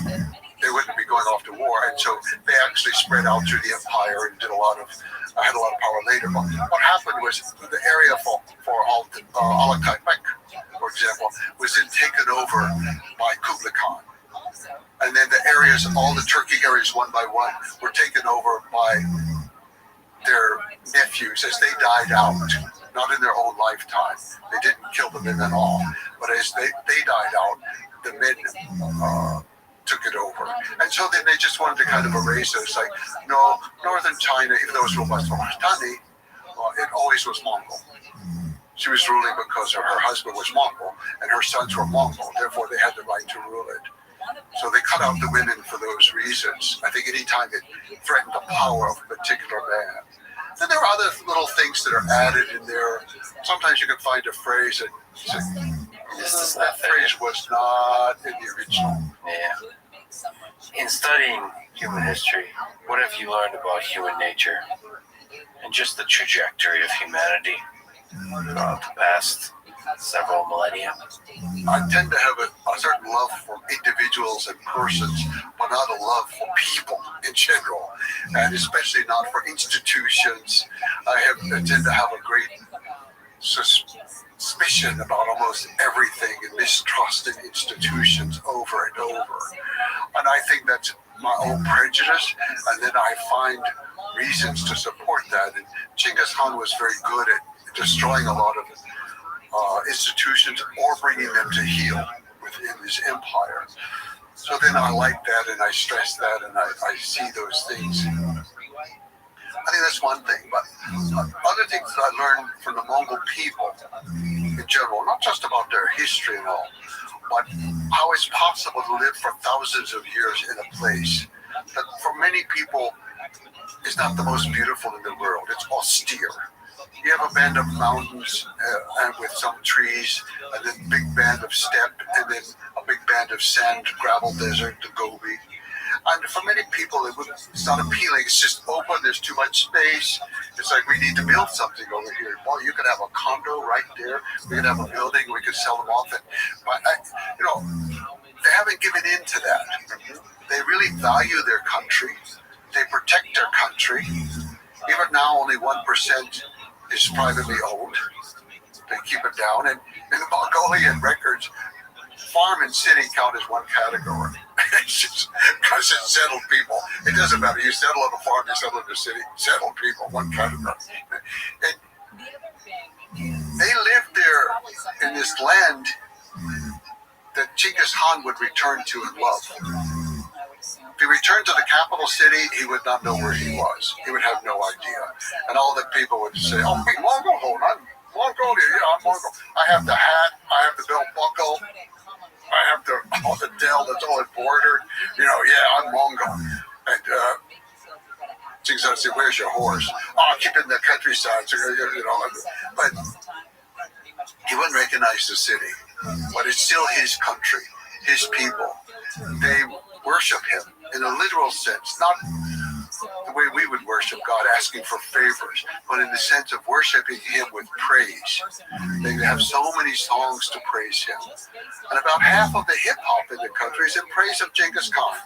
They wouldn't be going off to war, and so they actually spread out through the empire and had a lot of power later. But what happened was the area for Alakaipek, for example, was then taken over by Kublai Khan. And then the areas, all the Turkic areas, one by one, were taken over by their nephews as they died out, not in their own lifetime. They didn't kill the men at all, but as they died out, the men took it over. And so then they just wanted to kind of erase it. It's like, no, northern China, even though it was ruled by Sultani, it always was Mongol. She was ruling because her husband was Mongol and her sons were Mongol. Therefore, they had the right to rule it. So they cut out the women for those reasons. I think anytime it threatened the power of a particular man. Then there are other little things that are added in there. Sometimes you can find a phrase that that phrase was not in the original. Yeah. In studying human history, what have you learned about human nature and just the trajectory of humanity throughout the past several millennia? I tend to have a certain love for individuals and persons, but not a love for people in general, and especially not for institutions. I tend to have a great suspicion about almost everything and mistrust in institutions over and over. And I think that's my own prejudice, and then I find reasons to support that. And Genghis Khan was very good at destroying a lot of institutions or bringing them to heel within his empire. So then I like that and I stress that and I see those things. I think that's one thing. But other things that I learned from the Mongol people in general, not just about their history and all, but how it's possible to live for thousands of years in a place that for many people is not the most beautiful in the world. It's austere. You have a band of mountains and with some trees, and then a big band of steppe, and then a big band of sand, gravel desert, the Gobi. And for many people, it's not appealing. It's just open. There's too much space. It's like we need to build something over here. Well, you could have a condo right there. We could have a building. We could sell them off. They haven't given in to that. They really value their country. They protect their country. Even now, only 1% is privately owned. They keep it down. And in the Mongolian records, farm and city count as one category. It's just because it's settled people. It doesn't matter. You settle on a farm, you settle in the city. Settled people, one category. And they lived there in this land that Genghis Khan would return to and love. If he returned to the capital city, he would not know where he was. He would have no idea. And all the people would say, oh, hey, Mongol, I'm Mongolia, yeah, I'm Mongol. I have the hat, I have the belt buckle, I have the dell that's all embroidered. You know, yeah, I'm Mongol. And Genghis Khan said, where's your horse? Oh, I'll keep it in the countryside. So, you know, but he wouldn't recognize the city. But it's still his country, his people. They worship him in a literal sense, not the way we would worship God, asking for favors, but in the sense of worshiping him with praise. They have so many songs to praise him. And about half of the hip-hop in the country is in praise of Genghis Khan.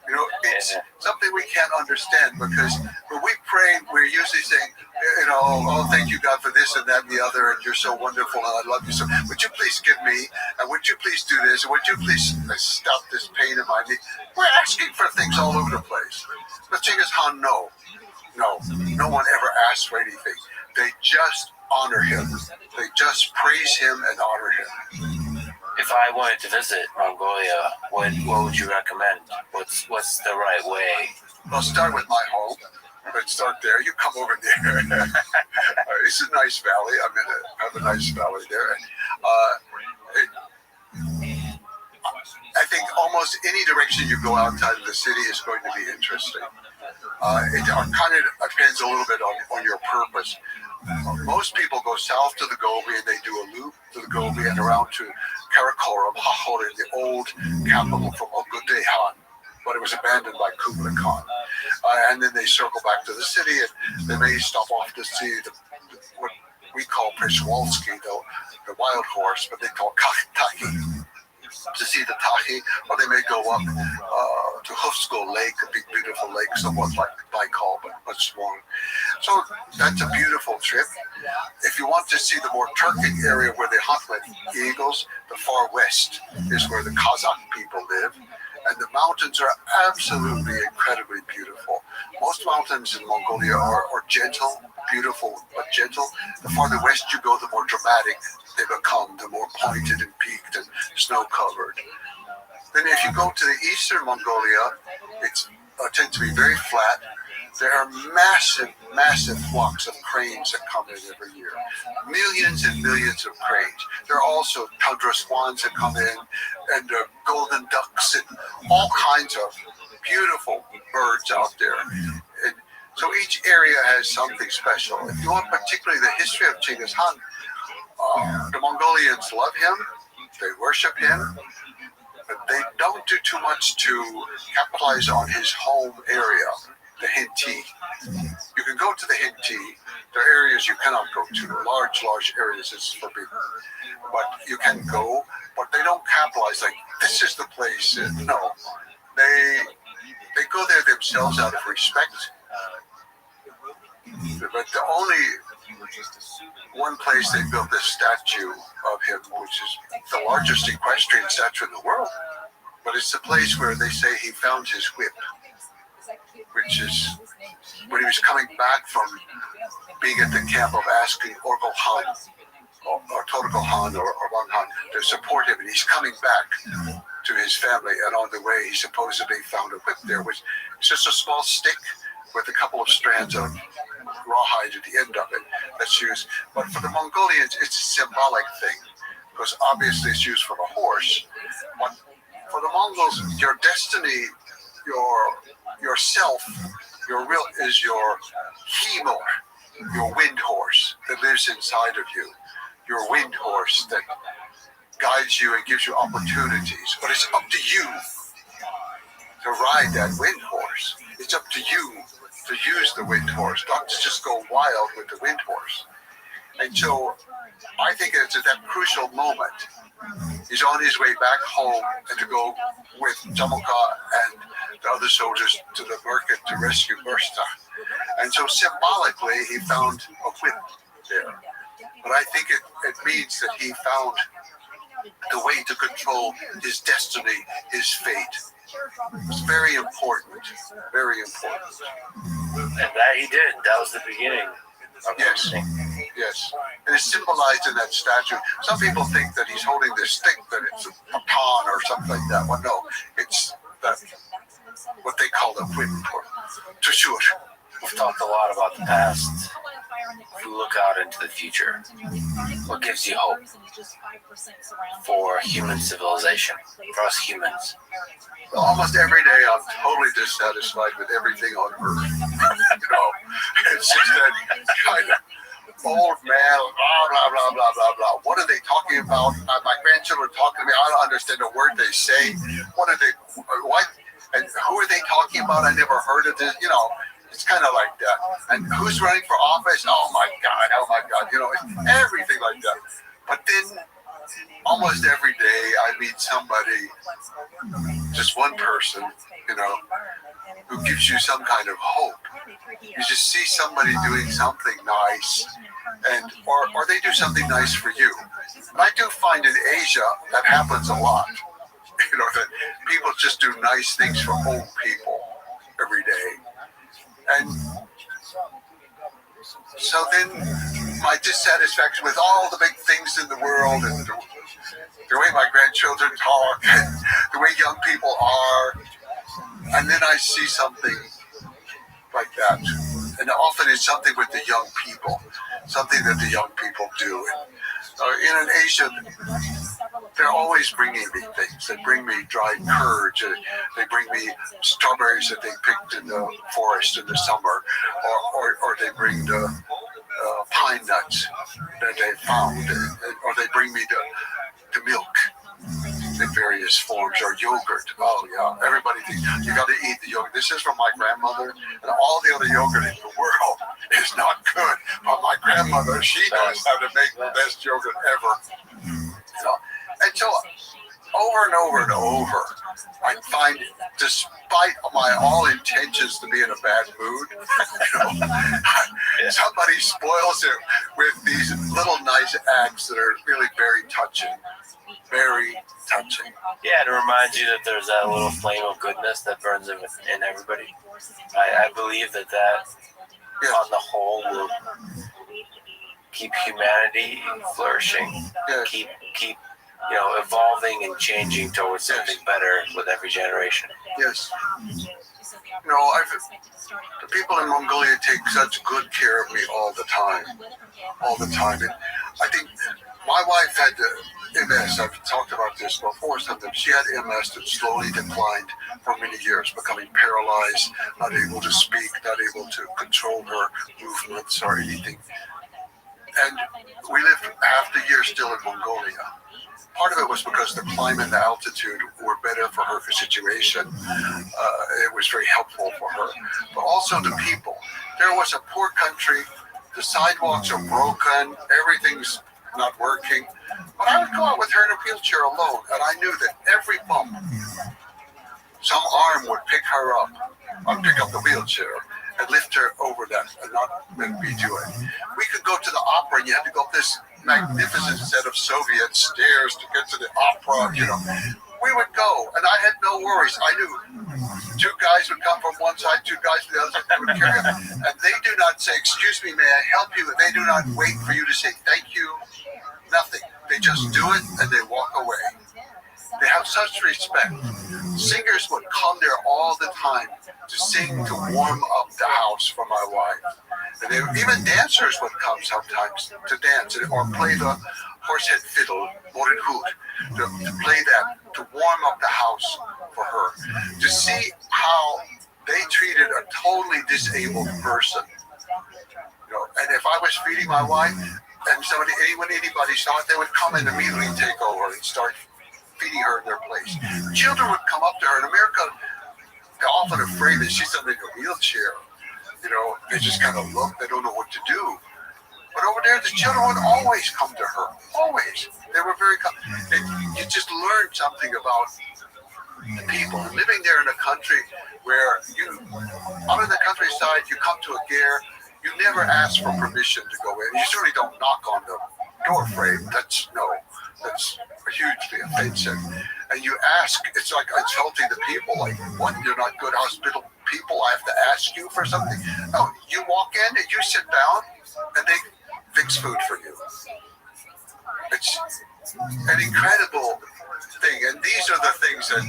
You know, it's something we can't understand, because when we pray, we're usually saying, you know, oh, thank you, God, for this and that and the other, and you're so wonderful, and I love you so. Would you please give me, and would you please do this, and would you please stop this pain in my knee? We're asking for things all over the place. But Genghis Khan, no one ever asks for anything. They just honor him. They just praise him and honor him. If I wanted to visit Mongolia, what would you recommend? What's the right way? Well, start with my home. But start there. You come over there. It's a nice valley. I have a nice valley there. I think almost any direction you go outside of the city is going to be interesting. It kind of depends a little bit on your purpose. Most people go south to the Gobi and they do a loop to the Gobi and around to Karakorum, Hahore, the old capital from Oguzhan, but it was abandoned by Kublai Khan. And then they circle back to the city, and they may stop off to see what we call Przewalski, the wild horse, but they call Tahi, to see the Tahi, or they may go up to Hufsko Lake, a big, beautiful lake, somewhat like Baikal, but much smaller. So that's a beautiful trip. If you want to see the more Turkic area where they hunt with eagles, the far west is where the Kazakh people live. And the mountains are absolutely incredibly beautiful. Most mountains in Mongolia are gentle, beautiful, but gentle. The farther west you go, the more dramatic they become, the more pointed and peaked and snow-covered. Then if you go to the eastern Mongolia, it tends to be very flat. There are massive flocks of cranes that come in every year. Millions and millions of cranes. There are also tundra swans that come in, and golden ducks, and all kinds of beautiful birds out there. And so each area has something special. If you want particularly the history of Genghis Khan, the Mongolians love him, they worship him, but they don't do too much to capitalize on his home area, the Hinti. You can go to the Hinti. There are areas you cannot go to. Large areas is forbidden. But you can go, but they don't capitalize like, this is the place. No. They go there themselves out of respect. But the only one place they built this statue of him, which is the largest equestrian statue in the world. But it's the place where they say he found his whip, which is when he was coming back from being at the camp of asking Orgol Khan, or Todgol Khan, or Wang Khan to support him, and he's coming back to his family, and on the way he supposedly found a whip there, which is just a small stick with a couple of strands of rawhide at the end of it that's used. But for the Mongolians, it's a symbolic thing, because obviously it's used for the horse. But for the Mongols, your destiny, yourself, your will is your hemor, your wind horse that lives inside of you, your wind horse that guides you and gives you opportunities. But it's up to you to ride that wind horse. It's up to you to use the wind horse, not to just go wild with the wind horse. And so I think it's at that crucial moment. He's on his way back home and to go with Jamoka and the other soldiers to the market to rescue Bursta. And so symbolically, he found a whip there. But I think it means that he found the way to control his destiny, his fate. It's very important, very important. And that he did. That was the beginning of yes. everything. Yes, and it's symbolized in that statue. Some people think that he's holding this stick, that it's a baton or something like that. Well, no, it's that what they call the whip to shoot. We've talked a lot about the past. If you look out into the future, what gives you hope for human civilization, for us humans? Almost every day I'm totally dissatisfied with everything on Earth. It's just that kind of old man, blah, blah, blah, blah, blah. What are they talking about? My grandchildren are talking to me. I don't understand a word they say. What are they, what? And who are they talking about? I never heard of this, It's kind of like that. And who's running for office? Oh my God. It's everything like that. But then almost every day I meet somebody, just one person, who gives you some kind of hope. You just see somebody doing something nice, or they do something nice for you. And I do find in Asia that happens a lot. That people just do nice things for old people every day. And so then my dissatisfaction with all the big things in the world and the way my grandchildren talk and the way young people are, and then I see something like that. And often it's something with the young people, something that the young people do. In Asia, they're always bringing me things. They bring me dried curds. They bring me strawberries that they picked in the forest in the summer, or they bring the pine nuts that they found, or they bring me the milk in various forms, or yogurt. Oh yeah, everybody thinks you got to eat the yogurt. This is from my grandmother, and all the other yogurt in the world is not good. But my grandmother, she knows how to make the best yogurt ever. And so over and over and over, I find, despite my all intentions to be in a bad mood, somebody spoils it with these little nice acts that are really very touching. Very touching. Yeah, and it reminds you that there's that little flame of goodness that burns in everybody. I believe that on the whole will keep humanity flourishing, keep evolving and changing towards something better with every generation. Yes. The people in Mongolia take such good care of me all the time. And I think my wife had MS. I've talked about this before. Sometimes she had MS that slowly declined for many years, becoming paralyzed, not able to speak, not able to control her movements or anything. And we lived half the year still in Mongolia. Part of it was because the climate and the altitude were better for her situation. It was very helpful for her. But also the people. There was a poor country. The sidewalks are broken. Everything's not working. But I would go out with her in a wheelchair alone, and I knew that every bump, some arm would pick her up, or pick up the wheelchair, and lift her over that, and not let me do it. We could go to the opera, and you had to go up this magnificent set of Soviet stairs to get to the opera, We would go, and I had no worries. I knew two guys would come from one side, two guys from the other side. They would carry them. And they do not say, "Excuse me, may I help you?" They do not wait for you to say thank you. Nothing. They just do it, and they walk away. They have such respect. Singers would come there all the time to sing, to warm up the house for my wife. And even dancers would come sometimes to dance or play the horsehead fiddle, morinhut, to play that, to warm up the house for her. To see how they treated a totally disabled person. And if I was feeding my wife, and anybody saw it, they would come and immediately take over and start feeding her in their place. Children would come up to her. In America, they're often afraid that she's in a wheelchair. They just kind of look. They don't know what to do. But over there, the children would always come to her. Always. They were very. You just learned something about the people. Living there in a country where out in the countryside, you come to a ger, you never ask for permission to go in. You certainly don't knock on the door frame. That's hugely offensive. And you ask, it's like insulting the people. Like, what? You're not good hospital people. I have to ask you for something. No, you walk in and you sit down, and fix food for you. It's an incredible thing, and these are the things that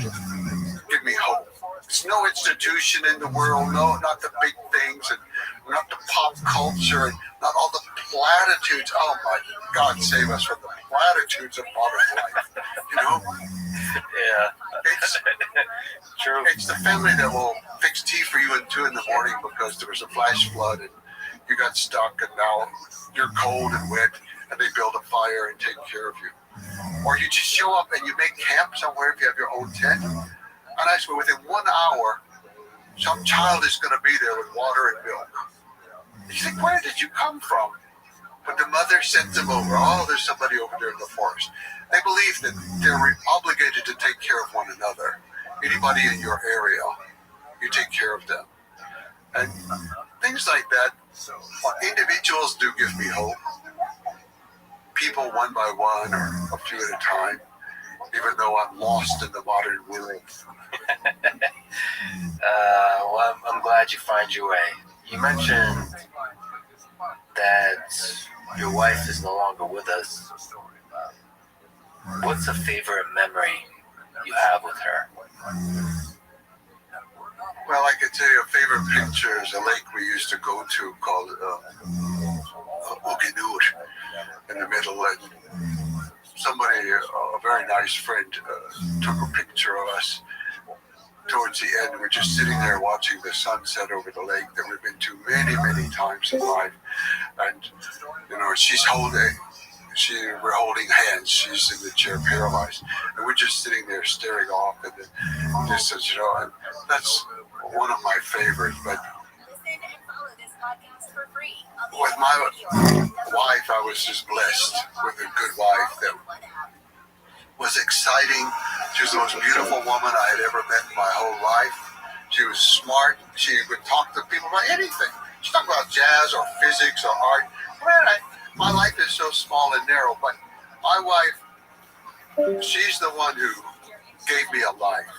give me hope. There's no institution in the world, no, not the big things, and not the pop culture, and not all the platitudes. Oh my God, save us from the platitudes of modern life. You know? Yeah. It's true. It's the family that will fix tea for you at 2 in the morning because there was a flash flood and you got stuck, and now you're cold and wet, and they build a fire and take care of you. Or you just show up and you make camp somewhere if you have your own tent. And I swear, within 1 hour, some child is going to be there with water and milk. You think, where did you come from? But the mother sent them over. Oh, there's somebody over there in the forest. They believe that they're obligated to take care of one another. Anybody in your area, you take care of them. And things like that. Individuals do give me hope. People one by one or a few at a time, even though I'm lost in the modern world. Well, I'm glad you find your way. You mentioned that your wife is no longer with us. What's a favorite memory you have with her? Well, I can tell you a favorite picture is a lake we used to go to called Okinur in the middle. And somebody, a very nice friend, took a picture of us towards the end. We're just sitting there watching the sunset over the lake that we've been to many, many times in life. And, you know, we're holding hands. She's in the chair paralyzed. And we're just sitting there staring off at the distance, you know, and that's one of my favorites. But with my wife, I was just blessed with a good wife that was exciting. She was the most beautiful woman I had ever met in my whole life. She was smart. She would talk to people about anything. She talked about jazz or physics or art. My life is so small and narrow, but my wife, she's the one who gave me a life.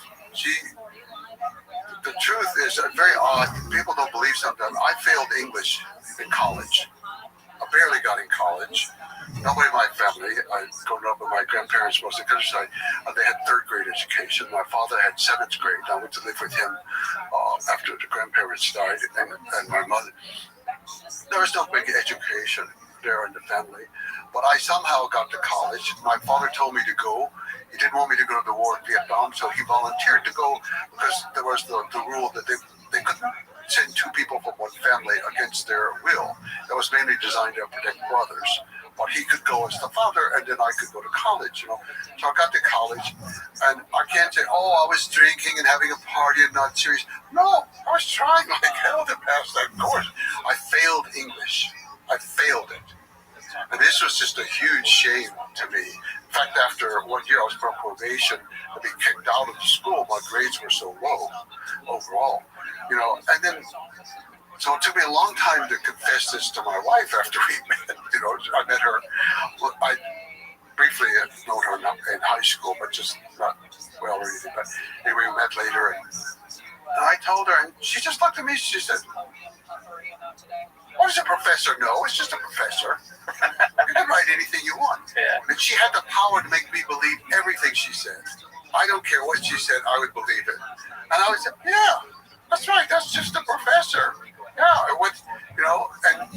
The truth is very odd. People don't believe sometimes. I failed English in college. I barely got in college. Nobody in my family, growing up with my grandparents was the countryside, they had 3rd grade education. My father had 7th grade. I went to live with him after the grandparents died, and my mother. There was no big education there in the family, but I somehow got to college. My father told me to go. He didn't want me to go to the war in Vietnam, so he volunteered to go because there was the rule that they couldn't send 2 people from one family against their will. That was mainly designed to protect brothers. But he could go as the father, and then I could go to college, you know. So I got to college, and I can't say, oh, I was drinking and having a party and not serious. No, I was trying like hell to pass that course. I failed English. I failed it. And this was just a huge shame to me. In fact, after 1 year, I was put on probation to be kicked out of the school. My grades were so low overall, you know. And then, so it took me a long time to confess this to my wife after we met. You know, I met her. I briefly had known her in high school, but just not well or anything. But anyway, we met later, and I told her, and she just looked at me. She said, "What does a professor know? It's just a professor. You can write anything you want." Yeah. And she had the power to make me believe everything she said. I don't care what she said, I would believe it. And I would say, "Yeah, that's right. That's just a professor." Yeah, it would, you know. And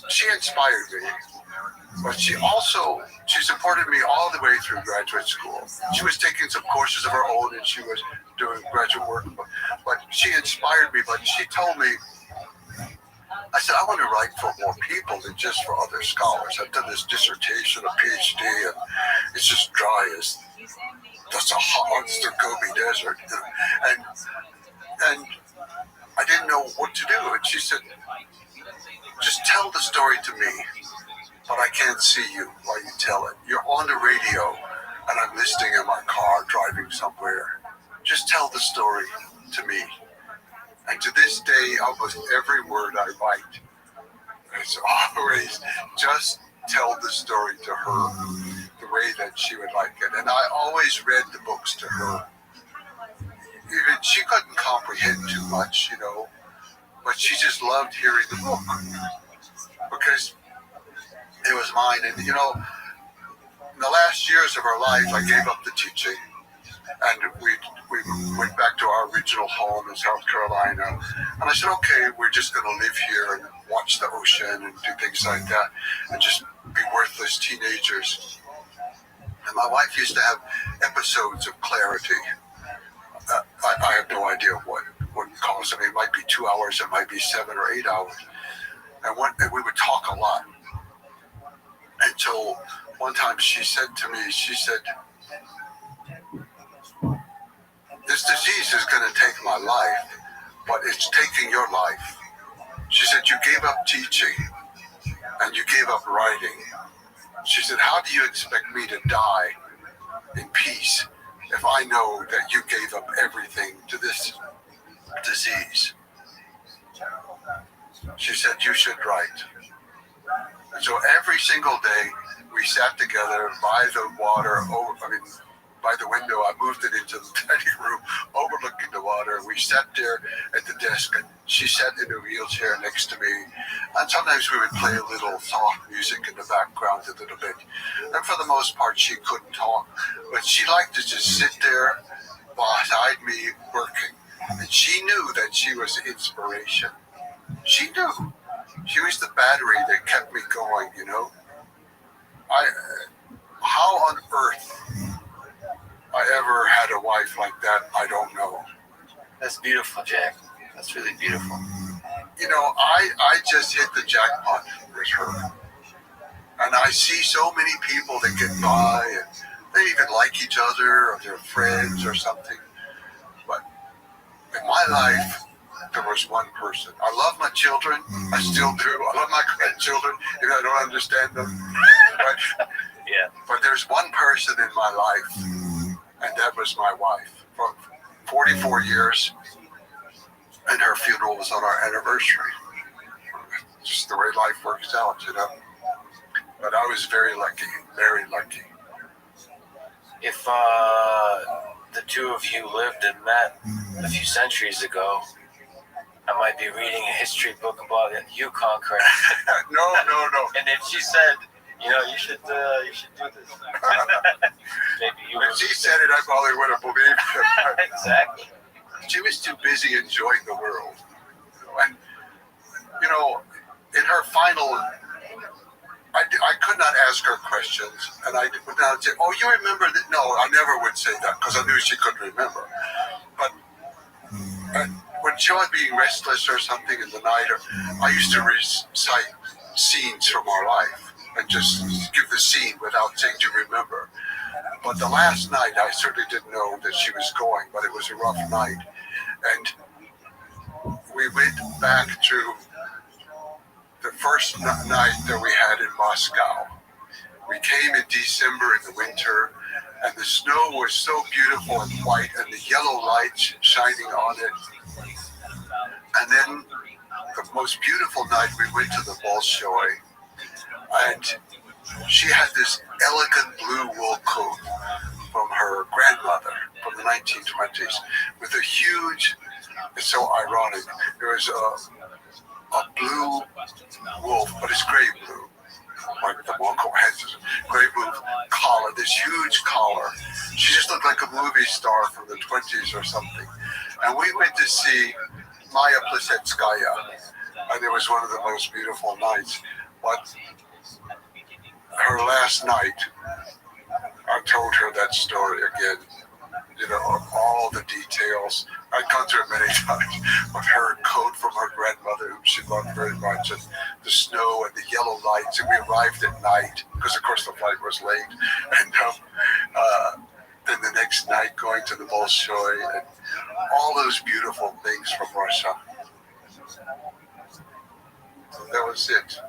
she inspired me, but she supported me all the way through graduate school. She was taking some courses of her own, and she was doing graduate work. But she inspired me. But she told me, I said, I want to write for more people than just for other scholars. I've done this dissertation, a PhD, and it's just dry as the Gobi Desert. And I didn't know what to do. And she said, just tell the story to me, but I can't see you while you tell it. You're on the radio, and I'm listening in my car, driving somewhere. Just tell the story to me. And to this day, almost every word I write, it's always just tell the story to her the way that she would like it. And I always read the books to her. Even she couldn't comprehend too much, you know, but she just loved hearing the book. Because it was mine. And in the last years of our life, I gave up the teaching, and we went back to our original home in South Carolina. And I said, okay, we're just going to live here and watch the ocean and do things like that, and just be worthless teenagers. And my wife used to have episodes of clarity. I have no idea what caused them. It might be 2 hours, it might be 7 or 8 hours. And we would talk a lot. Until one time she said to me, this disease is going to take my life, but it's taking your life. She said, you gave up teaching and you gave up writing. She said, how do you expect me to die in peace if I know that you gave up everything to this disease? She said, you should write. And so every single day we sat together by the water, by the window. I moved it into the dining room overlooking the water. We sat there at the desk, and she sat in a wheelchair next to me. And sometimes we would play a little soft music in the background a little bit. And for the most part, she couldn't talk, but she liked to just sit there beside me working. And she knew that she was inspiration. She knew. She was the battery that kept me going, How on earth I ever had a wife like that, I don't know. That's beautiful, Jack. That's really beautiful. I just hit the jackpot with her. And I see so many people that get by, and they even like each other, or they're friends or something. But in my life, there was one person. I love my children. I still do. I love my grandchildren, even I don't understand them. Yeah. But there's one person in my life, and that was my wife. For 44 years, and her funeral was on our anniversary. Just the way life works out, But I was very lucky, very lucky. If the two of you lived and met a few centuries ago, I might be reading a history book about you conquering. No. And if she said, you should do this. Maybe you. If she said it, I probably would have believed it. Exactly. She was too busy enjoying the world. And, in her final, I could not ask her questions. And I would not say, oh, you remember that? No, I never would say that because I knew she couldn't remember. But when she was being restless or something in the night, I used to recite scenes from our life and just give the scene without saying, do you remember? But the last night, I certainly didn't know that she was going, but it was a rough night. And we went back to the first night that we had in Moscow. We came in December in the winter, and the snow was so beautiful and white, and the yellow lights shining on it. And then the most beautiful night, we went to the Bolshoi, and she had this elegant blue wool coat from her grandmother from the 1920s with a huge, it's so ironic, there was a blue wolf, but it's gray blue, like the Mongol has this gray blue collar, this huge collar. She just looked like a movie star from the 20s or something. And we went to see Maya Plisetskaya, and it was one of the most beautiful nights. But her last night, I told her that story again, all the details. I'd gone through it many times, but her coat from her grandmother, whom she loved very much, and the snow and the yellow lights, and we arrived at night, because of course the flight was late, and then the next night going to the Bolshoi, and all those beautiful things from Russia. That was it.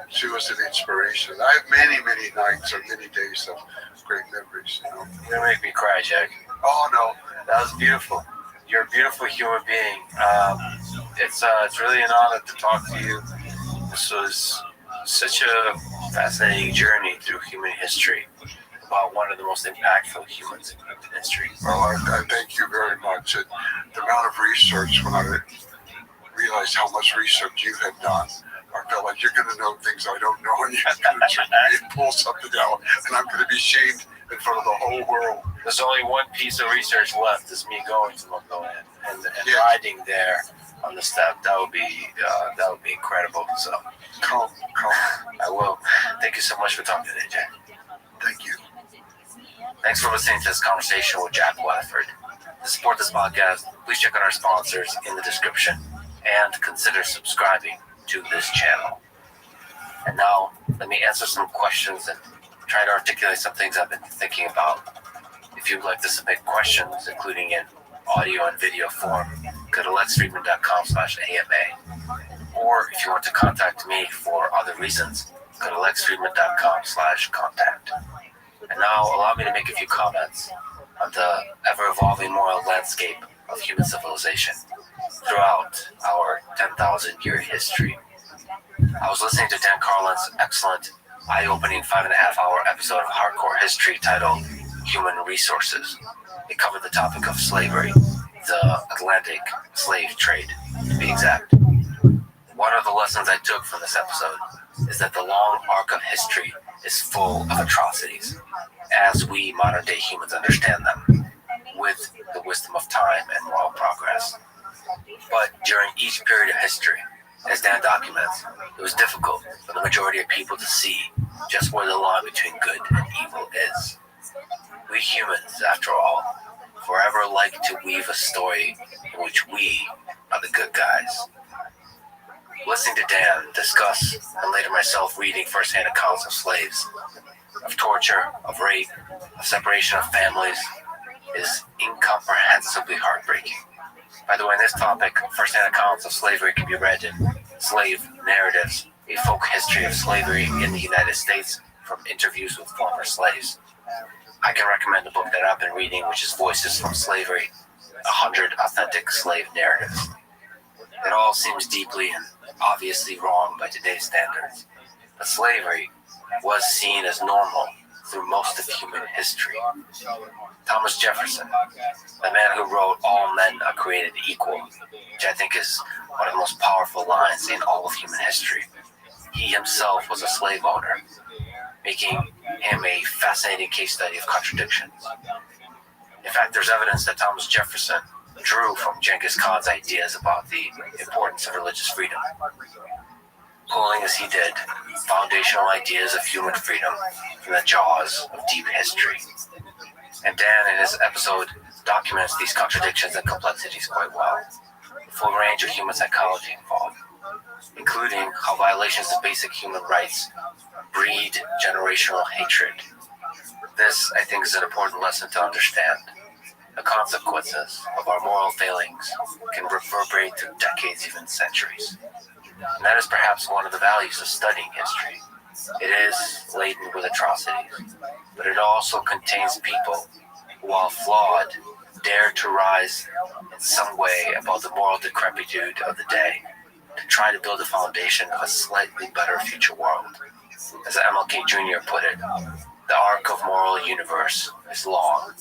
She was an inspiration. I have many, many nights or many days of great memories. You're gonna make me cry, Jack. Oh no, that was beautiful. You're a beautiful human being. It's really an honor to talk to you. This was such a fascinating journey through human history about one of the most impactful humans in human history. Well, I thank you very much. And the amount of research, when I realized how much research you had done, I felt like you're going to know things I don't know, and you're going to trick me and pull something out, and I'm going to be shamed in front of the whole world. There's only one piece of research left, is me going to Mongolian and riding there on the steppe. That would be incredible. So come. I will. Thank you so much for talking today, Jack. Thank you. Thanks for listening to this conversation with Jack Waterford. To support this podcast, please check out our sponsors in the description and consider subscribing to this channel. And now, let me answer some questions and try to articulate some things I've been thinking about. If you'd like to submit questions, including in audio and video form, go to lexfriedman.com/AMA. Or if you want to contact me for other reasons, go to lexfriedman.com/contact. And now, allow me to make a few comments on the ever-evolving moral landscape of human civilization throughout our 10,000-year history. I was listening to Dan Carlin's excellent, eye-opening 5.5-hour episode of Hardcore History titled Human Resources. It covered the topic of slavery, the Atlantic slave trade, to be exact. One of the lessons I took from this episode is that the long arc of history is full of atrocities, as we modern-day humans understand them, with the wisdom of time and moral progress. But during each period of history, as Dan documents, it was difficult for the majority of people to see just where the line between good and evil is. We humans, after all, forever like to weave a story in which we are the good guys. Listening to Dan discuss, and later myself reading first-hand accounts of slaves, of torture, of rape, of separation of families, is incomprehensibly heartbreaking. By the way, in this topic, first-hand accounts of slavery can be read in Slave Narratives, a folk history of slavery in the United States from interviews with former slaves. I can recommend the book that I've been reading, which is Voices from Slavery, 100 Authentic Slave Narratives. It all seems deeply and obviously wrong by today's standards, but slavery was seen as normal through most of human history. Thomas Jefferson, the man who wrote "All men are created equal," which I think is one of the most powerful lines in all of human history. He himself was a slave owner, making him a fascinating case study of contradictions. In fact, there's evidence that Thomas Jefferson drew from Genghis Khan's ideas about the importance of religious freedom, pulling as he did foundational ideas of human freedom from the jaws of deep history. And Dan, in his episode, documents these contradictions and complexities quite well. The full range of human psychology involved, including how violations of basic human rights breed generational hatred. This, I think, is an important lesson to understand. The consequences of our moral failings can reverberate through decades, even centuries. And that is perhaps one of the values of studying history. It is laden with atrocities, but it also contains people who, while flawed, dare to rise in some way above the moral decrepitude of the day to try to build a foundation of a slightly better future world. As MLK Jr. put it, the arc of moral universe is long,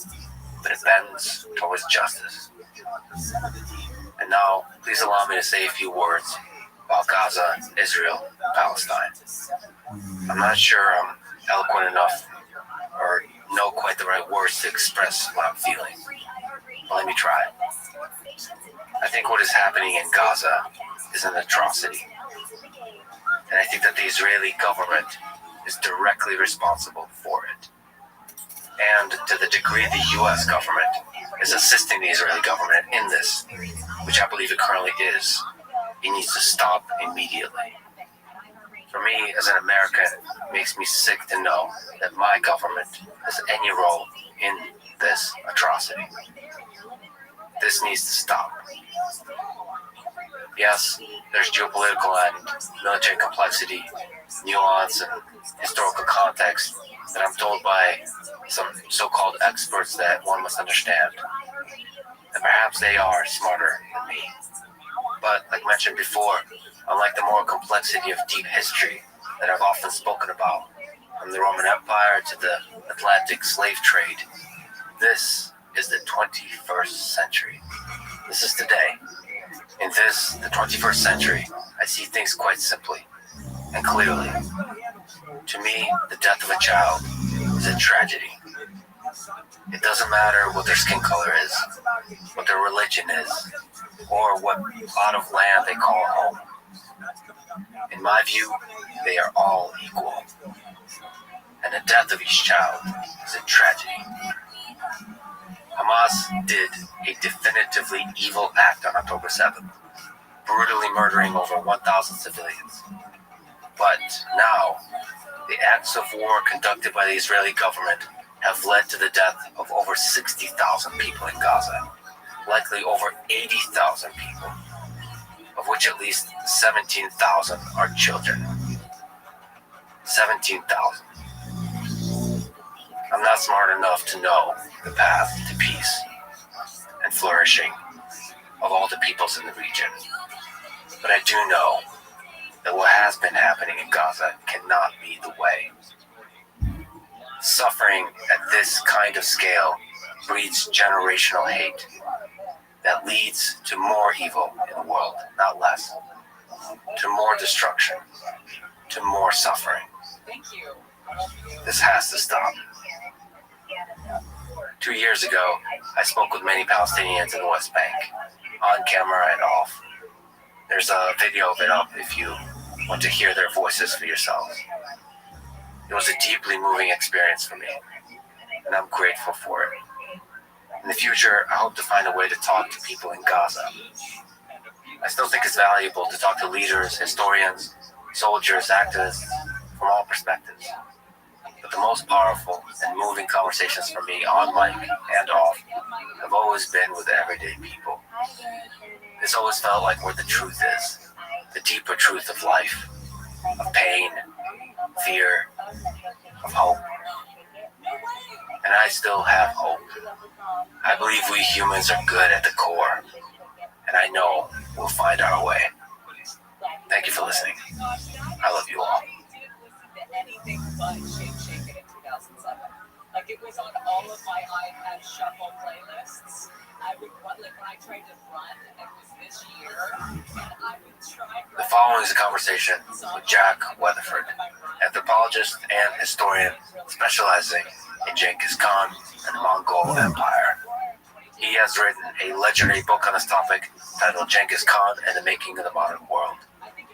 but it bends towards justice. And now, please allow me to say a few words about Gaza, Israel, Palestine. I'm not sure I'm eloquent enough or know quite the right words to express what I'm feeling. But let me try. I think what is happening in Gaza is an atrocity. And I think that the Israeli government is directly responsible for it. And to the degree the U.S. government is assisting the Israeli government in this, which I believe it currently is, it needs to stop immediately. For me, as an American, it makes me sick to know that my government has any role in this atrocity. This needs to stop. Yes, there's geopolitical and military complexity, nuance, and historical context that I'm told by some so-called experts that one must understand. And perhaps they are smarter than me. But, like mentioned before, unlike the moral complexity of deep history that I've often spoken about, from the Roman Empire to the Atlantic slave trade, this is the 21st century. This is today. In this, the 21st century, I see things quite simply. And clearly, to me, the death of a child is a tragedy. It doesn't matter what their skin color is, what their religion is, or what plot of land they call home. In my view, they are all equal. And the death of each child is a tragedy. Hamas did a definitively evil act on October 7th, brutally murdering over 1,000 civilians. But now, the acts of war conducted by the Israeli government have led to the death of over 60,000 people in Gaza, likely over 80,000 people, of which at least 17,000 are children. 17,000. I'm not smart enough to know the path to peace and flourishing of all the peoples in the region, but I do know that what has been happening in Gaza cannot be the way. Suffering at this kind of scale breeds generational hate that leads to more evil in the world, not less, to more destruction, to more suffering. This has to stop. 2 years ago, I spoke with many Palestinians in the West Bank, on camera and off. There's a video of it up if you want to hear their voices for yourselves. It was a deeply moving experience for me, and I'm grateful for it. In the future, I hope to find a way to talk to people in Gaza. I still think it's valuable to talk to leaders, historians, soldiers, activists, from all perspectives. But the most powerful and moving conversations for me on mic and off have always been with everyday people. It's always felt like where the truth is, the deeper truth of life, of pain, fear, of hope. And I still have hope. I believe we humans are good at the core, and I know we'll find our way. Thank you for listening. I love you all. Anything but Shake It in 2007. Like, it was on all of my iPad shuffle playlists. I would run, like, when I tried to run, it was this year, and I would try. The following is a conversation with Jack Weatherford, anthropologist and historian specializing in Genghis Khan and the Mongol Empire. He has written a legendary book on this topic titled Genghis Khan and the Making of the Modern World,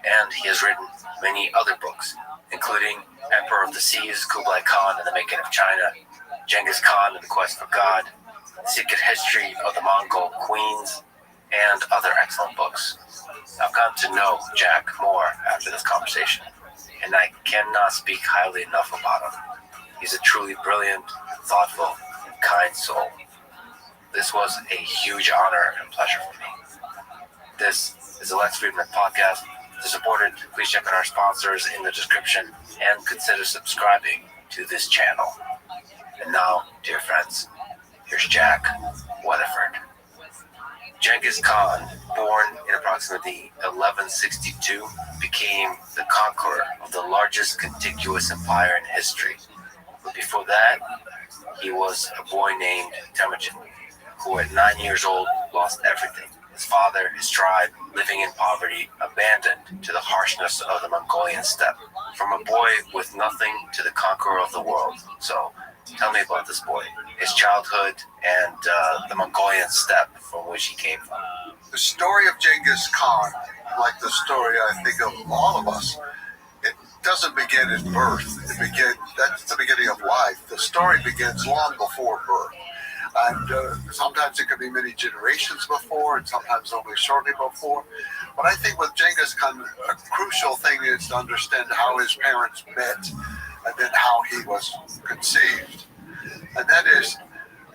and he has written many other books, including Emperor of the Seas, Kublai Khan and the Making of China, Genghis Khan and the Quest for God, Secret History of the Mongol Queens, and other excellent books. I've gotten to know Jack more after this conversation, and I cannot speak highly enough about him. He's a truly brilliant, thoughtful, and kind soul. This was a huge honor and pleasure for me. This is the Lex Friedman Podcast. To support it, please check out our sponsors in the description and consider subscribing to this channel. And now, dear friends, here's Jack Weatherford. Genghis Khan, born in approximately 1162, became the conqueror of the largest contiguous empire in history. But before that, he was a boy named Temujin, who at 9 years old lost everything. His father, his tribe, living in poverty, abandoned to the harshness of the Mongolian steppe. From a boy with nothing to the conqueror of the world. So, tell me about this boy, his childhood, and the Mongolian steppe from which he came from. The story of Genghis Khan, like the story I think of all of us, it doesn't begin at birth. That's the beginning of life. The story begins long before birth. And sometimes it could be many generations before, and sometimes only shortly before. But I think with Genghis Khan, a crucial thing is to understand how his parents met, and then how he was conceived. And that is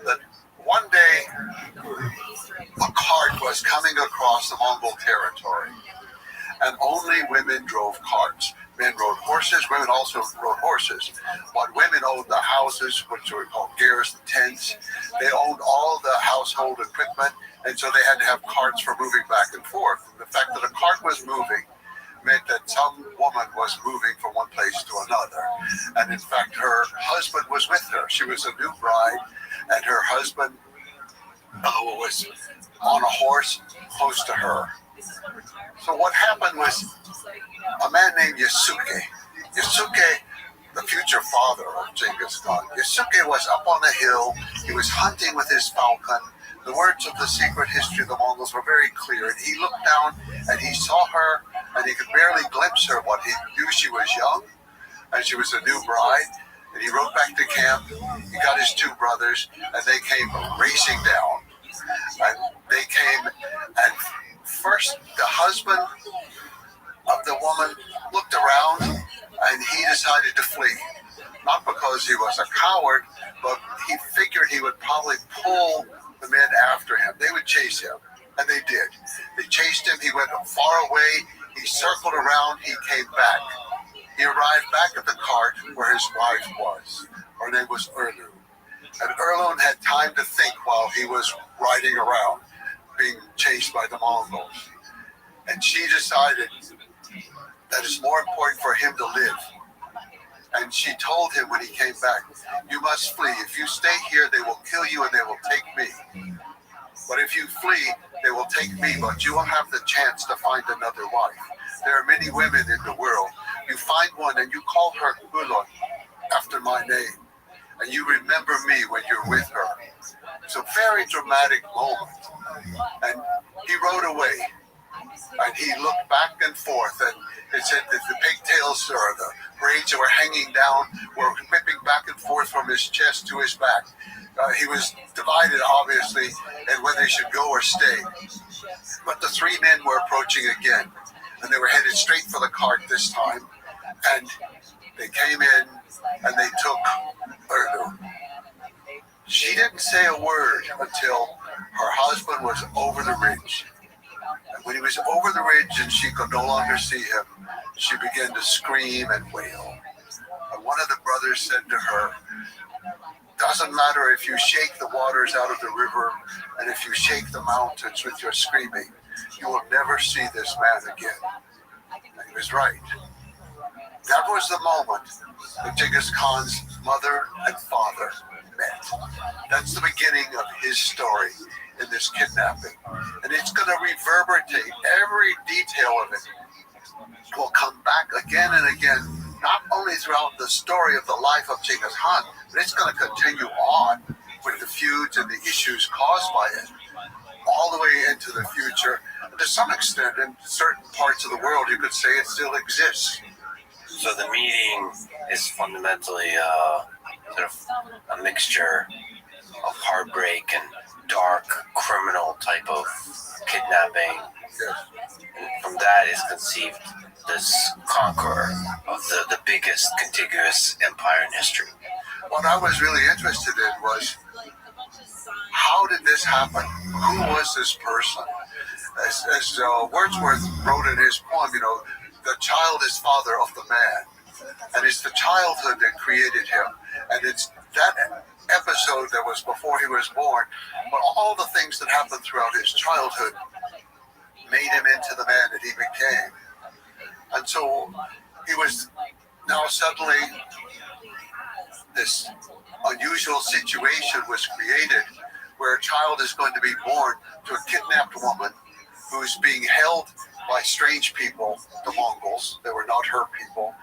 that one day, a cart was coming across the Mongol territory, and only women drove carts. Men rode horses, women also rode horses. But women owned the houses, which were called gers, the tents. They owned all the household equipment, and so they had to have carts for moving back and forth. The fact that a cart was moving meant that some woman was moving from one place to another. And in fact, her husband was with her. She was a new bride, and her husband was on a horse close to her. So what happened was a man named Yasuke. Yasuke, the future father of Genghis Khan. Yasuke was up on a hill. He was hunting with his falcon. The words of the secret history of the Mongols were very clear. And he looked down and he saw her and he could barely glimpse her, but he knew she was young and she was a new bride. And he rode back to camp. He got his two brothers and they came racing down. And they came and first the husband of the woman looked around and he decided to flee. Not because he was a coward, but he figured he would probably pull the men after him. They would chase him, and they did. They chased him. He went far away. He circled around. He came back. He arrived back at the cart where his wife was. Her name was Erlu. And Erlun had time to think while he was riding around, being chased by the Mongols. And she decided that it's more important for him to live. And she told him when he came back, you must flee. If you stay here, they will kill you and they will take me. But if you flee, they will take me, but you will have the chance to find another wife. There are many women in the world. You find one and you call her Ulon, after my name. And you remember me when you're with her. It's a very dramatic moment. And he rode away. And he looked back and forth, and it said that the pigtails or the braids that were hanging down were whipping back and forth from his chest to his back. He was divided, obviously, in whether he should go or stay. But the three men were approaching again, and they were headed straight for the cart this time. And they came in, and they took Erlu. She didn't say a word until her husband was over the ridge. And when he was over the ridge and she could no longer see him, she began to scream and wail. And one of the brothers said to her, doesn't matter if you shake the waters out of the river and if you shake the mountains with your screaming, you will never see this man again. And he was right. That was the moment that Genghis Khan's mother and father met. That's the beginning of his story in this kidnapping. And it's going to reverberate. Every detail of it will come back again and again, not only throughout the story of the life of Genghis Khan, but it's going to continue on with the feuds and the issues caused by it, all the way into the future. And to some extent, in certain parts of the world, you could say it still exists. So the meeting is fundamentally sort of a mixture of heartbreak and dark criminal type of kidnapping. And from that is conceived this conqueror of the biggest contiguous empire in history. What I was really interested in was, how did this happen? Who was this person? As Wordsworth wrote in his poem, the child is father of the man. And it's the childhood that created him. And it's that episode that was before he was born, but all the things that happened throughout his childhood made him into the man that he became. And so he was now suddenly, this unusual situation was created where a child is going to be born to a kidnapped woman who's being held by strange people, the Mongols. They were not her people.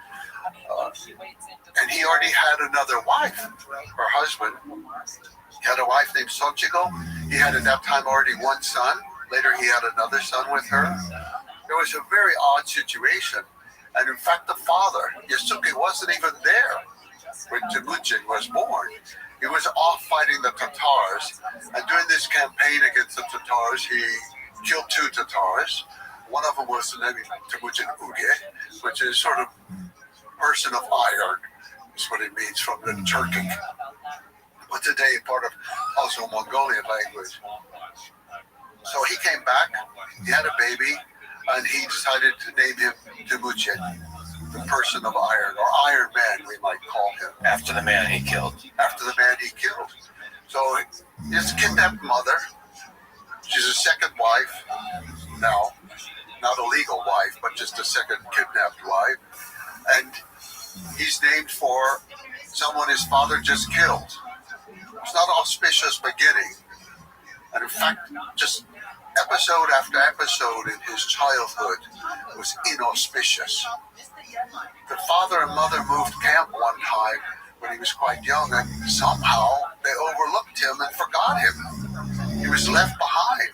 And he already had another wife, her husband. He had a wife named Sochigo. He had at that time already one son. Later he had another son with her. It was a very odd situation. And in fact, the father, Yasuke, wasn't even there when Temujin was born. He was off fighting the Tatars. And during this campaign against the Tatars, he killed two Tatars. One of them was the name Temujin Uge, which is sort of person of iron, is what it means from the Turkic, but today part of also Mongolian language. So he came back, he had a baby, and he decided to name him Temujin, the person of iron, or Iron Man, we might call him. After the man he killed. After the man he killed. So his kidnapped mother, she's a second wife now, not a legal wife, but just a second kidnapped wife. And he's named for someone his father just killed. It's not an auspicious beginning. And in fact, just episode after episode in his childhood was inauspicious. The father and mother moved camp one time when he was quite young, and somehow they overlooked him and forgot him. He was left behind.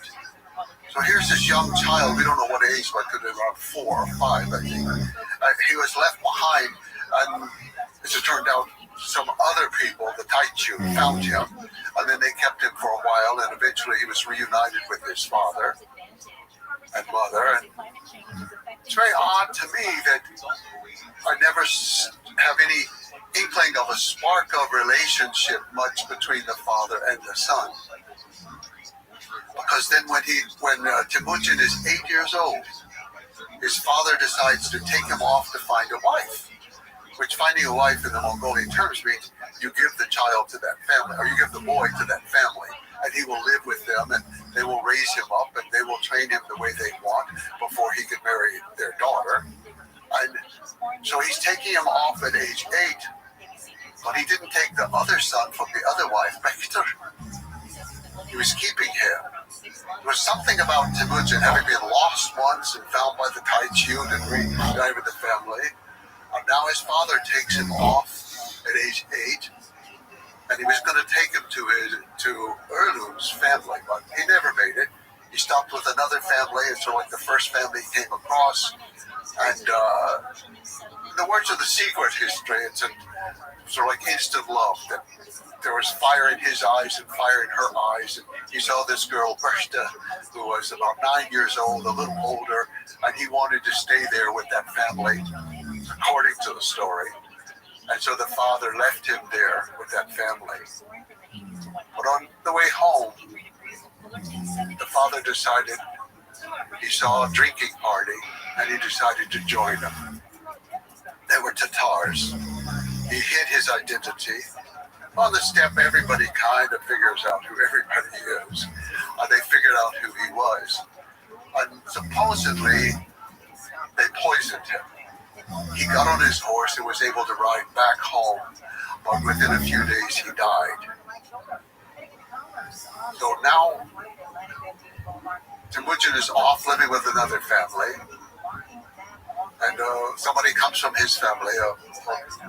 So here's this young child, we don't know what age, but could have been around 4 or 5, I think. He was left behind, and as it turned out, some other people, the Taichu, found him, and then they kept him for a while, and eventually he was reunited with his father and mother. And it's very odd to me that I never have any inkling of a spark of relationship much between the father and the son. Because then when Temujin is 8 years old, his father decides to take him off to find a wife, which finding a wife in the Mongolian terms means you give the child to that family, or you give the boy to that family, and he will live with them, and they will raise him up, and they will train him the way they want before he can marry their daughter. And so he's taking him off at age 8, but he didn't take the other son from the other wife, Bekter. He was keeping him. There was something about Temujin having been lost once and found by the Taichun and reunited with the family. And now his father takes him off at age 8, and he was going to take him to Erlum's family, but he never made it. He stopped with another family, and so like the first family he came across. And in the words of the secret history, it's sort of like instant love, that there was fire in his eyes and fire in her eyes, and he saw this girl, Bershta, who was about 9 years old, a little older, and he wanted to stay there with that family, according to the story. And so the father left him there with that family. But on the way home, the father decided, he saw a drinking party, and he decided to join them. They were Tatars. He hid his identity. On the steppe, everybody kind of figures out who everybody is. They figured out who he was. And supposedly, they poisoned him. He got on his horse and was able to ride back home, but within a few days he died. So now, Temujin is off living with another family, and somebody comes from his family,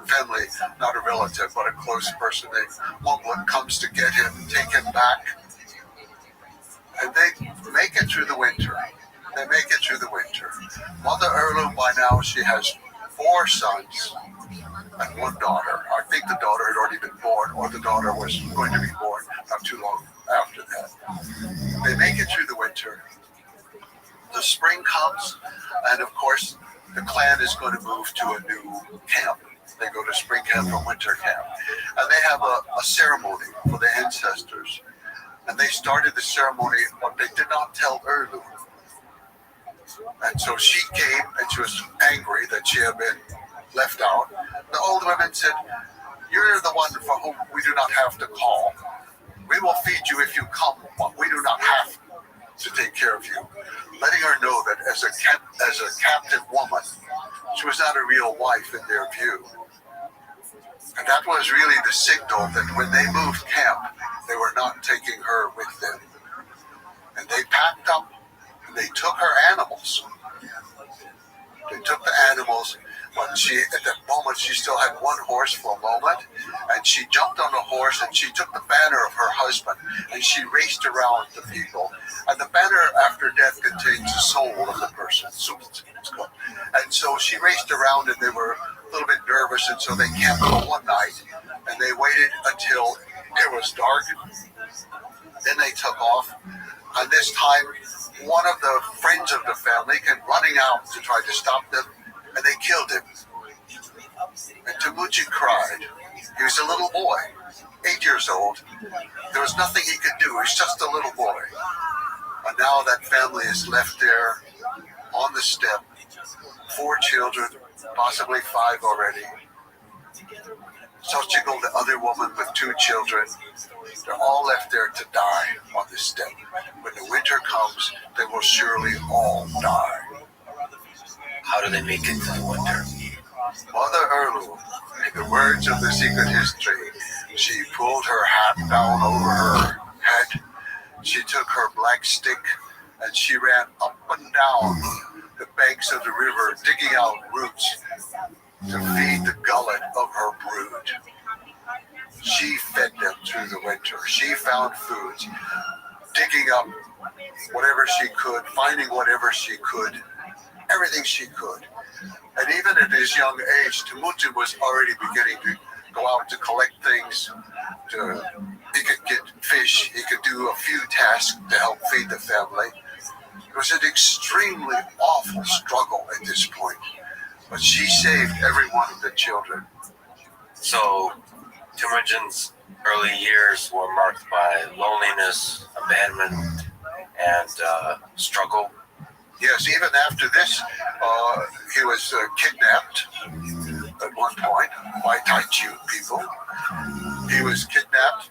family, not a relative, but a close person named Monglut, comes to get him, take him back, and they make it through the winter. They make it through the winter. Mother Erlu, by now, she has 4 sons and 1 daughter. I think the daughter had already been born, or the daughter was going to be born not too long after that. They make it through the winter. The spring comes, and of course, the clan is going to move to a new camp. They go to spring camp or winter camp. And they have a ceremony for the ancestors. And they started the ceremony, but they did not tell Erlu. And so she came, and she was angry that she had been left out. The old women said, "You're the one for whom we do not have to call. We will feed you if you come, but we do not have to take care of you." Letting her know that as a captive woman, she was not a real wife in their view. And that was really the signal that when they moved camp, they were not taking her with them. And they packed up, and they took her animals. They took the animals, but at that moment, she still had 1 horse for a moment, and she jumped on the horse, and she took the banner of her husband, and she raced around the people. And the banner after death contains the soul of the person. And so she raced around, and they were a little bit nervous, and so they camped for one night, and they waited until it was dark. Then they took off, and this time, one of the friends of the family came running out to try to stop them, and they killed him. And Temujin cried. He was a little boy, 8 years old. There was nothing he could do. He was just a little boy. And now that family is left there on the steppe. 4 children, possibly 5 already. Sochigol, the other woman with 2 children, they're all left there to die on the steppe. When the winter comes, they will surely all die. How do they make it through the winter? Mother Erlu, in the words of the secret history, she pulled her hat down over her head. She took her black stick and she ran up and down the banks of the river, digging out roots to feed the gullet of her brood. She fed them through the winter. She found foods, digging up whatever she could, finding whatever she could, everything she could. And even at his young age, Temujin was already beginning to go out to collect things. He could get fish. He could do a few tasks to help feed the family. It was an extremely awful struggle at this point. But she saved every one of the children. So Temujin's early years were marked by loneliness, abandonment, and struggle. Yes, even after this, he was kidnapped at one point by Taichu people. He was kidnapped,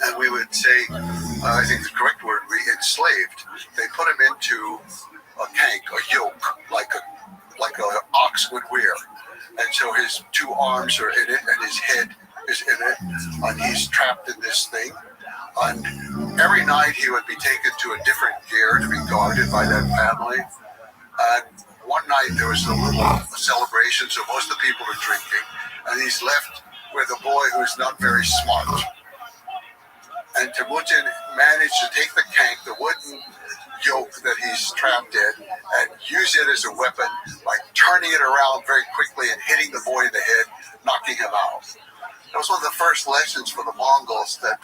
and we would say, I think the correct word would be enslaved. They put him into a kank, a yoke, like an ox would wear. And so his two arms are in it, and his head is in it, and he's trapped in this thing. And every night he would be taken to a different gear to be guarded by that family. And one night there was a little celebration, so most of the people are drinking, and he's left with a boy who's not very smart. And Temujin managed to take the kank, the wooden yoke that he's trapped in, and use it as a weapon by turning it around very quickly and hitting the boy in the head, knocking him out. That was one of the first lessons for the Mongols, that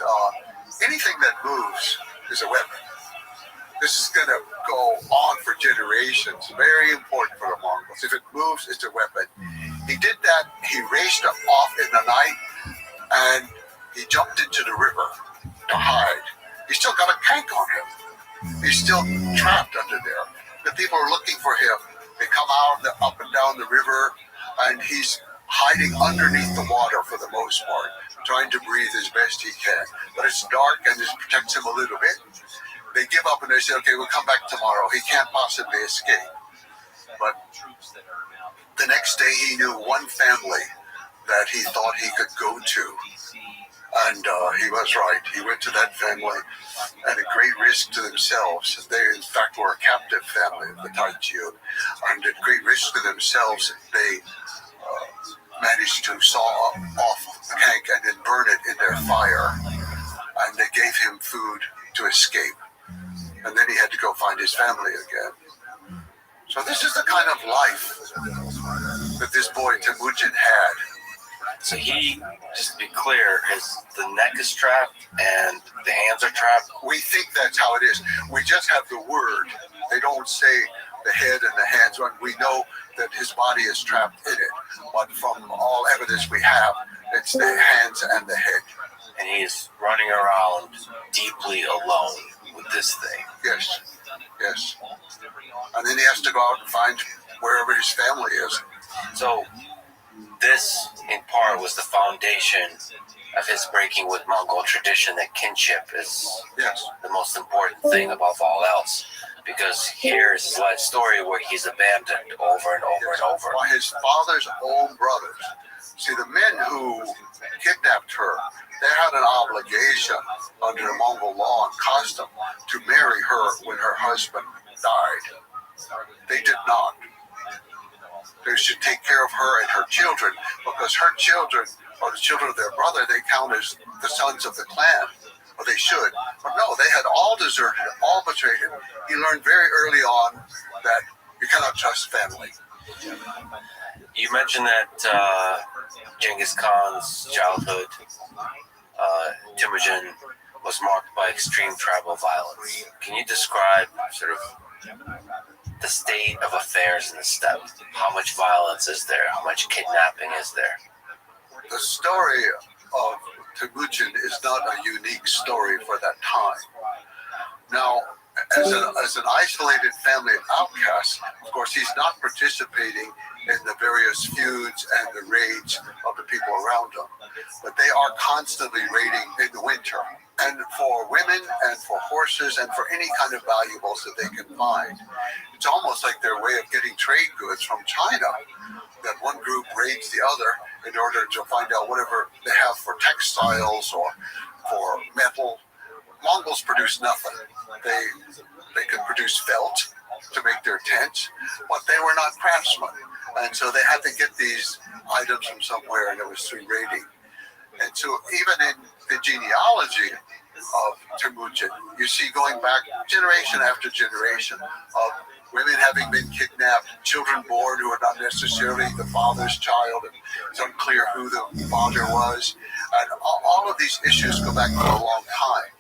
anything that moves is a weapon. This is going to go on for generations. Very important for the Mongols. If it moves, it's a weapon. He did that. He raced off in the night, and he jumped into the river to hide. He's still got a kank on him. He's still trapped under there. The people are looking for him. They come out up and down the river, and he's hiding underneath the water for the most part, trying to breathe as best he can. But it's dark, and this protects him a little bit. They give up, and they say, okay, we'll come back tomorrow. He can't possibly escape. But the next day, he knew one family that he thought he could go to. And he was right. He went to that family at a great risk to themselves. They, in fact, were a captive family, the Taichu. And at great risk to themselves, they managed to saw off the kank and then burn it in their fire. And they gave him food to escape. And then he had to go find his family again. So this is the kind of life that this boy Temujin had. So he, just to be clear, the neck is trapped and the hands are trapped? We think that's how it is. We just have the word. They don't say the head and the hands. We know that his body is trapped in it. But from all evidence we have, it's the hands and the head. And he's running around deeply alone with this thing. Yes, yes. And then he has to go out and find wherever his family is. So this, in part, was the foundation of his breaking with Mongol tradition, that kinship is the most important thing above all else. Because here's his life story where he's abandoned over and over and over. By his father's own brothers. See, the men who kidnapped her, they had an obligation under the Mongol law and custom to marry her when her husband died. They did not. They should take care of her and her children, because her children, or the children of their brother, they count as the sons of the clan, or they should. But no, they had all deserted him, all betrayed him. He learned very early on that you cannot trust family. You mentioned that Genghis Khan's childhood, Temujin, was marked by extreme tribal violence. Can you describe sort of the state of affairs in the steppe? How much violence is there? How much kidnapping is there? The story of Temujin is not a unique story for that time. Now, as an isolated family of outcasts, of course, he's not participating in the various feuds and the raids of the people around him. But they are constantly raiding in the winter. And for women and for horses and for any kind of valuables that they can find. It's almost like their way of getting trade goods from China, that one group raids the other in order to find out whatever they have for textiles or for metal. Mongols produce nothing. They could produce felt to make their tents, but they were not craftsmen. And so they had to get these items from somewhere, and it was through raiding. And so even in the genealogy of Temujin, you see going back generation after generation of women having been kidnapped, children born who are not necessarily the father's child, and it's unclear who the father was. And all of these issues go back for a long time.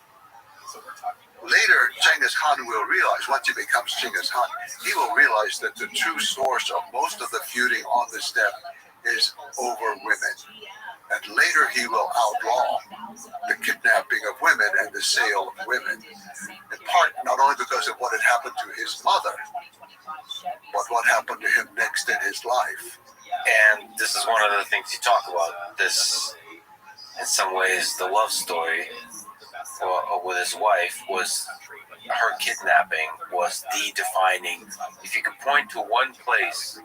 Later, Genghis Khan will realize, once he becomes Genghis Khan, he will realize that the true source of most of the feuding on the steppe is over women. And later he will outlaw the kidnapping of women and the sale of women, in part not only because of what had happened to his mother, but what happened to him next in his life. And this is one of the things you talk about. This, in some ways, the love story with his wife was her kidnapping was the defining. If you could point to one place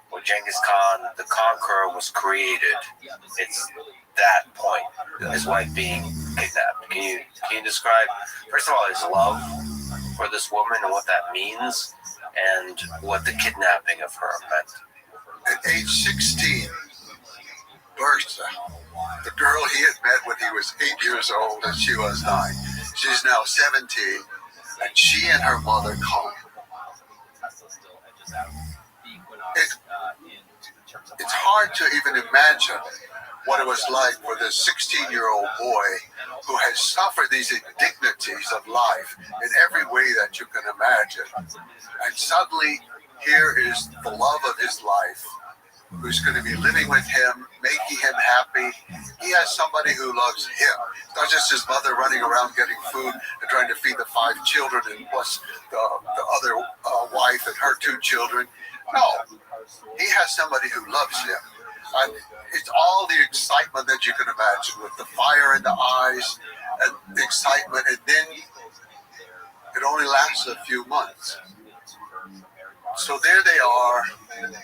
where Genghis Khan, the conqueror, was created, it's that point. His wife being kidnapped. Can you describe, first of all, his love for this woman and what that means, and what the kidnapping of her meant? At age 16, Bertha, the girl he had met when he was 8 years old and she was 9, she's now 17, and she and her mother come. It's hard to even imagine what it was like for this 16-year-old boy who has suffered these indignities of life in every way that you can imagine. And suddenly, here is the love of his life, who's going to be living with him, making him happy. He has somebody who loves him, not just his mother running around getting food and trying to feed the 5 children and plus the other wife and her 2 children. No, he has somebody who loves him. And it's all the excitement that you can imagine, with the fire in the eyes and the excitement, and then it only lasts a few months. So there they are, and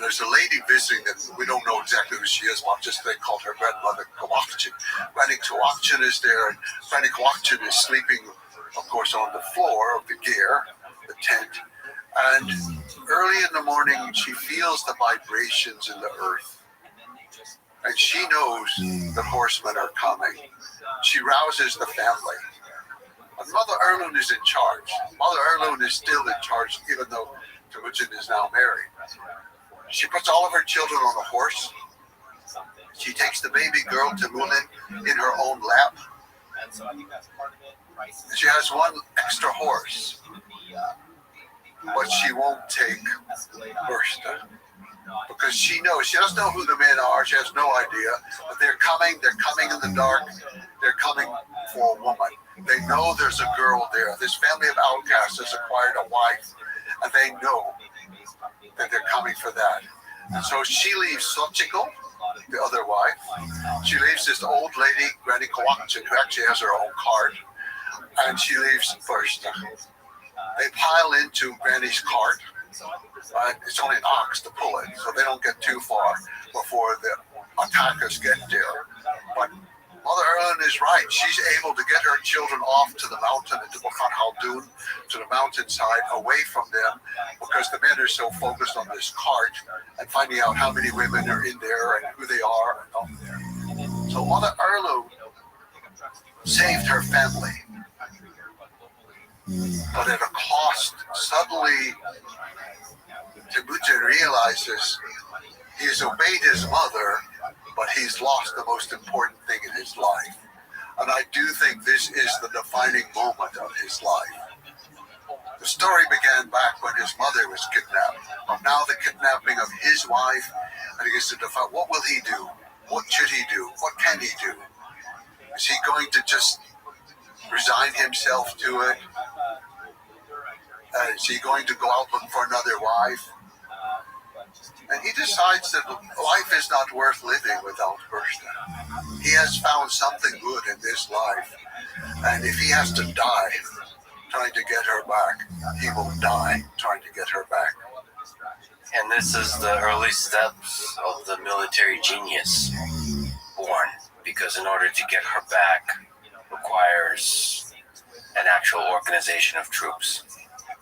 there's a lady visiting them. We don't know exactly who she is, but just they called her grandmother Kawakchin. Granny Kawakchin is there, and Granny Kawakchin is sleeping, of course, on the floor of the gear, the tent. And early in the morning, she feels the vibrations in the earth. And she knows the horsemen are coming. She rouses the family. And Mother Erlun is in charge. Mother Erlun is still in charge, even though Temujin is now married. She puts all of her children on a horse. She takes the baby girl Temujin in her own lap. And she has one extra horse. But she won't take Bertha. Because she knows, she doesn't know who the men are, she has no idea, but they're coming in the dark, they're coming for a woman. They know there's a girl there. This family of outcasts has acquired a wife, and they know that they're coming for that. And so she leaves Sochiko, the other wife. She leaves this old lady, Granny Kawakchin, who actually has her own cart, and she leaves Bertha. They pile into Granny's cart. It's only an ox to pull it, so they don't get too far before the attackers get there. But Mother Erlun is right. She's able to get her children off to the mountain, to Bukhan Haldun, to the mountainside, away from them, because the men are so focused on this cart and finding out how many women are in there and who they are. So Mother Erlun saved her family, but at a cost. Suddenly, Temujin realizes he has obeyed his mother, but he's lost the most important thing in his life. And I do think this is the defining moment of his life. The story began back when his mother was kidnapped, but now the kidnapping of his wife, and he gets to define, what will he do? What should he do? What can he do? Is he going to just resign himself to it? Is he going to go out looking for another wife? And he decides that life is not worth living without Bertha. He has found something good in this life. And if he has to die trying to get her back, he will die trying to get her back. And this is the early steps of the military genius born, because in order to get her back requires an actual organization of troops.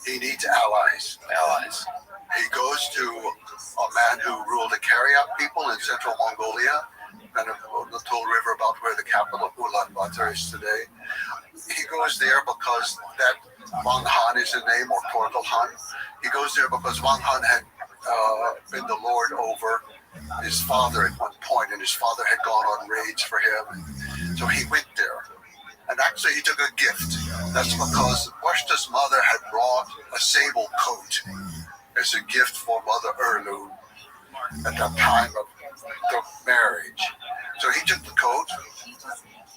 He needs allies. Allies. He goes to a man who ruled the Karyat people in central Mongolia, and on the Tol River, about where the capital of Ulaanbaatar is today. He goes there because that Wang Han is the name, or Torgal Han. He goes there because Wang Han had been the lord over his father at one point, and his father had gone on raids for him. So he went there. And actually, he took a gift. That's because Washta's mother had brought a sable coat as a gift for Mother Erlu at the time of the marriage. So he took the coat,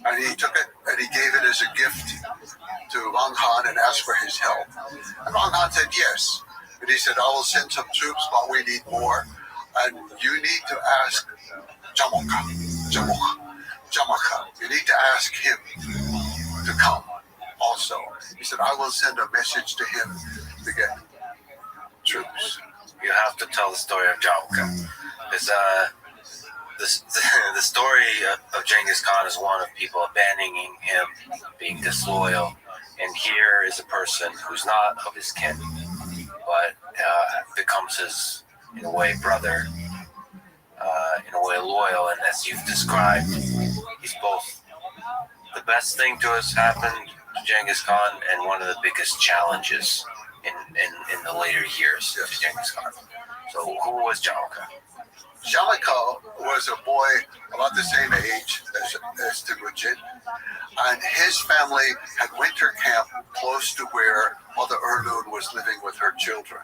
and he took it, and he gave it as a gift to Wang Han and asked for his help. And Wang Han said yes. And he said, I will send some troops, but we need more. And you need to ask Jamaka. You need to ask him to come also. He said, I will send a message to him to get troops. You have to tell the story of Jamaka. Because the story of Genghis Khan is one of people abandoning him, being disloyal. And here is a person who's not of his kin, but becomes his, in a way, brother, in a way, loyal. And as you've described, he's both the best thing to us happened to Genghis Khan and one of the biggest challenges in the later years of Genghis Khan. So who was Jamaka? Jamaka was a boy about the same age as Temujin, and his family had winter camp close to where Mother Erlun was living with her children.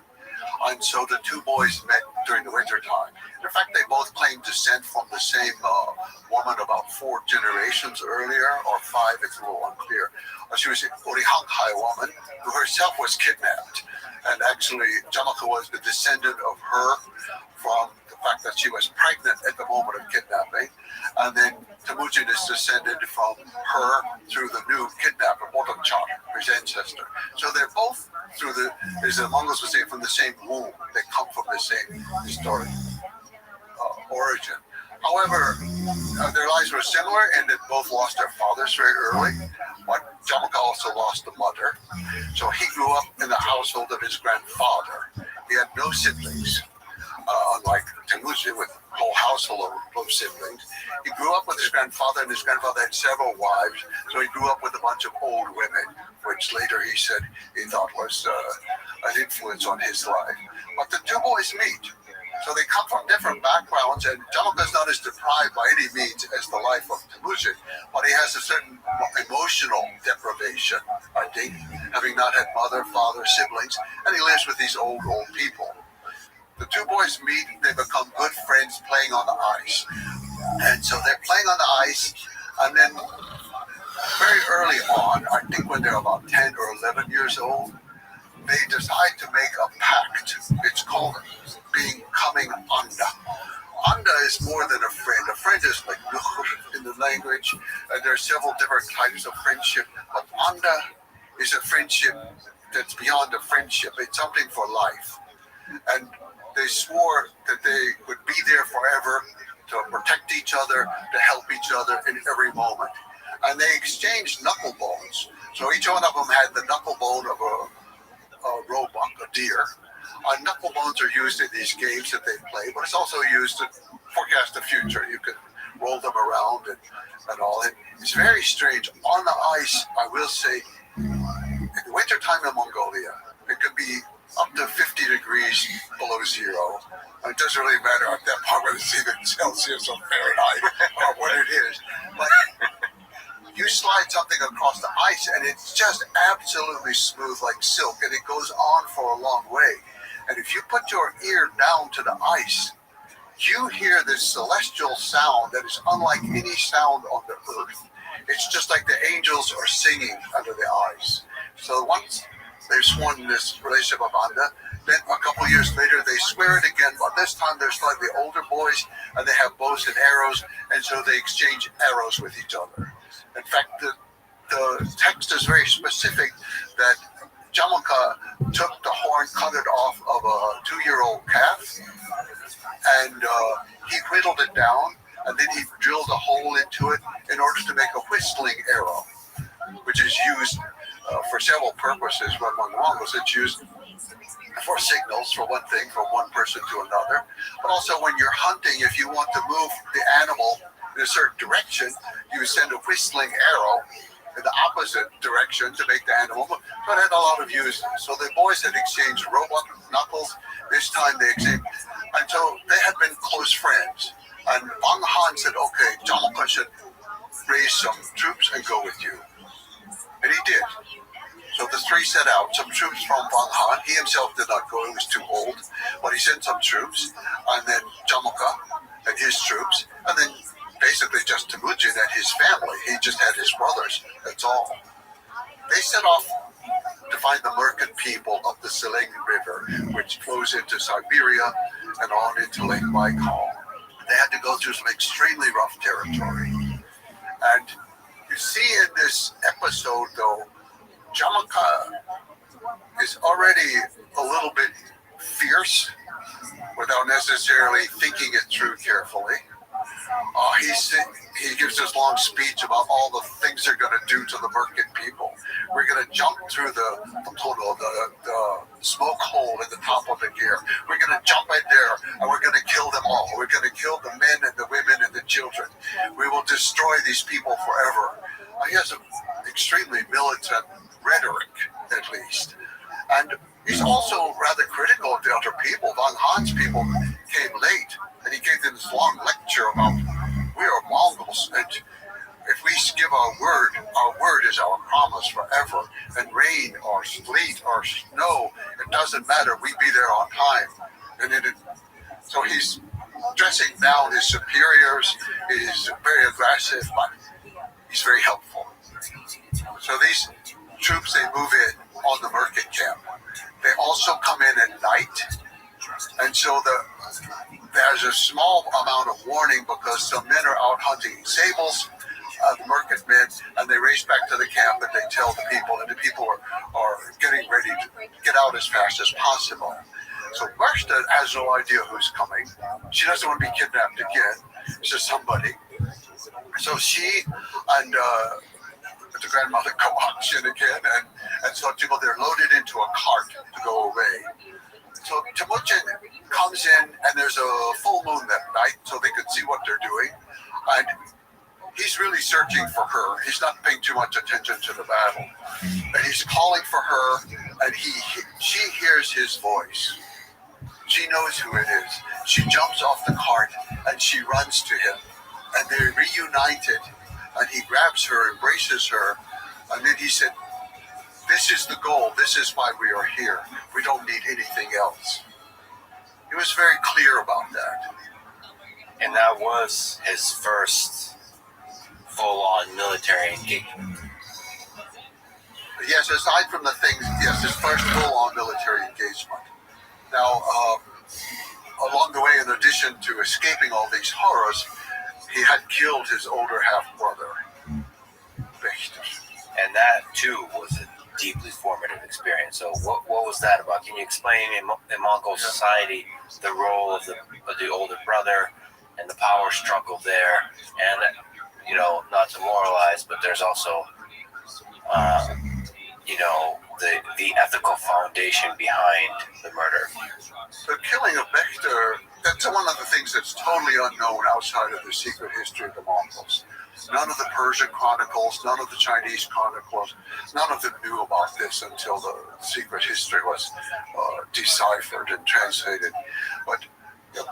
And so the two boys met during the winter time. In fact, they both claimed descent from the same woman about 4 generations earlier, or 5, it's a little unclear. She was an Orihanghai woman who herself was kidnapped. And actually, Jamaka was the descendant of her from the fact that she was pregnant at the moment of kidnapping. And then Temujin is descended from her through the new kidnapper, Motonchak, his ancestor. So they're both through the, as the Mongols would say, from the same womb. They come from the same historic origin. However, their lives were similar in that both lost their fathers very early, but Jamaka also lost a mother. So he grew up in the household of his grandfather. He had no siblings, unlike Temujin with a whole household of siblings. He grew up with his grandfather, and his grandfather had several wives, so he grew up with a bunch of old women, which later he said he thought was an influence on his life. But the two boys meet. So they come from different backgrounds, and Jamaka's not as deprived by any means as the life of Temujin, but he has a certain emotional deprivation, I think, having not had mother, father, siblings, and he lives with these old people. The two boys meet, they become good friends playing on the ice. And so they're playing on the ice, and then very early on, I think when they're about 10 or 11 years old, they decide to make a pact. It's called becoming Anda. Anda is more than a friend. A friend is like in the language, and there are several different types of friendship. But Anda is a friendship that's beyond a friendship. It's something for life. And they swore that they would be there forever to protect each other, to help each other in every moment. And they exchanged knuckle bones. So each one of them had the knuckle bone of a roebuck, a deer. Knuckle bones are used in these games that they play, but it's also used to forecast the future. You can roll them around and all. And it's very strange. On the ice, I will say, in the wintertime in Mongolia, it could be up to 50 degrees below zero. It doesn't really matter at that part whether it's either Celsius or Fahrenheit or what it is. But you slide something across the ice and it's just absolutely smooth like silk, and it goes on for a long way. And if you put your ear down to the ice, you hear this celestial sound that is unlike any sound on the earth. It's just like the angels are singing under the ice. So once they've sworn this relationship of Anda, then a couple of years later they swear it again, but this time they're slightly older boys and they have bows and arrows, and so they exchange arrows with each other. In fact, the text is very specific that Jamaka took the horn, cut it off of a 2-year-old calf, and he whittled it down, and then he drilled a hole into it in order to make a whistling arrow, which is used for several purposes. But one was it's used for signals, for one thing, from one person to another. But also when you're hunting, if you want to move the animal in a certain direction, you send a whistling arrow in the opposite direction to make the animal move. So it had a lot of use. So the boys had exchanged robot knuckles. This time they exchanged. And so they had been close friends. And Wang Han said, okay, Jamoka should raise some troops and go with you. And he did. So the three set out, some troops from Wang Han. He himself did not go, he was too old. But he sent some troops. And then Jamoka and his troops. And then basically just Temujin and his family. He just had his brothers. That's all. They set off to find the merchant people of the Seleng River, which flows into Siberia and on into Lake Baikal. They had to go through some extremely rough territory. And you see in this episode, though, Jamoka is already a little bit fierce without necessarily thinking it through carefully. He gives this long speech about all the things they're going to do to the merchant people. We're going to jump through the smoke hole in the top of the gear. We're going to jump in there and we're going to kill them all. We're going to kill the men and the women and the children. We will destroy these people forever. He has an extremely militant rhetoric, at least. And he's also rather critical of the other people. Wang Han's people came late, and he gave them this long lecture about we are Mongols, and if we give our word is our promise forever. And rain or sleet or snow, it doesn't matter. We be there on time. So he's dressing down his superiors. He's very aggressive, but he's very helpful. So these troops, they move in on the merchant camp. They also come in at night. And so there's a small amount of warning because some men are out hunting sables, the merchant men, and they race back to the camp and they tell the people, and the people are getting ready to get out as fast as possible. So Bersta has no idea who's coming. She doesn't want to be kidnapped again. It's just somebody. So she and the grandmother go option again, and so they're loaded into a cart to go away. So Temujin comes in, and there's a full moon that night, so they could see what they're doing. And he's really searching for her. He's not paying too much attention to the battle. And he's calling for her, and she hears his voice. She knows who it is. She jumps off the cart, and she runs to him. And they're reunited, and he grabs her, embraces her, and then he said, this is the goal. This is why we are here. We don't need anything else. He was very clear about that. And that was his first full-on military engagement. Yes, aside from the things, yes, his first full-on military engagement. Now, along the way, in addition to escaping all these horrors, he had killed his older half-brother. And that, too, was a deeply formative experience. So what was that about? Can you explain in Mongol society the role of the older brother and the power struggle there? And, not to moralize, but there's also, the ethical foundation behind the murder. The killing of Bechter, that's one of the things that's totally unknown outside of the secret history of the Mongols. None of the Persian chronicles, none of the Chinese chronicles, none of them knew about this until the secret history was deciphered and translated. But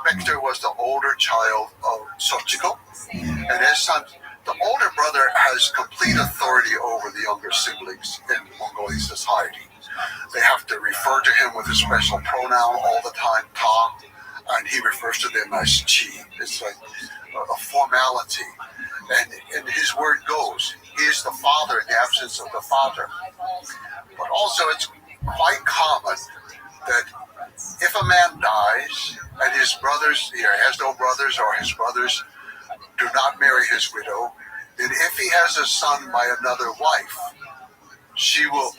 Bechter was the older child of Sochiko, and his son, the older brother, has complete authority over the younger siblings in Mongolian society. They have to refer to him with a special pronoun all the time, Ta, and he refers to them as Chi. It's like a formality. And his word goes. He is the father in the absence of the father. But also it's quite common that if a man dies and his brothers, he has no brothers or his brothers do not marry his widow, then if he has a son by another wife, she will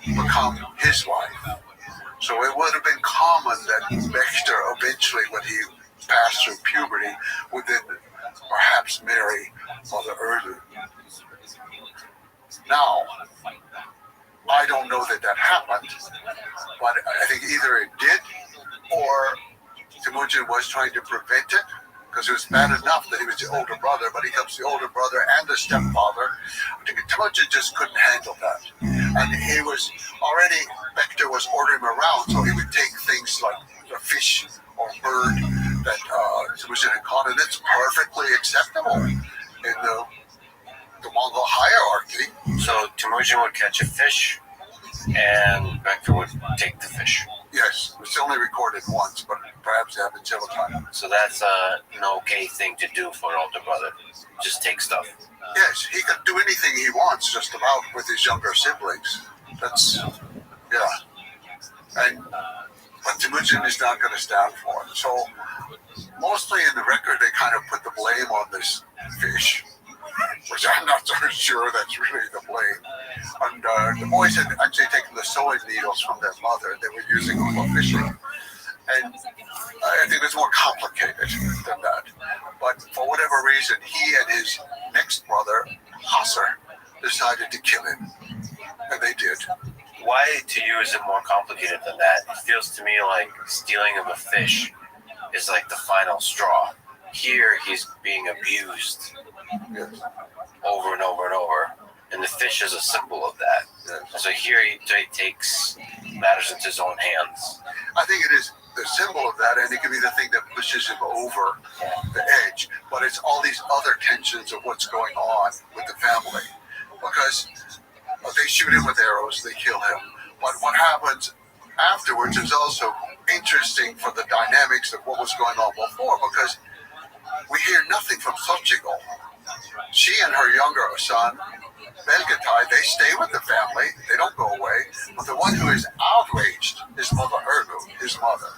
become his wife. So it would have been common that Bechter eventually, when he passed through puberty, would then perhaps marry Mother Erlu. Now, don't know that happened, but I think either it did or Temujin was trying to prevent it because it was bad enough that he was the older brother, but he becomes the older brother and the stepfather. I think Temujin just couldn't handle that. And he was already, Vector was ordering him around, so he would take things like a fish or bird that Temujin had caught, and it's perfectly acceptable in the Mongol hierarchy. So Temujin would catch a fish, and Vector would take the fish. Yes, it's only recorded once, but perhaps it happened several times. So that's an okay thing to do for an older brother. Just take stuff. Yes, he can do anything he wants just about with his younger siblings. That's, yeah. But Temujin is not going to stand for it. So mostly in the record, they kind of put the blame on this fish, which I'm not so sure that's really the blame. And the boys had actually taken the sewing needles from their mother. They were using them for fishing. And I think it's more complicated than that. But for whatever reason, he and his next brother, Hasser, decided to kill him. And they did. Why to you is it more complicated than that? It feels to me like stealing of a fish is like the final straw. Here he's being abused over and over and over. And the fish is a symbol of that. Yes. So here he takes matters into his own hands. I think it is the symbol of that, and it can be the thing that pushes him over the edge. But it's all these other tensions of what's going on with the family. Because they shoot him with arrows, they kill him. But what happens afterwards is also interesting for the dynamics of what was going on before, because we hear nothing from Xochitl. She and her younger son, Belgatai, they stay with the family. They don't go away. But the one who is outraged is Mother Ergu, his mother.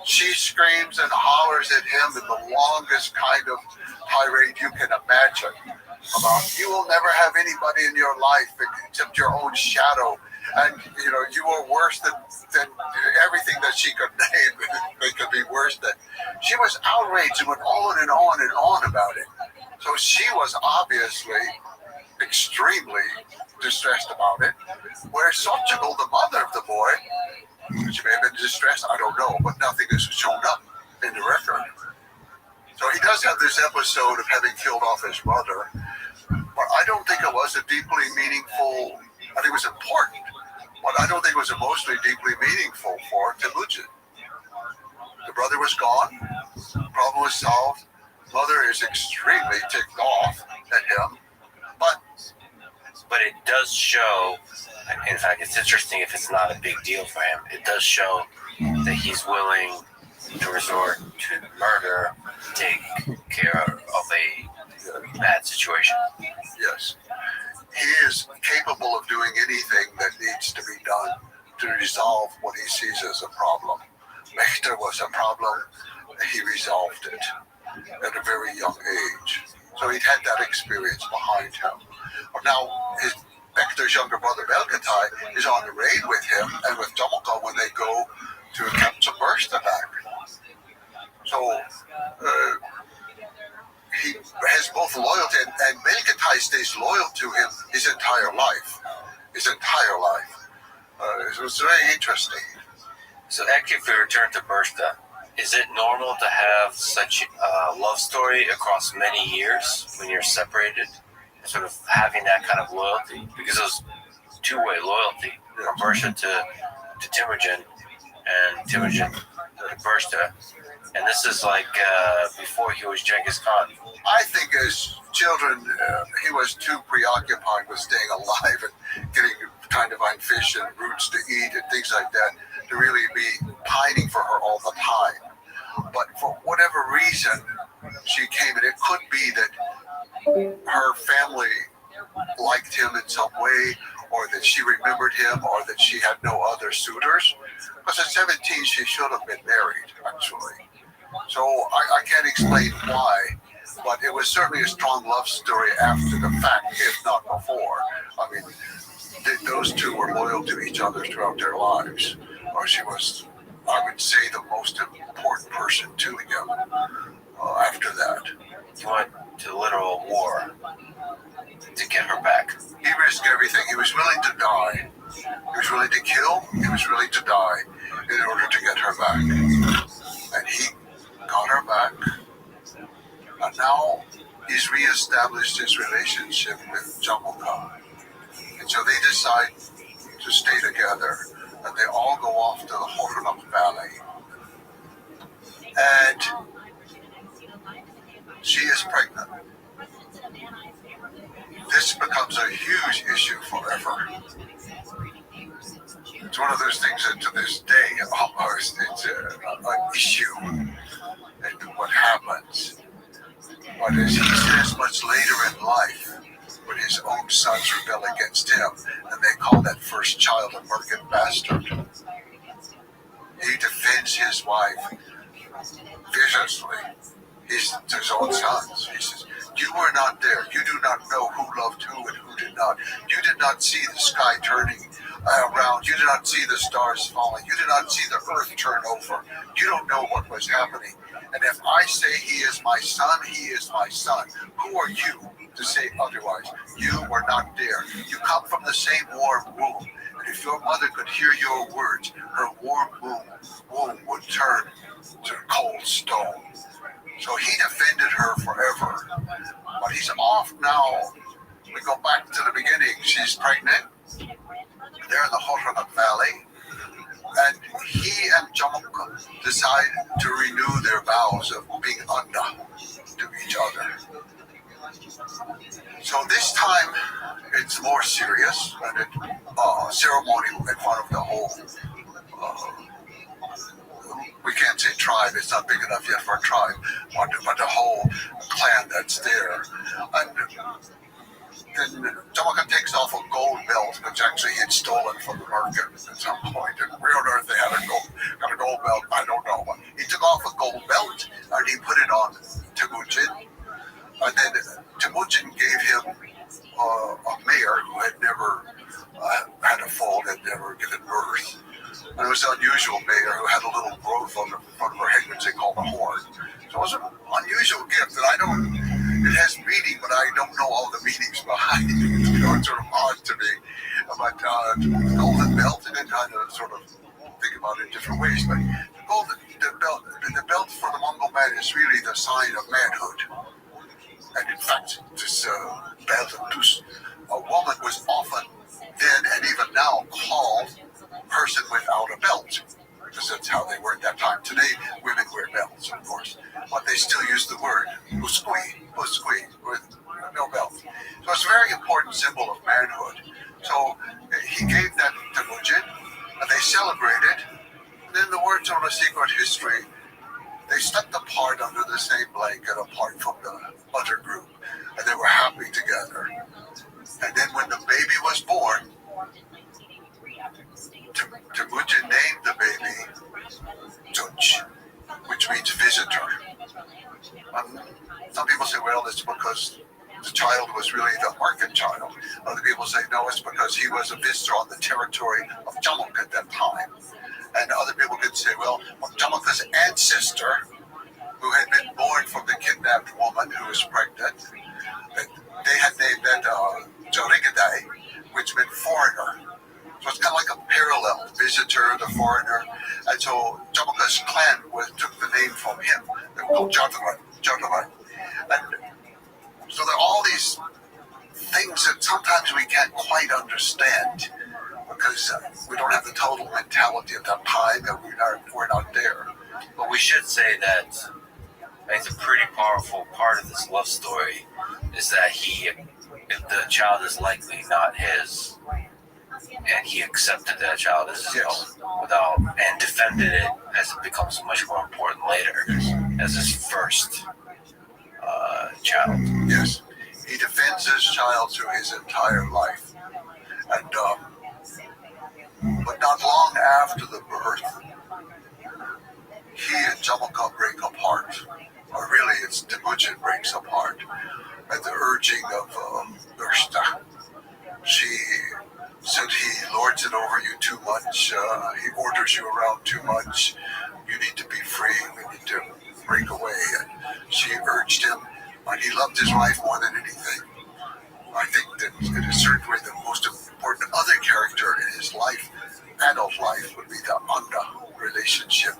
She screams and hollers at him in the longest kind of tirade you can imagine about, you will never have anybody in your life except your own shadow. And, you know, you are worse than everything that she could name. They could be worse than. She was outraged and went on and on and on about it. So she was obviously extremely distressed about it. Whereas Xochitl, the mother of the boy, she may have been distressed, I don't know, but nothing is shown up in the record. So he does have this episode of having killed off his brother, but I don't think it was a deeply meaningful, I think it was important, but I don't think it was emotionally deeply meaningful for Temujin. The brother was gone, problem was solved, mother is extremely ticked off at him, but it does show, in fact, it's interesting if it's not a big deal for him, it does show that he's willing to resort to murder to take care of a bad situation. Yes. He is capable of doing anything that needs to be done to resolve what he sees as a problem. Mechter was a problem, he resolved it at a very young age. So he'd had that experience behind him. Now, Mechter's younger brother Belgatai is on the raid with him and with Tomoko when they go to attempt to burst the back. So he has both loyalty, and Belgatai stays loyal to him his entire life. It was very interesting. So actually, if we return to Bursta, is it normal to have such a love story across many years when you're separated? Sort of having that kind of loyalty, because it was two-way loyalty from Bursta to Temujin, and Temujin to Bursta, and this is like before he was Genghis Khan. I think as children, he was too preoccupied with staying alive and trying to find fish and roots to eat and things like that to really be pining for her all the time. But for whatever reason, she came, and it could be that her family liked him in some way, or that she remembered him, or that she had no other suitors. Because at 17, she should have been married, actually. So I can't explain why, but it was certainly a strong love story after the fact, if not before. I mean, those two were loyal to each other throughout their lives. Or she was, I would say, the most important person to him after that. He went to literal war to get her back. He risked everything. He was willing to die willing to kill, he was willing to die in order to get her back. And he got her back. And now he's reestablished his relationship with Jamukha. And so they decide to stay together. And they all go off to the Horanok Valley. And she is pregnant. This becomes a huge issue forever. It's one of those things that to this day, almost, it's an issue and what happens. But as he says much later in life, when his own sons rebel against him, and they call that first child a murdered bastard, he defends his wife viciously. To his own sons. He says, you were not there. You do not know who loved who and who did not. You did not see the sky turning around. You did not see the stars falling. You did not see the earth turn over. You don't know what was happening. And if I say he is my son, he is my son. Who are you to say otherwise? You were not there. You come from the same warm womb. And if your mother could hear your words, her warm womb would turn to cold stone. So he defended her forever. But he's off now. We go back to the beginning. She's pregnant. They're in the Horanok Valley. And he and Jamukha decide to renew their vows of being unda to each other. So this time it's more serious. And it's ceremony in front of the whole we can't say tribe, it's not big enough yet for a tribe, but the whole clan that's there. And then Jamukha takes off a gold belt, which actually he had stolen from the market at some point. And where on earth they had a gold belt, I don't know. But he took off a gold belt and he put it on Temujin. And then Temujin gave him a mare who had never had a foal, had never given birth. And it was an unusual mare who had a little growth on the front of her head, which they called a horn. So it was an unusual gift that it has meaning, but I don't know all the meanings behind it. You know, it's sort of odd to me. But the golden belt, and then kind of sort of think about it in different ways. But the belt for the Mongol man is really the sign of manhood. And in fact, this belt of Dus, a woman was often then and even now called person without a belt, because that's how they were at that time. Today, women wear belts, of course, but they still use the word uskui, with no belt. So it's a very important symbol of manhood. So he gave that to Mujin, and they celebrated. And then the words on a secret history, they stepped apart under the same blanket, apart from the other group, and they were happy together. And then when the baby was born, Temujin named the baby Tunch, which means visitor. Some people say, well, it's because the child was really the market child. Other people say, no, it's because he was a visitor on the territory of Jamukha at that time. And other people could say, well, Jamukha's ancestor, who had been born from the kidnapped woman who was pregnant, they had named that Jorigadai, which meant foreigner. So it's kind of like a parallel, visitor, the foreigner. And so Jamukha's clan took the name from him. They were called Jatavan. And so there are all these things that sometimes we can't quite understand because we don't have the total mentality of that time and we're not there. But we should say that I think a pretty powerful part of this love story is that the child is likely not his, and he accepted that child as his own and defended it as it becomes much more important later as his first child. Yes, he defends his child through his entire life, and but not long after the birth, he and Jamukha break apart, or really it's Temujin breaks apart at the urging of Urshta. She said he lords it over you too much, he orders you around too much, you need to be free, we need to break away. And she urged him, and he loved his wife more than anything. I think that in a certain way the most important other character in his life of life would be the Anda relationship,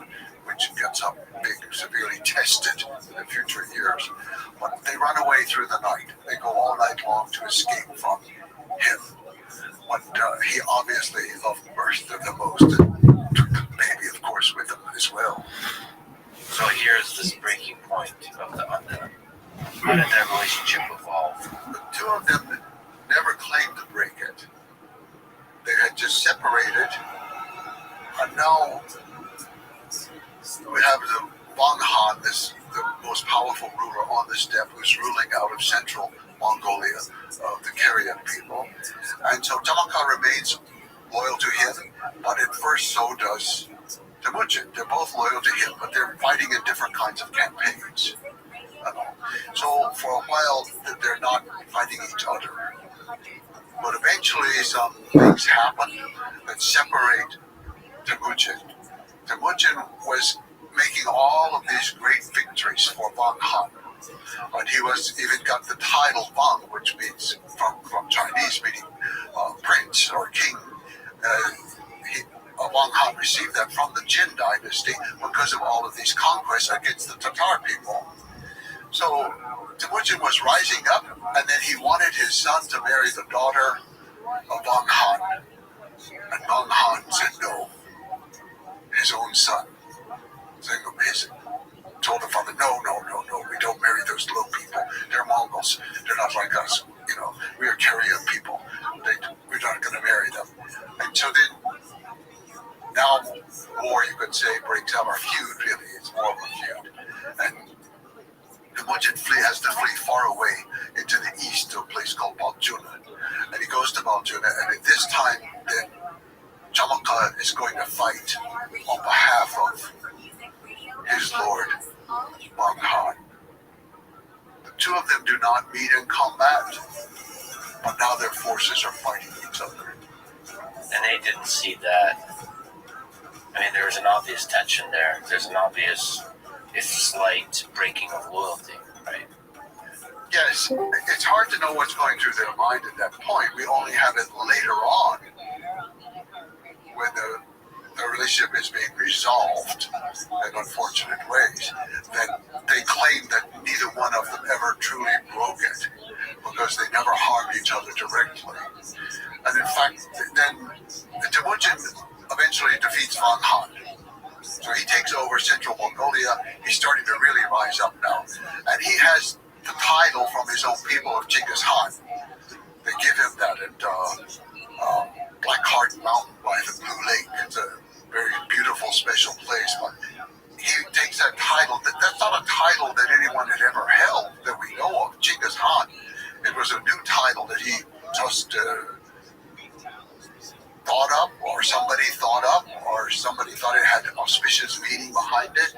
which gets severely tested in the future years. But they run away through the night. They go all night long to escape from him. But he obviously loved Earth the most, and took the baby, of course, with him as well. So here's this breaking point of the Anda. How did that relationship evolve? The two of them never claimed to break it. They had just separated, and now we have the Wang Han, the most powerful ruler on the steppe, who's ruling out of central Mongolia, the Karian people. And so Tamakha remains loyal to him, but at first so does Temujin. They're both loyal to him, but they're fighting in different kinds of campaigns. So for a while, they're not fighting each other. But eventually some things happen that separate Temujin. Temujin was making all of these great victories for Wang Han. But he was even got the title Wang, which means from Chinese meaning prince or king. Wang Han received that from the Jin dynasty because of all of these conquests against the Tatar people. So Temujin was rising up, and then he wanted his son to marry the daughter of Wang Han. And Wang Han said no. His own son. Told the father, no, we don't marry those low people. They're Mongols. They're not like us. We are Karian people. We're not going to marry them. And so then, now war, you could say, breaks out, or feud, really. It's more of a feud. And Temujin has to flee far away into the east to a place called Baljuna. And he goes to Baljuna, and at this time, then, Tamakha is going to fight on behalf of his lord, Wang Han. The two of them do not meet in combat, but now their forces are fighting each other. And they didn't see that. I mean, there was an obvious tension there. There's an obvious, slight breaking of loyalty, right? Yes, it's hard to know what's going through their mind at that point. We only have it later on, when the relationship is being resolved in unfortunate ways, that they claim that neither one of them ever truly broke it because they never harmed each other directly. And in fact, then Temujin eventually defeats Wang Han. So he takes over central Mongolia. He's starting to really rise up now. And he has the title from his own people of Genghis Khan. They give him that at Black Heart Mountain by the Blue Lake. It's a very beautiful, special place. But he takes that title. That's not a title that anyone had ever held that we know of. Genghis Khan. It was a new title that he just thought up, or somebody thought up, or somebody thought it had an auspicious meaning behind it.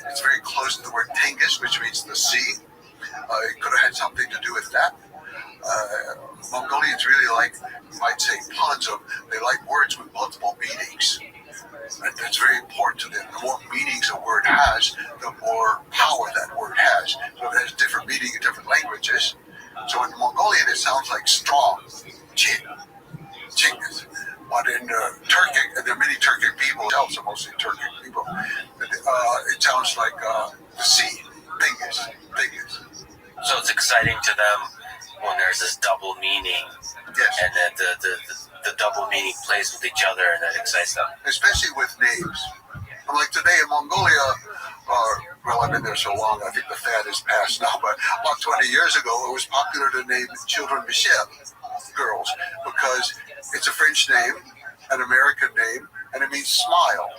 It's very close to the word Tingis, which means the sea. It could have had something to do with that. Mongolians really like, you might say, puns. They like words with multiple meanings. And that's very important to them. The more meanings a word has, the more power that word has. So it has different meaning in different languages. So in Mongolian, it sounds like strong, Chinggis. But in Turkic, and there are many Turkic people, so mostly Turkic people, it sounds like the sea, Tingis. So it's exciting to them when there's this double meaning, yes. And that the double meaning plays with each other, and that excites them. Especially with names. Like today in Mongolia, well, I've been there so long, I think the fad is past now, but about 20 years ago, it was popular to name children Michelle, girls, because it's a French name, an American name, and it means smile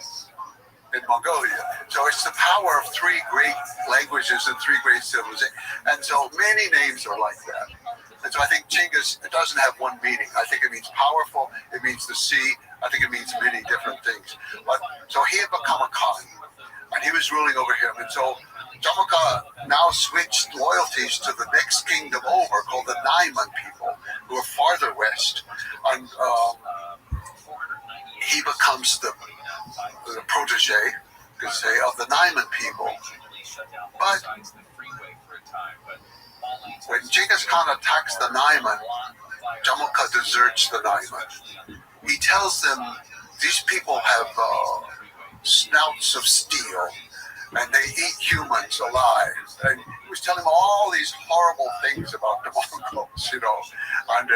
in Mongolia. So it's the power of three great languages and three great civilizations. And so many names are like that. And so I think Chinggis, it doesn't have one meaning. I think it means powerful, it means the sea, I think it means many different things. But so he had become a Khan, and he was ruling over him. And so Tamakha now switched loyalties to the next kingdom over, called the Naiman people, who are farther west. And he becomes the protege, you could say, of the Naiman people. But when Genghis Khan attacks the Naiman, Tamakha deserts the Naiman. He tells them these people have snouts of steel, and they eat humans alive. And he was telling him all these horrible things about the Mongols, you know. And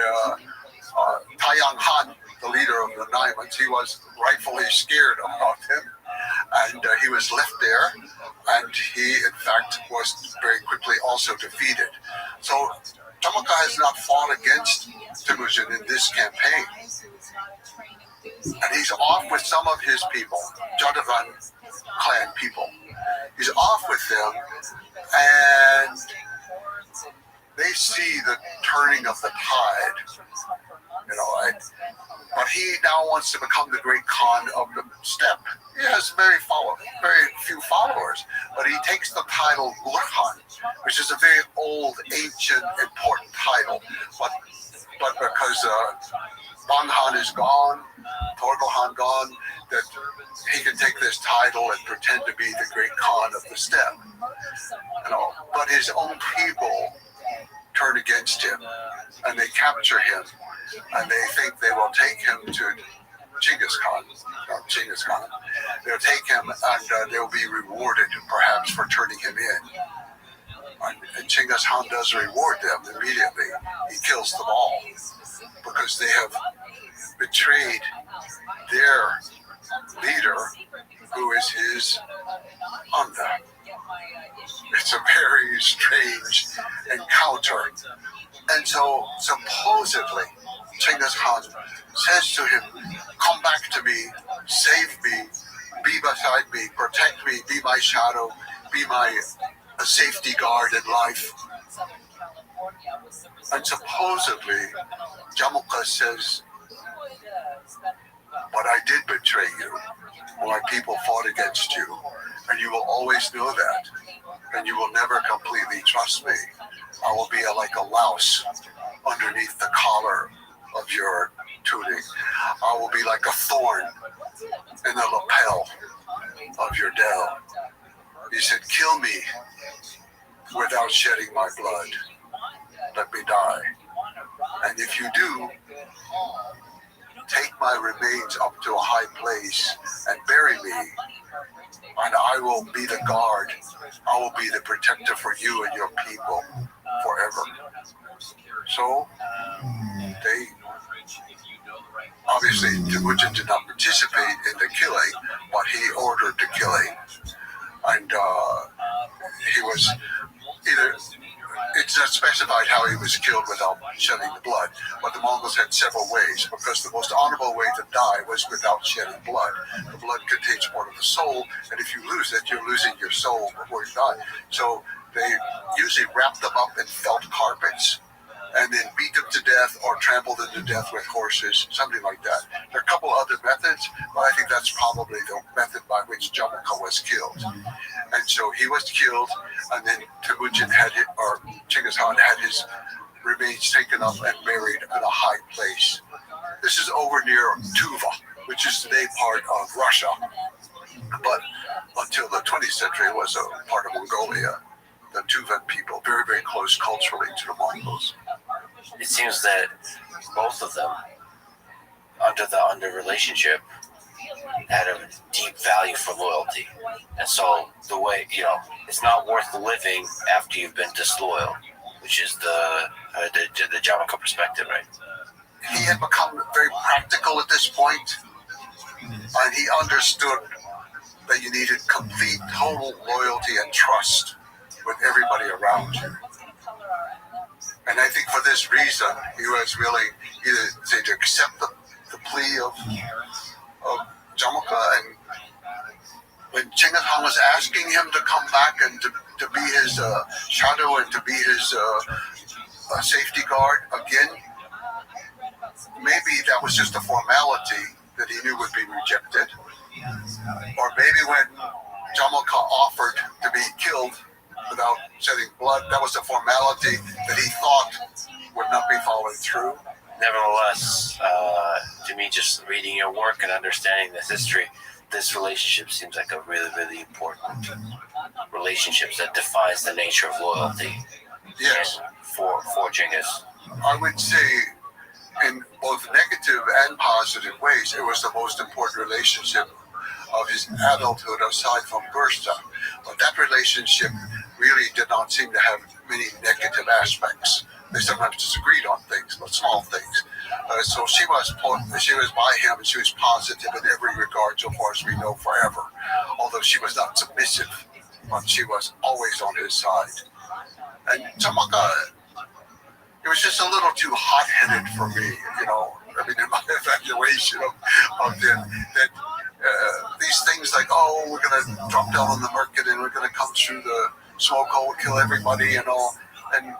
Taiyang Han, the leader of the Naimans, he was rightfully scared about him. And he was left there, and he, in fact, was very quickly also defeated. So Jamukha has not fought against Temujin in this campaign. And he's off with some of his people, Jadavan clan people. He's off with them, and they see the turning of the tide, you know. But he now wants to become the great Khan of the steppe. He has very few followers, but he takes the title Gurkhan, which is a very old, ancient, important title. But because Bang Han is gone, Torgel Han gone, that he can take this title and pretend to be the great Khan of the steppe. You know, but his own people turn against him, and they capture him, and they think they will take him to Genghis Khan. They'll take him, and they'll be rewarded perhaps for turning him in. And Genghis Khan does reward them immediately. He kills them all because they have betrayed their leader, who is his Anda. It's a very strange encounter. And so supposedly Genghis Khan says to him, come back to me, save me, be beside me, protect me, be my shadow, be my safety guard in life. And supposedly Jamukha says, but I did betray you. My people fought against you, and you will always know that, and you will never completely trust me. I will be like a louse underneath the collar of your tunic. I will be like a thorn in the lapel of your dell. He said, kill me without shedding my blood. Let me die. And if you do, take my remains up to a high place and bury me, and I will be the guard. I will be the protector for you and your people forever. So they obviously Temujin did not participate in the killing, but he ordered the killing, and he was either. It's not specified how he was killed without shedding the blood, but the Mongols had several ways, because the most honorable way to die was without shedding blood. The blood contains part of the soul, and if you lose it, you're losing your soul before you die. So they usually wrapped them up in felt carpets, and then beat them to death or trampled them to death with horses, something like that. There are a couple other methods, but I think that's probably the method by which Jamukha was killed. And so he was killed, and then Temujin had it, or Genghis Khan had his remains taken up and buried at a high place. This is over near Tuva, which is today part of Russia, but until the 20th century it was a part of Mongolia. The Tuvan people, very, very close culturally to the Mongols. It seems that both of them, under relationship, had a deep value for loyalty. And so the way, it's not worth living after you've been disloyal, which is the Jamukha perspective, right? He had become very practical at this point, and he understood that you needed complete, total loyalty and trust with everybody around you. And I think for this reason, he was willing either to accept the plea of Jamukha, and when Genghis Khan was asking him to come back and to be his shadow and to be his safety guard again, maybe that was just a formality that he knew would be rejected. Or maybe when Jamukha offered to be killed without shedding blood, that was a formality that he thought would not be followed through. Nevertheless, to me, just reading your work and understanding this history, this relationship seems like a really, really important relationship that defines the nature of loyalty. Yes. For Genghis. I would say in both negative and positive ways, it was the most important relationship of his adulthood aside from Bertha. But that relationship really did not seem to have many negative aspects. They sometimes disagreed on things, but small things. So she was by him, and she was positive in every regard, so far as we know, forever. Although she was not submissive, but she was always on his side. And Tamaka, it was just a little too hot-headed for me, you know. I mean, in my evaluation of them, that these things like, oh, we're going to drop down on the market and we're going to come through the smoke hole, kill everybody and all. And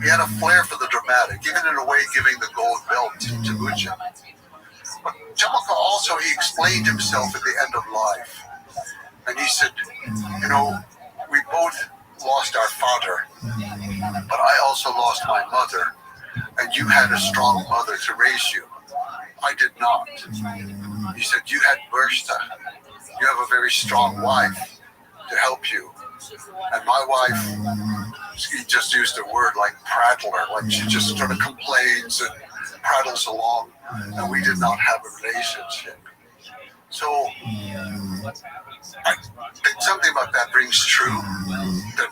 he had a flair for the dramatic, even in a way giving the gold belt to Mucha. But Tamaka also, he explained himself at the end of life. And he said, you know, we both lost our father, but I also lost my mother. And you had a strong mother to raise you. I did not. He said, you had Bertha. You have a very strong wife to help you. And my wife, he just used a word like prattler, like she just sort of complains and prattles along. And we did not have a relationship. So I think something about that rings true. That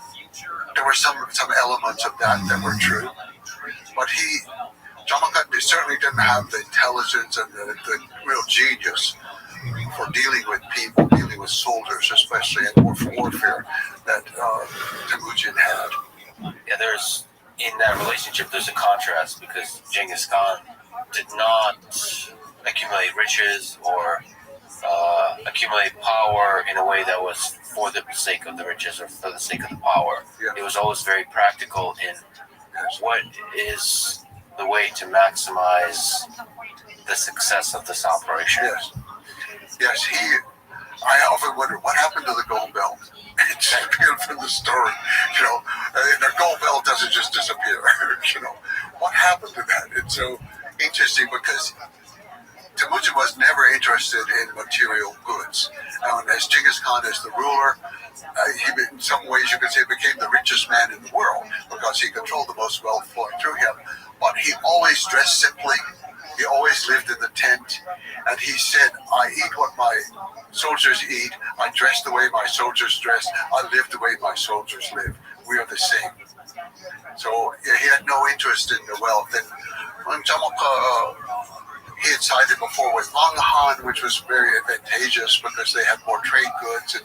there were some elements of that were true. But Tamaka certainly didn't have the intelligence and the real genius for dealing with people, dealing with soldiers, especially in warfare, that Temujin had. Yeah, in that relationship, there's a contrast because Genghis Khan did not accumulate riches or accumulate power in a way that was for the sake of the riches or for the sake of the power. Yeah. It was always very practical in what is the way to maximize the success of this operation. Yes, I often wonder what happened to the gold belt. It disappeared from the story, you know. And the gold belt doesn't just disappear, you know. What happened to that? It's so interesting because Temujin was never interested in material goods. And as Genghis Khan is the ruler, he, in some ways you could say, became the richest man in the world because he controlled the most wealth flowing through him. But he always dressed simply. He always lived in the tent. And he said, I eat what my soldiers eat. I dress the way my soldiers dress. I live the way my soldiers live. We are the same. So he had no interest in the wealth. And when Tamaka, he had sided before with Anghan, which was very advantageous because they had more trade goods and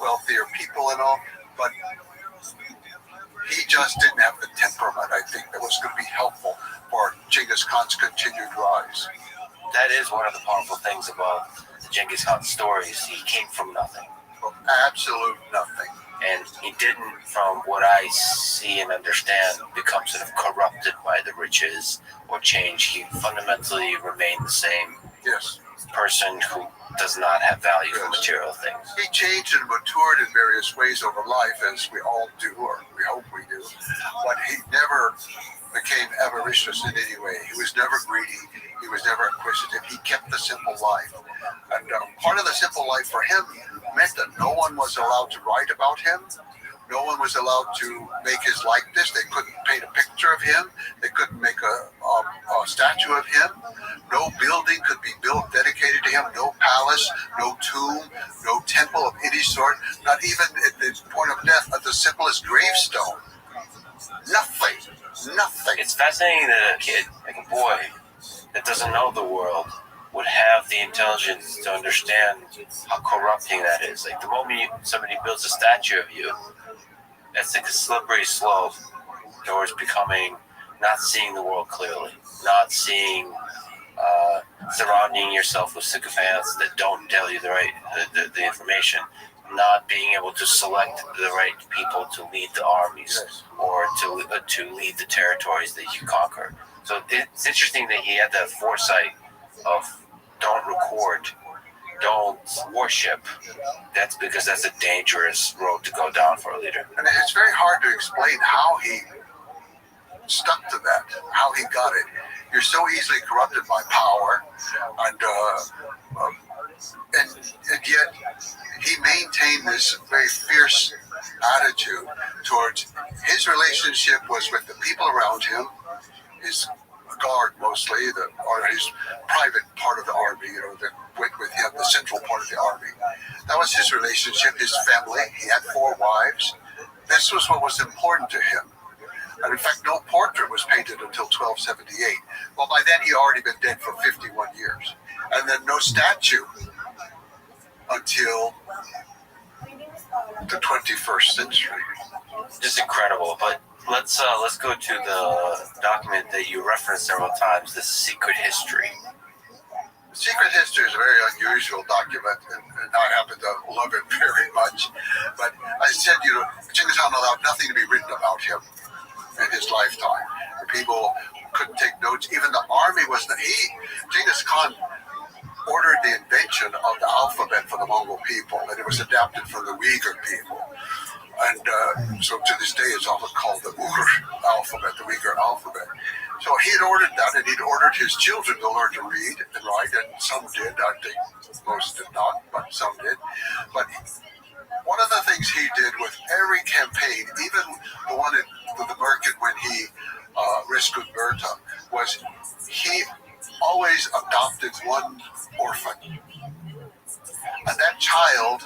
wealthier people and all. But he just didn't have the temperament, I think, that was going to be helpful for Genghis Khan's continued rise. That is one of the powerful things about the Genghis Khan stories. He came from nothing. From absolute nothing. And he didn't, from what I see and understand, become sort of corrupted by the riches or change. He fundamentally remained the same person who does not have value for material things. He changed and matured in various ways over life, as we all do, or we hope we do. But he never became avaricious in any way. He was never greedy. He was never inquisitive. He kept the simple life. And part of the simple life for him meant that no one was allowed to write about him. No one was allowed to make his likeness. They couldn't paint a picture of him. They couldn't make a statue of him. No building could be built dedicated to him. No palace, no tomb, no temple of any sort. Not even at the point of death, at the simplest gravestone. Nothing. It's fascinating that a kid, like a boy, that doesn't know the world would have the intelligence to understand how corrupting that is. Like the moment somebody builds a statue of you, that's like a slippery slope towards becoming, not seeing the world clearly, not seeing, surrounding yourself with sycophants that don't tell you the information, not being able to select the right people to lead the armies or to lead the territories that you conquer. So it's interesting that he had that foresight of don't record, don't worship. That's because that's a dangerous road to go down for a leader. And it's very hard to explain how he stuck to that, how he got it. You're so easily corrupted by power, and yet he maintained this very fierce attitude towards his relationship was with the people around him, his guard mostly, or his private part of the army, that went with him, the central part of the army. That was his relationship, his family. He had 4 wives. This was what was important to him. And in fact, no portrait was painted until 1278. Well, by then he'd already been dead for 51 years. And then no statue until the 21st century. Just incredible. But let's go to the document that you referenced several times, the Secret History. Secret History is a very unusual document, and I happen to love it very much. But I said, Genghis Khan allowed nothing to be written about him in his lifetime. The people couldn't take notes. Even the army Genghis Khan ordered the invention of the alphabet for the Mongol people, and it was adapted from the Uyghur people. And so to this day, it's often called the Uyghur alphabet, the Uyghur alphabet. So he had ordered that, and he'd ordered his children to learn to read and write, and some did. I think most did not, but some did. But one of the things he did with every campaign, even the one with the Merkin when he rescued Berta, was he always adopted one orphan. And that child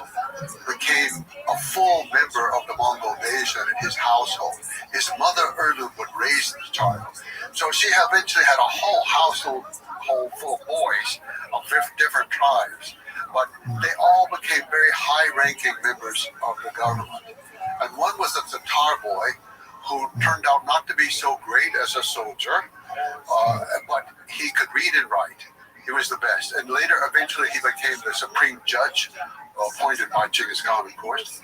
became a full member of the Mongol nation in his household. His mother, Erlum, would raise the child. So she eventually had a whole household full of boys of different tribes. But they all became very high-ranking members of the government. And one was a Tatar boy who turned out not to be so great as a soldier, but he could read and write. He was the best. And later, eventually, he became the supreme judge, appointed by Genghis Khan, of course.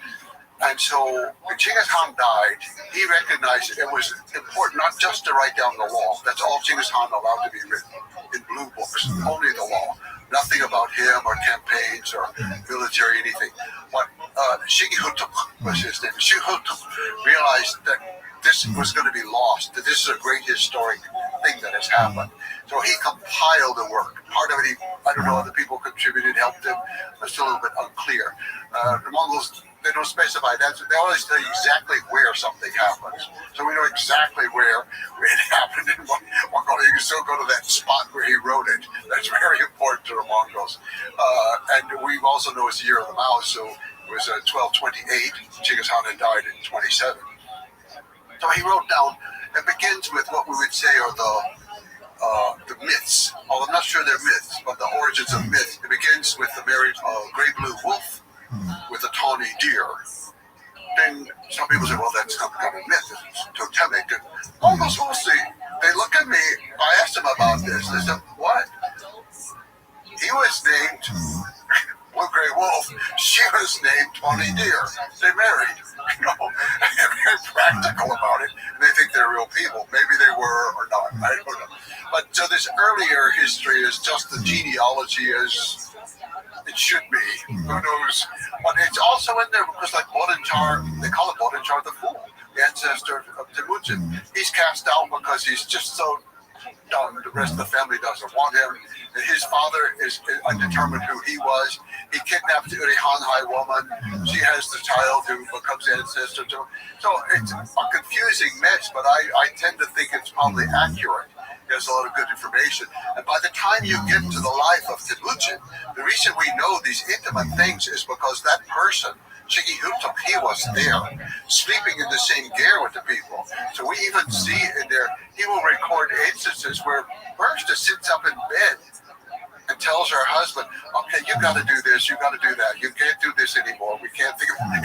And so when Genghis Khan died, he recognized it was important not just to write down the law. That's all Genghis Khan allowed to be written in blue books, only the law. Nothing about him or campaigns or military anything. But Shigi-Hutuk was his name. Shigi-Hutuk realized that this was going to be lost, that this is a great historic thing that has happened. So he compiled the work. Part of it, I don't know, other people contributed, helped him. It's a little bit unclear. The Mongols, they don't specify that. They always tell you exactly where something happens. So we know exactly where it happened in Mongolia. You can still go to that spot where he wrote it. That's very important to the Mongols. And we also know it's the year of the mouse, so it was 1228. Genghis Khan had died in 27. So he wrote down, it begins with what we would say are the myths. Well, I'm not sure they're myths, but the origins of myths. It begins with the marriage of gray blue wolf with a tawny deer. Then some people say, well, that's some kind of myth. It's totemic. And Mongols mostly, they look at me, I asked them about this. They said, what? He was named Blue Gray Wolf. She was named Tawny Deer. They married. They're very practical about it. And they think they're real people. Maybe they were or not. I don't know. But so this earlier history is just the genealogy as it should be. Who knows? But it's also in there because like Bodinchar, they call it Bodinchar the Fool, the ancestor of Temujin. He's cast out because he's just so dumb. The rest of the family doesn't want him. His father is undetermined who he was. He kidnapped the Urihanhai woman. She has the child who becomes ancestor to him. So it's a confusing mess, but I tend to think it's probably accurate. There's a lot of good information. And by the time you get to the life of Temujin, the reason we know these intimate things is because that person, Shigi-Hutuk, he was there, sleeping in the same gear with the people. So we even see in there, he will record instances where Berta sits up in bed and tells her husband, okay, you got to do this, you got to do that. You can't do this anymore. We can't think of it.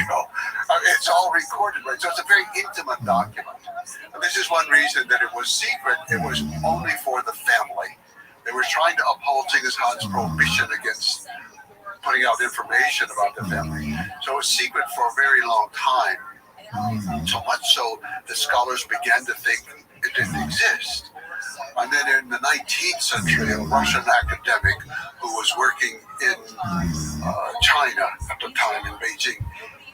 It's all recorded, right? So it's a very intimate document. And this is one reason that it was secret. It was only for the family. They were trying to uphold Genghis Khan's prohibition against putting out information about the family. So it was secret for a very long time. So much so that scholars began to think it didn't exist. And then in the 19th century, a Russian academic who was working in China at the time in Beijing,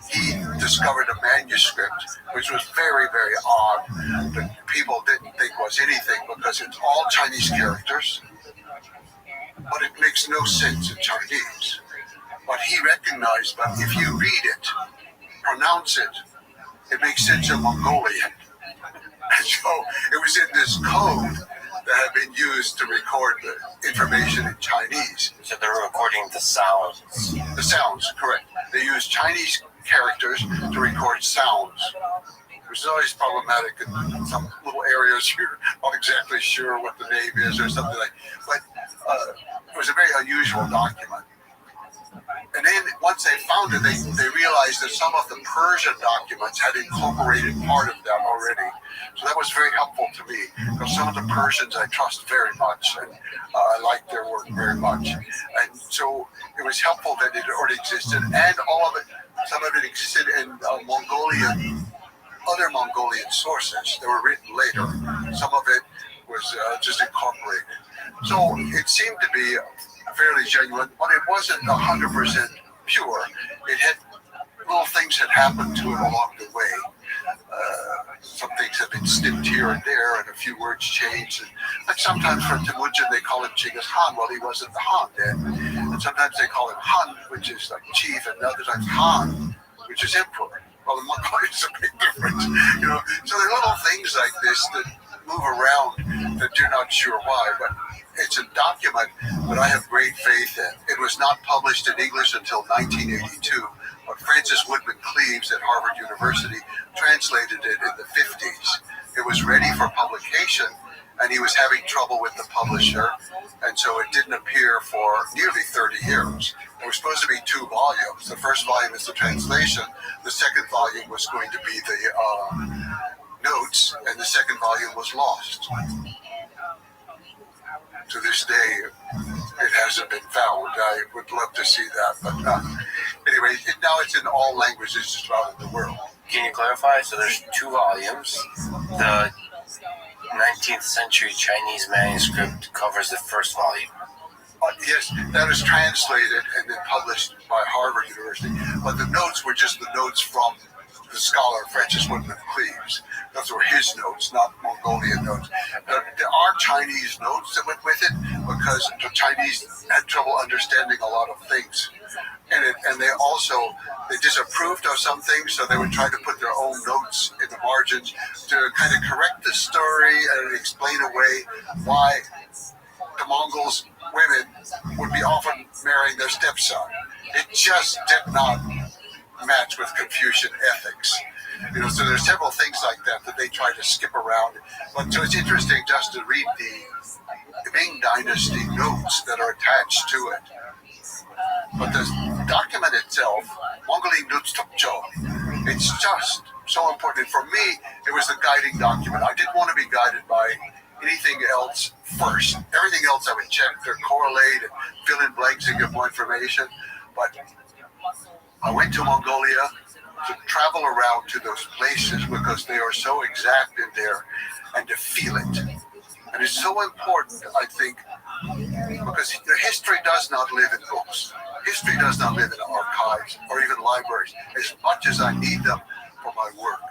he discovered a manuscript which was very, very odd that people didn't think was anything because it's all Chinese characters, but it makes no sense in Chinese. But he recognized that if you read it, pronounce it, it makes sense in Mongolian. And so it was in this code that had been used to record the information in Chinese. So they're recording the sounds. The sounds, correct. They used Chinese characters to record sounds, which is always problematic in some little areas you're not exactly sure what the name is or something like that. But it was a very unusual document. And then once they found it, they realized that some of the Persian documents had incorporated part of that already. So that was very helpful to me, because some of the Persians I trust very much, and I like their work very much. And so it was helpful that it already existed, and all of it, some of it existed in Mongolian, other Mongolian sources that were written later. Some of it was just incorporated. So it seemed to be fairly genuine, but it wasn't 100% pure. It had little things had happened to it along the way. Some things have been snipped here and there, and a few words changed. And like sometimes for Temujin, they call him Genghis Khan. Well, he wasn't the Han then. And sometimes they call him Han, which is like chief, and other times Han, which is emperor. Well, in Mongolia, it's a big difference, you know. So there are little things like this that move around that you're not sure why, but it's a document that I have great faith in. It was not published in English until 1982, but Francis Woodman Cleaves at Harvard University translated it in the 50s. It was ready for publication, and he was having trouble with the publisher, and so it didn't appear for nearly 30 years. There were supposed to be 2 volumes. The first volume is the translation. The second volume was going to be the notes, and the second volume was lost. To this day, it hasn't been found. I would love to see that, but anyway, now it's in all languages just about in the world. Can you clarify? So there's 2 volumes. The 19th century Chinese manuscript covers the first volume. Yes, that was translated and then published by Harvard University, but the notes were just the notes from the scholar Francis Woodman Cleaves. Those were his notes, not Mongolian notes. There are Chinese notes that went with it, because the Chinese had trouble understanding a lot of things in it, and they disapproved of some things, so they would try to put their own notes in the margins to kind of correct the story and explain away why the Mongols' women would be often marrying their stepson. It just did not match with Confucian ethics. You know, so there's several things like that they try to skip around. But so it's interesting just to read the Ming Dynasty notes that are attached to it. But the document itself, Mongolian Nutstupcho, it's just so important. For me, it was the guiding document. I didn't want to be guided by anything else first. Everything else I would check or correlate and fill in blanks and give more information. But I went to Mongolia to travel around to those places because they are so exact in there, and to feel it. And it's so important, I think, because the history does not live in books. History does not live in archives or even libraries, as much as I need them for my work.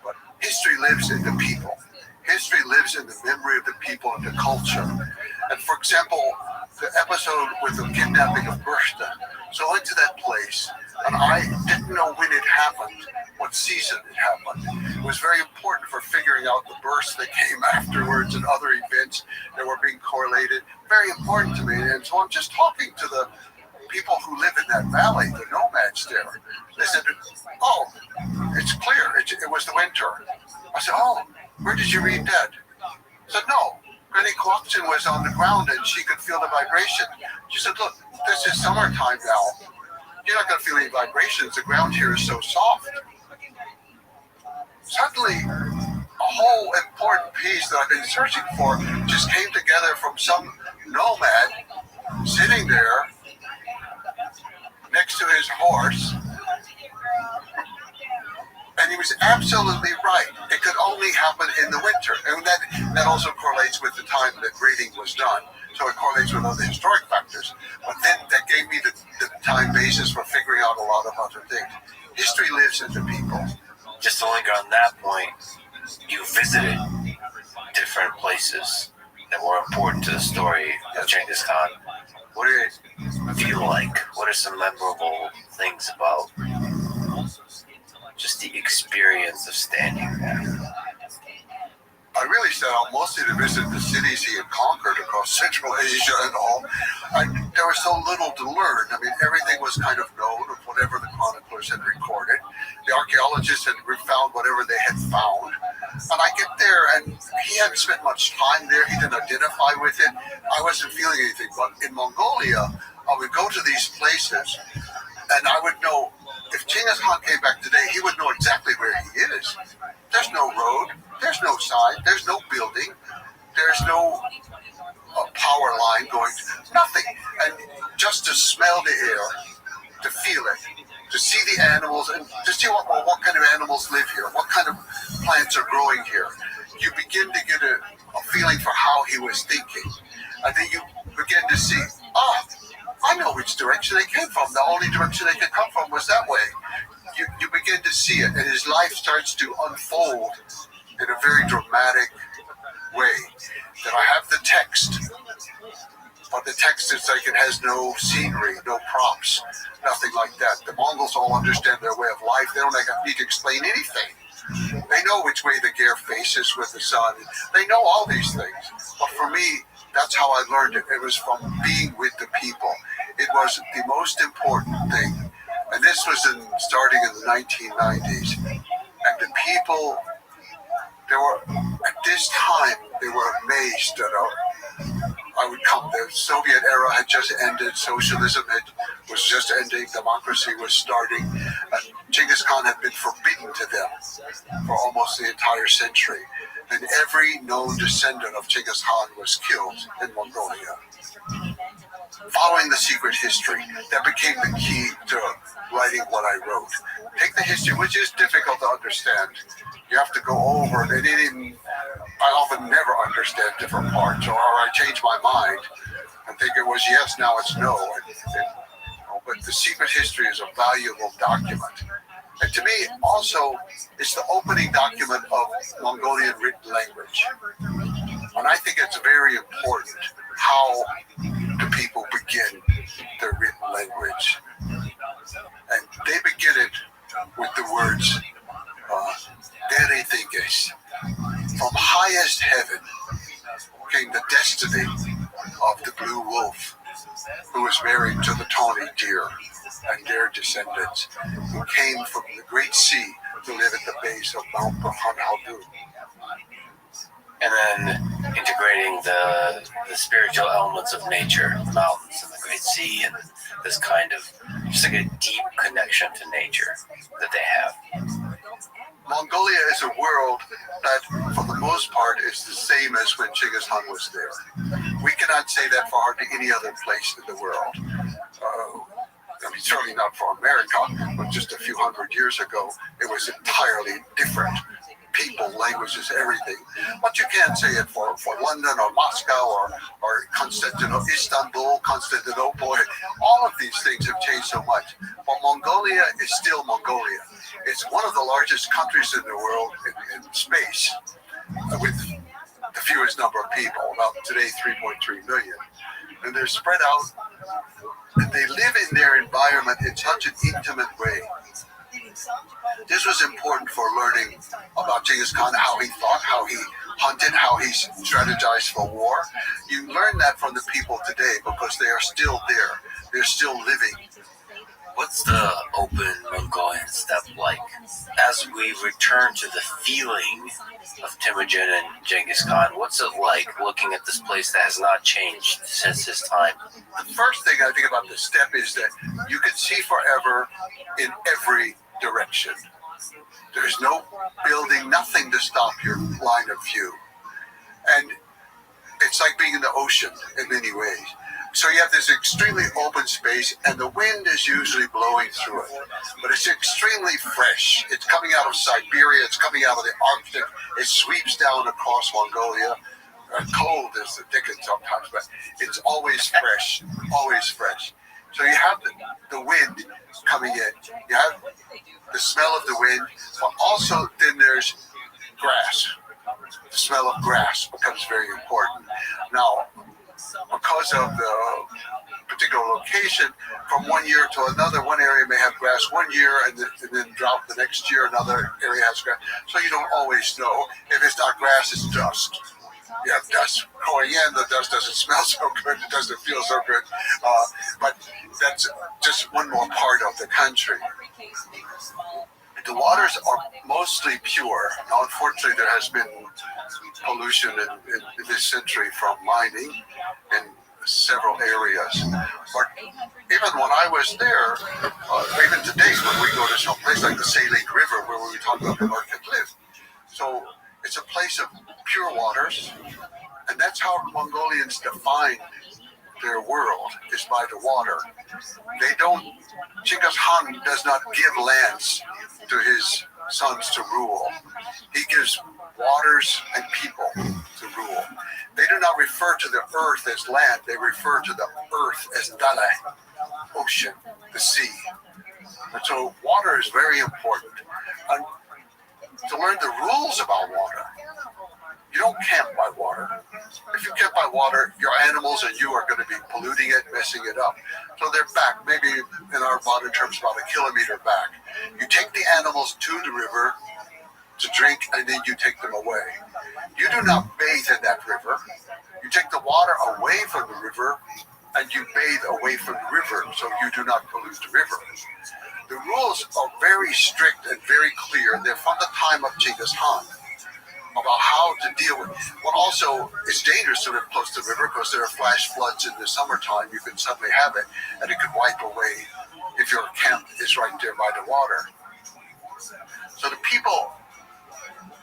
But history lives in the people. History lives in the memory of the people and the culture. And for example, the episode with the kidnapping of Bertha. So I went to that place, and I didn't know when it happened, what season it happened. It was very important for figuring out the births that came afterwards and other events that were being correlated. Very important to me. And so I'm just talking to the people who live in that valley, the nomads there. They said, oh, it's clear. It was the winter. I said, oh, where did you read that? I said, no. Granny Clarkson was on the ground and she could feel the vibration. She said, look, this is summertime now. You're not going to feel any vibrations. The ground here is so soft. Suddenly, a whole important piece that I've been searching for just came together from some nomad sitting there next to his horse. And he was absolutely right. It could only happen in the winter. And that also correlates with the time that grading was done. So it correlates with other historic factors. But then that gave me the time basis for figuring out a lot of other things. History lives in the people. Just to linger on that point, you visited different places that were important to the story of Genghis Khan. What did it feel like? What are some memorable things about just the experience of standing there? I really set out mostly to visit the cities he had conquered across Central Asia and all. There was so little to learn. I mean, everything was kind of known of whatever the chroniclers had recorded. The archaeologists had found whatever they had found. And I get there, and he hadn't spent much time there. He didn't identify with it. I wasn't feeling anything. But in Mongolia, I would go to these places, and I would know, if Genghis Khan came back today, he would know exactly where he is. There's no road. There's no sign. There's no building. There's no power line going. Nothing. And just to smell the air, to feel it, to see the animals, and to see what kind of animals live here, what kind of plants are growing here. You begin to get a feeling for how he was thinking. And then you begin to see, I know which direction they came from. The only direction they could come from was that way. You begin to see it, and his life starts to unfold in a very dramatic way. That I have the text, but the text is like it has no scenery, no props, nothing like that. The Mongols all understand their way of life. They don't need to explain anything. They know which way the gear faces with the sun. They know all these things. But for me, that's how I learned it. It was from being with the people. It was the most important thing. And this was starting in the 1990s. And the people, at this time, they were amazed that I would come. The Soviet era had just ended. Socialism was just ending. Democracy was starting. And Genghis Khan had been forbidden to them for almost the entire century. And every known descendant of Genghis Khan was killed in Mongolia. Following the secret history, that became the key to writing what I wrote. Take the history, which is difficult to understand. You have to go over it. I often never understand different parts, or I change my mind and think it was yes, now it's no. But the secret history is a valuable document. And to me, also, it's the opening document of Mongolian written language. And I think it's very important how the people begin their written language. And they begin it with the words, Dere Thinkes. From highest heaven came the destiny of the blue wolf, who was married to the tawny deer, and their descendants, who came from the great sea to live at the base of Mount Burhan-Haldu. And then integrating the spiritual elements of nature, the mountains and the great sea, and this kind of just like a deep connection to nature that they have. Mongolia is a world that, for the most part, is the same as when Genghis Khan was there. We cannot say that for hardly any other place in the world. I mean, certainly not for America, but just a few hundred years ago, it was entirely different. People, languages, everything. But you can't say it for London or Moscow or Constantinople, Istanbul, Constantinople. All of these things have changed so much. But Mongolia is still Mongolia. It's one of the largest countries in the world in space, with the fewest number of people, about today 3.3 million. And they're spread out, and they live in their environment in such an intimate way. This was important for learning about Genghis Khan, how he thought, how he hunted, how he strategized for war. You learn that from the people today because they are still there. They're still living. What's the open Mongolian steppe like? As we return to the feeling of Temujin and Genghis Khan, what's it like looking at this place that has not changed since his time? The first thing I think about the steppe is that you can see forever in every direction. There's no building, nothing to stop your line of view. And it's like being in the ocean in many ways. So you have this extremely open space, and the wind is usually blowing through it. But it's extremely fresh. It's coming out of Siberia. It's coming out of the Arctic. It sweeps down across Mongolia. Cold as the dickens sometimes, but it's always fresh, always fresh. So you have the wind coming in. You have the smell of the wind, but also then there's grass. The smell of grass becomes very important. Now, because of the particular location, from one year to another, one area may have grass one year and then drop the next year, another area has grass. So you don't always know. If it's not grass, it's dust. You have dust going in, the dust doesn't smell so good, it doesn't feel so good. But that's just one more part of the country. The waters are mostly pure. Now, unfortunately, there has been pollution in this century from mining in several areas. But even when I was there, even today, when we go to some place like the Lake River, where we talk about the Market Live, so it's a place of pure waters, and that's how Mongolians define their world, is by the water. They don't, Genghis Khan does not give lands to his sons to rule. He gives waters and people to rule. They do not refer to the earth as land, they refer to the earth as Dale, ocean, the sea. And so water is very important. And to learn the rules about water, you don't camp by water. If you camp by water, your animals and you are going to be polluting it, messing it up. So they're back, maybe in our modern terms, about 1 kilometer back. You take the animals to the river to drink, and then you take them away. You do not bathe in that river. You take the water away from the river, and you bathe away from the river, so you do not pollute the river. The rules are very strict and very clear. They're from the time of Genghis Khan, about how to deal with. But also, it's dangerous to live close to the river because there are flash floods in the summertime. You can suddenly have it, and it could wipe away if your camp is right there by the water. So the people,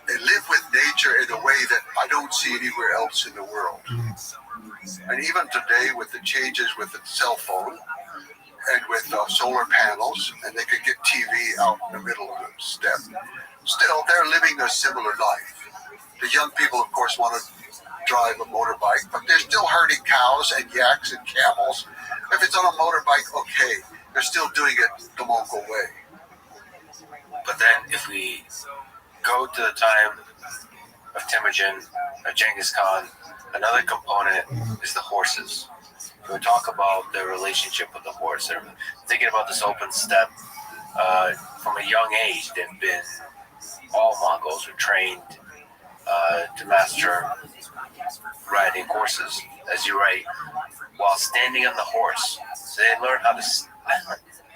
they live with nature in a way that I don't see anywhere else in the world. And even today, with the changes with the cell phone and with solar panels, and they could get TV out in the middle of the step, still, they're living a similar life. The young people, of course, want to drive a motorbike, but they're still herding cows and yaks and camels. If it's on a motorbike, okay, they're still doing it the Mongol way. But then, if we go to the time of Temujin, of Genghis Khan, another component is the horses. We talk about their relationship with the horse. They're thinking about this open steppe. From a young age, they've been, all Mongols are trained to master riding horses, as you write, while standing on the horse. So they learn how to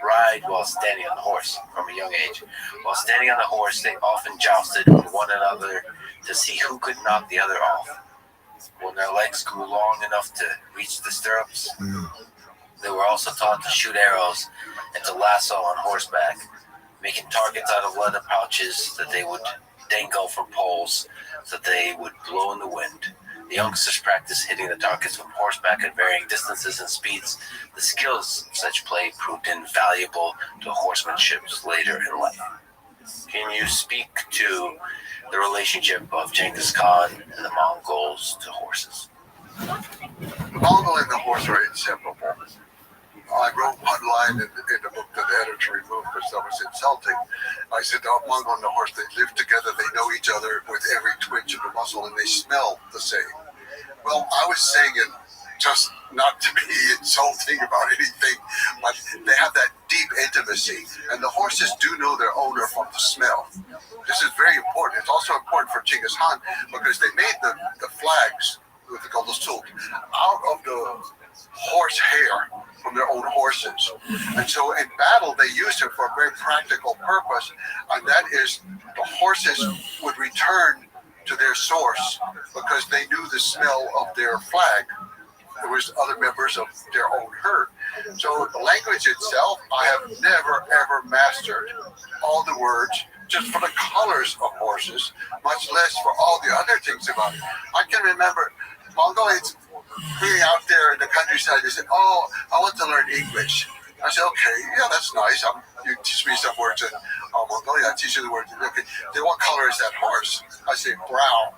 ride while standing on the horse from a young age. While standing on the horse, they often jousted with one another to see who could knock the other off. When their legs grew long enough to reach the stirrups, they were also taught to shoot arrows and to lasso on horseback, making targets out of leather pouches that they would dangle from poles so that they would blow in the wind. The youngsters practiced hitting the targets from horseback at varying distances and speeds. The skills of such play proved invaluable to horsemanship later in life. Can you speak to the relationship of Genghis Khan and the Mongols to horses? The Mongol and the horse are inseparable. I wrote one line in the book that the editor removed because that was insulting. I said, the Mongol and the horse, they live together, they know each other with every twitch of the muscle, and they smell the same. Well, I was saying it just not to be insulting about anything, but they have that deep intimacy, and the horses do know their owner from the smell. This is very important. It's also important for Genghis Khan because they made the flags with the Golden Sult out of the horse hair from their own horses. And so in battle, they used it for a very practical purpose, and that is the horses would return to their source because they knew the smell of their flag. There was other members of their own herd. So the language itself, I have never, ever mastered all the words just for the colors of horses, much less for all the other things about it. I can remember Mongolians being out there in the countryside, they said, oh, I want to learn English. I said, okay, yeah, that's nice. You teach me some words in Mongolian, I teach you the words. Okay, then what color is that horse? I say, brown.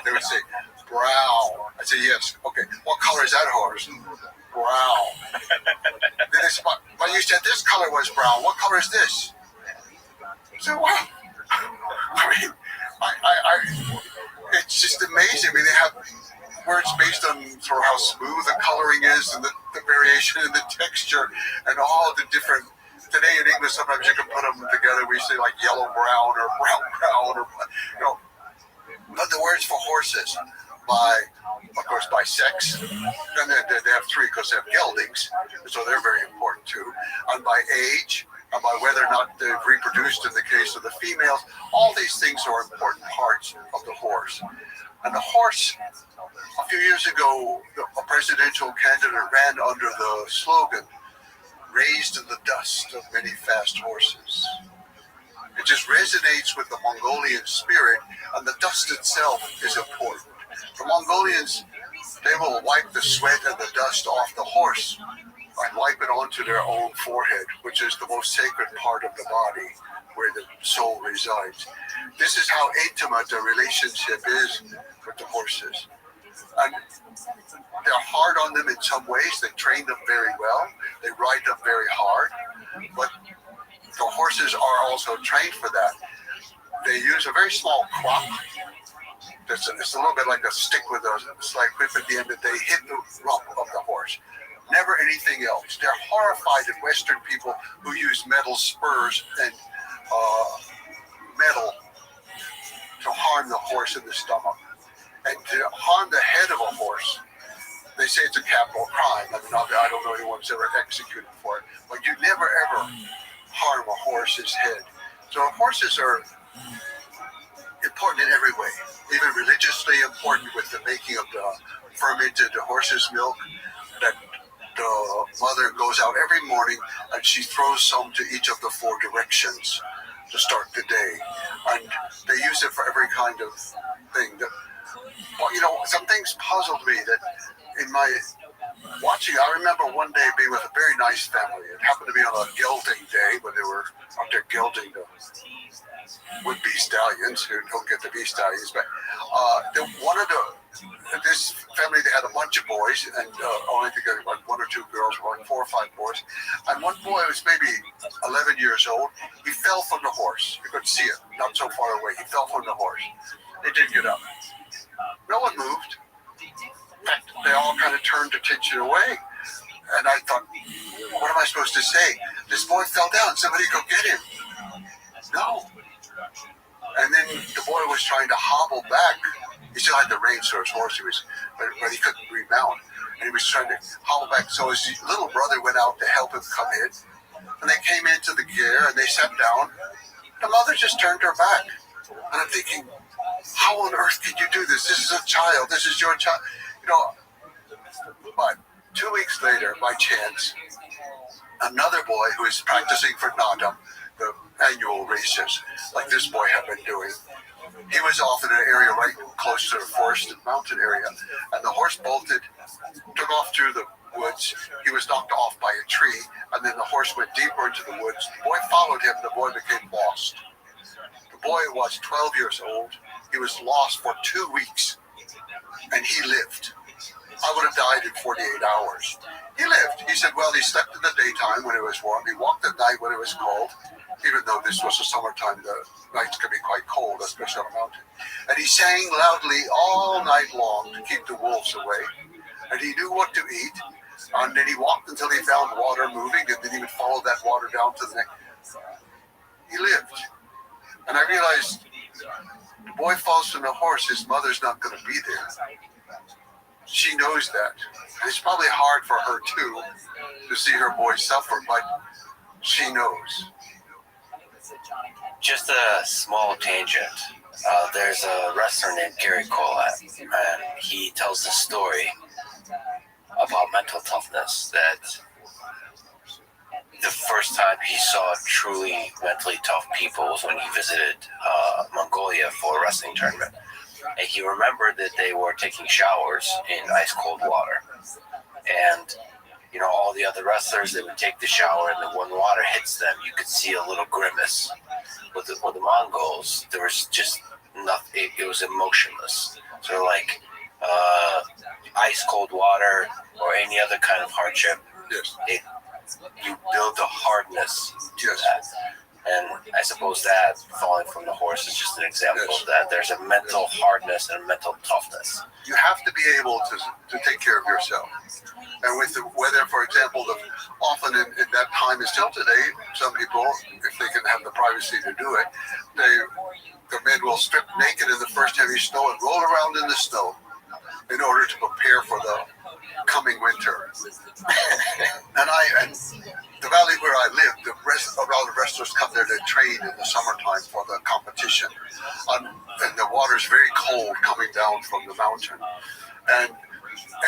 They would say, brown. I say, yes. Okay, what color is that horse? Brown. Then they said, but you said this color was brown. What color is this? I said, wow. I mean, it's just amazing. I mean, they have where it's based on sort of how smooth the coloring is and the variation in the texture and all the different. Today in English, sometimes you can put them together. We say like yellow brown or brown brown or But the words for horses of course, by sex, and then they have three because they have geldings, so they're very important too. And by age, and by whether or not they've reproduced in the case of the females, all these things are important parts of the horse. And the horse, a few years ago, a presidential candidate ran under the slogan, "Raised in the dust of many fast horses." It just resonates with the Mongolian spirit, and the dust itself is important. The Mongolians, they will wipe the sweat and the dust off the horse and wipe it onto their own forehead, which is the most sacred part of the body where the soul resides. This is how intimate the relationship is with the horses. And they're hard on them in some ways. They train them very well. They ride them very hard. But the horses are also trained for that. They use a very small crop. It's a little bit like a stick with a slight whip at the end that they hit the rump of the horse. Never anything else. They're horrified at Western people who use metal spurs and metal to harm the horse in the stomach. And to harm the head of a horse, they say it's a capital crime. I don't know anyone who's ever executed for it. But you never ever harm a horse's head. So horses are important in every way, even religiously important with the making of the fermented horse's milk that the mother goes out every morning and she throws some to each of the four directions to start the day. And they use it for every kind of thing. But, some things puzzled me that in my watching, I remember one day being with a very nice family. It happened to be on a gelding day when they were out there gelding the would-be stallions who don't get to be stallions. But this family, they had a bunch of boys, and only to get like one or two girls, or like 4 or 5 boys. And one boy was maybe 11 years old. He fell from the horse. You couldn't see it, not so far away. He fell from the horse. They didn't get up. No one moved. In fact, they all kind of turned attention away. And I thought, what am I supposed to say? This boy fell down. Somebody go get him. No. And then the boy was trying to hobble back. He still had the reins for his horse, but he couldn't remount. And he was trying to hobble back. So his little brother went out to help him come in. And they came into the gear and they sat down. The mother just turned her back. And I'm thinking, how on earth could you do this? This is a child. This is your child. But 2 weeks later, by chance, another boy who is practicing for Nadam, the annual races, like this boy had been doing, he was off in an area right close to the forested mountain area, and the horse bolted, took off through the woods. He was knocked off by a tree, and then the horse went deeper into the woods. The boy followed him. The boy became lost. The boy was 12 years old. He was lost for 2 weeks, and he lived. I would have died in 48 hours. He lived. He said, well, he slept in the daytime when it was warm. He walked at night when it was cold. Even though this was the summertime, the nights can be quite cold, especially on a mountain. And he sang loudly all night long to keep the wolves away. And he knew what to eat. And then he walked until he found water moving, and then he would follow that water down to the next. He lived. And I realized, the boy falls from the horse, his mother's not going to be there. She knows that. And it's probably hard for her, too, to see her boy suffer, but she knows. Just a small tangent. There's a wrestler named Gary Collat, and he tells the story about mental toughness, that the first time he saw truly mentally tough people was when he visited Mongolia for a wrestling tournament. And he remembered that they were taking showers in ice-cold water. And, all the other wrestlers, they would take the shower, and then when water hits them, you could see a little grimace. With the Mongols, there was just nothing. It was emotionless. So like ice-cold water or any other kind of hardship, yes. You build a hardness to that. And I suppose that falling from the horse is just an example of that. There's a mental hardness and a mental toughness. You have to be able to take care of yourself. And with the weather, for example, often in that time and still today, some people, if they can have the privacy to do it, the men will strip naked in the first heavy snow and roll around in the snow in order to prepare for the coming winter. and the valley where I live, a lot of wrestlers come there to train in the summertime for the competition. And the water's very cold coming down from the mountain. And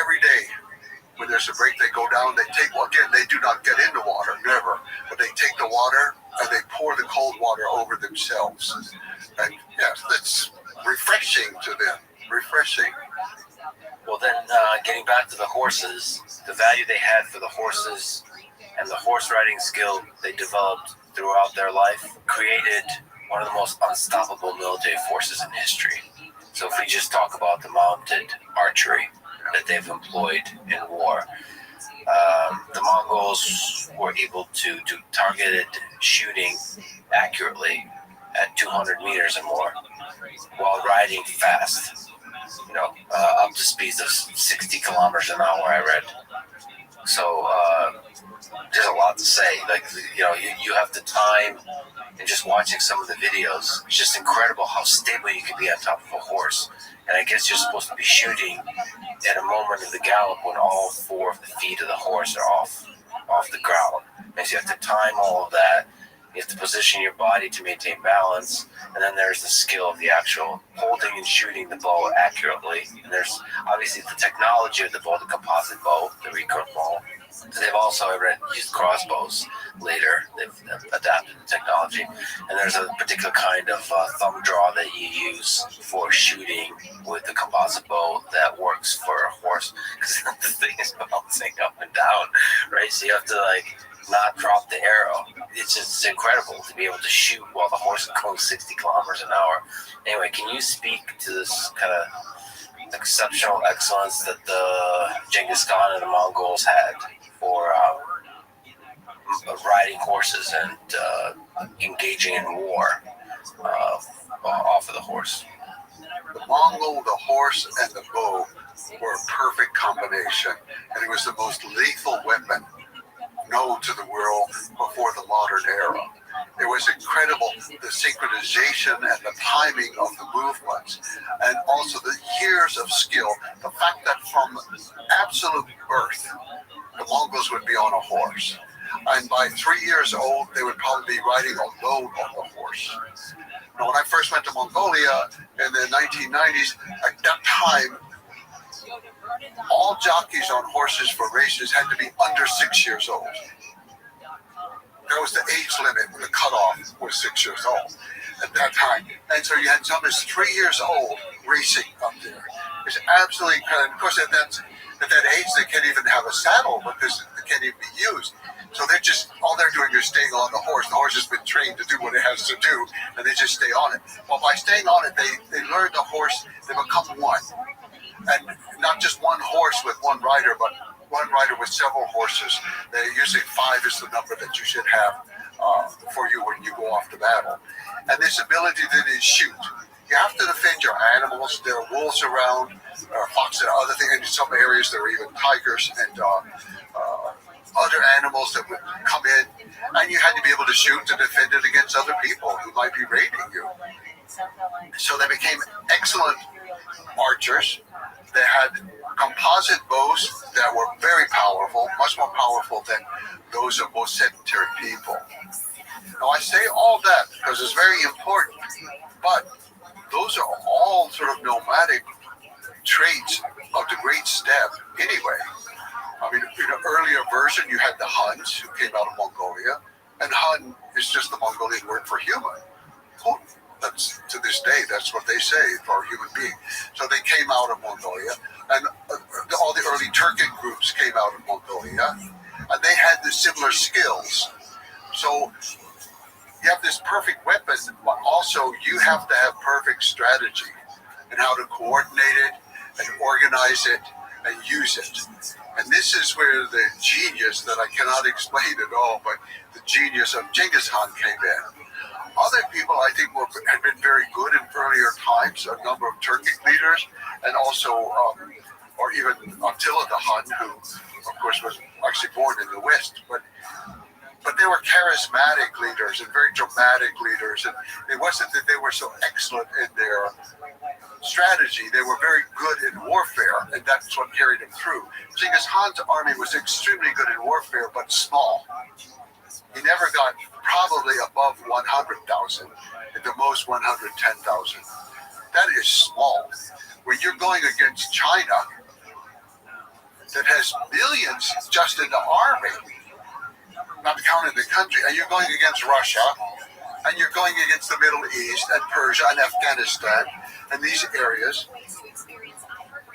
every day, when there's a break, they go down, they do not get in the water, never. But they take the water and they pour the cold water over themselves. And yes, that's refreshing to them, refreshing. Well, then getting back to the horses, the value they had for the horses and the horse riding skill they developed throughout their life created one of the most unstoppable military forces in history. So if we just talk about the mounted archery that they've employed in war, the Mongols were able to do targeted shooting accurately at 200 meters or more while riding fast, up to speeds of 60 kilometers an hour, I read. So there's a lot to say. You have the time, and just watching some of the videos, it's just incredible how stable you can be on top of a horse. And I guess you're supposed to be shooting at a moment of the gallop when all four of the feet of the horse are off the ground. And so you have to time all of that. You have to position your body to maintain balance. And then there's the skill of the actual holding and shooting the bow accurately. And there's obviously the technology of the bow, the composite bow, the recurve bow. They've also used crossbows later. They've adapted the technology. And there's a particular kind of thumb draw that you use for shooting with the composite bow that works for a horse. Because the thing is bouncing up and down, right? So you have to not drop the arrow. It's just incredible to be able to shoot while the horse is going 60 kilometers an hour. Anyway, can you speak to this kind of exceptional excellence that the Genghis Khan and the Mongols had for riding horses and engaging in war off of the horse? The Mongol, the horse, and the bow were a perfect combination, and it was the most lethal weapon known to the world before the modern era. It was incredible, the synchronization and the timing of the movements, and also the years of skill. The fact that from absolute birth, the Mongols would be on a horse, and by 3 years old, they would probably be riding alone on the horse. Now, when I first went to Mongolia in the 1990s, at that time, all jockeys on horses for races had to be under 6 years old. That was the age limit. The cutoff was 6 years old at that time. And so you had some as 3 years old racing up there. It's absolutely incredible. Of course, at that age, they can't even have a saddle because it can't even be used. So all they're doing is staying on the horse. The horse has been trained to do what it has to do, and they just stay on it. Well, by staying on it, they learn the horse, they become one. And not just one horse with one rider, but one rider with several horses. They usually 5 is the number that you should have for you when you go off to battle. And this ability to shoot. You have to defend your animals. There are wolves around, foxes, and other things. In some areas, there are even tigers and other animals that would come in. And you had to be able to shoot to defend it against other people who might be raiding you. So they became excellent archers. They had composite bows that were very powerful, much more powerful than those of most sedentary people. Now, I say all that because it's very important, but those are all sort of nomadic traits of the great steppe anyway. I mean, in an earlier version, you had the Huns who came out of Mongolia, and Hun is just the Mongolian word for human. That's, to this day, that's what they say for a human being. So they came out of Mongolia, and all the early Turkic groups came out of Mongolia, and they had the similar skills. So you have this perfect weapon, but also you have to have perfect strategy and how to coordinate it and organize it and use it. And this is where the genius that I cannot explain at all, but the genius of Genghis Khan came in. Other people, I think, had been very good in earlier times, a number of Turkic leaders, and also, or even Attila the Hun, who, of course, was actually born in the West, but they were charismatic leaders and very dramatic leaders, and it wasn't that they were so excellent in their strategy. They were very good in warfare, and that's what carried them through. Genghis Khan's army was extremely good in warfare, but small. He never got probably above 100,000, at the most 110,000. That is small. When you're going against China, that has millions just in the army, not counting the country, and you're going against Russia, and you're going against the Middle East and Persia and Afghanistan and these areas,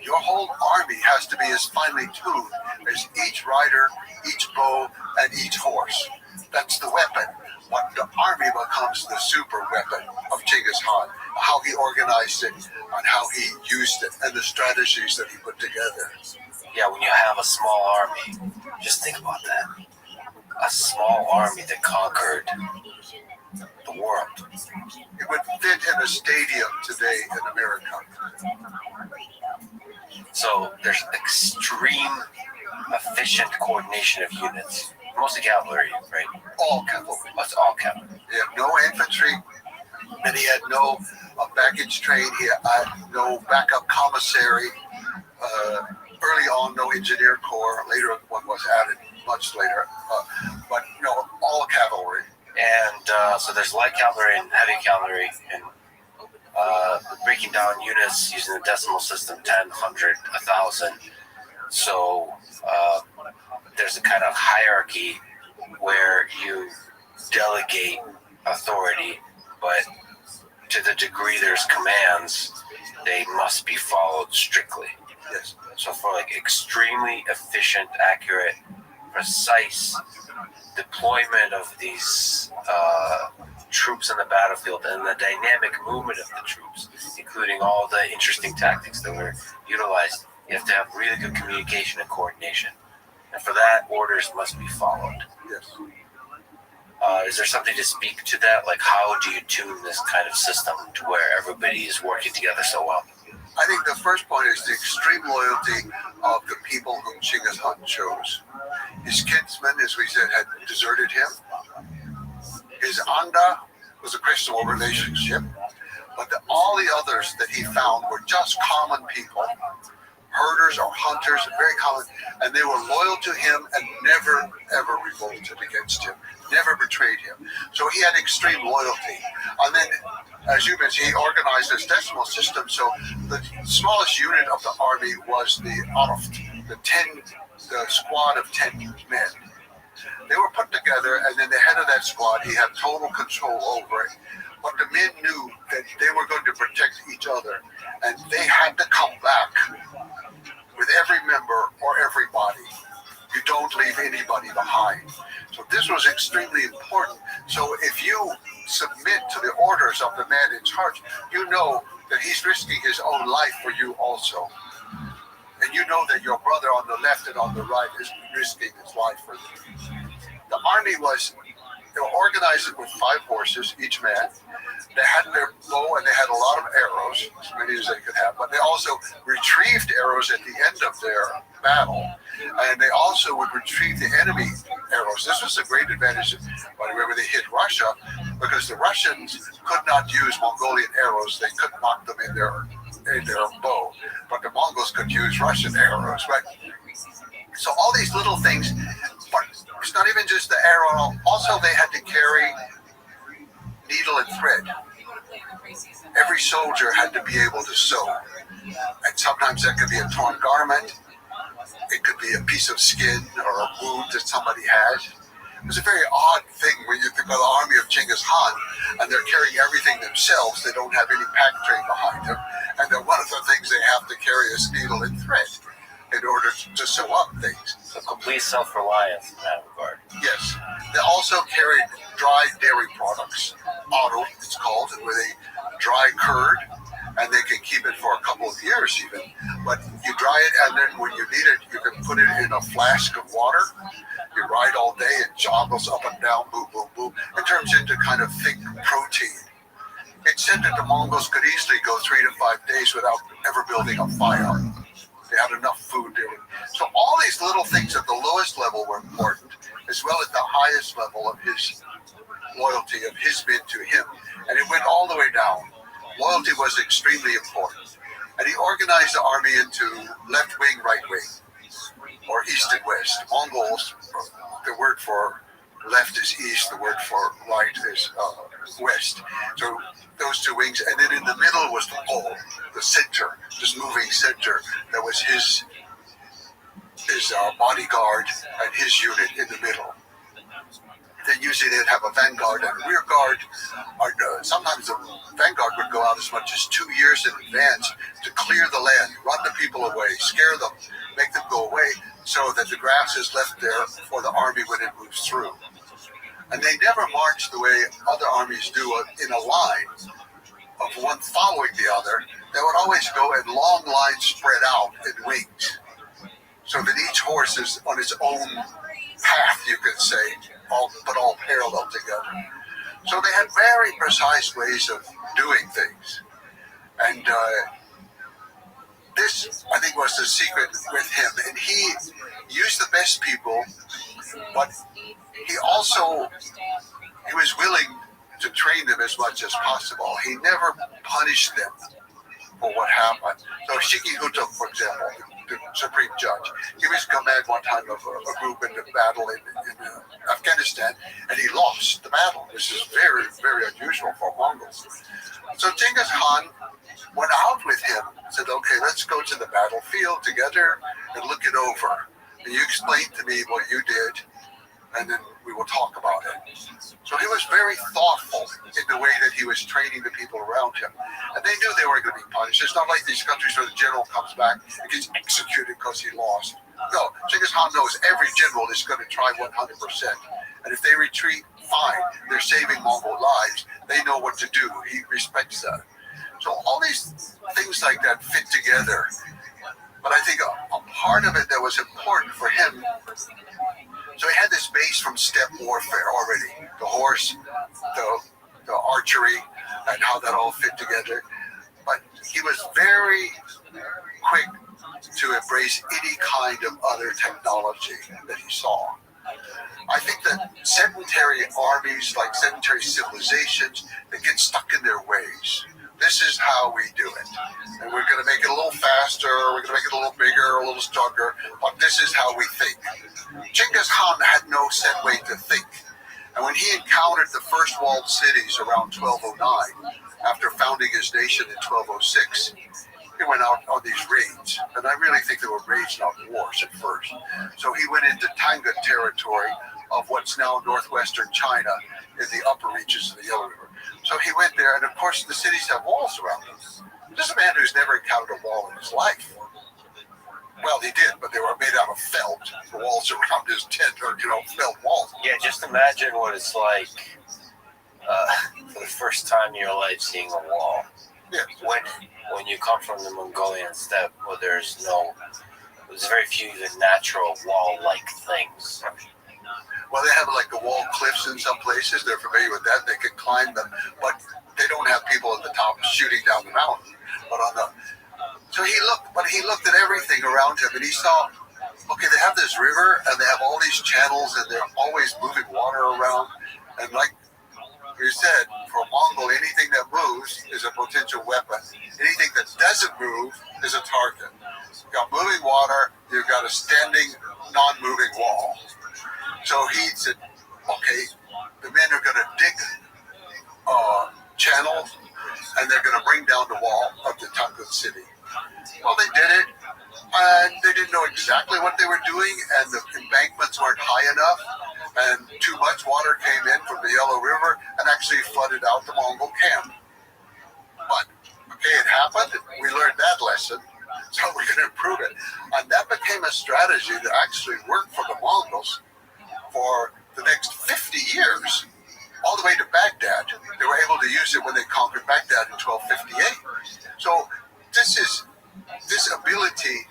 your whole army has to be as finely tuned as each rider, each bow, and each horse. That's the weapon. But the army becomes the super weapon of Genghis Khan, how he organized it and how he used it and the strategies that he put together. Yeah, when you have a small army, just think about that. A small army that conquered the world. It would fit in a stadium today in America. So there's extreme efficient coordination of units. Mostly cavalry, right? All cavalry. That's all cavalry. He had no infantry, and he had no baggage train. He had no backup commissary. Early on, no engineer corps. Later, one was added much later. But no, all cavalry. And so there's light cavalry and heavy cavalry, and breaking down units using the decimal system, 10, 100, 1,000. So there's a kind of hierarchy where you delegate authority, but to the degree there's commands, they must be followed strictly. Yes. So for like extremely efficient, accurate, precise deployment of these troops in the battlefield and the dynamic movement of the troops, including all the interesting tactics that were utilized, you have to have really good communication and coordination. And for that, orders must be followed. Yes. Is there something to speak to that? Like, how do you tune this kind of system to where everybody is working together so well? I think the first point is the extreme loyalty of the people whom Genghis Khan chose. His kinsmen, as we said, had deserted him. His Anda was a questionable relationship, but all the others that he found were just common people, herders or hunters, very common, and they were loyal to him and never, ever revolted against him, never betrayed him. So he had extreme loyalty. And then, as you mentioned, he organized his decimal system, so the smallest unit of the army was the Araft, the squad of 10 men. They were put together, and then the head of that squad, he had total control over it. But the men knew that they were going to protect each other, and they had to come back with every member or everybody. You don't leave anybody behind. So this was extremely important. So if you submit to the orders of the man in charge, you know that he's risking his own life for you also. And you know that your brother on the left and on the right is risking his life for you. The army was organized with 5 horses, each man. They had their bow and they had a lot of arrows, as many as they could have, but they also retrieved arrows at the end of their battle. And they also would retrieve the enemy arrows. This was a great advantage, by the way, when they hit Russia, because the Russians could not use Mongolian arrows. They couldn't knock them in their bow, but the Mongols could use Russian arrows, right? So all these little things, but it's not even just the arrow. Also, they had to carry needle and thread. Every soldier had to be able to sew. And sometimes that could be a torn garment. It could be a piece of skin or a wound that somebody had. It was a very odd thing when you think of the army of Genghis Khan, and they're carrying everything themselves. They don't have any pack train behind them. And then one of the things they have to carry is needle and thread in order to sew up things. So complete self-reliance in that regard. Yes. They also carried dry dairy products. Auto, it's called, where they dry curd, and they can keep it for a couple of years even. But You dry it, and then when you need it, you can put it in a flask of water. You ride all day, it joggles up and down, boom, boom, boom. It turns into kind of thick protein. It said that the Mongols could easily go 3 to 5 days without ever building a fire. They had enough food there. So all these little things at the lowest level were important, as well as the highest level of his loyalty, of his men to him. And it went all the way down. Loyalty was extremely important. And he organized the army into left wing, right wing, or east and west. Mongols, the word for left is east, the word for right is west. So those two wings, and then in the middle was the pole, the center, this moving center that was his bodyguard and his unit in the middle. Then usually they'd have a vanguard and a rear guard. Or sometimes the vanguard would go out as much as 2 years in advance to clear the land, run the people away, scare them, make them go away, so that the grass is left there for the army when it moves through. And they never marched the way other armies do in a line of one following the other. They would always go in long lines spread out in wings, so that each horse is on its own path, you could say, but all parallel together. So they had very precise ways of doing things. And this, I think, was the secret with him. And he used the best people, but he was willing to train them as much as possible. He never punished them for what happened. So Shikihuto, for example, the supreme judge, he was command one time of a group in the battle in Afghanistan, and he lost the battle. This is very, very unusual for Mongols. So Genghis Khan went out with him, said, okay, let's go to the battlefield together and look it over. And you explain to me what you did, and then we will talk about it. So he was very thoughtful in the way that he was training the people around him. And they knew they weren't going to be punished. It's not like these countries where the general comes back and gets executed because he lost. No, Genghis Khan knows every general is going to try 100%. And if they retreat, fine. They're saving Mongol lives. They know what to do. He respects that. So all these things like that fit together. But I think a part of it that was important for him, so he had this base from steppe warfare already. The horse, the archery, and how that all fit together. But he was very quick to embrace any kind of other technology that he saw. I think that sedentary armies, like sedentary civilizations, they get stuck in their ways. This is how we do it. And we're going to make it a little faster, we're going to make it a little bigger, a little stronger, but this is how we think. Genghis Khan had no set way to think. And when he encountered the first walled cities around 1209, after founding his nation in 1206, he went out on these raids. And I really think they were raids, not wars at first. So he went into Tanga territory of what's now northwestern China in the upper reaches of the Yellow River. So he went there, and of course the cities have walls around them. This is a man who's never encountered a wall in his life. Well, he did, but they were made out of felt. The walls around his tent are, felt walls. Yeah, just imagine what it's like for the first time in your life seeing a wall. Yeah. When you come from the Mongolian steppe, where there's very few even natural wall-like things. Well, they have like the wall cliffs in some places. They're familiar with that. They can climb them, but they don't have people at the top shooting down the mountain. So he looked at everything around him, and he saw, okay, they have this river, and they have all these channels, and they're always moving water around. And like you said, for a Mongol, anything that moves is a potential weapon. Anything that doesn't move is a target. You've got moving water, you've got a standing, non-moving wall. So he said, okay, the men are going to dig channels, and they're going to bring down the wall of the Tangut city. Well, they did it, and they didn't know exactly what they were doing, and the embankments weren't high enough, and too much water came in from the Yellow River and actually flooded out the Mongol camp. But, okay, it happened. We learned that lesson, so we're going to improve it. And that became a strategy that actually worked for the Mongols for the next 50 years, all the way to Baghdad. They were able to use it when they conquered Baghdad in 1258. So this ability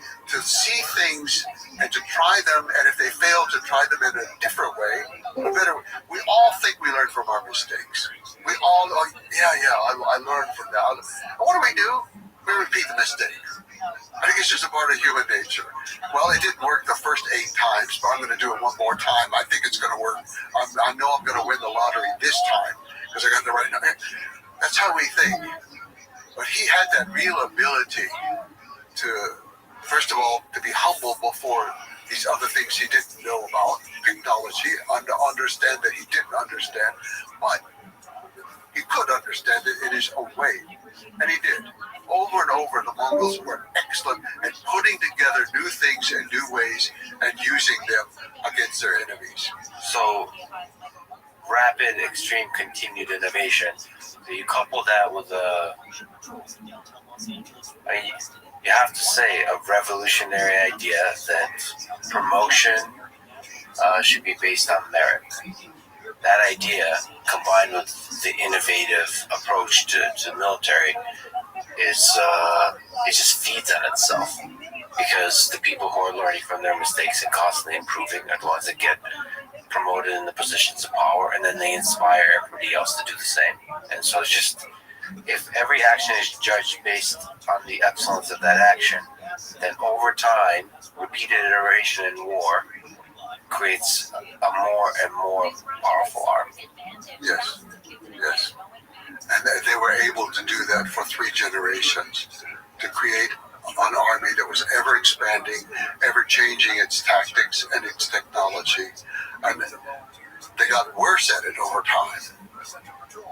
better. We all think we learn from our mistakes. We all, I learned from that. What do? We repeat the mistake. I think it's just a part of human nature. Well, it didn't work the first 8 times, but I'm going to do it one more time. I think it's going to work. I know I'm going to win the lottery this time because I got the right number. That's how we think. But he had that real ability to, first of all, to be humble before these other things he didn't know about, technology, and to understand that he didn't understand, but he could understand it in his own way. And he did. Over and over, the Mongols were excellent at putting together new things in new ways and using them against their enemies. So, rapid, extreme, continued innovation. So you couple that with you have to say, a revolutionary idea that promotion should be based on merit. That idea, combined with the innovative approach to the military, it just feeds on itself, because the people who are learning from their mistakes and constantly improving are the ones that get promoted in the positions of power, and then they inspire everybody else to do the same. And so it's just, if every action is judged based on the excellence of that action, then over time, repeated iteration in war creates a more and more powerful army. Yes. And they were able to do that for 3 generations, to create an army that was ever expanding, ever changing its tactics and its technology. And they got worse at it over time.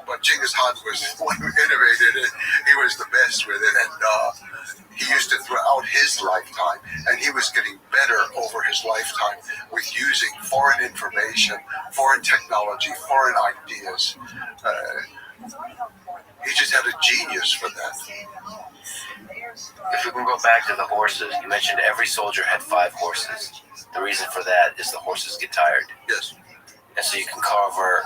But Genghis Khan was one who innovated it. He was the best with it. And he used it throughout his lifetime. And he was getting better over his lifetime with using foreign information, foreign technology, foreign ideas. He just had a genius for that. If we can go back to the horses, you mentioned every soldier had 5 horses. The reason for that is the horses get tired. Yes. And so you can cover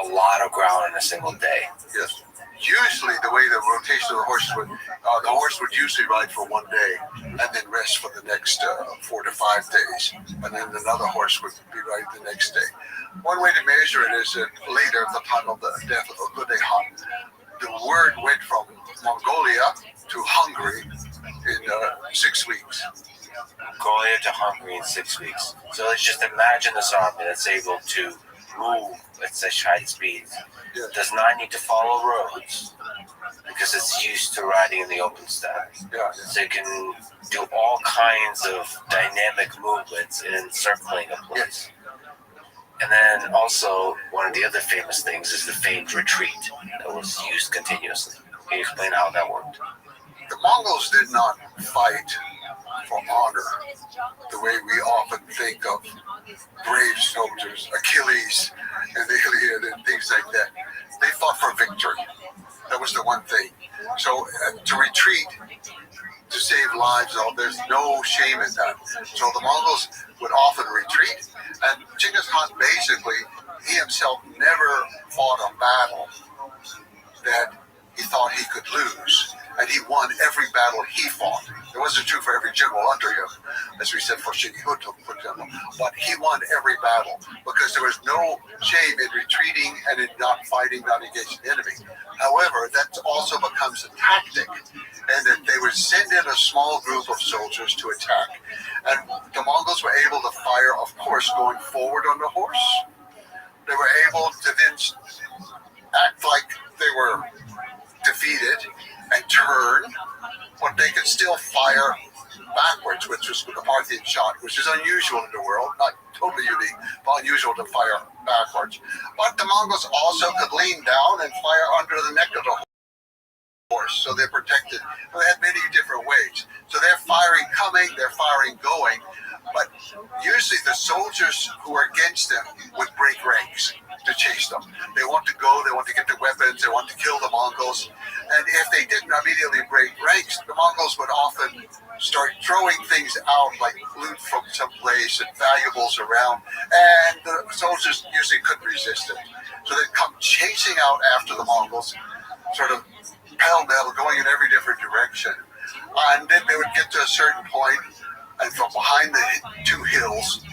a lot of ground in a single day. Yes. Usually the way the rotation of the horses would, the horse would usually ride for 1 day and then rest for the next 4 to 5 days. And then another horse would be riding the next day. One way to measure it is that later, at the time of the death of Uday Khan, the word went from Mongolia to Hungary in 6 weeks. Mongolia to Hungary in 6 weeks. So let's just imagine this army that's able to move at such high speeds. Yes. Does not need to follow roads because it's used to riding in the open steppe. Yeah. So it can do all kinds of dynamic movements in encircling a place. And then also, one of the other famous things is the famed retreat that was used continuously. Can you explain how that worked? The Mongols did not fight for honor the way we often think of brave soldiers, Achilles and the Iliad and things like that. They fought for victory. That was the one thing. So to retreat, to save lives, there's no shame in that. So the Mongols would often retreat, and Genghis Khan basically, he himself never fought a battle that he thought he could lose, and he won every battle he fought. It wasn't true for every general under him, as we said for Shinihuto, for example, but he won every battle because there was no shame in retreating and in not fighting, not engaging the enemy. However, that also becomes a tactic, and that they would send in a small group of soldiers to attack, and the Mongols were able to fire, of course, going forward on the horse. They were able to then act like they were defeated and turn, but they could still fire backwards, which was the Parthian shot, which is unusual in the world, not totally unique, but unusual to fire backwards. But the Mongols also could lean down and fire under the neck of the horse, so they're protected. They had many different ways. So they're firing coming, they're firing going, but usually the soldiers who were against them would break ranks to chase them. They want to go, they want to get the weapons, they want to kill the Mongols. And if they didn't immediately break ranks, the Mongols would often start throwing things out, like loot from some place and valuables around, and the soldiers usually couldn't resist it. So they'd come chasing out after the Mongols, sort of pell-mell, going in every different direction. And then they would get to a certain point, and from behind the 2 hills,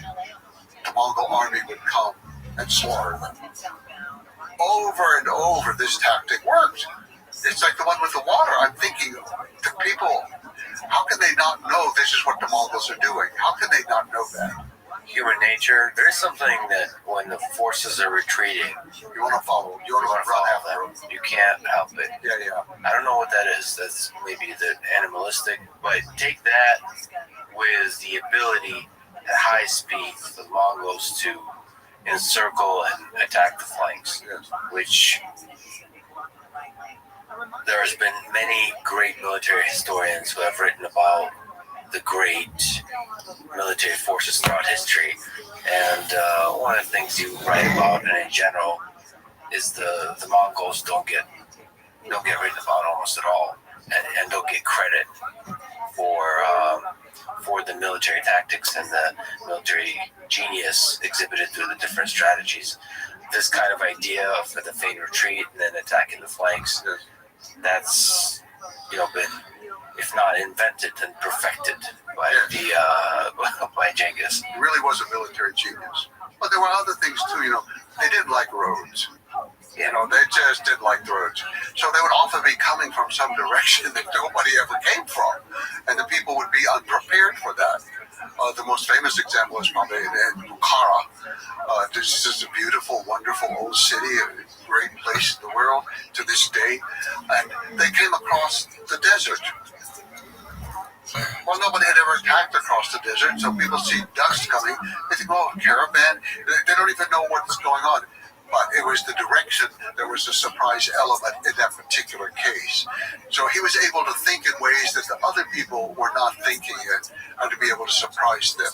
the Mongol army would come and slaughter them. Over and over, this tactic worked. It's like the one with the water. I'm thinking, the people, how can they not know this is what the Mongols are doing? How can they not know that? Human nature. There's something that when the forces are retreating, you want to follow. You want to run after them. You can't help it. Yeah. I don't know what that is. That's maybe the animalistic. But take that with the ability at high speed for the Mongols to encircle and attack the flanks, which there has been many great military historians who have written about the great military forces throughout history. And one of the things you write about, and in general, is the Mongols don't get written about almost at all, and don't get credit for the military tactics and the military genius exhibited through the different strategies. This kind of idea for the feigned retreat and then attacking the flanks, that's been, if not invented, then perfected by by Genghis. He really was a military genius. But there were other things too. They didn't like roads. They just didn't like the roads. So they would often be coming from some direction that nobody ever came from. And the people would be unprepared for that. The most famous example is probably in Bukhara. This is just a beautiful, wonderful old city, a great place in the world to this day. And they came across the desert. Well, nobody had ever attacked across the desert, so people see ducks coming. They think, oh, a caravan. They don't even know what's going on. But it was the direction, there was a surprise element in that particular case. So he was able to think in ways that the other people were not thinking it, and to be able to surprise them.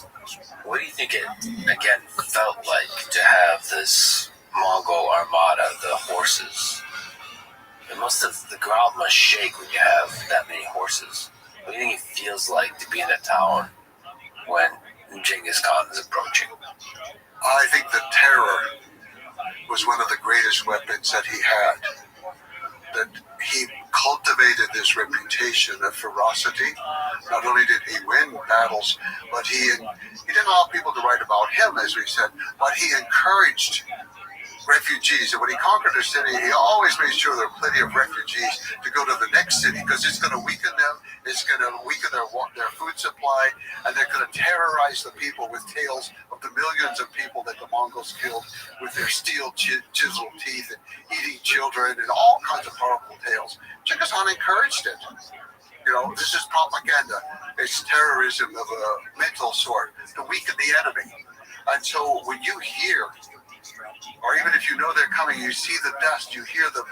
What do you think it, again, felt like to have this Mongol armada, the horses? The ground must shake when you have that many horses. What do you think it feels like to be in a town when Genghis Khan is approaching? I think the terror was one of the greatest weapons that he had. That he cultivated this reputation of ferocity. Not only did he win battles, but he didn't allow people to write about him, as we said, but he encouraged refugees. And when he conquered a city, he always made sure there were plenty of refugees to go to the next city, because it's going to weaken them, it's going to weaken their food supply, and they're going to terrorize the people with tales of the millions of people that the Mongols killed with their steel chiseled teeth and eating children and all kinds of horrible tales. Genghis Khan encouraged it. This is propaganda. It's terrorism of a mental sort to weaken the enemy. And so when you hear, or even if you know they're coming, you see the dust, you hear the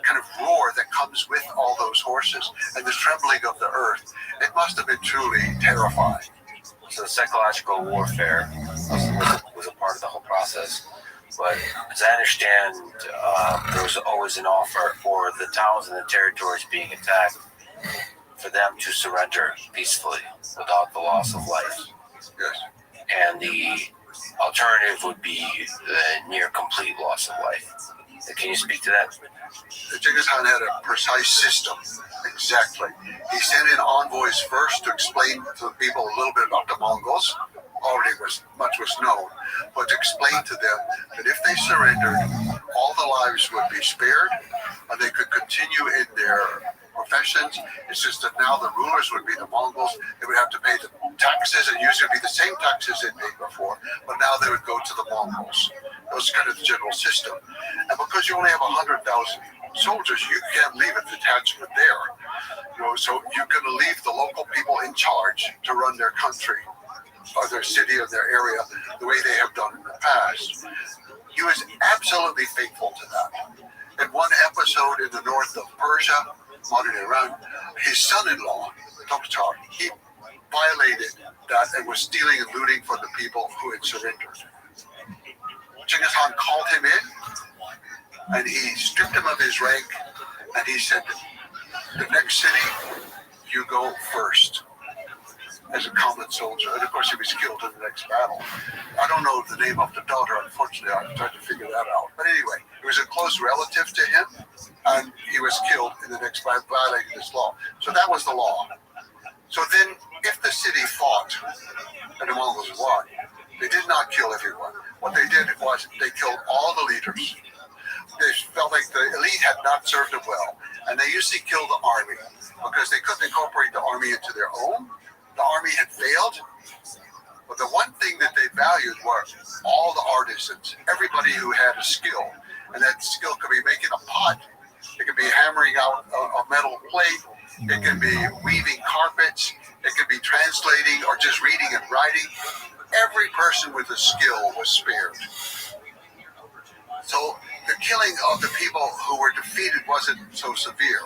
kind of roar that comes with all those horses and the trembling of the earth. It must have been truly terrifying. So the psychological warfare was a part of the whole process. But as I understand, there was always an offer for the towns and the territories being attacked for them to surrender peacefully without the loss of life. Yes. And the alternative would be the near complete loss of life. Can you speak to that? Genghis Khan had a precise system. Exactly. He sent in envoys first to explain to the people a little bit about the Mongols. Already much was known, but to explain to them that if they surrendered, all the lives would be spared, and they could continue in their professions. It's just that now the rulers would be the Mongols. They would have to pay the taxes, and usually be the same taxes they paid before, but now they would go to the Mongols. That was kind of the general system. And because you only have 100,000 soldiers, you can't leave a detachment there. So you're going to leave the local people in charge to run their country, or their city, or their area, the way they have done in the past. He was absolutely faithful to that. In one episode in the north of Persia, modern Iran, his son-in-law, Tokhtar, he violated that and was stealing and looting from the people who had surrendered. Genghis Khan called him in, and he stripped him of his rank, and he said, the next city, you go first, as a common soldier. And of course he was killed in the next battle. I don't know the name of the daughter, unfortunately. I'm trying to figure that out. But anyway, it was a close relative to him, and he was killed in the next battle, violating this law. So that was the law. So then, if the city fought, and the Mongols won, they did not kill everyone. what they did was they killed all the leaders. They felt like the elite had not served them well, and they usually killed the army because they couldn't incorporate the army into their own. The army had failed, but the one thing that they valued were all the artisans, everybody who had a skill, and that skill could be making a pot, it could be hammering out a metal plate, it could be weaving carpets, it could be translating or just reading and writing. Every person with a skill was spared. So the killing of the people who were defeated wasn't so severe.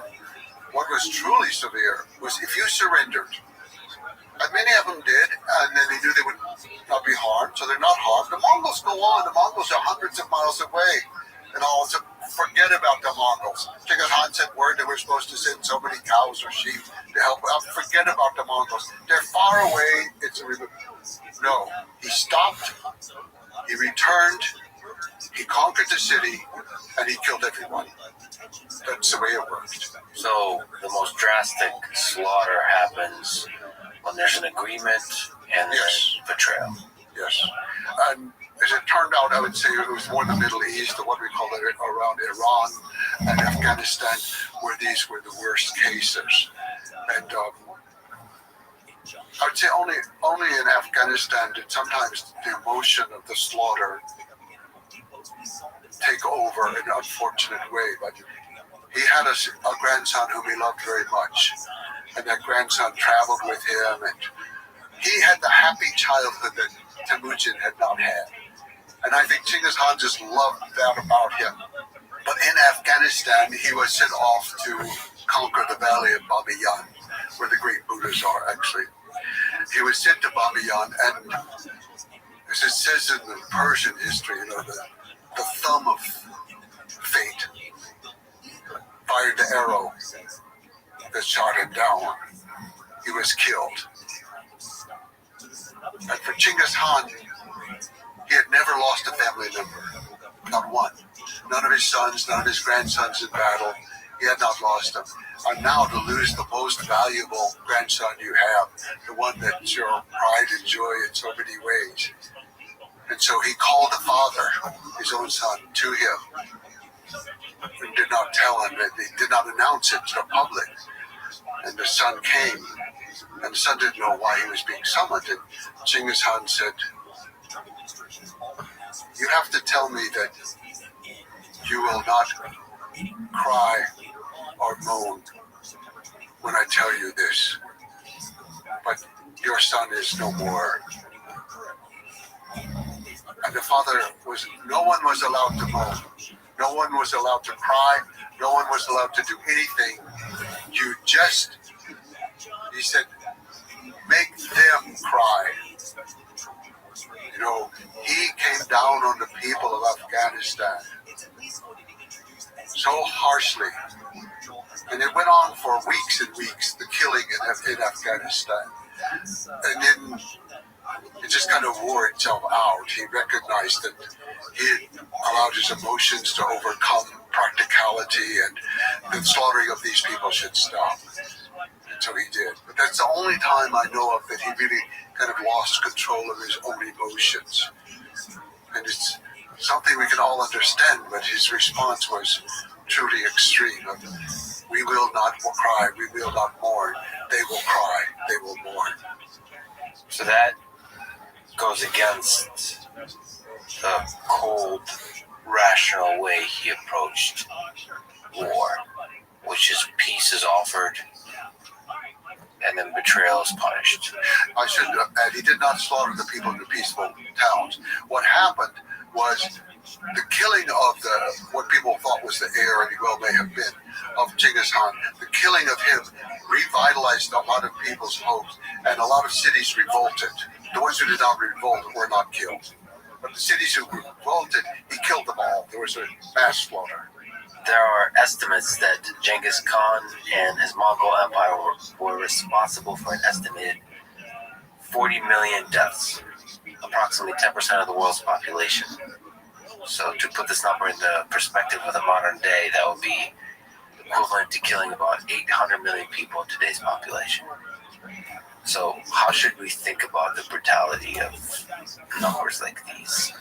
What was truly severe was if you surrendered, and many of them did, and then they knew they would not be harmed, so they're not harmed. The Mongols go on. The Mongols are hundreds of miles away. And all, so forget about the Mongols. Genghis Khan sent word they were supposed to send so many cows or sheep to help out. Forget about the Mongols. They're far away. No, he stopped. He returned. He conquered the city, and he killed everyone. That's the way it worked. So the most drastic slaughter happens when there's an agreement and there's betrayal. Yes. And as it turned out, I would say it was more the Middle East, or what we call it around Iran and Afghanistan, where these were the worst cases. And I would say only in Afghanistan did sometimes the emotion of the slaughter take over in an unfortunate way. But he had a grandson whom he loved very much, and that grandson traveled with him, and he had the happy childhood that Temujin had not had. And I think Genghis Khan just loved that about him. But in Afghanistan, he was sent off to conquer the valley of Bamiyan, where the great Buddhas are, actually. He was sent to Bamiyan, and as it says in the Persian history, the thumb of fate fired the arrow that shot him down. He was killed. And for Genghis Khan, he had never lost a family member, not one. None of his sons, none of his grandsons in battle, he had not lost them. And now to lose the most valuable grandson you have, the one that's your pride and joy in so many ways. And so he called the father, his own son, to him, and did not tell him that, he did not announce it to the public. And the son came, and the son didn't know why he was being summoned. And Genghis Khan said, "You have to tell me that you will not cry or moan when I tell you this, but your son is no more." And the father no one was allowed to moan. No one was allowed to cry. No one was allowed to do anything. He said, make them cry. He came down on the people of Afghanistan so harshly. And it went on for weeks and weeks, the killing in Afghanistan. And then it just kind of wore itself out. He recognized that he had allowed his emotions to overcome practicality, and the slaughtering of these people should stop. And so he did. But that's the only time I know of that he really kind of lost control of his own emotions. And it's something we can all understand, but his response was truly extreme. We will not cry, we will not mourn. They will cry, they will mourn. So that goes against the cold, rational way he approached war, which is peace is offered and then betrayal is punished. I should add, he did not slaughter the people in the peaceful towns. What happened was the killing of what people thought was the heir, and he well may have been, of Genghis Khan. The killing of him revitalized a lot of people's hopes, and a lot of cities revolted. The ones who did not revolt were not killed. But the cities who revolted, he killed them all. There was a mass slaughter. There are estimates that Genghis Khan and his Mongol Empire were responsible for an estimated 40 million deaths, approximately 10% of the world's population. So to put this number in the perspective of the modern day, that would be equivalent to killing about 800 million people in today's population. So how should we think about the brutality of numbers like these?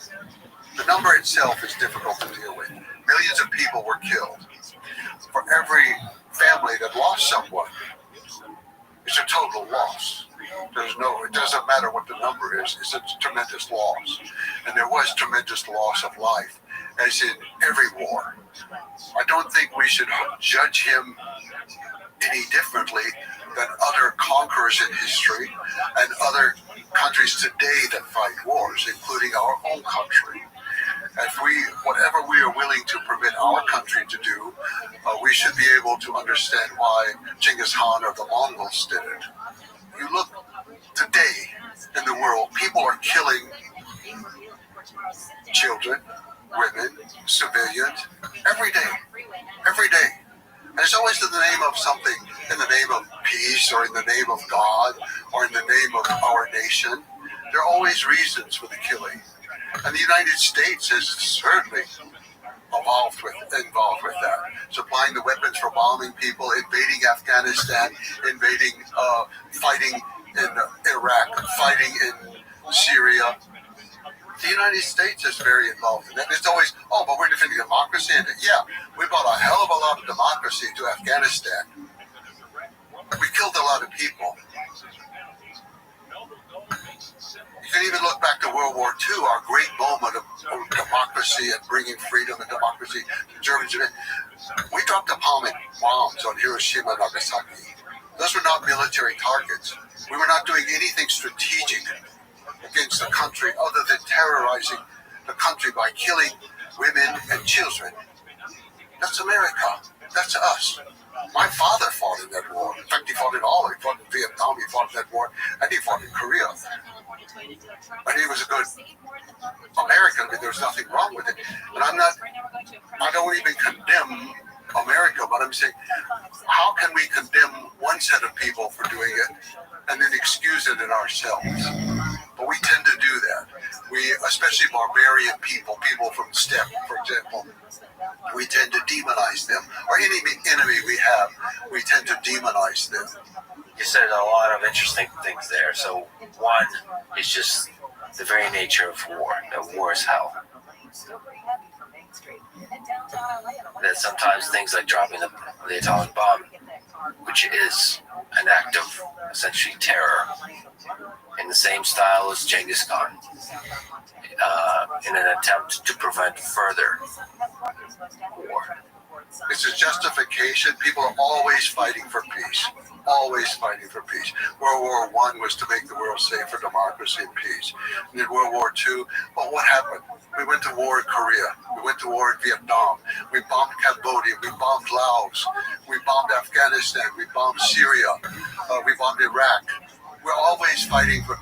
The number itself is difficult to deal with. Millions of people were killed. For every family that lost someone, it's a total loss. It doesn't matter what the number is, it's a tremendous loss. And there was tremendous loss of life, as in every war. I don't think we should judge him any differently than other conquerors in history and other countries today that fight wars, including our own country. Whatever we are willing to permit our country to do, we should be able to understand why Genghis Khan or the Mongols did it. You look today in the world, people are killing children, women, civilians, every day. And it's always in the name of something, in the name of peace or in the name of God or in the name of our nation. There are always reasons for the killing. And the United States has certainly involved with that, supplying the weapons for bombing people, invading Afghanistan, fighting in Iraq, fighting in Syria. The United States is very involved in that. It's always, but we're defending democracy. And yeah, we brought a hell of a lot of democracy to Afghanistan. We killed a lot of people. You can even look back to World War II, our great moment of democracy and bringing freedom and democracy to Germany. We dropped atomic bombs on Hiroshima and Nagasaki. Those were not military targets. We were not doing anything strategic against the country other than terrorizing the country by killing women and children. That's America. That's us. My father fought in that war. In fact, he fought in all. He fought in Vietnam, he fought in that war, and he fought in Korea. And he was a good American. I mean, there was nothing wrong with it. And I don't even condemn America, but I'm saying, how can we condemn one set of people for doing it and then excuse it in ourselves? But we tend to do that. Especially barbarian people from steppe, for example, we tend to demonize them. Or any enemy we have, we tend to demonize them. You said a lot of interesting things there. So one is just the very nature of war. That war is hell. That sometimes things like dropping the atomic bomb, which is an act of essentially terror, in the same style as Genghis Khan, in an attempt to prevent further war. It's a justification. People are always fighting for peace. Always fighting for peace. World War I was to make the world safe for democracy and peace. And then World War II, well, what happened? We went to war in Korea. We went to war in Vietnam. We bombed Cambodia. We bombed Laos. We bombed Afghanistan. We bombed Syria. We bombed Iraq. We're always fighting for,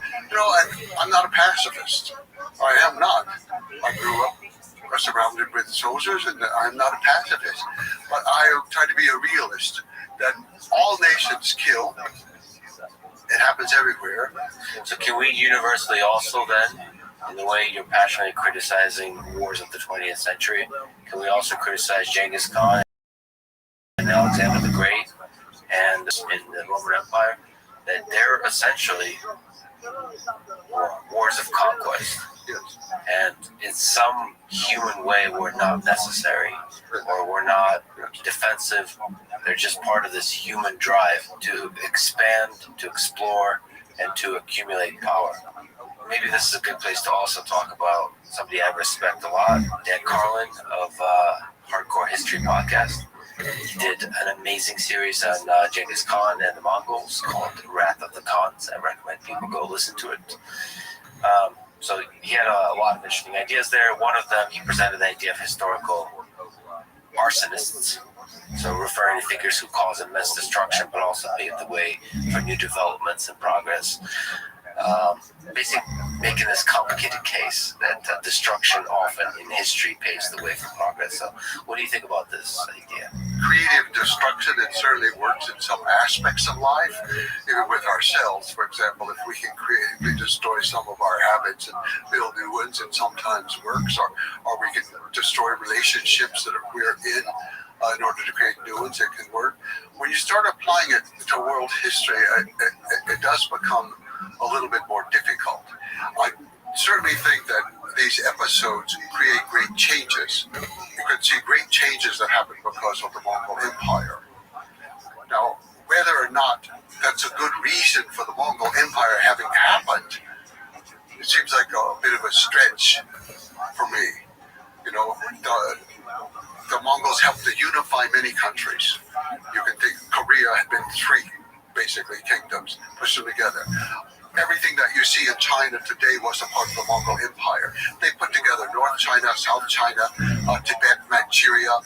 I'm not a pacifist. I am not. I grew up surrounded with soldiers, and I'm not a pacifist. But I try to be a realist, that all nations kill. It happens everywhere. So can we universally also then, in the way you're passionately criticizing wars of the 20th century, can we also criticize Genghis Khan and Alexander the Great and in the Roman Empire, that they're essentially wars of conquest? Yes. And in some human way were not necessary or were not defensive. They're just part of this human drive to expand, to explore, and to accumulate power. Maybe this is a good place to also talk about somebody I respect a lot, Dan Carlin of Hardcore History Podcast. He did an amazing series on Genghis Khan and the Mongols called Wrath of the Khans. I recommend people go listen to it. So he had a lot of interesting ideas there. One of them, he presented the idea of historical arsonists. So referring to figures who cause immense destruction, but also pave the way for new developments and progress. Basically making this complicated case that destruction often in history paves the way for progress. So what do you think about this idea? Creative destruction, it certainly works in some aspects of life, even with ourselves. For example, if we can creatively destroy some of our habits and build new ones, it sometimes works. Or we can destroy relationships that we're in order to create new ones, it can work. When you start applying it to world history, it does become a little bit more difficult. I certainly think that these episodes create great changes. You can see great changes that happen because of the Mongol Empire. Now, whether or not that's a good reason for the Mongol Empire having happened, it seems like a bit of a stretch for me. You know, the Mongols helped to unify many countries. You can think Korea had been 3, basically, kingdoms, pushed them together. Everything that you see in China today was a part of the Mongol Empire. They put together North China, South China, Tibet, Manchuria,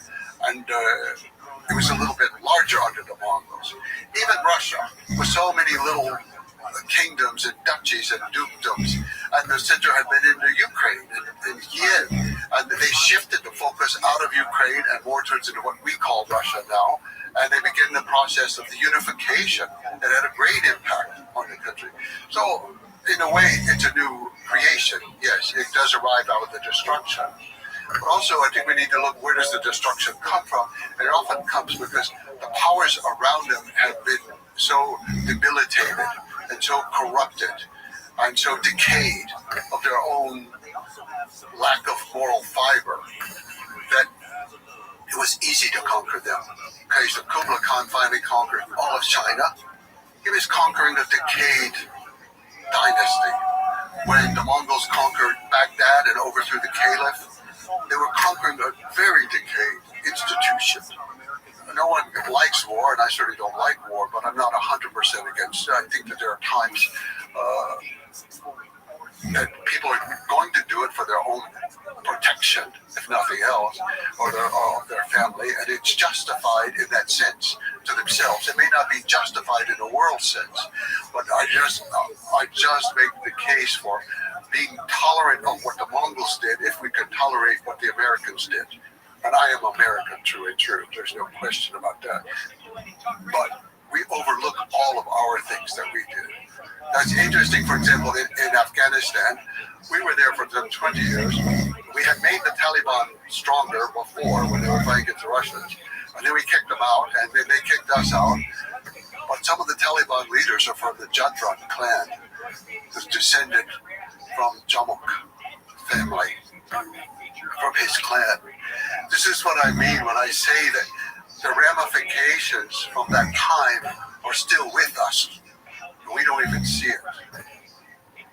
and it was a little bit larger under the Mongols. Even Russia, with so many little kingdoms and duchies and dukedoms, and the center had been in the Ukraine and Yin, and they shifted the focus out of Ukraine and more towards into what we call Russia now, and they began the process of the unification that had a great impact on the country. So, in a way, it's a new creation. Yes, it does arrive out of the destruction. But also, I think we need to look, where does the destruction come from? And it often comes because the powers around them have been so debilitated and so corrupted and so decayed of their own lack of moral fiber that it was easy to conquer them. Okay, so Kublai Khan finally conquered all of China. He was conquering a decayed dynasty. When the Mongols conquered Baghdad and overthrew the Caliph, they were conquering a very decayed institution. No one likes war, and I certainly don't like war, but I'm not 100% against it. I think that there are times that people are going to do it for their own protection, if nothing else, or their family, and it's justified in that sense to themselves. It may not be justified in a world sense, but I just make the case for being tolerant of what the Mongols did if we could tolerate what the Americans did. And I am American, true and true. There's no question about that. But we overlook all of our things that we did. That's interesting. For example, in Afghanistan, we were there for 20 years. We had made the Taliban stronger before when they were fighting against the Russians. And then we kicked them out, and then they kicked us out. But some of the Taliban leaders are from the Jadran clan, who's descended from Jamuk family, from his clan. This is what I mean when I say that the ramifications from that time are still with us. We don't even see it.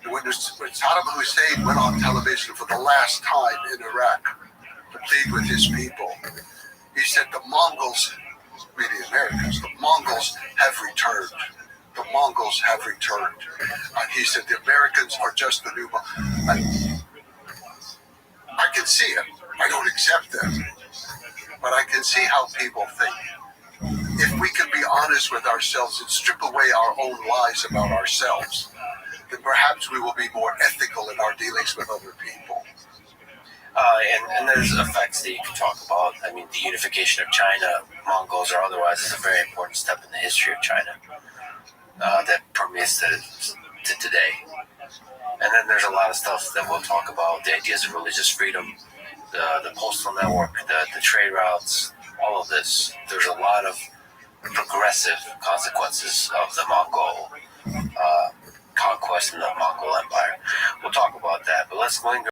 When Saddam Hussein went on television for the last time in Iraq to plead with his people, he said the Mongols, we the Americans, the Mongols have returned. The Mongols have returned. And he said the Americans are just the new Mongols. I can see it. I don't accept that. But I can see how people think. If we can be honest with ourselves and strip away our own lies about ourselves, then perhaps we will be more ethical in our dealings with other people. And there's effects that you can talk about. I mean, the unification of China, Mongols or otherwise, is a very important step in the history of China that permeates to today. And then there's a lot of stuff that we'll talk about. The ideas of religious freedom, the postal network, the trade routes, all of this. There's a lot of progressive consequences of the Mongol conquest in the Mongol Empire. We'll talk about that, but let's linger